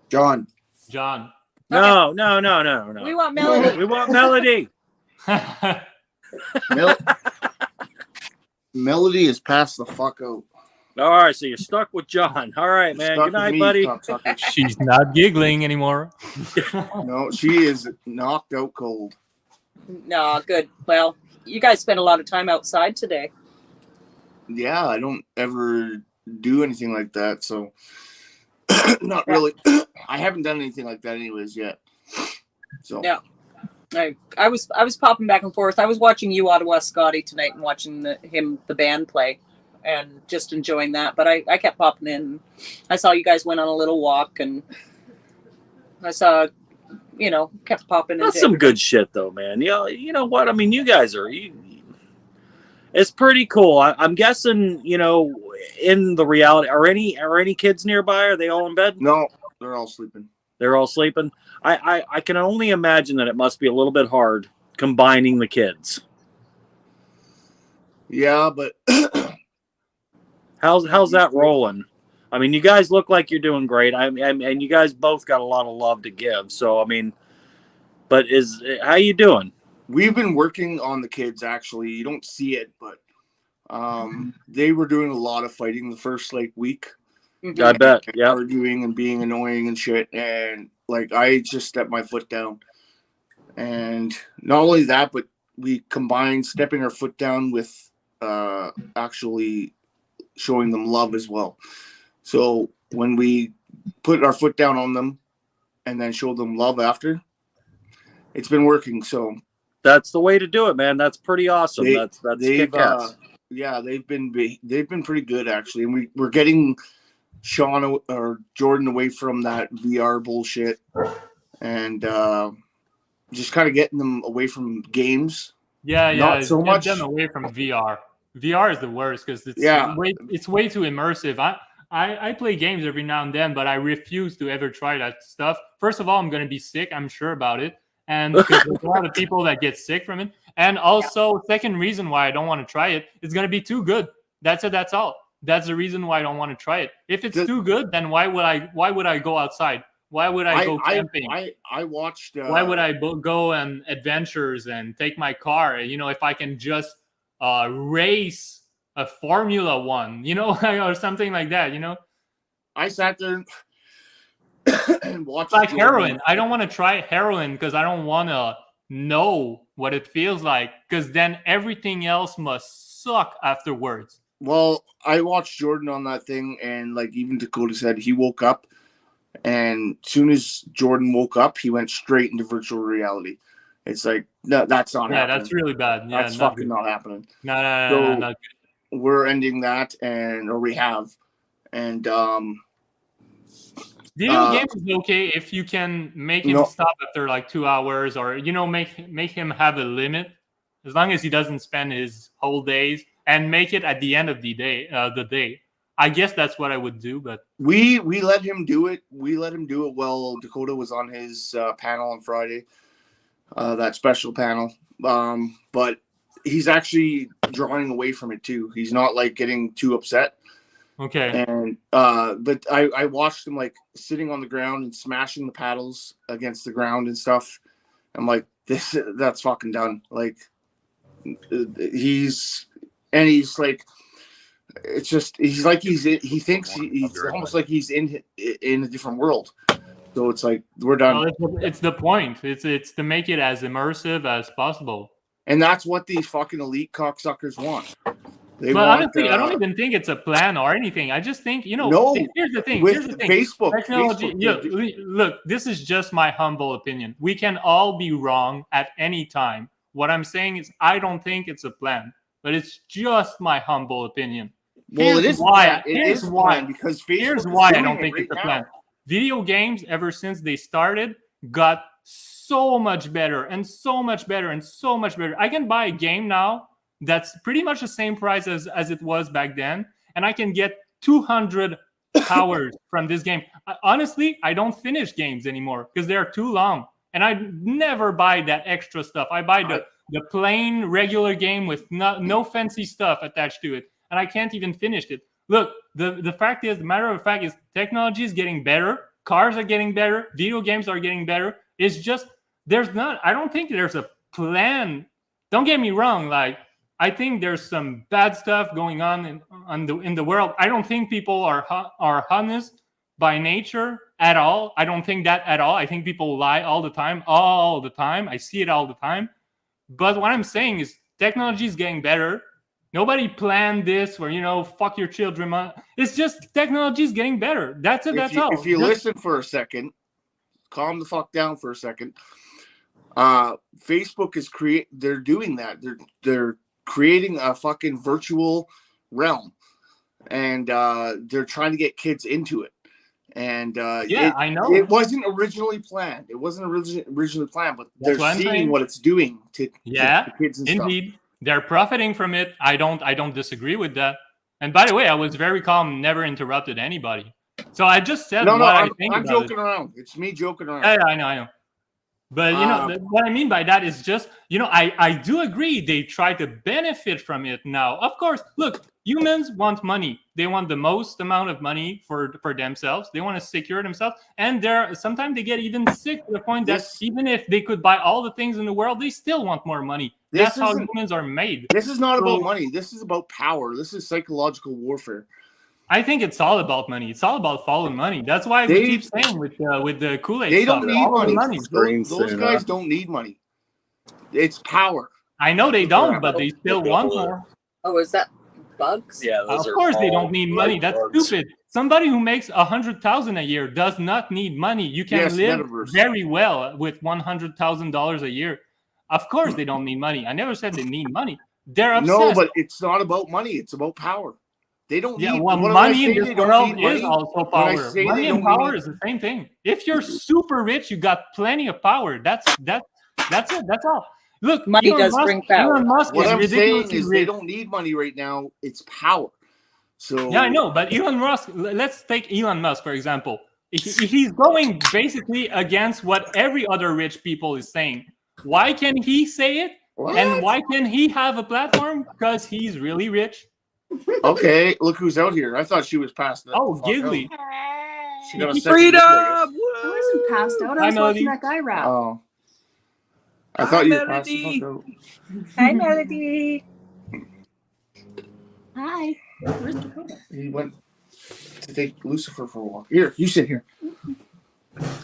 John. John. No. We want Melody. We want Melody. Melody is passed the fuck out. All right, so you're stuck with John. All right, man. Stuck Good with night, me, buddy. cocksucker. She's not giggling anymore. No, she is knocked out cold. No, good. Well, you guys spent a lot of time outside today. Yeah, I don't ever do anything like that, so not really. I haven't done anything like that anyways yet. So Yeah. I was popping back and forth. I was watching you, Ottawa Scotty, tonight and watching the band play and just enjoying that. But I kept popping in. I saw you guys went on a little walk and I saw, kept popping in. That's some good shit, though, man. You know what? I mean, you guys are. It's pretty cool. I'm guessing, in the reality, are any kids nearby? Are they all in bed? No, they're all sleeping. They're all sleeping. I can only imagine that it must be a little bit hard combining the kids. Yeah, but how's that rolling? I mean, you guys look like you're doing great. And you guys both got a lot of love to give. So I mean, but how you doing? We've been working on the kids. Actually, you don't see it, but they were doing a lot of fighting the first week. I bet. Yeah, arguing and being annoying and shit, and I just stepped my foot down. And not only that, but we combined stepping our foot down with actually showing them love as well. So when we put our foot down on them and then show them love after, it's been working. So that's the way to do it, man. That's pretty awesome. That's kick-ass. Yeah, they've been pretty good actually, and we're getting Sean or Jordan away from that VR bullshit, and just kind of getting them away from games. Yeah, not so much them away from VR. VR is the worst because it's way too immersive. I play games every now and then, but I refuse to ever try that stuff. First of all, I'm going to be sick. I'm sure about it. And because there's a lot of people that get sick from it. And also, second reason why I don't want to try it, it's going to be too good. That's it. That's all. That's the reason why I don't want to try it. If it's too good, then why would I go outside? Why would I go camping? I watched. Why would I go on adventures and take my car? If I can just race a Formula One, or something like that. I sat there and watched. Like heroin. I don't want to try heroin because I don't want to know what it feels like. Because then everything else must suck afterwards. Well, I watched Jordan on that thing, and even Dakota said he woke up, and as soon as Jordan woke up, he went straight into virtual reality. It's no, that's not happening. Yeah, that's really bad. Yeah, that's fucking not happening. No, not good. We're ending that, or we have, and video games is okay if you can make him stop after 2 hours, or make him have a limit, as long as he doesn't spend his whole days. And make it at the end of the day. I guess that's what I would do. But we let him do it. We let him do it while Dakota was on his panel on Friday, that special panel. But he's actually drawing away from it too. He's not getting too upset. Okay. And but I watched him sitting on the ground and smashing the paddles against the ground and stuff. I'm like, that's fucking done. He's it's just he thinks he's almost like he's in a different world. So it's we're done. Well, it's the point. It's to make it as immersive as possible. And that's what these fucking elite cocksuckers want. Honestly, I don't even think it's a plan or anything. I just think, no, here's the thing. With Facebook. Technology, look, this is just my humble opinion. We can all be wrong at any time. What I'm saying is I don't think it's a plan, but it's just my humble opinion. Well, Here's why because here's why I don't think it's a plan. Video games, ever since they started, got so much better and so much better and so much better. I can buy a game now that's pretty much the same price as it was back then, and I can get 200 hours from this game. Honestly, I don't finish games anymore because they're too long, and I never buy that extra stuff. I buy the plain regular game with no fancy stuff attached to it, and I can't even finish it. Look, the fact is, the matter of fact is, technology is getting better. Cars are getting better. Video games are getting better. It's just I don't think there's a plan don't get me wrong. Like, I think there's some bad stuff going on in the world. I don't think people are honest by nature at all. I don't think that at all. I think people lie all the time. I see it all the time. But what I'm saying is technology is getting better. Nobody planned this where, fuck your children. It's just technology is getting better. That's it. That's all. If you listen for a second, calm the fuck down for a second. Facebook is they're doing that. They're creating a fucking virtual realm, and they're trying to get kids into it. And I know it wasn't originally planned. It wasn't originally planned, but they're seeing what it's doing to kids and indeed. stuff. They're profiting from it. I don't disagree with that. And by the way, I was very calm, never interrupted anybody. So I just said I think. I'm joking around. It's me joking around. Yeah, I know. But what I mean by that is just, I do agree they try to benefit from it now. Of course, look, humans want money. They want the most amount of money for themselves. They want to secure themselves. And sometimes they get even sick to the point that even if they could buy all the things in the world, they still want more money. That's how humans are made. This is not about money. This is about power. This is psychological warfare. I think it's all about money. It's all about following money. That's why we keep saying with the Kool-Aid they stuff. Don't need money. Those guys don't need money. It's power. I know they don't, but they still want more. Oh, is that bugs? Yeah, of course they don't need money. That's stupid. Somebody who makes $100,000 a year does not need money. You can live very well with $100,000 a year. Of course they don't need money. I never said they need money. They're obsessed. No, but it's not about money. It's about power. They don't need money in this world is also power. Money and power is the same thing. If you're super rich, you got plenty of power. That's it. That's all. Look, money does bring power. Elon Musk what is I'm saying ridiculously is rich. they don't need money right now. It's power. So yeah, I know. But Elon Musk. Let's take Elon Musk for example. If he's going basically against what every other rich people is saying, why can he say it? What? And why can he have a platform? Because he's really rich. Okay, look who's out here. I thought she was passed out. Oh, Giggly. She got a freedom. I wasn't passed out. I was watching that guy rap. Oh. I thought you were passed the fuck out. Hi, Melody. Hi. Where's Dakota? He went to take Lucifer for a walk. Here, you sit here.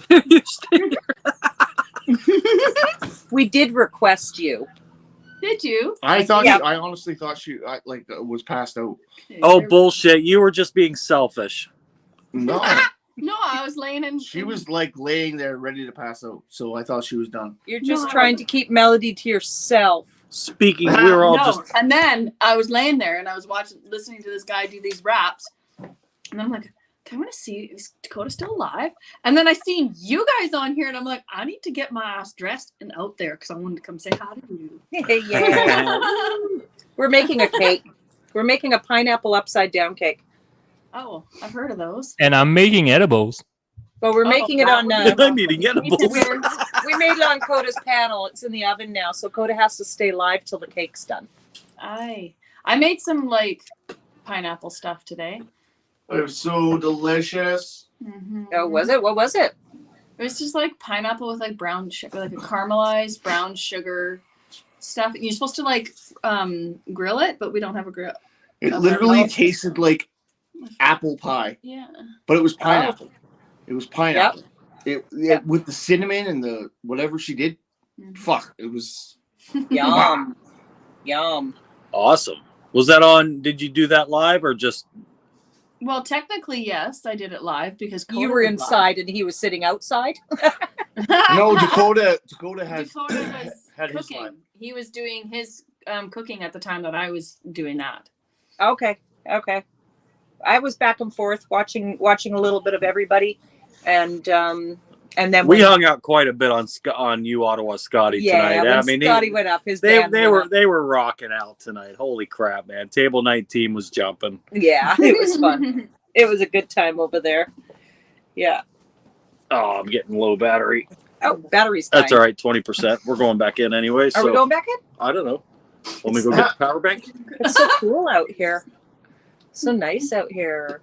You stay We did request you. Did you? I honestly thought she was passed out. Oh, bullshit. You were just being selfish. No. No, I was laying in. She was laying there ready to pass out. So I thought she was done. You're just trying to keep Melody to yourself. Speaking, we were all just. And then I was laying there and I was listening to this guy do these raps. And then I'm like, I want to see, is Dakota still alive? And then I seen you guys on here and I'm like, I need to get my ass dressed and out there because I wanted to come say hi to you. Yeah. We're making a cake. We're making a pineapple upside down cake. Oh, I've heard of those. And I'm making edibles. But we're making it on. I'm eating edibles. We made it on Coda's panel. It's in the oven now, so Coda has to stay live till the cake's done. I made some pineapple stuff today. It was so delicious. Mm-hmm. Oh, was it? What was it? It was just pineapple with brown sugar, a caramelized brown sugar stuff. You're supposed to grill it, but we don't have a grill. It literally tasted like apple pie. Yeah. But it was pineapple. Oh. It was pineapple. Yep. It with the cinnamon and the whatever she did. Mm-hmm. Fuck. It was yum. Yum. Awesome. Was that on? Did you do that live or just? Well, technically, yes, I did it live because Coda you were inside and he was sitting outside. No, Dakota had cooking. his live. He was doing his cooking at the time that I was doing that. Okay. I was back and forth watching a little bit of everybody, and then we hung out quite a bit on you, Ottawa Scotty tonight. Yeah, Scotty went up. They were rocking out tonight. Holy crap, man! Table 19 was jumping. Yeah, it was fun. It was a good time over there. Yeah. Oh, I'm getting low battery. Oh, battery's fine. That's all right. 20%. We're going back in anyway. Are we going back in? I don't know. Let me go get the power bank. It's so cool out here. So nice out here.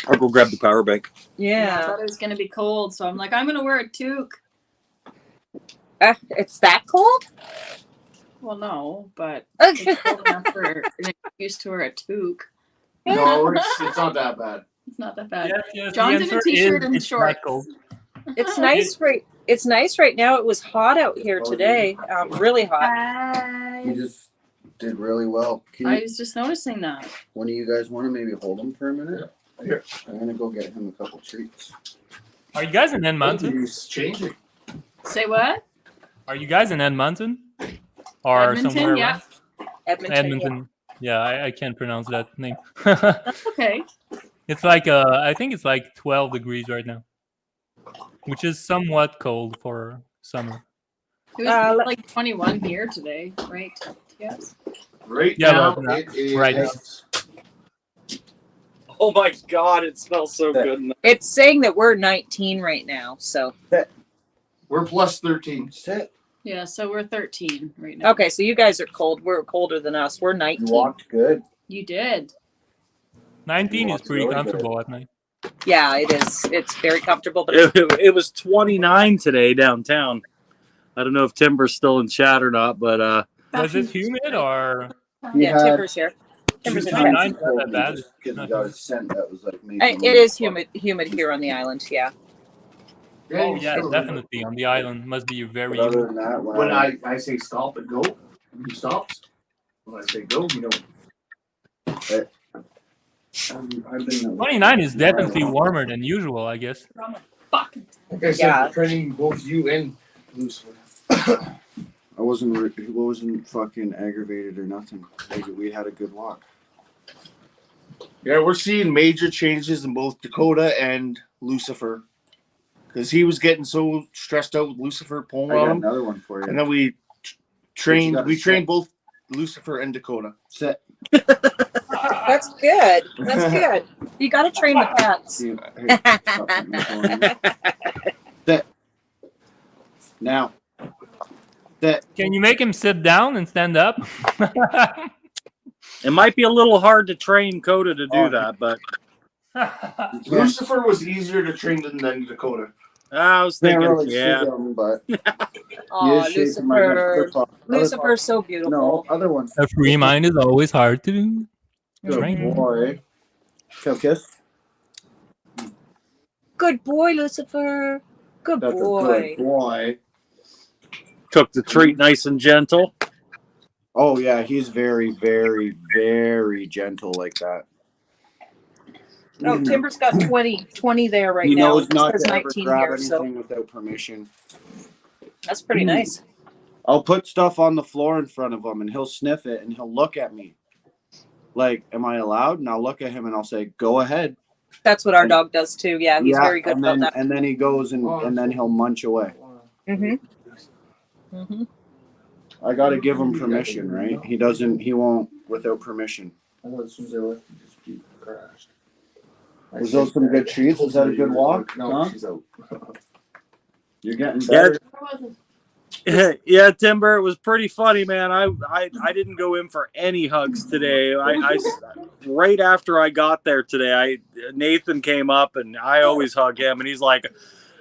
I'll go grab the power bank. Yeah. I thought it was going to be cold, so I'm like, I'm going to wear a toque. It's that cold? Well, no, but it's cold enough for an excuse to wear a toque. No, it's not that bad. It's not that bad. Yes, John's in a t-shirt and it's not shorts. cold. It's nice right now. It was hot out here today. Really hot. You just did really well. I was just noticing that. One of you guys want to maybe hold him for a minute? Here. I'm gonna go get him a couple treats. Are you guys in Edmonton? He's changing. Say what? Are you guys in Edmonton? Or Edmonton, somewhere yeah. around? Edmonton. Yeah, I can't pronounce that name. That's okay. It's like I think it's like 12 degrees right now, which is somewhat cold for summer. It was like 21 here today, right? Yes. Right Yeah, now, but it is. right now. Oh my god, it smells so good. It's saying that we're 19 right now, so. We're plus 13. Sit. Yeah, so we're 13 right now. Okay, so you guys are cold. We're colder than us. We're 19. You walked good. You did. 19 is pretty really comfortable at night. Yeah, it is. It's very comfortable, but It was 29 today downtown. I don't know if Timber's still in chat or not, but Was it humid or? yeah, Timber's here. Timber's in chat. 29 is not that bad. Because we got a scent that was like maybe. It is humid here on the island. Yeah. Oh yeah, definitely on the island must be very But other humid. than that, When I say stop and go, he stops. When I say go, you know. I've been 29 is definitely warmer than usual, I guess. Fuck. Like I said, training both you and Lucifer. I wasn't fucking aggravated or nothing. We had a good walk. Yeah, we're seeing major changes in both Dakota and Lucifer. Because he was getting so stressed out with Lucifer pulling I got on him. another one for you. And then we trained gotta trained both Lucifer and Dakota. Sit. That's good. That's good. You got to train the cats. Sit. Now. Sit. Can you make him sit down and stand up? it might be a little hard to train Coda to do that, but Lucifer was easier to train than Dakota. I was Can't thinking, really see yeah. him, but Oh, he is shaping my neck. Lucifer. Good talk. Lucifer's so beautiful. No, other one. A free mind is always hard to do. Good Train. boy. Kill kiss. Good boy, Lucifer. Good That's boy. a good boy. Took the treat nice and gentle. Oh yeah, he's very, very, very gentle like that. Oh, Timber's got 20 there right He now. knows It not says to ever 19 grab here, so anything without permission. that's pretty nice. I'll put stuff on the floor in front of him, and he'll sniff it, and he'll look at me. Like, am I allowed? And I'll look at him, and I'll say, "Go ahead." That's what our dog does too. Yeah, he's very good and about then, that. And then he goes and then he'll munch away. Mm-hmm. Mm-hmm. I got to give him permission, right? He won't without permission. I thought as soon as I left, he just be crashed. Was those some good treats? Was that a good walk? No, Huh? she's out. You're getting better. Yeah, Timber, it was pretty funny, man. I didn't go in for any hugs today. I right after I got there today, Nathan came up and I always hug him, and he's like,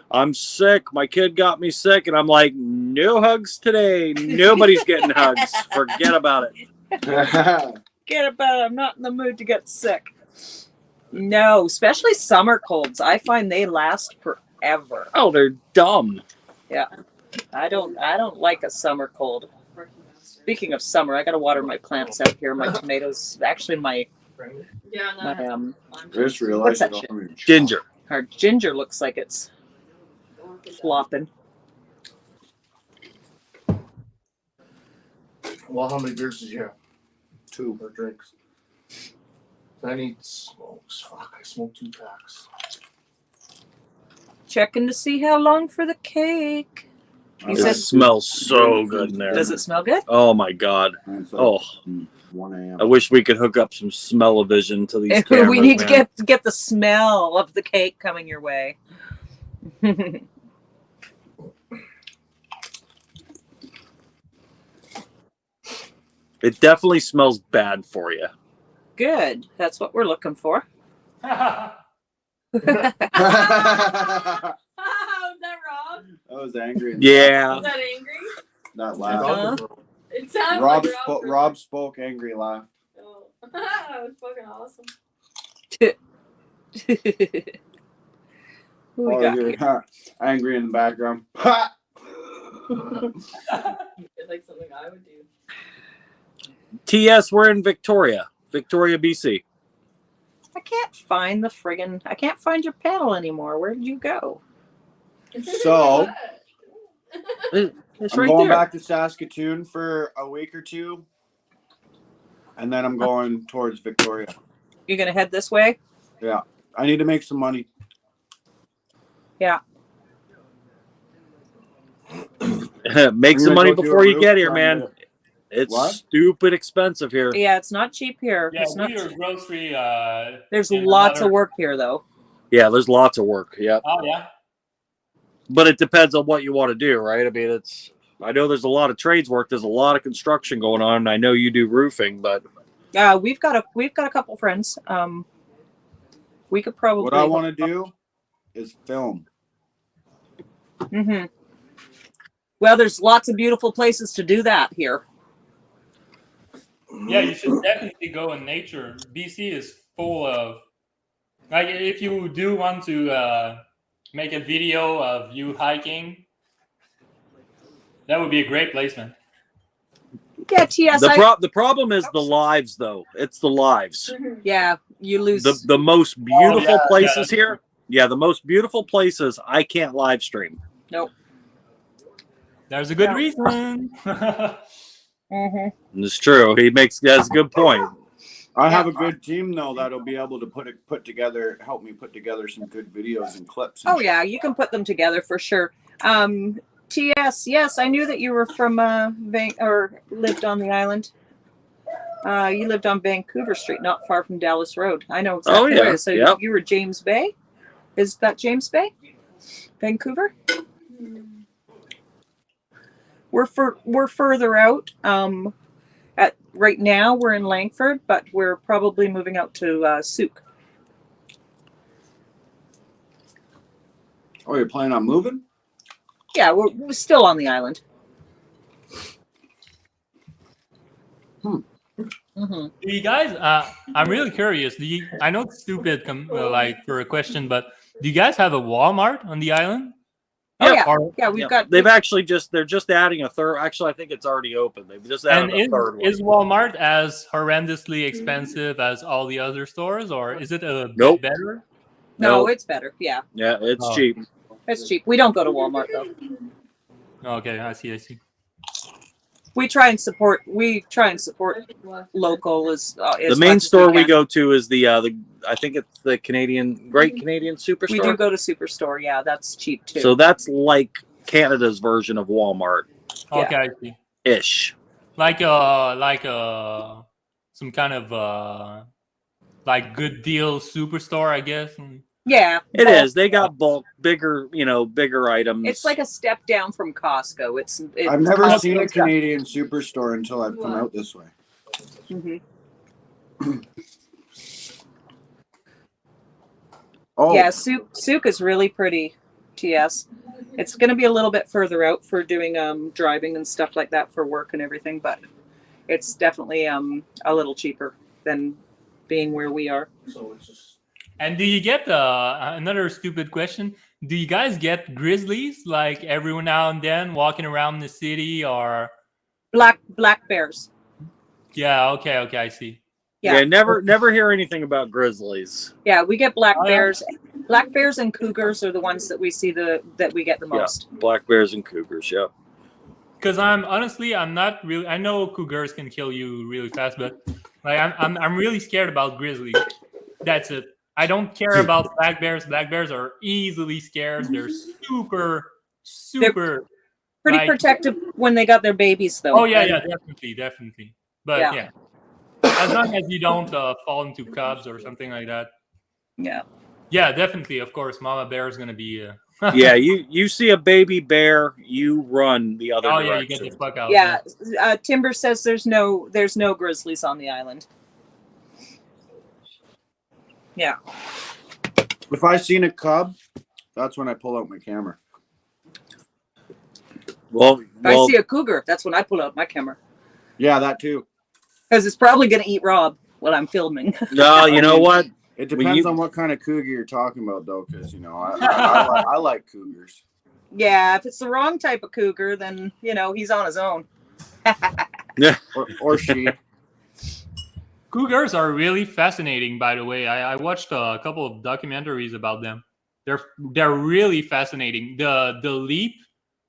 "I'm sick. My kid got me sick," and I'm like, "No hugs today. Nobody's getting hugs. Forget about it." Get about it. I'm not in the mood to get sick. No, especially summer colds. I find they last forever. Oh, they're dumb. Yeah. I don't like a summer cold. Speaking of summer, I gotta water my plants out here. My tomatoes, actually my Just what's realized that it shit? already. Ginger. Our ginger looks like it's flopping. Well, how many beers did you have? 2 or drinks? I need smokes. Fuck, I smoked 2 packs. Checking to see how long for the cake. You It said smells so good in there. Does it smell good? Oh my god. Oh, 1 a.m. I wish we could hook up some smell-o-vision to these cameras, we need man. to get the smell of the cake coming your way. It definitely smells bad for you. Good. That's what we're looking for. Was that wrong? I was angry. Yeah. Was that angry? Not loud. It sounds Rob, like Rob spoke angry laugh. Oh. That was fucking awesome. Who we Oh, got you're here? angry in the background. Ha! It's like something I would do. TS, we're in Victoria, BC. I can't find I can't find your panel anymore. Where did you go? So, It's I'm right going there. back to Saskatoon for a week or two, and then I'm going towards Victoria. You're gonna head this way? Yeah, I need to make some money. Yeah. Make some money before you get here, man. It's What? stupid expensive here. Yeah, it's not cheap here. Yeah, It's do not your cheap. grocery. There's in lots another- of work here, though. Yeah, there's lots of work. Yep. Oh yeah. But it depends on what you want to do, right? I mean, I know there's a lot of trades work. There's a lot of construction going on. And I know you do roofing, but We've got a couple friends. We could probably. What I want to do is film. Mm-hmm. Well, there's lots of beautiful places to do that here. Yeah, you should definitely go in nature. BC is full of, like, if you do want to make a video of you hiking, that would be a great placement. Yeah, TS. the problem is the lives, though. It's the lives. Yeah, you lose the most beautiful yeah, places yeah. here. Yeah, the most beautiful places I can't live stream. Nope. There's a good reason. Mm-hmm. It's true. That's a good point. I have a good team though that'll be able to help me put together some good videos and clips. Oh yeah, you can put them together for sure. TS, yes, I knew that you were from or lived on the island. You lived on Vancouver Street, not far from Dallas Road. I know exactly where it is. So yep. you were James Bay. Is that James Bay? Vancouver? We're further out. Right now we're in Langford, but we're probably moving out to Souk. Oh, you're planning on moving? Yeah, we're still on the island. Mm-hmm. Do you guys? I'm really curious. I know it's stupid, like for a question, but do you guys have a Walmart on the island? Oh yeah, we've got. They're just adding a third. Actually, I think it's already open. They've just added a third one. Is Walmart as horrendously expensive as all the other stores, or is it a Nope. bit better? No, it's better. Yeah. Yeah, it's cheap. It's cheap. We don't go to Walmart though. Okay, I see. We try and support local as The main store we go to is the I think it's the Great Canadian Superstore. We do go to Superstore. Yeah, that's cheap too. So that's like Canada's version of Walmart. Okay, I see. Ish. Like some kind of like good deal superstore, I guess. Yeah, it is. They got bulk, bigger items. It's like a step down from Costco. It's I've never Costco seen a stuff. Canadian superstore until I've come out this way. Mm-hmm. Oh Yeah, Souk is really pretty. TS, it's going to be a little bit further out for doing driving and stuff like that for work and everything, but it's definitely a little cheaper than being where we are. So it's just. And do you get another stupid question? Do you guys get grizzlies like every now and then walking around the city, or black bears? Yeah. Okay. I see. Yeah. Never hear anything about grizzlies. Yeah, we get black bears. Black bears and cougars are the ones that we see that we get the most. Yeah, black bears and cougars. Yep. Because I'm not really. I know cougars can kill you really fast, but like I'm really scared about grizzlies. That's it. I don't care about black bears. Black bears are easily scared. They're super. They're pretty protective when they got their babies, though. Oh yeah, definitely. But yeah, as long as you don't fall into cubs or something like that. Yeah, definitely. Of course, mama bear is gonna be. Yeah, you see a baby bear, you run the other direction. Yeah, you get the fuck out. Yeah, Timber says there's no grizzlies on the island. Yeah. If I seen a cub, that's when I pull out my camera. Well, if I see a cougar, that's when I pull out my camera. Yeah, that too. Because it's probably going to eat Rob while I'm filming. No, you know what? It depends on what kind of cougar you're talking about, though, because I like cougars. Yeah, if it's the wrong type of cougar, then he's on his own. Yeah, or she. Cougars are really fascinating, by the way. I watched a couple of documentaries about them. They're really fascinating. The leap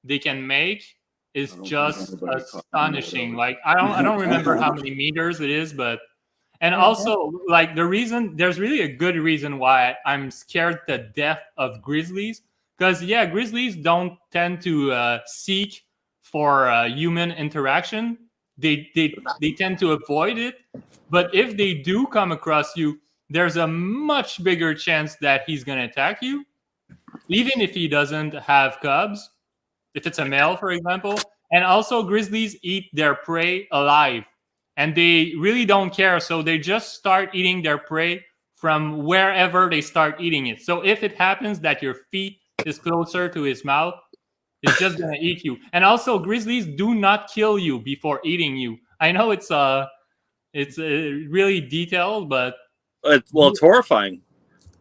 they can make is just astonishing. Like I don't remember how many meters it is, but and also like there's really a good reason why I'm scared to death of grizzlies, because grizzlies don't tend to seek for human interaction. They tend to avoid it, but if they do come across you, there's a much bigger chance that he's going to attack you, even if he doesn't have cubs, if it's a male, for example. And also, grizzlies eat their prey alive, and they really don't care. So they just start eating their prey from wherever they start eating it. So if it happens that your feet is closer to his mouth, it's just going to eat you. And also, grizzlies do not kill you before eating you. I know it's really detailed, but it's horrifying.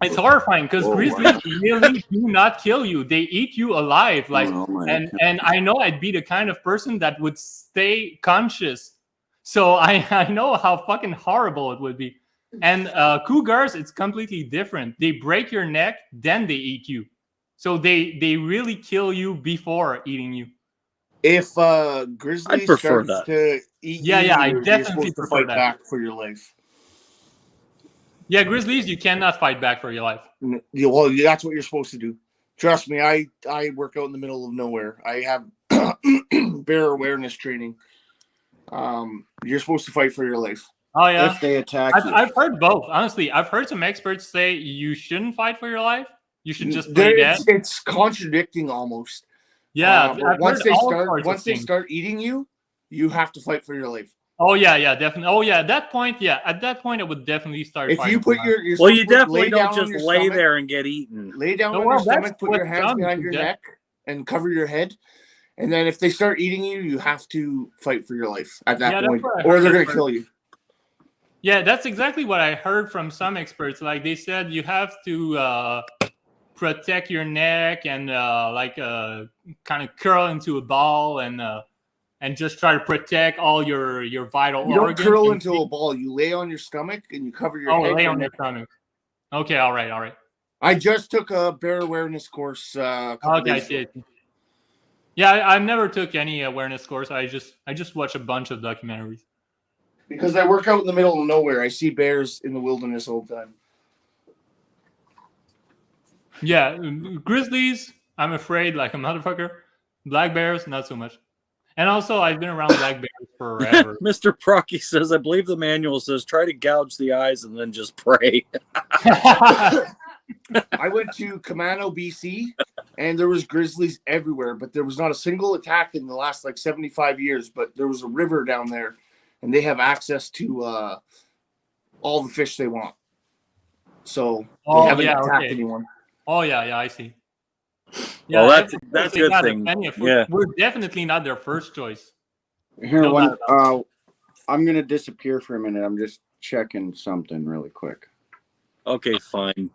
It's horrifying because grizzlies really do not kill you. They eat you alive. And I know I'd be the kind of person that would stay conscious. So I know how fucking horrible it would be. And cougars, it's completely different. They break your neck, then they eat you. So they really kill you before eating you. If grizzly starts to eat you, I you're definitely supposed to prefer fight that. back for your life. Yeah, grizzlies, you cannot fight back for your life. Well, that's what you're supposed to do. Trust me, I work out in the middle of nowhere. I have bear awareness training. You're supposed to fight for your life. Oh yeah. If they attack you. I've heard both. Honestly, I've heard some experts say you shouldn't fight for your life. You should just play dead. It's contradicting almost. Yeah. Once they start eating you, you have to fight for your life. Oh yeah, definitely. Oh yeah, at that point, I would definitely start. If you put your you definitely don't just lay there and get eaten. Lay down on your stomach, put your hands behind your neck, and cover your head. And then if they start eating you, you have to fight for your life at that point, or they're going to kill you. Yeah, that's exactly what I heard from some experts. Like they said, you have to protect your neck and kind of curl into a ball and just try to protect all your vital organs. You don't curl into a ball. You lay on your stomach and you cover your head. Oh, lay on your stomach. Okay, all right. I just took a bear awareness course. A couple days ago. Yeah, I never took any awareness course. I just watch a bunch of documentaries. Because I work out in the middle of nowhere. I see bears in the wilderness all the time. Yeah, grizzlies, I'm afraid like a motherfucker. Black bears, not so much. And also, I've been around black bears forever. Mr. Procky says, I believe the manual says try to gouge the eyes and then just pray. I went to Camano, BC, and there was grizzlies everywhere, but there was not a single attack in the last 75 years. But there was a river down there, and they have access to all the fish they want. So they haven't attacked anyone. Oh yeah, I see. Yeah, well, that's a good thing. Yeah. We're definitely not their first choice. Here, I'm gonna disappear for a minute. I'm just checking something really quick. Okay, fine.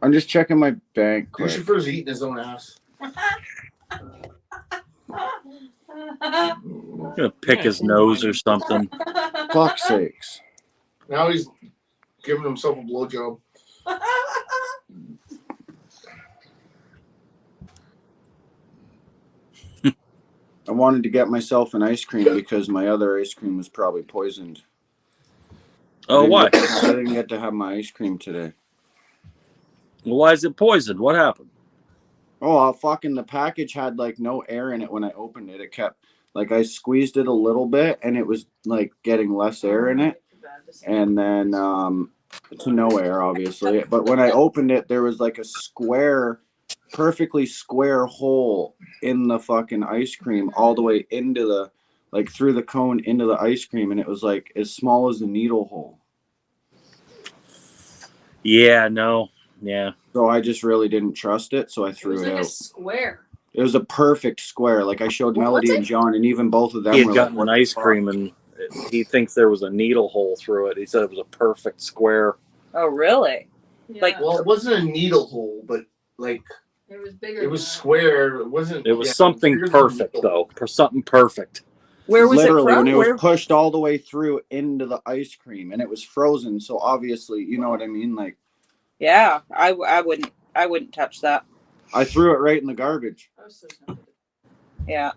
I'm just checking my bank. Christopher's eating his own ass. I'm gonna pick his nose or something. Fuck's sakes. Now he's giving himself a blowjob. I wanted to get myself an ice cream because my other ice cream was probably poisoned. Oh, why? I didn't get to have my ice cream today. Well, why is it poisoned? What happened? Oh, fucking the package had no air in it when I opened it. It kept I squeezed it a little bit and it was getting less air in it. And then to no air, obviously. But when I opened it, there was a square, perfectly square hole in the fucking ice cream all the way into the through the cone into the ice cream, and it was as small as a needle hole. Yeah, no. Yeah. So I just really didn't trust it, so I threw it out. A square. It was a perfect square. I showed Melody and John, and even both of them he had gotten an ice cream and he thinks there was a needle hole through it. He said it was a perfect square. Oh, really? Like, well, it wasn't a needle hole, but like It was bigger. it was square. It wasn't. It was yeah, something bigger than a perfect, needle. though. For something perfect. Where was Literally, it from? when it was Where? pushed all the way through into the ice cream, and it was frozen, so obviously, you know what I mean. Like, Yeah, I wouldn't touch that. I threw it right in the garbage. Yeah.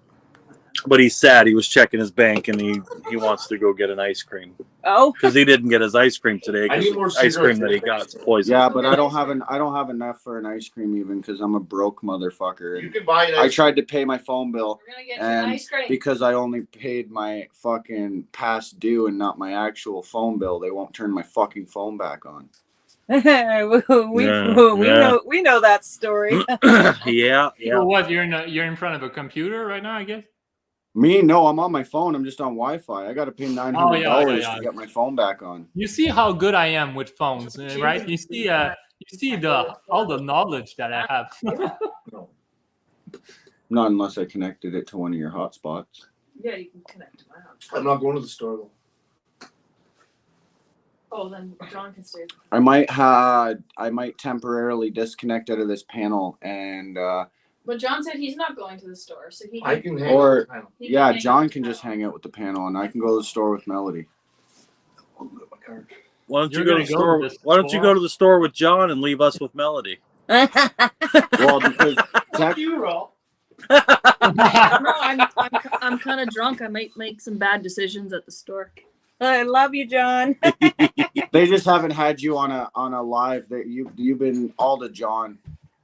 But he's sad. He was checking his bank, and he wants to go get an ice cream. Oh. Because he didn't get his ice cream today. I need Because more the ice cream cigarettes. that he got is poison. Yeah, but I don't have enough for an ice cream even because I'm a broke motherfucker. You can buy an I ice tried to pay my phone bill, We're gonna get you an and ice cream. because I only paid my fucking past due and not my actual phone bill, they won't turn my fucking phone back on. we know that story. Yeah. So what? You're in front of a computer right now, I guess. Me? No, I'm on my phone. I'm just on Wi-Fi. I got to pay $900 to get my phone back on. You see how good I am with phones, right? You see all the knowledge that I have. Not unless I connected it to one of your hotspots. Yeah, you can connect to my house. I'm not going to the store though. Oh, then John can stay. I might temporarily disconnect out of this panel and But John said he's not going to the store, so he. I can hang out with the panel. yeah, John can just hang out with the panel, and I can go to the store with Melody. Why don't you You're go to gonna the store? go to the Why don't you store? go to the store with John and leave us with Melody? Well, because You roll. No, I'm kind of drunk. I might make some bad decisions at the store. I love you, John. they just haven't had you on a live. That you've been all to John.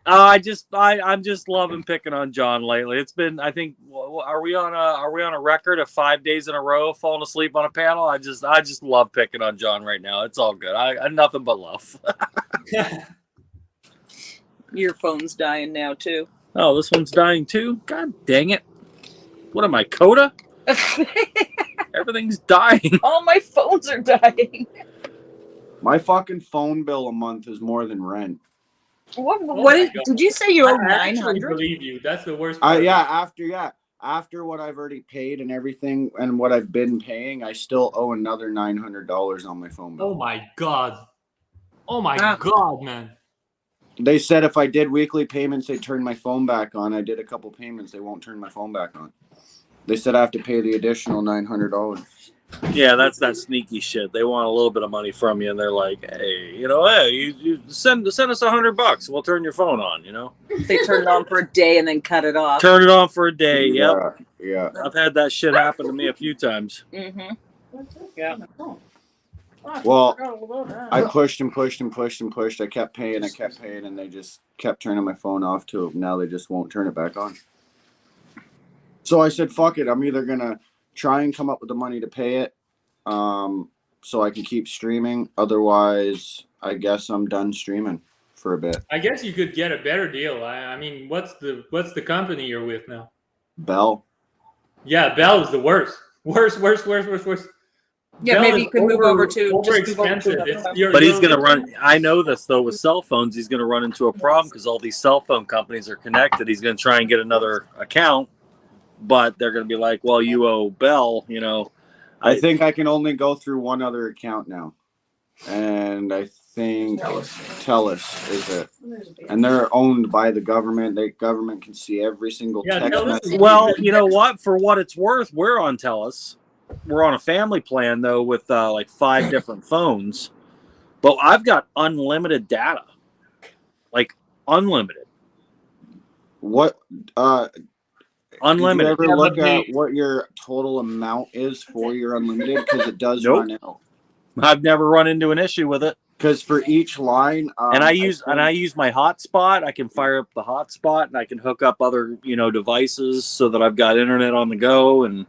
I'm just loving picking on John lately. It's been, I think, are we on a record of 5 days in a row falling asleep on a panel? I just love picking on John right now. It's all good. I nothing but love. Your phone's dying now too. Oh, this one's dying too. God dang it! What am I, Coda? Everything's dying. All my phones are dying. My fucking phone bill a month is more than rent. What did you say? You owe I actually 900? believe you. That's the worst part. After what I've already paid and everything and what I've been paying, I still owe another $900 on my phone bill. Oh my god. Oh my god, man. They said if I did weekly payments, they'd turn my phone back on. I did a couple payments, they won't turn my phone back on. They said I have to pay the additional $900. Yeah, that's that sneaky shit. They want a little bit of money from you, and they're like, "Hey, you send us $100. We'll turn your phone on." They turn it on for a day and then cut it off. Turn it on for a day. Yep. Yeah. I've had that shit happen to me a few times. Mm-hmm. Yeah. Well, I pushed and pushed and pushed and pushed. I kept paying, and they just kept turning my phone off too. Now they just won't turn it back on. So I said, fuck it. I'm either going to try and come up with the money to pay it so I can keep streaming. Otherwise, I guess I'm done streaming for a bit. I guess you could get a better deal. I mean, what's the company you're with now? Bell. Yeah, Bell is the worst. Worst. Yeah, Bell maybe is you could move over to expensive. But he's going to run. I know this though with cell phones, he's going to run into a problem because all these cell phone companies are connected. He's going to try and get another account, but they're going to be like, "Well, you owe Bell." I think I can only go through one other account now, and I think Telus is it, and they're owned by the government. The government can see every single text message. Well, you know what? For what it's worth, we're on Telus. We're on a family plan though with like 5 different phones, but I've got unlimited data, like unlimited. What? Unlimited. Did you ever look at what your total amount is for your unlimited? Because it does run out. I've never run into an issue with it. Because for each line, and I use my hotspot. I can fire up the hotspot, and I can hook up other devices so that I've got internet on the go. And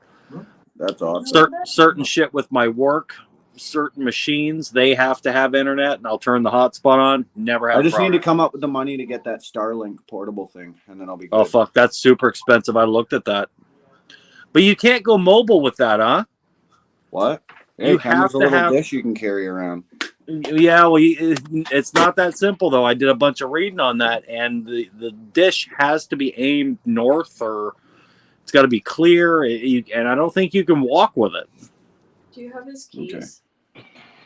that's awesome. Certain shit with my work, certain machines, they have to have internet, and I'll turn the hotspot on. Never have. I just need to come up with the money to get that Starlink portable thing, and then I'll be good. Oh fuck, that's super expensive. I looked at that, but you can't go mobile with that, huh? What? Hey, You have a to little have dish you can carry around. Yeah, well, it's not that simple though. I did a bunch of reading on that, and the dish has to be aimed north, or it's got to be clear. And I don't think you can walk with it. Do you have his keys?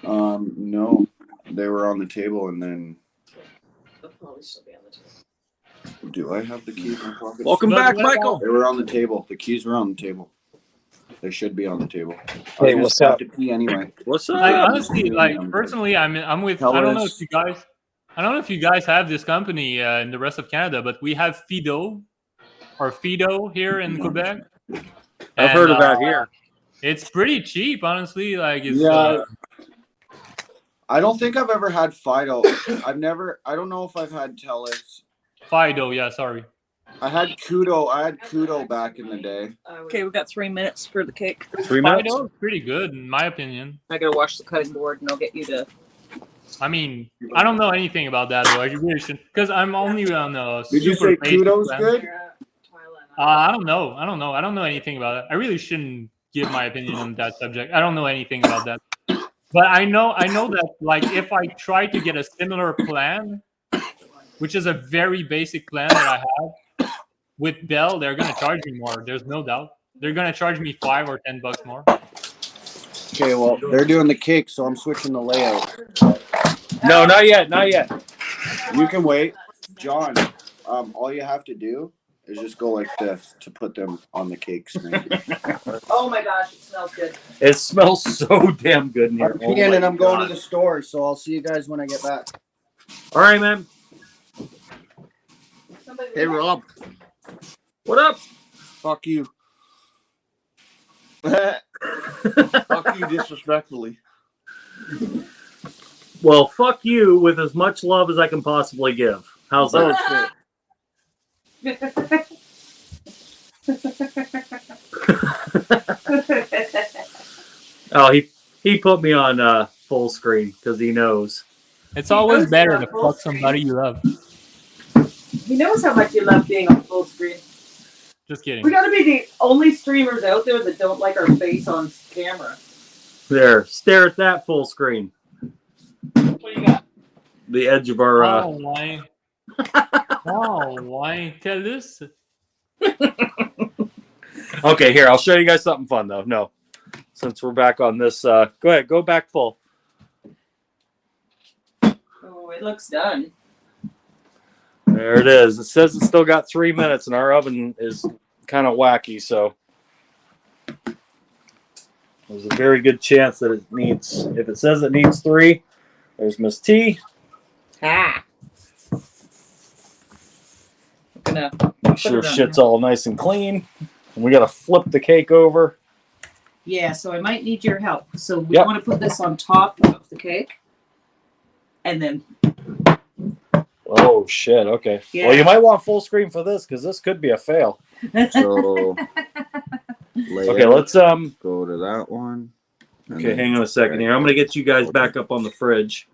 No, they were on the table, and then. They'll probably still be on the table. Do I have the keys in my pocket? Welcome back, Michael. They were on the table. The keys were on the table. They should be on the table. Hey, what's up? To pee anyway. What's up? Like honestly, like personally, I'm with. I don't know if you guys. I don't know if you guys have this company in the rest of Canada, but we have Fido here in Quebec. I've heard of that here. It's pretty cheap, honestly. Like it's. I don't think I've ever had Fido. I don't know if I've had Telus. Fido, yeah, sorry. I had Kudo back in the day. Okay, we've got 3 minutes for the cake. 3 minutes? Fido is pretty good, in my opinion. I gotta wash the cutting board, and I'll get you to. I mean, I don't know anything about that though. I really should, because I'm only on a. Did you say Kudo's good? I don't know. I don't know anything about it. I really shouldn't give my opinion on that subject. I don't know anything about that. But I know that like if I try to get a similar plan, which is a very basic plan that I have with Bell, they're gonna charge me more. There's no doubt. They're gonna charge me $5 or $10 more. Okay, well they're doing the cake, so I'm switching the layout. No, not yet, not yet. You can wait, John. All you have to do is just go like this to put them on the cake screen. Oh my gosh, it smells good. It smells so damn good in here. I'm peeing and I'm going to the store, so I'll see you guys when I get back. All right, man. Hey, Rob. What up? Fuck you. Fuck you disrespectfully. Well, fuck you with as much love as I can possibly give. How's that? Oh, he put me on full screen because he knows. It's always better to fuck somebody you love. He knows how much you love being on full screen. Just kidding. We gotta be the only streamers out there that don't like our face on camera. There, stare at that full screen. What do you got? The edge of our. Oh, why? Oh, why? Tell this. Okay, here, I'll show you guys something fun, though. No. Since we're back on this, go ahead, go back full. Oh, it looks done. There it is. It says it's still got 3 minutes, and our oven is kind of wacky, so there's a very good chance that it needs, if it says it needs 3, there's Miss T. Ah. I'm gonna Make sure shit's all nice and clean. And we got to flip the cake over. Yeah, so I might need your help. So we want to put this on top of the cake. And then... Oh, shit. Okay. Yeah. Well, you might want full screen for this because this could be a fail. So, okay, let's go to that one. Okay, hang on a second here. I'm going to get you guys back up on the fridge.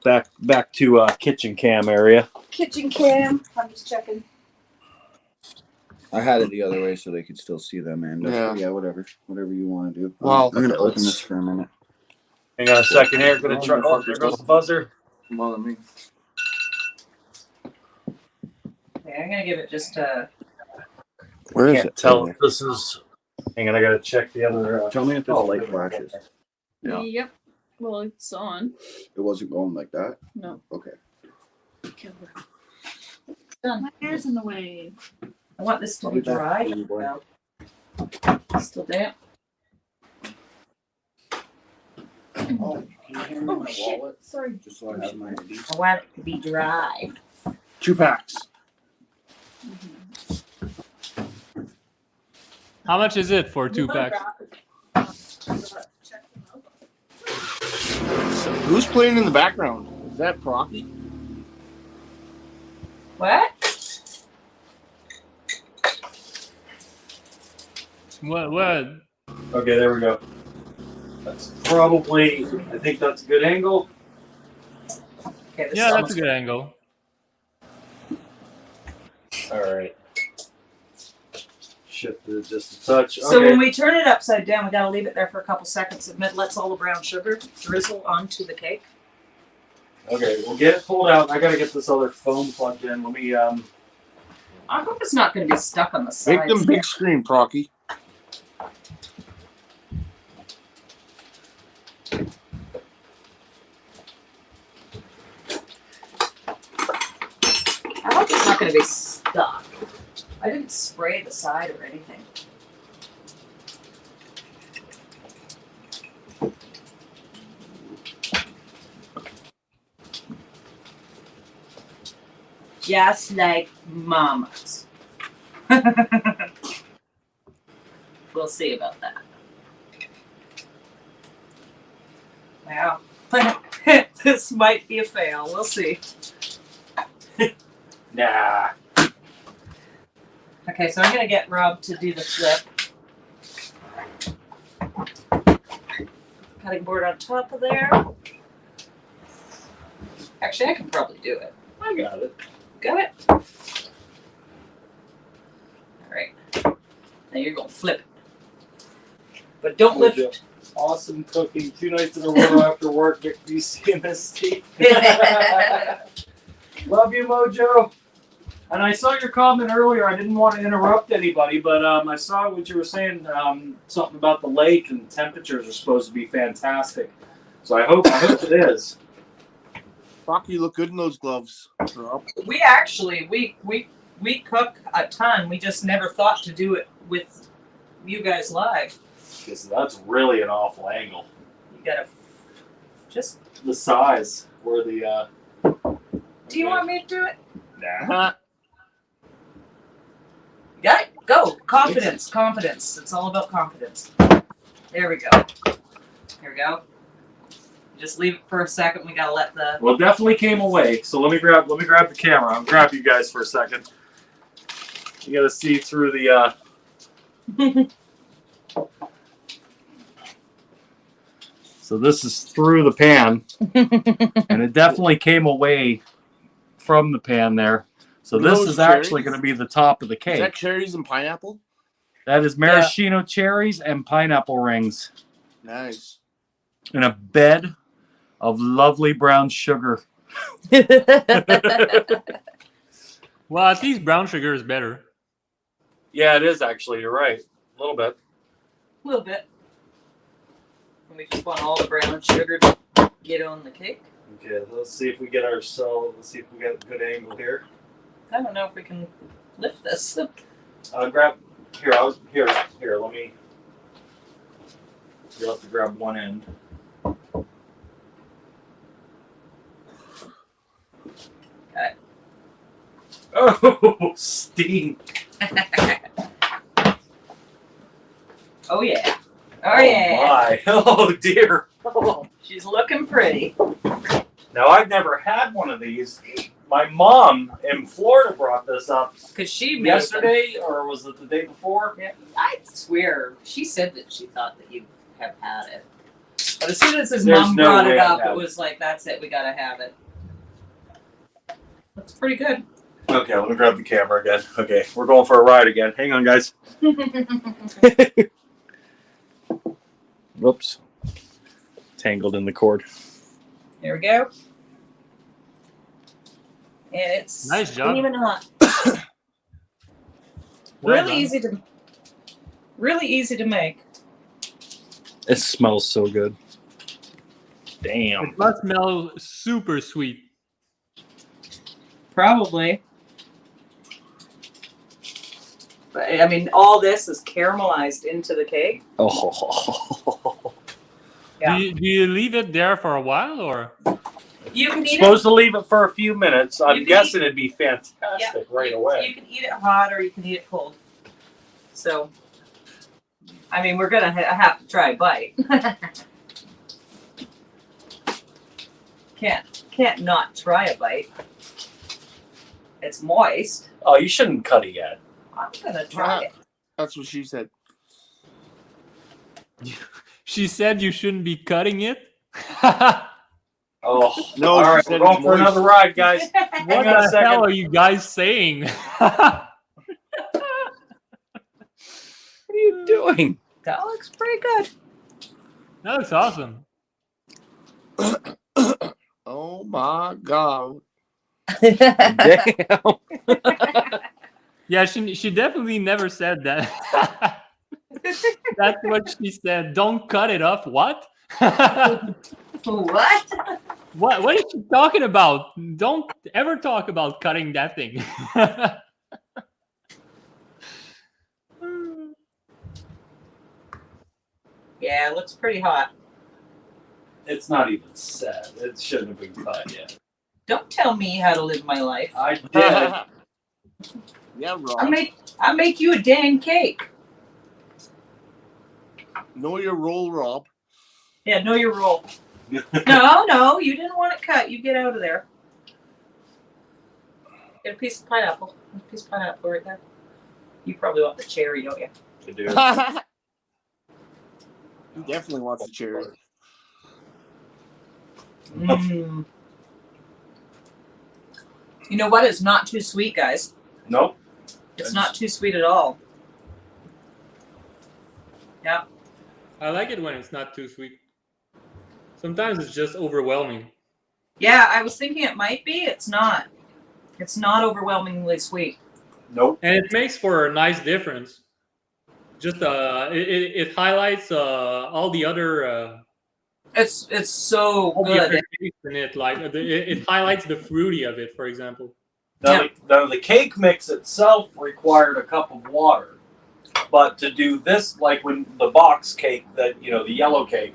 Back to kitchen cam area. Kitchen cam. I'm just checking. I had it the other way so they could still see them, man. Yeah, whatever you want to do. Well, I'm gonna open this for a minute. Hang on a second here. Gonna try. Oh, there goes the buzzer. Come on, me. Okay, I'm gonna give it just a. Where is Can't it? tell if this is. Hang on, I gotta check the other. Tell me if this light flashes. Yeah. Yep. Well, it's on. It wasn't going like that. No. Okay. Done. My hair's in the way. I want this to be dry. No. Still damp. Oh, can you hand me my shit. wallet? Sorry. Just so I have my ID. I want it to be dry. 2 packs. How much is it for 2 packs? Who's playing in the background? Is that Procky? What? What? Okay, there we go. That's probably. I think that's a good angle. Okay, Yeah, that's a good angle. All right. Shifted it just a touch. So Okay. when we turn it upside down, we gotta leave it there for a couple seconds. It lets all the brown sugar drizzle onto the cake. Okay, we'll get it pulled out. I gotta get this other phone plugged in. Let me I hope it's not gonna be stuck on the sides. Make them big screen, Procky. hope it's not going to be stuck. I didn't spray the side or anything. Just like mamas. We'll see about that. Wow. This might be a fail. We'll see. Nah. Okay, so I'm going to get Rob to do the flip. Cutting board on top of there. Actually, I can probably do it. I got it. Got it? All right. Now you're going to flip it. But don't lift it. Awesome cooking 2 nights in a row after work at BCMST. Love you, Mojo. And I saw your comment earlier. I didn't want to interrupt anybody, but I saw what you were saying, something about the lake and temperatures are supposed to be fantastic. So I hope it is. Rocky, you look good in those gloves. We actually, we cook a ton. We just never thought to do it with you guys live. Because that's really an awful angle. You gotta just... The size where the... Do you want me to do it? Nah. Got it? Go. Confidence. Confidence. It's all about confidence. There we go. Here we go. Just leave it for a second. We gotta let the... Well, it definitely came away. So let me grab the camera. I'll grab you guys for a second. You gotta see through the... So this is through the pan, and it definitely came away from the pan there. So this is actually going to be the top of the cake. Is that cherries and pineapple? That is maraschino cherries and pineapple rings. Nice. In a bed of lovely brown sugar. Well, at least brown sugar is better. Yeah, it is actually. You're right. A little bit. A little bit. We just want all the brown sugar to get on the cake. Okay, let's see if we get ourselves. Let's see if we get a good angle here. I don't know if we can lift this. Grab here. Here. Let me. You'll have to grab one end. Okay. Oh, steam! Oh yeah. Oh yeah. My. Oh dear. Oh. She's looking pretty. Now I've never had one of these. My mom in Florida brought this up. Because she made yesterday, or was it the day before? Yeah, I swear she said that she thought that you have had it. But as soon as his mom brought it up, it was like, that's it. We gotta have it. Looks pretty good. Okay, let me grab the camera again. Okay, we're going for a ride again. Hang on, guys. Whoops. Tangled in the cord. There we go. And it's nice job. Even hot. Well really easy to make. It smells so good. Damn. It must smell super sweet. Probably. But I mean, all this is caramelized into the cake. Oh. Yeah. Do you leave it there for a while, or? You can eat Supposed it. to leave it for a few minutes. I'm guessing it'd be fantastic right away. You can eat it hot or you can eat it cold. So, I mean, we're gonna have to try a bite. Can't not try a bite. It's moist. Oh, you shouldn't cut it yet. I'm gonna try it. That's what she said. She said you shouldn't be cutting it. Oh no! All right, we're going for another ride, guys. What the hell are you guys saying? What are you doing? That looks pretty good. That looks awesome. Oh my god! Damn. Yeah, she definitely never said that. That's what she said. Don't cut it off. What? What? What is she talking about? Don't ever talk about cutting that thing. Yeah, it looks pretty hot. It's not even set. It shouldn't have been cut yet. Don't tell me how to live my life. I did. Yeah, Rob. I make you a dang cake. Know your role, Rob. Yeah, know your role. No, you didn't want it cut. You get out of there. Get a piece of pineapple. There's a piece of pineapple right there. You probably want the cherry, don't you? I do. He definitely wants a cherry. Mm. You know what? It's not too sweet, guys. Nope. It's not too sweet at all. Yeah. I like it when it's not too sweet. Sometimes it's just overwhelming. Yeah, I was thinking it might be. It's not. It's not overwhelmingly sweet. Nope. And it makes for a nice difference. Just it highlights all the other. It's so all the good. other tastes in it, like it highlights the fruity of it, for example. Now, the cake mix itself required a cup of water, but to do this, like when the box cake, that the yellow cake,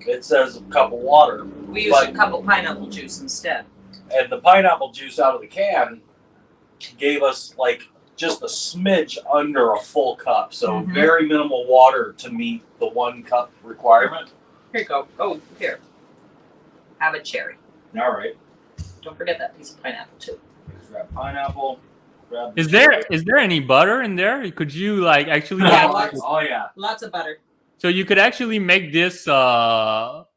it says a cup of water. We used a cup of pineapple juice instead. And the pineapple juice out of the can gave us like just a smidge under a full cup, so very minimal water to meet the 1 cup requirement. Here you go. Oh, here. Have a cherry. All right. Don't forget that piece of pineapple too. Grab pineapple. Grab Is there any butter in there? Could you like actually? Oh yeah. Lots of butter. So you could actually make this well,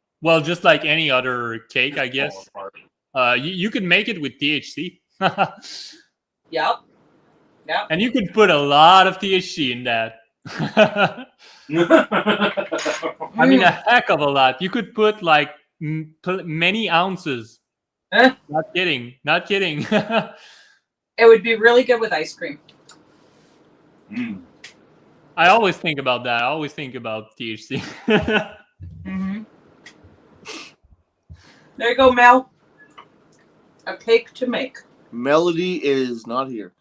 just like any other cake, I guess. You could make it with THC. Yep. And you could put a lot of THC in that. I mean, a heck of a lot. You could put like many ounces. Not kidding. Not kidding. It would be really good with ice cream. I always think about that. I always think about THC. There you go, Mel. A cake to make. Melody is not here.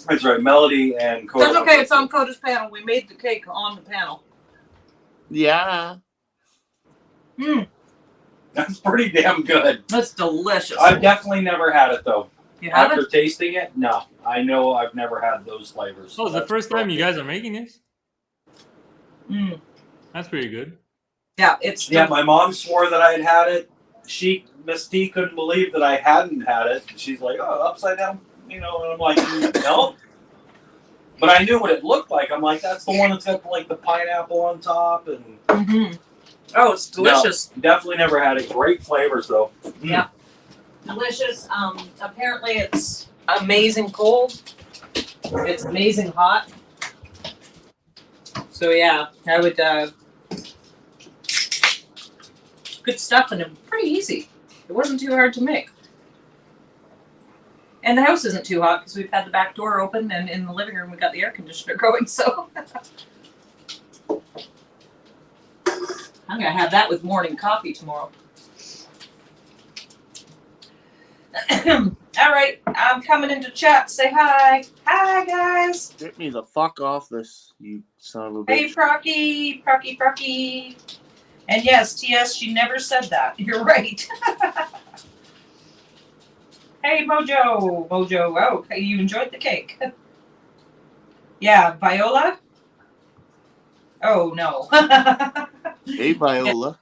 That's right, Melody and Coda. That's okay. It's on Coda's panel. We made the cake on the panel. Yeah. That's pretty damn good. That's delicious. I've definitely never had it though. You haven't? After tasting it, no. I know I've never had those flavors. Oh, it's the first time you guys are making this? Mm. That's pretty good. Yeah, it's. Yeah, my mom swore that I had it. Miss T couldn't believe that I hadn't had it. She's like, "Oh, upside down," and I'm like, "No." But I knew what it looked like. I'm like, "That's the one that's got like the pineapple on top." And oh, it's delicious. No, definitely never had it. Great flavors though. Yeah, delicious. Apparently it's amazing cold. It's amazing hot. So yeah, I would. Good stuff, and pretty easy. It wasn't too hard to make. And the house isn't too hot because we've had the back door open, and in the living room we got the air conditioner going. So I'm gonna have that with morning coffee tomorrow. All right, I'm coming into chat. Say hi. Hi, guys. Get me the fuck off this, you son of a bitch. Hey, Procky. And yes, TS, she never said that. You're right. Hey, Mojo. Oh, you enjoyed the cake. Yeah, Viola? Oh, no. Hey, Viola.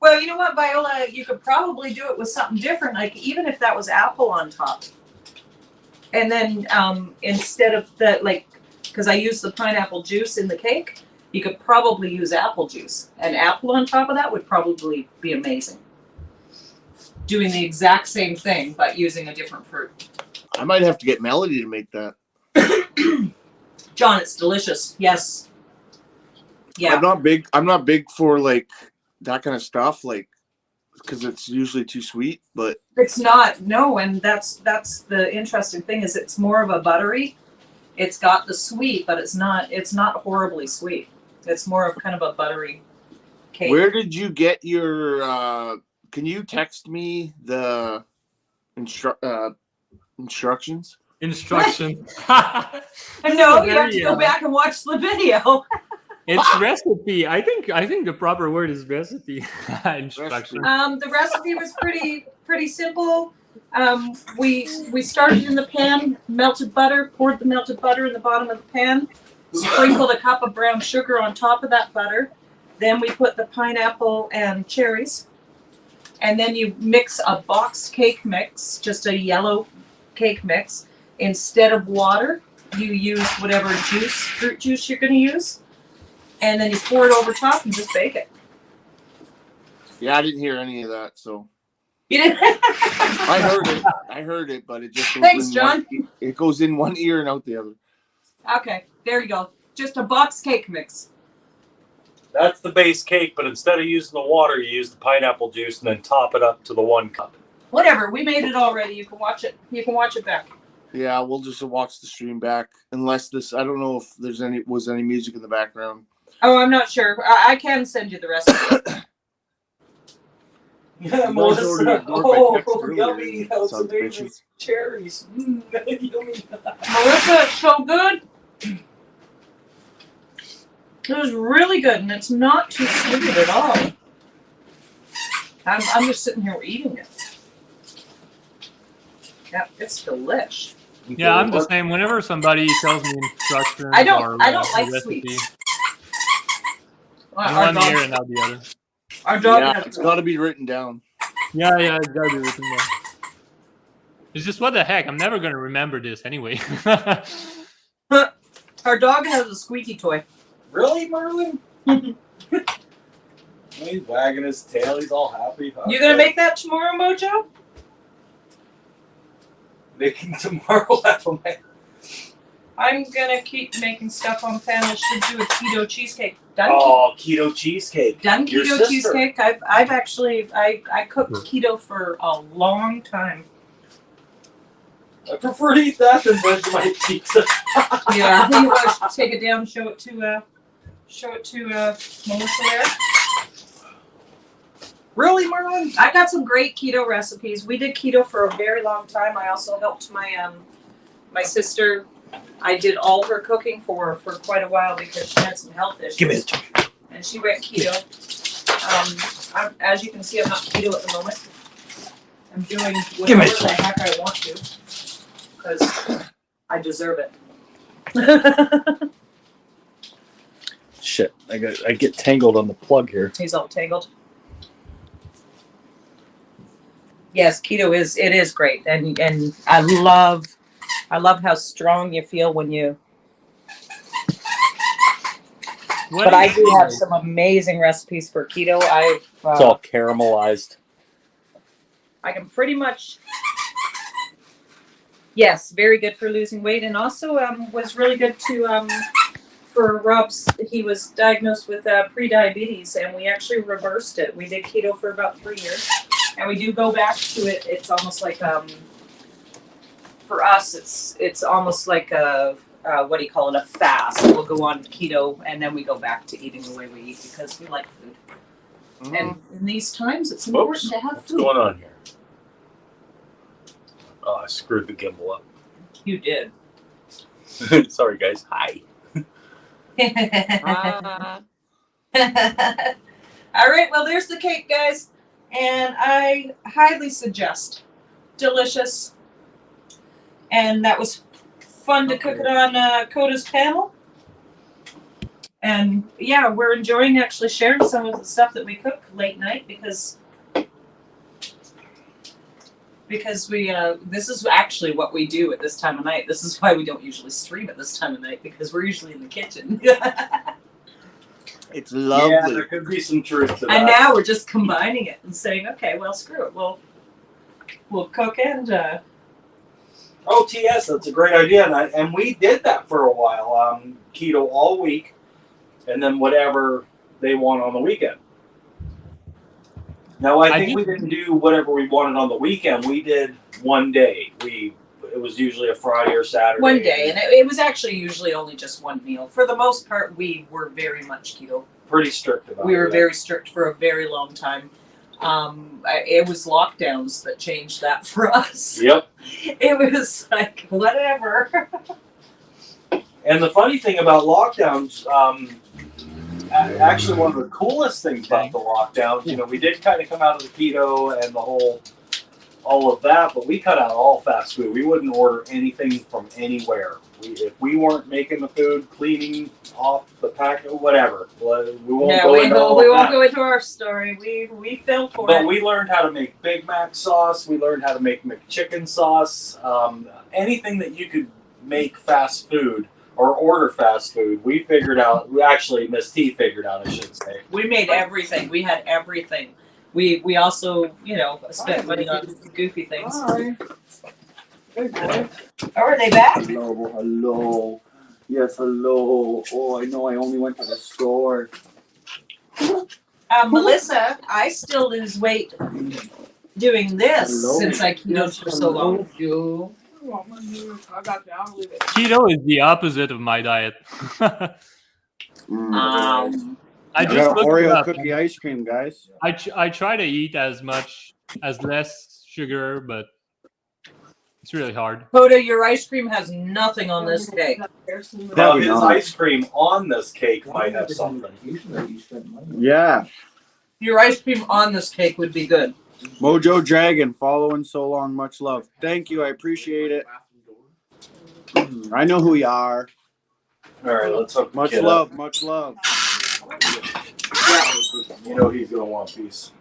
Well, you know what, Viola? You could probably do it with something different, like even if that was apple on top. And then instead of because I use the pineapple juice in the cake, you could probably use apple juice. And apple on top of that would probably be amazing. Doing the exact same thing, but using a different fruit. I might have to get Melody to make that. John, it's delicious. Yes. Yeah. I'm not big for like that kind of stuff, like because it's usually too sweet. But it's not. No, and that's the interesting thing is it's more of a buttery. It's got the sweet, but it's not horribly sweet. It's more of kind of a buttery cake. Where did you get your Can you text me the instructions? Instruction. No, you have to go back and watch the video. It's recipe. I think the proper word is recipe. Instruction. The recipe was pretty simple. We started in the pan, melted butter, poured the melted butter in the bottom of the pan, sprinkled a cup of brown sugar on top of that butter. Then we put the pineapple and cherries. And then you mix a box cake mix, just a yellow cake mix. Instead of water, you use whatever fruit juice you're going to use. And then you pour it over top and just bake it. Yeah, I didn't hear any of that, so. You didn't? I heard it, but it just goes Thanks, in John. it goes in one ear and out the other. Okay, there you go. Just a box cake mix. That's the base cake, but instead of using the water, you use the pineapple juice and then top it up to the 1 cup. Whatever, we made it already. You can watch it. You can watch it back. Yeah, we'll just watch the stream back. Unless I don't know if there's any music in the background. Oh, I'm not sure. I can send you the recipe. Yeah, Melissa, yummy. That was amazing. delicious. Cherries. Yummy. Melissa, it's so good. It was really good, and it's not too sweet at all. I'm just sitting here eating it. Yeah, it's delish. Yeah, I'm the same. Whenever somebody tells me instructions, I don't like recipe, sweets. in one ear and out the other. Our dog Yeah, it's got to be written down. Yeah, it's gotta be written down. It's just what the heck? I'm never gonna remember this anyway. Our dog has a squeaky toy. Really, Merlin? He's wagging his tail. He's all happy. You gonna make that tomorrow, Mojo? Making tomorrow after my... I'm gonna keep making stuff on pan. I should do a keto cheesecake. Keto cheesecake. Done Your keto sister. cheesecake. I've actually I cooked keto for a long time. I prefer to eat that than Vegemite pizza. Yeah, I think you want to take it down, show it to Melissa there. Really, Marlon? I got some great keto recipes. We did keto for a very long time. I also helped my my sister. I did all her cooking for quite a while because she had some health issues. Give me the And she went keto. As you can see, I'm not keto at the moment. I'm doing whatever the heck I want to because I deserve it. Shit, I get tangled on the plug here. He's all tangled. Yes, keto is great, and I love how strong you feel when you. But I do have some amazing recipes for keto. It's all caramelized. I can pretty much. Yes, very good for losing weight, and also was really good to for Rob's. He was diagnosed with pre-diabetes, and we actually reversed it. We did keto for about 3 years, and we do go back to it. It's almost like for us, it's almost like a what do you call it? A fast. We'll go on keto, and then we go back to eating the way we eat because we like food. And in these times, it's important to have food. What's going on here? Oh, I screwed the gimbal up. You did. Sorry, guys. Hi. All right, well, there's the cake, guys. And I highly suggest. Delicious. And that was fun to cook it on Coda's panel. And yeah, we're enjoying actually sharing some of the stuff that we cook late night because we this is actually what we do at this time of night. This is why we don't usually stream at this time of night because we're usually in the kitchen. It's lovely. Yeah, there could be some truth to that. And now we're just combining it and saying, okay, well, screw it. We'll cook and OTS, that's a great idea, and we did that for a while. Keto all week, and then whatever they want on the weekend. Now, I think we didn't do whatever we wanted on the weekend. We did one day. It was usually a Friday or Saturday. one day, and it was actually usually only just one meal. For the most part, we were very much keto. Pretty strict about it. We were very strict for a very long time. It was lockdowns that changed that for us. Yep. It was like, whatever. And the funny thing about lockdowns, actually one of the coolest things about the lockdowns, we did kind of come out of the keto and all of that, but we cut out all fast food. We wouldn't order anything from anywhere. If we weren't making the food, cleaning off the pack, whatever. We won't go into our story. We fell for it. But we learned how to make Big Mac sauce. We learned how to make McChicken sauce. Anything that you could make fast food or order fast food, we figured out. Actually, Miss T figured out, I should say. We made everything. We had everything. We also, spent money on goofy things. Hi. Hey, boy. Oh, are they back? Hello. Yes, hello. Oh, I know I only went to the store. Melissa, I still lose weight doing this since I ketoed for so long. I got you. I'll leave it. Keto is the opposite of my diet. I just got looked it Oreo up. cookie ice cream, guys. I try to eat as less sugar, but it's really hard. Hoda, your ice cream has nothing on this cake. His ice cream on this cake might have something. Yeah. Your ice cream on this cake would be good. Mojo Dragon, following so long, much love. Thank you, I appreciate it. I know who you are. All right, let's hook the Much kid love, up. much love. You know he's gonna want a piece.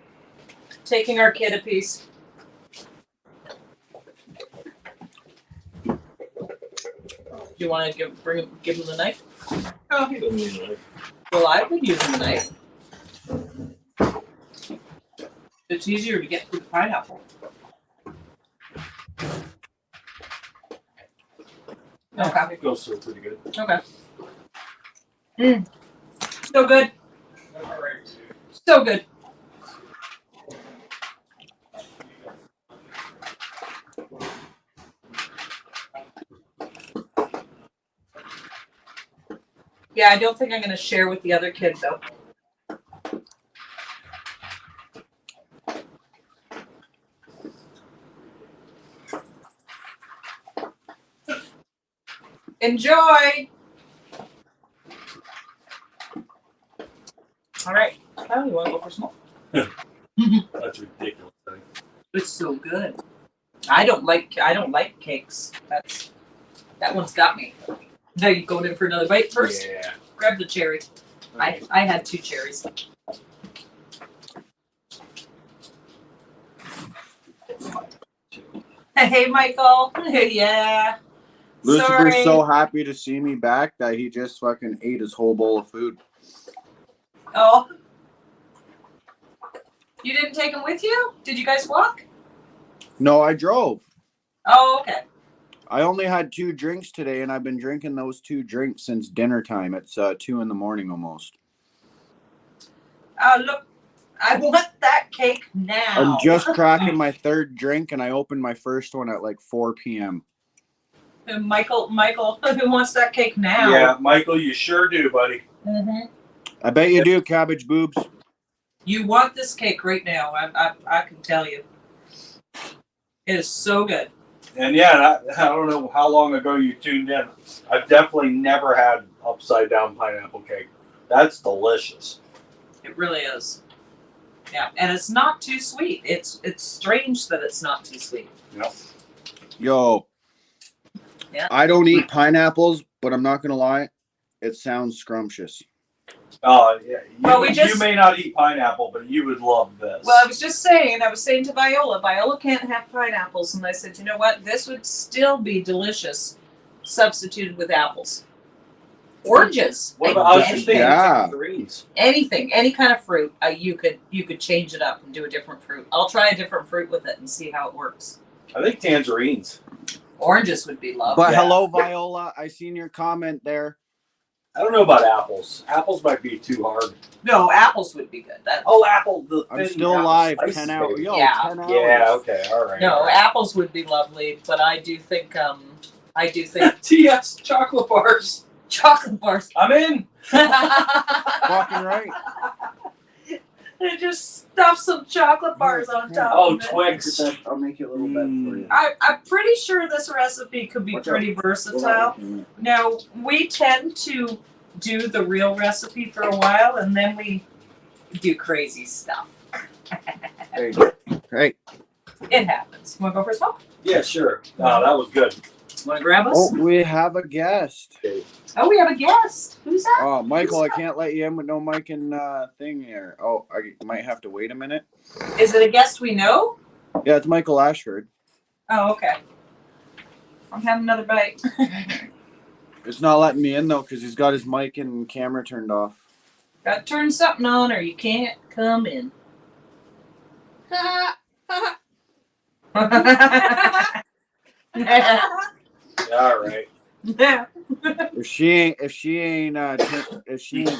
Taking our kid a piece. Do you want to give him the knife? Oh, he doesn't need a knife. Well, I would use the knife. It's easier to get through the pineapple. Okay. It goes through pretty good. Okay. So good. So good. Yeah, I don't think I'm going to share with the other kid, though. Enjoy! All right. Oh, you want to go for small? That's ridiculous. It's so good. I don't like cakes. That one's got me. Now you going in for another bite first? Yeah. Grab the cherry. I had 2 cherries. Hey, Michael. Yeah. Lucifer's Sorry. so happy to see me back that he just fucking ate his whole bowl of food. Oh. You didn't take him with you? Did you guys walk? No, I drove. Oh, okay. I only had 2 drinks today, and I've been drinking those 2 drinks since dinner time. It's 2 in the morning almost. Look, I want that cake now. I'm just cracking my 3rd drink, and I opened my first one at like 4 p.m. Michael, who wants that cake now? Yeah, Michael, you sure do, buddy. Mm-hmm. I bet you do, cabbage boobs. You want this cake right now. I can tell you. It is so good. And yeah, I don't know how long ago you tuned in. I've definitely never had upside down pineapple cake. That's delicious. It really is. Yeah, and it's not too sweet. It's strange that it's not too sweet. Yep. Yo. Yeah. I don't eat pineapples, but I'm not going to lie. It sounds scrumptious. Yeah. Well, you may not eat pineapple, but you would love this. Well, I was saying to Viola can't have pineapples. And I said, you know what? This would still be delicious substituted with apples. Oranges. What about tangerines? Anything, any kind of fruit, you could change it up and do a different fruit. I'll try a different fruit with it and see how it works. I think tangerines. Oranges would be lovely. But hello, Viola. I seen your comment there. I don't know about apples. Apples might be too hard. No, apples would be good. Apple. I'm still live. 10 hours. Yo, yeah. 10 hours. Yeah. Okay. All right. No, apples would be lovely, but I do think TS chocolate bars. Chocolate bars. I'm in. Fucking right. And just stuff some chocolate bars on top of it. Twix. I'll make you a little bed for you. I'm pretty sure this recipe could be Watch pretty out. versatile. Now, we tend to do the real recipe for a while, and then we do crazy stuff. There you go. Great. It happens. Want to go for a smoke? Yeah, sure. No, that was good. Want to grab us? Oh, we have a guest. Oh, we have a guest. Who's that? Oh, Michael, I can't let you in with no mic and thing here. Oh, I might have to wait a minute. Is it a guest we know? Yeah, it's Michael Ashford. Oh, okay. I'm having another bite. It's not letting me in though because he's got his mic and camera turned off. Got to turn something on or you can't come in. All right. If she ain't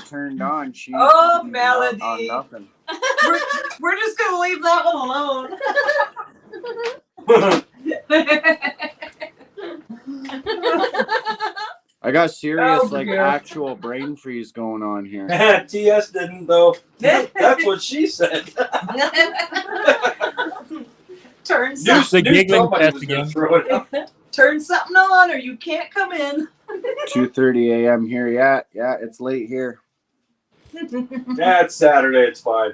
turned on, she Oh, ain't Melody. on nothing. We're just gonna leave that one alone. I got serious Oh, like God. actual brain freeze going on here. TS didn't though. That's what she said. Turn The something. giggling test again. Turn something on or you can't come in. 2:30 a.m. here. Yeah, it's late here. Yeah, it's Saturday. It's fine.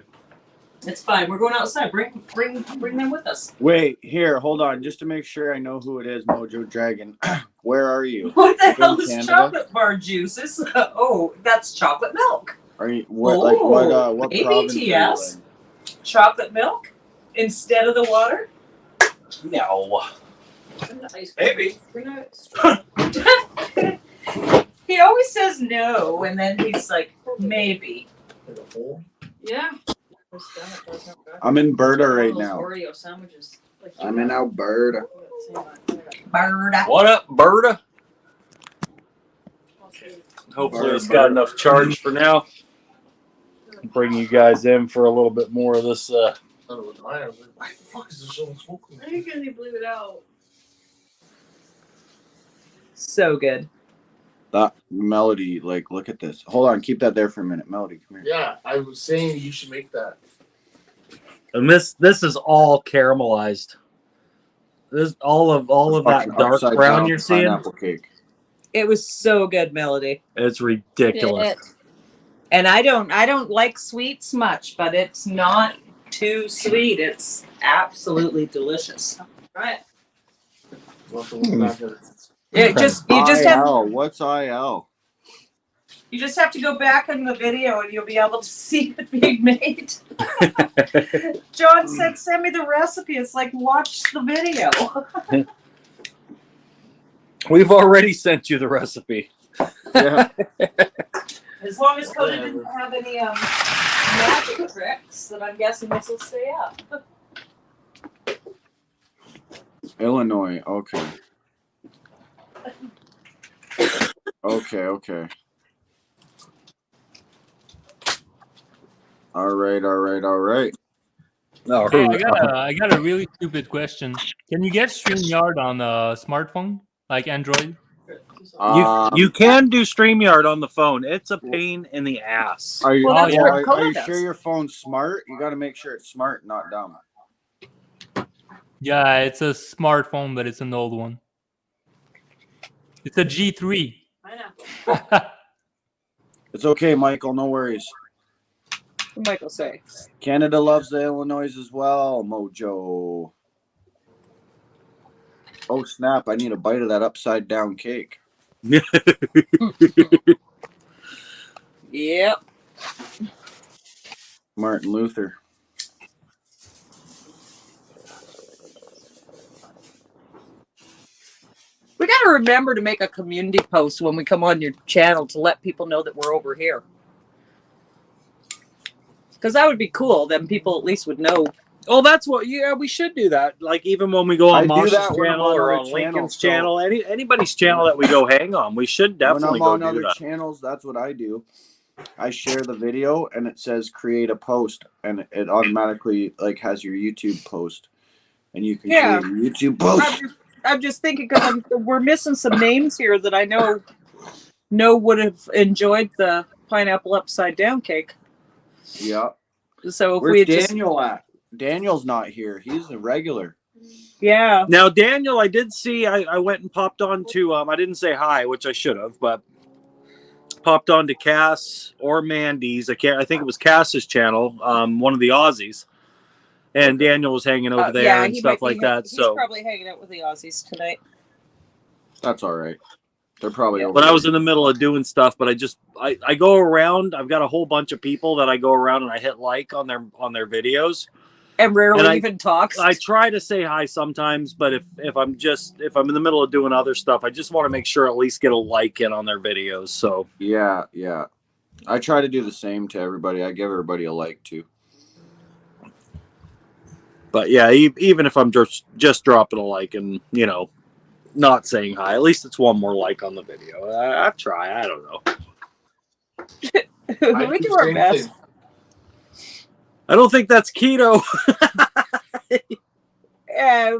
It's fine. We're going outside. Bring them with us. Wait, here, hold on, just to make sure I know who it is, Mojo Dragon. Where are you? What the Like in hell is Canada? chocolate bar juice? Oh, that's chocolate milk. Are you what maybe province are you TS. in? Chocolate milk instead of the water? No. Maybe. He always says no, and then he's like, maybe. Yeah. I'm in Alberta right now. Oreo sandwiches. I'm in Alberta. Berta. What up, Berta? Hopefully it's got enough charge for now. Bring you guys in for a little bit more of this. I don't know why. I was like, why the fuck is there so much smoke in I think they blew it out. So good. That Melody, like, look at this. Hold on, keep that there for a minute. Melody, come here. Yeah, I was saying you should make that. And this is all caramelized. This all of that Fucking dark upside brown down you're seeing. pineapple cake. It was so good, Melody. It's ridiculous. And I don't like sweets much, but it's not too sweet. It's absolutely delicious. Right. We'll have to look back at it. You just have IL. What's IL? you just have to go back in the video and you'll be able to see it being made. John said, "Send me the recipe." It's like, watch the video. We've already sent you the recipe. Yeah. As long as Cody didn't have any magic tricks, then I'm guessing this will stay up. Illinois. Okay. Okay. All right. No, Hey, I got a really stupid question. Can you get StreamYard on a smartphone, like Android? You can do StreamYard on the phone. It's a pain in the ass. Are you, Well, that's what are Coda you does. sure your phone's smart? You got to make sure it's smart, not dumb. Yeah, it's a smartphone, but it's an old one. It's a G3. I know. It's okay, Michael. No worries. What Michael say? Canada loves the Illinois as well, Mojo. Oh, snap. I need a bite of that upside down cake. Yep. Martin Luther. We got to remember to make a community post when we come on your channel to let people know that we're over here. Because that would be cool. Then people at least would know. Oh, that's what. Yeah, we should do that. Like even when we go I on do Mosh's that when I'm channel on or other on Lincoln's channels, so- channel, anybody's channel that we go hang on, we should definitely when I'm go on do other that. channels, that's what I do. I share the video and it says create a post and it automatically like has your YouTube post and you can Yeah. create a YouTube post. I'm just thinking because we're missing some names here that I know would have enjoyed the pineapple upside down cake. Yeah. So if Where's we had Daniel at? Daniel's not here. He's a regular. Yeah. Now, Daniel, I did see. I went and popped on to. I didn't say hi, which I should have, but popped on to Cass or Mandy's. I think it was Cass's channel. One of the Aussies, and Daniel was hanging over there and stuff like that. He's So probably hanging out with the Aussies tonight. That's all right. They're probably over But I there. was in the middle of doing stuff. But I go around. I've got a whole bunch of people that I go around and I hit like on their videos. And rarely I- even talks. I try to say hi sometimes, but if I'm in the middle of doing other stuff, I just want to make sure at least get a like in on their videos. So Yeah. I try to do the same to everybody. I give everybody a like too. But yeah, even if I'm just dropping a like and not saying hi, at least it's one more like on the video. I try. I don't know. We do our best. I don't think that's keto.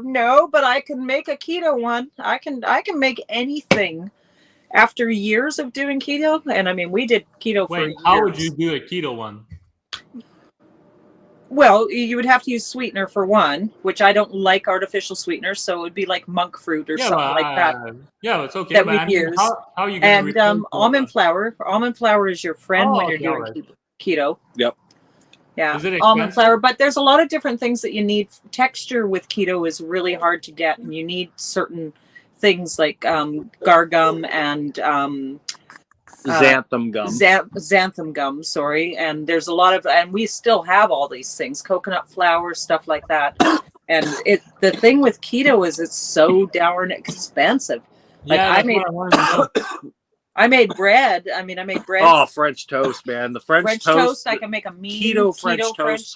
No, but I can make a keto one. I can make anything. After years of doing keto, and I mean, we did keto for years. How would you do a keto one? Well, you would have to use sweetener for one, which I don't like artificial sweeteners, so it would be like monk fruit or something like that. Yeah, it's okay. That but we I mean, use. how are you going to And almond flour. Almond flour is your friend when you're doing keto. Yep. Yeah, Is it almond expensive? flour, but there's a lot of different things that you need. Texture with keto is really hard to get, and you need certain things like gar gum and Xanthan gum. Xanthan gum, sorry. And there's a lot of, and we still have all these things, coconut flour, stuff like that. And the thing with keto is it's so darn expensive. Like Yeah, that's what I wanted to know. I made bread. I made bread. Oh, French toast, man! The French toast. I can make a mean keto French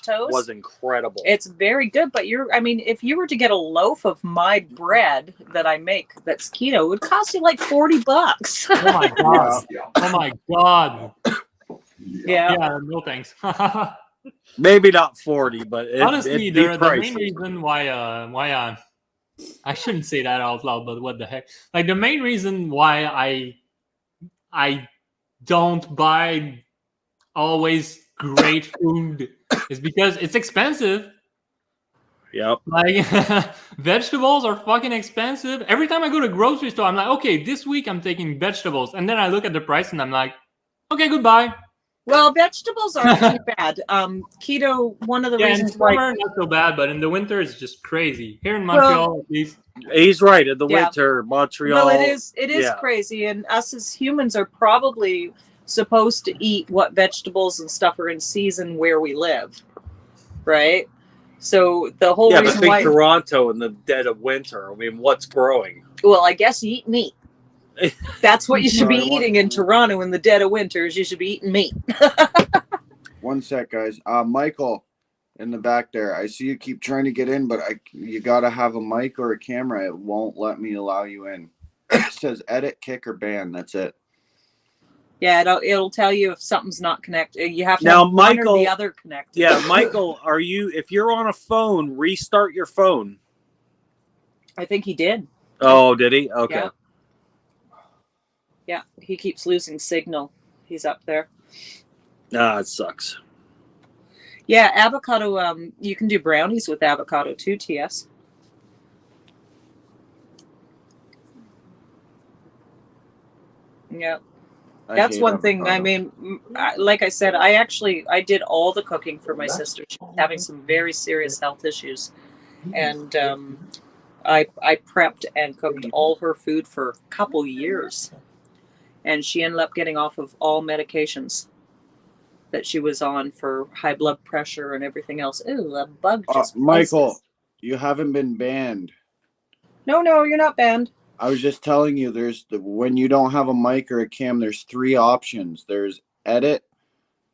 toast was incredible. It's very good, but if you were to get a loaf of my bread that I make that's keto, it would cost you like $40. Oh my god! Oh my god! Yeah. Yeah. No thanks. Maybe not 40, but Honestly, it'd be the main pricey. reason why I shouldn't say that out loud, but what the heck? Like the main reason why I don't buy always great food is because it's expensive. Yep. Like vegetables are fucking expensive. Every time I go to grocery store, I'm like, okay, this week I'm taking vegetables, and then I look at the price and I'm like, okay, goodbye. Well, vegetables aren't too bad. Keto, one of the Yeah, in reasons why. summer not so bad, but in the winter it's just crazy. Here in Montreal, at least. He's right. In the Yeah. winter, Montreal. Well, it is yeah. crazy, and us as humans are probably supposed to eat what vegetables and stuff are in season where we live, right? So the whole Yeah, but reason think why. Toronto in the dead of winter. I mean, what's growing? Well, I guess you eat meat. That's what you should be eating in Toronto in the dead of winters. You should be eating meat. One sec, guys. Michael, in the back there. I see you keep trying to get in, but you gotta have a mic or a camera. It won't let me allow you in. It says edit, kick, or ban. That's it. Yeah, it'll tell you if something's not connected. You have to Now, have one or Michael- the other connected. Yeah, Michael, if you're on a phone, restart your phone. I think he did. Oh, did he? Okay. Yeah. Yeah, he keeps losing signal. He's up there. Ah, it sucks. Yeah, avocado. You can do brownies with avocado too, TS. Yeah, that's hate one thing. I avocado. mean, like I said, I did all the cooking for my sister. She's having some very serious health issues, and I prepped and cooked all her food for a couple years, and she ended up getting off of all medications that she was on for high blood pressure and everything else. Ooh, a bug just Michael, buzzes. you haven't been banned. No, you're not banned. I was just telling you, when you don't have a mic or a cam, there's 3 options. There's edit,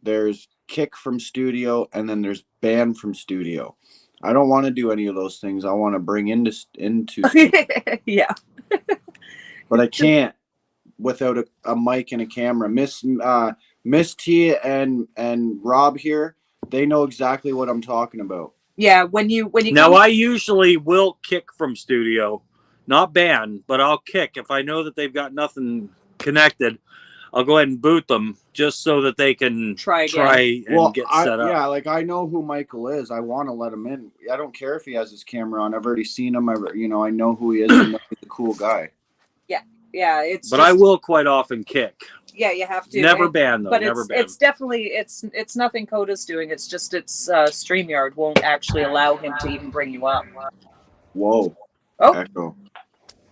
there's kick from studio, and then there's ban from studio. I don't want to do any of those things. I want to bring into studio, Yeah. but I can't without a mic and a camera. Miss T and Rob here, they know exactly what I'm talking about. Yeah, when you Now, come- I usually will kick from studio, not ban, but I'll kick if I know that they've got nothing connected. I'll go ahead and boot them just so that they can try and get set up. Yeah, like I know who Michael is. I want to let him in. I don't care if he has his camera on. I've already seen him. I know who he is. I know he's a cool guy. Yeah. It's. But I will quite often kick. Yeah, you have to. Never ban though. But Never ban. it's definitely it's nothing Coda's doing. It's just StreamYard won't actually allow him to even bring you up. Whoa. Oh.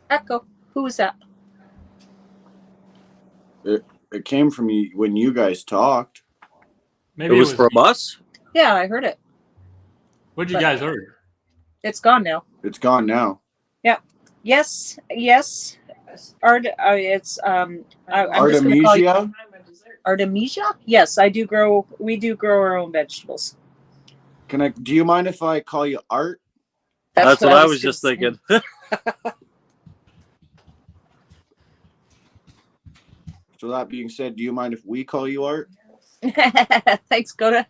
Echo. Who was that? It came from you when you guys talked. Maybe it was from us. Yeah, I heard it. What'd you guys heard? It's gone now. It's gone now. Yeah. Yes. It's I'm just gonna call you Artemisia. Yes, I do grow. We do grow our own vegetables. Do you mind if I call you Art? That's what I was just thinking. So that being said, do you mind if we call you Art? Thanks, Coda.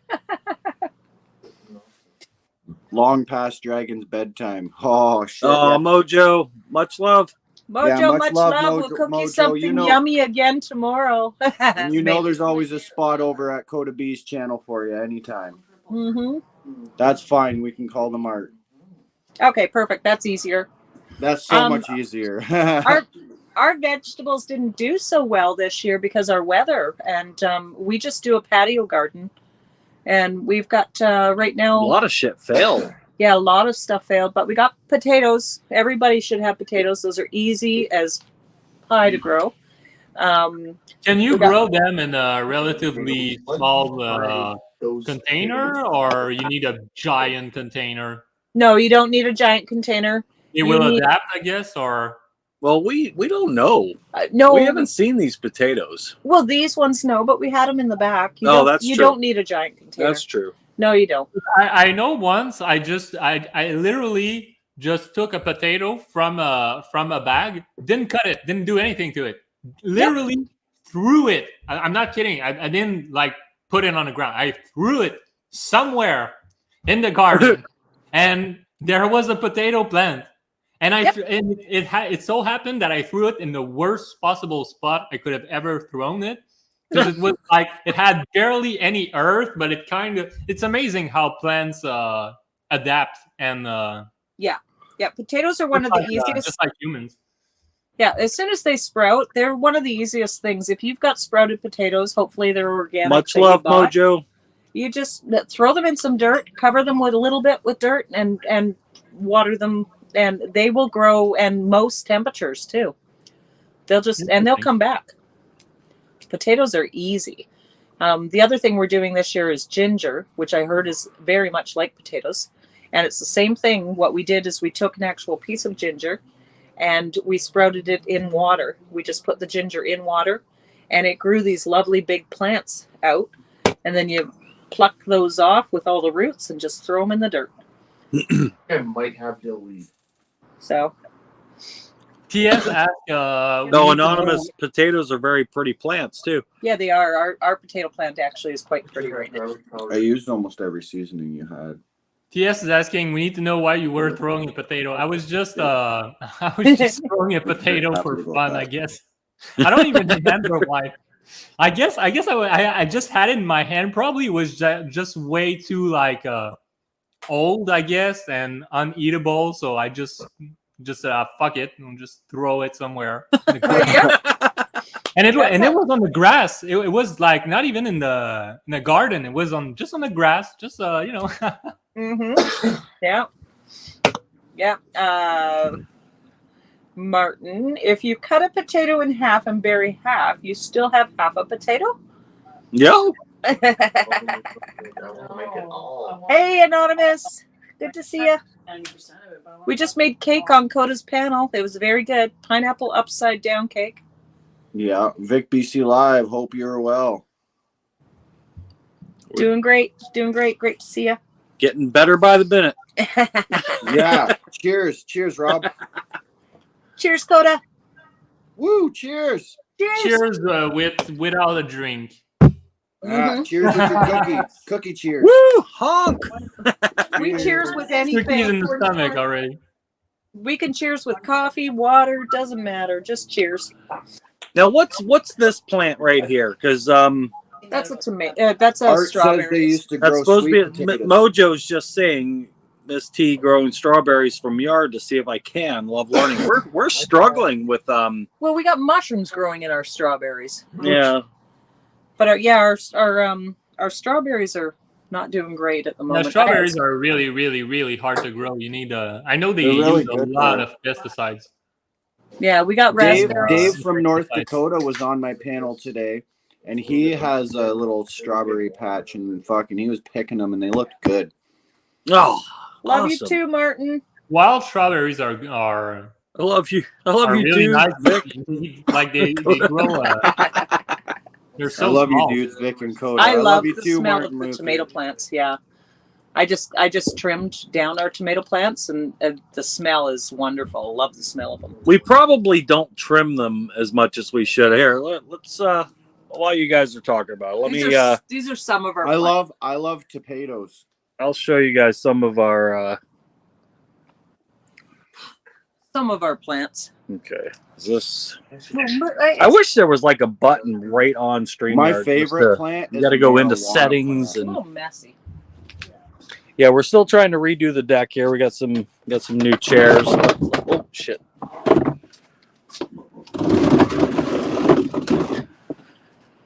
Long past Dragon's bedtime. Oh shit. Oh, Mojo, much love. Mojo, much love. We'll cook you something yummy again tomorrow. And there's always a spot over at Coda B's channel for you anytime. Mm-hmm. That's fine. We can call them Art. Okay, perfect. That's easier. That's so much easier. Our vegetables didn't do so well this year because our weather, and we just do a patio garden, and we've got right now a lot of shit failed. Yeah, a lot of stuff failed, but we got potatoes. Everybody should have potatoes. Those are easy as pie to grow. Can you grow them in a relatively small container, or you need a giant container? No, you don't need a giant container. It will adapt, I guess, or... Well, we don't know. No, we haven't seen these potatoes. Well, these ones, no, but we had them in the back. That's true. You don't need a giant container. That's true. No, you don't. I know once I literally just took a potato from a bag, didn't cut it, didn't do anything to it. Literally threw it. I'm not kidding. I didn't like put it on the ground. I threw it somewhere in the garden, and there was a potato plant. And it so happened that I threw it in the worst possible spot I could have ever thrown it. Because it was like it had barely any earth, but it's amazing how plants adapt and potatoes are one of the easiest, just like humans. Yeah, as soon as they sprout, they're one of the easiest things. If you've got sprouted potatoes, hopefully they're organic. Much love, Mojo. You just throw them in some dirt, cover them with a little bit with dirt, and water them, and they will grow. And most temperatures too. They'll come back. Potatoes are easy. The other thing we're doing this year is ginger, which I heard is very much like potatoes. And it's the same thing. What we did is we took an actual piece of ginger and we sprouted it in water. We just put the ginger in water and it grew these lovely big plants out. And then you pluck those off with all the roots and just throw them in the dirt. I might have to leave. So... TS asked, anonymous potatoes are very pretty plants too. Yeah, they are. Our potato plant actually is quite pretty right now. I used almost every seasoning you had. TS is asking, we need to know why you were throwing a potato. I was just throwing a potato for fun, I guess. I don't even remember why. I guess I just had it in my hand. Probably was just way too old, I guess, and uneatable. So I just fuck it and just throw it somewhere. And it was on the grass. It was like not even in the garden. It was just on the grass. Just Mm-hmm. Yeah. Martin, if you cut a potato in half and bury half, you still have half a potato? Yeah. Hey, Anonymous. Good to see you. We just made cake on Coda's panel. It was very good. Pineapple upside down cake. Yeah. Vic BC Live. Hope you're well. Doing great. Great to see you. Getting better by the minute. Yeah. Cheers, Rob. Cheers, Coda. Woo! Cheers. Cheers without a drink. Cheers with your cookie cheers. Woo! Honk! We cheers with anything. Cookies in the stomach already. We can cheers with coffee, water, doesn't matter. Just cheers. Now, what's this plant right here? Because That's a tomato. That's a Art strawberry. says they used to that's grow supposed to sweet be. potatoes. Mojo's just saying Miss T growing strawberries from yard to see if I can. Love learning. We're struggling with Well, we got mushrooms growing in our strawberries. Yeah. But our strawberries are not doing great at the The moment. strawberries are really, really, really hard to grow. You need I know they They're really use a good lot for of pesticides. Yeah, we got raspberries. Dave from North Dakota was on my panel today, and he has a little strawberry patch, and fucking, he was picking them, and they looked good. Oh, Love awesome. you too, Martin. Wild strawberries are I love you. I love you, really dude. nice. Vic. Like they grow. They're so I love small. you, dudes, Vic and Coda. I love you the too, smell Martin of the Luther. tomato plants. Yeah, I just trimmed down our tomato plants, and the smell is wonderful. Love the smell of them. We probably don't trim them as much as we should. Here, let's while you guys are talking about it, These are some of our. I plants. love potatoes. I'll show you guys some of our plants. Okay. Is this? Well, I wish there was like a button right on StreamYard. My favorite plant You is got to go into marijuana settings It's a and little messy. yeah, we're still trying to redo the deck here. We got some new chairs. Oh shit.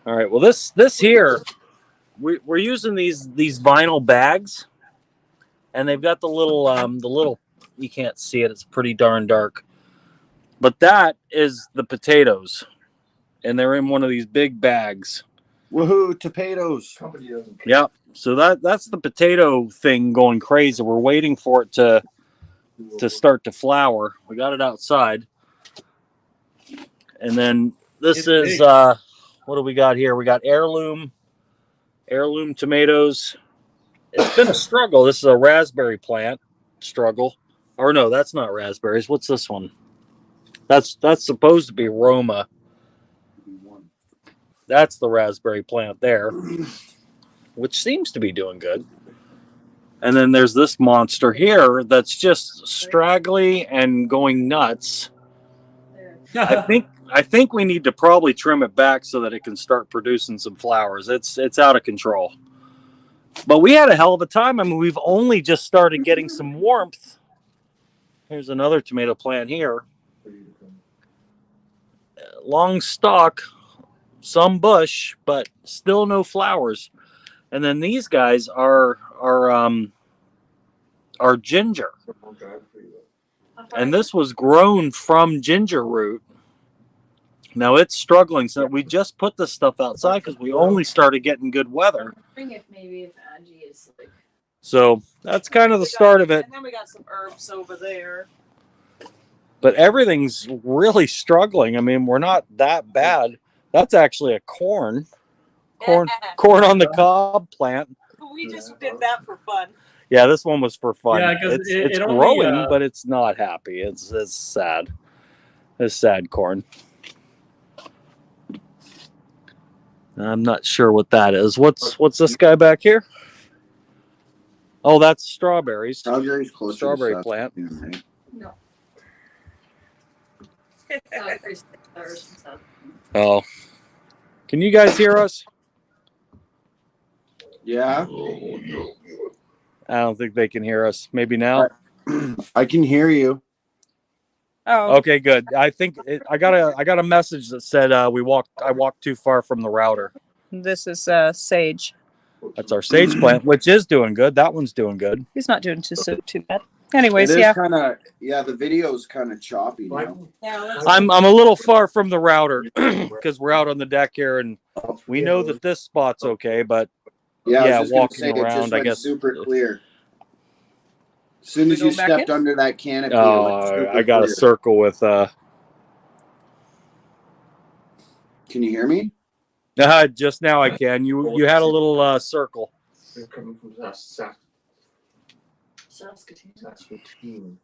All right. Well, this here, we're using these vinyl bags, and they've got the little. You can't see it. It's pretty darn dark. But that is the potatoes, and they're in one of these big bags. Woohoo! Potatoes. Yep. So that's the potato thing going crazy. We're waiting for it to start to flower. We got it outside, and then this is what do we got here? We got heirloom tomatoes. It's been a struggle. This is a raspberry plant struggle. Or no, that's not raspberries. What's this one? That's supposed to be Roma. That's the raspberry plant there, which seems to be doing good. And then there's this monster here that's just straggly and going nuts. I think we need to probably trim it back so that it can start producing some flowers. It's out of control. But we had a hell of a time. I mean, we've only just started getting some warmth. Here's another tomato plant here. Long stalk, some bush, but still no flowers. And then these guys are ginger. And this was grown from ginger root. Now it's struggling. So we just put this stuff outside because we only started getting good weather. Maybe if Angie is like. So that's kind of the start of it. And then we got some herbs over there. But everything's really struggling. I mean, we're not that bad. That's actually a corn on the cob plant. We just did that for fun. Yeah, this one was for fun. Yeah, 'cause it's it only, growing, but it's not happy. It's sad. It's sad corn. I'm not sure what that is. What's this guy back here? Oh, that's strawberries. Strawberries close. Strawberry plant. No. Oh. Can you guys hear us? Yeah. I don't think they can hear us. Maybe now. I can hear you. Oh. Okay, good. I think I got a message that said I walked too far from the router. This is sage. That's our sage plant, which is doing good. That one's doing good. He's not doing too bad. Anyways, It is yeah. the video's kind of choppy now. I'm a little far from the router because we're out on the deck here, and we know that this spot's okay, but Yeah, walking around, I guess. Super clear. As soon as you stepped under that canopy, I got a circle with. Can you hear me? Just now I can. You had a little circle. They're coming from Saskatoon.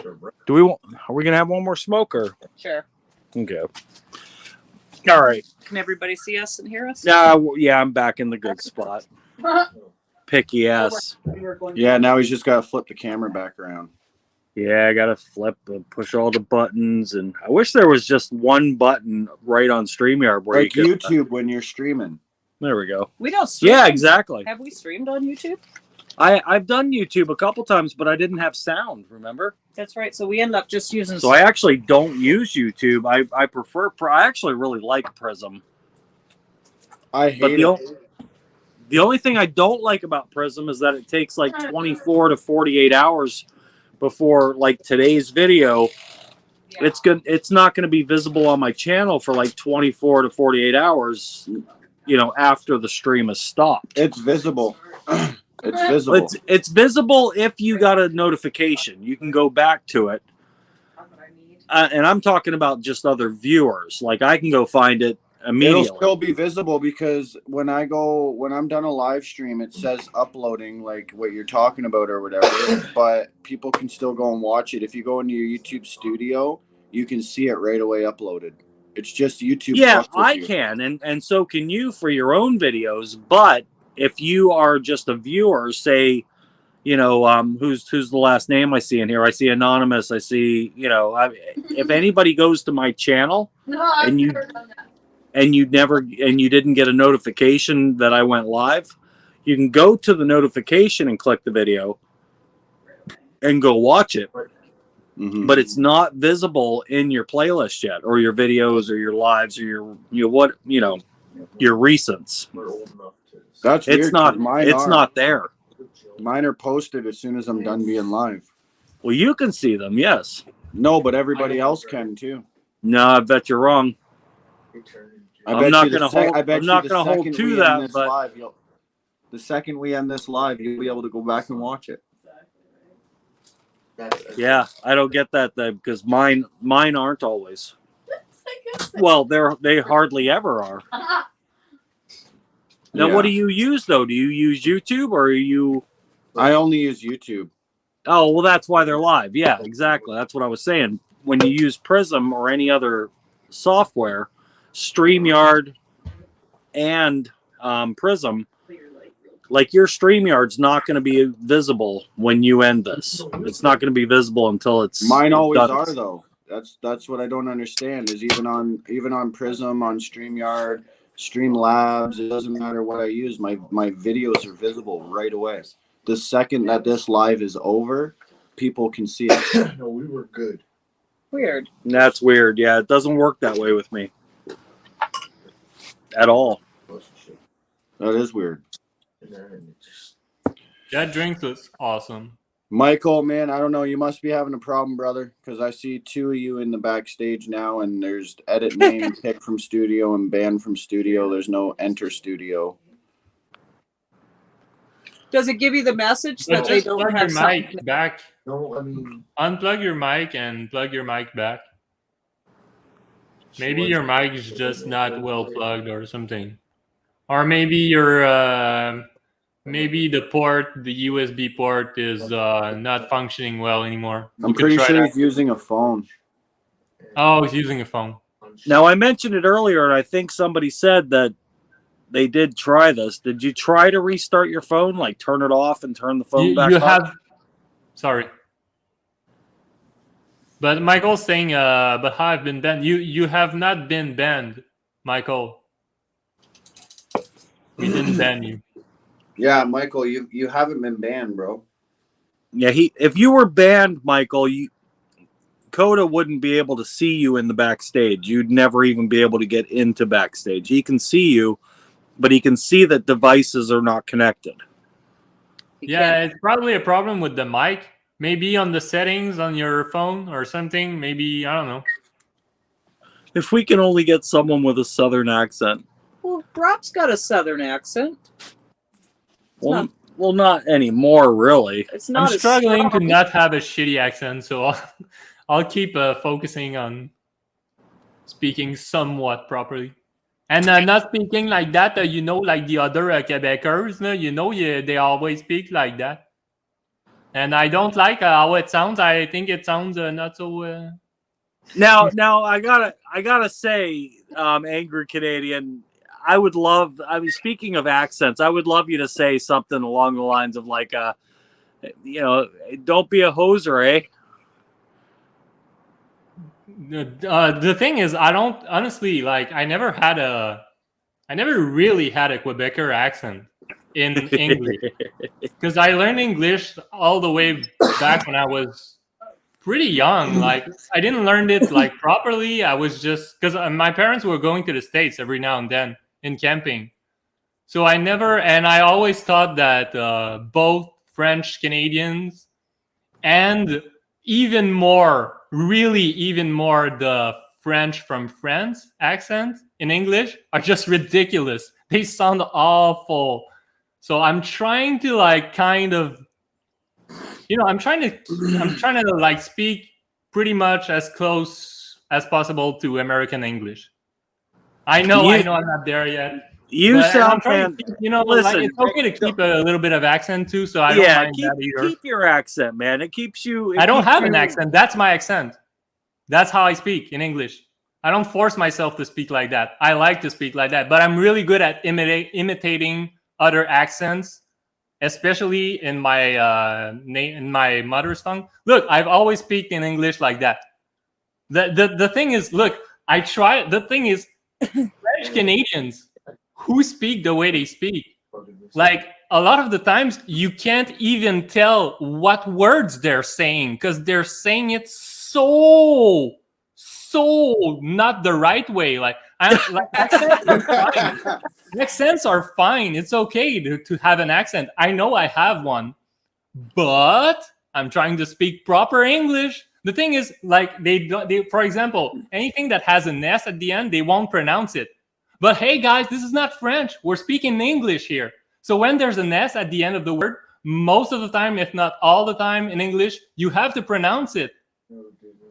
Are we gonna have one more smoke or? Sure. Okay. All right. Can everybody see us and hear us? Yeah, I'm back in the good spot. Picky ass. Yeah, now he's just got to flip the camera back around. Yeah, I gotta flip and push all the buttons, and I wish there was just one button right on StreamYard where Like you could. YouTube when you're streaming. There we go. We don't stream. Yeah, exactly. Have we streamed on YouTube? I've done YouTube a couple times, but I didn't have sound. Remember? That's right. So we end up just using. So I actually don't use YouTube. I prefer. I actually really like Prism. I hate it. The only thing I don't like about Prism is that it takes like 24 to 48 hours before, like today's video, it's not going to be visible on my channel for like 24 to 48 hours, after the stream is stopped. It's visible. It's visible. It's visible if you got a notification. You can go back to it. And I'm talking about just other viewers. Like I can go find it immediately. It'll still be visible because when I'm done a live stream, it says uploading, like what you're talking about or whatever, but people can still go and watch it. If you go into your YouTube studio, you can see it right away uploaded. It's just YouTube. Yeah, I can, and so can you for your own videos. But if you are just a viewer, say, who's the last name I see in here? I see Anonymous. I see, if anybody goes to my channel and you didn't get a notification that I went live, you can go to the notification and click the video and go watch it. Mm-hmm. But it's not visible in your playlist yet, or your videos, or your lives, or your your recents. That's weird. It's not there. Mine are posted as soon as I'm done being live. Well, you can see them, yes. No, but everybody else can too. No, I bet you're wrong. I'm not going to hold to that, but the second we end this live, you'll be able to go back and watch it. Yeah, I don't get that though, because mine aren't always. Well, they hardly ever are. Now, Yeah. what do you use though? Do you use YouTube or are you? I only use YouTube. Oh, well, that's why they're live. Yeah, exactly. That's what I was saying. When you use Prism or any other software, StreamYard and Prism, like your StreamYard's not going to be visible when you end this. It's not going to be visible until it's Mine always done. are though. That's what I don't understand. Is even on Prism, on StreamYard, Streamlabs, it doesn't matter what I use. My videos are visible right away. The second that this live is over, people can see it. No, we were good. Weird. That's weird. Yeah, it doesn't work that way with me at all. That is weird. That drink was awesome. Michael, man, I don't know. You must be having a problem, brother, because I see two of you in the backstage now, and there's edit name, pick from studio, and ban from studio. There's no enter studio. Does it give you the message that they Just don't plug have your something? mic back. No, I mean, Unplug your mic and plug your mic back. Maybe your mic is just not well plugged or something, or maybe your maybe the USB port is not functioning well anymore. I'm pretty sure he's using a phone. Oh, he's using a phone. Now, I mentioned it earlier, and I think somebody said that they did try this. Did you try to restart your phone, like turn it off and turn the phone back on? Sorry. But Michael's saying, but I've been banned. You have not been banned, Michael. We didn't ban you. Yeah, Michael, you haven't been banned, bro. Yeah, if you were banned, Michael, Coda wouldn't be able to see you in the backstage. You'd never even be able to get into backstage. He can see you, but he can see that devices are not connected. Yeah, it's probably a problem with the mic. Maybe on the settings on your phone or something. Maybe, I don't know. If we can only get someone with a southern accent. Well, Brock's got a southern accent. Well, not anymore, really. It's not I'm struggling to not have a shitty accent, so I'll keep focusing on speaking somewhat properly. And not speaking like that, like the other Quebecers, they always speak like that. And I don't like how it sounds. I think it sounds not so... Now I gotta say, Angry Canadian, I would love, speaking of accents, I would love you to say something along the lines of like, don't be a hoser, eh? The thing is, I don't honestly like. I never really had a Quebecer accent in English because I learned English all the way back when I was pretty young. Like I didn't learn it like properly. I was just because my parents were going to the States every now and then in camping, so I always thought that both French Canadians and even more the French from France accent in English are just ridiculous. They sound awful. So I'm trying to like kind of, I'm trying to like speak pretty much as close as possible to American English. I know I'm not there yet. You but I'm sound trying to keep, like Listen, it's okay to keep a little bit of accent too, so I don't mind that either. Keep your accent, man. It keeps you. I don't have an accent. That's my accent. That's how I speak in English. I don't force myself to speak like that. I like to speak like that, but I'm really good at imitating other accents, especially in my mother's tongue. Look, I've always speak in English like that. The thing is, look, I try. The thing is, French Canadians who speak the way they speak, like a lot of the times you can't even tell what words they're saying because they're saying it so not the right way. Like accents are fine. Accents are fine. It's okay to have an accent. I know I have one, but I'm trying to speak proper English. The thing is, like they for example, anything that has an S at the end, they won't pronounce it. But hey guys, this is not French. We're speaking English here. So when there's an S at the end of the word, most of the time, if not all the time in English, you have to pronounce it.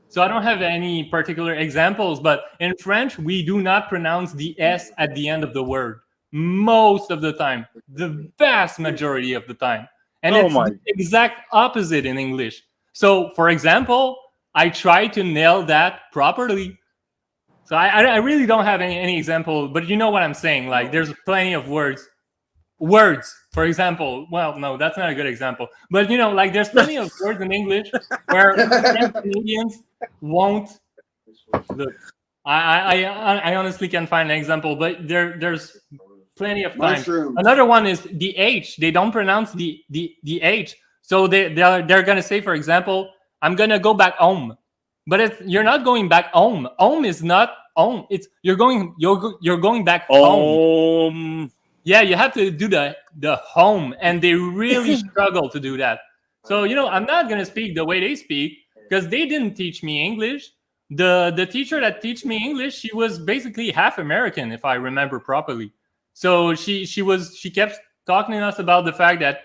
So I don't have any particular examples, but in French, we do not pronounce the S at the end of the word. Most of the time, the vast majority of the time. And it's the exact opposite in English. So for example, I try to nail that properly. So I really don't have any example, but you know what I'm saying. Like there's plenty of words, for example. Well, no, that's not a good example. But like there's plenty of words in English where Canadians won't. Look, I honestly can't find an example, but there's plenty of time. Mushrooms. Another one is the H. They don't pronounce the H. So they're gonna say, for example, I'm gonna go back home. But you're not going back home. Home is not home. It's you're going back home. Yeah, you have to do the home, and they really struggle to do that. So I'm not gonna speak the way they speak because they didn't teach me English. The teacher that teach me English, she was basically half American, if I remember properly. So she kept talking to us about the fact that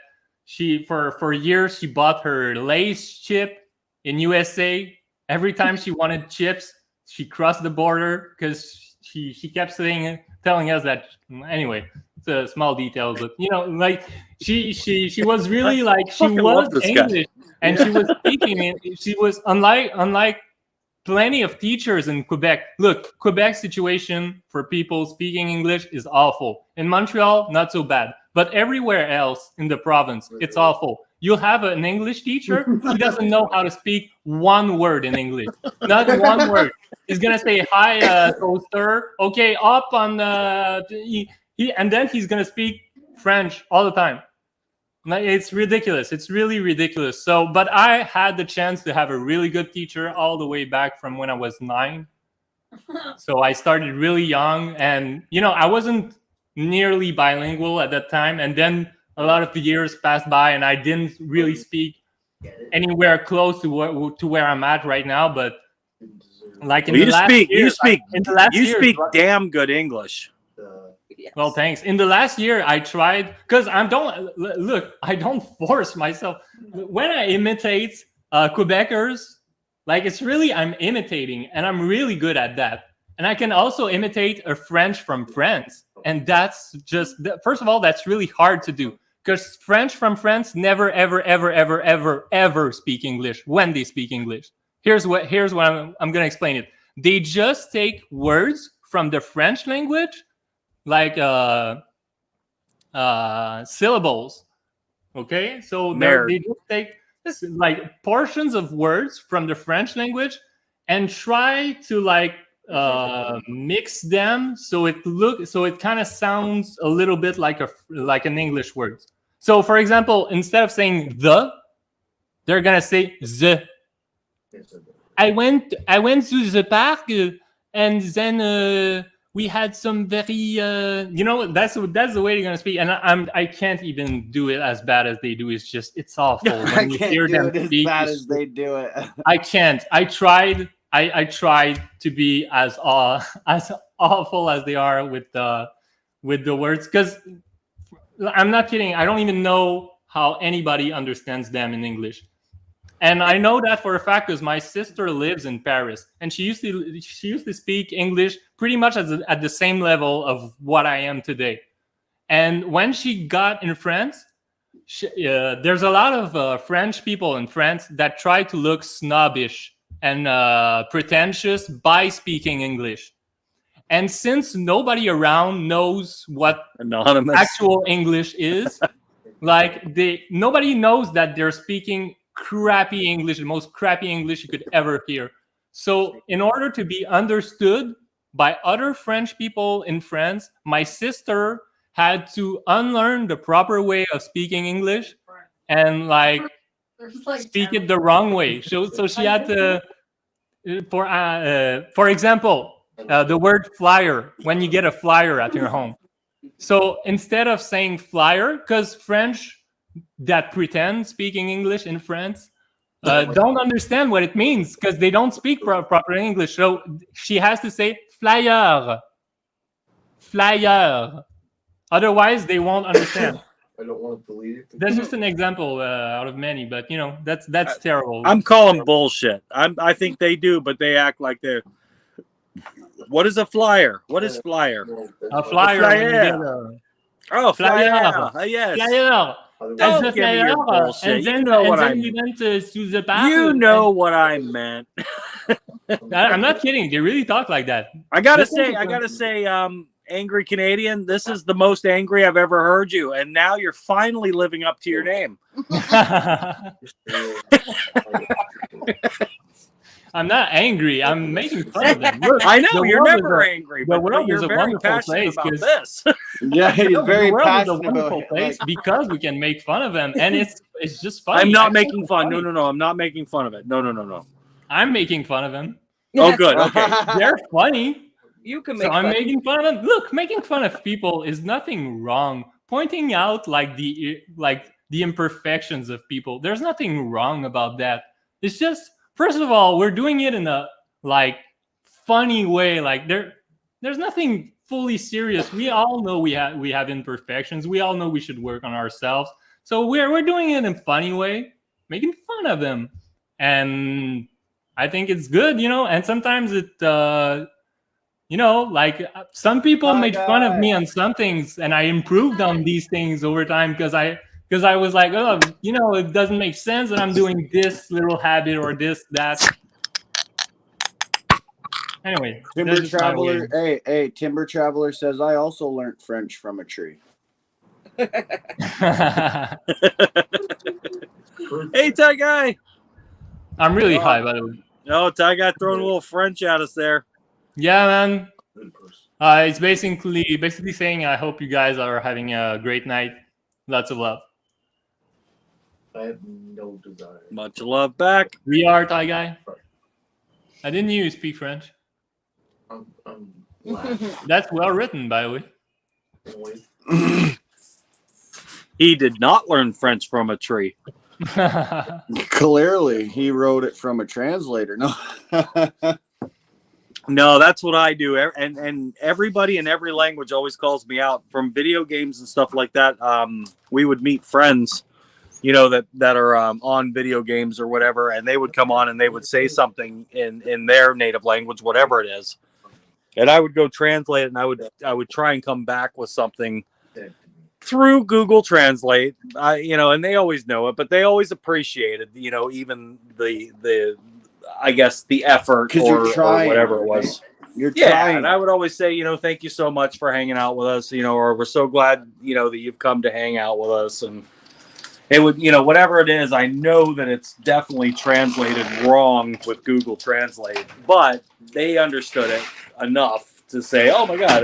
she for years she bought her Lay's chip in USA. Every time she wanted chips, she crossed the border because she kept telling us that. Anyway, it's a small detail, but like she was really like she was English and she was speaking it. She was unlike plenty of teachers in Quebec. Look, Quebec's situation for people speaking English is awful. In Montreal, not so bad, but everywhere else in the province, it's awful. You'll have an English teacher, he doesn't know how to speak one word in English. Not one word. He's going to say, hi, toaster. Okay, up on the... and then he's going to speak French all the time. It's ridiculous. It's really ridiculous. So, but I had the chance to have a really good teacher all the way back from when I was 9. So I started really young and, I wasn't nearly bilingual at that time. And then a lot of years passed by and I didn't really speak anywhere close to where I'm at right now. But like you speak damn good English. Well, thanks. In the last year, I tried because I don't force myself. When I imitate Quebecers, like it's really I'm imitating, and I'm really good at that. And I can also imitate a French from France, and that's just first of all, that's really hard to do because French from France never, ever, ever, ever, ever, ever speak English when they speak English. Here's what I'm going to explain it. They just take words from the French language. Like syllables, okay? So they just take like portions of words from the French language and try to like mix them so it kind of sounds a little bit like an English word. So for example, instead of saying the, they're gonna say the. I went to the park and then we had some very that's the way they're gonna speak, and I can't even do it as bad as they do. It's awful. I When you can't hear do them it as speak, bad as they do it. I can't. I tried to be as awful as they are with the words, because I'm not kidding. I don't even know how anybody understands them in English. And I know that for a fact because my sister lives in Paris, and she used to speak English pretty much at the same level of what I am today. And when she got in France, there's a lot of French people in France that try to look snobbish and pretentious by speaking English. And since nobody around knows what Anonymous. actual English is, like nobody knows that they're speaking crappy English, the most crappy English you could ever hear. So in order to be understood by other French people in France, my sister had to unlearn the proper way of speaking English and like speak it the wrong way. So she had to, for example, the word flyer, when you get a flyer at your home. So instead of saying flyer, because French that pretend speaking English in France don't understand what it means because they don't speak proper English. So she has to say flyer. Otherwise, they won't understand. I don't want to delete it. That's just an example out of many, but that's terrible. I'm calling bullshit. I think they do, but they act like they're. What is a flyer? What is flyer? A flyer. Oh, flyer. Yes. Flyer. Don't give me your bullshit. And then, you know what I we mean. went to the park. You know what I meant. I'm not kidding. They really talk like that. I gotta say, angry Canadian, this is the most angry I've ever heard you, and now you're finally living up to your name. I'm not angry. I'm making fun of them. Look, I know you're never angry, the but world you're is a very wonderful passionate place. about this. Yeah, he's very the world passionate is a wonderful about place because we can make fun of them, and it's just funny. I'm not Actually, making fun. No. I'm not making fun of it. No. I'm making fun of them. Oh, good. Okay. They're funny. You can So I'm making fun of them. Look, making fun of people is nothing wrong. Pointing out the imperfections of people, there's nothing wrong about that. It's just, first of all, we're doing it in a funny way. Like there's nothing fully serious. We all know we have imperfections. We all know we should work on ourselves. So we're doing it in a funny way, making fun of them, and I think it's good, And sometimes it, some people made fun of me on some things, and I improved on these things over time because I was like, oh, it doesn't make sense that I'm doing this little habit or this, that. Anyway, Timber Traveler. Hey, Timber Traveler says I also learned French from a tree. Hey, Ty Guy. I'm really high, by the way. No, Ty Guy throwing a little French at us there. Yeah, man. It's basically saying I hope you guys are having a great night. Lots of love. I have no desire. Much love back. We are Thai Guy. I didn't hear you speak French. I'm That's well written, by the way. He did not learn French from a tree. Clearly, he wrote it from a translator. No. No, that's what I do. And everybody in every language always calls me out from video games and stuff like that. We would meet friends, that are on video games or whatever, and they would come on and they would say something in their native language, whatever it is. And I would go translate it, and I would try and come back with something through Google Translate. And they always know it, but they always appreciate it, even the I guess the effort or whatever it was. You're trying. And I would always say, thank you so much for hanging out with us, or we're so glad, that you've come to hang out with us. And, It would, whatever it is, I know that it's definitely translated wrong with Google Translate, but they understood it enough to say, "Oh my God,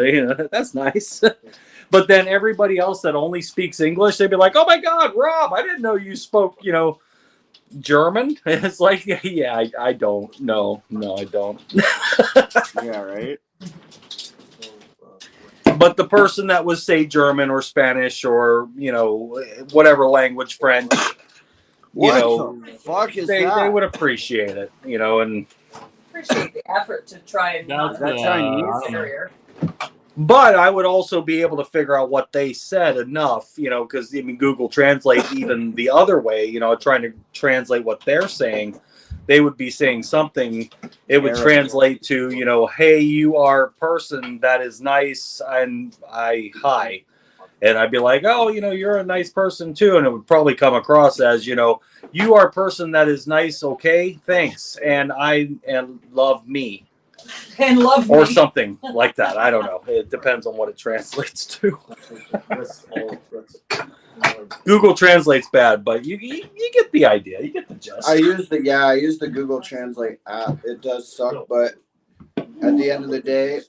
that's nice." But then everybody else that only speaks English, they'd be like, "Oh my God, Rob, I didn't know you spoke, German." It's like, yeah, I don't. No, I don't. Yeah, right. But the person that was, say, German or Spanish or whatever language, French, What the fuck is they that? would appreciate it, and Appreciate the effort to try and That's Is that Chinese? barrier. But I would also be able to figure out what they said enough, because Google Translate even the other way, trying to translate what they're saying, they would be saying something. It would translate to, hey, you are a person that is nice, and hi. And I'd be like, oh, you're a nice person too. And it would probably come across as, you are a person that is nice, okay, thanks, and love me. And love Or me. something like that. I don't know. It depends on what it translates to. Google Translate's bad, but you get the idea. You get the gist. I use the Google Translate app. It does suck, but at the end of the day,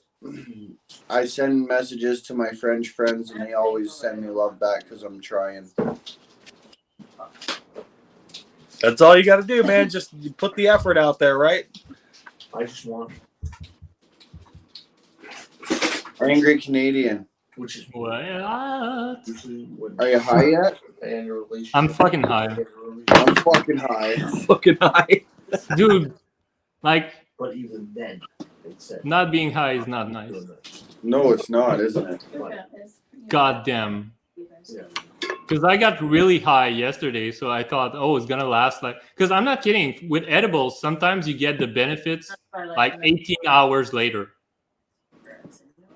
I send messages to my French friends, and they always send me love back because I'm trying. That's all you got to do, man. Just you put the effort out there, right? I just want. Angry Canadian. Which is what? Are you high yet? I'm fucking high. I'm fucking high. Fucking high. Dude, like, but even then, not being high is not nice. No, it's not, isn't it? God damn. Because I got really high yesterday, so I thought, oh, it's gonna last because I'm not kidding. With edibles, sometimes you get the benefits like 18 hours later.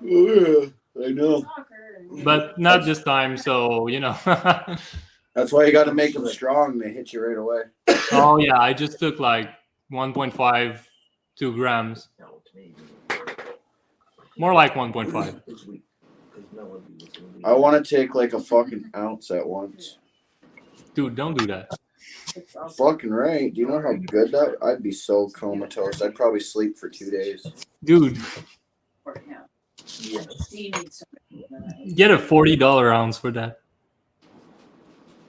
Yeah, I know. But not this time, so That's why you got to make them strong. They hit you right away. Oh yeah, I just took like 1.5, 2 grams. More like 1.5. I want to take like a fucking ounce at once. Dude, don't do that. Fucking right. Do you know how good that? I'd be so comatose. I'd probably sleep for 2 days. Dude. Get a $40 ounce for that.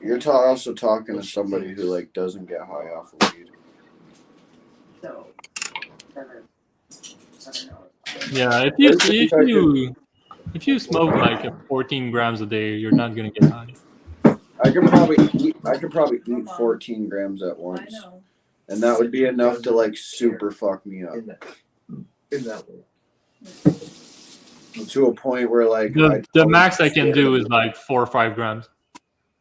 You're also talking to somebody who like doesn't get high off of weed. Yeah, if you smoke like 14 grams a day, you're not gonna get high. I could probably eat 14 grams at once, and that would be enough to like super fuck me up. In that way. To a point where like the max I can do is like 4 or 5 grams.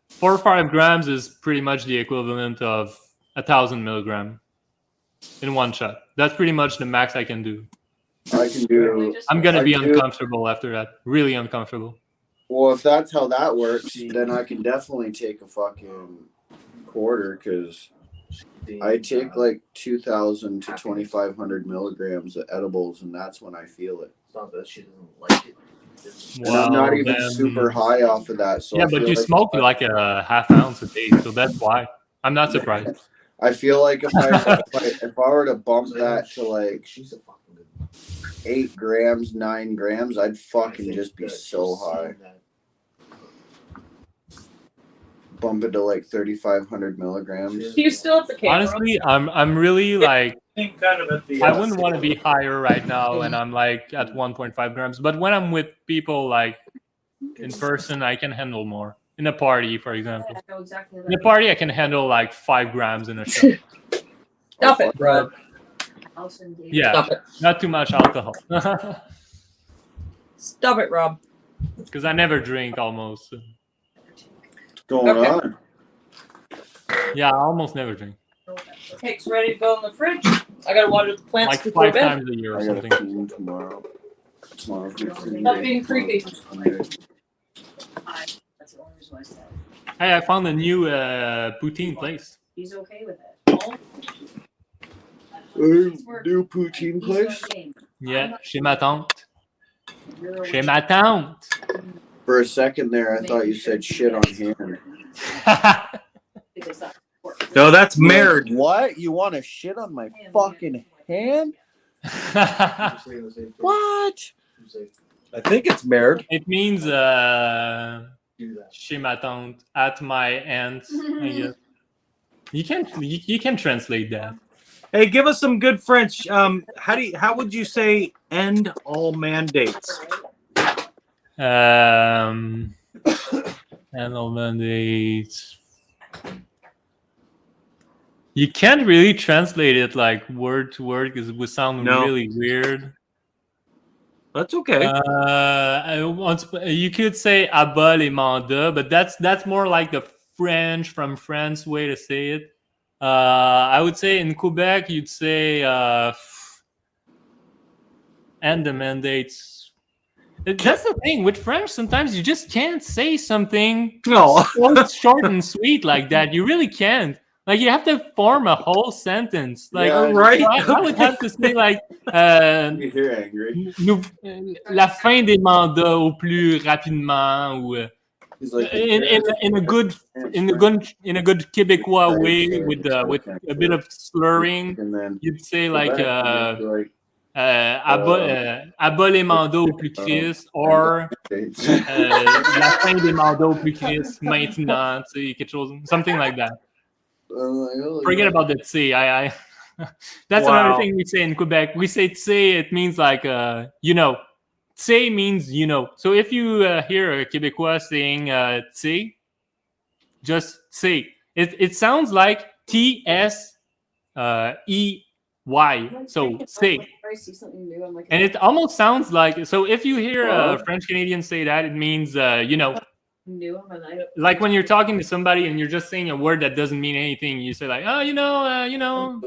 4 or 5 grams is pretty much the equivalent of 1,000 milligram in one shot. That's pretty much the max I can do. I'm gonna be uncomfortable after that. Really uncomfortable. Well, if that's how that works, then I can definitely take a fucking quarter, because I take like 2,000 to 2,500 milligrams of edibles, and that's when I feel it. It's not that she doesn't like it. And I'm not even super high off of that. So yeah, but you smoke like a half ounce a day, so that's why. I'm not surprised. I feel like if I were to bump that to like 8 grams, 9 grams, I'd fucking just be so high. Bump it to like 3,500 milligrams. Do you still have the camera? Honestly, I'm really like, kind of at the, I wouldn't want to be higher right now, and I'm like at 1.5 grams. But when I'm with people like in person, I can handle more. In a party, for example. In a party, I can handle like 5 grams in a shot. Stop it, bro. Yeah, Stop it. Not too much alcohol. Stop it, Rob. Because I never drink almost. What's going on? Yeah, I almost never drink. Cake's ready to go in the fridge. I gotta water the plants Like before 5 bed. times a year or something. Tomorrow. Stop being creepy. Hey, I found a new poutine place. He's okay with it. New poutine place? Yeah, chez ma tante. Chez ma tante. For a second there, I thought you said shit on hand. No, that's merde. What? You want to shit on my fucking hand? What? I think it's merde. It means chez ma tante, at my aunt's, I guess. You can translate that. Hey, give us some good French. How would you say end all mandates? And all mandates. You can't really translate it like word to word because it would sound really weird. That's okay. You could say à bas les mandats, but that's more like the French from France way to say it. I would say in Quebec you'd say and the mandates. That's the thing with French. Sometimes you just can't say something so short and sweet like that. You really can't. Like you have to form a whole sentence. Like right. I would have to say like You're angry. La fin des mandats au plus rapidement ou like, in a good Québécois way with a bit of slurring. You'd say like à bas les mandats au plus Christ or la fin des mandats au plus Christ maintenant, tu sais, quelque chose, something like that. Forget about the "tse." That's another thing we say in Quebec. We say "tse." It means like you know. "Tse" means you know. So if you hear a Québécois saying "tse," just "tse." It sounds like T-S-E-Y. So "tse." And it almost sounds like, so if you hear a French Canadian say that, it means you know. Like when you're talking to somebody and you're just saying a word that doesn't mean anything, you say like, oh, you know.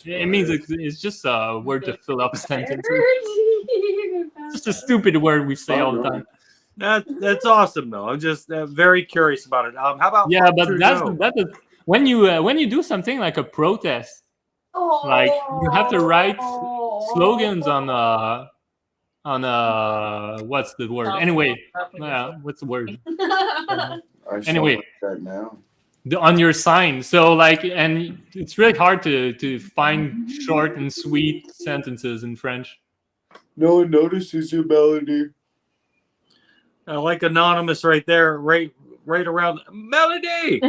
It means it's just a word to fill up a sentence. It's just a stupid word we say all the time. That's awesome though. I'm just very curious about it. How about but that's when you do something like a protest, like you have to write slogans on what's the word? Anyway, what's the word? Anyway, that now. On your sign. So like, and it's really hard to find short and sweet sentences in French. No one notices your melody. I like anonymous right there, right around Melody.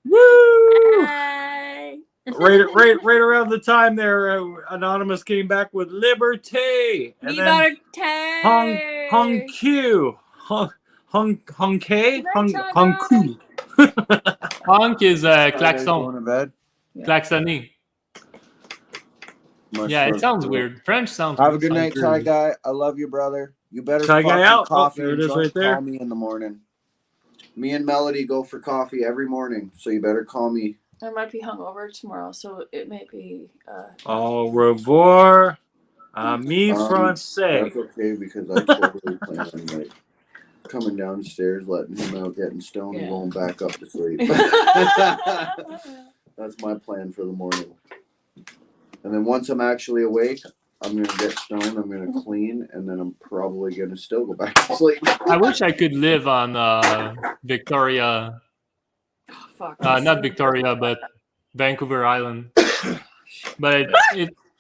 Woo! Right around the time there, Anonymous came back with Liberty, and then Hung Q, Hung K, Hung Q. Honk is klaxon. Going to bed? Klaxonner. Yeah, it sounds weird. French sounds. Have a good night, Ty Guy. I love you, brother. You better Ty Guy out. Coffee There it and is right there. Call me in the morning. Me and Melody go for coffee every morning, so you better call me. I might be hungover tomorrow, so it may be. Au revoir, ami français. That's okay because I totally plan on like coming downstairs, letting him out, getting stoned, and going back up to sleep. That's my plan for the morning. And then once I'm actually awake, I'm gonna get stoned, I'm gonna clean, and then I'm probably gonna still go back to sleep. I wish I could live on Victoria. Not Victoria, but Vancouver Island. But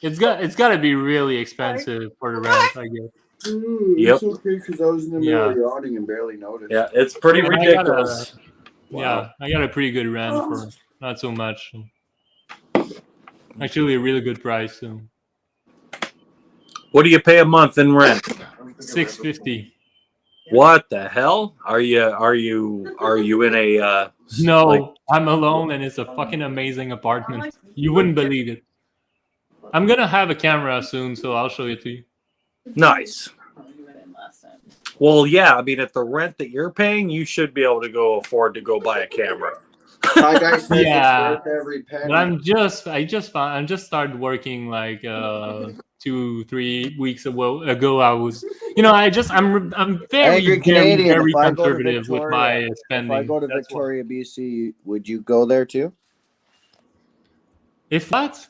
it's got to be really expensive for the rent, I guess. It's okay because I was in the middle of yawning and barely noticed. Yeah, it's pretty ridiculous. Yeah, I got a pretty good rent for not so much. Actually, a really good price. So. What do you pay a month in rent? $650. What the hell? Are you in a No, like... I'm alone and it's a fucking amazing apartment. You wouldn't believe it. I'm gonna have a camera soon, so I'll show it to you. Nice. Well, yeah, I mean, at the rent that you're paying, you should be able to afford to go buy a camera. Yeah, it's worth every penny. but I just started working like 2-3 weeks ago. I was, I'm very conservative with my spending. If I go to Victoria, BC, would you go there too? If what?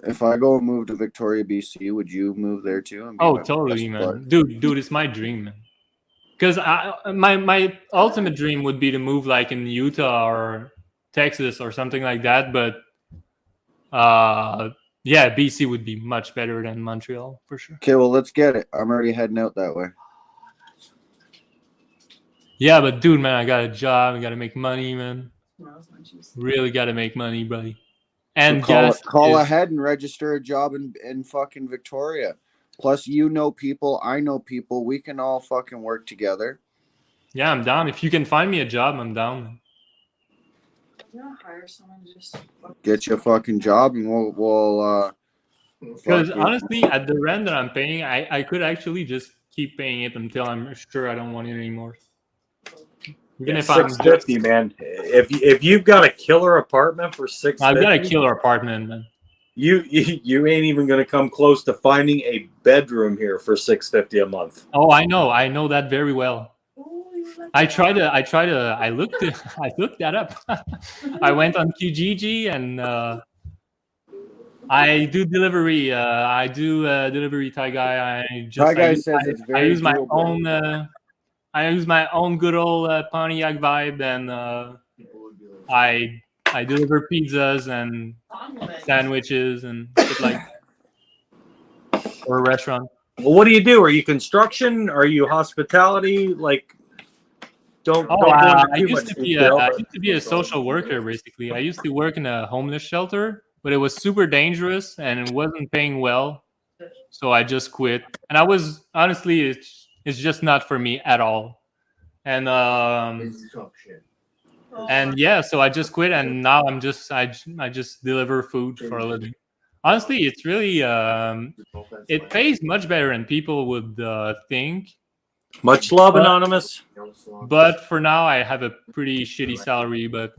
If I go and move to Victoria, BC, would you move there too? Oh, totally, man. Dude, it's my dream, man. Because my ultimate dream would be to move like in Utah or Texas or something like that. But yeah, BC would be much better than Montreal for sure. Okay, well, let's get it. I'm already heading out that way. Yeah, but dude, man, I got a job. I got to make money, man. Really got to make money, buddy. And So call is, ahead and register a job in fucking Victoria. Plus, you know people, I know people. We can all fucking work together. Yeah, I'm down. If you can find me a job, I'm down. Hire someone to just Get you a fucking job, and we'll Because honestly, at the rent that I'm paying, I could actually just keep paying it until I'm sure I don't want it anymore. Even if I'm $650, man. If you've got a killer apartment for $650, I've got a killer apartment, man. You ain't even gonna come close to finding a bedroom here for $650 a month. Oh, I know that very well. I looked that up. I went on Kijiji and I do delivery. I do delivery, Thai guy. I use my own. I use my own good old Pontiac vibe, and I deliver pizzas and sandwiches and shit like for a restaurant. Well, what do you do? Are you construction? Are you hospitality? Like, don't go into I too used much to be detail, I but- used to be a social worker basically. I used to work in a homeless shelter, but it was super dangerous and it wasn't paying well, so I just quit. And I was honestly, it's just not for me at all. And yeah, so I just quit, and now I just deliver food for a living. Honestly, it's really it pays much better than people would think. Much love, Anonymous. But for now, I have a pretty shitty salary. But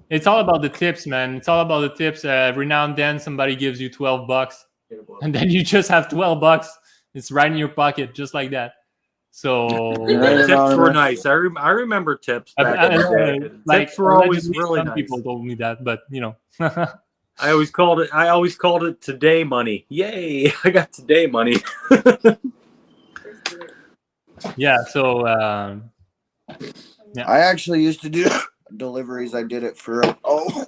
it's all about the tips, man. It's all about the tips. Every now and then, somebody gives you $12, and then you just have $12. It's right in your pocket, just like that. So tips were nice. I remember tips back in the day. Tips were always really some nice. people told me that, but you know. I always called it today money. Yay! I got today money. Yeah. So yeah. I actually used to do deliveries. I did it for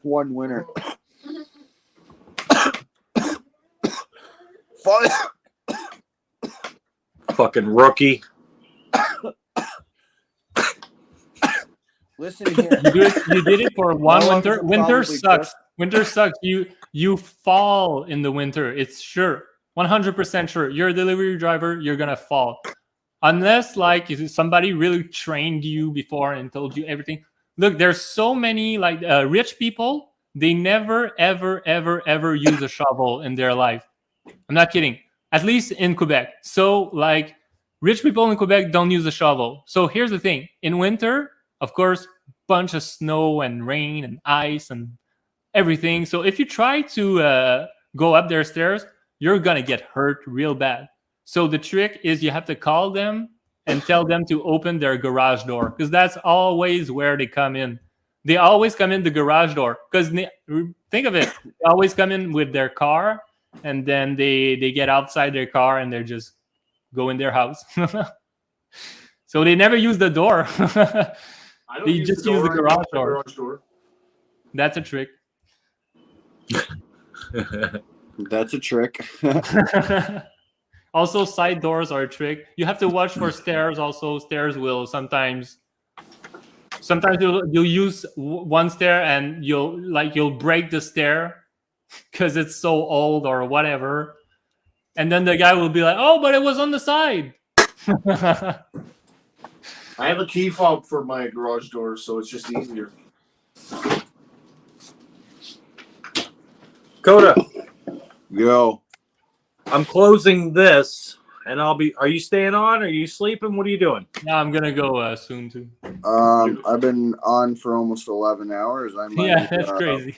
one winter. Fucking rookie. Listen here. You did it for one No, winter. I'm Winter probably sucks. just- Winter sucks. You fall in the winter. It's sure. 100% sure. You're a delivery driver. You're gonna fall, unless like if somebody really trained you before and told you everything. Look, there's so many like rich people. They never ever use a shovel in their life. I'm not kidding. At least in Quebec. So like rich people in Quebec don't use a shovel. So here's the thing. In winter, of course, bunch of snow and rain and ice and everything. So if you try to go up their stairs, you're going to get hurt real bad. So the trick is you have to call them and tell them to open their garage door, because that's always where they come in. They always come in the garage door, because think of it. They always come in with their car, and then they get outside their car and they're just go in their house. So they never use the door. They just use the garage door. That's a trick. That's a trick. Also, side doors are a trick. You have to watch for stairs. Also, stairs will sometimes you'll use one stair and you'll break the stair because it's so old or whatever, and then the guy will be like, "Oh, but it was on the side." I have a key fob for my garage door, so it's just easier. Coda. Yo. I'm closing this, and I'll be. Are you staying on? Are you sleeping? What are you doing? Yeah, I'm gonna go soon too. I've been on for almost 11 hours. I might, Yeah, that's crazy.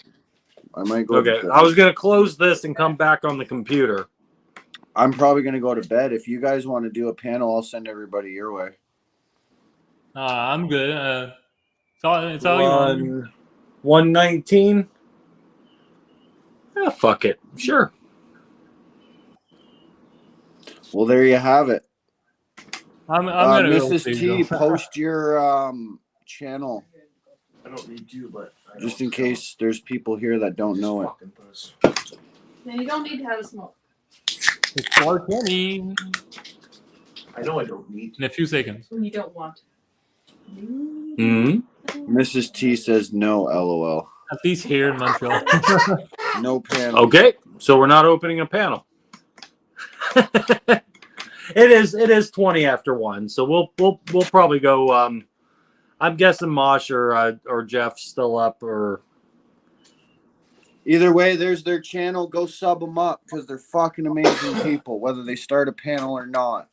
I might go. Okay, to bed. I was gonna close this and come back on the computer. I'm probably gonna go to bed. If you guys want to do a panel, I'll send everybody your way. I'm good. It's all you want. 119. Fuck it. Sure. Well, there you have it. I'm gonna go Mrs. too, T, Joe. post your channel I don't need to, but I just in case there's people here that don't know it. No, you don't need to have a smoke. It's 4:20 I know I don't need in a few seconds. When you don't want. Hmm. Mrs. T says no, LOL. At least here in Montreal. No panel. Okay, so we're not opening a panel. It is 20 after 1, so we'll probably go. I'm guessing Mosh or Jeff's still up, or Either way, there's their channel. Go sub them up because they're fucking amazing people, whether they start a panel or not.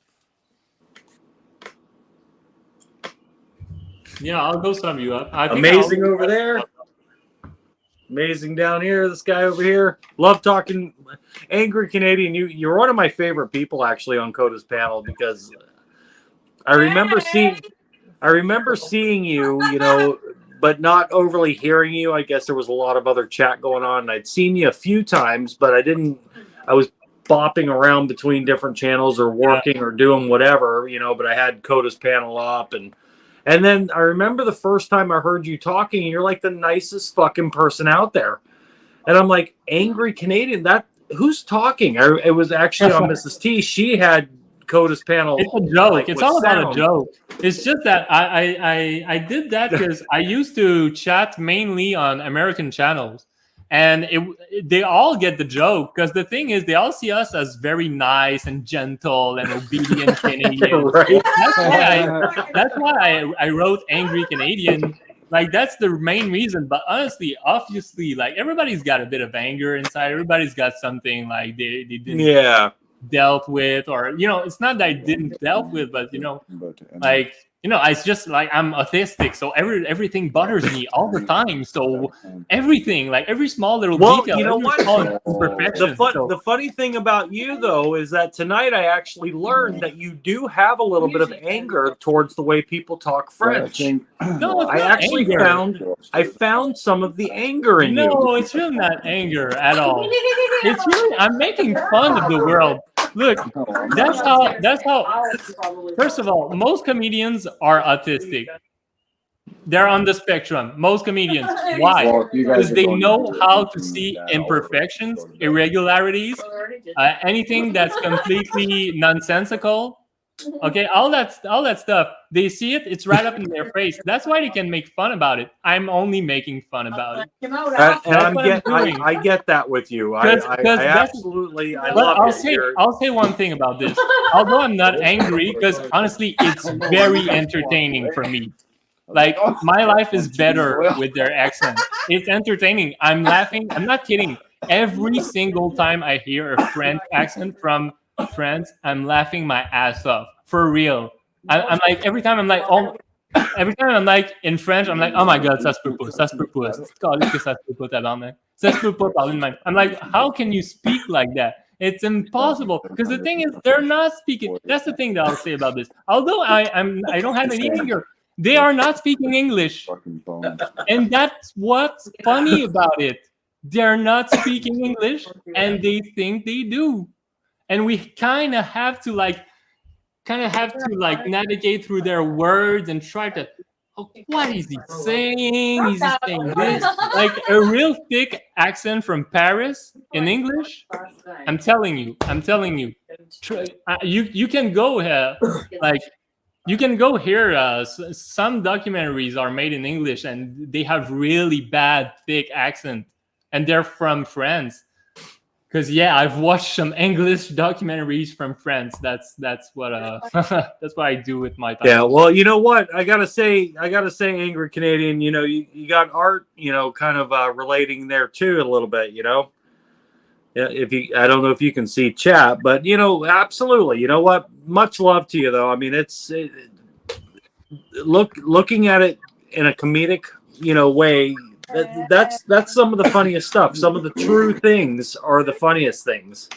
Yeah, I'll go sum you up. I think amazing over there. Amazing down here. This guy over here. Love talking. Angry Canadian. You're one of my favorite people actually on Coda's panel because I remember seeing you, you know, but not overly hearing you. I guess there was a lot of other chat going on. And I'd seen you a few times, but I was bopping around between different channels or working or doing whatever, you know, but I had Coda's panel up and then I remember the first time I heard you talking, you're like the nicest fucking person out there. And I'm like, Angry Canadian, who's talking? It was actually on Mrs. T. She had Coda's panel. It's a joke. Like, it's with all about sound. a joke. It's just that I did that because I used to chat mainly on American channels. And they all get the joke because the thing is, they all see us as very nice and gentle and obedient Canadians. Right. That's why I wrote Angry Canadian. Like, that's the main reason. But honestly, obviously, like, everybody's got a bit of anger inside. Everybody's got something like they didn't dealt with, or, you know, it's not that I didn't dealt with, but, you know, like, you know, it's just like I'm autistic, so everything bothers me all the time. So everything, like every small little detail. You know what? Imperfection. The funny thing about you, though, is that tonight I actually learned that you do have a little bit of anger towards the way people talk French. No, it's I not actually anger. found some of the anger in you. No, it's really not anger at all. It's really, I'm making fun of the world. Look, that's how. First of all, most comedians are autistic. They're on the spectrum. Most comedians. Why? Well, if you guys Because are they going know to how you to can see do that imperfections, irregularities, anything that's completely nonsensical. Okay, all that stuff. They see it. It's right up in their face. That's why they can make fun about it. I'm only making fun about it. And That's what I'm doing. I get that with you. I absolutely I love it. I'll say one thing about this. Although I'm not angry, because honestly, it's very entertaining for me. Like, my life is better with their accent. It's entertaining. I'm laughing. I'm not kidding. Every single time I hear a French accent from France, I'm laughing my ass off. For real. I'm like, every time I'm like in French, I'm like, oh my god, ça se peut pas. Que ça se peut pas, tabarnak. Ça se peut pas parler de même. I'm like, how can you speak like that? It's impossible. Because the thing is, they're not speaking. That's the thing that I'll say about this. Although I don't have any anger, they are not speaking English. And that's what's funny about it. They're not speaking English and they think they do. And we kind of have to navigate through their words and try to, what is he saying? Is he saying this? Like a real thick accent from Paris in English. I'm telling you. You can go here, you can go here. Some documentaries are made in English and they have really bad thick accent, and they're from France. Because I've watched some English documentaries from France. That's what that's what I do with my time. Yeah, well, you know what? I gotta say, Angry Canadian. You know, you got art. You know, kind of relating there too a little bit. You know, yeah. I don't know if you can see chat, but you know, absolutely. You know what? Much love to you, though. I mean, looking at it in a comedic, you know, way. That's some of the funniest stuff. Some of the true things are the funniest things.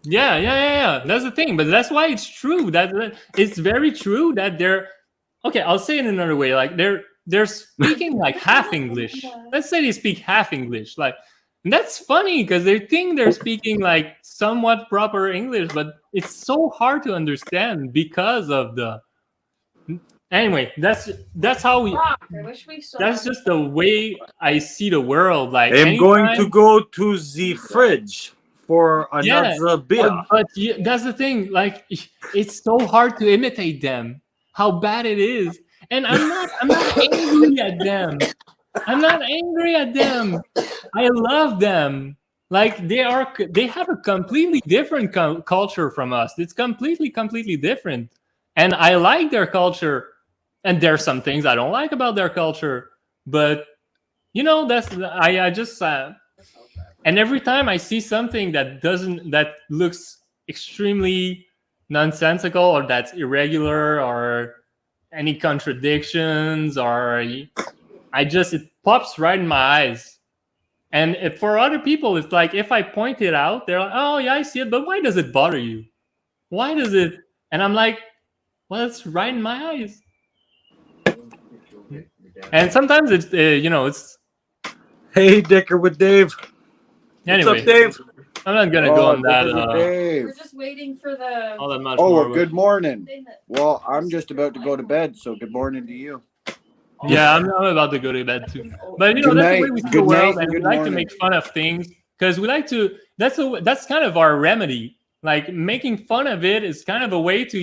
Yeah. That's the thing, but that's why it's true. That it's very true that they're okay. I'll say it another way. Like they're speaking like half English. Let's say they speak half English. Like And that's funny because they think they're speaking like somewhat proper English, but it's so hard to understand because of the. Anyway, that's how we. I wish we still That's just the way I see the world. Like I'm going to anytime. go to the fridge for Yeah, another beer. but that's the thing. Like, it's so hard to imitate them. How bad it is, and I'm not angry at them. I'm not angry at them. I love them. Like they have a completely different culture from us. It's completely different, and I like their culture. And there's some things I don't like about their culture, but that's I just. And every time I see something that looks extremely nonsensical or that's irregular or any contradictions or it pops right in my eyes. And for other people, it's like if I point it out, they're like, "Oh yeah, I see it, but why does it bother you? Why does it?" And I'm like, "Well, it's right in my eyes." And sometimes it's it's. Hey, Dicker with Dave. Anyway, what's up, Dave? I'm not gonna go on that. We're just waiting for the. All that much Oh, more. well, good morning. Well, I'm just about to go to bed, so good morning to you. Yeah, I'm about to go to bed too. But Good that's night. the way we see the Good world, night and and we good like to morning. make fun of things because we like to. That's kind of our remedy. Like making fun of it is kind of a way to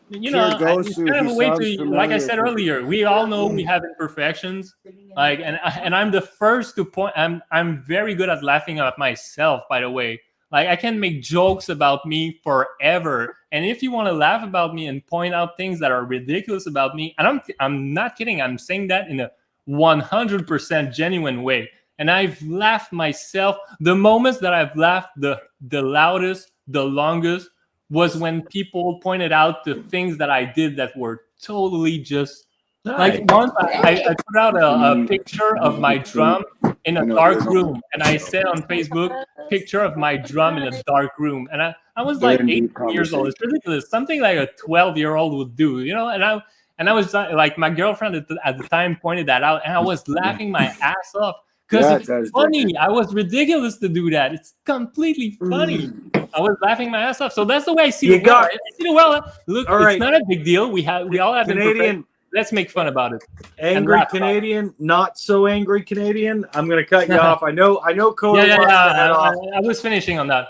it's Gosu, kind of he a way sounds to, like I familiar said for- earlier, we all know we have imperfections. Like, and I'm the first to point. I'm very good at laughing at myself. By the way, like I can make jokes about me forever. And if you want to laugh about me and point out things that are ridiculous about me, and I'm not kidding. I'm saying that in a 100% genuine way. And I've laughed myself. The moments that I've laughed the loudest, the longest, was when people pointed out the things that I did that were totally just like once I put out a picture of my drum in a dark room, and I said on Facebook, picture of my drum in a dark room, and I was like 18 years old. It's ridiculous, something like a 12-year-old would do, and I was like, my girlfriend at the time pointed that out, and I was laughing my ass off because Yeah, it's it does, funny. I was ridiculous to do that. It's completely funny. I was laughing my ass off. So that's the way I see the world. I see the world. Look, All it's right. not a big deal. We all have Canadian. imperfections. Let's make fun about it. and Angry laugh about it. Canadian, not so angry Canadian. I'm gonna cut you off. I know Coda Yeah. wants to head off. I was finishing on that.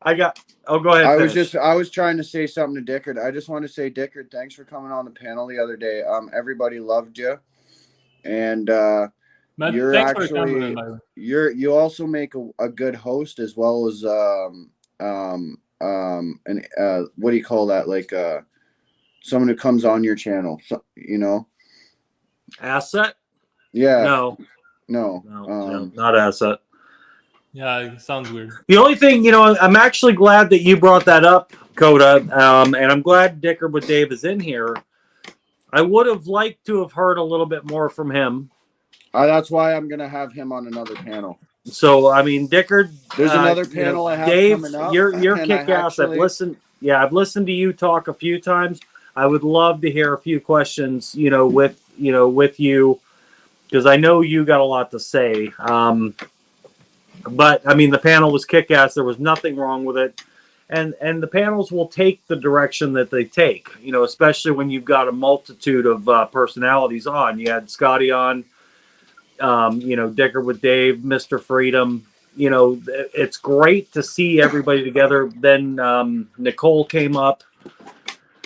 Go ahead. I was trying to say something to Dickard. I just want to say, Dickard, thanks for coming on the panel the other day. Everybody loved you, and But you're thanks for the actually compliment, by the way. you also make a good host as well as what do you call that? Like someone who comes on your channel, so, Asset? Yeah. No, not asset. Yeah, it sounds weird. The only thing, I'm actually glad that you brought that up, Coda, and I'm glad Dickard with Dave is in here. I would have liked to have heard a little bit more from him. That's why I'm gonna have him on another panel. So, I mean, Dickard, There's another panel I have Dave, coming up, you're and kick ass. I've listened to you talk a few times. I would love to hear a few questions, with you, because I know you got a lot to say. But I mean, the panel was kick ass. There was nothing wrong with it. And the panels will take the direction that they take, especially when you've got a multitude of personalities on. You had Scotty on, Dickard with Dave, Mr. Freedom. It's great to see everybody together. Then Nicole came up.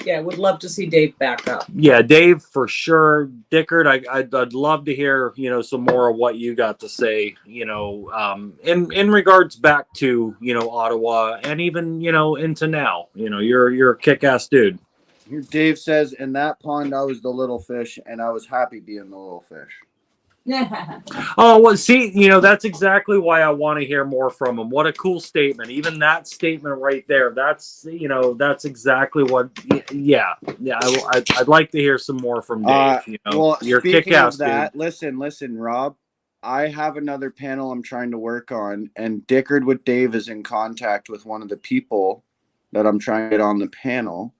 Yeah, would love to see Dave back up. Yeah, Dave for sure. Dickard, I'd love to hear some more of what you got to say. In regards back to Ottawa and even into now. You're a kick-ass dude. Dave says, "In that pond, I was the little fish, and I was happy being the little fish." Oh, well, see, that's exactly why I want to hear more from him. What a cool statement. Even that statement right there, that's exactly what, I'd like to hear some more from Dave. Well, you're speaking kick-ass, of that, dude. listen, Rob, I have another panel I'm trying to work on, and Dickard with Dave is in contact with one of the people that I'm trying to get on the panel.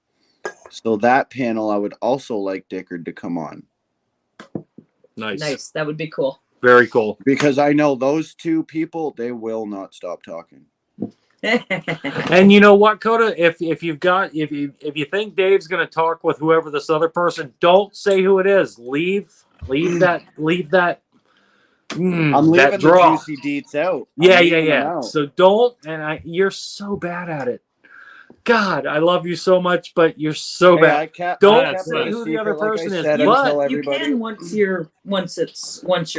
So that panel, I would also like Dickard to come on. Nice. Nice. That would be cool. Very cool. Because I know those two people, they will not stop talking. And you know what, Coda? If you think Dave's gonna talk with whoever this other person, don't say who it is. Leave that. I'm leaving that draw. the juicy deets out. Yeah. So don't. And you're so bad at it. God, I love you so much, but you're so bad. Don't say who the other person is. But you can once you're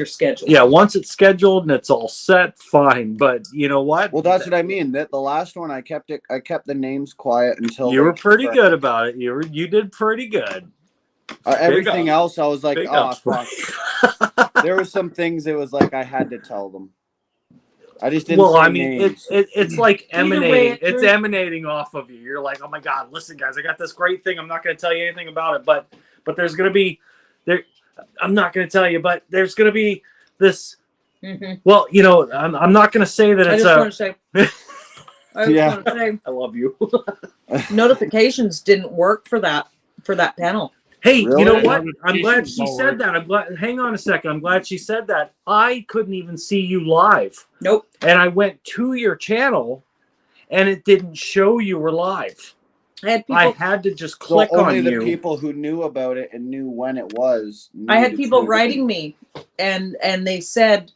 scheduled. Yeah, once it's scheduled and it's all set, fine. But you know what? Well, that's what I mean. That the last one, I kept the names quiet until you were pretty good about it. You did pretty good. Everything else, I was like, Big oh ups, fuck. There were some things it was like I had to tell them. I just didn't. Well, say I mean, names. it's like emanating. way, It's emanating off of you. You're like, oh my god, listen, guys, I got this great thing. I'm not going to tell you anything about it, but there's going to be there. I'm not going to tell you, but there's going to be this. Mm-hmm. Well, you know, I'm not going to say that it's I just want to say, I love you. Notifications didn't work for that panel. Hey, Really? you know what? I'm glad she said that. I'm glad. Hang on a second. I'm glad she said that. I couldn't even see you live. Nope. And I went to your channel, and it didn't show you were live. I had to just click only on the you. people who knew about it and knew when it was. I had people writing me, and they said,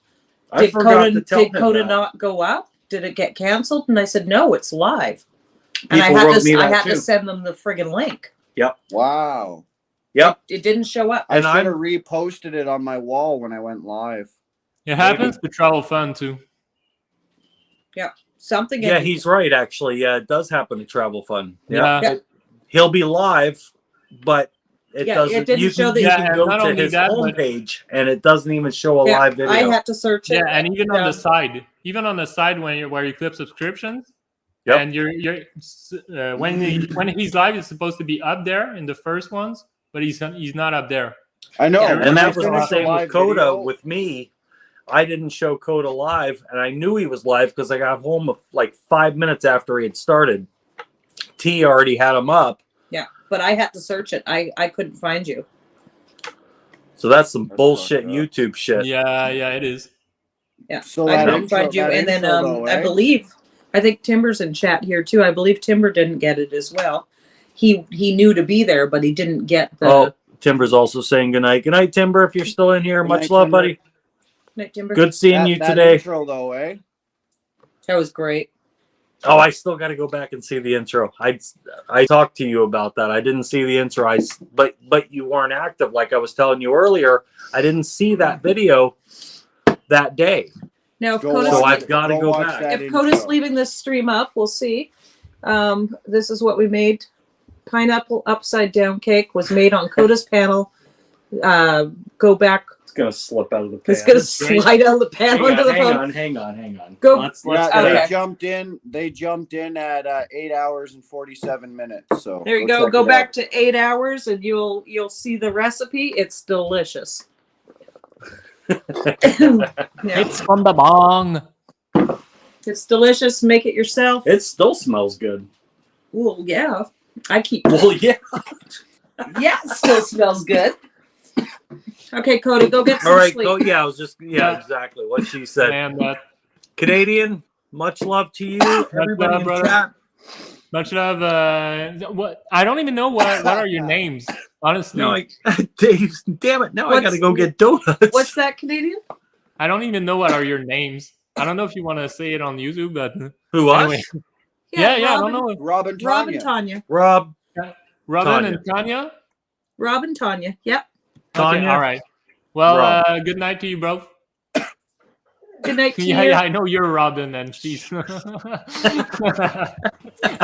I "Did forgot to tell him Coda that. not go up? Did it get canceled?" And I said, "No, it's live." And People wrote me I that had to too. send them the friggin' link. Yep. Wow. Yep. It didn't show up. I should have reposted it on my wall when I went live. It happens to Travel Fun too. Yeah. Something. Yeah, he's right. Actually, yeah, it does happen to Travel Fun. Yeah. He'll be live, but it doesn't. It didn't show that. You can go to his homepage, and it doesn't even show a live video. I had to search it. Yeah, and even on the side, where you clip subscriptions, Yep. and when he's live, it's supposed to be up there in the first ones, but he's not up there. I know, and that was the same with Coda. With me, I didn't show Coda live, and I knew he was live because I got home like 5 minutes after he had started. T already had him up. Yeah, but I had to search it. I couldn't find you. So that's some bullshit YouTube shit. Yeah, it is. Yeah, So I couldn't find you, and then I think Timber's in chat here too. I believe Timber didn't get it as well. He knew to be there, but he didn't get the. Oh, Timber's also saying good night. Good night, Timber. If you're still in here, much love, buddy. Good night, Timber. Good seeing you that today. Intro, though, eh? That was great. Oh, I still got to go back and see the intro. I talked to you about that. I didn't see the intro. But you weren't active, like I was telling you earlier. I didn't see that video that day. Now, if so I've got to go back. If Coda's leaving this stream up, we'll see. This is what we made. Pineapple upside down cake was made on Coda's panel. Go back. It's gonna slip out of the pan. It's gonna slide out of the pan onto the phone. Hang on. Go. Let's They jumped in at 8 hours and 47 minutes. So There you go. Go back to 8 hours, and you'll see the recipe. It's delicious. It's from the bong. It's delicious. Make it yourself. It still smells good. Well, yeah. I keep. Well, yeah. Yeah, it still smells good. Okay, Coda, go get some All right, sleep. go. Yeah, I was just. Yeah, exactly what she said. Man, Canadian, much love to you. Everybody in brother. chat. Much love. What? I don't even know what are your names, honestly. No, Dave. Damn it! Now I gotta go get donuts. What's that, Canadian? I don't even know what are your names. I don't know if you want to say it on YouTube, but who anyway. us? Yeah, I don't know. Rob and Tanya. Rob. Robin Tanya. and Tanya. Rob and Tanya. Yep. Okay, all right. Well, good night to you, bro. Good night to yeah, you. I know you're Robin and she's. I'm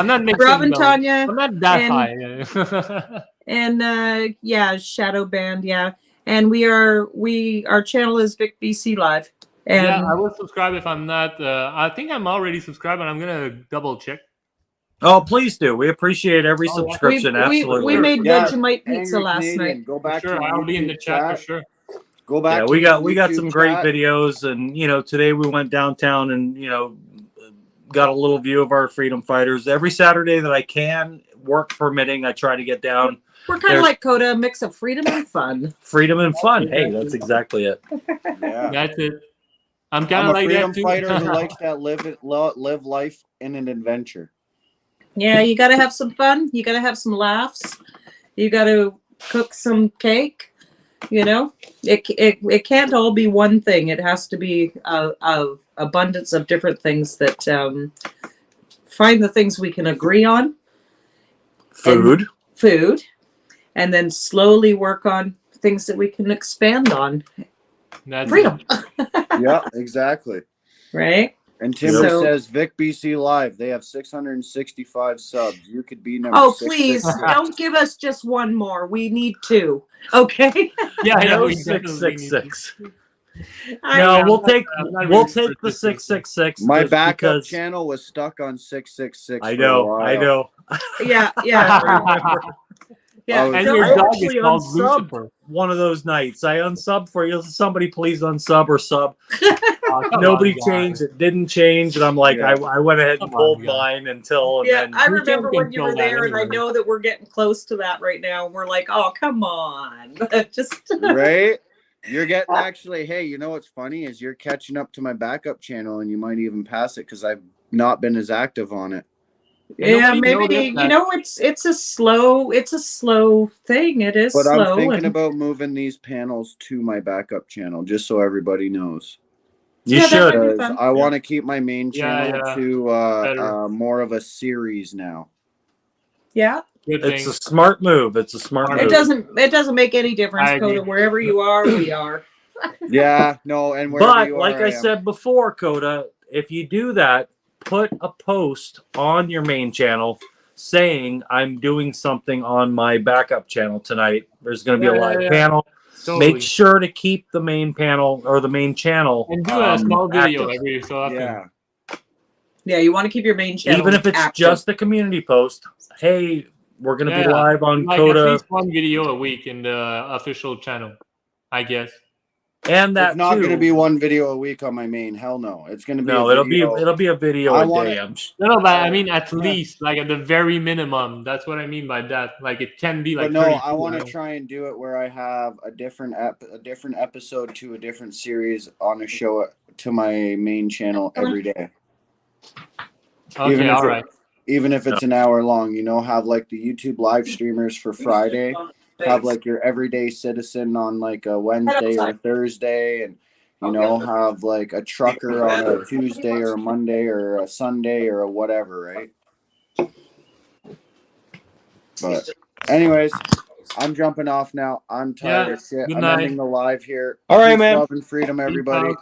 not mixing Rob and those. Tanya. I'm not that and, high. And yeah, Shadow Band. Yeah, and our channel is Vic BC Live. And yeah, I will subscribe if I'm not. I think I'm already subscribed, and I'm gonna double check. Oh, please do. We appreciate every subscription. Absolutely. We made Vegemite pizza last night. Go back sure, to I'll be in the chat for sure. Go back. Yeah, to we got YouTube some great chat. videos, and today we went downtown and got a little view of our freedom fighters. Every Saturday that I can, work permitting, I try to get down. We're kind of like Coda, a mix of freedom and fun. Freedom and fun. Hey, that's exactly it. Yeah. That's it. I'm kind I'm of a like freedom that too. fighter who likes to live life in an adventure. Yeah, you got to have some fun. You got to have some laughs. You got to cook some cake. You know, it can't all be one thing. It has to be a abundance of different things that find the things we can agree on. Food. And then slowly work on things that we can expand on. That's freedom. Yeah, exactly. Right? And Timber So- says Vic BC Live, they have 665 subs. You could be number Oh, 666. please don't give us just one more. We need two. Okay. No, we 666. I No, know. we'll take I'm not we'll really take the sure. 666. My just backup because channel was stuck on 666 I for a know, while. I know. Yeah. I remember. Yeah. I And your dog is actually called unsubbed Lucifer. one of those nights. I unsubbed for you. Somebody please unsub or sub. Oh, come Nobody on, guys. changed. It didn't change, and I'm like, Yeah. I went ahead and Come pulled on, guys. mine until and Yeah, then I We remember can't when you control were that there, and I anyway. know that we're getting close to that right now. We're like, oh, come on. Just Right? You're getting actually, hey, you know what's funny is you're catching up to my backup channel and you might even pass it because I've not been as active on it. yeah, nobody maybe noticed you that. know it's a slow thing. It is But I'm slow. thinking and- about moving these panels to my backup channel just so everybody knows. you Yeah, that should. might be Because fun. I want to keep my main Yeah, channel yeah. to Better. more of a series now. Yeah. Good It's thing. a smart move. It's a smart Smart It move. doesn't make any difference, I agree. Coda. Wherever you are, we are. Yeah, no, and wherever But you like are, I am. said before, Coda, if you do that, put a post on your main channel saying I'm doing something on my backup channel tonight. There's going to be a live Yeah. panel. Totally. Make sure to keep the main panel or the main channel And do a small video active. every so often. Yeah. Yeah, you want to keep your main channel Even if it's active. just a community post. Hey, we're going to be live on like Coda. at least one video a week in the official channel, I guess. And that It's not too. going to be one video a week on my main. Hell no. It's going to be No, a video. it'll be a video I a want day. it- No, but I mean at least, like at the very minimum. That's what I mean by that. Like it can be like But no, 32 I want to hours. try and do it where I have a different episode to a different series on a show to my main channel every day. Okay, all right. Even if it's an hour long, you know, have like the YouTube live streamers for Friday, have like your everyday citizen on like a Wednesday or a Thursday, and you know, have like a trucker on a Tuesday or a Monday or a Sunday or a whatever, right? But anyways, I'm jumping off now. I'm tired Yeah, of shit. good I'm night. ending the live here. All right, Peace, man. love, and freedom, everybody. out.